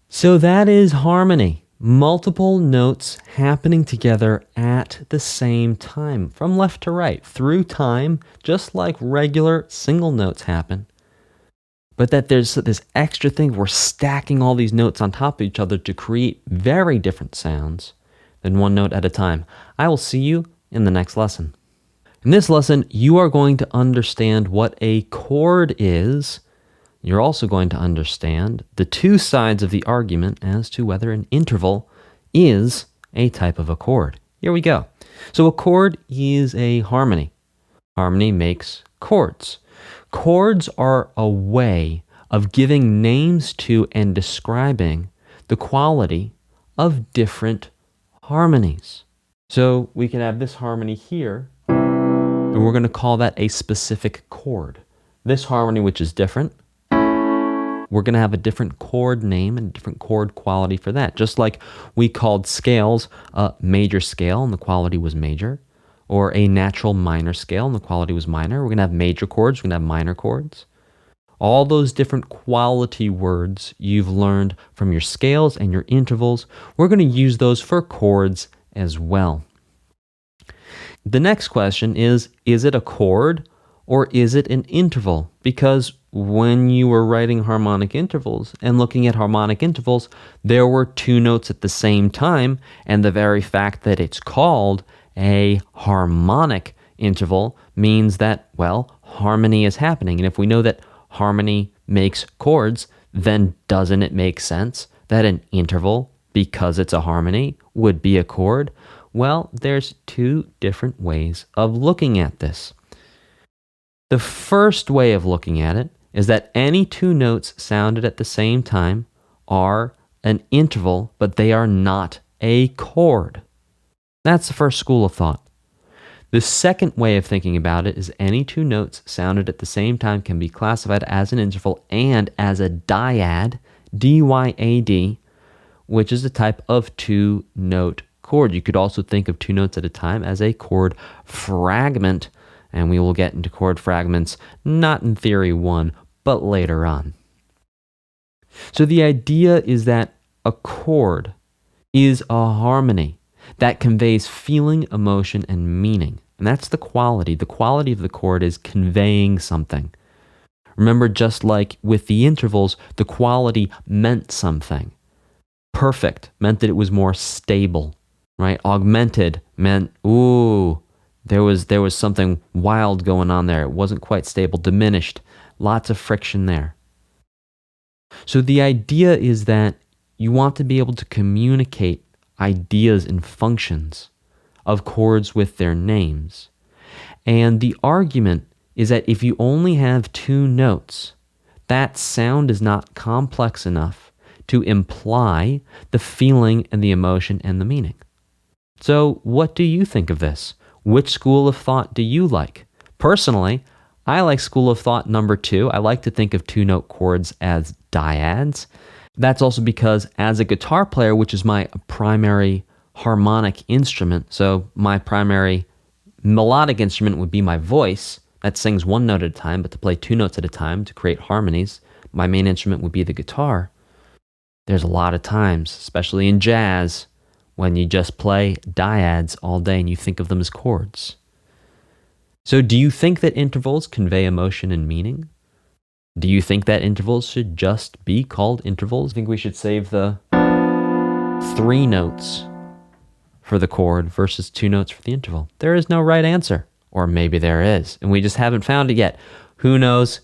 So that is harmony. Multiple notes happening together at the same time, from left to right, through time, just like regular single notes happen. But that there's this extra thing, we're stacking all these notes on top of each other to create very different sounds and one note at a time. I will see you in the next lesson. In this lesson, you are going to understand what a chord is. You're also going to understand the two sides of the argument as to whether an interval is a type of a chord. Here we go. So a chord is a harmony. Harmony makes chords. Chords are a way of giving names to and describing the quality of different harmonies. So we can have this harmony here, and we're going to call that a specific chord. This harmony, which is different, we're going to have a different chord name and different chord quality for that. Just like we called scales a major scale and the quality was major, or a natural minor scale and the quality was minor. We're going to have major chords, we're going to have minor chords. All those different quality words you've learned from your scales and your intervals, we're going to use those for chords as well. The next question is it a chord or is it an interval? Because when you were writing harmonic intervals and looking at harmonic intervals, there were two notes at the same time, and the very fact that it's called a harmonic interval means that, well, harmony is happening. And if we know that harmony makes chords, then doesn't it make sense that an interval, because it's a harmony, would be a chord? Well, there's two different ways of looking at this. The first way of looking at it is that any two notes sounded at the same time are an interval, but they are not a chord. That's the first school of thought. The second way of thinking about it is any two notes sounded at the same time can be classified as an interval and as a dyad, D-Y-A-D, which is a type of two-note chord. You could also think of two notes at a time as a chord fragment, and we will get into chord fragments not in Theory 1, but later on. So the idea is that a chord is a harmony that conveys feeling, emotion, and meaning. And that's the quality. The quality of the chord is conveying something. Remember, just like with the intervals, the quality meant something. Perfect meant that it was more stable, right? Augmented meant, ooh, there was something wild going on there. It wasn't quite stable. Diminished, lots of friction there. So the idea is that you want to be able to communicate ideas and functions of chords with their names. And the argument is that if you only have two notes, that sound is not complex enough to imply the feeling and the emotion and the meaning. So what do you think of this? Which school of thought do you like? Personally, I like school of thought number 2. I like to think of two-note chords as dyads. That's also because as a guitar player, which is my primary harmonic instrument, so my primary melodic instrument would be my voice, that sings one note at a time, but to play two notes at a time to create harmonies, my main instrument would be the guitar. There's a lot of times, especially in jazz, when you just play dyads all day and you think of them as chords. So do you think that intervals convey emotion and meaning? Do you think that intervals should just be called intervals? I think we should save the 3 notes for the chord versus 2 notes for the interval. There is no right answer. Or maybe there is, and we just haven't found it yet. Who knows?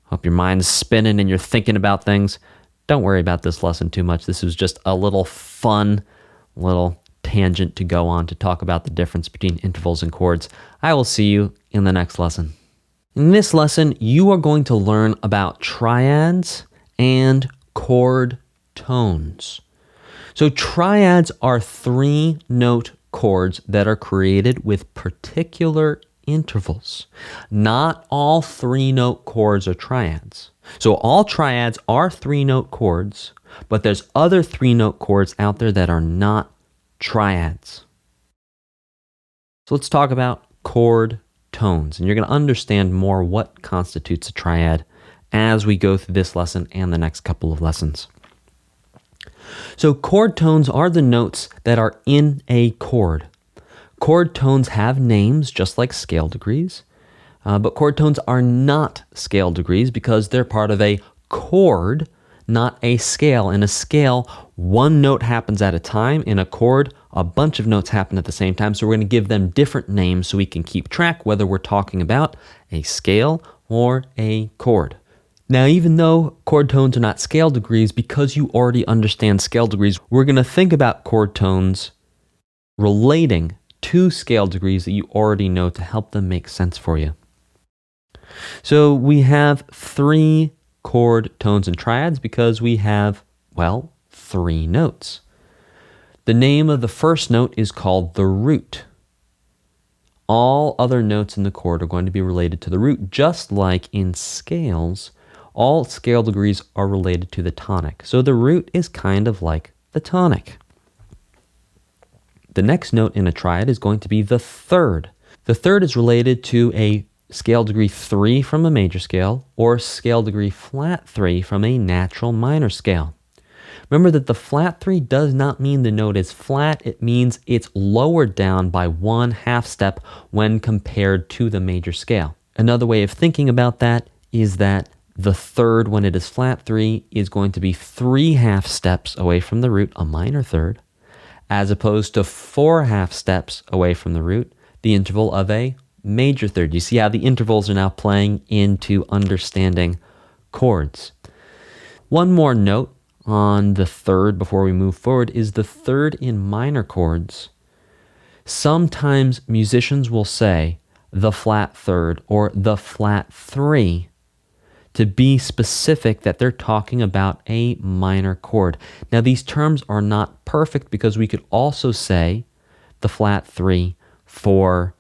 Hope your mind's spinning and you're thinking about things. Don't worry about this lesson too much. This was just a little fun, little tangent to go on to talk about the difference between intervals and chords. I will see you in the next lesson. In this lesson, you are going to learn about triads and chord tones. So triads are 3-note chords that are created with particular intervals. Not all 3-note chords are triads. So all triads are 3-note chords, but there's other 3-note chords out there that are not triads. So let's talk about chord tones, and you're going to understand more what constitutes a triad as we go through this lesson and the next couple of lessons. So chord tones are the notes that are in a chord. Chord tones have names just like scale degrees, but chord tones are not scale degrees because they're part of a chord, not a scale. In a scale, one note happens at a time. In a chord, a bunch of notes happen at the same time, so we're going to give them different names so we can keep track whether we're talking about a scale or a chord. Now, even though chord tones are not scale degrees, because you already understand scale degrees, we're going to think about chord tones relating to scale degrees that you already know to help them make sense for you. So we have 3 chord tones and triads because we have, well, 3 notes. The name of the first note is called the root. All other notes in the chord are going to be related to the root, just like in scales, all scale degrees are related to the tonic. So the root is kind of like the tonic. The next note in a triad is going to be the third. The third is related to a scale degree 3 from a major scale or scale degree flat 3 from a natural minor scale. Remember that the flat 3 does not mean the note is flat. It means it's lowered down by 1/2 step when compared to the major scale. Another way of thinking about that is that the third, when it is flat 3, is going to be 3/2 steps away from the root, a minor third, as opposed to 4/2 steps away from the root, the interval of a major third. You see how the intervals are now playing into understanding chords. One more note on the third before we move forward is the third in minor chords. Sometimes musicians will say the flat third or the flat 3 to be specific that they're talking about a minor chord. Now, these terms are not perfect because we could also say the flat 3 for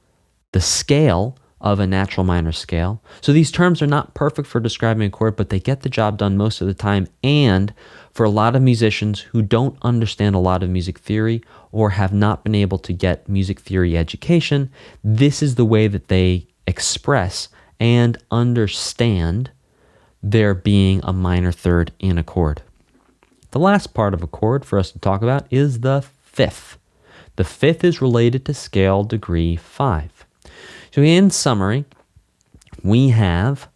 the scale of a natural minor scale. So these terms are not perfect for describing a chord, but they get the job done most of the time. And for a lot of musicians who don't understand a lot of music theory or have not been able to get music theory education, this is the way that they express and understand there being a minor third in a chord. The last part of a chord for us to talk about is the fifth. The fifth is related to scale degree 5. So in summary, we have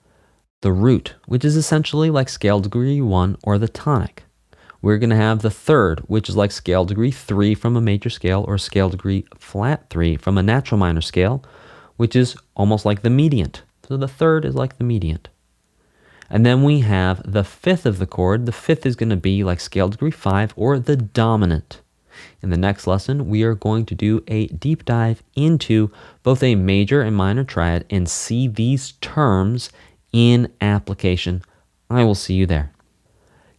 the root, which is essentially like scale degree 1 or the tonic. We're going to have the third, which is like scale degree 3 from a major scale or scale degree flat 3 from a natural minor scale, which is almost like the mediant. So the third is like the mediant. And then we have the fifth of the chord. The fifth is going to be like scale degree 5 or the dominant. In the next lesson, we are going to do a deep dive into both a major and minor triad and see these terms in application. I will see you there.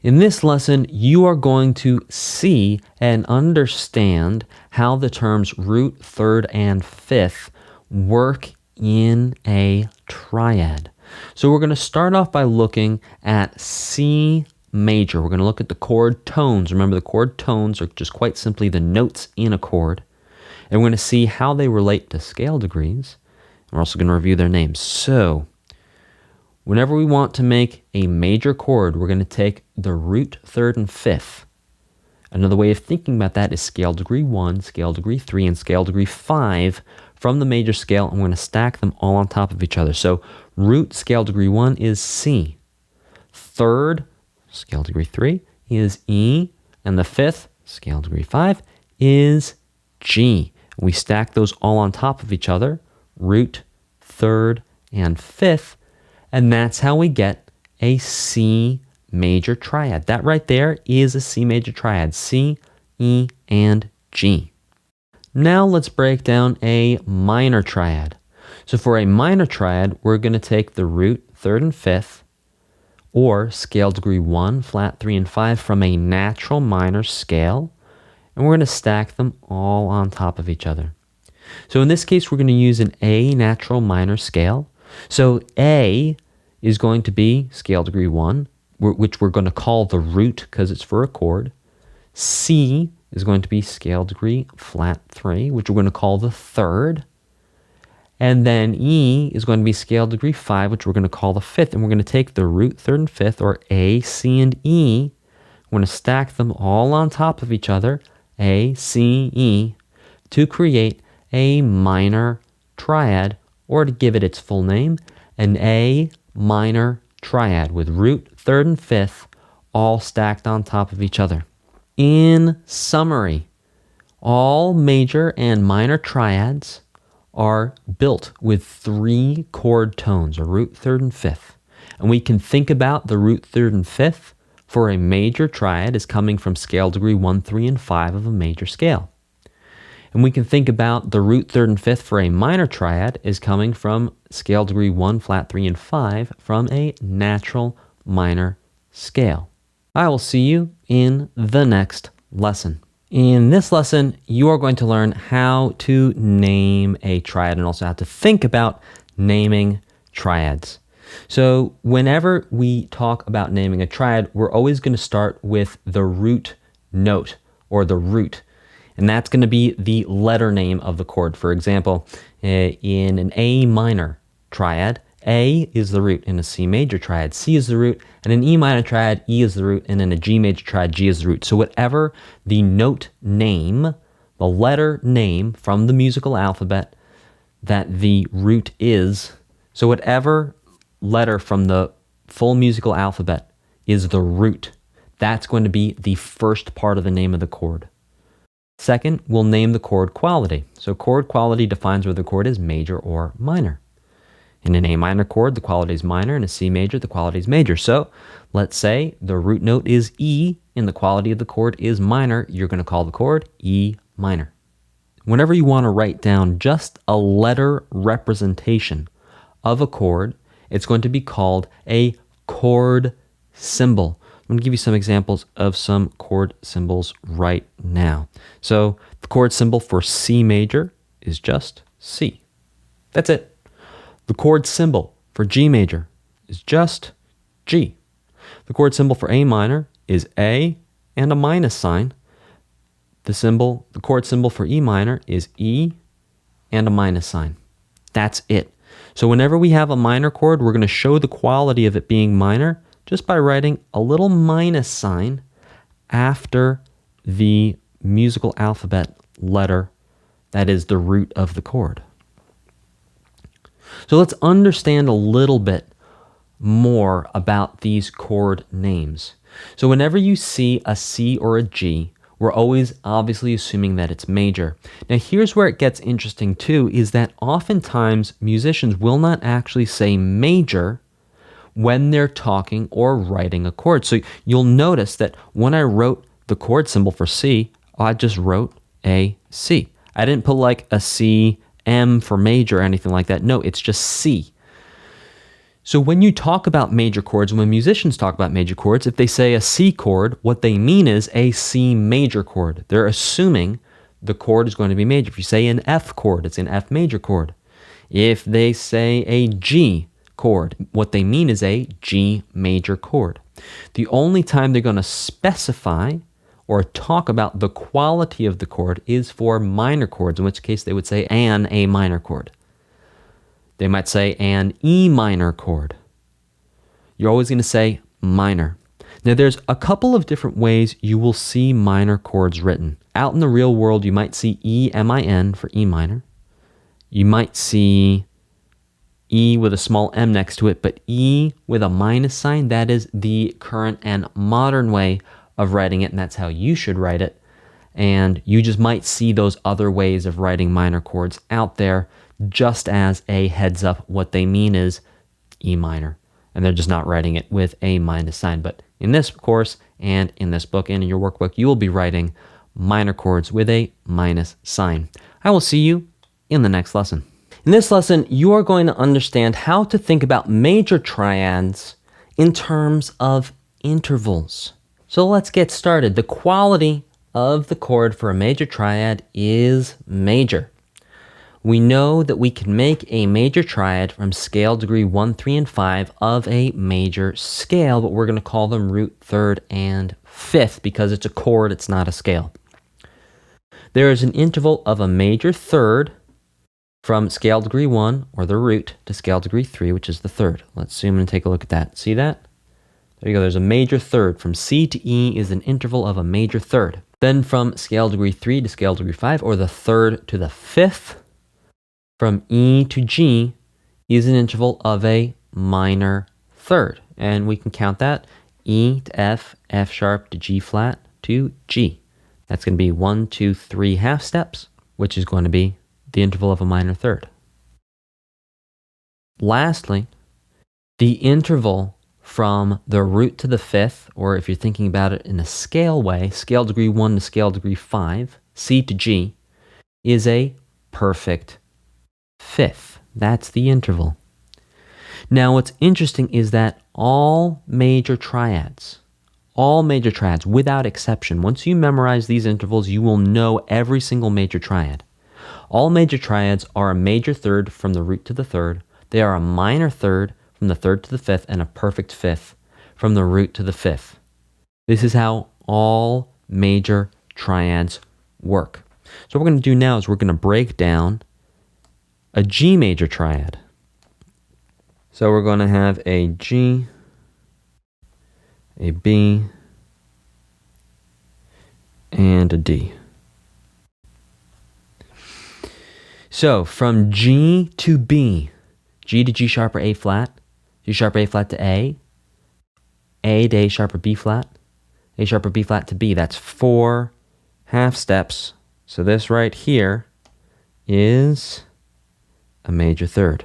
In this lesson, you are going to see and understand how the terms root, third, and fifth work in a triad. So we're going to start off by looking at C major. We're going to look at the chord tones. Remember, the chord tones are just quite simply the notes in a chord. And we're going to see how they relate to scale degrees. We're also going to review their names. So whenever we want to make a major chord, we're going to take the root, third, and fifth. Another way of thinking about that is scale degree 1, scale degree 3, and scale degree 5 from the major scale, and we're going to stack them all on top of each other. So root, scale degree 1 is C. Third, scale degree 3 is E, and the fifth, scale degree 5, is G. We stack those all on top of each other, root, third, and fifth, and that's how we get a C major triad. That right there is a C major triad, C, E, and G. Now let's break down a minor triad. So for a minor triad, we're going to take the root, third, and fifth, or scale degree 1, flat 3, and 5 from a natural minor scale, and we're going to stack them all on top of each other. So in this case, we're going to use an A natural minor scale. So A is going to be scale degree 1, which we're going to call the root because it's for a chord. C is going to be scale degree flat 3, which we're going to call the third. And then E is going to be scale degree 5, which we're going to call the fifth. And we're going to take the root, third, and fifth, or A, C, and E. We're going to stack them all on top of each other, A, C, E, to create a minor triad, or to give it its full name, an A minor triad with root, third, and fifth all stacked on top of each other. In summary, all major and minor triads are built with 3 chord tones, a root, third, and fifth. And we can think about the root, third, and fifth for a major triad as coming from scale degree 1, 3, and 5 of a major scale. And we can think about the root, third, and fifth for a minor triad as coming from scale degree 1, flat 3, and 5 from a natural minor scale. I will see you in the next lesson. In this lesson, you are going to learn how to name a triad and also how to think about naming triads. So whenever we talk about naming a triad, we're always going to start with the root note or the root. And that's going to be the letter name of the chord. For example, in an A minor triad, A is the root. In a C major triad, C is the root. And in an E minor triad, E is the root. And in a G major triad, G is the root. So whatever the note name, the letter name from the musical alphabet that the root is, so whatever letter from the full musical alphabet is the root, that's going to be the first part of the name of the chord. Second, we'll name the chord quality. So chord quality defines whether the chord is major or minor. In an A minor chord, the quality is minor. In a C major, the quality is major. So let's say the root note is E and the quality of the chord is minor. You're going to call the chord E minor. Whenever you want to write down just a letter representation of a chord, it's going to be called a chord symbol. I'm going to give you some examples of some chord symbols right now. So the chord symbol for C major is just C. That's it. The chord symbol for G major is just G. The chord symbol for A minor is A and a minus sign. The chord symbol for E minor is E and a minus sign. That's it. So whenever we have a minor chord, we're going to show the quality of it being minor just by writing a little minus sign after the musical alphabet letter that is the root of the chord. So let's understand a little bit more about these chord names. So whenever you see a C or a G, we're always obviously assuming that it's major. Now here's where it gets interesting too, is that oftentimes musicians will not actually say major when they're talking or writing a chord. So you'll notice that when I wrote the chord symbol for C, I just wrote a C. I didn't put like a C, M for major or anything like that. No, it's just C. So when you talk about major chords, when musicians talk about major chords, if they say a C chord, what they mean is a C major chord. They're assuming the chord is going to be major. If you say an F chord, it's an F major chord. If they say a G chord, what they mean is a G major chord. The only time they're going to specify or talk about the quality of the chord is for minor chords, in which case they would say an A minor chord. They might say an E minor chord. You're always going to say minor. Now there's a couple of different ways you will see minor chords written. Out in the real world, you might see E-M-I-N for E minor. You might see E with a small m next to it, but E with a minus sign, that is the current and modern way of writing it, and that's how you should write it. And you just might see those other ways of writing minor chords out there, just as a heads up. What they mean is E minor, and they're just not writing it with a minus sign. But in this course and in this book and in your workbook, you will be writing minor chords with a minus sign. I will see you in the next lesson. In this lesson, you are going to understand how to think about major triads in terms of intervals. So let's get started. The quality of the chord for a major triad is major. We know that we can make a major triad from scale degree 1, 3, and 5 of a major scale, but we're going to call them root, third, and fifth because it's a chord, it's not a scale. There is an interval of a major third from scale degree 1, or the root, to scale degree 3, which is the third. Let's zoom in and take a look at that. See that? There you go. There's a major third. From C to E is an interval of a major third. Then from scale degree 3 to scale degree 5, or the third to the fifth, from E to G is an interval of a minor third. And we can count that. E to F, F sharp to G flat to G. That's going to be 1, 2, 3 half steps, which is going to be the interval of a minor third. Lastly, the interval from the root to the fifth, or if you're thinking about it in a scale way, scale degree 1 to scale degree 5, C to G, is a perfect fifth. That's the interval. Now, what's interesting is that all major triads, without exception, once you memorize these intervals, you will know every single major triad. All major triads are a major third from the root to the third. They are a minor third from the third to the fifth, and a perfect fifth from the root to the fifth. This is how all major triads work. So what we're going to do now is we're going to break down a G major triad. So we're going to have a G, a B, and a D. So from G to B, G to G sharp or A flat, G sharp or A flat to A to A sharp or B flat, A sharp or B flat to B. That's 4 half steps. So this right here is a major third.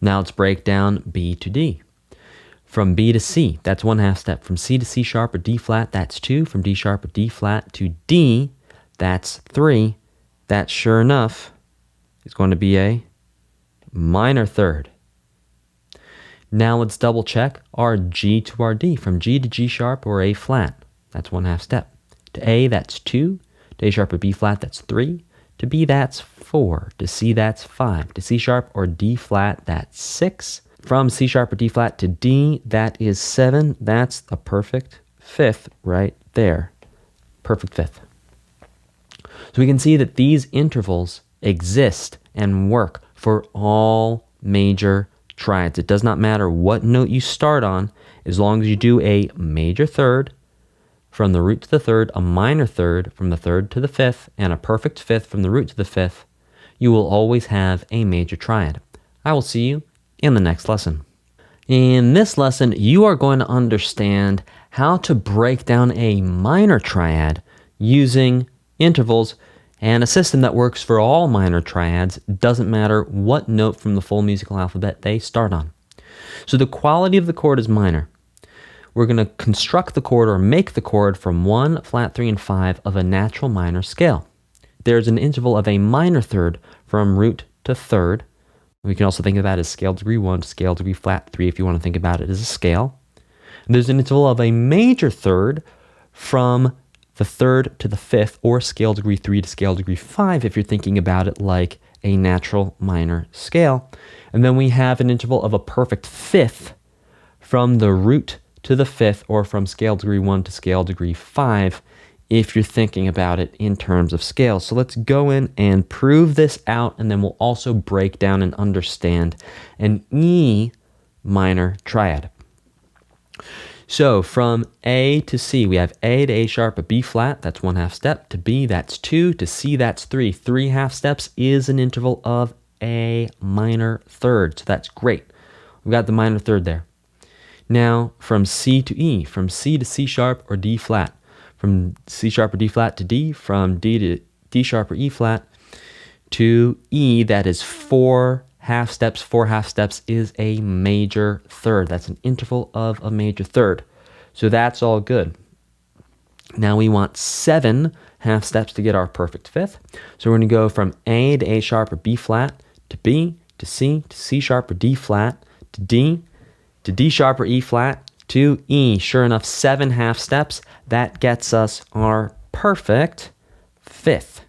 Now let's break down B to D. From B to C, that's 1 half step. From C to C sharp or D flat, that's 2. From D sharp or D flat to D, that's 3. That, sure enough, is going to be a minor third. Now let's double check our G to our D. From G to G sharp or A flat, that's 1 half step. To A, that's 2. To A sharp or B flat, that's 3. To B, that's 4. To C, that's 5. To C sharp or D flat, that's 6. From C sharp or D flat to D, that is 7. That's a perfect fifth right there. Perfect fifth. So we can see that these intervals exist and work for all major triads. It does not matter what note you start on, as long as you do a major third from the root to the third, a minor third from the third to the fifth, and a perfect fifth from the root to the fifth, you will always have a major triad. I will see you in the next lesson. In this lesson, you are going to understand how to break down a minor triad using intervals and a system that works for all minor triads. Doesn't matter what note from the full musical alphabet they start on. So the quality of the chord is minor. We're going to construct the chord or make the chord from 1, flat 3, and 5 of a natural minor scale. There's an interval of a minor third from root to third. We can also think of that as scale degree 1 to scale degree flat 3 if you want to think about it as a scale. And there's an interval of a major third from the third to the fifth, or scale degree 3 to scale degree 5 if you're thinking about it like a natural minor scale. And then we have an interval of a perfect fifth from the root to the fifth, or from scale degree 1 to scale degree 5 if you're thinking about it in terms of scales. So let's go in and prove this out, and then we'll also break down and understand an E minor triad. So from A to C, we have A to A sharp, a B flat, that's 1 half step. To B, that's 2. To C, that's 3. 3 half steps is an interval of a minor third. So that's great. We've got the minor third there. Now from C to E, from C to C sharp or D flat, from C sharp or D flat to D, from D to D sharp or E flat to E, that is 4 half steps. 4 half steps is a major third. That's an interval of a major third. So that's all good. Now we want 7 half steps to get our perfect fifth. So we're going to go from A to A sharp or B flat to B to C sharp or D flat to D sharp or E flat to E. Sure enough, 7 half steps. That gets us our perfect fifth.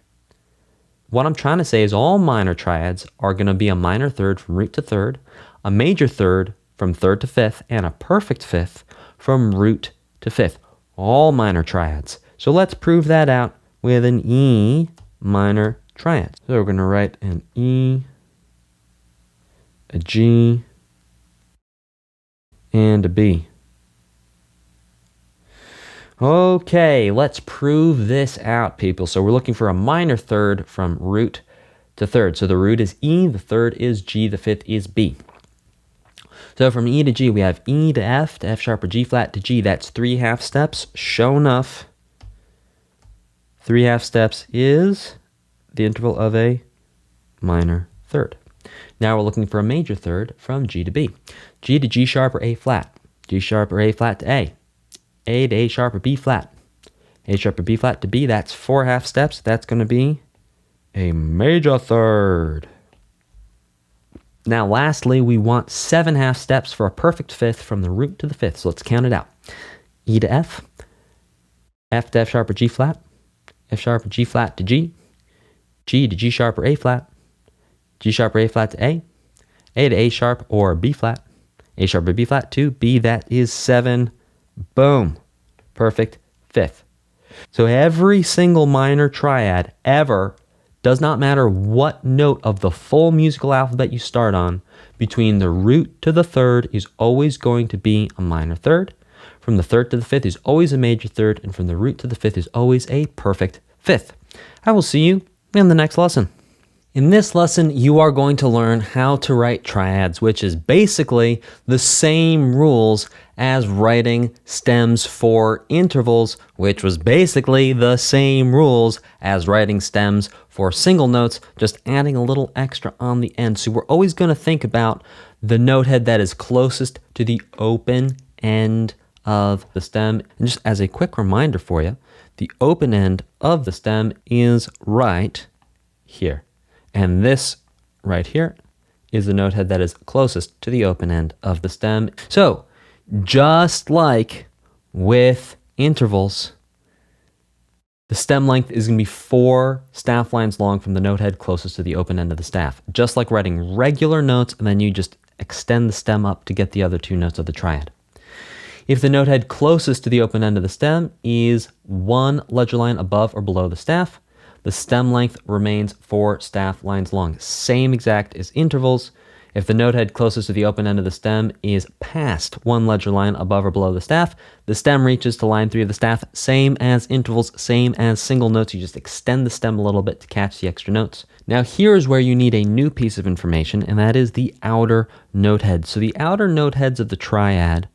What I'm trying to say is all minor triads are going to be a minor third from root to third, a major third from third to fifth, and a perfect fifth from root to fifth. All minor triads. So let's prove that out with an E minor triad. So we're going to write an E, a G, and a B. Okay, let's prove this out, people. So we're looking for a minor third from root to third. So the root is E, the third is G, the fifth is B. So from E to G, we have E to F sharp or G flat to G. That's 3 half steps. Sure enough, 3 half steps is the interval of a minor third. Now we're looking for a major third from G to B. G to G sharp or A flat. G sharp or A flat to A. A to A sharp or B flat. A sharp or B flat to B. That's 4 half steps. That's going to be a major third. Now lastly, we want 7 half steps for a perfect fifth from the root to the fifth. So let's count it out. E to F to F sharp or G flat, F sharp or G flat to G, G to G sharp or A flat, G sharp or A flat to A to A sharp or B flat, A sharp or B flat to B. That is 7. Boom. Perfect fifth. So every single minor triad ever, does not matter what note of the full musical alphabet you start on, between the root to the third is always going to be a minor third. From the third to the fifth is always a major third, and from the root to the fifth is always a perfect fifth. I will see you in the next lesson. In this lesson, you are going to learn how to write triads, which is basically the same rules as writing stems for intervals, which was basically the same rules as writing stems for single notes, just adding a little extra on the end. So we're always going to think about the note head that is closest to the open end of the stem. And just as a quick reminder for you, the open end of the stem is right here. And this right here is the note head that is closest to the open end of the stem. So just like with intervals, the stem length is going to be 4 staff lines long from the note head closest to the open end of the staff. Just like writing regular notes, and then you just extend the stem up to get the other 2 notes of the triad. If the note head closest to the open end of the stem is 1 ledger line above or below the staff, the stem length remains 4 staff lines long. Same exact as intervals. If the note head closest to the open end of the stem is past 1 ledger line above or below the staff, the stem reaches to line 3 of the staff. Same as intervals, same as single notes. You just extend the stem a little bit to catch the extra notes. Now here's where you need a new piece of information, and that is the outer note head. So the outer note heads of the triad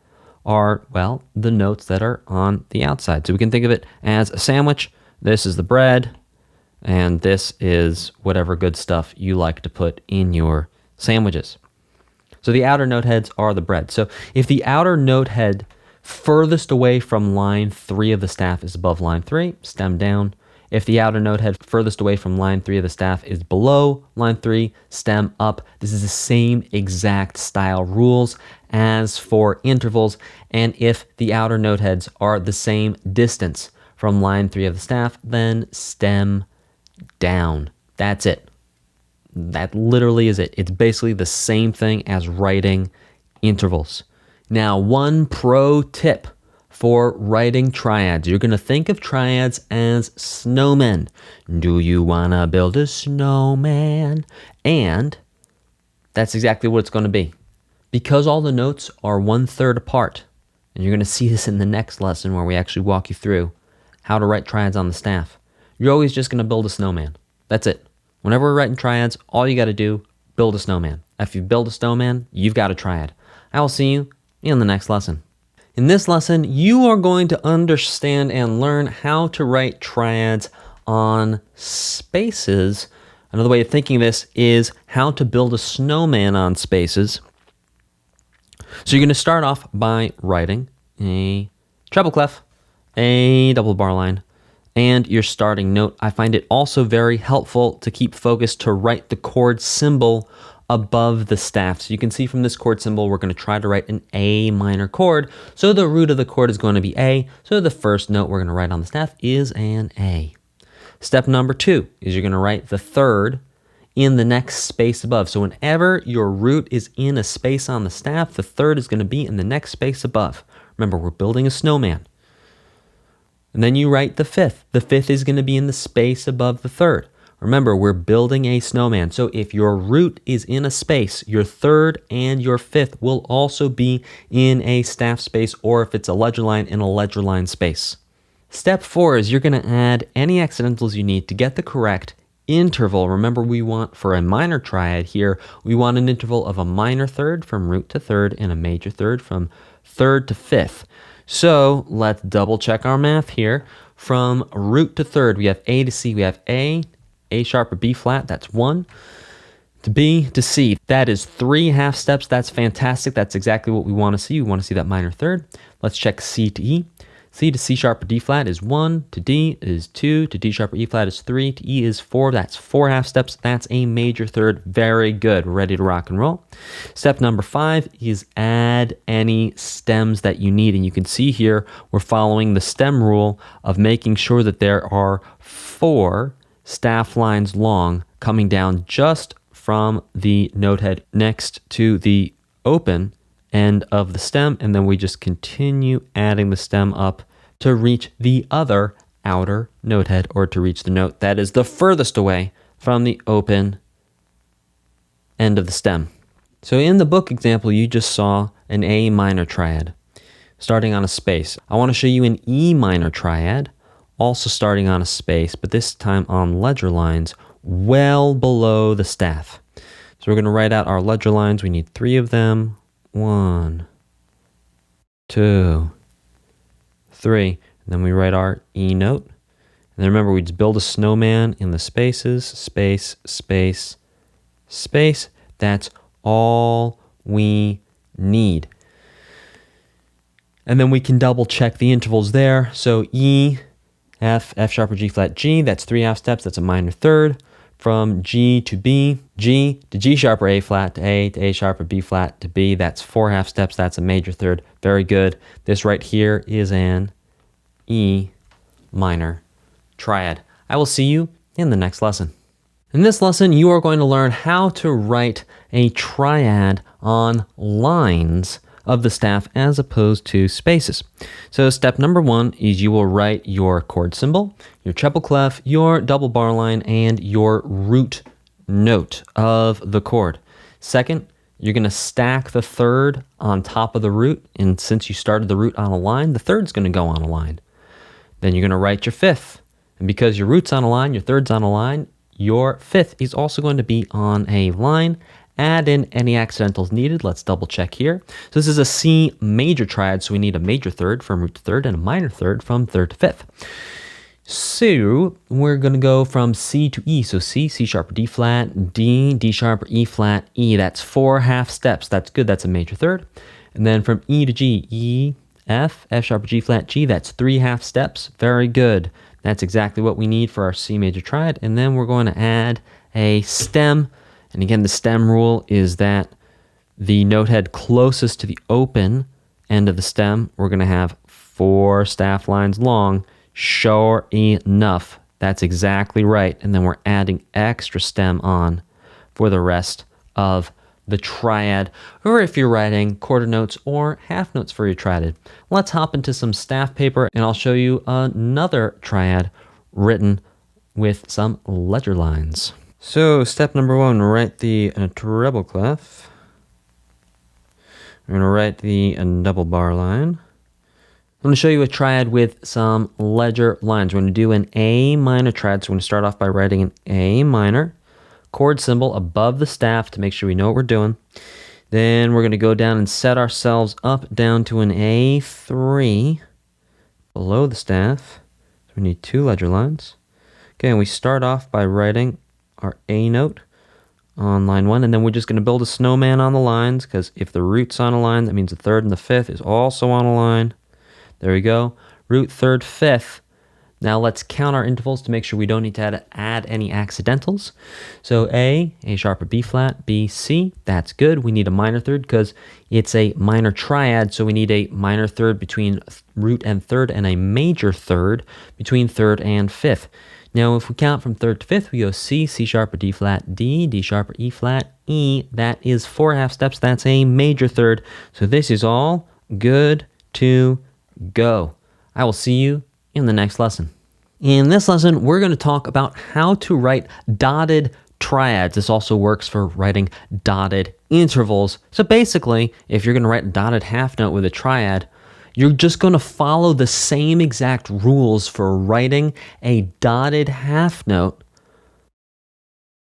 are, well, the notes that are on the outside. So we can think of it as a sandwich. This is the bread, and this is whatever good stuff you like to put in your sandwiches. So the outer note heads are the bread. So if the outer note head furthest away from line 3 of the staff is above line 3, stem down. If the outer note head furthest away from line 3 of the staff is below line 3, stem up. This is the same exact style rules as for intervals. And if the outer note heads are the same distance from line 3 of the staff, then stem down. That's it. That literally is it. It's basically the same thing as writing intervals. Now, one pro tip for writing triads. You're going to think of triads as snowmen. Do you want to build a snowman? And that's exactly what it's going to be. Because all the notes are 1/3 apart, and you're going to see this in the next lesson where we actually walk you through how to write triads on the staff. You're always just going to build a snowman. That's it. Whenever we're writing triads, all you got to do, build a snowman. If you build a snowman, you've got a triad. I will see you in the next lesson. In this lesson, you are going to understand and learn how to write triads on spaces. Another way of thinking of this is how to build a snowman on spaces. So you're going to start off by writing a treble clef, a double bar line, and your starting note. I find it also very helpful to keep focused to write the chord symbol above the staff. So you can see from this chord symbol, we're going to try to write an A minor chord. So the root of the chord is going to be A. So the first note we're going to write on the staff is an A. Step number 2 is you're going to write the third in the next space above. So whenever your root is in a space on the staff, the third is going to be in the next space above. Remember, we're building a snowman. And then you write the fifth. The fifth is going to be in the space above the third. Remember, we're building a snowman. So if your root is in a space, your third and your fifth will also be in a staff space, or if it's a ledger line, in a ledger line space. Step 4 is you're going to add any accidentals you need to get the correct interval. Remember, we want, for a minor triad here, we want an interval of a minor third from root to third and a major third from third to fifth. So let's double check our math here. From root to third, we have A to C. We have A sharp or B flat, that's 1. To B to C, that is 3 half steps. That's fantastic. That's exactly what we want to see. We want to see that minor third. Let's check C to E. C to C sharp or D flat is 1. To D is 2. To D sharp or E flat is 3. To E is 4. That's 4 half steps. That's a major third. Very good. We're ready to rock and roll. Step number 5 is add any stems that you need. And you can see here we're following the stem rule of making sure that there are 4 staff lines long coming down just from the note head next to the open end of the stem, and then we just continue adding the stem up to reach the other outer note head, or to reach the note that is the furthest away from the open end of the stem. So in the book example, you just saw an A minor triad starting on a space. I want to show you an E minor triad also starting on a space, but this time on ledger lines well below the staff. So we're going to write out our ledger lines. We need 3 of them. 1, 2, 3. And then we write our E note. And then remember, we just build a snowman in the spaces, space, space, space. That's all we need. And then we can double check the intervals there. So E, F sharp or G flat, G, that's 3 half steps. That's a minor third. From G to B, G to G sharp or A flat, to A sharp or B flat, to B, that's 4 half steps. That's a major third. Very good. This right here is an E minor triad. I will see you in the next lesson. In this lesson, you are going to learn how to write a triad on lines of the staff as opposed to spaces. So step number 1 is you will write your chord symbol, your treble clef, your double bar line, and your root note of the chord. Second, you're going to stack the third on top of the root, and since you started the root on a line, the third's going to go on a line. Then you're going to write your fifth, and because your root's on a line, your third's on a line, your fifth is also going to be on a line. Add in any accidentals needed. Let's double check here. So this is a C major triad, so we need a major third from root to third and a minor third from third to fifth. So we're going to go from C to E. So C, C sharp or D flat, D, D sharp or E flat, E. That's 4 half steps. That's good. That's a major third. And then from E to G, E, F sharp or G flat, G. That's 3 half steps. Very good. That's exactly what we need for our C major triad. And then we're going to add a stem. And again, the stem rule is that the note head closest to the open end of the stem, we're going to have 4 staff lines long. Sure enough. That's exactly right. And then we're adding extra stem on for the rest of the triad, or if you're writing quarter notes or half notes for your triad. Let's hop into some staff paper and I'll show you another triad written with some ledger lines. So step number 1, write the treble clef. We're going to write the double bar line. I'm going to show you a triad with some ledger lines. We're going to do an A minor triad. So we're going to start off by writing an A minor chord symbol above the staff to make sure we know what we're doing. Then we're going to go down and set ourselves up down to an A3 below the staff. So we need 2 ledger lines. Okay, and we start off by writing our A note on line 1, and then we're just going to build a snowman on the lines, because if the root's on a line, that means the third and the fifth is also on a line. There we go. Root, third, fifth. Now let's count our intervals to make sure we don't need to add any accidentals. So A sharp or B flat, B, C, that's good. We need a minor third because it's a minor triad, so we need a minor third between root and third and a major third between third and fifth. Now if we count from third to fifth, we go C, C sharp or D flat, D, D sharp or E flat, E. That is 4 half steps. That's a major third. So this is all good to go. I will see you in the next lesson. In this lesson, we're going to talk about how to write dotted triads. This also works for writing dotted intervals. So basically, if you're going to write a dotted half note with a triad, you're just going to follow the same exact rules for writing a dotted half note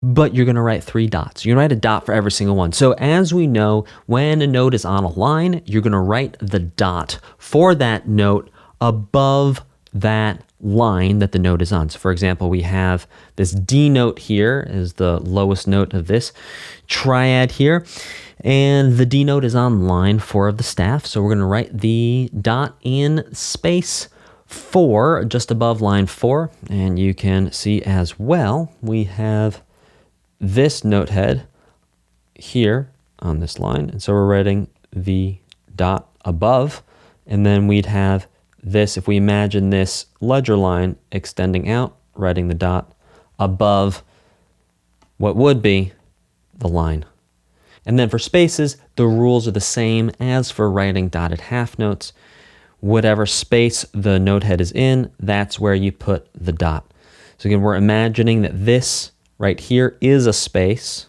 but you're going to write 3 dots. You're going to write a dot for every single one. So as we know, when a note is on a line, you're going to write the dot for that note above that line that the note is on. So for example, we have this D note here is the lowest note of this triad here, and the D note is on line 4 of the staff. So we're going to write the dot in space 4 just above line 4, and you can see as well we have this note head here on this line, and so we're writing the dot above, and then we'd have this, if we imagine this ledger line extending out, writing the dot above what would be the line. And then for spaces, the rules are the same as for writing dotted half notes. Whatever space the note head is in, that's where you put the dot. So again, we're imagining that this right here is a space.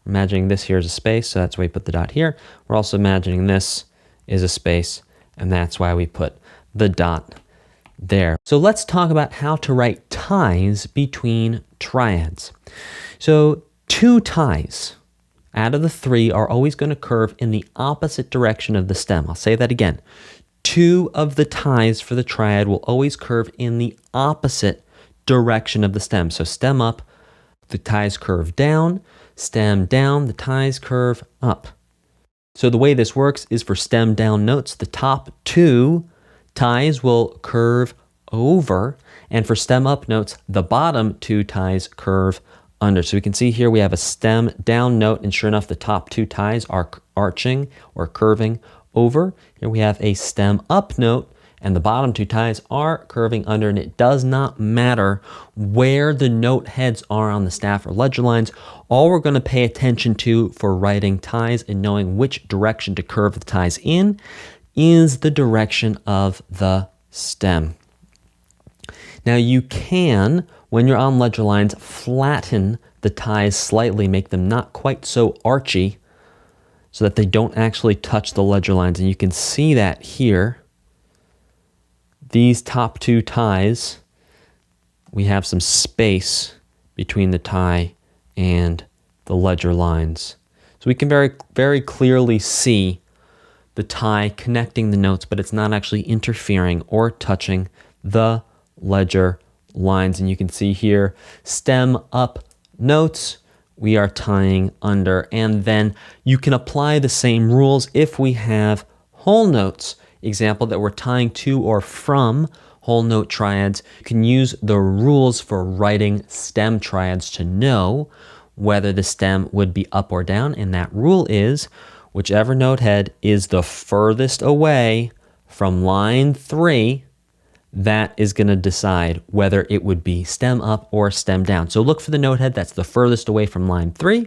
Imagining this here is a space, so that's why we put the dot here. We're also imagining this is a space, and that's why we put the dot there. So let's talk about how to write ties between triads. So 2 ties out of the 3 are always going to curve in the opposite direction of the stem. I'll say that again. 2 of the ties for the triad will always curve in the opposite direction of the stem. So stem up, the ties curve down, stem down, the ties curve up. So the way this works is for stem down notes, the top 2 ties will curve over, and for stem up notes, the bottom 2 ties curve under. So we can see here we have a stem down note, and sure enough, the top 2 ties are arching or curving over. Here we have a stem up note, and the bottom 2 ties are curving under, and it does not matter where the note heads are on the staff or ledger lines. All we're going to pay attention to for writing ties and knowing which direction to curve the ties in is the direction of the stem. Now you can, when you're on ledger lines, flatten the ties slightly, make them not quite so archy so that they don't actually touch the ledger lines. And you can see that here. These top 2 ties, we have some space between the tie and the ledger lines. So we can very clearly see the tie connecting the notes, but it's not actually interfering or touching the ledger lines. And you can see here, stem up notes, we are tying under. And then you can apply the same rules if we have whole notes. Example that we're tying to or from whole note triads. You can use the rules for writing stem triads to know whether the stem would be up or down. And that rule is whichever note head is the furthest away from line 3, that is going to decide whether it would be stem up or stem down. So look for the note head that's the furthest away from line 3.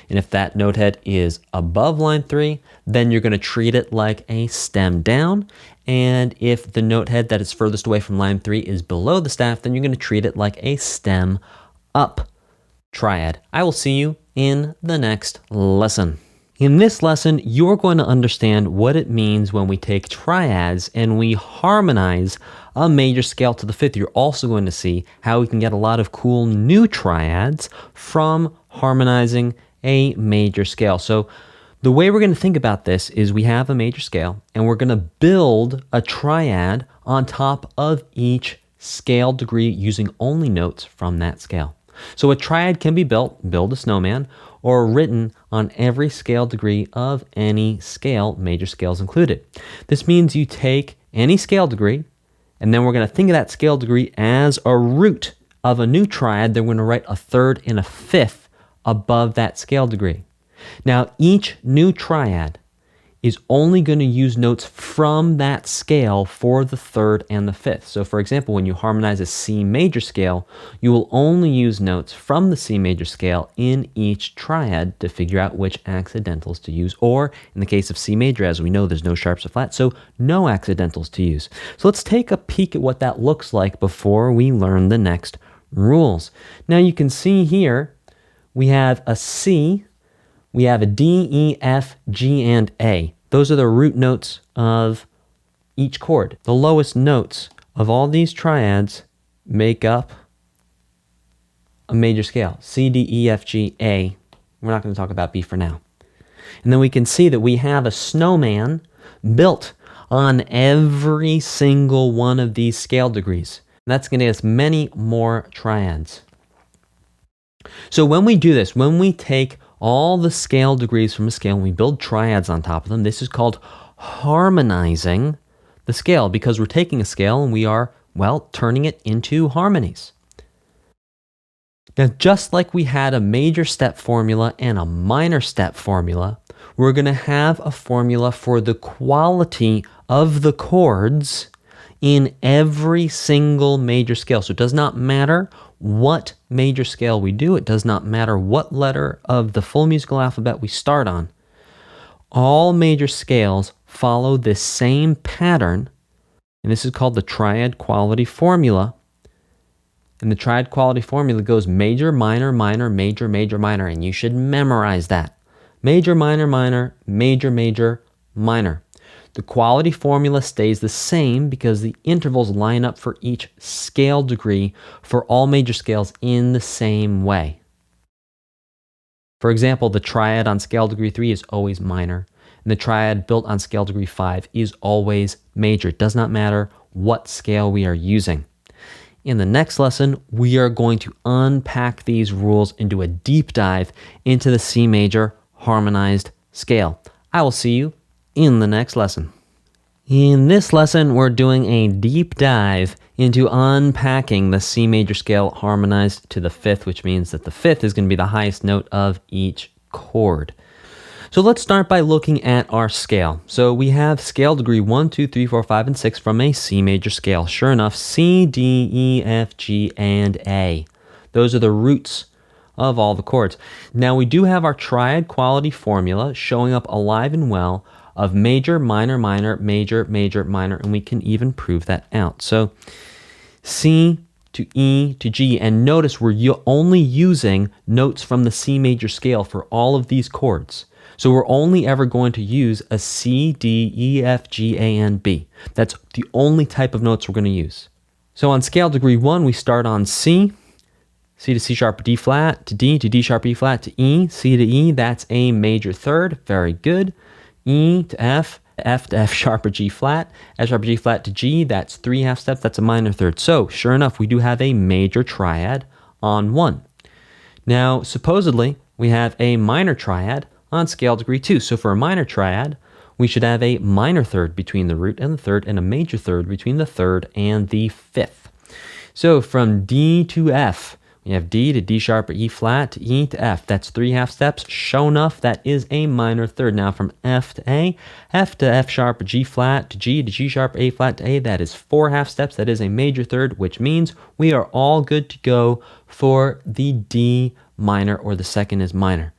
And if that note head is above line 3, then you're going to treat it like a stem down. And if the note head that is furthest away from line 3 is below the staff, then you're going to treat it like a stem up triad. I will see you in the next lesson. In this lesson, you're going to understand what it means when we take triads and we harmonize a major scale to the 5th. You're also going to see how we can get a lot of cool new triads from harmonizing a major scale. So the way we're going to think about this is we have a major scale and we're going to build a triad on top of each scale degree using only notes from that scale. So a triad can be built, build a snowman, or written on every scale degree of any scale, major scales included. This means you take any scale degree, and then we're going to think of that scale degree as a root of a new triad. Then we're going to write a 3rd and a 5th above that scale degree. Now, each new triad is only going to use notes from that scale for the 3rd and the 5th. So for example, when you harmonize a C major scale, you will only use notes from the C major scale in each triad to figure out which accidentals to use, or in the case of C major, as we know, there's no sharps or flats, so no accidentals to use. So let's take a peek at what that looks like before we learn the next rules. Now you can see here, we have a C, we have a D, E, F, G, and A. Those are the root notes of each chord. The lowest notes of all these triads make up a major scale. C, D, E, F, G, A. We're not going to talk about B for now. And then we can see that we have a snowman built on every single one of these scale degrees. That's going to give us many more triads. So when we do this, when we take all the scale degrees from a scale and we build triads on top of them, this is called harmonizing the scale, because we're taking a scale and we are, well, turning it into harmonies. Now, just like we had a major step formula and a minor step formula, we're going to have a formula for the quality of the chords in every single major scale. So it does not matter what major scale we do. It does not matter what letter of the full musical alphabet we start on. All major scales follow this same pattern, and this is called the triad quality formula. And the triad quality formula goes major, minor, minor, major, major, minor, and you should memorize that. Major, minor, minor, major, major, minor. The quality formula stays the same because the intervals line up for each scale degree for all major scales in the same way. For example, the triad on scale degree 3 is always minor, and the triad built on scale degree 5 is always major. It does not matter what scale we are using. In the next lesson, we are going to unpack these rules and do a deep dive into the C major harmonized scale. I will see you in the next lesson. In this lesson, we're doing a deep dive into unpacking the C major scale harmonized to the fifth, which means that the fifth is going to be the highest note of each chord. So let's start by looking at our scale. So we have scale degree 1, 2, 3, 4, 5, and 6 from a C major scale. Sure enough, C, D, E, F, G, and A. Those are the roots of all the chords. Now we do have our triad quality formula showing up alive and well of major, minor, minor, major, major, minor, and we can even prove that out. So C to E to G, and notice we're only using notes from the C major scale for all of these chords. So we're only ever going to use a C, D, E, F, G, A, and B. That's the only type of notes we're going to use. So on scale degree 1, we start on C, C to C sharp, D flat, to D sharp, E flat, to E, C to E, that's a major third, very good. E to F, F to F sharp or G flat, F sharp or G flat to G, that's 3 half steps, that's a minor third. So sure enough, we do have a major triad on 1. Now supposedly we have a minor triad on scale degree 2. So for a minor triad, we should have a minor third between the root and the third and a major third between the third and the fifth. So from D to F, we have D to D sharp or E flat to E to F. That's 3 half steps. Sure enough, that is a minor third. Now from F to A, F to F sharp or G flat to G sharp, A flat to A, that is 4 half steps. That is a major third, which means we are all good to go for the D minor, or the second is minor.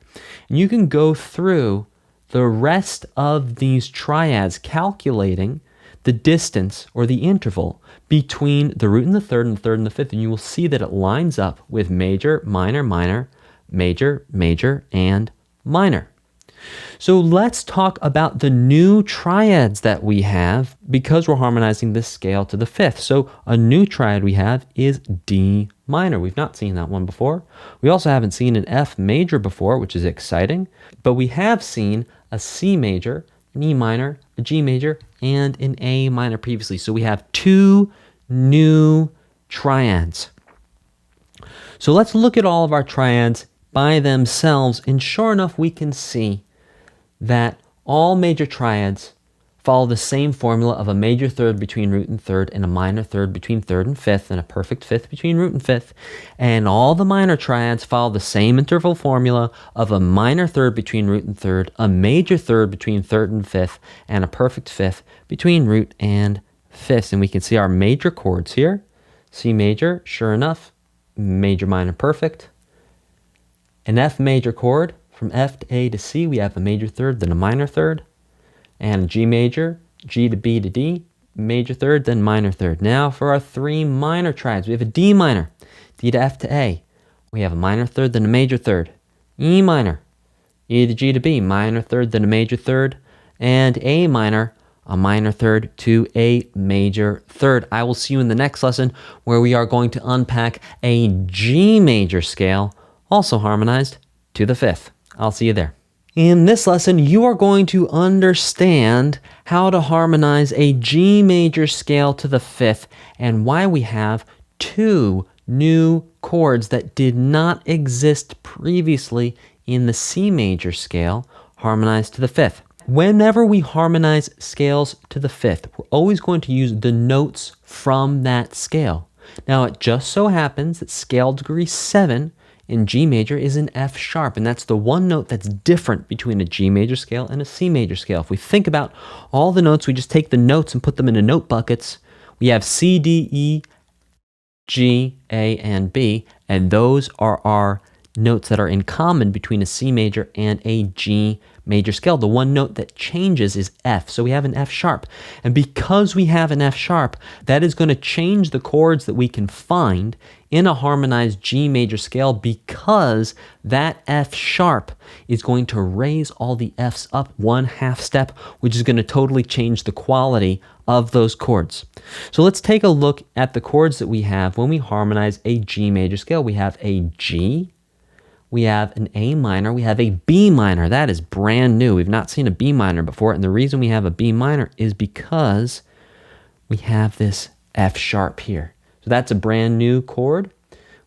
And you can go through the rest of these triads calculating the distance or the interval between the root and the third and the fifth, and you will see that it lines up with major, minor, minor, major, major, and minor. So let's talk about the new triads that we have because we're harmonizing this scale to the fifth. So a new triad we have is D minor. We've not seen that one before. We also haven't seen an F major before, which is exciting, but we have seen a C major, an E minor, a G major, and an A minor previously. So we have 2 new triads. So let's look at all of our triads by themselves, and sure enough, we can see that all major triads follow the same formula of a major third between root and third, and a minor third between third and fifth, and a perfect fifth between root and fifth. And all the minor triads follow the same interval formula of a minor third between root and third, a major third between third and fifth, and a perfect fifth between root and fifth. And we can see our major chords here. C major, sure enough, major, minor, perfect. An F major chord, from F to A to C, we have a major third, then a minor third. And a G major, G to B to D, major third, then minor third. Now for our 3 minor triads, we have a D minor, D to F to A. We have a minor third, then a major third. E minor, E to G to B, minor third, then a major third. And A minor a minor third to a major third. I will see you in the next lesson where we are going to unpack a G major scale, also harmonized to the fifth. I'll see you there. In this lesson, you are going to understand how to harmonize a G major scale to the fifth and why we have two new chords that did not exist previously in the C major scale harmonized to the fifth. Whenever we harmonize scales to the fifth, we're always going to use the notes from that scale. Now, it just so happens that scale degree 7 in G major is an F sharp, and that's the one note that's different between a G major scale and a C major scale. If we think about all the notes, we just take the notes and put them into note buckets. We have C, D, E, G, A, and B, and those are our notes that are in common between a C major and a G major scale. The one note that changes is F, so we have an F sharp. And because we have an F sharp, that is going to change the chords that we can find in a harmonized G major scale, because that F sharp is going to raise all the Fs up one half step, which is going to totally change the quality of those chords. So let's take a look at the chords that we have when we harmonize a G major scale. We have a G, we have an A minor, we have a B minor. That is brand new. We've not seen a B minor before, and the reason we have a B minor is because we have this F sharp here. So that's a brand new chord.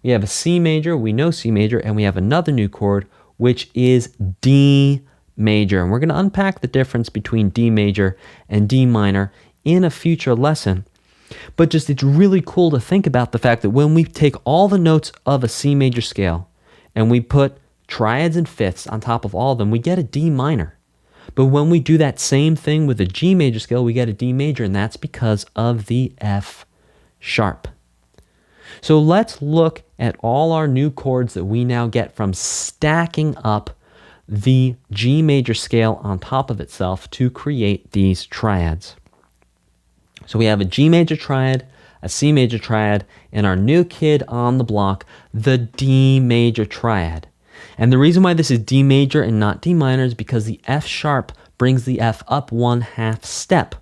We have a C major, we know C major, and we have another new chord, which is D major. And we're going to unpack the difference between D major and D minor in a future lesson. But just it's really cool to think about the fact that when we take all the notes of a C major scale and we put triads and fifths on top of all of them, we get a D minor. But when we do that same thing with a G major scale, we get a D major, and that's because of the F sharp. So let's look at all our new chords that we now get from stacking up the G major scale on top of itself to create these triads. So we have a G major triad, a C major triad, and our new kid on the block, the D major triad. And the reason why this is D major and not D minor is because the F sharp brings the F up one half step.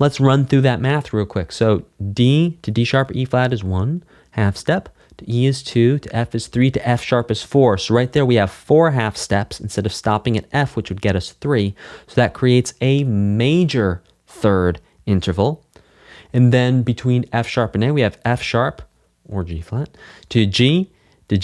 Let's run through that math real quick. So D to D sharp or E flat is 1 half step, to E is 2, to F is 3, to F sharp is 4. So right there we have 4 half steps instead of stopping at F, which would get us 3. So that creates a major third interval. And then between F sharp and A, we have F sharp or G flat to G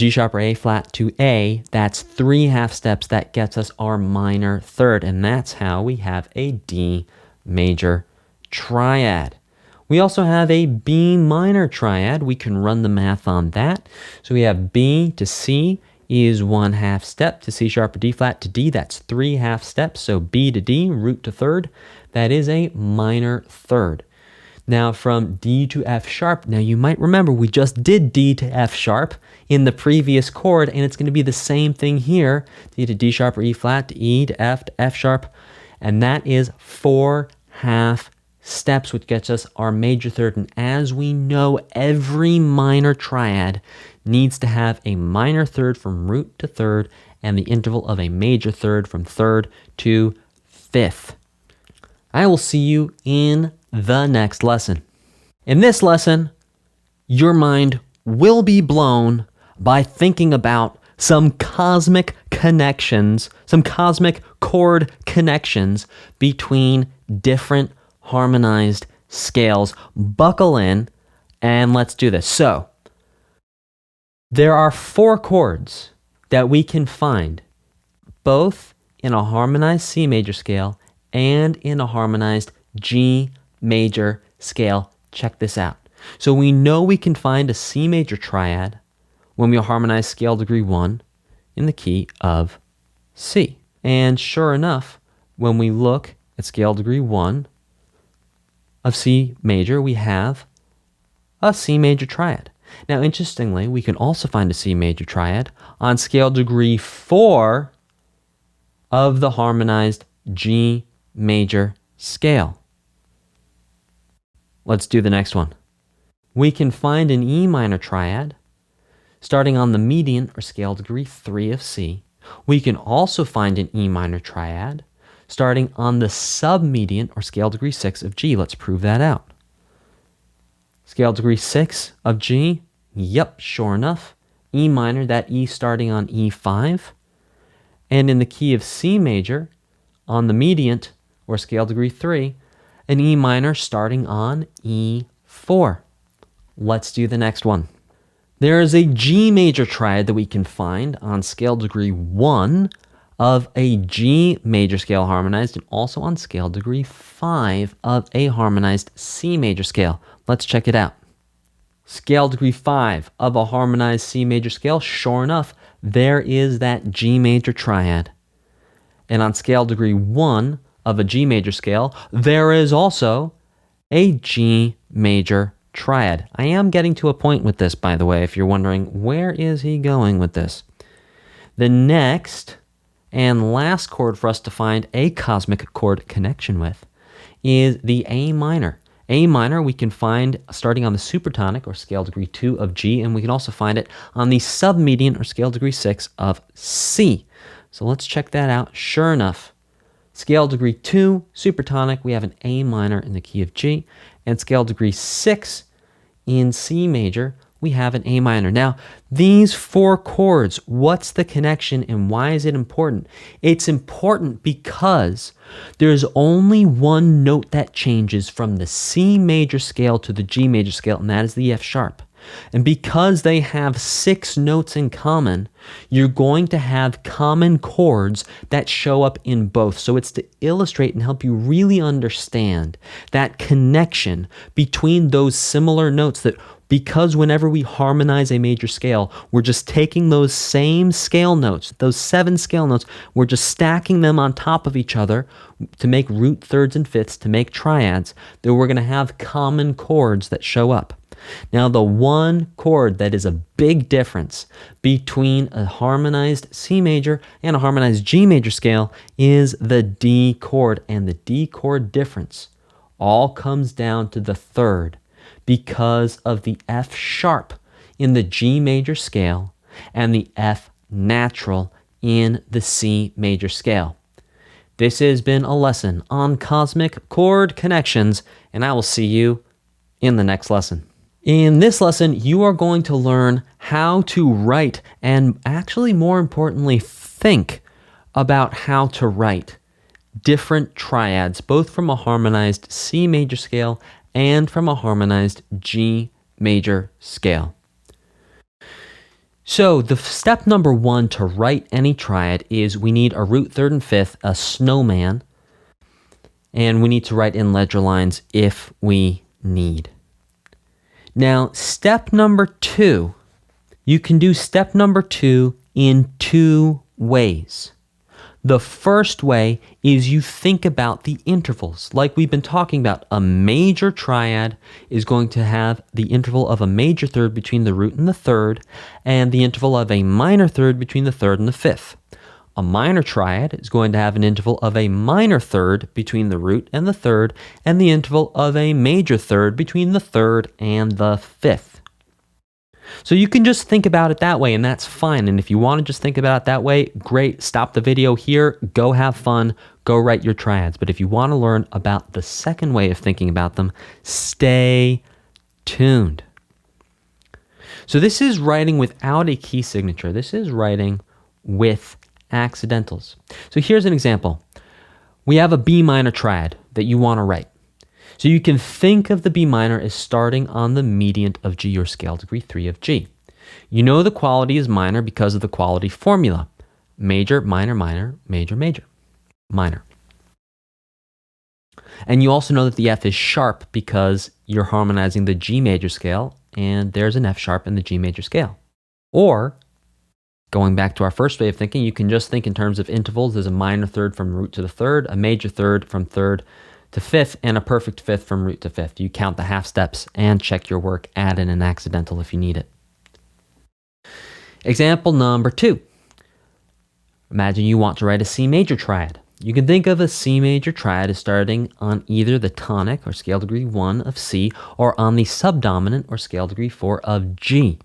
sharp or A flat to A. That's 3 half steps. That gets us our minor third. And that's how we have a D major triad. We also have a B minor triad. We can run the math on that. So we have B to C is 1 half step, to C sharp or D flat to D, that's 3 half steps. So B to D, root to third, that is a minor third. Now from D to F sharp, now you might remember we just did D to F sharp in the previous chord, and it's going to be the same thing here. D to D sharp or E flat to E to F sharp, and that is 4 half steps, which gets us our major third. And as we know, every minor triad needs to have a minor third from root to third and the interval of a major third from third to fifth. I will see you in the next lesson. In this lesson, your mind will be blown by thinking about some cosmic connections, some cosmic chord connections between different harmonized scales. Buckle in and let's do this. So, there are 4 chords that we can find both in a harmonized C major scale and in a harmonized G major scale. Check this out. So we know we can find a C major triad when we harmonize scale degree 1 in the key of C. And sure enough, when we look at scale degree 1 of C major, we have a C major triad. Now, interestingly, we can also find a C major triad on scale degree 4 of the harmonized G major scale. Let's do the next one. We can find an E minor triad starting on the median or scale degree 3 of C. We can also find an E minor triad starting on the submedian or scale degree 6 of G. Let's prove that out. Scale degree 6 of G, yep, sure enough. E minor, that E starting on E5. And in the key of C major, on the mediant or scale degree 3, an E minor starting on E4. Let's do the next one. There is a G major triad that we can find on scale degree 1 of a G major scale harmonized, and also on scale degree 5 of a harmonized C major scale. Let's check it out. Scale degree 5 of a harmonized C major scale, sure enough, there is that G major triad. And on scale degree 1 of a G major scale, there is also a G major triad. I am getting to a point with this, by the way, if you're wondering, where is he going with this? The next and last chord for us to find a cosmic chord connection with is the A minor. A minor we can find starting on the supertonic or scale degree 2 of G, and we can also find it on the submedian or scale degree 6 of C. So let's check that out. Sure enough, scale degree 2, supertonic, we have an A minor in the key of G, and scale degree 6 in C major, we have an A minor. Now, these four chords, what's the connection and why is it important? It's important because there's only one note that changes from the C major scale to the G major scale, and that is the F sharp. And because they have 6 notes in common, you're going to have common chords that show up in both. So it's to illustrate and help you really understand that connection between those similar notes, that because whenever we harmonize a major scale, we're just taking those same scale notes, those 7 scale notes, we're just stacking them on top of each other to make root thirds and fifths, to make triads, that we're going to have common chords that show up. Now, the one chord that is a big difference between a harmonized C major and a harmonized G major scale is the D chord. And the D chord difference all comes down to the third because of the F sharp in the G major scale and the F natural in the C major scale. This has been a lesson on cosmic chord connections, and I will see you in the next lesson. In this lesson, you are going to learn how to write, and actually more importantly, think about how to write different triads, both from a harmonized C major scale and from a harmonized G major scale. So the step number 1 to write any triad is we need a root third and fifth, a snowman, and we need to write in ledger lines if we need. Now, step number 2, you can do step number 2 in 2 ways. The first way is you think about the intervals. Like we've been talking about, a major triad is going to have the interval of a major third between the root and the third, and the interval of a minor third between the third and the fifth. A minor triad is going to have an interval of a minor third between the root and the third, and the interval of a major third between the third and the fifth. So you can just think about it that way, and that's fine. And if you want to just think about it that way, great. Stop the video here, go have fun, go write your triads. But if you want to learn about the second way of thinking about them, stay tuned. So this is writing without a key signature. This is writing with accidentals. So here's an example. We have a B minor triad that you want to write. So you can think of the B minor as starting on the mediant of G or scale degree 3 of G. You know the quality is minor because of the quality formula. Major, minor, minor, major, major, minor. And you also know that the F is sharp because you're harmonizing the G major scale, and there's an F sharp in the G major scale. Or, going back to our first way of thinking, you can just think in terms of intervals. There's a minor third from root to the third, a major third from third to fifth, and a perfect fifth from root to fifth. You count the half steps and check your work, add in an accidental if you need it. Example number 2. Imagine you want to write a C major triad. You can think of a C major triad as starting on either the tonic or scale degree 1 of C or on the subdominant or scale degree 4 of G.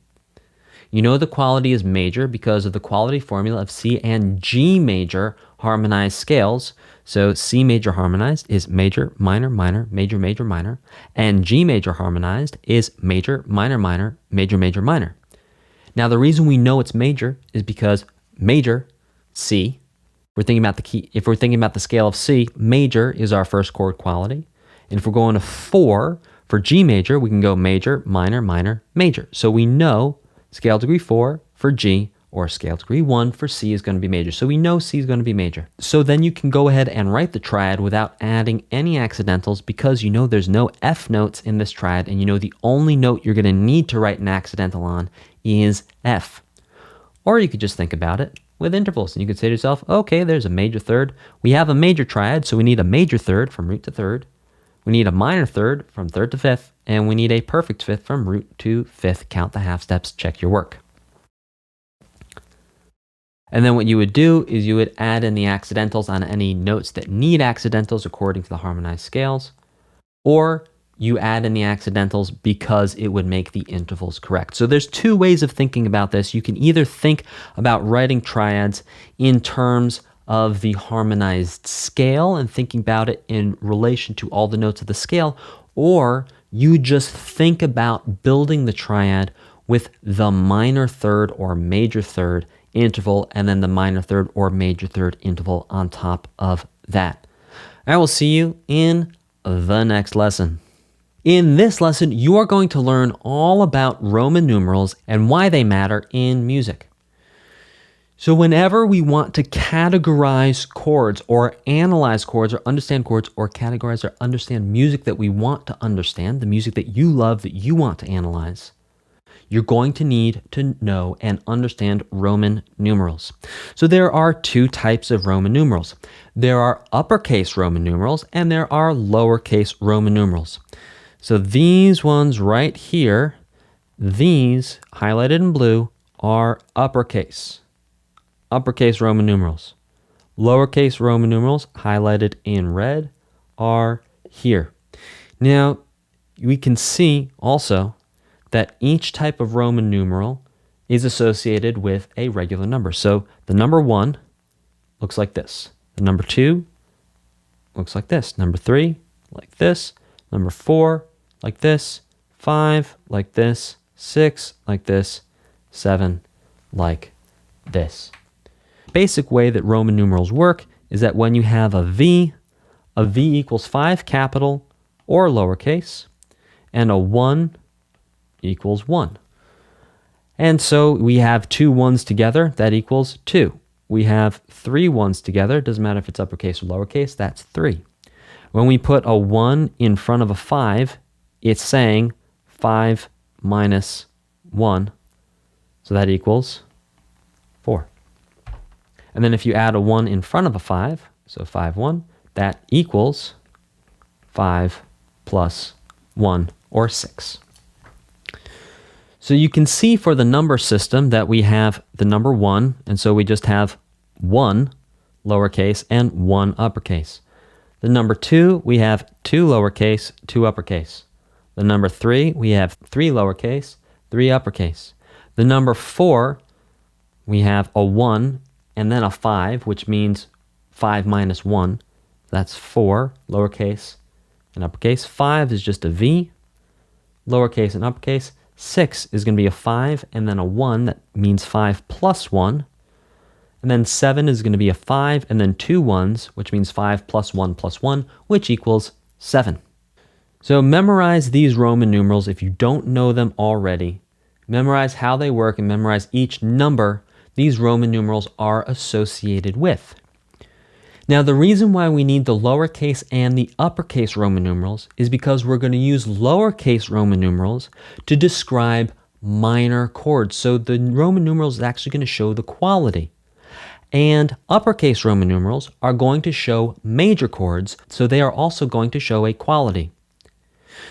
You know the quality is major because of the quality formula of C and G major harmonized scales. So C major harmonized is major, minor, minor, major, major, minor. And G major harmonized is major, minor, minor, major, major, minor. Now the reason we know it's major is because major, C, we're thinking about the key. If we're thinking about the scale of C, major is our first chord quality. And if we're going to 4 for G major, we can go major, minor, minor, major. So we know scale degree 4 for G or scale degree 1 for C is going to be major. So we know C is going to be major. So then you can go ahead and write the triad without adding any accidentals because you know there's no F notes in this triad and you know the only note you're going to need to write an accidental on is F. Or you could just think about it with intervals and you could say to yourself, okay, there's a major third. We have a major triad, so we need a major third from root to third. We need a minor third from third to fifth, and we need a perfect fifth from root to fifth. Count the half steps, check your work. And then what you would do is you would add in the accidentals on any notes that need accidentals according to the harmonized scales, or you add in the accidentals because it would make the intervals correct. So there's two ways of thinking about this. You can either think about writing triads in terms of the harmonized scale and thinking about it in relation to all the notes of the scale, or you just think about building the triad with the minor third or major third interval and then the minor third or major third interval on top of that. I will see you in the next lesson. In this lesson, you are going to learn all about Roman numerals and why they matter in music. So whenever we want to categorize chords or analyze chords or understand chords or categorize or understand music that we want to understand, the music that you love that you want to analyze, you're going to need to know and understand Roman numerals. So there are two types of Roman numerals. There are uppercase Roman numerals and there are lowercase Roman numerals. So these ones right here, these highlighted in blue are uppercase Roman numerals. Lowercase Roman numerals, highlighted in red, are here. Now, we can see also that each type of Roman numeral is associated with a regular number. So the number 1 looks like this. The number 2 looks like this. Number 3, like this. Number 4, like this. 5, like this. 6, like this. 7, like this. Basic way that Roman numerals work is that when you have a V equals 5 capital or lowercase, and a 1 equals 1. And so we have 2 1s together, that equals 2. We have 3 1s together, doesn't matter if it's uppercase or lowercase, that's 3. When we put a 1 in front of a 5, it's saying 5 minus 1, so that equals 4. And then if you add a 1 in front of a 5, so 5, 1, that equals 5 plus 1, or 6. So you can see for the number system that we have the number 1, and so we just have 1 lowercase and 1 uppercase. The number 2, we have 2 lowercase, 2 uppercase. The number 3, we have 3 lowercase, 3 uppercase. The number 4, we have a 1 and then a 5, which means 5 minus 1. That's 4 lowercase and uppercase. 5 is just a V, lowercase and uppercase. 6 is going to be a 5 and then a 1. That means 5 plus 1. And then 7 is going to be a 5 and then 2 1s, which means 5 plus 1, which equals 7. So memorize these Roman numerals if you don't know them already. Memorize how they work and memorize each number these Roman numerals are associated with. Now, the reason why we need the lowercase and the uppercase Roman numerals is because we're going to use lowercase Roman numerals to describe minor chords. So the Roman numerals is actually going to show the quality. And uppercase Roman numerals are going to show major chords, so they are also going to show a quality.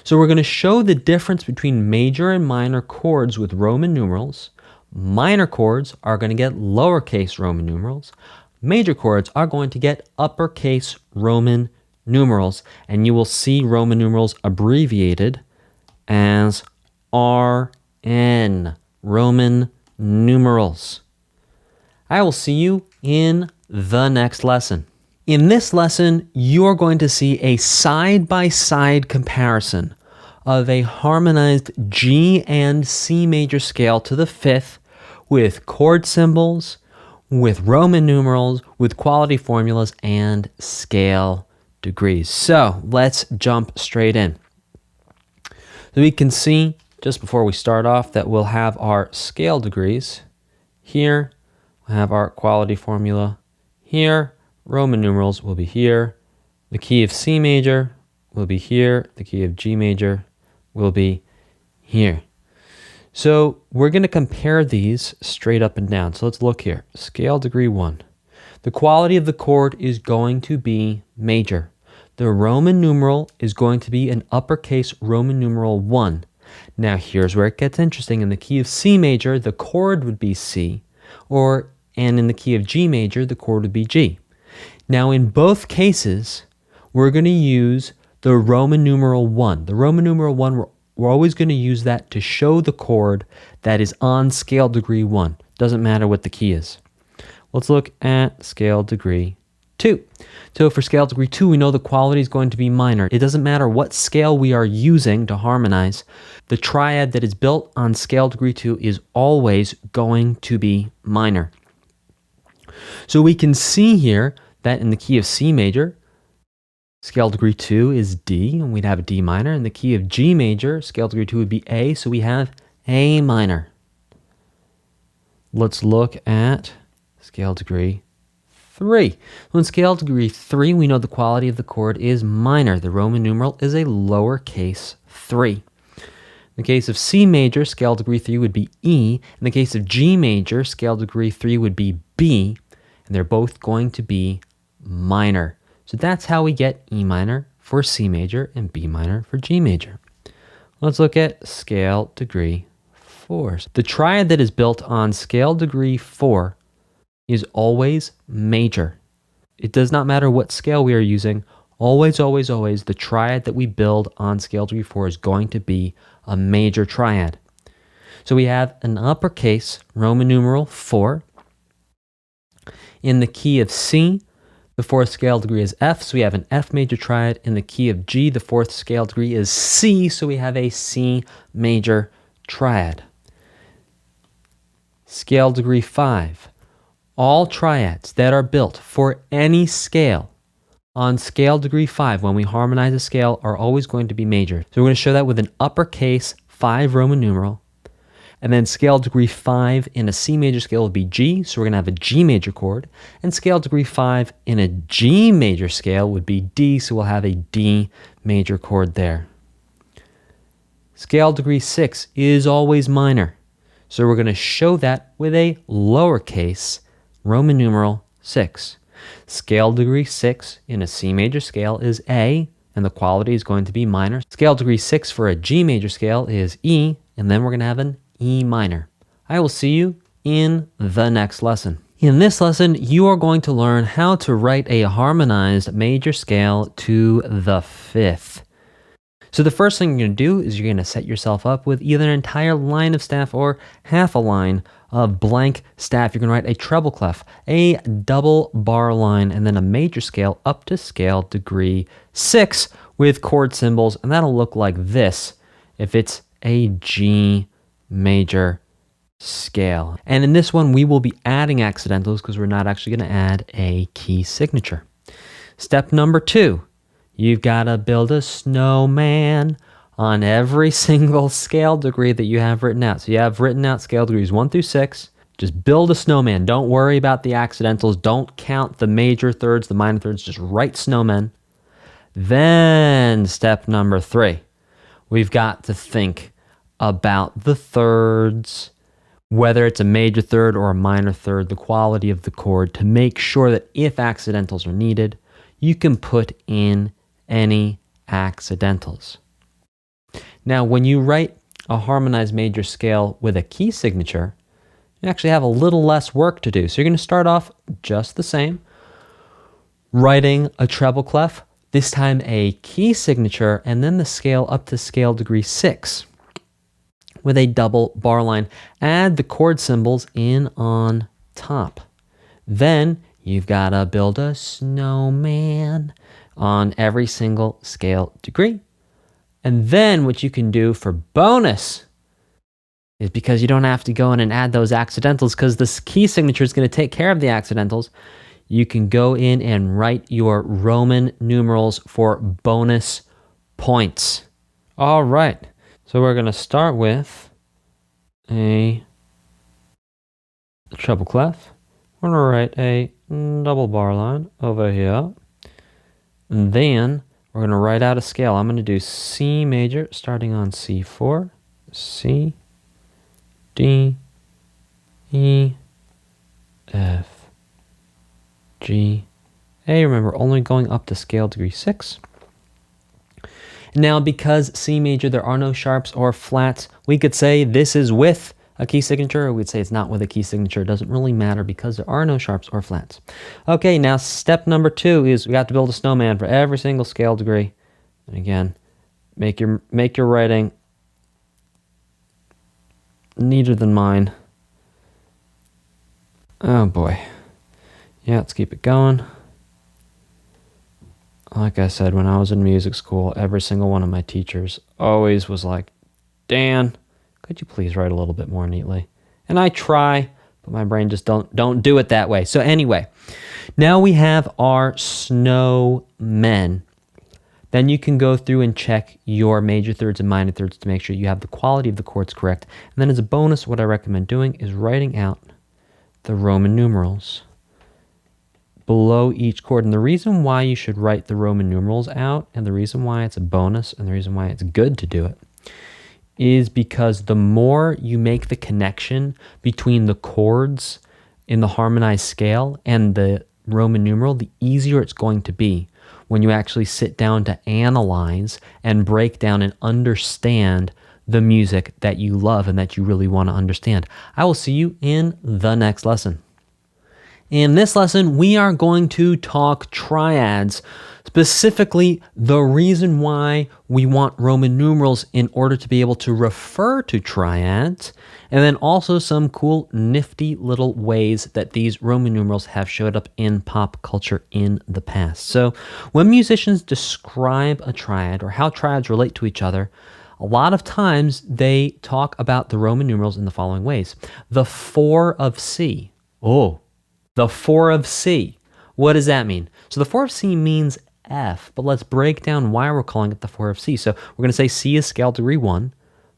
So we're going to show the difference between major and minor chords with Roman numerals. Minor chords are going to get lowercase Roman numerals. Major chords are going to get uppercase Roman numerals. And you will see Roman numerals abbreviated as RN, Roman numerals. I will see you in the next lesson. In this lesson, you're going to see a side-by-side comparison of a harmonized G and C major scale to the fifth with chord symbols, with Roman numerals, with quality formulas, and scale degrees. So let's jump straight in. So we can see just before we start off that we'll have our scale degrees here. We'll have our quality formula here. Roman numerals will be here. The key of C major will be here. The key of G major will be here. So we're going to compare these straight up and down. So let's look here. Scale degree 1. The quality of the chord is going to be major. The Roman numeral is going to be an uppercase Roman numeral 1. Now here's where it gets interesting. In the key of C major, the chord would be C, and in the key of G major, the chord would be G. Now in both cases, we're going to use the Roman numeral 1. The Roman numeral 1, we're always going to use that to show the chord that is on scale degree 1. Doesn't matter what the key is. Let's look at scale degree 2. So for scale degree 2, we know the quality is going to be minor. It doesn't matter what scale we are using to harmonize. The triad that is built on scale degree 2 is always going to be minor. So we can see here that in the key of C major, scale degree 2 is D, and we'd have a D minor. In the key of G major, scale degree 2 would be A, so we have A minor. Let's look at scale degree 3. So in scale degree 3, we know the quality of the chord is minor. The Roman numeral is a lowercase 3. In the case of C major, scale degree 3 would be E. In the case of G major, scale degree 3 would be B, and they're both going to be minor. So that's how we get E minor for C major and B minor for G major. Let's look at scale degree 4. The triad that is built on scale degree 4 is always major. It does not matter what scale we are using. Always, always, always, the triad that we build on scale degree 4 is going to be a major triad. So we have an uppercase Roman numeral 4. In the key of C, the fourth scale degree is F, so we have an F major triad. In the key of G, the fourth scale degree is C, so we have a C major triad. Scale degree 5. All triads that are built for any scale on scale degree 5, when we harmonize a scale, are always going to be major. So we're going to show that with an uppercase 5 Roman numeral. And then scale degree 5 in a C major scale will be G, so we're going to have a G major chord. And scale degree 5 in a G major scale would be D, so we'll have a D major chord there. Scale degree 6 is always minor, so we're going to show that with a lowercase Roman numeral 6. Scale degree 6 in a C major scale is A, and the quality is going to be minor. Scale degree 6 for a G major scale is E, and then we're going to have an E minor. I will see you in the next lesson. In this lesson, you are going to learn how to write a harmonized major scale to the fifth. So the first thing you're going to do is you're going to set yourself up with either an entire line of staff or half a line of blank staff. You're going to write a treble clef, a double bar line, and then a major scale up to scale degree 6 with chord symbols, and that'll look like this if it's a G major scale. And in this one, we will be adding accidentals because we're not actually going to add a key signature. Step number 2, you've got to build a snowman on every single scale degree that you have written out. So you have written out scale degrees 1 through 6. Just build a snowman. Don't worry about the accidentals. Don't count the major thirds, the minor thirds. Just write snowmen. Then step number 3, we've got to think about the thirds, whether it's a major third or a minor third, the quality of the chord, to make sure that if accidentals are needed, you can put in any accidentals. Now, when you write a harmonized major scale with a key signature, you actually have a little less work to do. So you're going to start off just the same, writing a treble clef, this time a key signature, and then the scale up to scale degree 6. with a double bar line. Add the chord symbols in on top. Then you've got to build a snowman on every single scale degree. And then what you can do for bonus is, because you don't have to go in and add those accidentals because this key signature is going to take care of the accidentals, you can go in and write your Roman numerals for bonus points. All right. So we're going to start with a treble clef. We're going to write a double bar line over here. And then we're going to write out a scale. I'm going to do C major starting on C4, C, D, E, F, G, A. Remember, only going up to scale degree 6. Now, because C major, there are no sharps or flats, we could say this is with a key signature, or we'd say it's not with a key signature. It doesn't really matter because there are no sharps or flats. Okay, now step number 2 is we have to build a snowman for every single scale degree. And again, make your writing neater than mine. Oh boy. Yeah, let's keep it going. Like I said, when I was in music school, every single one of my teachers always was like, Dan, could you please write a little bit more neatly? And I try, but my brain just don't do it that way. So anyway, now we have our snowmen. Then you can go through and check your major thirds and minor thirds to make sure you have the quality of the chords correct. And then as a bonus, what I recommend doing is writing out the Roman numerals below each chord. And the reason why you should write the Roman numerals out, and the reason why it's a bonus, and the reason why it's good to do it, is because the more you make the connection between the chords in the harmonized scale and the Roman numeral, the easier it's going to be when you actually sit down to analyze and break down and understand the music that you love and that you really want to understand. I will see you in the next lesson. In this lesson, we are going to talk triads, specifically the reason why we want Roman numerals in order to be able to refer to triads, and then also some cool, nifty little ways that these Roman numerals have showed up in pop culture in the past. So when musicians describe a triad or how triads relate to each other, a lot of times they talk about the Roman numerals in the following ways. The 4 of C. The 4 of C. What does that mean? So the 4 of C means F, but let's break down why we're calling it the 4 of C. So we're going to say C is scale degree 1.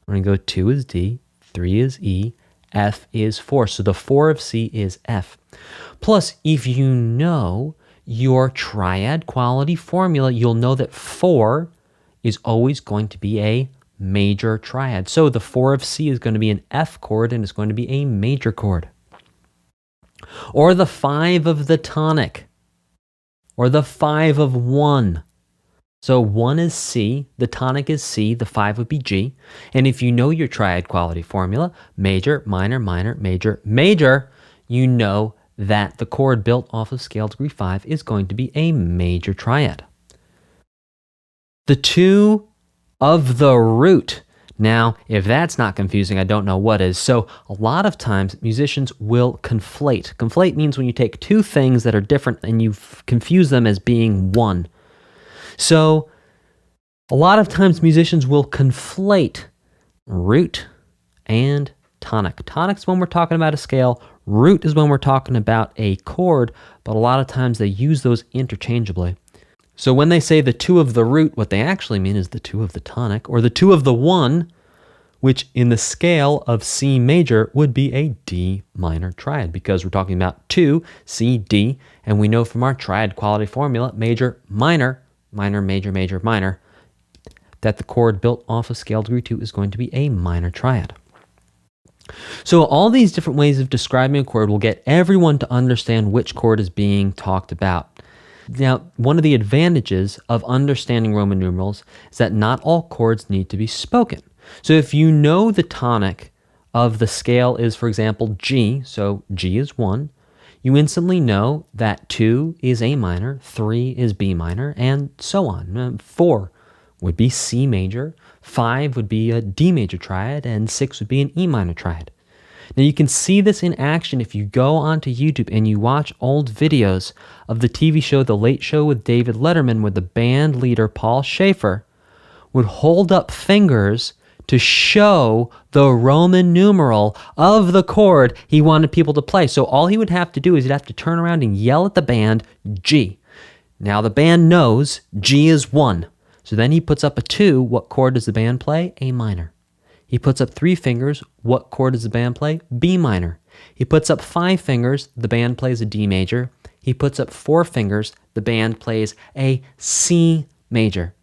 We're going to go 2 is D, 3 is E, F is 4. So the 4 of C is F. Plus, if you know your triad quality formula, you'll know that 4 is always going to be a major triad. So the 4 of C is going to be an F chord and it's going to be a major chord. Or the 5 of the tonic, or the 5 of 1. So 1 is C, the tonic is C, the 5 would be G. And if you know your triad quality formula, major, minor, minor, major, major, you know that the chord built off of scale degree 5 is going to be a major triad. The 2 of the root. Now, if that's not confusing, I don't know what is. So a lot of times musicians will conflate. Conflate means when you take two things that are different and you confuse them as being one. So a lot of times musicians will conflate root and tonic. Tonic's when we're talking about a scale. Root is when we're talking about a chord, but a lot of times they use those interchangeably. So when they say the 2 of the root, what they actually mean is the 2 of the tonic, or the 2 of the 1, which in the scale of C major would be a D minor triad, because we're talking about 2, C, D, and we know from our triad quality formula, major, minor, minor, major, major, minor, that the chord built off of scale degree 2 is going to be a minor triad. So all these different ways of describing a chord will get everyone to understand which chord is being talked about. Now, one of the advantages of understanding Roman numerals is that not all chords need to be spoken. So if you know the tonic of the scale is, for example, G, so G is 1, you instantly know that 2 is A minor, 3 is B minor, and so on. 4 would be C major, 5 would be a D major triad, and 6 would be an E minor triad. Now you can see this in action if you go onto YouTube and you watch old videos of the TV show The Late Show with David Letterman, where the band leader Paul Schaefer would hold up fingers to show the Roman numeral of the chord he wanted people to play. So all he would have to do is he'd have to turn around and yell at the band, G. Now the band knows G is 1. So then he puts up a 2. What chord does the band play? A minor. He puts up 3 fingers. What chord does the band play? B minor. He puts up 5 fingers. The band plays a D major. He puts up 4 fingers. The band plays a C major.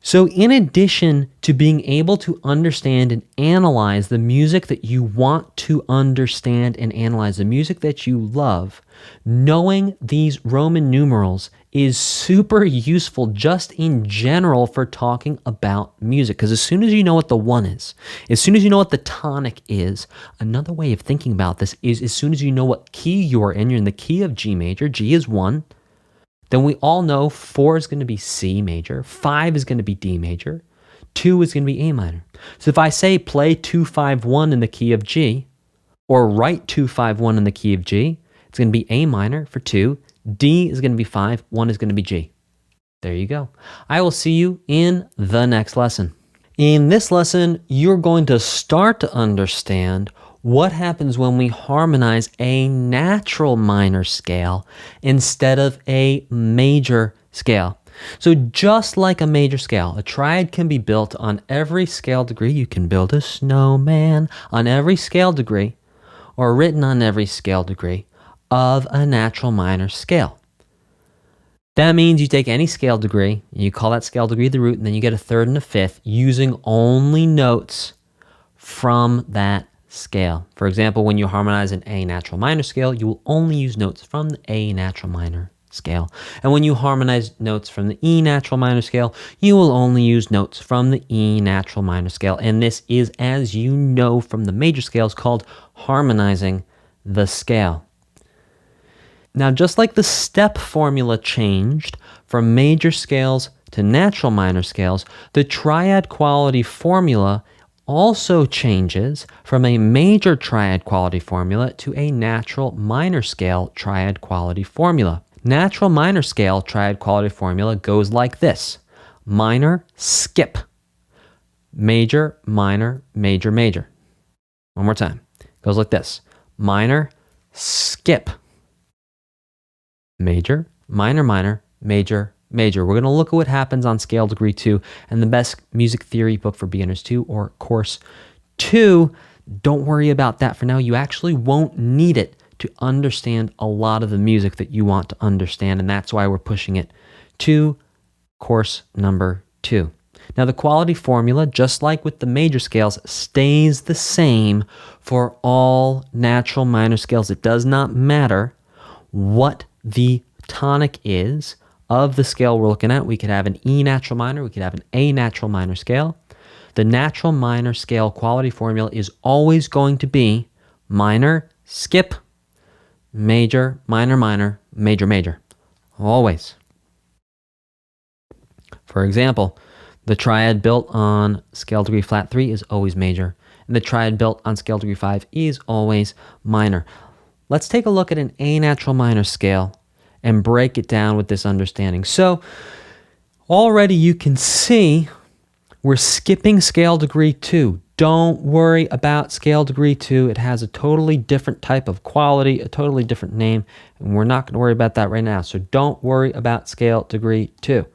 So in addition to being able to understand and analyze the music that you want to understand and analyze, the music that you love, knowing these Roman numerals is super useful just in general for talking about music. Because as soon as you know what the 1 is, as soon as you know what the tonic is, another way of thinking about this is as soon as you know what key you're in the key of G major, G is 1, then we all know 4 is going to be C major, 5 is going to be D major, 2 is going to be A minor. So if I say play 2-5-1 in the key of G, or write 2-5-1 in the key of G, it's going to be A minor for 2, D is going to be 5, 1 is going to be G. There you go. I will see you in the next lesson. In this lesson, you're going to start to understand what happens when we harmonize a natural minor scale instead of a major scale. So just like a major scale, a triad can be built on every scale degree. You can build a snowman on every scale degree, or written on every scale degree of a natural minor scale. That means you take any scale degree, you call that scale degree the root, and then you get a third and a fifth using only notes from that scale. For example, when you harmonize an A natural minor scale, you will only use notes from the A natural minor scale. And when you harmonize notes from the E natural minor scale, you will only use notes from the E natural minor scale. And this is, as you know from the major scales, called harmonizing the scale. Now, just like the step formula changed from major scales to natural minor scales, the triad quality formula also changes from a major triad quality formula to a natural minor scale triad quality formula. Natural minor scale triad quality formula goes like this: minor, skip, major, minor, major, major. One more time. It goes like this: minor, skip, major, minor, minor, major, major. We're going to look at what happens on Scale Degree 2 and the Best Music Theory Book for Beginners 2, or Course 2. Don't worry about that for now. You actually won't need it to understand a lot of the music that you want to understand, and that's why we're pushing it to Course number 2. Now, the quality formula, just like with the major scales, stays the same for all natural minor scales. It does not matter what the tonic is of the scale we're looking at. We could have an E natural minor, we could have an A natural minor scale. The natural minor scale quality formula is always going to be minor, skip, major, minor, minor, major, major. Always. For example, the triad built on scale degree flat 3 is always major, and the triad built on scale degree 5 is always minor. Let's take a look at an A natural minor scale and break it down with this understanding. So already you can see we're skipping scale degree 2. Don't worry about scale degree 2. It has a totally different type of quality, a totally different name, and we're not going to worry about that right now. So don't worry about scale degree 2.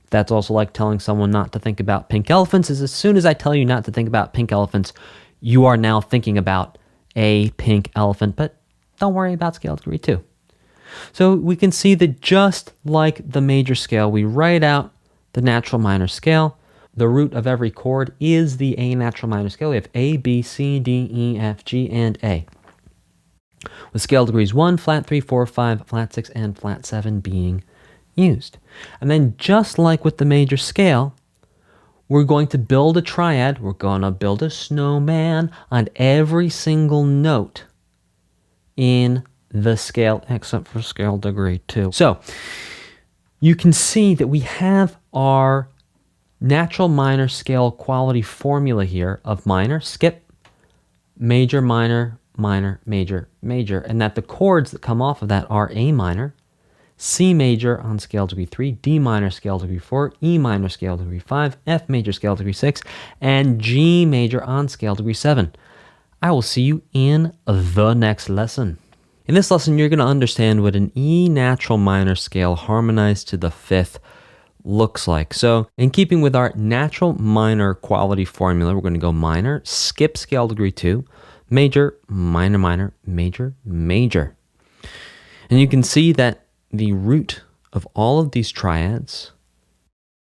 That's also like telling someone not to think about pink elephants, is as soon as I tell you not to think about pink elephants, you are now thinking about a pink elephant, but don't worry about scale degree 2. So we can see that just like the major scale, we write out the natural minor scale. The root of every chord is the A natural minor scale. We have A, B, C, D, E, F, G, and A. With scale degrees 1, flat 3, 4, 5, flat 6, and flat 7 being used. And then just like with the major scale, we're going to build a triad. We're going to build a snowman on every single note in the scale, except for scale degree 2. So you can see that we have our natural minor scale quality formula here of minor, skip, major, minor, minor, major, major, and that the chords that come off of that are A minor, C major on scale degree 3, D minor scale degree 4, E minor scale degree 5, F major scale degree 6, and G major on scale degree 7. I will see you in the next lesson. In this lesson, you're going to understand what an E natural minor scale harmonized to the fifth looks like. So in keeping with our natural minor quality formula, we're going to go minor, skip scale degree 2, major, minor, minor, major, major. And you can see that the root of all of these triads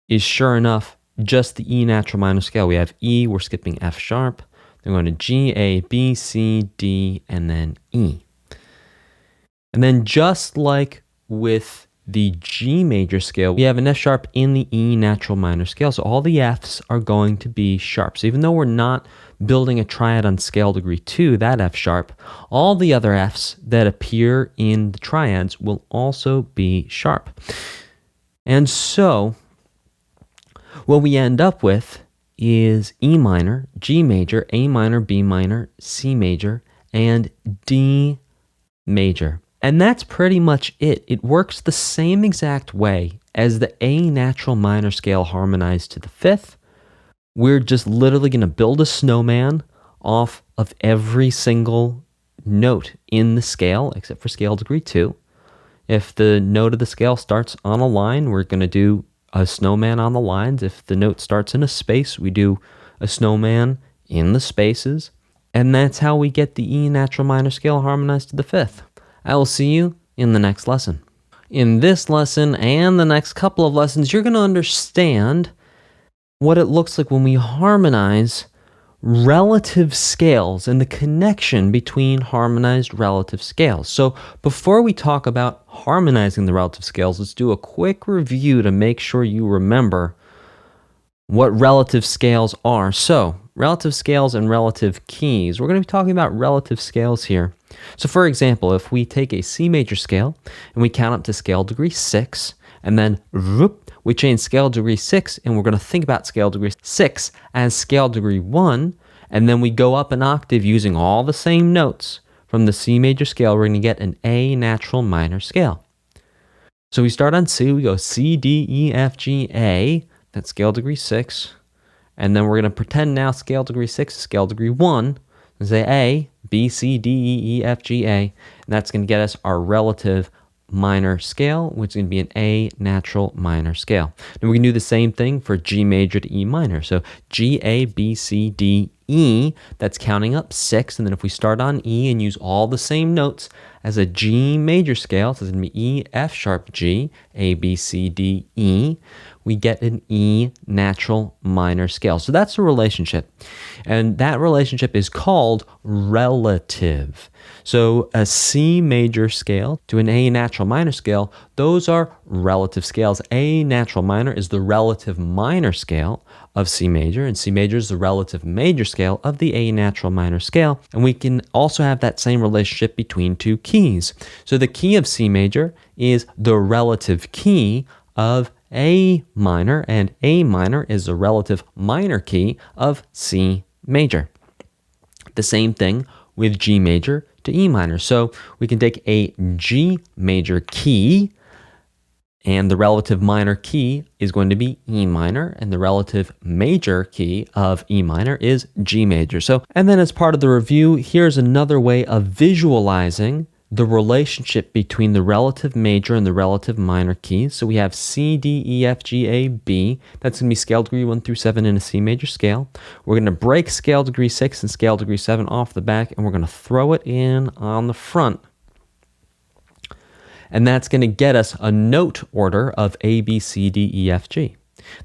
is sure enough just the E natural minor scale. We have E, we're skipping F sharp, then going to G, A, B, C, D, and then E. And then just like with the G major scale, we have an F sharp in the E natural minor scale. So all the Fs are going to be sharps. Even though we're not building a triad on scale degree 2, that F sharp, all the other Fs that appear in the triads will also be sharp. And so what we end up with is E minor, G major, A minor, B minor, C major, and D major. And that's pretty much it. It works the same exact way as the A natural minor scale harmonized to the fifth. We're just literally going to build a snowman off of every single note in the scale, except for scale degree 2. If the note of the scale starts on a line, we're going to do a snowman on the lines. If the note starts in a space, we do a snowman in the spaces. And that's how we get the E natural minor scale harmonized to the fifth. I will see you in the next lesson. In this lesson and the next couple of lessons, you're going to understand what it looks like when we harmonize relative scales and the connection between harmonized relative scales. So before we talk about harmonizing the relative scales, let's do a quick review to make sure you remember what relative scales are. So relative scales and relative keys. We're going to be talking about relative scales here. So for example, if we take a C major scale and we count up to scale degree 6, and then we change scale degree 6, and we're going to think about scale degree 6 as scale degree 1, and then we go up an octave using all the same notes from the C major scale, we're going to get an A natural minor scale. So we start on C, we go C, D, E, F, G, A, that's scale degree 6, and then we're going to pretend now scale degree 6 is scale degree 1, and say A, B, C, D, E, E, F, G, A, and that's going to get us our relative minor scale, which is going to be an A natural minor scale. And we can do the same thing for G major to E minor. So G, A, B, C, D, E, that's counting up 6. And then if we start on E and use all the same notes as a G major scale, so it's going to be E, F sharp, G, A, B, C, D, E, we get an E natural minor scale. So that's the relationship. And that relationship is called relative. So a C major scale to an A natural minor scale, those are relative scales. A natural minor is the relative minor scale of C major, and C major is the relative major scale of the A natural minor scale. And we can also have that same relationship between two keys. So the key of C major is the relative key of A minor, and A minor is the relative minor key of C major. The same thing with G major to E minor. So we can take a G major key, and the relative minor key is going to be E minor, and the relative major key of E minor is G major. So, and then as part of the review, here's another way of visualizing the relationship between the relative major and the relative minor keys. So we have C, D, E, F, G, A, B. That's going to be scale degree 1 through 7 in a C major scale. We're going to break scale degree 6 and scale degree 7 off the back, and we're going to throw it in on the front. And that's going to get us a note order of A, B, C, D, E, F, G.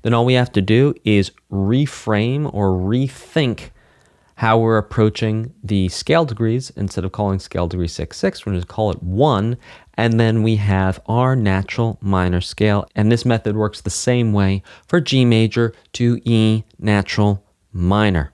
Then all we have to do is reframe or rethink how we're approaching the scale degrees. Instead of calling scale degree 6, 6, we're going to call it 1, and then we have our natural minor scale. And this method works the same way for G major to E natural minor.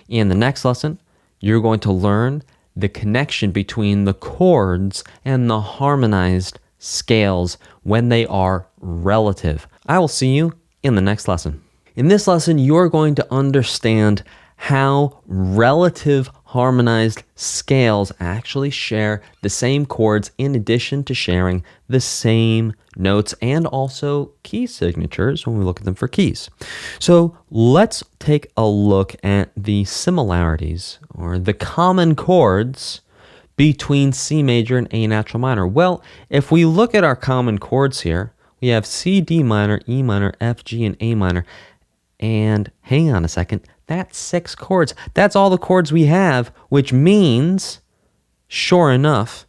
In the next lesson, you're going to learn the connection between the chords and the harmonized scales when they are relative. I will see you in the next lesson. In this lesson, you're going to understand how relative harmonized scales actually share the same chords in addition to sharing the same notes and also key signatures when we look at them for keys. So let's take a look at the similarities or the common chords between C major and A natural minor. Well, if we look at our common chords here, we have C, D minor, E minor, F, G, and A minor. And hang on a second, that's 6 chords. That's all the chords we have, which means, sure enough,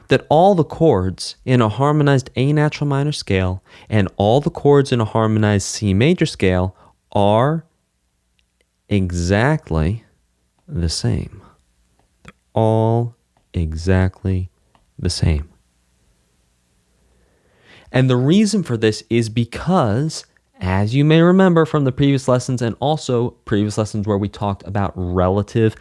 that all the chords in a harmonized A natural minor scale and all the chords in a harmonized C major scale are exactly the same. They're all exactly the same. And the reason for this is because, as you may remember from the previous lessons and also previous lessons where we talked about relative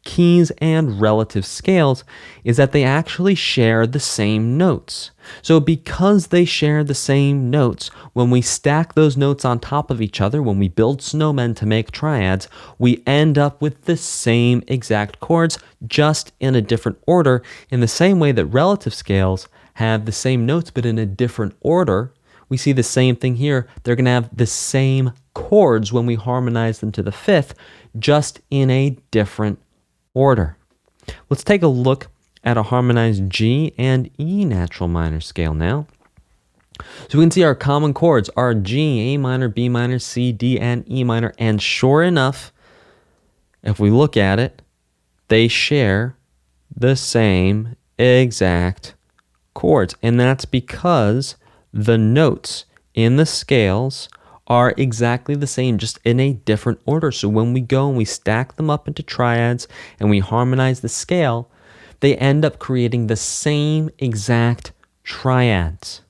keys and relative scales, is that they actually share the same notes. So because they share the same notes, when we stack those notes on top of each other, when we build snowmen to make triads, we end up with the same exact chords, just in a different order, in the same way that relative scales have the same notes but in a different order. We see the same thing here. They're going to have the same chords when we harmonize them to the fifth, just in a different order. Let's take a look at a harmonized G and E natural minor scale now. So we can see our common chords are G, A minor, B minor, C, D, and E minor. And sure enough, if we look at it, they share the same exact chords. And that's because the notes in the scales are exactly the same, just in a different order. So when we go and we stack them up into triads and we harmonize the scale, they end up creating the same exact triads.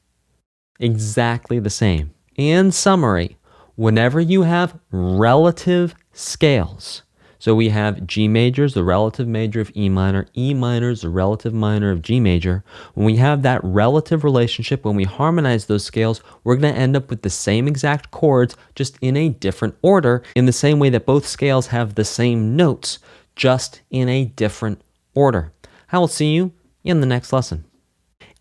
Exactly the same. In summary, whenever you have relative scales, so we have G major is the relative major of E minor is the relative minor of G major. When we have that relative relationship, when we harmonize those scales, we're going to end up with the same exact chords, just in a different order, in the same way that both scales have the same notes, just in a different order. I will see you in the next lesson.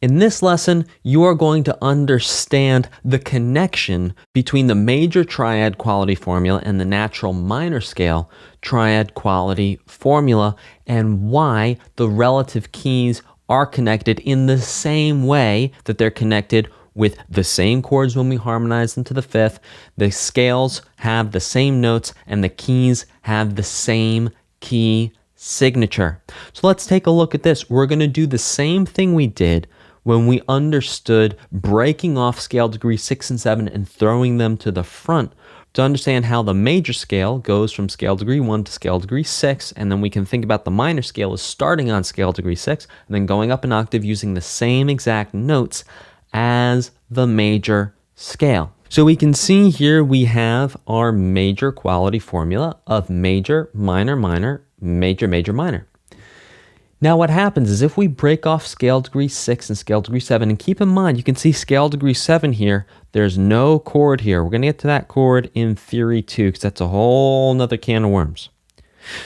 In this lesson, you are going to understand the connection between the major triad quality formula and the natural minor scale triad quality formula, and why the relative keys are connected in the same way that they're connected with the same chords when we harmonize them to the fifth. The scales have the same notes and the keys have the same key signature. So let's take a look at this. We're going to do the same thing we did when we understood breaking off scale degree 6 and 7 and throwing them to the front, to understand how the major scale goes from scale degree 1 to scale degree 6, and then we can think about the minor scale as starting on scale degree 6 and then going up an octave using the same exact notes as the major scale. So we can see here we have our major quality formula of major, minor, minor, major, major, minor. Now what happens is if we break off scale degree 6 and scale degree 7, and keep in mind, you can see scale degree 7 here, there's no chord here. We're going to get to that chord in theory 2 because that's a whole nother can of worms.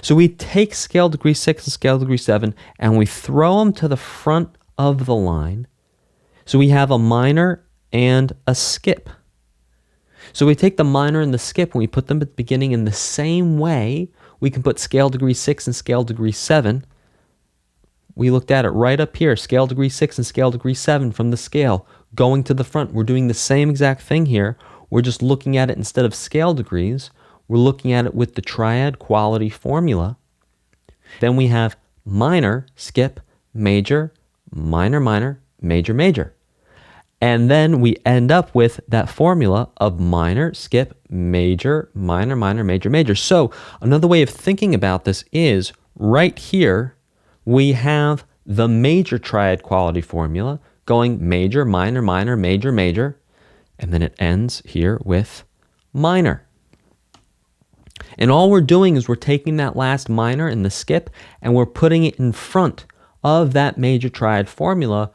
So we take scale degree 6 and scale degree 7 and we throw them to the front of the line. So we have a minor and a skip. So we take the minor and the skip and we put them at the beginning in the same way we can put scale degree 6 and scale degree 7. We looked at it right up here, scale degree 6 and scale degree 7 from the scale going to the front. We're doing the same exact thing here. We're just looking at it instead of scale degrees. We're looking at it with the triad quality formula. Then we have minor, skip, major, minor, minor, major, major. And then we end up with that formula of minor, skip, major, minor, minor, major, major. So another way of thinking about this is right here, we have the major triad quality formula going major, minor, minor, major, major, and then it ends here with minor. And all we're doing is we're taking that last minor in the skip and we're putting it in front of that major triad formula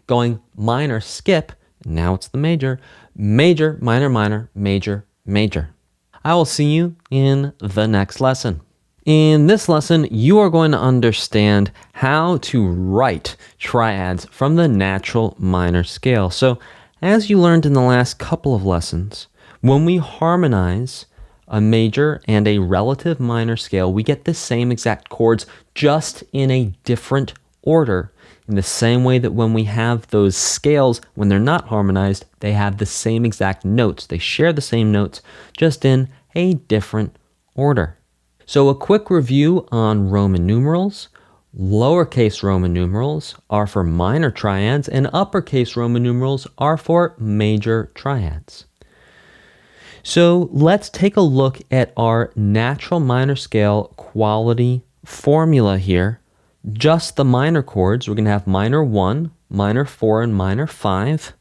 going minor, skip, now it's the major, major, minor, minor, major, major. I will see you in the next lesson. In this lesson, you are going to understand how to write triads from the natural minor scale. So, as you learned in the last couple of lessons, when we harmonize a major and a relative minor scale, we get the same exact chords, just in a different order. In the same way that when we have those scales, when they're not harmonized, they have the same exact notes. They share the same notes, just in a different order. So a quick review on Roman numerals. Lowercase Roman numerals are for minor triads, and uppercase Roman numerals are for major triads. So let's take a look at our natural minor scale quality formula here. Just the minor chords, we're going to have minor 1, minor 4, and minor 5.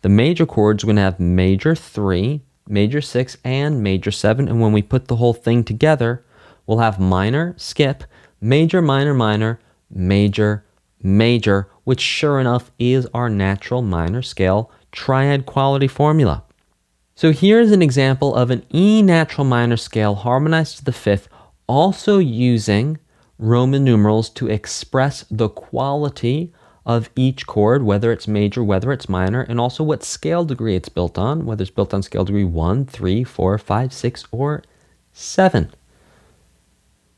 The major chords, we're going to have major 3, major 6, and major 7. And when we put the whole thing together, we'll have minor, skip, major, minor, minor, major, major, which sure enough is our natural minor scale triad quality formula. So here's an example of an E natural minor scale harmonized to the fifth, also using Roman numerals to express the quality of each chord, whether it's major, whether it's minor, and also what scale degree it's built on, whether it's built on scale degree 1, 3, 4, 5, 6, or 7.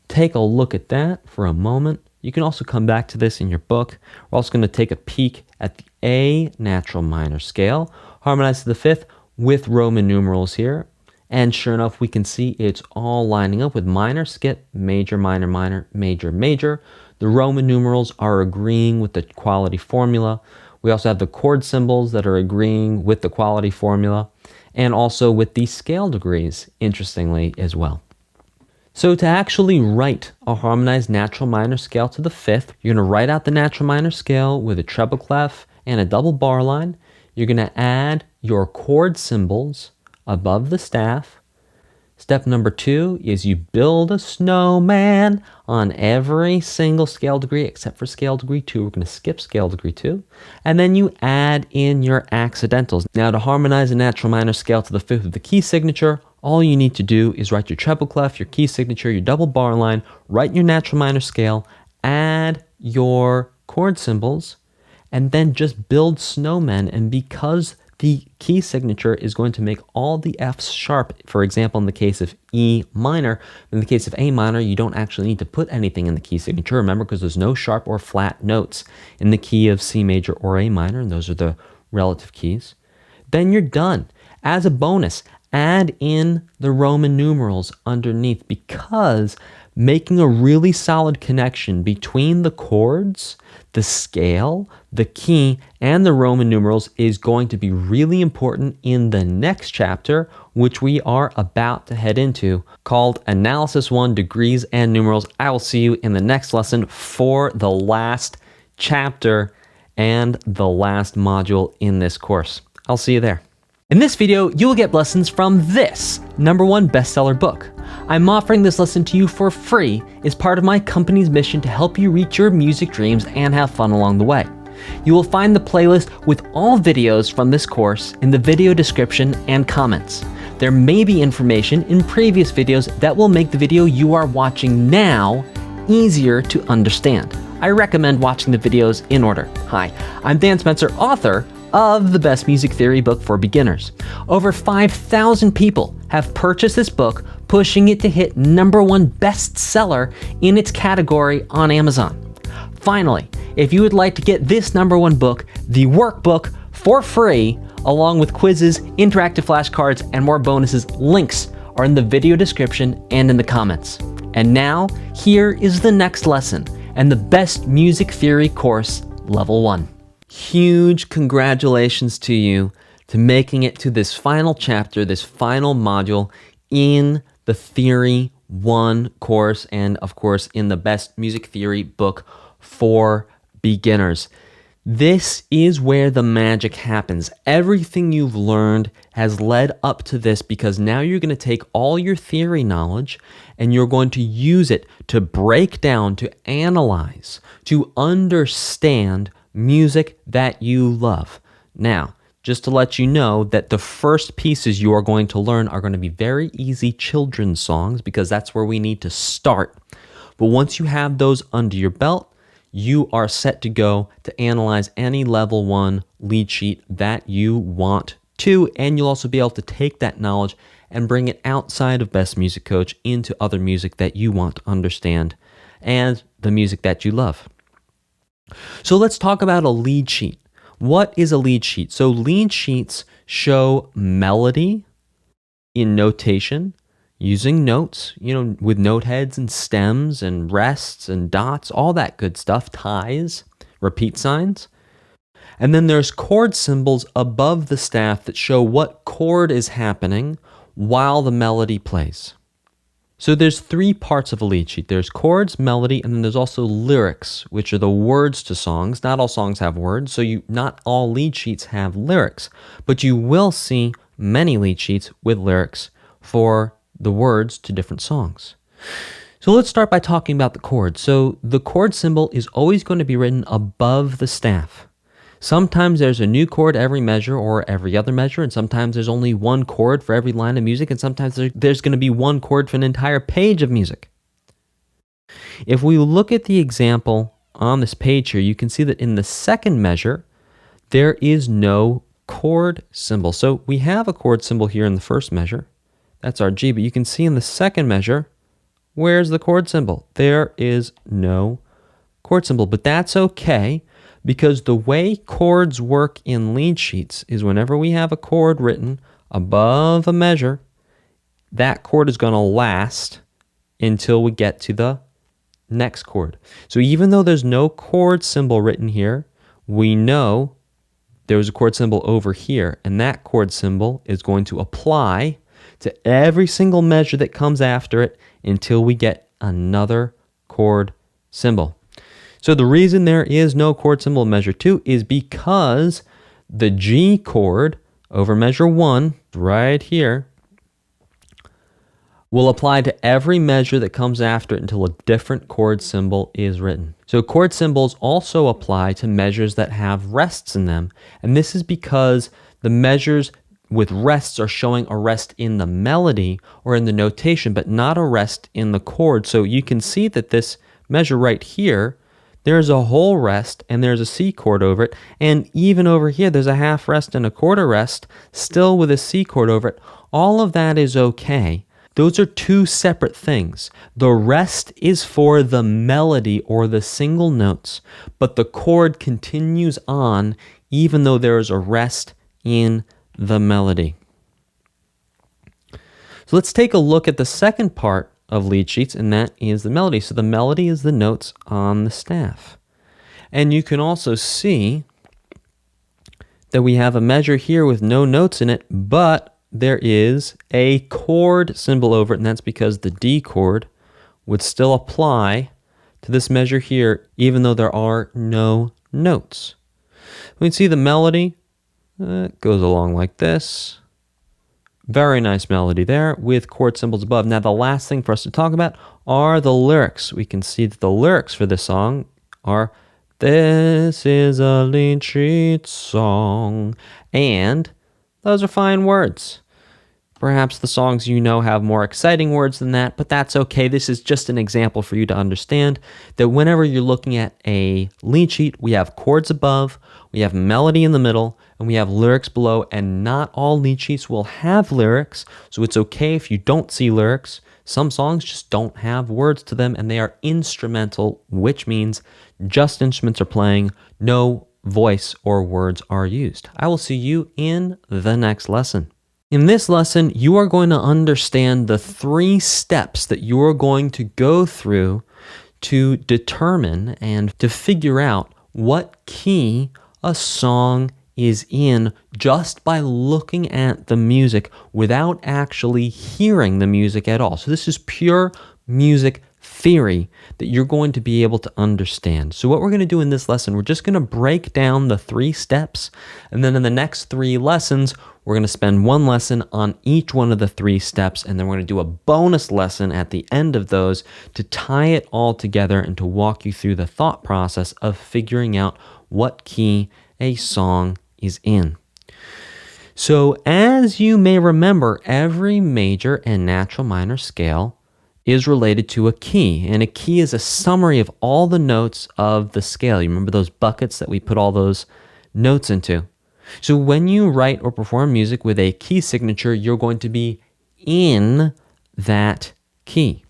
Take a look at that for a moment. You can also come back to this in your book. We're also going to take a peek at the A natural minor scale, harmonized to the fifth with Roman numerals here. And sure enough, we can see it's all lining up with minor, skip, major, minor, minor, major, major. The Roman numerals are agreeing with the quality formula. We also have the chord symbols that are agreeing with the quality formula, and also with the scale degrees, interestingly, as well. So to actually write a harmonized natural minor scale to the fifth, you're going to write out the natural minor scale with a treble clef and a double bar line. You're going to add your chord symbols above the staff. Step number 2 is you build a snowman on every single scale degree except for scale degree 2. We're going to skip scale degree 2. And then you add in your accidentals. Now, to harmonize a natural minor scale to the fifth with the key signature, all you need to do is write your treble clef, your key signature, your double bar line, write your natural minor scale, add your chord symbols, and then just build snowmen. And because the key signature is going to make all the F's sharp, for example, in the case of E minor, in the case of A minor, you don't actually need to put anything in the key signature, remember, because there's no sharp or flat notes in the key of C major or A minor, and those are the relative keys. Then you're done. As a bonus, add in the Roman numerals underneath, because making a really solid connection between the chords, the scale, the key, and the Roman numerals is going to be really important in the next chapter, which we are about to head into, called Analysis 1, Degrees and Numerals. I will see you in the next lesson for the last chapter and the last module in this course. I'll see you there. In this video, you will get lessons from this #1 bestseller book. I'm offering this lesson to you for free as part of my company's mission to help you reach your music dreams and have fun along the way. You will find the playlist with all videos from this course in the video description and comments. There may be information in previous videos that will make the video you are watching now easier to understand. I recommend watching the videos in order. Hi, I'm Dan Spencer, author of the Best Music Theory book for beginners. Over 5,000 people have purchased this book, pushing it to hit #1 bestseller in its category on Amazon. Finally, if you would like to get this #1 book, the workbook, for free, along with quizzes, interactive flashcards, and more bonuses, links are in the video description and in the comments. And now, here is the next lesson and the Best Music Theory course, Level 1. Huge congratulations to you to making it to this final chapter, this final module in the Theory 1 course, and of course in the Best Music Theory book for beginners. This is where the magic happens. Everything you've learned has led up to this, because now you're going to take all your theory knowledge and you're going to use it to break down, to analyze, to understand music that you love. Now, just to let you know that the first pieces you are going to learn are going to be very easy children's songs because that's where we need to start. But once you have those under your belt, you are set to go to analyze any level 1 lead sheet that you want to, and you'll also be able to take that knowledge and bring it outside of Best Music Coach into other music that you want to understand and the music that you love. So let's talk about a lead sheet. What is a lead sheet? So lead sheets show melody in notation using notes, with note heads and stems and rests and dots, all that good stuff, ties, repeat signs. And then there's chord symbols above the staff that show what chord is happening while the melody plays. So there's 3 parts of a lead sheet. There's chords, melody, and then there's also lyrics, which are the words to songs. Not all songs have words, so not all lead sheets have lyrics, but you will see many lead sheets with lyrics for the words to different songs. So let's start by talking about the chord. So the chord symbol is always going to be written above the staff. Sometimes there's a new chord every measure or every other measure, and sometimes there's only one chord for every line of music, and sometimes there's going to be one chord for an entire page of music. If we look at the example on this page here, you can see that in the second measure, there is no chord symbol. So we have a chord symbol here in the first measure. That's our G, but you can see in the second measure, where's the chord symbol? There is no chord symbol, but that's okay. Because the way chords work in lead sheets is whenever we have a chord written above a measure, that chord is going to last until we get to the next chord. So even though there's no chord symbol written here, we know there was a chord symbol over here, and that chord symbol is going to apply to every single measure that comes after it until we get another chord symbol. So the reason there is no chord symbol in measure 2 is because the G chord over measure 1, right here, will apply to every measure that comes after it until a different chord symbol is written. So chord symbols also apply to measures that have rests in them, and this is because the measures with rests are showing a rest in the melody or in the notation, but not a rest in the chord. So you can see that this measure right here, there's a whole rest and there's a C chord over it. And even over here, there's a half rest and a quarter rest, still with a C chord over it. All of that is okay. Those are 2 separate things. The rest is for the melody or the single notes, but the chord continues on even though there is a rest in the melody. So let's take a look at the second part of lead sheets, and that is the melody. So the melody is the notes on the staff. And you can also see that we have a measure here with no notes in it, but there is a chord symbol over it, and that's because the D chord would still apply to this measure here, even though there are no notes. We can see the melody goes along like this. Very nice melody there with chord symbols above. Now the last thing for us to talk about are the lyrics. We can see that the lyrics for this song are, "This is a lead sheet song," and those are fine words. Perhaps the songs you know have more exciting words than that, but that's okay. This is just an example for you to understand that whenever you're looking at a lead sheet, we have chords above, we have melody in the middle, and we have lyrics below, and not all lead sheets will have lyrics, so it's okay if you don't see lyrics. Some songs just don't have words to them, and they are instrumental, which means just instruments are playing, no voice or words are used. I will see you in the next lesson. In this lesson, you are going to understand the 3 steps that you are going to go through to determine and to figure out what key a song is in just by looking at the music without actually hearing the music at all. So this is pure music theory that you're going to be able to understand. So what we're going to do in this lesson, we're just going to break down the 3 steps, and then in the next 3 lessons, we're going to spend 1 lesson on each one of the 3 steps, and then we're going to do a bonus lesson at the end of those to tie it all together and to walk you through the thought process of figuring out what key a song is in. So as you may remember, every major and natural minor scale is related to a key, and a key is a summary of all the notes of the scale. You remember those buckets that we put all those notes into? So when you write or perform music with a key signature, you're going to be in that key.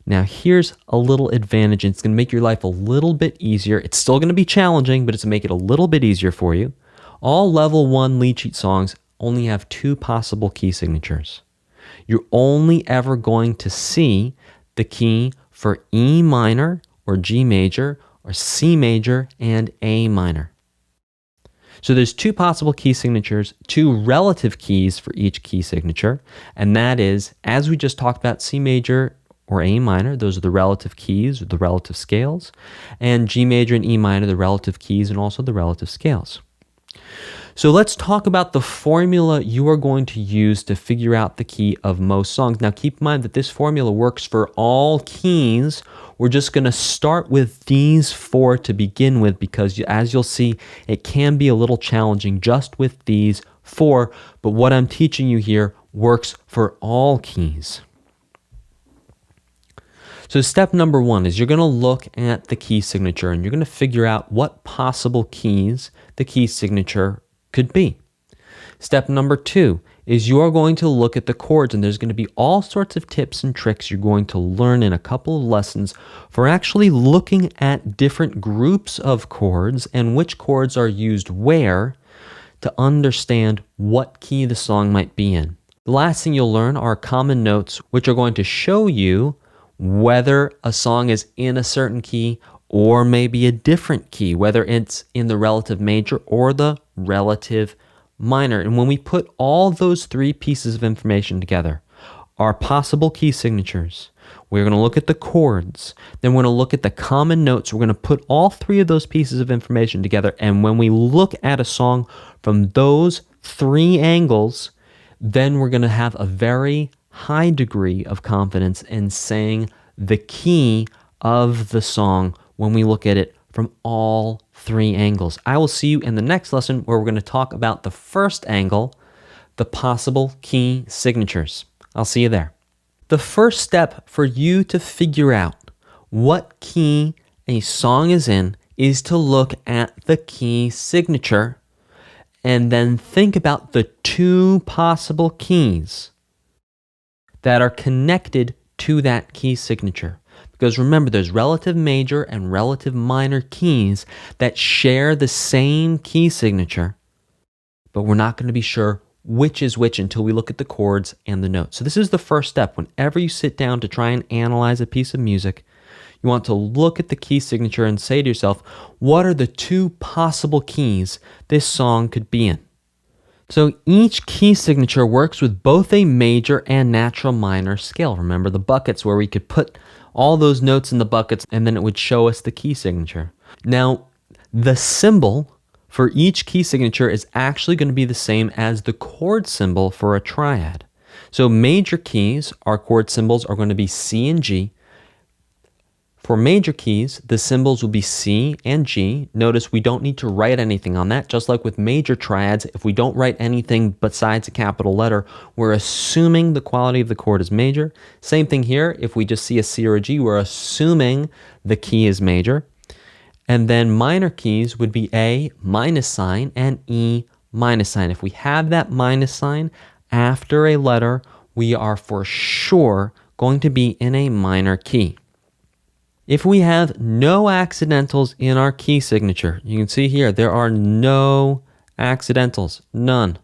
Now here's a little advantage, and it's going to make your life a little bit easier. It's still going to be challenging, but it's going to make it a little bit easier for you. All level 1 lead sheet songs only have 2 possible key signatures. You're only ever going to see the key for E minor or G major or C major and A minor. So there's 2 possible key signatures, 2 relative keys for each key signature, and that is, as we just talked about, C major or A minor, those are the relative keys or the relative scales, and G major and E minor, the relative keys and also the relative scales. So let's talk about the formula you are going to use to figure out the key of most songs. Now keep in mind that this formula works for all keys. We're just going to start with these 4 to begin with because as you'll see, it can be a little challenging just with these 4, but what I'm teaching you here works for all keys. So step number 1 is you're going to look at the key signature and you're going to figure out what possible keys the key signature could be. Step number 2 is you are going to look at the chords, and there's going to be all sorts of tips and tricks you're going to learn in a couple of lessons for actually looking at different groups of chords and which chords are used where to understand what key the song might be in. The last thing you'll learn are common notes, which are going to show you whether a song is in a certain key or maybe a different key, whether it's in the relative major or the relative minor. And when we put all those 3 pieces of information together, our possible key signatures, we're going to look at the chords, then we're going to look at the common notes. We're going to put all 3 of those pieces of information together, and when we look at a song from those 3 angles, then we're going to have a very high degree of confidence in saying the key of the song when we look at it from all 3 angles. I will see you in the next lesson where we're going to talk about the first angle, the possible key signatures. I'll see you there. The first step for you to figure out what key a song is in is to look at the key signature and then think about the 2 possible keys that are connected to that key signature. Because remember, there's relative major and relative minor keys that share the same key signature, but we're not going to be sure which is which until we look at the chords and the notes. So this is the first step. Whenever you sit down to try and analyze a piece of music, you want to look at the key signature and say to yourself, what are the 2 possible keys this song could be in? So each key signature works with both a major and natural minor scale. Remember the buckets where we could put all those notes in the buckets and then it would show us the key signature. Now, the symbol for each key signature is actually going to be the same as the chord symbol for a triad. So major keys, our chord symbols are going to be C and G. For major keys, the symbols will be C and G. Notice we don't need to write anything on that. Just like with major triads, if we don't write anything besides a capital letter, we're assuming the quality of the chord is major. Same thing here. If we just see a C or a G, we're assuming the key is major. And then minor keys would be A minus sign and E minus sign. If we have that minus sign after a letter, we are for sure going to be in a minor key. If we have no accidentals in our key signature, you can see here there are no accidentals, none.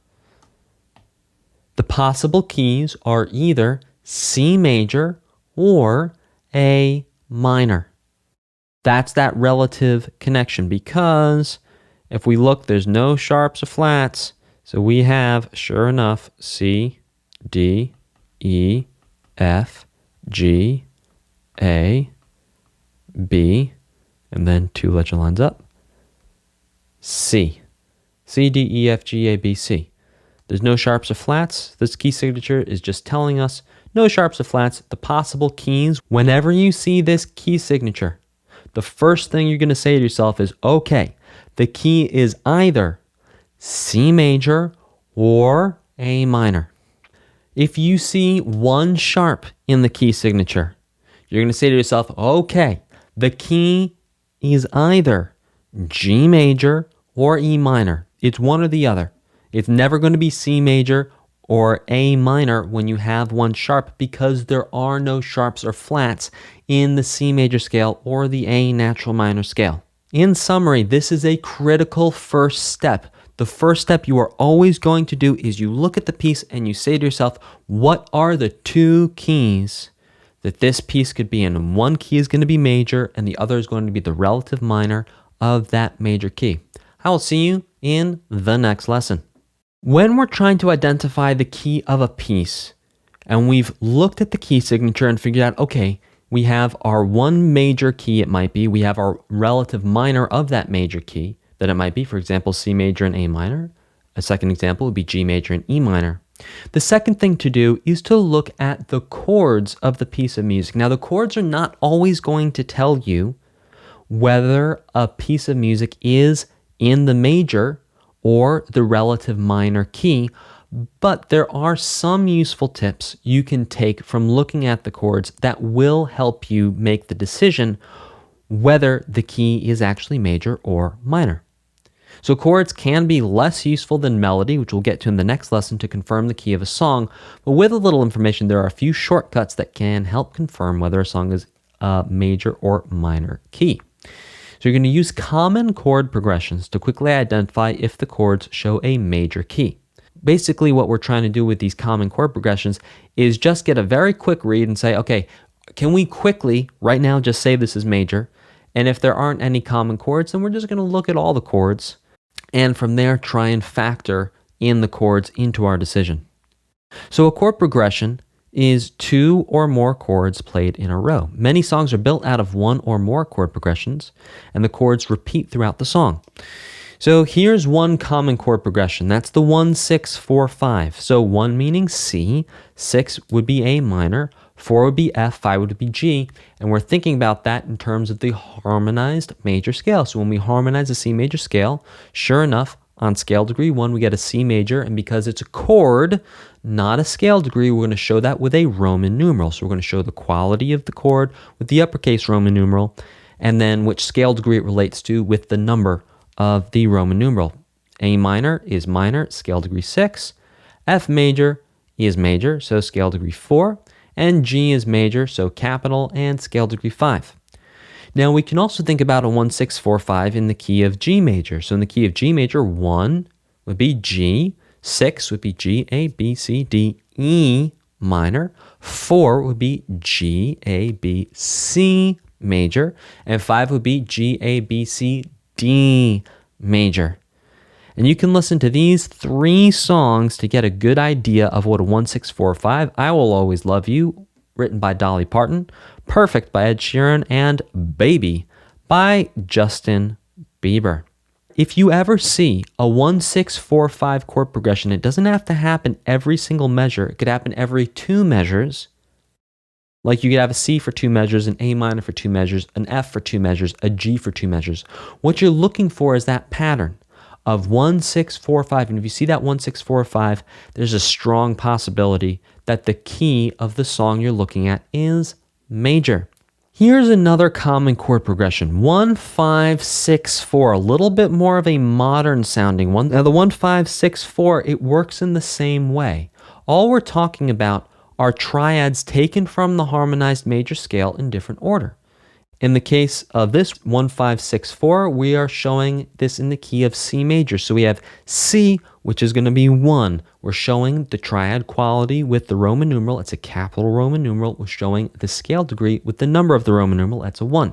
The possible keys are either C major or A minor. That's that relative connection, because if we look, there's no sharps or flats. So we have, sure enough, C, D, E, F, G, A, B, and then 2 ledger lines up, C. C, D, E, F, G, A, B, C. There's no sharps or flats. This key signature is just telling us no sharps or flats. The possible keys, whenever you see this key signature, the first thing you're going to say to yourself is, okay, the key is either C major or A minor. If you see 1 sharp in the key signature, you're going to say to yourself, okay, the key is either G major or E minor. It's one or the other. It's never going to be C major or A minor when you have 1 sharp, because there are no sharps or flats in the C major scale or the A natural minor scale. In summary, this is a critical first step. The first step you are always going to do is you look at the piece and you say to yourself, what are the 2 keys that this piece could be in? And 1 key is going to be major and the other is going to be the relative minor of that major key. I will see you in the next lesson. When we're trying to identify the key of a piece and we've looked at the key signature and figured out, okay, we have our 1 major key, it might be, we have our relative minor of that major key that it might be, for example, C major and A minor. A second example would be G major and E minor. The second thing to do is to look at the chords of the piece of music. Now, the chords are not always going to tell you whether a piece of music is in the major or the relative minor key, but there are some useful tips you can take from looking at the chords that will help you make the decision whether the key is actually major or minor. So chords can be less useful than melody, which we'll get to in the next lesson to confirm the key of a song, but with a little information, there are a few shortcuts that can help confirm whether a song is a major or minor key. So you're going to use common chord progressions to quickly identify if the chords show a major key. Basically, what we're trying to do with these common chord progressions is just get a very quick read and say, okay, can we quickly, right now, just say this is major? And if there aren't any common chords, then we're just going to look at all the chords and from there try and factor in the chords into our decision. So a chord progression is 2 or more chords played in a row. Many songs are built out of 1 or more chord progressions, and the chords repeat throughout the song. So here's one common chord progression. That's the 1, 6, 4, 5. So 1 meaning C, 6 would be A minor, 4 would be F, 5 would be G, and we're thinking about that in terms of the harmonized major scale. So when we harmonize the C major scale, sure enough, on scale degree 1, we get a C major, and because it's a chord, not a scale degree, we're going to show that with a Roman numeral. So we're going to show the quality of the chord with the uppercase Roman numeral, and then which scale degree it relates to with the number of the Roman numeral. A minor is minor, scale degree 6. F major is major, so scale degree 4. And G is major, so capital, and scale degree 5. Now we can also think about a 1, 6, 4, 5 in the key of G major. So in the key of G major, 1 would be G, 6 would be G, A, B, C, D, E minor, 4 would be G, A, B, C major, and 5 would be G, A, B, C, D major. And you can listen to these 3 songs to get a good idea of what a 1, 6, 4, 5, I Will Always Love You, written by Dolly Parton, Perfect by Ed Sheeran, and Baby by Justin Bieber. If you ever see a 1, 6, 4, 5 chord progression, it doesn't have to happen every single measure. It could happen every 2 measures. Like you could have a C for 2 measures, an A minor for 2 measures, an F for 2 measures, a G for 2 measures. What you're looking for is that pattern of 1, 6, 4, 5. And if you see that 1, 6, 4, 5, there's a strong possibility that the key of the song you're looking at is major. Here's another common chord progression, 1, 5, 6, 4, a little bit more of a modern sounding one. Now the 1, 5, 6, 4, it works in the same way. All we're talking about are triads taken from the harmonized major scale in different order. In the case of this 1, 5, 6, 4, we are showing this in the key of C major. So we have C, which is going to be 1. We're showing the triad quality with the Roman numeral. It's a capital Roman numeral. We're showing the scale degree with the number of the Roman numeral. That's a 1.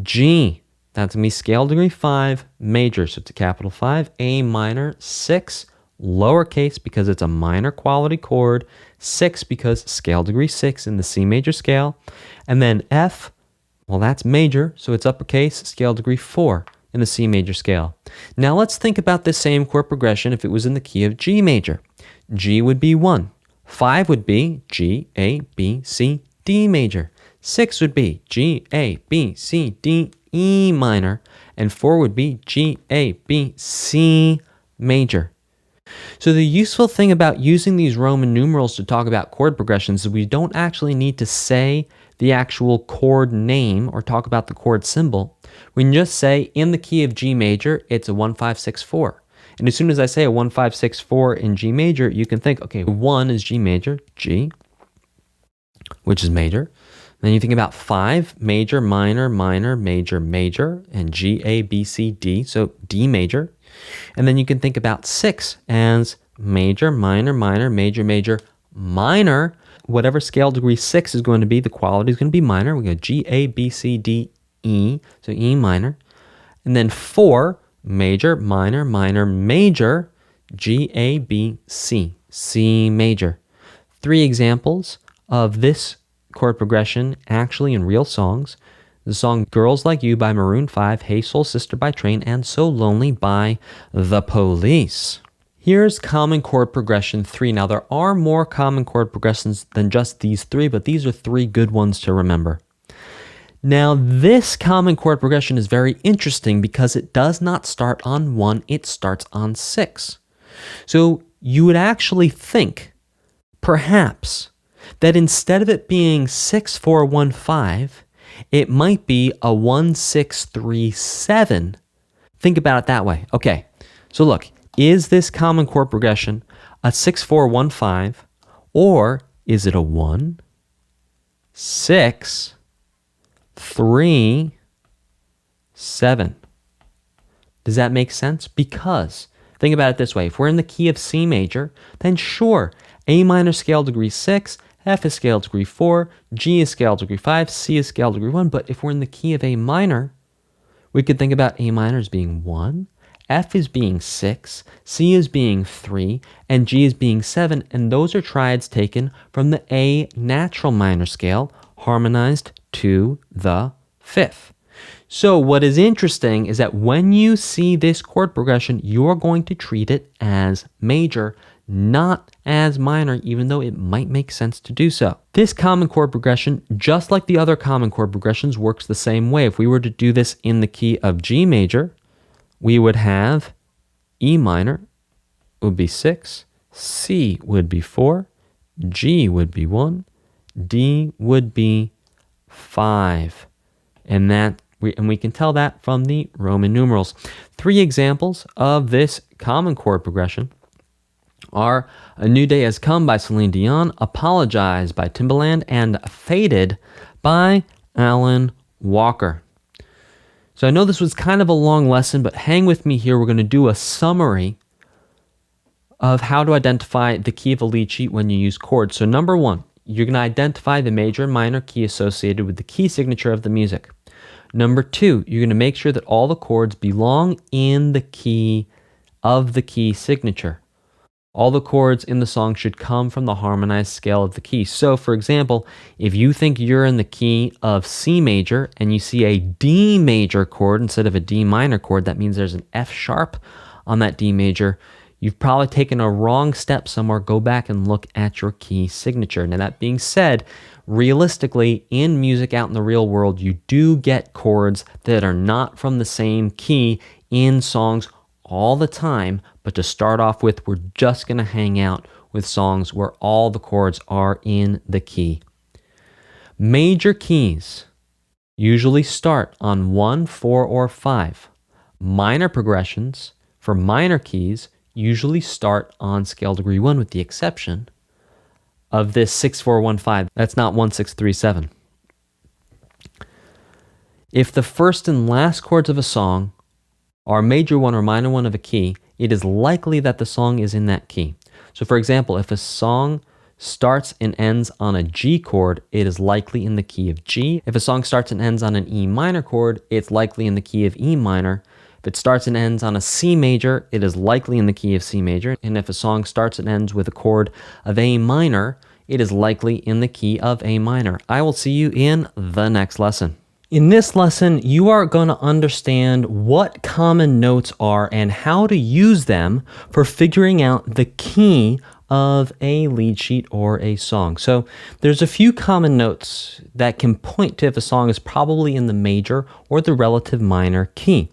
G, that's going to be scale degree 5, major. So it's a capital 5. A minor, 6, lowercase because it's a minor quality chord. 6 because scale degree 6 in the C major scale. And then F, well, that's major, so it's uppercase, scale degree 4 in the C major scale. Now let's think about this same chord progression if it was in the key of G major. G would be 1. 5 would be G, A, B, C, D major. 6 would be G, A, B, C, D, E minor. And 4 would be G, A, B, C major. So the useful thing about using these Roman numerals to talk about chord progressions is we don't actually need to say the actual chord name or talk about the chord symbol. We can just say in the key of G major, it's a 1, 5, 6, 4. And as soon as I say a 1, 5, 6, 4 in G major, you can think, okay, 1 is G major, G, which is major. Then you think about 5, major, minor, minor, major, major, and G, A, B, C, D, so D major. And then you can think about 6 as major, minor, minor, major, major, minor. Whatever scale degree 6 is going to be, the quality is going to be minor. We go G, A, B, C, D, E, so E minor. And then 4, major, minor, minor, major, G, A, B, C, C major. 3 examples of this chord progression actually in real songs. The song Girls Like You by Maroon 5, Hey Soul Sister by Train, and So Lonely by The Police. Here's common chord progression 3. Now there are more common chord progressions than just these 3, but these are 3 good ones to remember. Now this common chord progression is very interesting because it does not start on 1, it starts on 6. So you would actually think, perhaps, that instead of it being 6, 4, 1, 5, it might be a 1, 6, 3, 7. Think about it that way. Okay, so look, is this common chord progression a 6, 4, 1, 5, or is it a 1, 6, 3, 7? Does that make sense? Because, think about it this way, if we're in the key of C major, then sure, A minor scale degree 6, F is scale degree 4, G is scale degree 5, C is scale degree 1. But if we're in the key of A minor, we could think about A minor as being 1, F is being 6, C is being 3, and G is being 7. And those are triads taken from the A natural minor scale, harmonized to the 5th. So what is interesting is that when you see this chord progression, you're going to treat it as major, not as minor, even though it might make sense to do so. This common chord progression, just like the other common chord progressions, works the same way. If we were to do this in the key of G major, we would have E minor would be 6, C would be 4, G would be 1, D would be 5. And we can tell that from the Roman numerals. 3 examples of this common chord progression are A New Day Has Come by Celine Dion, Apologize by Timbaland, and Faded by Alan Walker. So I know this was kind of a long lesson, but hang with me here. We're going to do a summary of how to identify the key of a lead sheet when you use chords. So number 1, you're going to identify the major and minor key associated with the key signature of the music. Number 2, you're going to make sure that all the chords belong in the key of the key signature. All the chords in the song should come from the harmonized scale of the key. So, for example, if you think you're in the key of C major and you see a D major chord instead of a D minor chord, that means there's an F sharp on that D major. You've probably taken a wrong step somewhere. Go back and look at your key signature. Now, that being said, realistically, in music out in the real world, you do get chords that are not from the same key in songs all the time. But to start off with, we're just going to hang out with songs where all the chords are in the key. Major keys usually start on 1, 4, or 5. Minor progressions for minor keys usually start on scale degree 1, with the exception of this 6, 4, 1, 5. That's not 1, 6, 3, 7. If the first and last chords of a song are major 1 or minor 1 of a key, it is likely that the song is in that key. So for example, if a song starts and ends on a G chord, it is likely in the key of G. If a song starts and ends on an E minor chord, it's likely in the key of E minor. If it starts and ends on a C major, it is likely in the key of C major. And if a song starts and ends with a chord of A minor, it is likely in the key of A minor. I will see you in the next lesson. In this lesson, you are going to understand what common notes are and how to use them for figuring out the key of a lead sheet or a song. So there's a few common notes that can point to if a song is probably in the major or the relative minor key.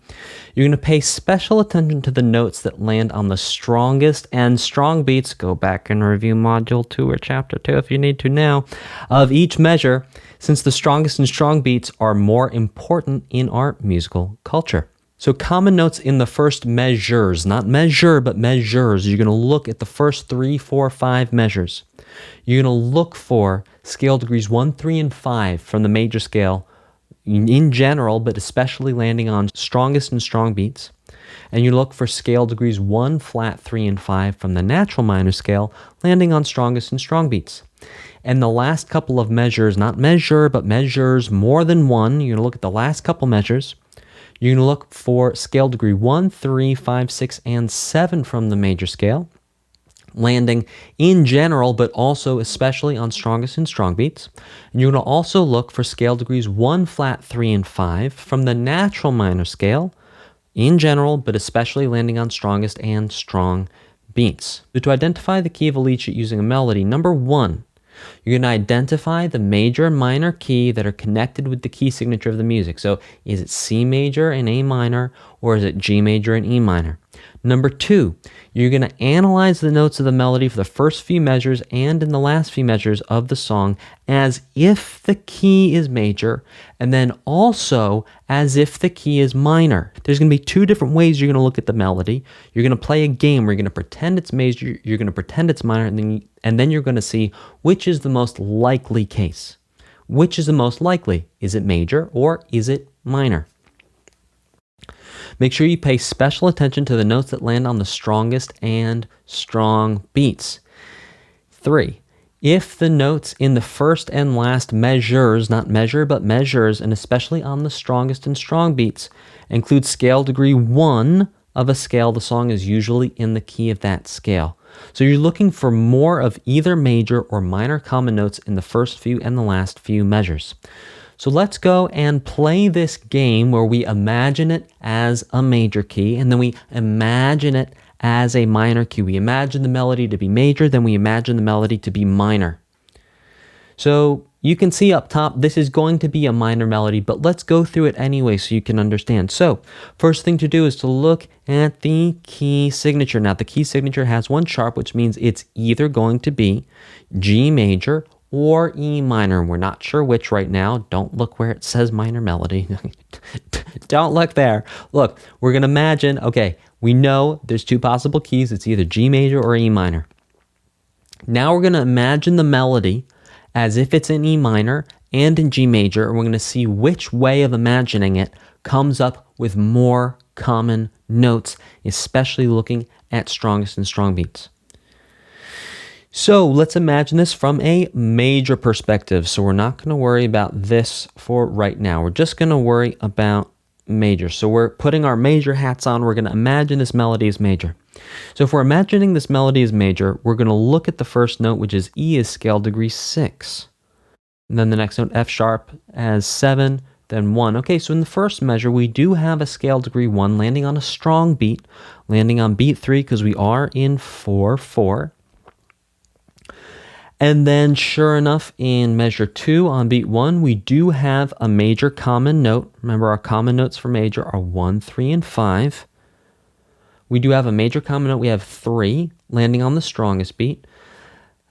You're going to pay special attention to the notes that land on the strongest and strong beats. Go back and review Module 2 or Chapter 2 if you need to now, of each measure, since the strongest and strong beats are more important in our musical culture. So common notes in the first measures, not measure, but measures. You're going to look at the first 3, 4, 5 measures. You're going to look for scale degrees 1, 3, and 5 from the major scale in general, but especially landing on strongest and strong beats. And you look for scale degrees 1, flat, 3, and 5 from the natural minor scale, landing on strongest and strong beats. And the last couple of measures, not measure, but measures more than one, you're going to look at the last couple measures. You're going to look for scale degree 1, 3, 5, 6, and 7 from the major scale, landing in general, but also especially on strongest and strong beats. And you're going to also look for scale degrees 1, flat, 3, and 5 from the natural minor scale, in general, but especially landing on strongest and strong beats. So to identify the key of a lead sheet using a melody, number 1, you're going to identify the major and minor key that are connected with the key signature of the music. So is it C major and A minor, or is it G major and E minor? Number 2, you're going to analyze the notes of the melody for the first few measures and in the last few measures of the song as if the key is major, and then also as if the key is minor. There's going to be 2 different ways you're going to look at the melody. You're going to play a game where you're going to pretend it's major, you're going to pretend it's minor, and then you're going to see which is the most likely case. Which is the most likely? Is it major or is it minor? Make sure you pay special attention to the notes that land on the strongest and strong beats. 3, if the notes in the first and last measures, not measure, but measures, and especially on the strongest and strong beats, include scale degree 1 of a scale, the song is usually in the key of that scale. So you're looking for more of either major or minor common notes in the first few and the last few measures. So let's go and play this game where we imagine it as a major key, and then we imagine it as a minor key. We imagine the melody to be major, then we imagine the melody to be minor. So you can see up top, this is going to be a minor melody, but let's go through it anyway so you can understand. So first thing to do is to look at the key signature. Now the key signature has 1 sharp, which means it's either going to be G major or E minor. We're not sure which right now. Don't look where it says minor melody. Don't look there. Look, we're going to imagine, okay, we know there's 2 possible keys. It's either G major or E minor. Now we're going to imagine the melody as if it's in E minor and in G major, and we're going to see which way of imagining it comes up with more common notes, especially looking at strongest and strong beats. So let's imagine this from a major perspective. So we're not going to worry about this for right now. We're just going to worry about major. So we're putting our major hats on. We're going to imagine this melody is major. So if we're imagining this melody is major, we're going to look at the first note, which is E, is scale degree 6. And then the next note, F sharp, as 7, then 1. Okay, so in the first measure, we do have a scale degree 1 landing on a strong beat, landing on beat 3 because we are in 4/4. And then sure enough, in measure 2 on beat 1, we do have a major common note. Remember, our common notes for major are 1, 3, and 5. We do have a major common note. We have 3 landing on the strongest beat.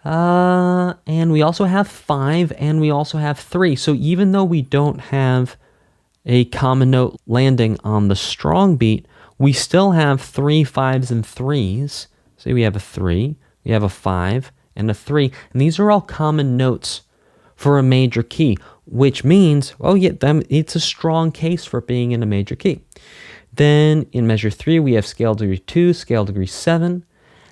And we also have 5, and we also have 3. So even though we don't have a common note landing on the strong beat, we still have 3 5s and 3s. So we have a 3, we have a 5, and a 3, and these are all common notes for a major key, which means, oh yeah, it's a strong case for being in a major key. Then in measure 3, we have scale degree 2, scale degree 7,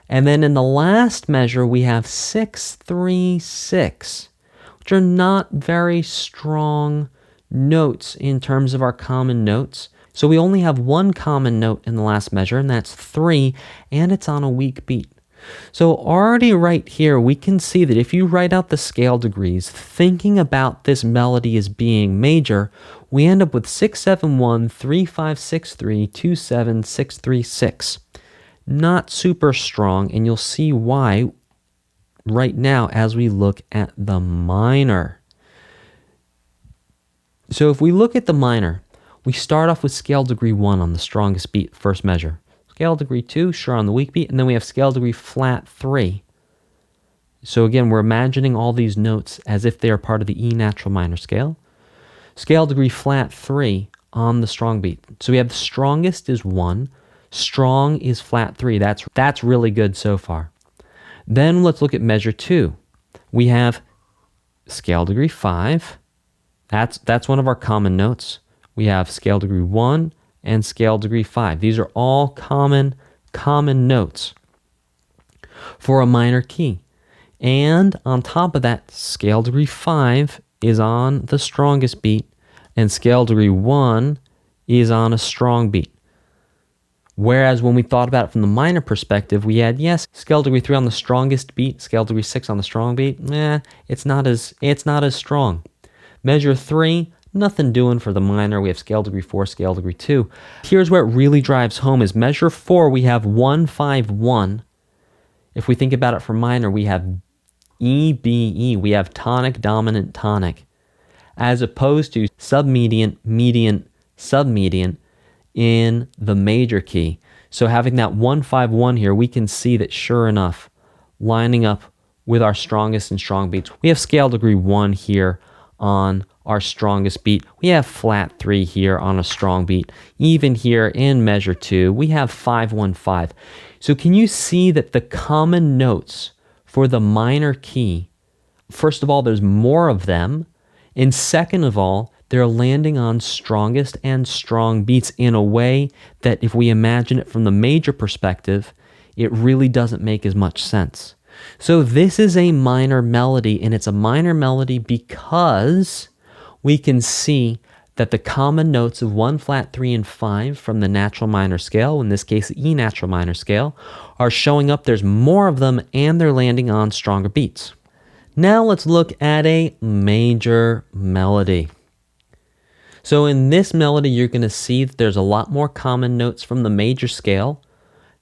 and then in the last measure, we have 6, 3, 6, which are not very strong notes in terms of our common notes. So we only have 1 common note in the last measure, and that's 3, and it's on a weak beat. So already right here, we can see that if you write out the scale degrees, thinking about this melody as being major, we end up with 6, 7, 1, 3, 5, 6, 3, 2, 7, 6, 3, 6. Not super strong, and you'll see why right now as we look at the minor. So if we look at the minor, we start off with scale degree 1 on the strongest beat, first measure. Scale degree 2, sure, on the weak beat, and then we have scale degree flat 3. So again, we're imagining all these notes as if they are part of the E natural minor scale. Scale degree flat 3 on the strong beat. So we have the strongest is 1, strong is flat 3. That's really good so far. Then let's look at measure 2. We have scale degree 5. That's one of our common notes. We have scale degree 1 and scale degree 5. These are all common notes for a minor key. And on top of that, scale degree 5 is on the strongest beat, and scale degree 1 is on a strong beat. Whereas when we thought about it from the minor perspective, we had, yes, scale degree 3 on the strongest beat, scale degree 6 on the strong beat. It's not as strong. Measure 3, nothing doing for the minor. We have scale degree 4, scale degree 2. Here's where it really drives home is measure 4, we have 1, 5, 1. If we think about it for minor, we have E, B, E. We have tonic, dominant, tonic. As opposed to submediant, mediant, submediant in the major key. So having that 1, 5, 1 here, we can see that sure enough, lining up with our strongest and strong beats, we have scale degree 1 here on our strongest beat. We have flat 3 here on a strong beat. Even here in measure 2, we have 5, 1, 5. So can you see that the common notes for the minor key, first of all, there's more of them, and second of all, they're landing on strongest and strong beats in a way that if we imagine it from the major perspective, it really doesn't make as much sense. So this is a minor melody, and it's a minor melody because we can see that the common notes of 1, flat 3, and 5 from the natural minor scale, in this case the E natural minor scale, are showing up. There's more of them, and they're landing on stronger beats. Now let's look at a major melody. So in this melody, you're going to see that there's a lot more common notes from the major scale,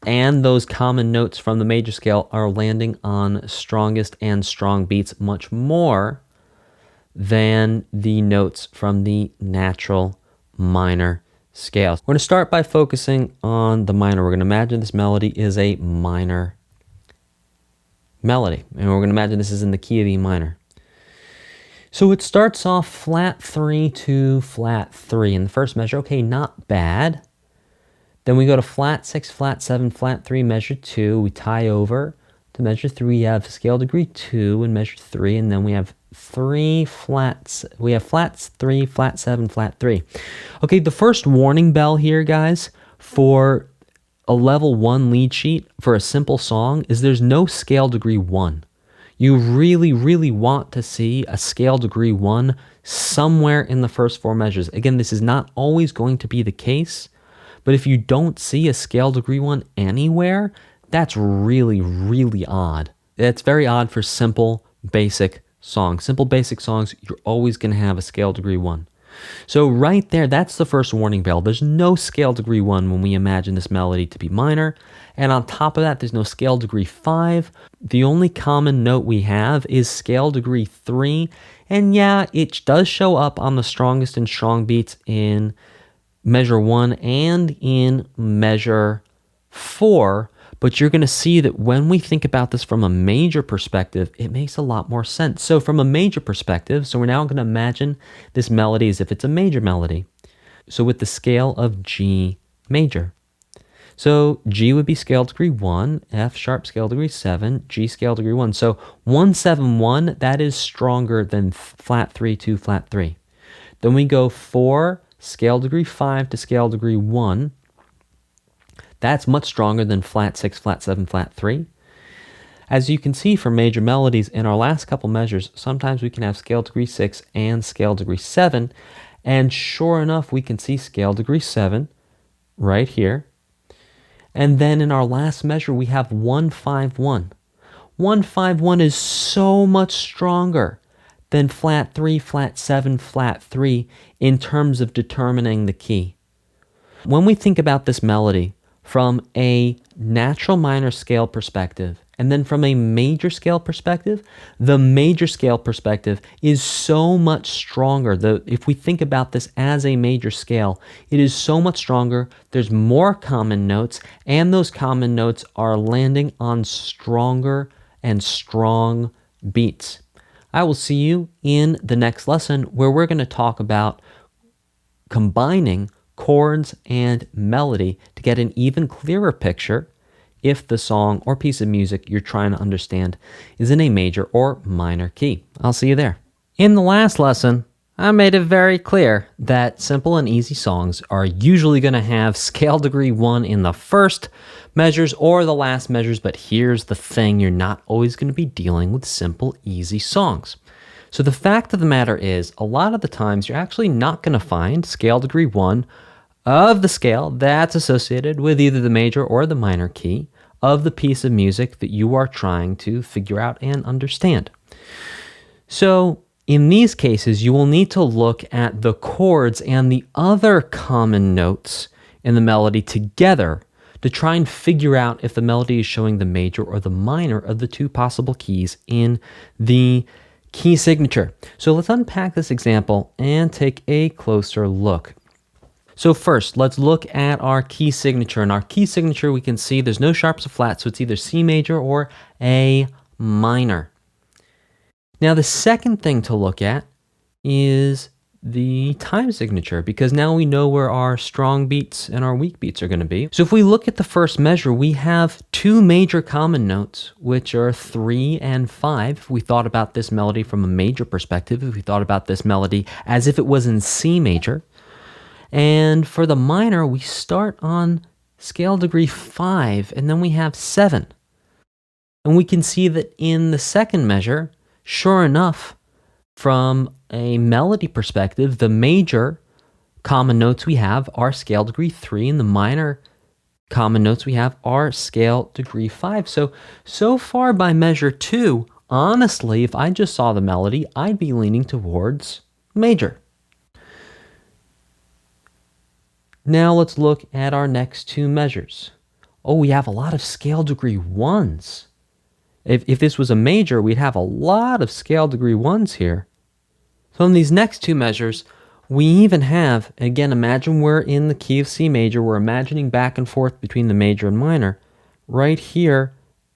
and those common notes from the major scale are landing on strongest and strong beats much more than the notes from the natural minor scale. We're going to start by focusing on the minor. We're going to imagine this melody is a minor melody, and we're going to imagine this is in the key of E minor. So it starts off flat 3 to flat 3 in the first measure. Okay, not bad. Then we go to flat 6, flat 7, flat 3, measure 2. We tie over to measure 3. We have scale degree 2 in measure 3, and then we have 3 flats. We have flats 3, flat 7, flat 3. Okay, the first warning bell here, guys, for a level 1 lead sheet for a simple song is there's no scale degree 1. You really, really want to see a scale degree 1 somewhere in the first 4 measures. Again, this is not always going to be the case, but if you don't see a scale degree 1 anywhere, that's really, really odd. It's very odd for simple, basic songs. Simple, basic songs, you're always going to have a scale degree 1. So right there, that's the first warning bell. There's no scale degree 1 when we imagine this melody to be minor. And on top of that, there's no scale degree 5. The only common note we have is scale degree 3. And yeah, it does show up on the strongest and strong beats in measure 1 and in measure 4. But you're going to see that when we think about this from a major perspective, it makes a lot more sense. So from a major perspective, so we're now going to imagine this melody as if it's a major melody. So with the scale of G major. So G would be scale degree 1, F sharp scale degree 7, G scale degree 1. So 1, 7, 1, that is stronger than flat 3 to flat 3. Then we go 4, scale degree 5 to scale degree 1. That's much stronger than flat 6, flat 7, flat 3. As you can see for major melodies in our last couple measures, sometimes we can have scale degree 6 and scale degree 7. And sure enough, we can see scale degree 7 right here. And then in our last measure, we have 1, 5, 1. 1, 5, 1 is so much stronger than flat 3, flat 7, flat 3 in terms of determining the key. When we think about this melody, from a natural minor scale perspective And then from a major scale perspective, the major scale perspective is so much stronger. If we think about this as a major scale, it is so much stronger. There's more common notes, and those common notes are landing on stronger and strong beats. I will see you in the next lesson where we're going to talk about combining chords and melody to get an even clearer picture if the song or piece of music you're trying to understand is in a major or minor key. I'll see you there. In the last lesson, I made it very clear that simple and easy songs are usually going to have scale degree 1 in the first measures or the last measures, but here's the thing, you're not always going to be dealing with simple, easy songs. So the fact of the matter is, a lot of the times you're actually not going to find scale degree 1 of the scale that's associated with either the major or the minor key of the piece of music that you are trying to figure out and understand. So in these cases, you will need to look at the chords and the other common notes in the melody together to try and figure out if the melody is showing the major or the minor of the two possible keys in the key signature. So let's unpack this example and take a closer look. So first, let's look at our key signature. In our key signature, we can see there's no sharps or flats, so it's either C major or A minor. Now, the second thing to look at is the time signature, because now we know where our strong beats and our weak beats are going to be. So if we look at the first measure, we have two major common notes, which are 3 and 5. If we thought about this melody from a major perspective, if we thought about this melody as if it was in C major, and for the minor, we start on scale degree 5, and then we have 7. And we can see that in the second measure, sure enough, from a melody perspective, the major common notes we have are scale degree 3, and the minor common notes we have are scale degree 5. So far by measure 2, honestly, if I just saw the melody, I'd be leaning towards major. Now let's look at our next two measures. Oh, we have a lot of scale degree 1s. If this was a major, we'd have a lot of scale degree 1s here. So in these next two measures, we even have, again, imagine we're in the key of C major. We're imagining back and forth between the major and minor. Right here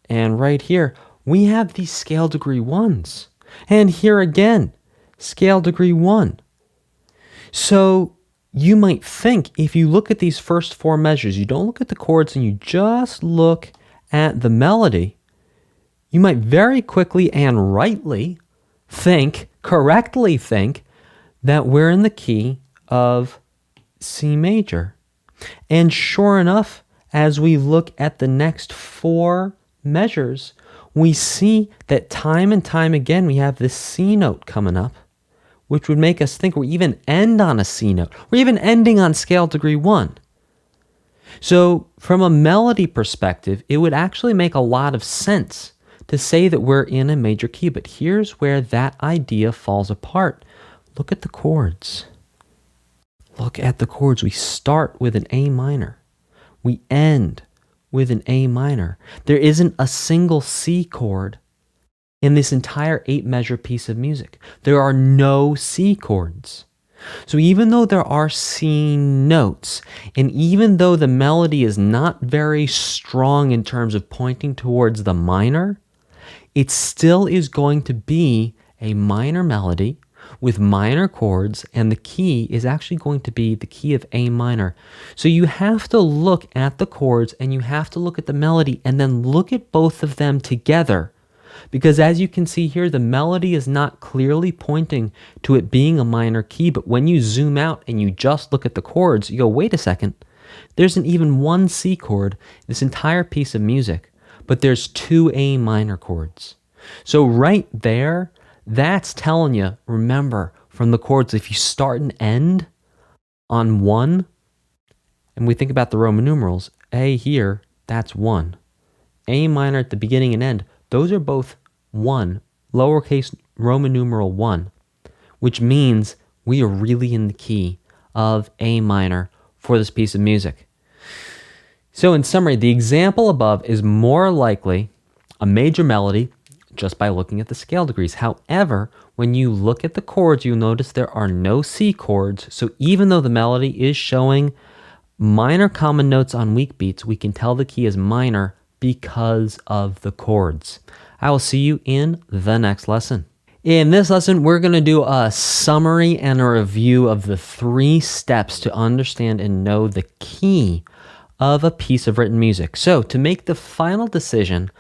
and right here, we have these scale degree 1s. And here again, scale degree 1. So you might think, if you look at these first four measures, you don't look at the chords and you just look at the melody, you might very quickly and rightly correctly think that we're in the key of C major. And sure enough, as we look at the next four measures, we see that time and time again we have this C note coming up, which would make us think we even end on a C note. We're even ending on scale degree 1. So from a melody perspective, it would actually make a lot of sense to say that we're in a major key, but here's where that idea falls apart. Look at the chords. Look at the chords. We start with an A minor. We end with an A minor. There isn't a single C chord in this entire 8-measure piece of music. There are no C chords. So even though there are C notes, and even though the melody is not very strong in terms of pointing towards the minor, it still is going to be a minor melody with minor chords, and the key is actually going to be the key of A minor. So you have to look at the chords and you have to look at the melody and then look at both of them together. Because as you can see here, the melody is not clearly pointing to it being a minor key, but when you zoom out and you just look at the chords, you go, wait a second, there's an even one C chord in this entire piece of music, but there's two A minor chords. So right there, that's telling you, remember, from the chords, if you start and end on 1, and we think about the Roman numerals, A here, that's 1. A minor at the beginning and end, those are both 1, lowercase Roman numeral 1, which means we are really in the key of A minor for this piece of music. So in summary, the example above is more likely a major melody just by looking at the scale degrees. However, when you look at the chords, you'll notice there are no C chords. So even though the melody is showing minor common notes on weak beats, we can tell the key is minor because of the chords. I will see you in the next lesson. In this lesson, we're going to do a summary and a review of the 3 steps to understand and know the key of a piece of written music. So to make the final decision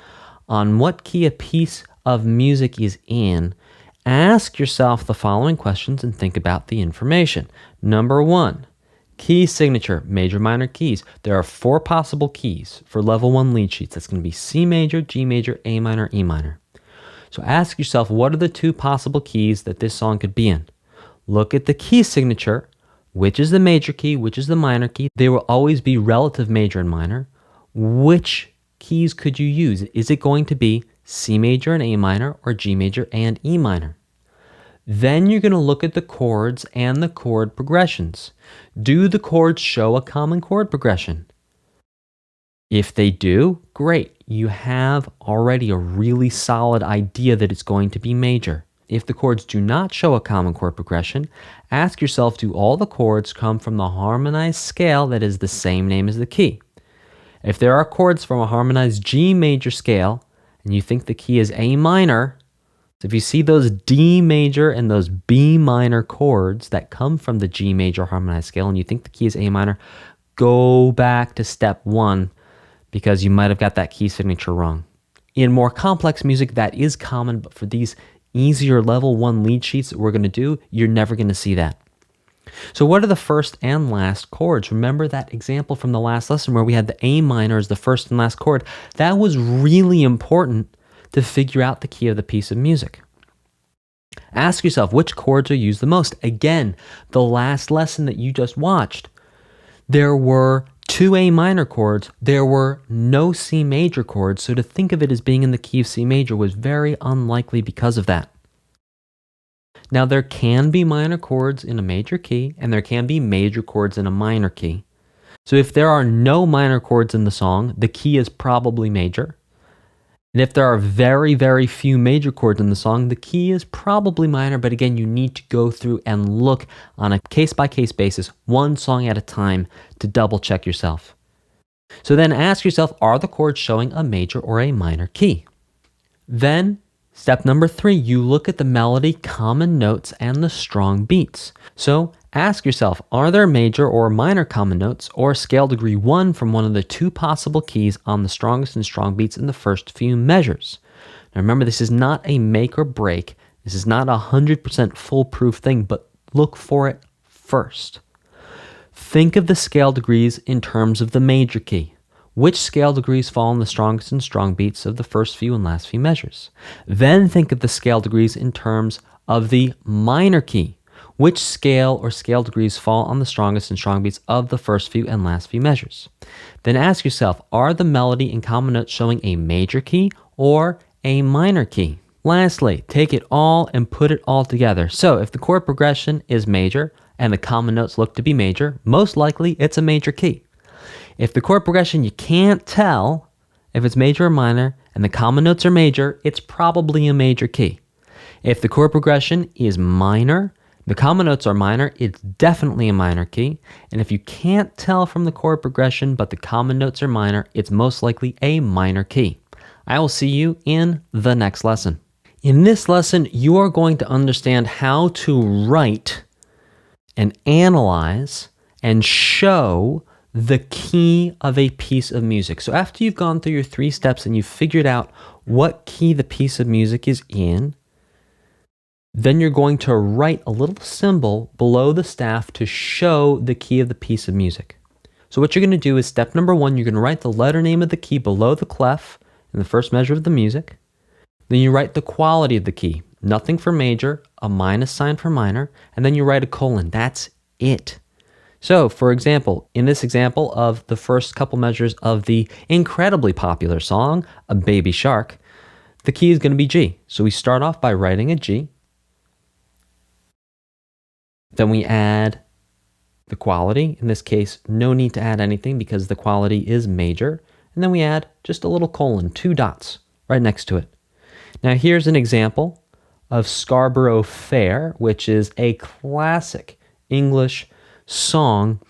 on what key a piece of music is in, ask yourself the following questions and think about the information. Number 1, key signature, major, minor keys. There are 4 possible keys for level 1 lead sheets. That's going to be C major, G major, A minor, E minor. So ask yourself, what are the 2 possible keys that this song could be in? Look at the key signature. Which is the major key? Which is the minor key? They will always be relative major and minor. Which keys could you use? Is it going to be C major and A minor or G major and E minor? Then you're going to look at the chords and the chord progressions. Do the chords show a common chord progression? If they do, great. You have already a really solid idea that it's going to be major. If the chords do not show a common chord progression, ask yourself, do all the chords come from the harmonized scale that is the same name as the key? If there are chords from a harmonized G major scale and you think the key is A minor, so if you see those D major and those B minor chords that come from the G major harmonized scale and you think the key is A minor, go back to step 1 because you might have got that key signature wrong. In more complex music, that is common, but for these easier level 1 lead sheets that we're going to do, you're never going to see that. So what are the first and last chords? Remember that example from the last lesson where we had the A minor as the first and last chord? That was really important to figure out the key of the piece of music. Ask yourself, which chords are used the most? Again, the last lesson that you just watched, there were 2 A minor chords, there were no C major chords, so to think of it as being in the key of C major was very unlikely because of that. Now there can be minor chords in a major key, and there can be major chords in a minor key. So if there are no minor chords in the song, the key is probably major. And if there are very, very few major chords in the song, the key is probably minor, but again, you need to go through and look on a case-by-case basis, 1 song at a time, to double-check yourself. So then ask yourself, are the chords showing a major or a minor key? Then, step number 3, you look at the melody, common notes, and the strong beats. So ask yourself, are there major or minor common notes or scale degree 1 from one of the 2 possible keys on the strongest and strong beats in the first few measures? Now remember, this is not a make or break. This is not a 100% foolproof thing, but look for it first. Think of the scale degrees in terms of the major key. Which scale degrees fall in the strongest and strong beats of the first few and last few measures? Then think of the scale degrees in terms of the minor key. Which scale or scale degrees fall on the strongest and strong beats of the first few and last few measures? Then ask yourself, are the melody and common notes showing a major key or a minor key? Lastly, take it all and put it all together. So if the chord progression is major and the common notes look to be major, most likely it's a major key. If the chord progression you can't tell if it's major or minor and the common notes are major, it's probably a major key. If the chord progression is minor, the common notes are minor, it's definitely a minor key. And if you can't tell from the chord progression, but the common notes are minor, it's most likely a minor key. I will see you in the next lesson. In this lesson, you are going to understand how to write and analyze and show the key of a piece of music. So after you've gone through your 3 steps and you've figured out what key the piece of music is in, then you're going to write a little symbol below the staff to show the key of the piece of music. So what you're going to do is step number 1, you're going to write the letter name of the key below the clef in the first measure of the music. Then you write the quality of the key. Nothing for major, a minus sign for minor, and then you write a colon. That's it. So, for example, in this example of the first couple measures of the incredibly popular song, A Baby Shark, the key is going to be G. So we start off by writing a G. Then we add the quality. In this case, no need to add anything because the quality is major. And then we add just a little colon, 2 dots. right next to it. Now here's an example of Scarborough Fair, which is a classic English song.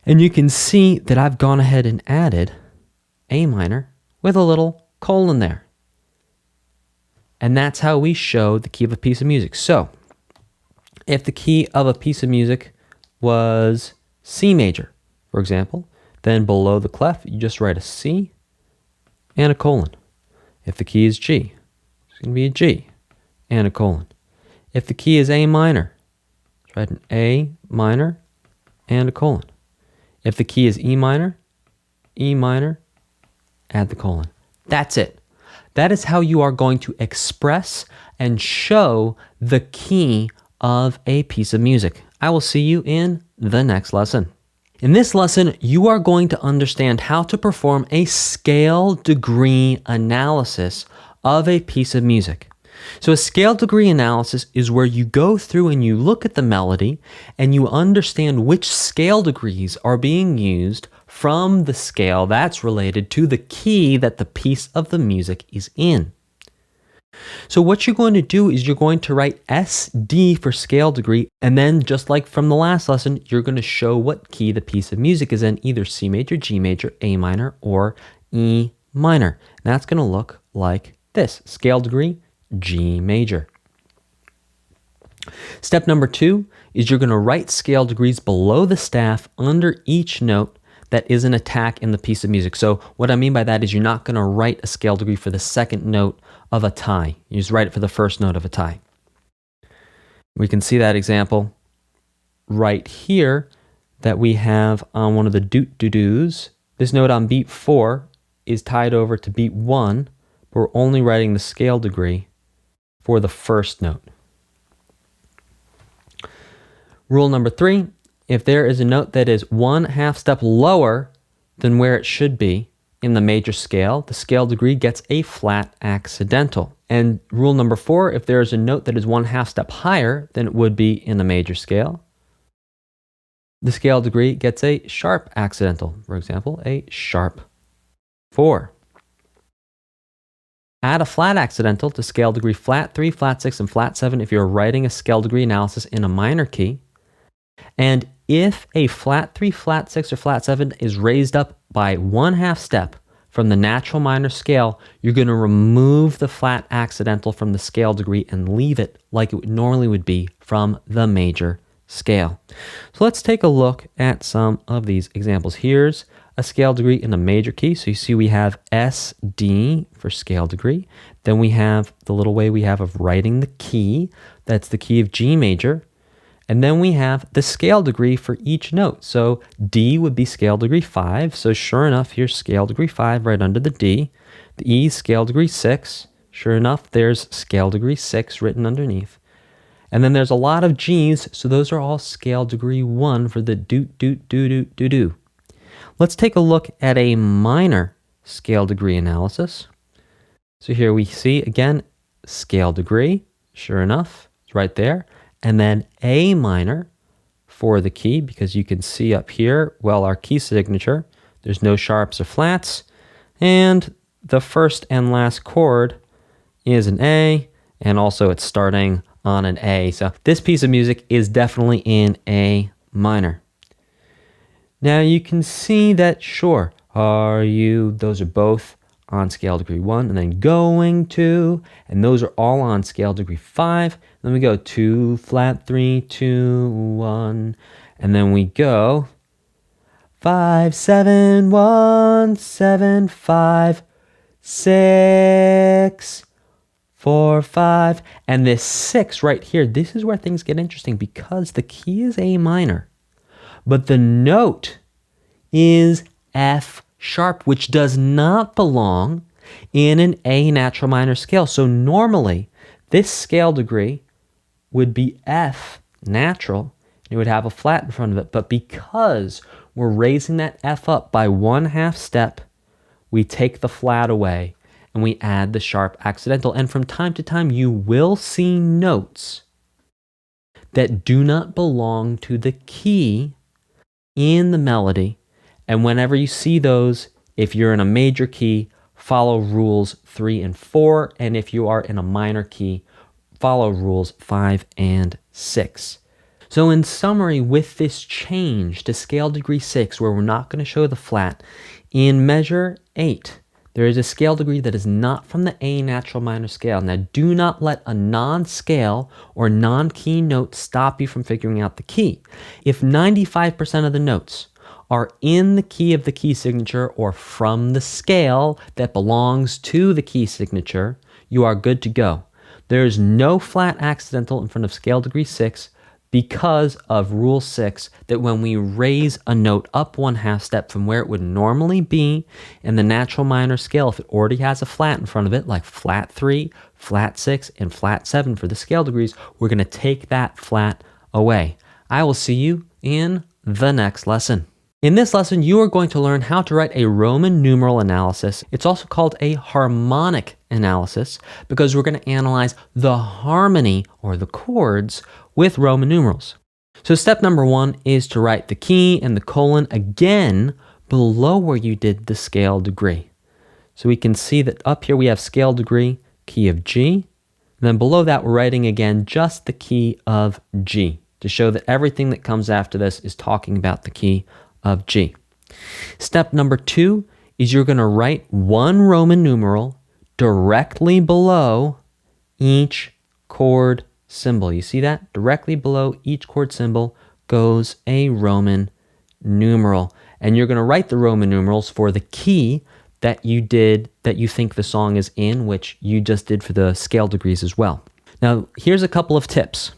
And you can see that I've gone ahead and added A minor with a little colon there. And that's how we show the key of a piece of music. So if the key of a piece of music was C major, for example, then below the clef, you just write a C and a colon. If the key is G, it's going to be a G and a colon. If the key is A minor, write an A minor and a colon. If the key is E minor, add the colon. That's it. That is how you are going to express and show the key of a piece of music. I will see you in the next lesson. In this lesson, you are going to understand how to perform a scale degree analysis of a piece of music. So a scale degree analysis is where you go through and you look at the melody and you understand which scale degrees are being used from the scale that's related to the key that the piece of the music is in. So what you're going to do is you're going to write SD for scale degree, and then just like from the last lesson, you're going to show what key the piece of music is in, either C major, G major, A minor, or E minor. And that's going to look like this: scale degree, G major. Step number 2 is you're going to write scale degrees below the staff under each note that is an attack in the piece of music. So what I mean by that is you're not going to write a scale degree for the second note of a tie. You just write it for the first note of a tie. We can see that example right here that we have on one of the doot-doo-doos. This note on beat 4 is tied over to beat 1, but we're only writing the scale degree for the first note. Rule number 3, if there is a note that is 1/2 step lower than where it should be in the major scale, the scale degree gets a flat accidental. And rule number 4, if there is a note that is 1/2 step higher than it would be in the major scale, the scale degree gets a sharp accidental. For example, a sharp 4. Add a flat accidental to scale degree flat 3, flat 6, and flat 7 if you're writing a scale degree analysis in a minor key. And if a flat 3, flat 6, or flat 7 is raised up by 1/2 step from the natural minor scale, you're going to remove the flat accidental from the scale degree and leave it like it normally would be from the major scale. So let's take a look at some of these examples. Here's a scale degree in a major key. So you see we have SD for scale degree. Then we have the little way we have of writing the key. That's the key of G major. And then we have the scale degree for each note. So D would be scale degree 5. So sure enough, here's scale degree 5 right under the D. The E, scale degree 6. Sure enough, there's scale degree 6 written underneath. And then there's a lot of G's, so those are all scale degree 1 for the doot, doot, doo, doot, doo, doo. Let's take a look at a minor scale degree analysis. So here we see, again, scale degree. Sure enough, it's right there. And then A minor for the key, because you can see up here, well, our key signature, there's no sharps or flats. And the first and last chord is an A, and also it's starting on an A. So this piece of music is definitely in A minor. Now you can see that, sure, those are both on scale degree 1, and then going to, and those are all on scale degree 5. Then we go 2, flat 3, 2, 1, and then we go 5, 7, 1, 7, 5, 6, 4, 5, and this 6 right here, this is where things get interesting because the key is A minor, but the note is F sharp, which does not belong in an A natural minor scale. So normally, this scale degree would be F natural, and it would have a flat in front of it. But because we're raising that F up by 1/2 step, we take the flat away and we add the sharp accidental. And from time to time, you will see notes that do not belong to the key in the melody. And whenever you see those, if you're in a major key, follow rules 3 and 4. And if you are in a minor key, follow rules 5 and 6. So in summary, with this change to scale degree 6, where we're not going to show the flat, in measure 8, there is a scale degree that is not from the A natural minor scale. Now, do not let a non-scale or non-key note stop you from figuring out the key. If 95% of the notes are in the key of the key signature or from the scale that belongs to the key signature, you are good to go. There is no flat accidental in front of scale degree 6 because of rule 6, that when we raise a note up 1/2 step from where it would normally be in the natural minor scale, if it already has a flat in front of it, like flat 3, flat 6, and flat 7 for the scale degrees, we're going to take that flat away. I will see you in the next lesson. In this lesson, you are going to learn how to write a Roman numeral analysis. It's also called a harmonic analysis because we're going to analyze the harmony or the chords with Roman numerals. So step number 1 is to write the key and the colon again below where you did the scale degree. So we can see that up here we have scale degree, key of G. And then below that, we're writing again just the key of G to show that everything that comes after this is talking about the key of G. Step number 2 is you're going to write one Roman numeral directly below each chord symbol. You see that? Directly below each chord symbol goes a Roman numeral. And you're going to write the Roman numerals for the key that you did, that you think the song is in, which you just did for the scale degrees as well. Now, here's a couple of tips.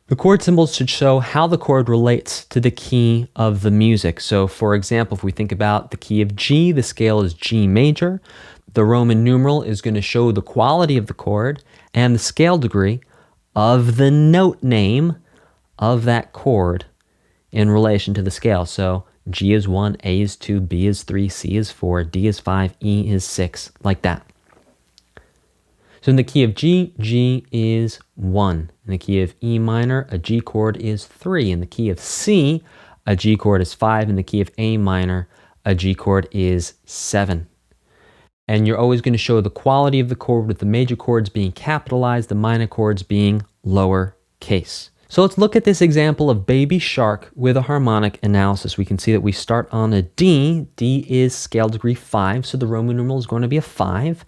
The chord symbols should show how the chord relates to the key of the music. So, for example, if we think about the key of G, the scale is G major. The Roman numeral is going to show the quality of the chord and the scale degree of the note name of that chord in relation to the scale. So G is 1, A is 2, B is 3, C is 4, D is 5, E is 6, like that. So in the key of G, G is 1. In the key of E minor, a G chord is 3. In the key of C, a G chord is 5. In the key of A minor, a G chord is 7. And you're always going to show the quality of the chord with the major chords being capitalized, the minor chords being lower case. So let's look at this example of Baby Shark with a harmonic analysis. We can see that we start on a D. D is scale degree 5, so the Roman numeral is going to be a 5.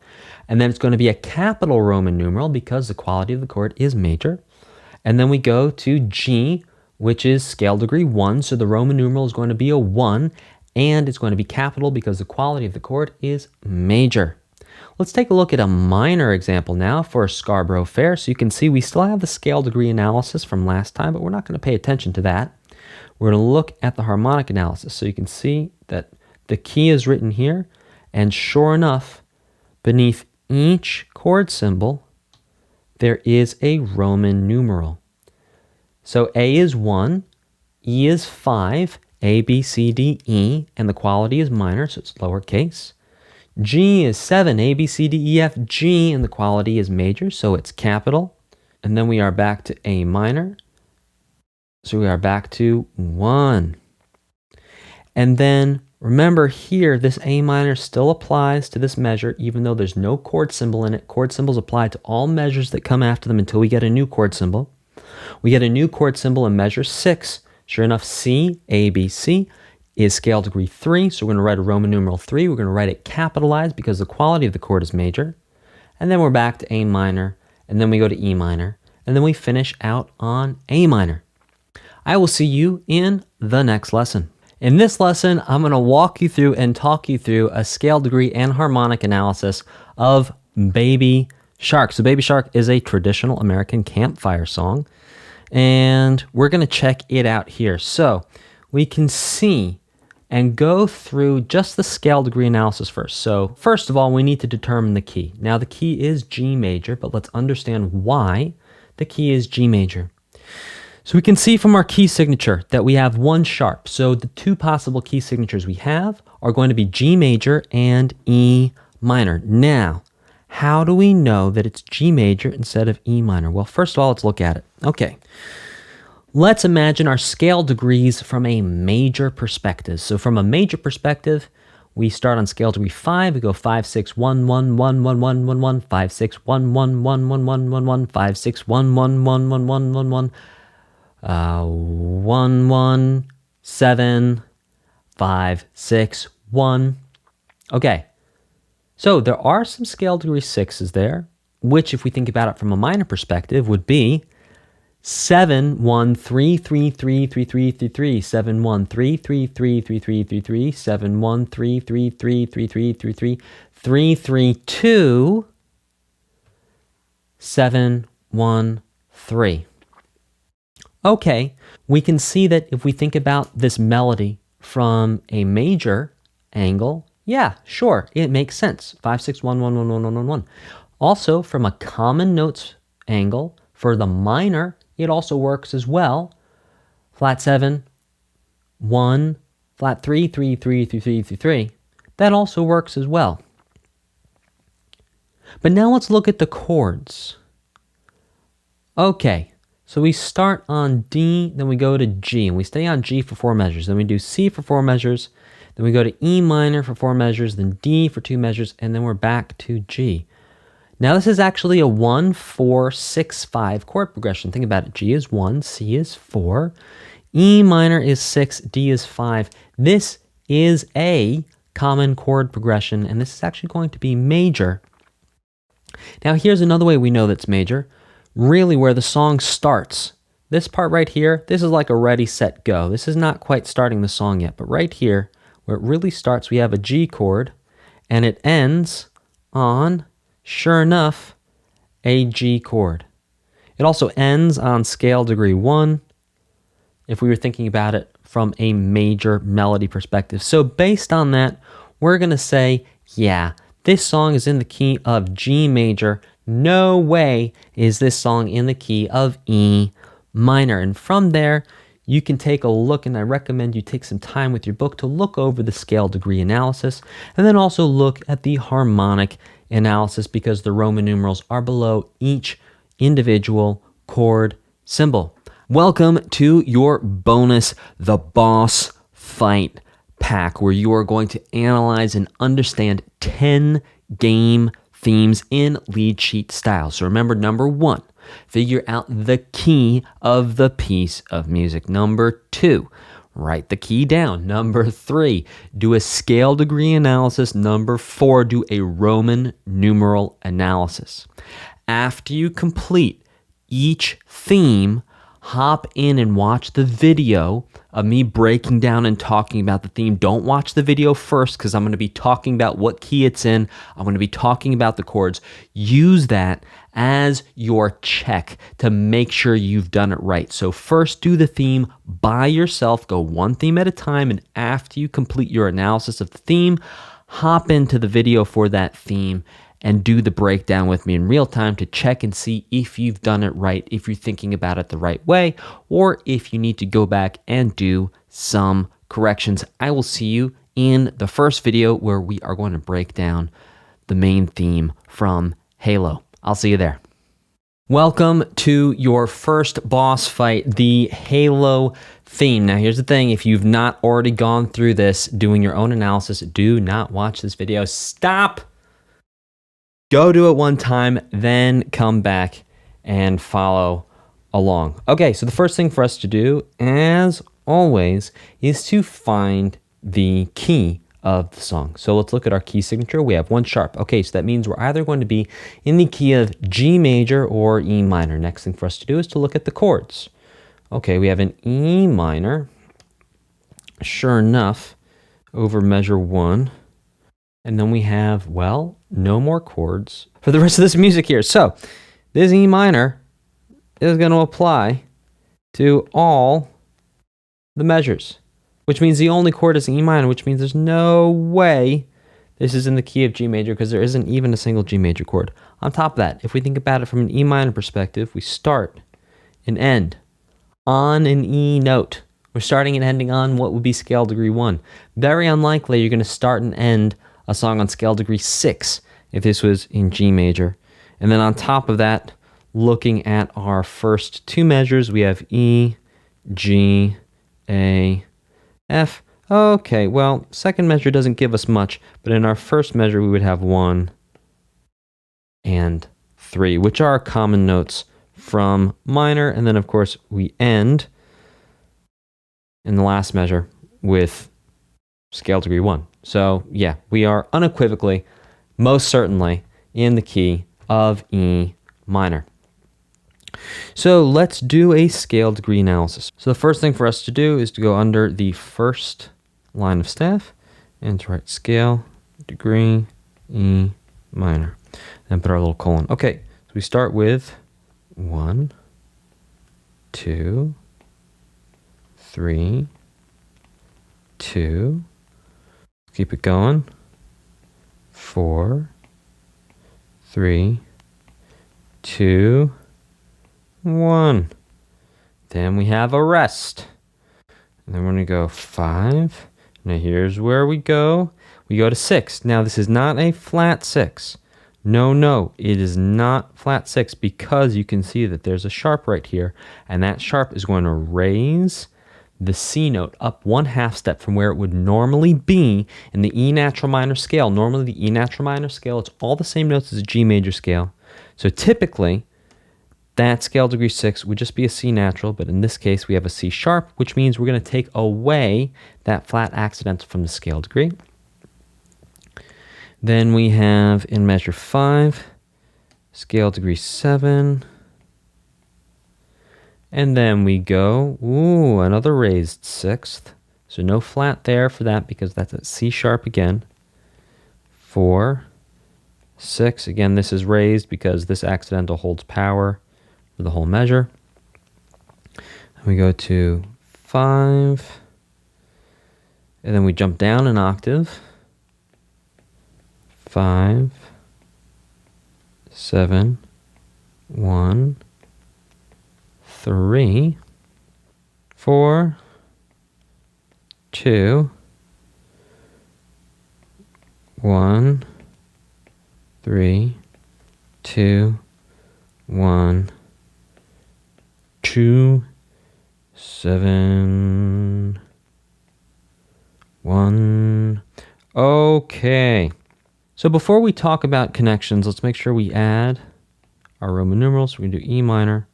And then it's going to be a capital Roman numeral because the quality of the chord is major. And then we go to G, which is scale degree 1, so the Roman numeral is going to be a 1. And it's going to be capital because the quality of the chord is major. Let's take a look at a minor example now for Scarborough Fair. So you can see we still have the scale degree analysis from last time, but we're not going to pay attention to that. We're going to look at the harmonic analysis. So you can see that the key is written here, and sure enough, beneath each chord symbol, there is a Roman numeral. So A is 1, E is 5, A, B, C, D, E, and the quality is minor, so it's lowercase. G is 7, A, B, C, D, E, F, G, and the quality is major, so it's capital. And then we are back to A minor, so we are back to 1. And then remember here, this A minor still applies to this measure, even though there's no chord symbol in it. Chord symbols apply to all measures that come after them until we get a new chord symbol. We get a new chord symbol in measure 6. Sure enough, C, A, B, C is scale degree 3, so we're going to write a Roman numeral 3. We're going to write it capitalized because the quality of the chord is major. And then we're back to A minor, and then we go to E minor, and then we finish out on A minor. I will see you in the next lesson. In this lesson, I'm going to walk you through and talk you through a scale degree and harmonic analysis of Baby Shark. So Baby Shark is a traditional American campfire song, and we're going to check it out here. So we can see and go through just the scale degree analysis first. So first of all, we need to determine the key. Now the key is G major, but let's understand why the key is G major. So we can see from our key signature that we have one sharp. So the two possible key signatures we have are going to be G major and E minor. Now, how do we know that it's G major instead of E minor? Well, first of all, let's look at it. Okay. Let's imagine our scale degrees from a major perspective. So from a major perspective, We start on scale degree 5. We go 5, 6, 1, 1, 1, 1, 1, 1, 1, 5, 6, 1, 1, 1, 1, 1, 1, 1, 5, 6, 1, 1, 1, 1, 1, 1, 1, 1, 1, 7, 5, 6, 1. Okay, so there are some scale degree 6s there, which if we think about it from a minor perspective would be 7, 1, 3, 3, 3, 3, 3, 3, 3, 7, 1, 3, 3, 3, 3, 3, 3, 3, 7, 1, 3, 3, 3, 3, 3, 3, 3, 3, 3, 2, 7, 1, 3. Okay, we can see that if we think about this melody from a major angle, yeah, sure, it makes sense. 5, 6, 1, 1, 1, 1, 1, 1, 1. Also, from a common notes angle, for the minor, it also works as well. Flat 7, 1, flat 3, 3, 3, 3, 3, 3, 3. That also works as well. But now let's look at the chords. Okay, so we start on D, then we go to G, and we stay on G for 4 measures. Then we do C for 4 measures, then we go to E minor for 4 measures, then D for 2 measures, and then we're back to G. Now this is actually a 1, 4, 6, 5 chord progression. Think about it. G is 1, C is 4, E minor is 6, D is 5. This is a common chord progression, and this is actually going to be major. Now here's another way we know that's major. Really where the song starts. This part right here, this is like a ready, set, go. This is not quite starting the song yet, but right here, where it really starts, we have a G chord, and it ends on, sure enough, a G chord. It also ends on scale degree 1, if we were thinking about it from a major melody perspective. So based on that, we're going to say, yeah, this song is in the key of G major. No way is this song in the key of E minor. And from there, you can take a look, and I recommend you take some time with your book to look over the scale degree analysis, and then also look at the harmonic analysis, because the Roman numerals are below each individual chord symbol. Welcome to your bonus, the Boss Fight pack, where you are going to analyze and understand 10 game themes in lead sheet style. So remember, number 1, figure out the key of the piece of music. Number 2, write the key down. Number 3, do a scale degree analysis. Number 4, do a Roman numeral analysis. After you complete each theme, hop in and watch the video of me breaking down and talking about the theme. Don't watch the video first, because I'm going to be talking about what key it's in. I'm going to be talking about the chords. Use that as your check to make sure you've done it right. So first do the theme by yourself. Go one theme at a time, and after you complete your analysis of the theme, hop into the video for that theme and do the breakdown with me in real time to check and see if you've done it right, if you're thinking about it the right way, or if you need to go back and do some corrections. I will see you in the first video where we are going to break down the main theme from Halo. I'll see you there. Welcome to your first boss fight, the Halo theme. Now here's the thing, if you've not already gone through this, doing your own analysis, do not watch this video. Stop! Go do it one time, then come back and follow along. Okay, so the first thing for us to do, as always, is to find the key of the song. So let's look at our key signature. We have 1 sharp. Okay, so that means we're either going to be in the key of G major or E minor. Next thing for us to do is to look at the chords. Okay, we have an E minor. Sure enough, over measure 1. And then we have, well, no more chords for the rest of this music here. So this E minor is going to apply to all the measures, which means the only chord is E minor, which means there's no way this is in the key of G major, because there isn't even a single G major chord. On top of that, if we think about it from an E minor perspective, we start and end on an E note. We're starting and ending on what would be scale degree 1. Very unlikely you're going to start and end a song on scale degree 6 if this was in G major. And then on top of that, looking at our first 2 measures, we have E, G, A, F. Okay, well, second measure doesn't give us much, but in our first measure we would have 1 and 3, which are common notes from minor, and then of course we end in the last measure with scale degree 1. So yeah, we are unequivocally, most certainly, in the key of E minor. So let's do a scale degree analysis. So the first thing for us to do is to go under the first line of staff and to write scale degree E minor. Then put our little colon. Okay, so we start with 1, 2, 3, 2, keep it going, 4, 3, 2, 1. Then we have a rest. And then we're going to go 5. Now here's where we go. We go to 6. Now this is not a flat 6. No, it is not flat 6 because you can see that there's a sharp right here. And that sharp is going to raise the C note up 1/2 step from where it would normally be in the E natural minor scale. Normally the E natural minor scale, it's all the same notes as a G major scale. So typically that scale degree 6 would just be a C natural, but in this case we have a C sharp, which means we're going to take away that flat accidental from the scale degree. Then we have in measure 5, scale degree 7. And then we go, another raised 6th. So no flat there for that because that's a C sharp again. 4, 6. Again, this is raised because this accidental holds power for the whole measure. And we go to 5. And then we jump down an octave. 5, 7, 1, 3, 4, 2, 1, 3, 2, 1, 2, 7, 1. Okay. So before we talk about connections, let's make sure we add our Roman numerals. We're going to do E minor.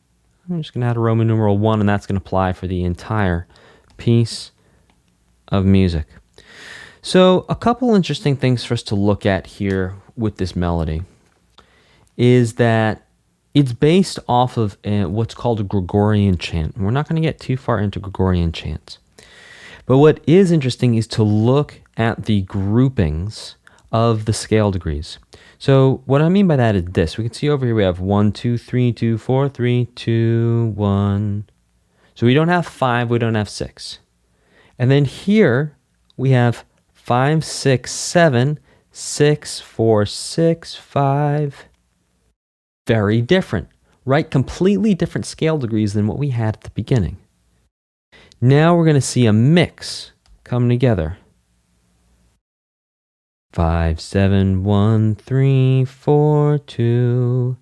I'm just going to add a Roman numeral 1, and that's going to apply for the entire piece of music. So a couple interesting things for us to look at here with this melody is that it's based off of what's called a Gregorian chant. We're not going to get too far into Gregorian chants. But what is interesting is to look at the groupings of the scale degrees. So what I mean by that is this. We can see over here we have 1, 2, 3, 2, 4, 3, 2, 1. So we don't have 5, we don't have 6. And then here we have 5, 6, 7, 6, 4, 6, 5. Very different, right? Completely different scale degrees than what we had at the beginning. Now we're going to see a mix come together. 5, 7, 1, 3, 4, 2.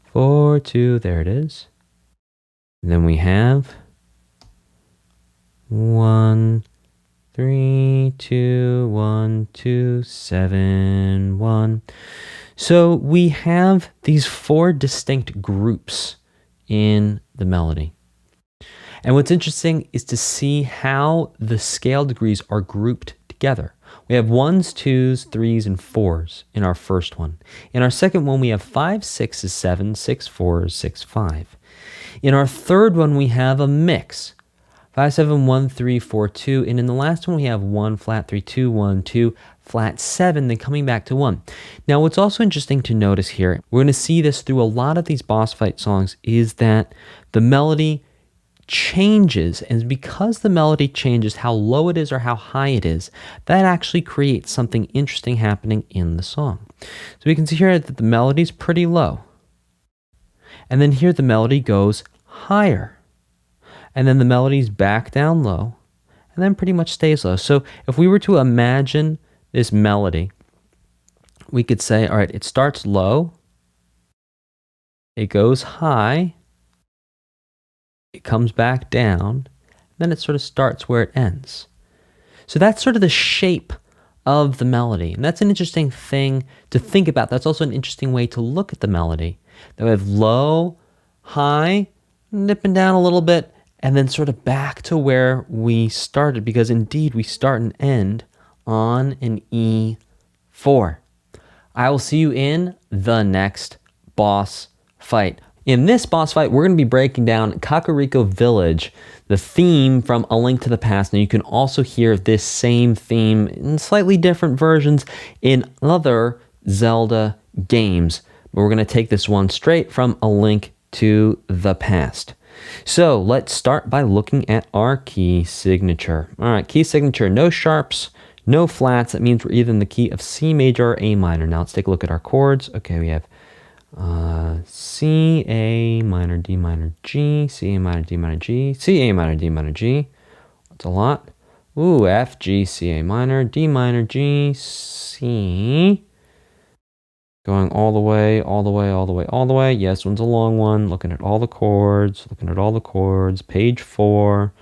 4, 2, there it is. And then we have 1, 3, 2, 1, 2, 7, 1. So we have these 4 distinct groups in the melody. And what's interesting is to see how the scale degrees are grouped together. We have 1s, 2s, 3s, and 4s in our first one. In our second one, we have 5, 6s, 7, 6, 4s, 6, 5. In our third one, we have a mix. 5, 7, 1, 3, 4, 2. And in the last one, we have 1, flat 3, 2, 1, 2, flat 7, then coming back to 1. Now, what's also interesting to notice here, we're going to see this through a lot of these boss fight songs, is that the melody changes, and because the melody changes how low it is or how high it is, that actually creates something interesting happening in the song. So we can see here that the melody is pretty low, and then here the melody goes higher, and then the melody's back down low, and then pretty much stays low. So if we were to imagine this melody, we could say, all right, it starts low, it goes high, it comes back down, and then it sort of starts where it ends. So that's sort of the shape of the melody. And that's an interesting thing to think about. That's also an interesting way to look at the melody. That we have low, high, nipping down a little bit, and then sort of back to where we started, because indeed we start and end on an E4. I will see you in the next boss fight. In this boss fight, we're going to be breaking down Kakariko Village, the theme from A Link to the Past. Now, you can also hear this same theme in slightly different versions in other Zelda games. But we're going to take this one straight from A Link to the Past. So let's start by looking at our key signature. All right, key signature, no sharps, no flats. That means we're either in the key of C major or A minor. Now let's take a look at our chords. Okay, we have C, A minor, D minor, G, C, A minor, D minor, G, C, A minor, D minor, G. That's a lot. Ooh, F, G, C, A minor, D minor, G, C. Going all the way, all the way, all the way, all the way. Yes, one's a long one. Looking at all the chords, looking at all the chords. Page 4,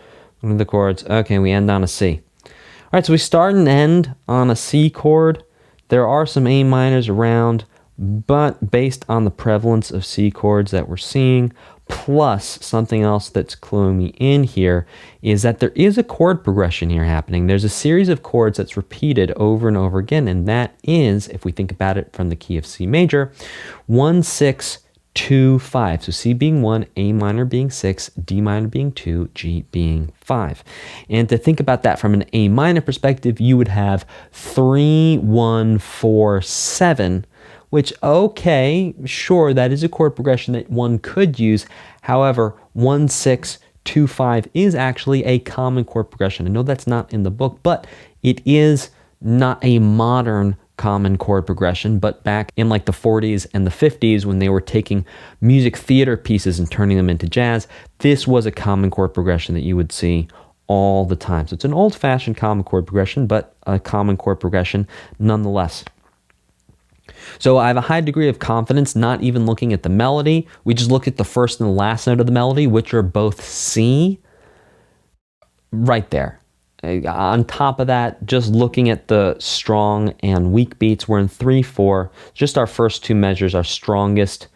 looking at the chords. Okay, we end on a C. All right, so we start and end on a C chord. There are some A minors around, but based on the prevalence of C chords that we're seeing, plus something else that's cluing me in here, is that there is a chord progression here happening. There's a series of chords that's repeated over and over again, and that is, if we think about it from the key of C major, 1, 6, 2, 5. So C being 1, A minor being 6, D minor being 2, G being 5. And to think about that from an A minor perspective, you would have 3, 1, 4, 7, which, okay, sure, that is a chord progression that one could use. However, 1, 6, 2, 5 is actually a common chord progression. I know that's not in the book, but it is not a modern common chord progression, but back in like the 40s and the 50s when they were taking music theater pieces and turning them into jazz, this was a common chord progression that you would see all the time. So it's an old-fashioned common chord progression, but a common chord progression nonetheless. So I have a high degree of confidence, not even looking at the melody. We just look at the first and the last note of the melody, which are both C, right there. On top of that, just looking at the strong and weak beats, we're in 3, 4. Just our first two measures are strongest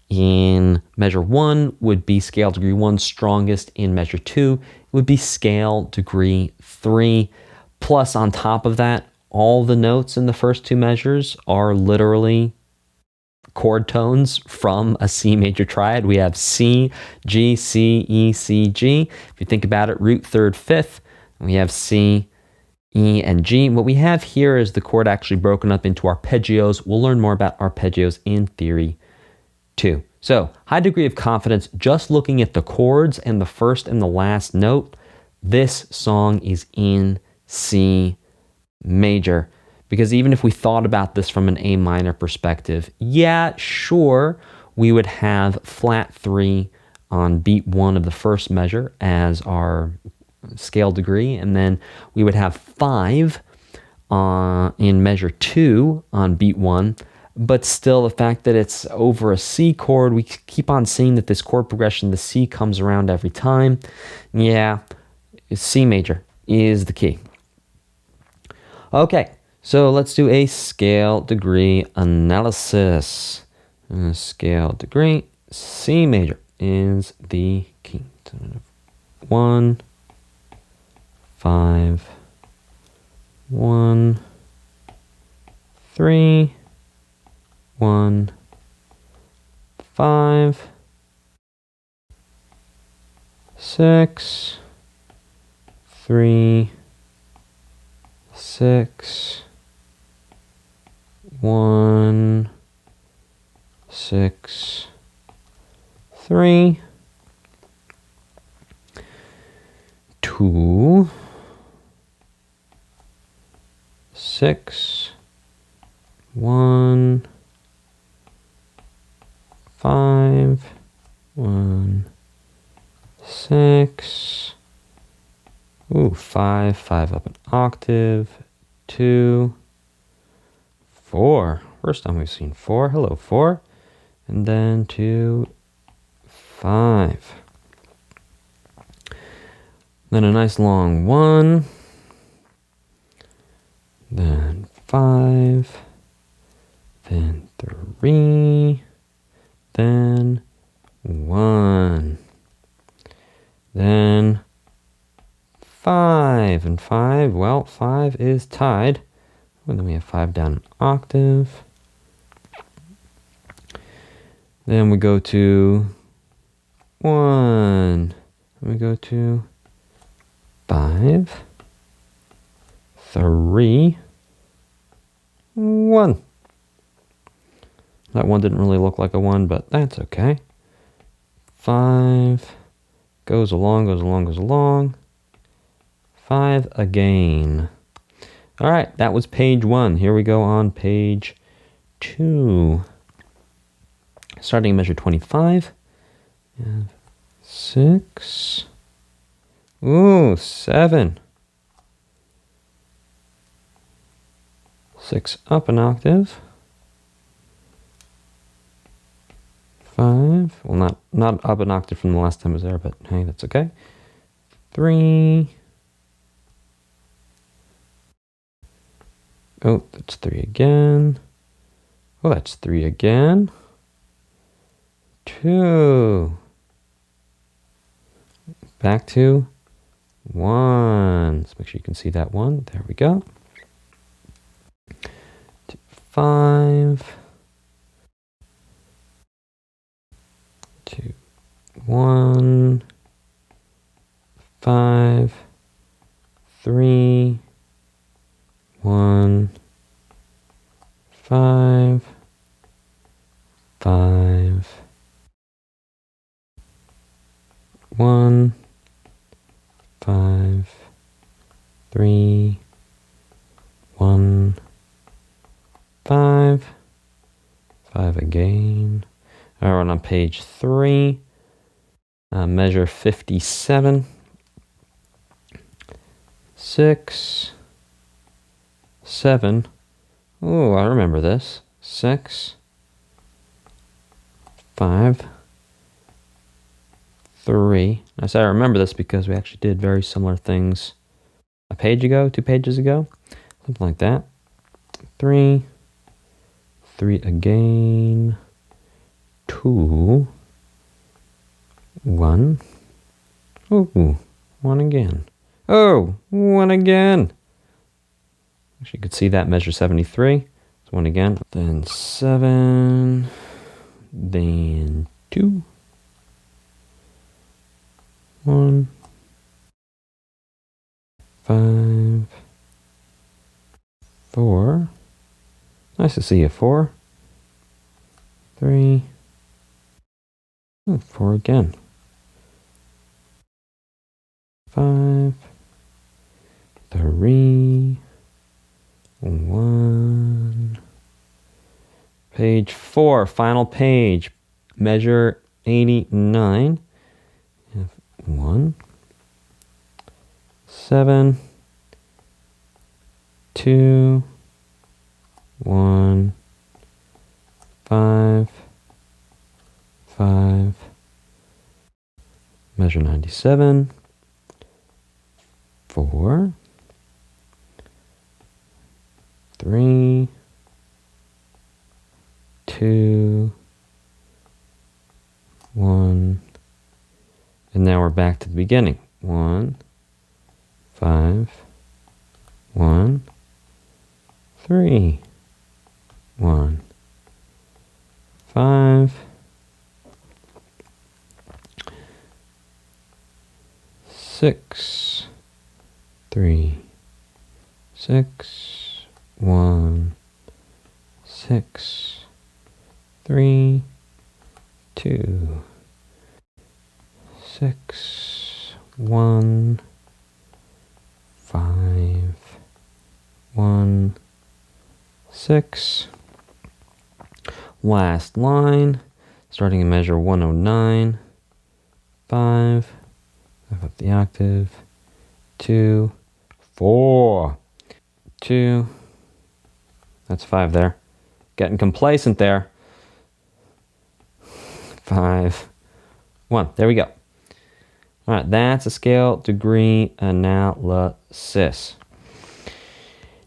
in measure 1 would be scale degree 1, strongest in measure 2 would be scale degree 3. Plus, on top of that, all the notes in the first two measures are literally chord tones from a C major triad. We have C, G, C, E, C, G. If you think about it, root, 3rd, 5th, we have C, E, and G. What we have here is the chord actually broken up into arpeggios. We'll learn more about arpeggios in theory too. So, high degree of confidence just looking at the chords and the first and the last note. This song is in C major, because even if we thought about this from an A minor perspective, yeah, sure, we would have flat 3 on beat 1 of the first measure as our scale degree, and then we would have 5 in measure 2 on beat 1, but still the fact that it's over a C chord, we keep on seeing that this chord progression, the C comes around every time. Yeah, C major is the key. Okay, so let's do a scale degree analysis. Scale degree, C major is the key. 1, 5, 1, 3, 1, 5, 6, 3, 6, 1, 6, 3, 2, 6, 1, 5, 1, 6. Ooh, 5, 5 up an octave, 2, 4. First time we've seen 4. Hello, 4. And then 2, 5. Then a nice long 1. Then 5. Then 3. Then 1. Then 5. And 5, well, 5 is tied. And then we have 5 down an octave. Then we go to 1. Then we go to 5, 3, 1. That one didn't really look like a 1, but that's okay. 5 goes along, goes along, goes along. 5 again. All right, that was page 1. Here we go on page 2. Starting at measure 25. 6. Ooh, 7. 6 up an octave. 5. Well, not up an octave from the last time I was there, but hey, that's okay. 3. Oh, that's 3 again. Oh, that's 3 again. 2. Back to 1. Let's make sure you can see that 1. There we go. 5. 2, 1. 5. 3. 1. 5. 5. 1. 5. 3. 1. 5. 5 again. All right, we're on page 3. Measure 57. 6. 7. Oh, I remember this. 6. 5. 3. I say I remember this because we actually did very similar things a page ago, 2 pages ago. Something like that. 3. 3 again. 2. 1. Ooh, 1 again. Oh, 1 again. Actually, you could see that measure 73. So 1 again. Then 7. Then 2. 1. 5. 4. Nice to see you, 4. 3. 4 again. 5. 3. 1. Page 4, final page. Measure 89. 1. 7. 2. 1. 5. 5. Measure 97. 4. 3. 2. 1. And now we're back to the beginning. 1. 5. 1. 3. 1. 5. 6. 3. 6. 1. 6. 3. 2. 6. 1. 5. 1. 6. Last line, starting in measure 109. 5. 5 up the octave. 2. 4. 2. That's 5 there. Getting complacent there. 5. 1. There we go. All right, that's a scale degree analysis.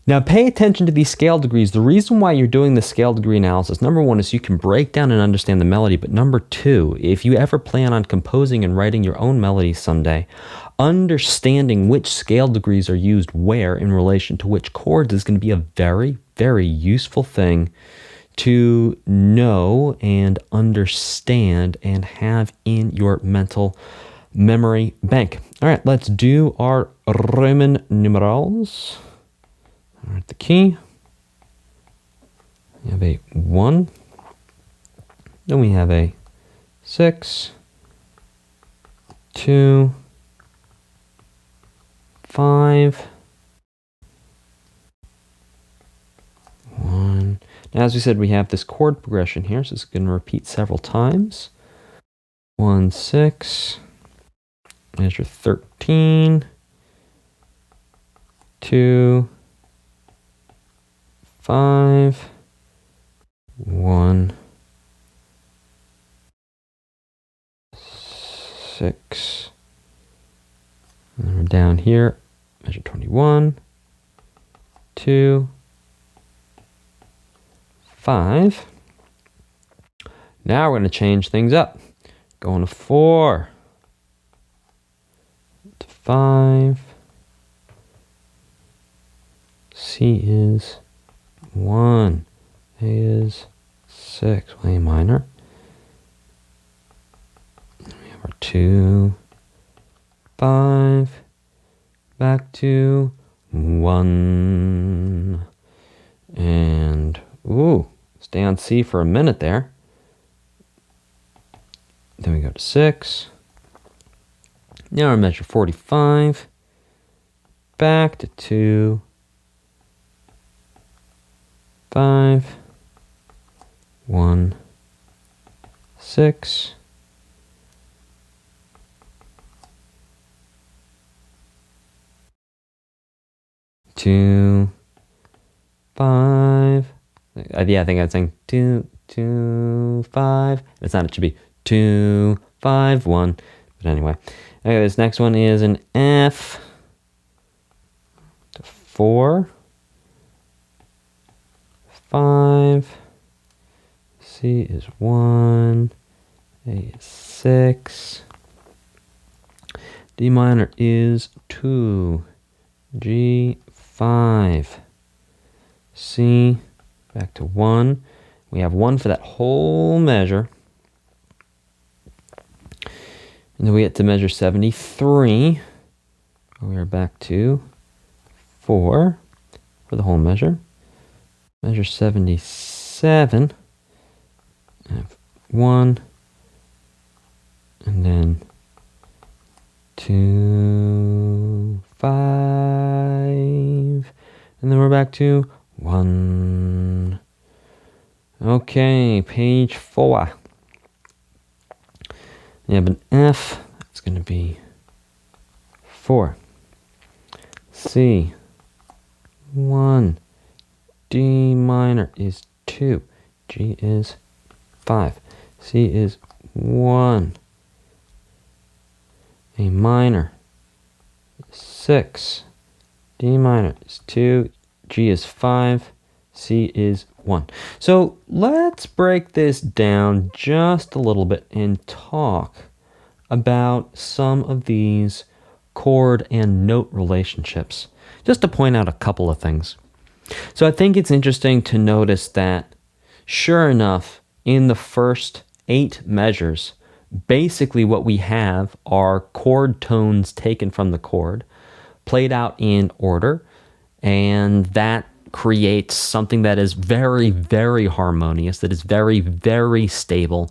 Now, pay attention to these scale degrees. The reason why you're doing the scale degree analysis, number one, is you can break down and understand the melody. But number two, if you ever plan on composing and writing your own melodies someday, understanding which scale degrees are used where in relation to which chords is going to be a very, very useful thing to know and understand and have in your mental memory bank. All right, let's do our Roman numerals. All right, the key. We have a 1. Then we have a 6, 2, 5, 1. Now, as we said, we have this chord progression here, so it's going to repeat several times. 1, 6, measure 13, 2, 5, 1, 6. And then we're down here, measure 21, 2, 5. Now we're going to change things up. Going to 4, to 5. C is 1. A is 6. A minor. We have our 2, 5. Back to 1. And, stay on C for a minute there. Then we go to 6. Now we measure 45. Back to 2. 5. 1. 6. 2. 5. Yeah, I think I was saying 2, 2, 5. It's not, it should be 2, 5, 1. But anyway. Okay, this next one is an F. 4. 5. C is 1. A is 6. D minor is 2. G, 5. C, back to 1. We have 1 for that whole measure. And then we get to measure 73. We are back to 4 for the whole measure. Measure 77. I have 1. And then 2, 5. And then we're back to 1. Okay, page 4. You have an F. It's going to be 4. C, 1. D minor is 2. G is 5. C is 1. A minor, 6. D minor is 2. G is 5. C is 1. So let's break this down just a little bit and talk about some of these chord and note relationships, just to point out a couple of things. So I think it's interesting to notice that, sure enough, in the first 8 measures, basically what we have are chord tones taken from the chord, played out in order, and that creates something that is very, very harmonious, that is very, very stable,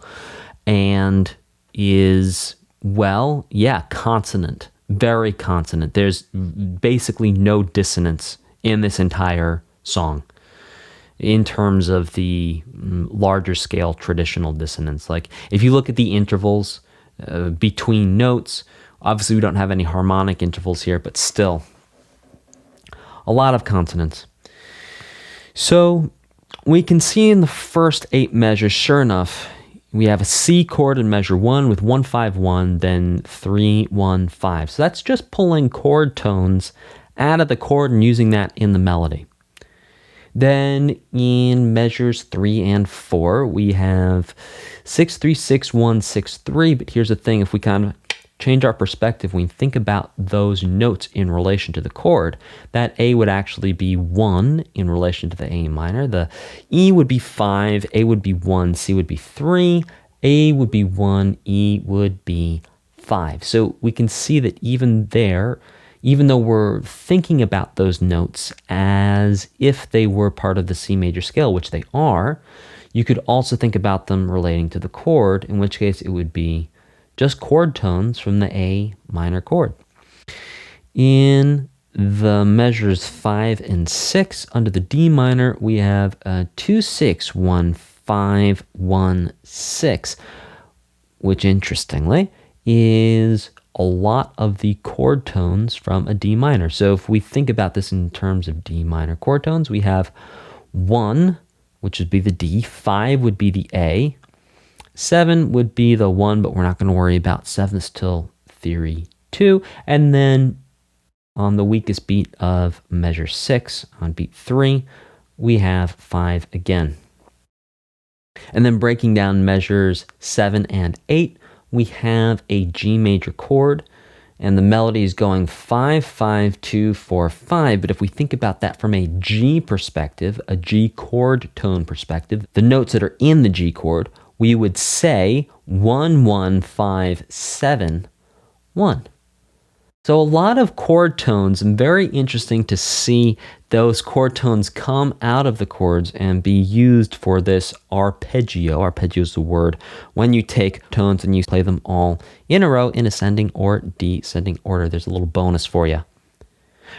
and is, well, yeah, consonant, very consonant. There's basically no dissonance in this entire song in terms of the larger scale traditional dissonance. Like if you look at the intervals between notes, obviously we don't have any harmonic intervals here, but still a lot of consonants. So we can see in the first 8 measures, sure enough, We have a C chord in measure 1 with 1-5-1, then 3-1-5. So that's just pulling chord tones out of the chord and using that in the melody. Then in measures 3 and 4, we have 6-3-6-1-6-3. But here's the thing, if we kind of change our perspective, when we think about those notes in relation to the chord, that A would actually be 1 in relation to the A minor. The E would be 5, A would be 1, C would be 3, A would be 1, E would be 5. So we can see that even there, even though we're thinking about those notes as if they were part of the C major scale, which they are, you could also think about them relating to the chord, in which case it would be just chord tones from the A minor chord. In the measures 5 and 6, under the D minor, we have a 2-6-1-5-1-6, which interestingly is a lot of the chord tones from a D minor. So if we think about this in terms of D minor chord tones, we have 1, which would be the D, 5 would be the A, 7 would be the 1, but we're not going to worry about 7s till theory 2. And then on the weakest beat of measure 6, on beat 3, we have 5 again. And then breaking down measures 7 and 8, we have a G major chord, and the melody is going 5-5-2-4-5. But if we think about that from a G perspective, a G chord tone perspective, the notes that are in the G chord, we would say 1-1-5-7-1. So a lot of chord tones, and very interesting to see those chord tones come out of the chords and be used for this arpeggio. Arpeggio is the word when you take tones and you play them all in a row in ascending or descending order. There's a little bonus for you.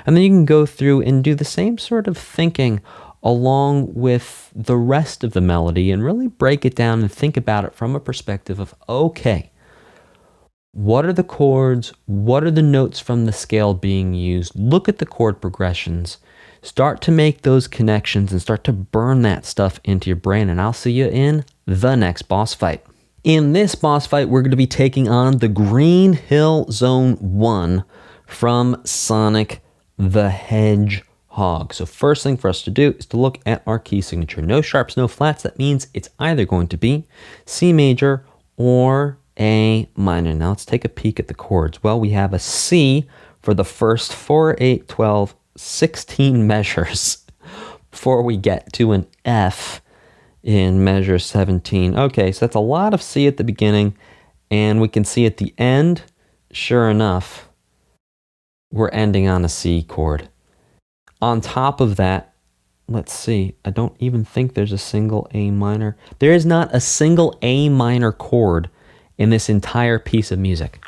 And then you can go through and do the same sort of thinking along with the rest of the melody and really break it down and think about it from a perspective of, okay, what are the chords? What are the notes from the scale being used? Look at the chord progressions. Start to make those connections and start to burn that stuff into your brain. And I'll see you in the next boss fight. In this boss fight, we're going to be taking on the Green Hill Zone 1 from Sonic the Hedgehog. So first thing for us to do is to look at our key signature. No sharps, no flats. That means it's either going to be C major or A minor. Now let's take a peek at the chords. Well, we have a C for the first 4, 8, 12, 16 measures before we get to an F in measure 17. Okay, so that's a lot of C at the beginning, and we can see at the end, sure enough, we're ending on a C chord. On top of that, let's see, I don't even think there's a single A minor. There is not a single A minor chord in this entire piece of music.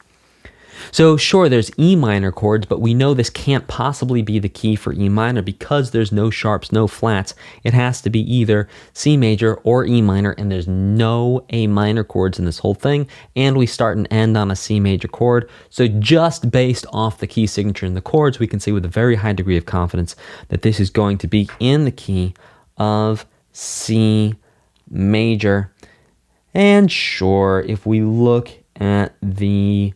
So sure, there's E minor chords, but we know this can't possibly be the key for E minor because there's no sharps, no flats. It has to be either C major or E minor, and there's no A minor chords in this whole thing, and we start and end on a C major chord. So just based off the key signature in the chords, we can say with a very high degree of confidence that this is going to be in the key of C major. And sure, if we look at the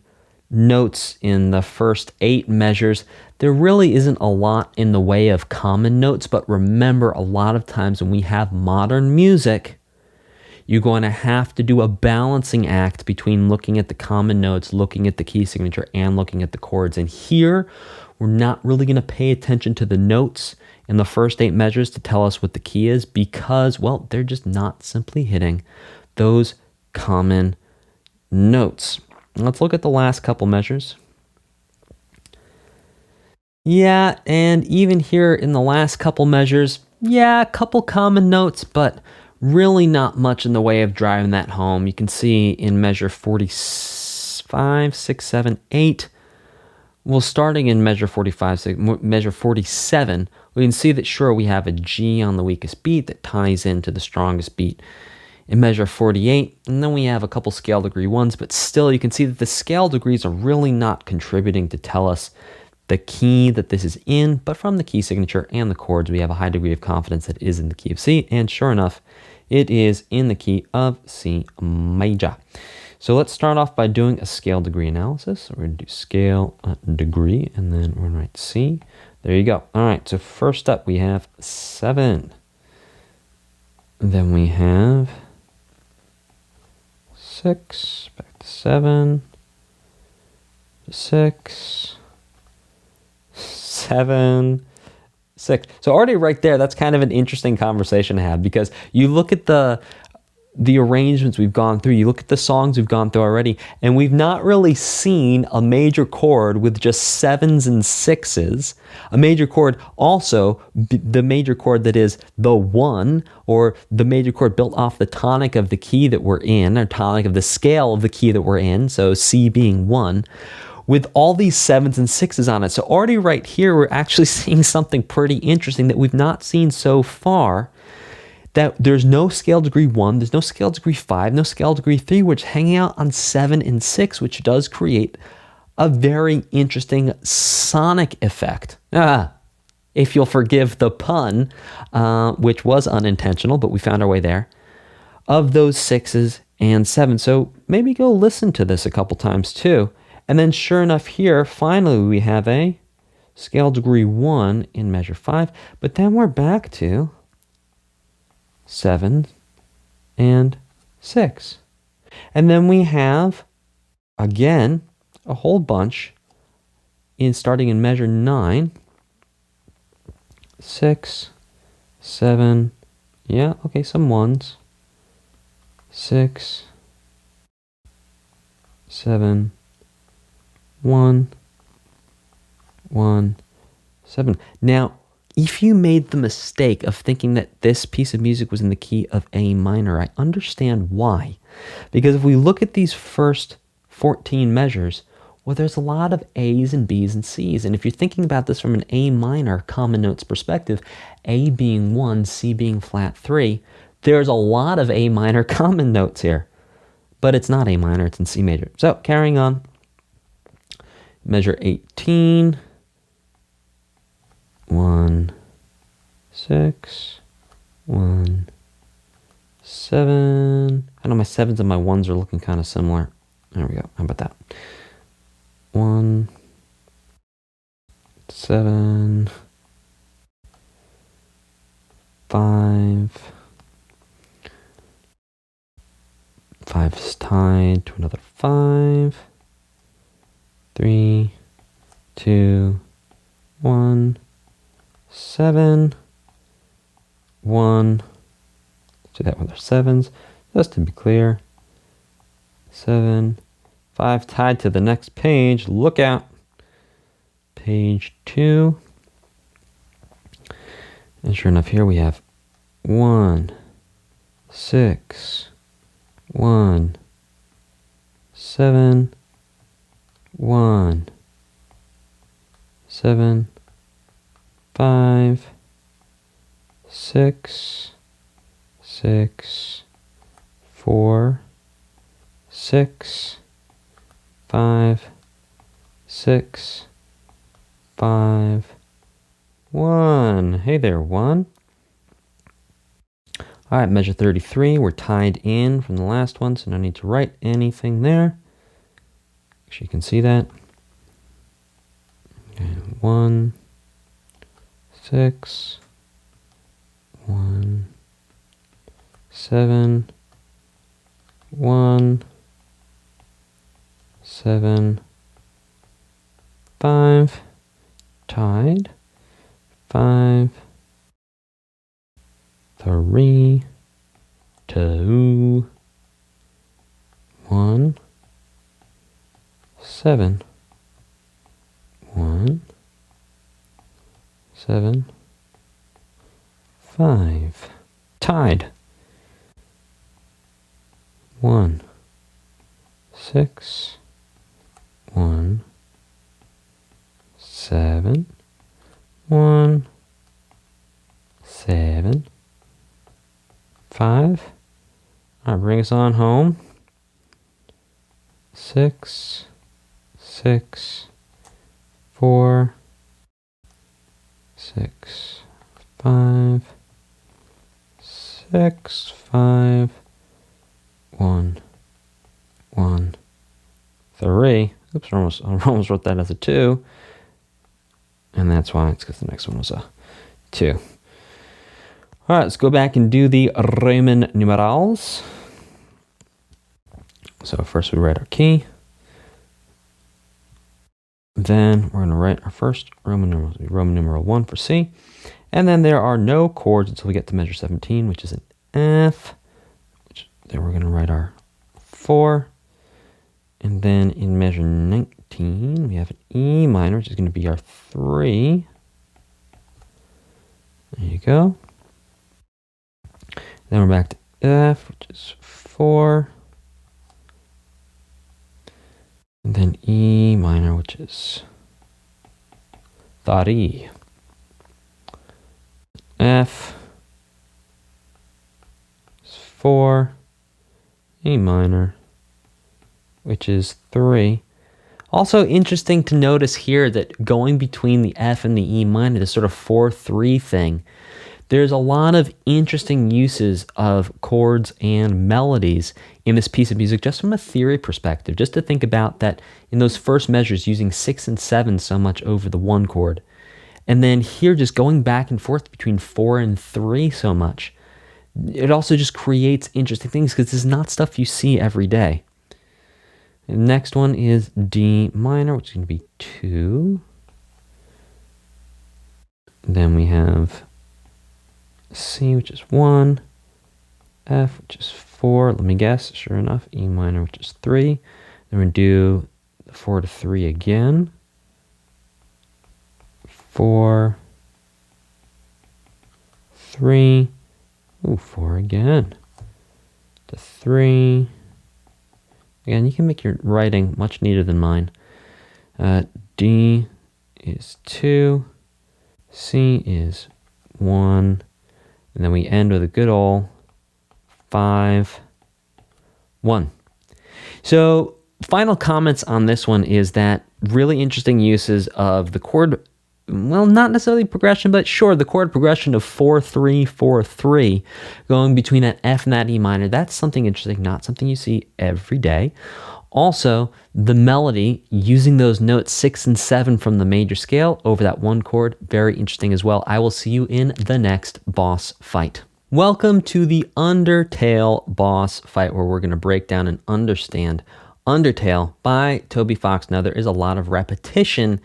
notes in the first 8 measures, there really isn't a lot in the way of common notes, but remember, a lot of times when we have modern music, you're going to have to do a balancing act between looking at the common notes, looking at the key signature, and looking at the chords. And here, we're not really going to pay attention to the notes in the first 8 measures to tell us what the key is because, well, they're just not simply hitting those common notes. Let's look at the last couple measures. Yeah, and even here in the last couple measures, yeah, a couple common notes, but really not much in the way of driving that home. You can see in measure 45, 6, 7, 8, well, starting in measure 45, measure 47, we can see that, sure, we have a G on the weakest beat that ties into the strongest beat in measure 48, and then we have a couple scale degree 1s, but still you can see that the scale degrees are really not contributing to tell us the key that this is in, but from the key signature and the chords, we have a high degree of confidence that it is in the key of C, and sure enough, it is in the key of C major. So let's start off by doing a scale degree analysis. So we're going to do scale degree, and then we're going to write C. There you go. All right, so first up we have 7. Then we have 6, back to 7, 6, 7, 6. So already right there, that's kind of an interesting conversation to have, because you look at the arrangements we've gone through, you look at the songs we've gone through already, and we've not really seen a major chord with just 7s and 6s. A major chord also, the major chord that is the 1, or the major chord built off the tonic of the key that we're in, or tonic of the scale of the key that we're in, so C being 1, with all these 7s and 6s on it. So already right here, we're actually seeing something pretty interesting that we've not seen so far, that there's no scale degree 1, there's no scale degree 5, no scale degree 3, which is hanging out on 7 and 6, which does create a very interesting sonic effect. If you'll forgive the pun, which was unintentional, but we found our way there, of those 6s and 7s. So maybe go listen to this a couple times too. And then sure enough here, finally we have a scale degree 1 in measure 5, but then we're back to 7 and 6. And then we have, again, a whole bunch starting in measure 9, 6, 7, yeah, okay, some 1s, 6, 7, 1, 1, 7. Now, if you made the mistake of thinking that this piece of music was in the key of A minor, I understand why. Because if we look at these first 14 measures, well, there's a lot of A's and B's and C's. And if you're thinking about this from an A minor common notes perspective, A being 1, C being flat 3, there's a lot of A minor common notes here. But it's not A minor, it's in C major. So, carrying on. Measure 18. 1, 6, 1, 7. I know my 7s and my 1s are looking kind of similar. There we go. How about that? 1, 7, 5. 5 is tied to another 5. 3, 2, 1. 7, 1, let's do that with our 7s, just to be clear, 7, 5 tied to the next page, look out, page 2, and sure enough here we have 1, 6, 1, 7, 1, 7, 5, 6, 6, 4, 6, 5, 6, 5, 1. Hey there, 1. All right, measure 33. We're tied in from the last one, so no need to write anything there. Actually, you can see that. And 1, 6, 1, 7, 1, 7, 5, tied, 5, 3, 2, 1, 7, 1, 7, 5, tied, 1, 6, 1, 7, 1, 7, 5. All right, bring us on home. 6, 6, 4, 6, 5, 6, 5, 1, 1, 3. Oops, I almost wrote that as a 2. And that's why, it's because the next one was a 2. All right, let's go back and do the Roman numerals. So first we write our key. Then we're going to write our first Roman numeral, Roman numeral 1 for C. And then there are no chords until we get to measure 17, which is an F. Then we're going to write our 4. And then in measure 19, we have an E minor, which is going to be our 3. There you go. Then we're back to F, which is 4. And then E minor, which is 3. F is 4. E minor, which is 3. Also interesting to notice here that going between the F and the E minor, this sort of 4-3 thing, there's a lot of interesting uses of chords and melodies in this piece of music just from a theory perspective, just to think about that in those first measures using 6 and 7 so much over the 1 chord. And then here just going back and forth between 4 and 3 so much. It also just creates interesting things because this is not stuff you see every day. The next one is D minor, which is going to be 2. Then we have C, which is 1. F, which is 4. Let me guess. Sure enough, E minor, which is 3. Then we do the 4 to 3 again. 4, 3. Ooh, 4 again. To 3. Again, you can make your writing much neater than mine. D is 2. C is 1. And then we end with a good old 5, 1. So final comments on this one is that really interesting uses of the chord, well, not necessarily progression, but sure, the chord progression of 4-3, 4-3, going between that F and that E minor. That's something interesting, not something you see every day. Also, the melody, using those notes 6 and 7 from the major scale over that 1 chord, very interesting as well. I will see you in the next boss fight. Welcome to the Undertale boss fight, where we're going to break down and understand Undertale by Toby Fox. Now, there is a lot of repetition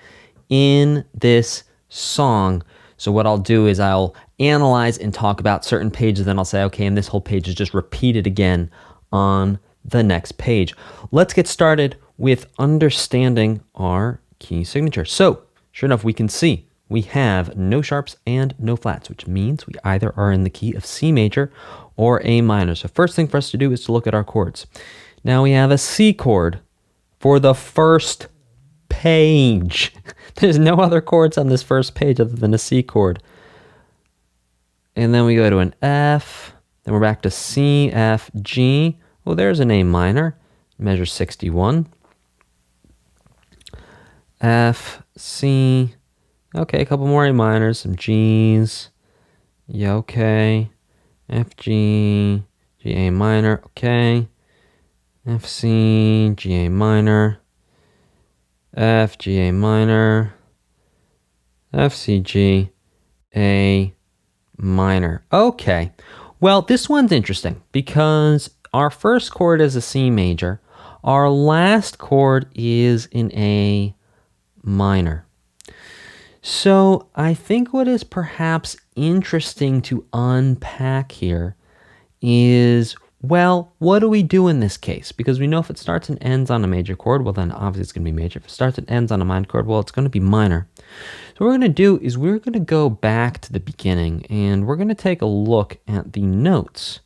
in this song. So what I'll do is I'll analyze and talk about certain pages, then I'll say, okay, and this whole page is just repeated again on the next page. Let's get started with understanding our key signature. So, sure enough, we can see we have no sharps and no flats, which means we either are in the key of C major or A minor. So first thing for us to do is to look at our chords. Now we have a C chord for the first page. There's no other chords on this first page other than a C chord. And then we go to an F, then we're back to C, F, G. Well, there's an A minor, measure 61. F, C, okay, a couple more A minors, some Gs. Yeah, okay. F, G, G, A minor, okay. F, C, G, A minor. F, G, A minor. F, C, G, A minor. Okay. Well, this one's interesting because our first chord is a C major. Our last chord is in A minor. So I think what is perhaps interesting to unpack here is, well, what do we do in this case? Because we know if it starts and ends on a major chord, well, then obviously it's going to be major. If it starts and ends on a minor chord, well, it's going to be minor. So what we're going to do is we're going to go back to the beginning, and we're going to take a look at the notes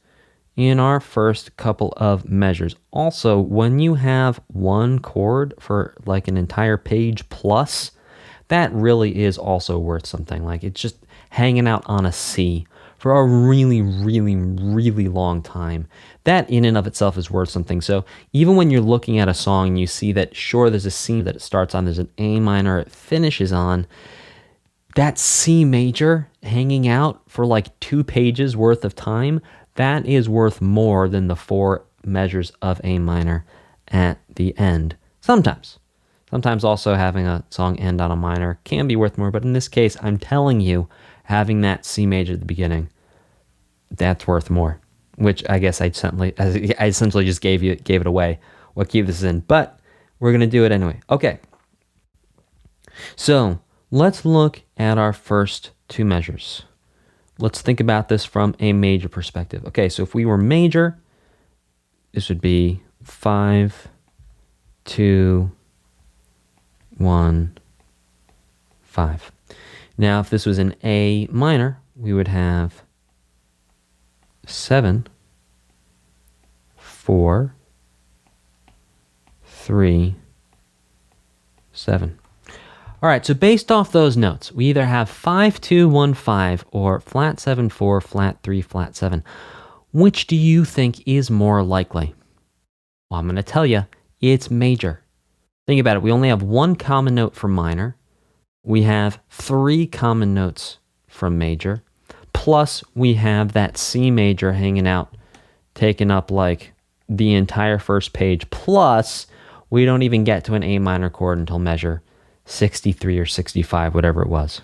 in our first couple of measures. Also, when you have one chord for like an entire page plus, that really is also worth something. Like, it's just hanging out on a C for a really, really, really long time. That in and of itself is worth something. So even when you're looking at a song, you see that, sure, there's a C that it starts on, there's an A minor it finishes on. That C major hanging out for like 2 pages worth of time, that is worth more than the 4 measures of A minor at the end. Sometimes. Sometimes also having a song end on a minor can be worth more, but in this case, I'm telling you, having that C major at the beginning, that's worth more, which I guess I essentially just gave it away what key this is in, but we're going to do it anyway. Okay. So let's look at our first 2 measures. Let's think about this from a major perspective. Okay, so if we were major, this would be 5, 2, 1, 5. Now, if this was an A minor, we would have 7, 4, 3, 7. All right, so based off those notes, we either have 5, 2, 1, 5 or flat 7, 4, flat 3, flat 7. Which do you think is more likely? Well, I'm going to tell you, it's major. Think about it. We only have 1 common note for minor. We have 3 common notes from major. Plus, we have that C major hanging out, taking up like the entire first page. Plus, we don't even get to an A minor chord until measure 63 or 65, whatever it was.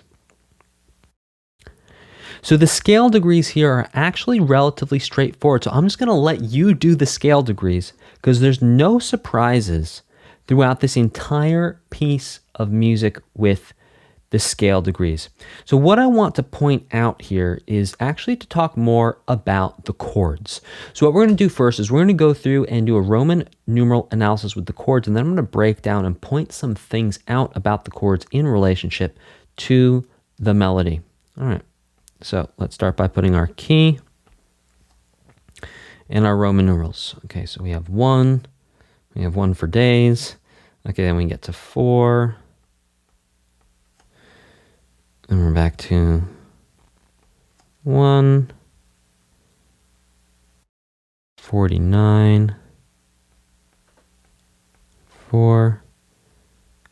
So the scale degrees here are actually relatively straightforward. So I'm just going to let you do the scale degrees because there's no surprises throughout this entire piece of music with the scale degrees. So what I want to point out here is actually to talk more about the chords. So what we're going to do first is we're going to go through and do a Roman numeral analysis with the chords, and then I'm going to break down and point some things out about the chords in relationship to the melody. All right, so let's start by putting our key and our Roman numerals. Okay, so we have 1, we have 1 for days. Okay, then we get to 4. Then we're back to 1, 49, 4,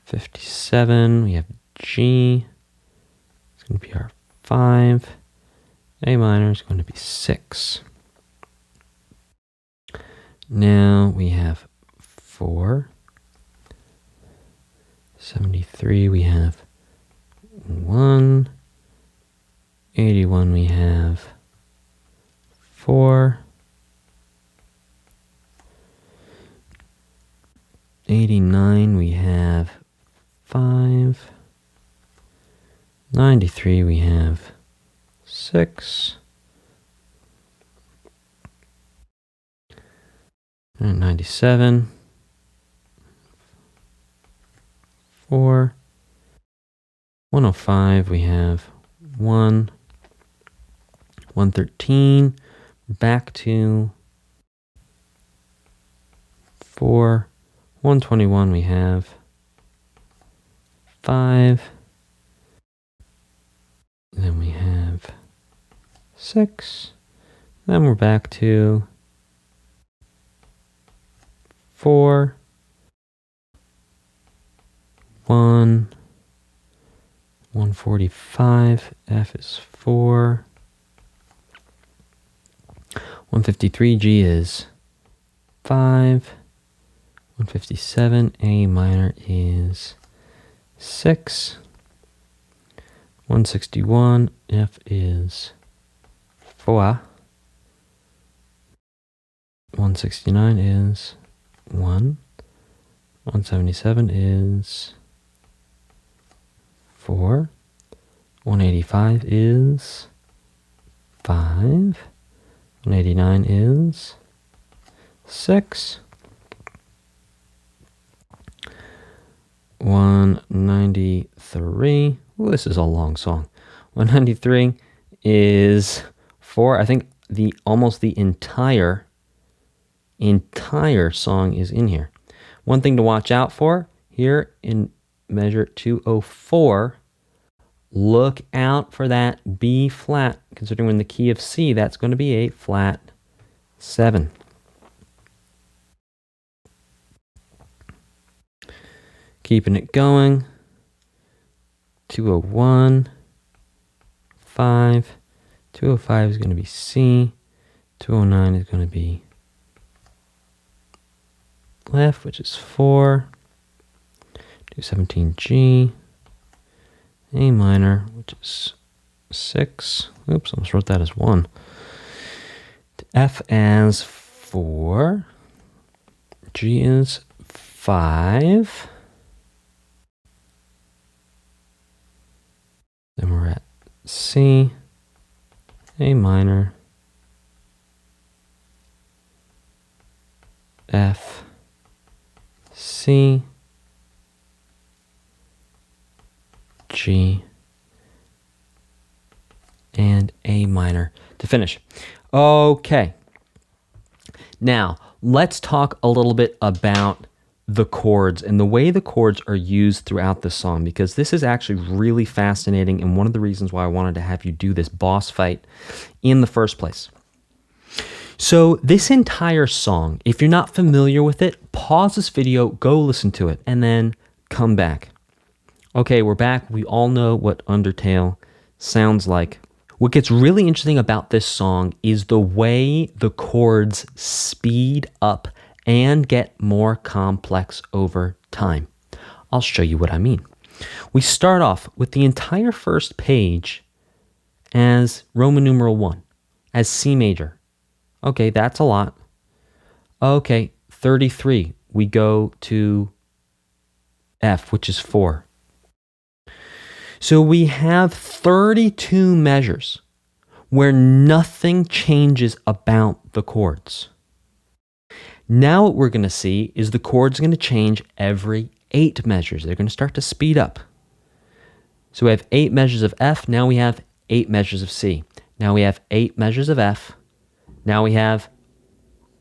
57. We have G. It's going to be our 5. A minor is going to be 6. Now we have 4. 73, we have 1. 81, we have 4. 89, we have 5. 93, we have 6. And 97, 4. 105, we have 1. 113, back to 4. 121, we have 5. Then we have 6. Then we're back to 4. 1. 145, F is 4. 153, G is 5. 157, A minor is 6. 161, F is 4. 169 is 1. 177 is 4. 185 is 5. 189 is 6. 193. Ooh, this is a long song. 193 is 4. I think almost the entire song is in here. One thing to watch out for here in measure 204, look out for that B flat. Considering we're in the key of C, that's going to be a flat 7. Keeping it going. 201, 5. 205 is going to be C. 209 is going to be Clef, which is 4. 217 G. A minor, which is 6. Oops, almost wrote that as 1. F as 4. G is 5. Then we're at C, A minor, F, C, G, and A minor to finish. Okay. Now, let's talk a little bit about the chords and the way the chords are used throughout the song, because this is actually really fascinating and one of the reasons why I wanted to have you do this boss fight in the first place. So this entire song, if you're not familiar with it, pause this video, go listen to it, and then come back. Okay, we're back. We all know what Undertale sounds like. What gets really interesting about this song is the way the chords speed up and get more complex over time. I'll show you what I mean. We start off with the entire first page as Roman numeral 1, as C major. Okay, that's a lot. Okay, 33, we go to F, which is 4. So we have 32 measures where nothing changes about the chords. Now what we're going to see is the chords are going to change every 8 measures. They're going to start to speed up. So we have 8 measures of F. Now we have 8 measures of C. Now we have 8 measures of F. Now we have,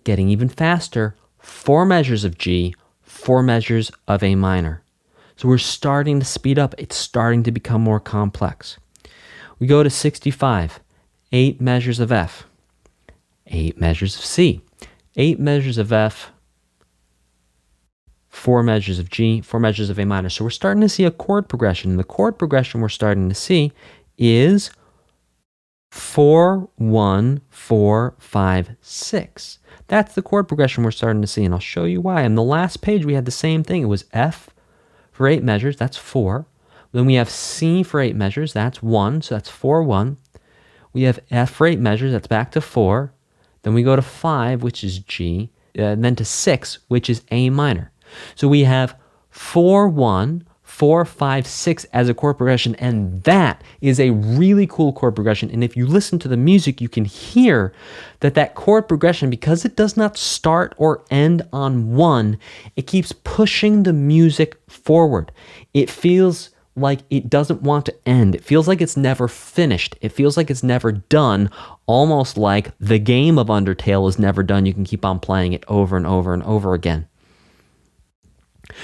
getting even faster, 4 measures of G, 4 measures of A minor. So we're starting to speed up. It's starting to become more complex. We go to 65, 8 measures of F, 8 measures of C, 8 measures of F, 4 measures of G, 4 measures of A minor. So we're starting to see a chord progression. And the chord progression we're starting to see is 4, 1, 4, 5, 6. That's the chord progression we're starting to see, and I'll show you why. On the last page, we had the same thing. It was F for 8 measures, that's 4. Then we have C for 8 measures, that's 1, so that's 4, 1. We have F for 8 measures, that's back to 4. Then we go to 5, which is G, and then to 6, which is A minor. So we have 4, 1, 4, 5, 6 as a chord progression, and that is a really cool chord progression. And if you listen to the music, you can hear that chord progression, because it does not start or end on 1, it keeps pushing the music forward. It feels like it doesn't want to end. It feels like it's never finished. It feels like it's never done, almost like the game of Undertale is never done. You can keep on playing it over and over and over again.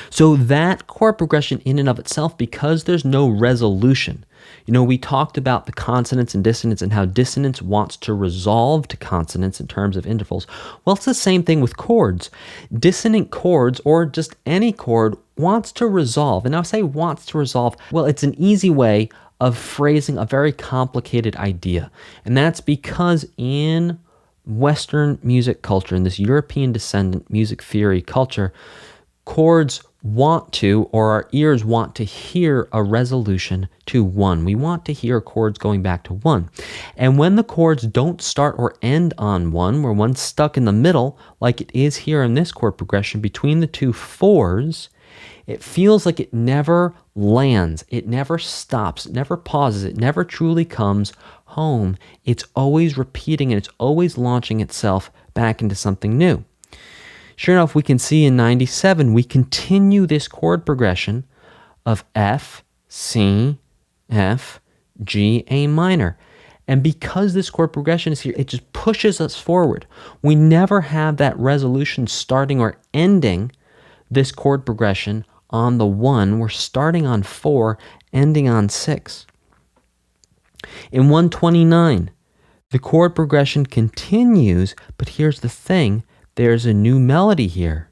So that chord progression in and of itself, because there's no resolution. We talked about the consonants and dissonance and how dissonance wants to resolve to consonants in terms of intervals. Well, it's the same thing with chords. Dissonant chords, or just any chord, wants to resolve. And I say wants to resolve. Well, it's an easy way of phrasing a very complicated idea. And that's because in Western music culture, in this European descendant music theory culture, chords want to, or our ears want to hear a resolution to 1. We want to hear chords going back to 1. And when the chords don't start or end on 1, where one's stuck in the middle, like it is here in this chord progression between the two 4s, it feels like it never lands, it never stops, it never pauses, it never truly comes home. It's always repeating and it's always launching itself back into something new. Sure enough, we can see in 97, we continue this chord progression of F, C, F, G, A minor. And because this chord progression is here, it just pushes us forward. We never have that resolution starting or ending this chord progression on the 1. We're starting on 4, ending on 6. In 129, the chord progression continues, but here's the thing. There's a new melody here.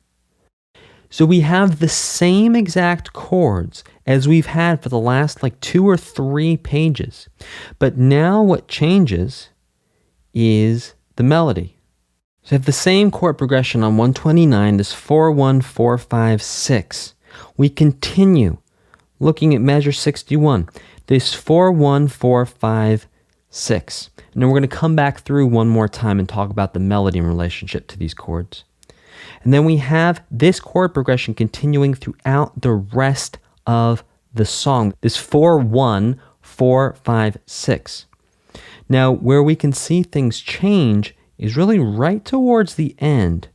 So we have the same exact chords as we've had for the last 2 or 3 pages. But now what changes is the melody. So I have the same chord progression on 129, this 4, 1, 4, 5, 6. We continue looking at measure 61, this 4, 1, 4, 5, 6. And then we're going to come back through one more time and talk about the melody in relationship to these chords. And then we have this chord progression continuing throughout the rest of the song, this 4, 1, 4, 5, 6. Now, where we can see things change is really right towards the end,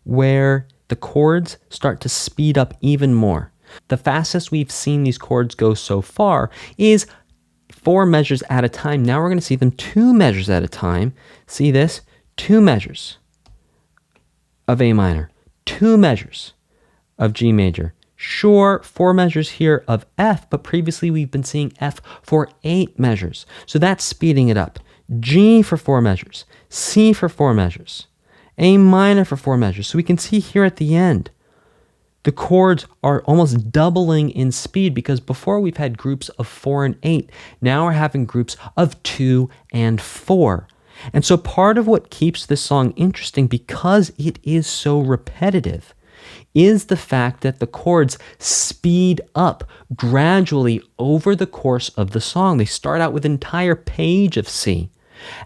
where the chords start to speed up even more. The fastest we've seen these chords go so far is 4 measures at a time. Now we're going to see them 2 measures at a time. See this? 2 measures of A minor, 2 measures of G major. Sure, 4 measures here of F, but previously we've been seeing F for 8 measures. So that's speeding it up. G for 4 measures, C for 4 measures, A minor for 4 measures. So we can see here at the end, the chords are almost doubling in speed, because before we've had groups of 4 and 8. Now we're having groups of 2 and 4. And so part of what keeps this song interesting, because it is so repetitive, is the fact that the chords speed up gradually over the course of the song. They start out with an entire page of C,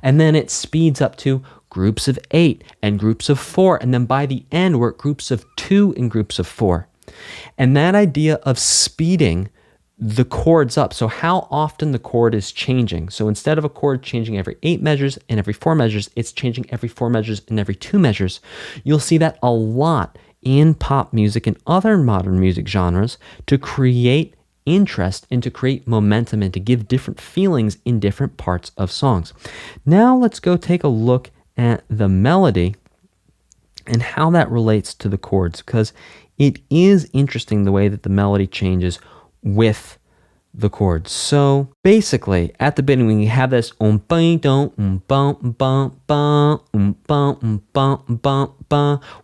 and then it speeds up to groups of 8 and groups of 4, and then by the end we're at groups of 2 and groups of 4. And that idea of speeding the chords up, so how often the chord is changing. So instead of a chord changing every 8 measures and every 4 measures, it's changing every 4 measures and every 2 measures. You'll see that a lot in pop music and other modern music genres to create interest and to create momentum and to give different feelings in different parts of songs. Now let's go take a look at the melody and how that relates to the chords, because it is interesting the way that the melody changes with the chords. So basically, at the beginning, we have this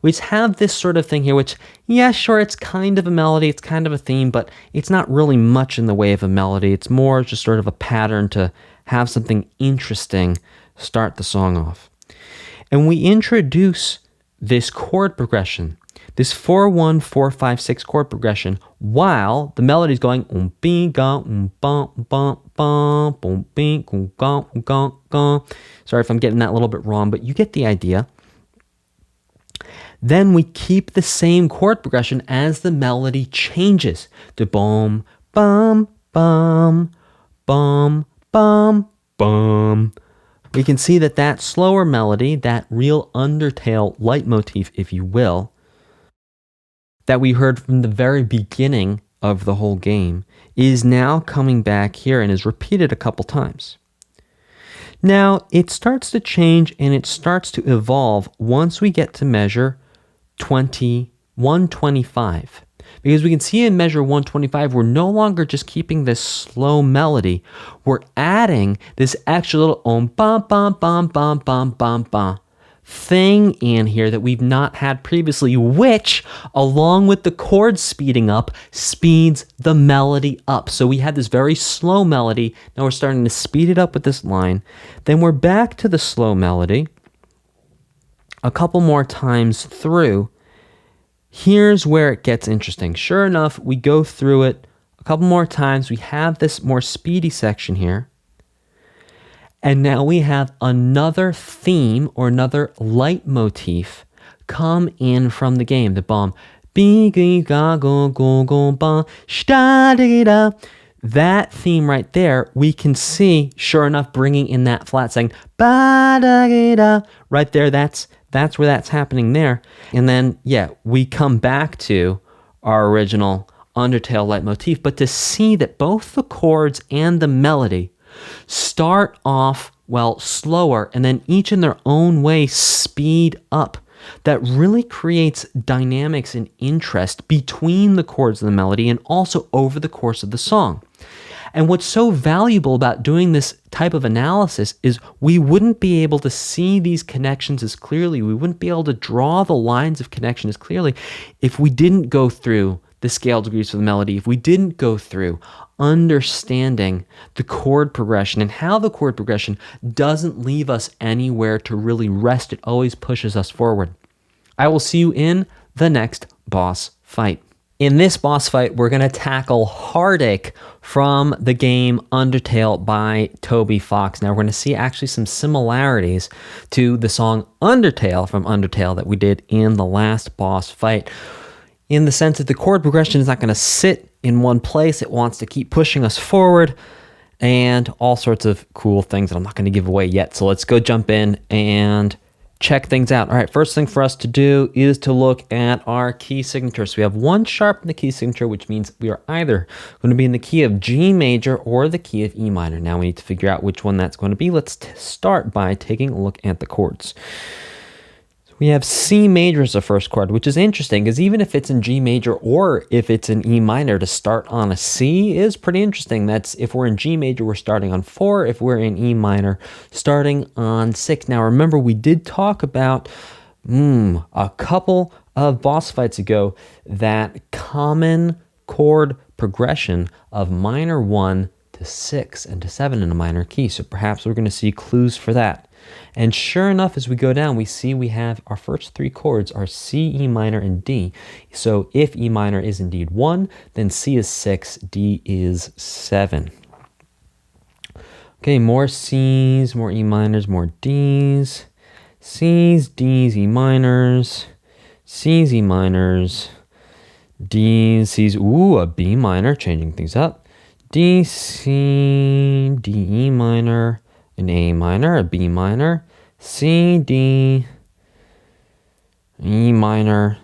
which have this sort of thing here, which, yeah, sure, it's kind of a melody, it's kind of a theme, but it's not really much in the way of a melody. It's more just sort of a pattern to have something interesting start the song off. And we introduce this chord progression, this 4, 1, 4, 5, 6 chord progression, while the melody is going sorry if I'm getting that a little bit wrong, but you get the idea. Then we keep the same chord progression as the melody changes to bum, bum, bum, bum, bum, bum. We can see that that slower melody, that real undertale leitmotif, if you will, that we heard from the very beginning of the whole game, is now coming back here and is repeated a couple times. Now, it starts to change and it starts to evolve once we get to measure 125. Because we can see in measure 125, we're no longer just keeping this slow melody. We're adding this extra little bum, bum, bum, bum, bum, bum, bum thing in here that we've not had previously, which, along with the chords speeding up, speeds the melody up. So we had this very slow melody. Now we're starting to speed it up with this line. Then we're back to the slow melody a couple more times through. Here's where it gets interesting. Sure enough, we go through it a couple more times. We have this more speedy section here. And now we have another theme or another leitmotif come in from the game. The bomb. That theme right there, we can see, sure enough, bringing in that flat saying, right there, that's where that's happening there. And then, yeah, we come back to our original undertale leitmotif, but to see that both the chords and the melody start off, well, slower, and then each in their own way speed up. That really creates dynamics and interest between the chords and the melody and also over the course of the song. And what's so valuable about doing this type of analysis is we wouldn't be able to see these connections as clearly. We wouldn't be able to draw the lines of connection as clearly if we didn't go through the scale degrees for the melody, if we didn't go through understanding the chord progression and how the chord progression doesn't leave us anywhere to really rest. It always pushes us forward. I will see you in the next boss fight. In this boss fight, we're going to tackle Heartache from the game Undertale by Toby Fox. Now, we're going to see actually some similarities to the song Undertale from Undertale that we did in the last boss fight, in the sense that the chord progression is not going to sit in one place. It wants to keep pushing us forward and all sorts of cool things that I'm not going to give away yet. So let's go jump in and check things out. All right, first thing for us to do is to look at our key signature. So we have 1 sharp in the key signature, which means we are either going to be in the key of G major or the key of E minor. Now we need to figure out which one that's going to be. Let's start by taking a look at the chords. We have C major as the first chord, which is interesting because even if it's in G major or if it's in E minor, to start on a C is pretty interesting. That's if we're in G major, we're starting on 4. If we're in E minor, starting on 6. Now, remember, we did talk about a couple of boss fights ago that common chord progression of minor 1 to 6 and to 7 in a minor key. So perhaps we're going to see clues for that. And sure enough, as we go down, we see we have our first 3 chords are C, E minor, and D. So if E minor is indeed 1, then C is 6, D is 7. Okay, more C's, more E minors, more D's. C's, D's, E minors, C's, E minors, D's, C's, a B minor, changing things up. D, C, D, E minor, an A minor, a B minor, C, D, E minor,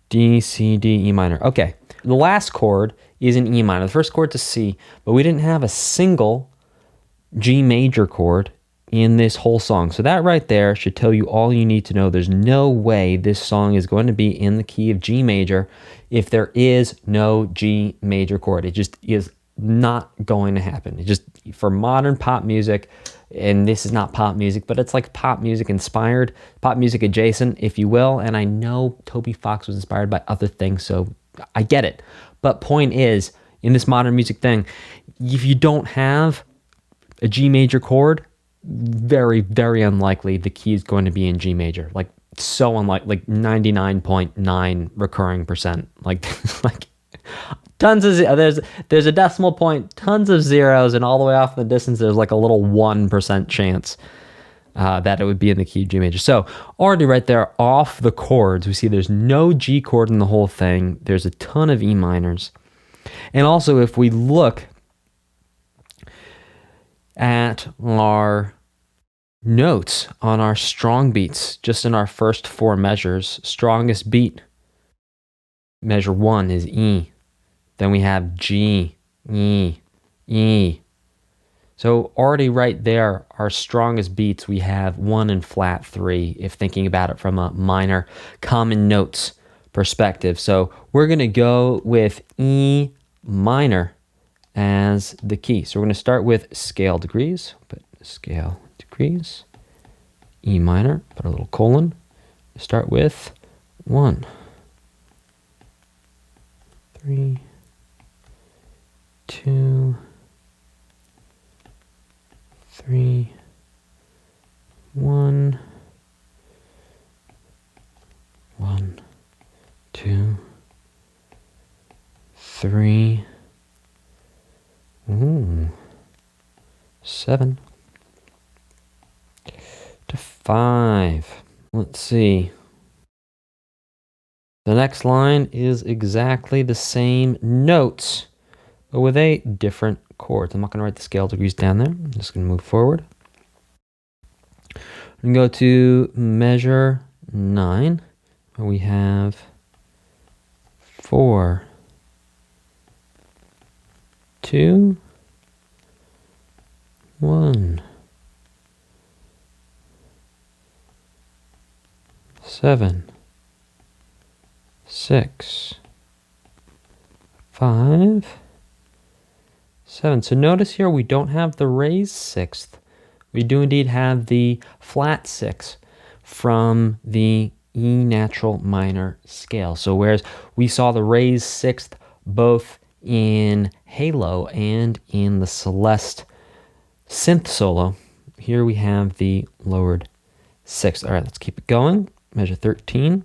D, C, D, E minor. Okay, the last chord is an E minor. The first chord's a C, but we didn't have a single G major chord in this whole song. So that right there should tell you all you need to know. There's no way this song is going to be in the key of G major if there is no G major chord. It just is not going to happen. It just, for modern pop music, and this is not pop music, but it's like pop music inspired, pop music adjacent, if you will. And I know Toby Fox was inspired by other things, so I get it. But point is, in this modern music thing, if you don't have a G major chord, very, very unlikely the key is going to be in G major. Like, so unlikely, like 99.9 recurring percent. Like tons of there's a decimal point, tons of zeros, and all the way off in the distance there's like a little 1% chance that it would be in the key of G major. So already right there off the chords, we see there's no G chord in the whole thing. There's a ton of E minors. And also, if we look at our notes on our strong beats, just in our first 4 measures, strongest beat, measure 1 is E. Then we have G, E, E. So already right there, our strongest beats, we have 1 and flat 3, if thinking about it from a minor common notes perspective. So we're going to go with E minor as the key. So we're going to start with scale degrees. Put scale degrees, E minor, put a little colon. Start with 1, 3, 2, 3, 1, 1, 2, 3, 7 to 5. Let's see. The next line is exactly the same notes, but with a different chord. I'm not going to write the scale degrees down there. I'm just going to move forward. We go to measure 9, where we have 4, 2, 1, 7, 6, 5, 7. So notice here we don't have the raised 6th. We do indeed have the flat 6 from the E natural minor scale. So whereas we saw the raised 6th both in Halo and in the Celeste synth solo. Here we have the lowered sixth. All right, let's keep it going. Measure 13.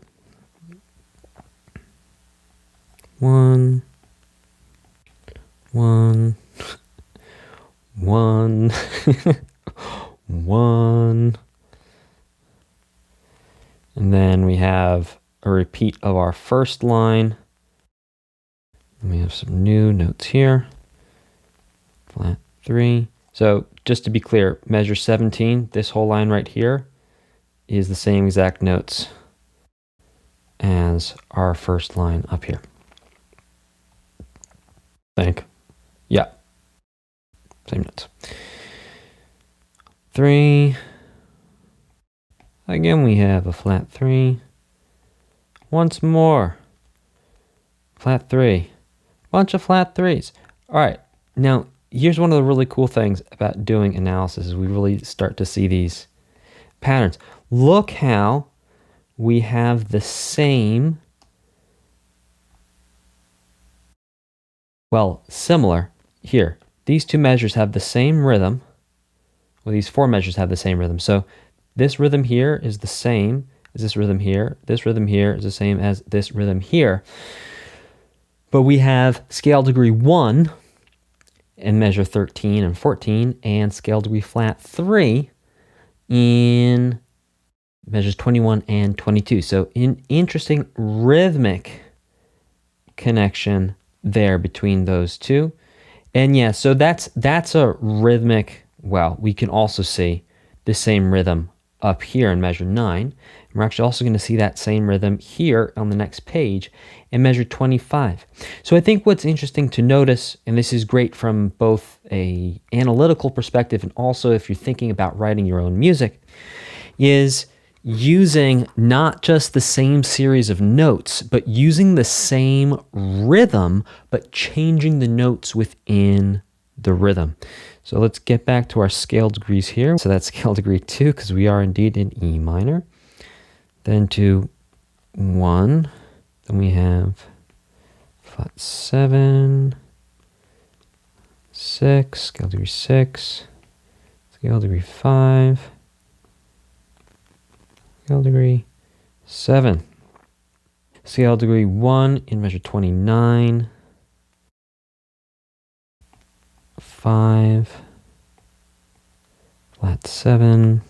1, 1, 1, 1. And then we have a repeat of our first line. And we have some new notes here. Flat 3. So just to be clear, measure 17, this whole line right here is the same exact notes as our first line up here. Yeah, same notes. 3. Again, we have a flat 3. Once more, flat 3. Bunch of flat 3s. All right, now here's one of the really cool things about doing analysis is we really start to see these patterns. Look how we have the same, well, similar here. These two measures have the same rhythm. Well, these four measures have the same rhythm. So this rhythm here is the same as this rhythm here. This rhythm here is the same as this rhythm here. But we have scale degree 1 in measure 13 and 14, and scale degree flat 3 in measures 21 and 22. So an interesting rhythmic connection there between those two. And yeah, so that's a rhythmic, well, we can also see the same rhythm up here in measure 9. And we're actually also going to see that same rhythm here on the next page in measure 25. So I think what's interesting to notice, and this is great from both a analytical perspective and also if you're thinking about writing your own music, is using not just the same series of notes, but using the same rhythm, but changing the notes within the rhythm. So let's get back to our scale degrees here. So that's scale degree 2, because we are indeed in E minor. Then to 1, then we have flat 7, 6, scale degree 6, scale degree 5, scale degree 7, scale degree 1 in measure 29, 5, flat 7,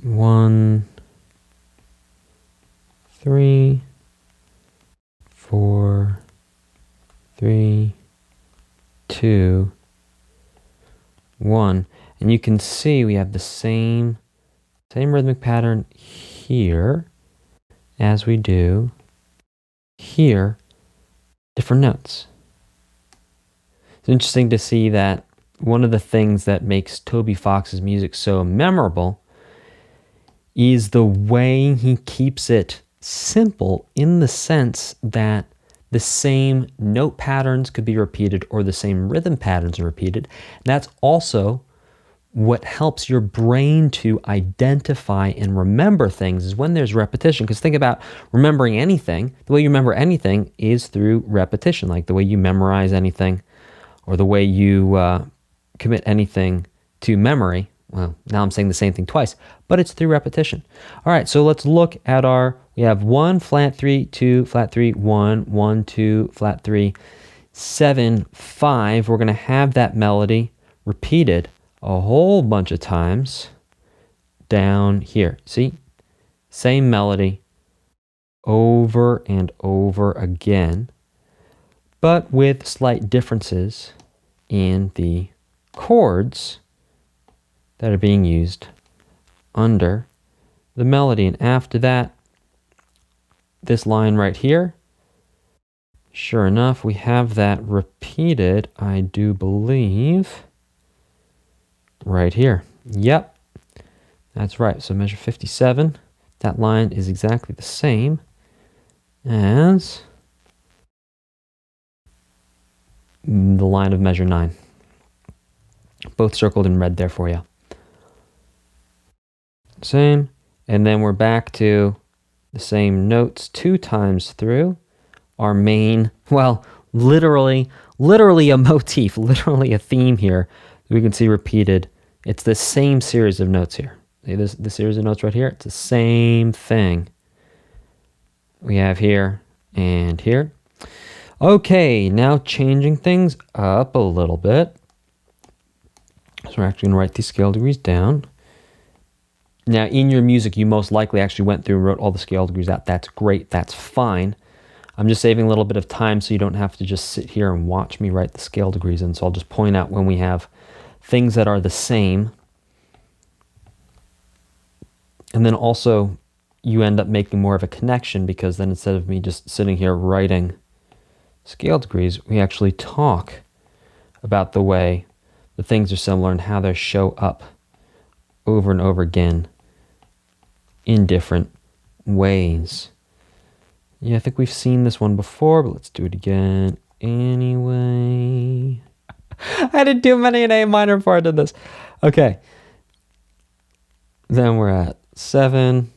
1, 3, 4, 3, 2, 1. And you can see we have the same rhythmic pattern here as we do here, different notes. It's interesting to see that one of the things that makes Toby Fox's music so memorable is the way he keeps it simple in the sense that the same note patterns could be repeated or the same rhythm patterns are repeated. That's also what helps your brain to identify and remember things is when there's repetition. Because think about remembering anything. The way you remember anything is through repetition, like the way you memorize anything or the way you commit anything to memory. Well, now I'm saying the same thing twice, but it's through repetition. All right, so let's look at we have 1, flat 3, 2, flat 3, 1, 1, 2, flat 3, 7, 5. We're going to have that melody repeated a whole bunch of times down here. See? Same melody over and over again, but with slight differences in the chords that are being used under the melody. And after that, this line right here, sure enough, we have that repeated, I do believe, right here. Yep, that's right. So measure 57, that line is exactly the same as the line of measure 9. Both circled in red there for you. Same. And then we're back to the same notes 2 times through. Our main, well, literally a motif, literally a theme here we can see repeated. It's the same series of notes here. See this, the series of notes right here? It's the same thing we have here and here. Okay, now changing things up a little bit. So we're actually going to write these scale degrees down. Now, in your music, you most likely actually went through and wrote all the scale degrees out. That's great. That's fine. I'm just saving a little bit of time so you don't have to just sit here and watch me write the scale degrees in. So I'll just point out when we have things that are the same. And then also, you end up making more of a connection, because then instead of me just sitting here writing scale degrees, we actually talk about the way the things are similar and how they show up over and over again in different ways. Yeah, I think we've seen this one before, but let's do it again anyway. I didn't do many in A minor before I did this. Okay. Then we're at 7.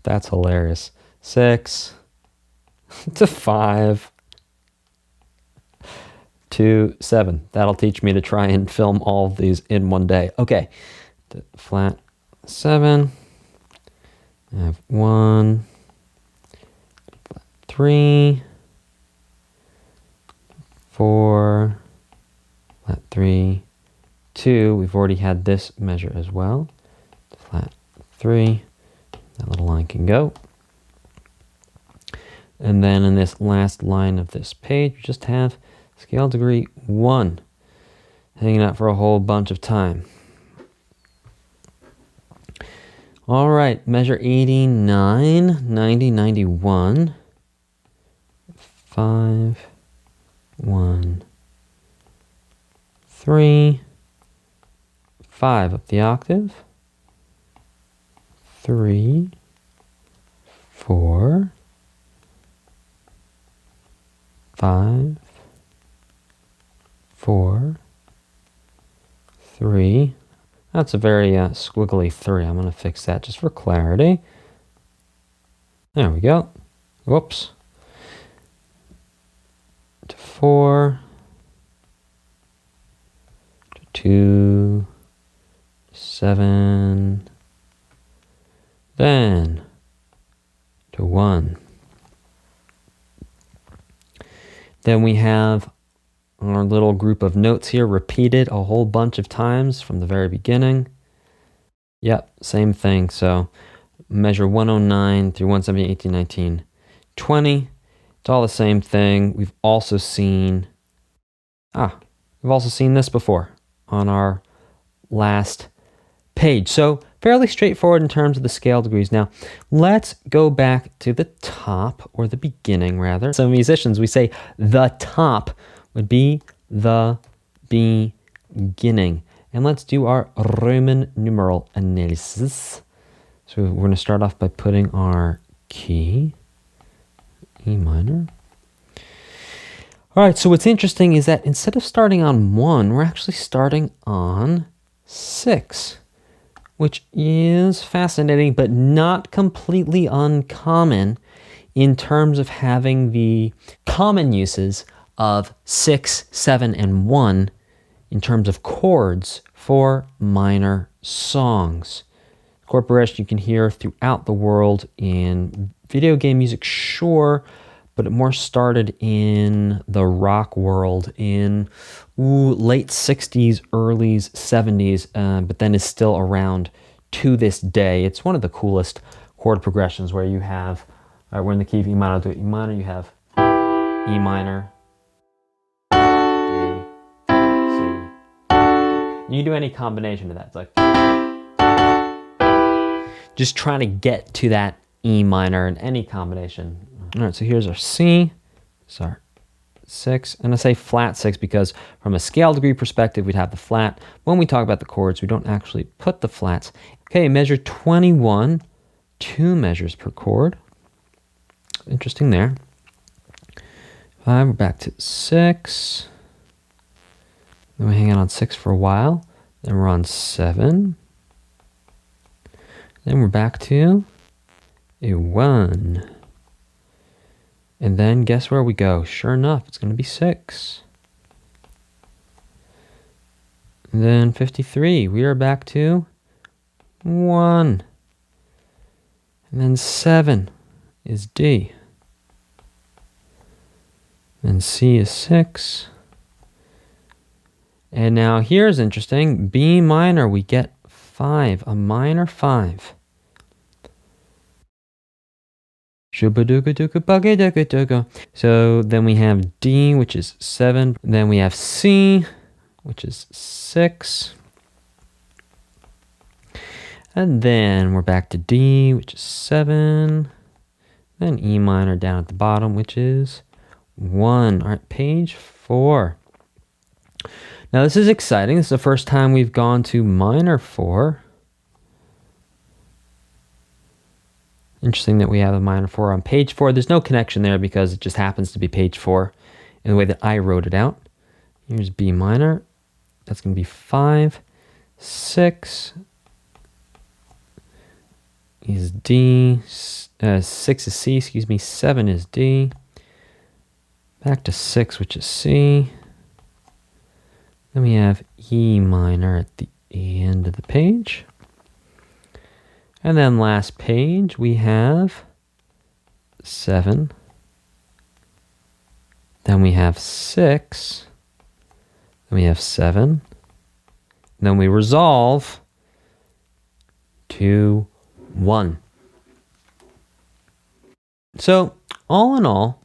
That's hilarious. 6 to 5 to 7. That'll teach me to try and film all of these in one day. Okay. Flat 7. I have 1. 3, 4, flat 3, 2. We've already had this measure as well. Flat 3. That little line can go. And then in this last line of this page, we just have scale degree 1 hanging out for a whole bunch of time. All right, measure 89, 90, 91. 5, 1, 3, 5 up the octave, 3, 4, 5, 4, 3. That's a very squiggly 3. I'm going to fix that just for clarity. There we go. Whoops. To 4, to 2, 7, then to 1. Then we have our little group of notes here repeated a whole bunch of times from the very beginning. Yep, same thing. So measure 109 through 117, 18, 19, 20. It's all the same thing. We've also seen this before on our last page. So fairly straightforward in terms of the scale degrees. Now, let's go back to the top, or the beginning rather. So musicians, we say the top would be the beginning. And let's do our Roman numeral analysis. So we're going to start off by putting our key, E minor. All right, so what's interesting is that instead of starting on 1, we're actually starting on 6, which is fascinating, but not completely uncommon in terms of having the common uses of 6, 7, and 1 in terms of chords for minor songs. Chord progression you can hear throughout the world in video game music, sure, but it more started in the rock world in late 60s, early 70s, but then is still around to this day. It's one of the coolest chord progressions where you have, we're in the key of E minor, do E minor, you have E minor, D, C. You can do any combination of that. It's like just trying to get to that E minor in any combination. All right, so here's our C. Sorry, 6. And I say flat 6 because from a scale degree perspective, we'd have the flat. When we talk about the chords, we don't actually put the flats. Okay, measure 21, 2 measures per chord. Interesting there. 5, we're back to 6. Then we hang out on 6 for a while. Then we're on 7. Then we're back to a 1. And then guess where we go? Sure enough, it's going to be 6. And then 53, we are back to 1. And then 7 is D. Then C is 6. And now here's interesting. B minor, we get 5, a minor 5. So then we have D, which is 7. Then we have C, which is 6. And then we're back to D, which is 7. Then E minor down at the bottom, which is 1. All right, page 4. Now this is exciting. This is the first time we've gone to minor 4. Interesting that we have a minor 4 on page 4. There's no connection there because it just happens to be page 4 in the way that I wrote it out. Here's B minor. That's going to be 5. 6 is D. 6 is C, 7 is D. Back to 6, which is C. Then we have E minor at the end of the page. And then last page, we have 7. Then we have 6. Then we have 7. Then we resolve to 1. So, all in all,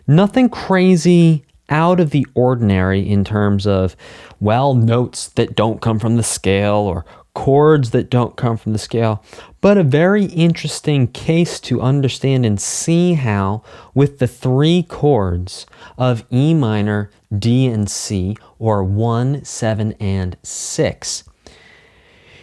nothing crazy out of the ordinary in terms of, well, notes that don't come from the scale or chords that don't come from the scale, but a very interesting case to understand and see how with the 3 chords of E minor, D, and C, or 1, 7, and 6,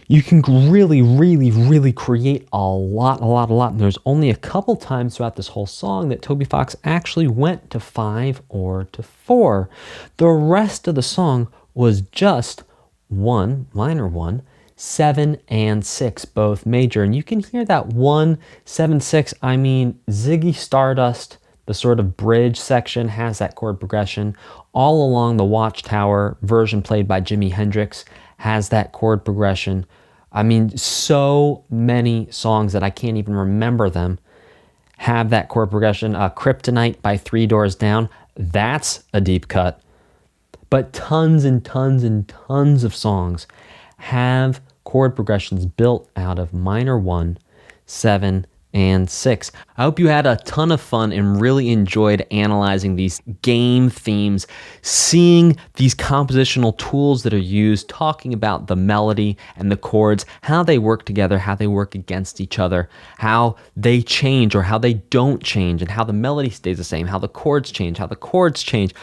you can really create a lot. And there's only a couple times throughout this whole song that Toby Fox actually went to 5 or to 4. The rest of the song was just 1, minor 1, 7 and 6, both major. And you can hear that 1, 7, 6. I mean, Ziggy Stardust, the sort of bridge section, has that chord progression. All along the Watchtower version played by Jimi Hendrix has that chord progression. I mean, so many songs that I can't even remember them have that chord progression. Kryptonite by 3 Doors Down, that's a deep cut. But tons and tons of songs have chord progressions built out of minor 1, 7, and 6. I hope you had a ton of fun and really enjoyed analyzing these game themes, seeing these compositional tools that are used, talking about the melody and the chords, how they work together, how they work against each other, how they change or how they don't change, and how the melody stays the same, how the chords change, how the chords change.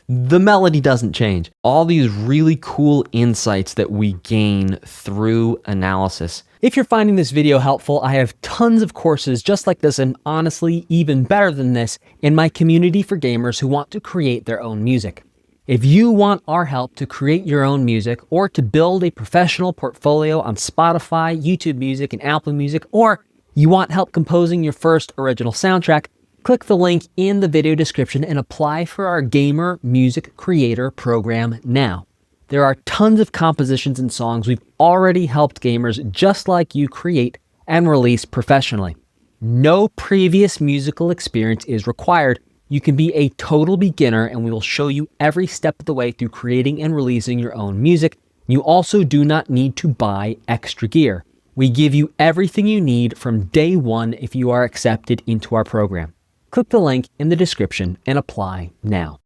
The melody doesn't change. All these really cool insights that we gain through analysis. If you're finding this video helpful, I have tons of courses just like this, and honestly, even better than this, in my community for gamers who want to create their own music. If you want our help to create your own music or to build a professional portfolio on Spotify, YouTube Music, and Apple Music, or you want help composing your first original soundtrack, click the link in the video description and apply for our Gamer Music Creator program now. There are tons of compositions and songs we've already helped gamers just like you create and release professionally. No previous musical experience is required. You can be a total beginner and we will show you every step of the way through creating and releasing your own music. You also do not need to buy extra gear. We give you everything you need from day one if you are accepted into our program. Click the link in the description and apply now.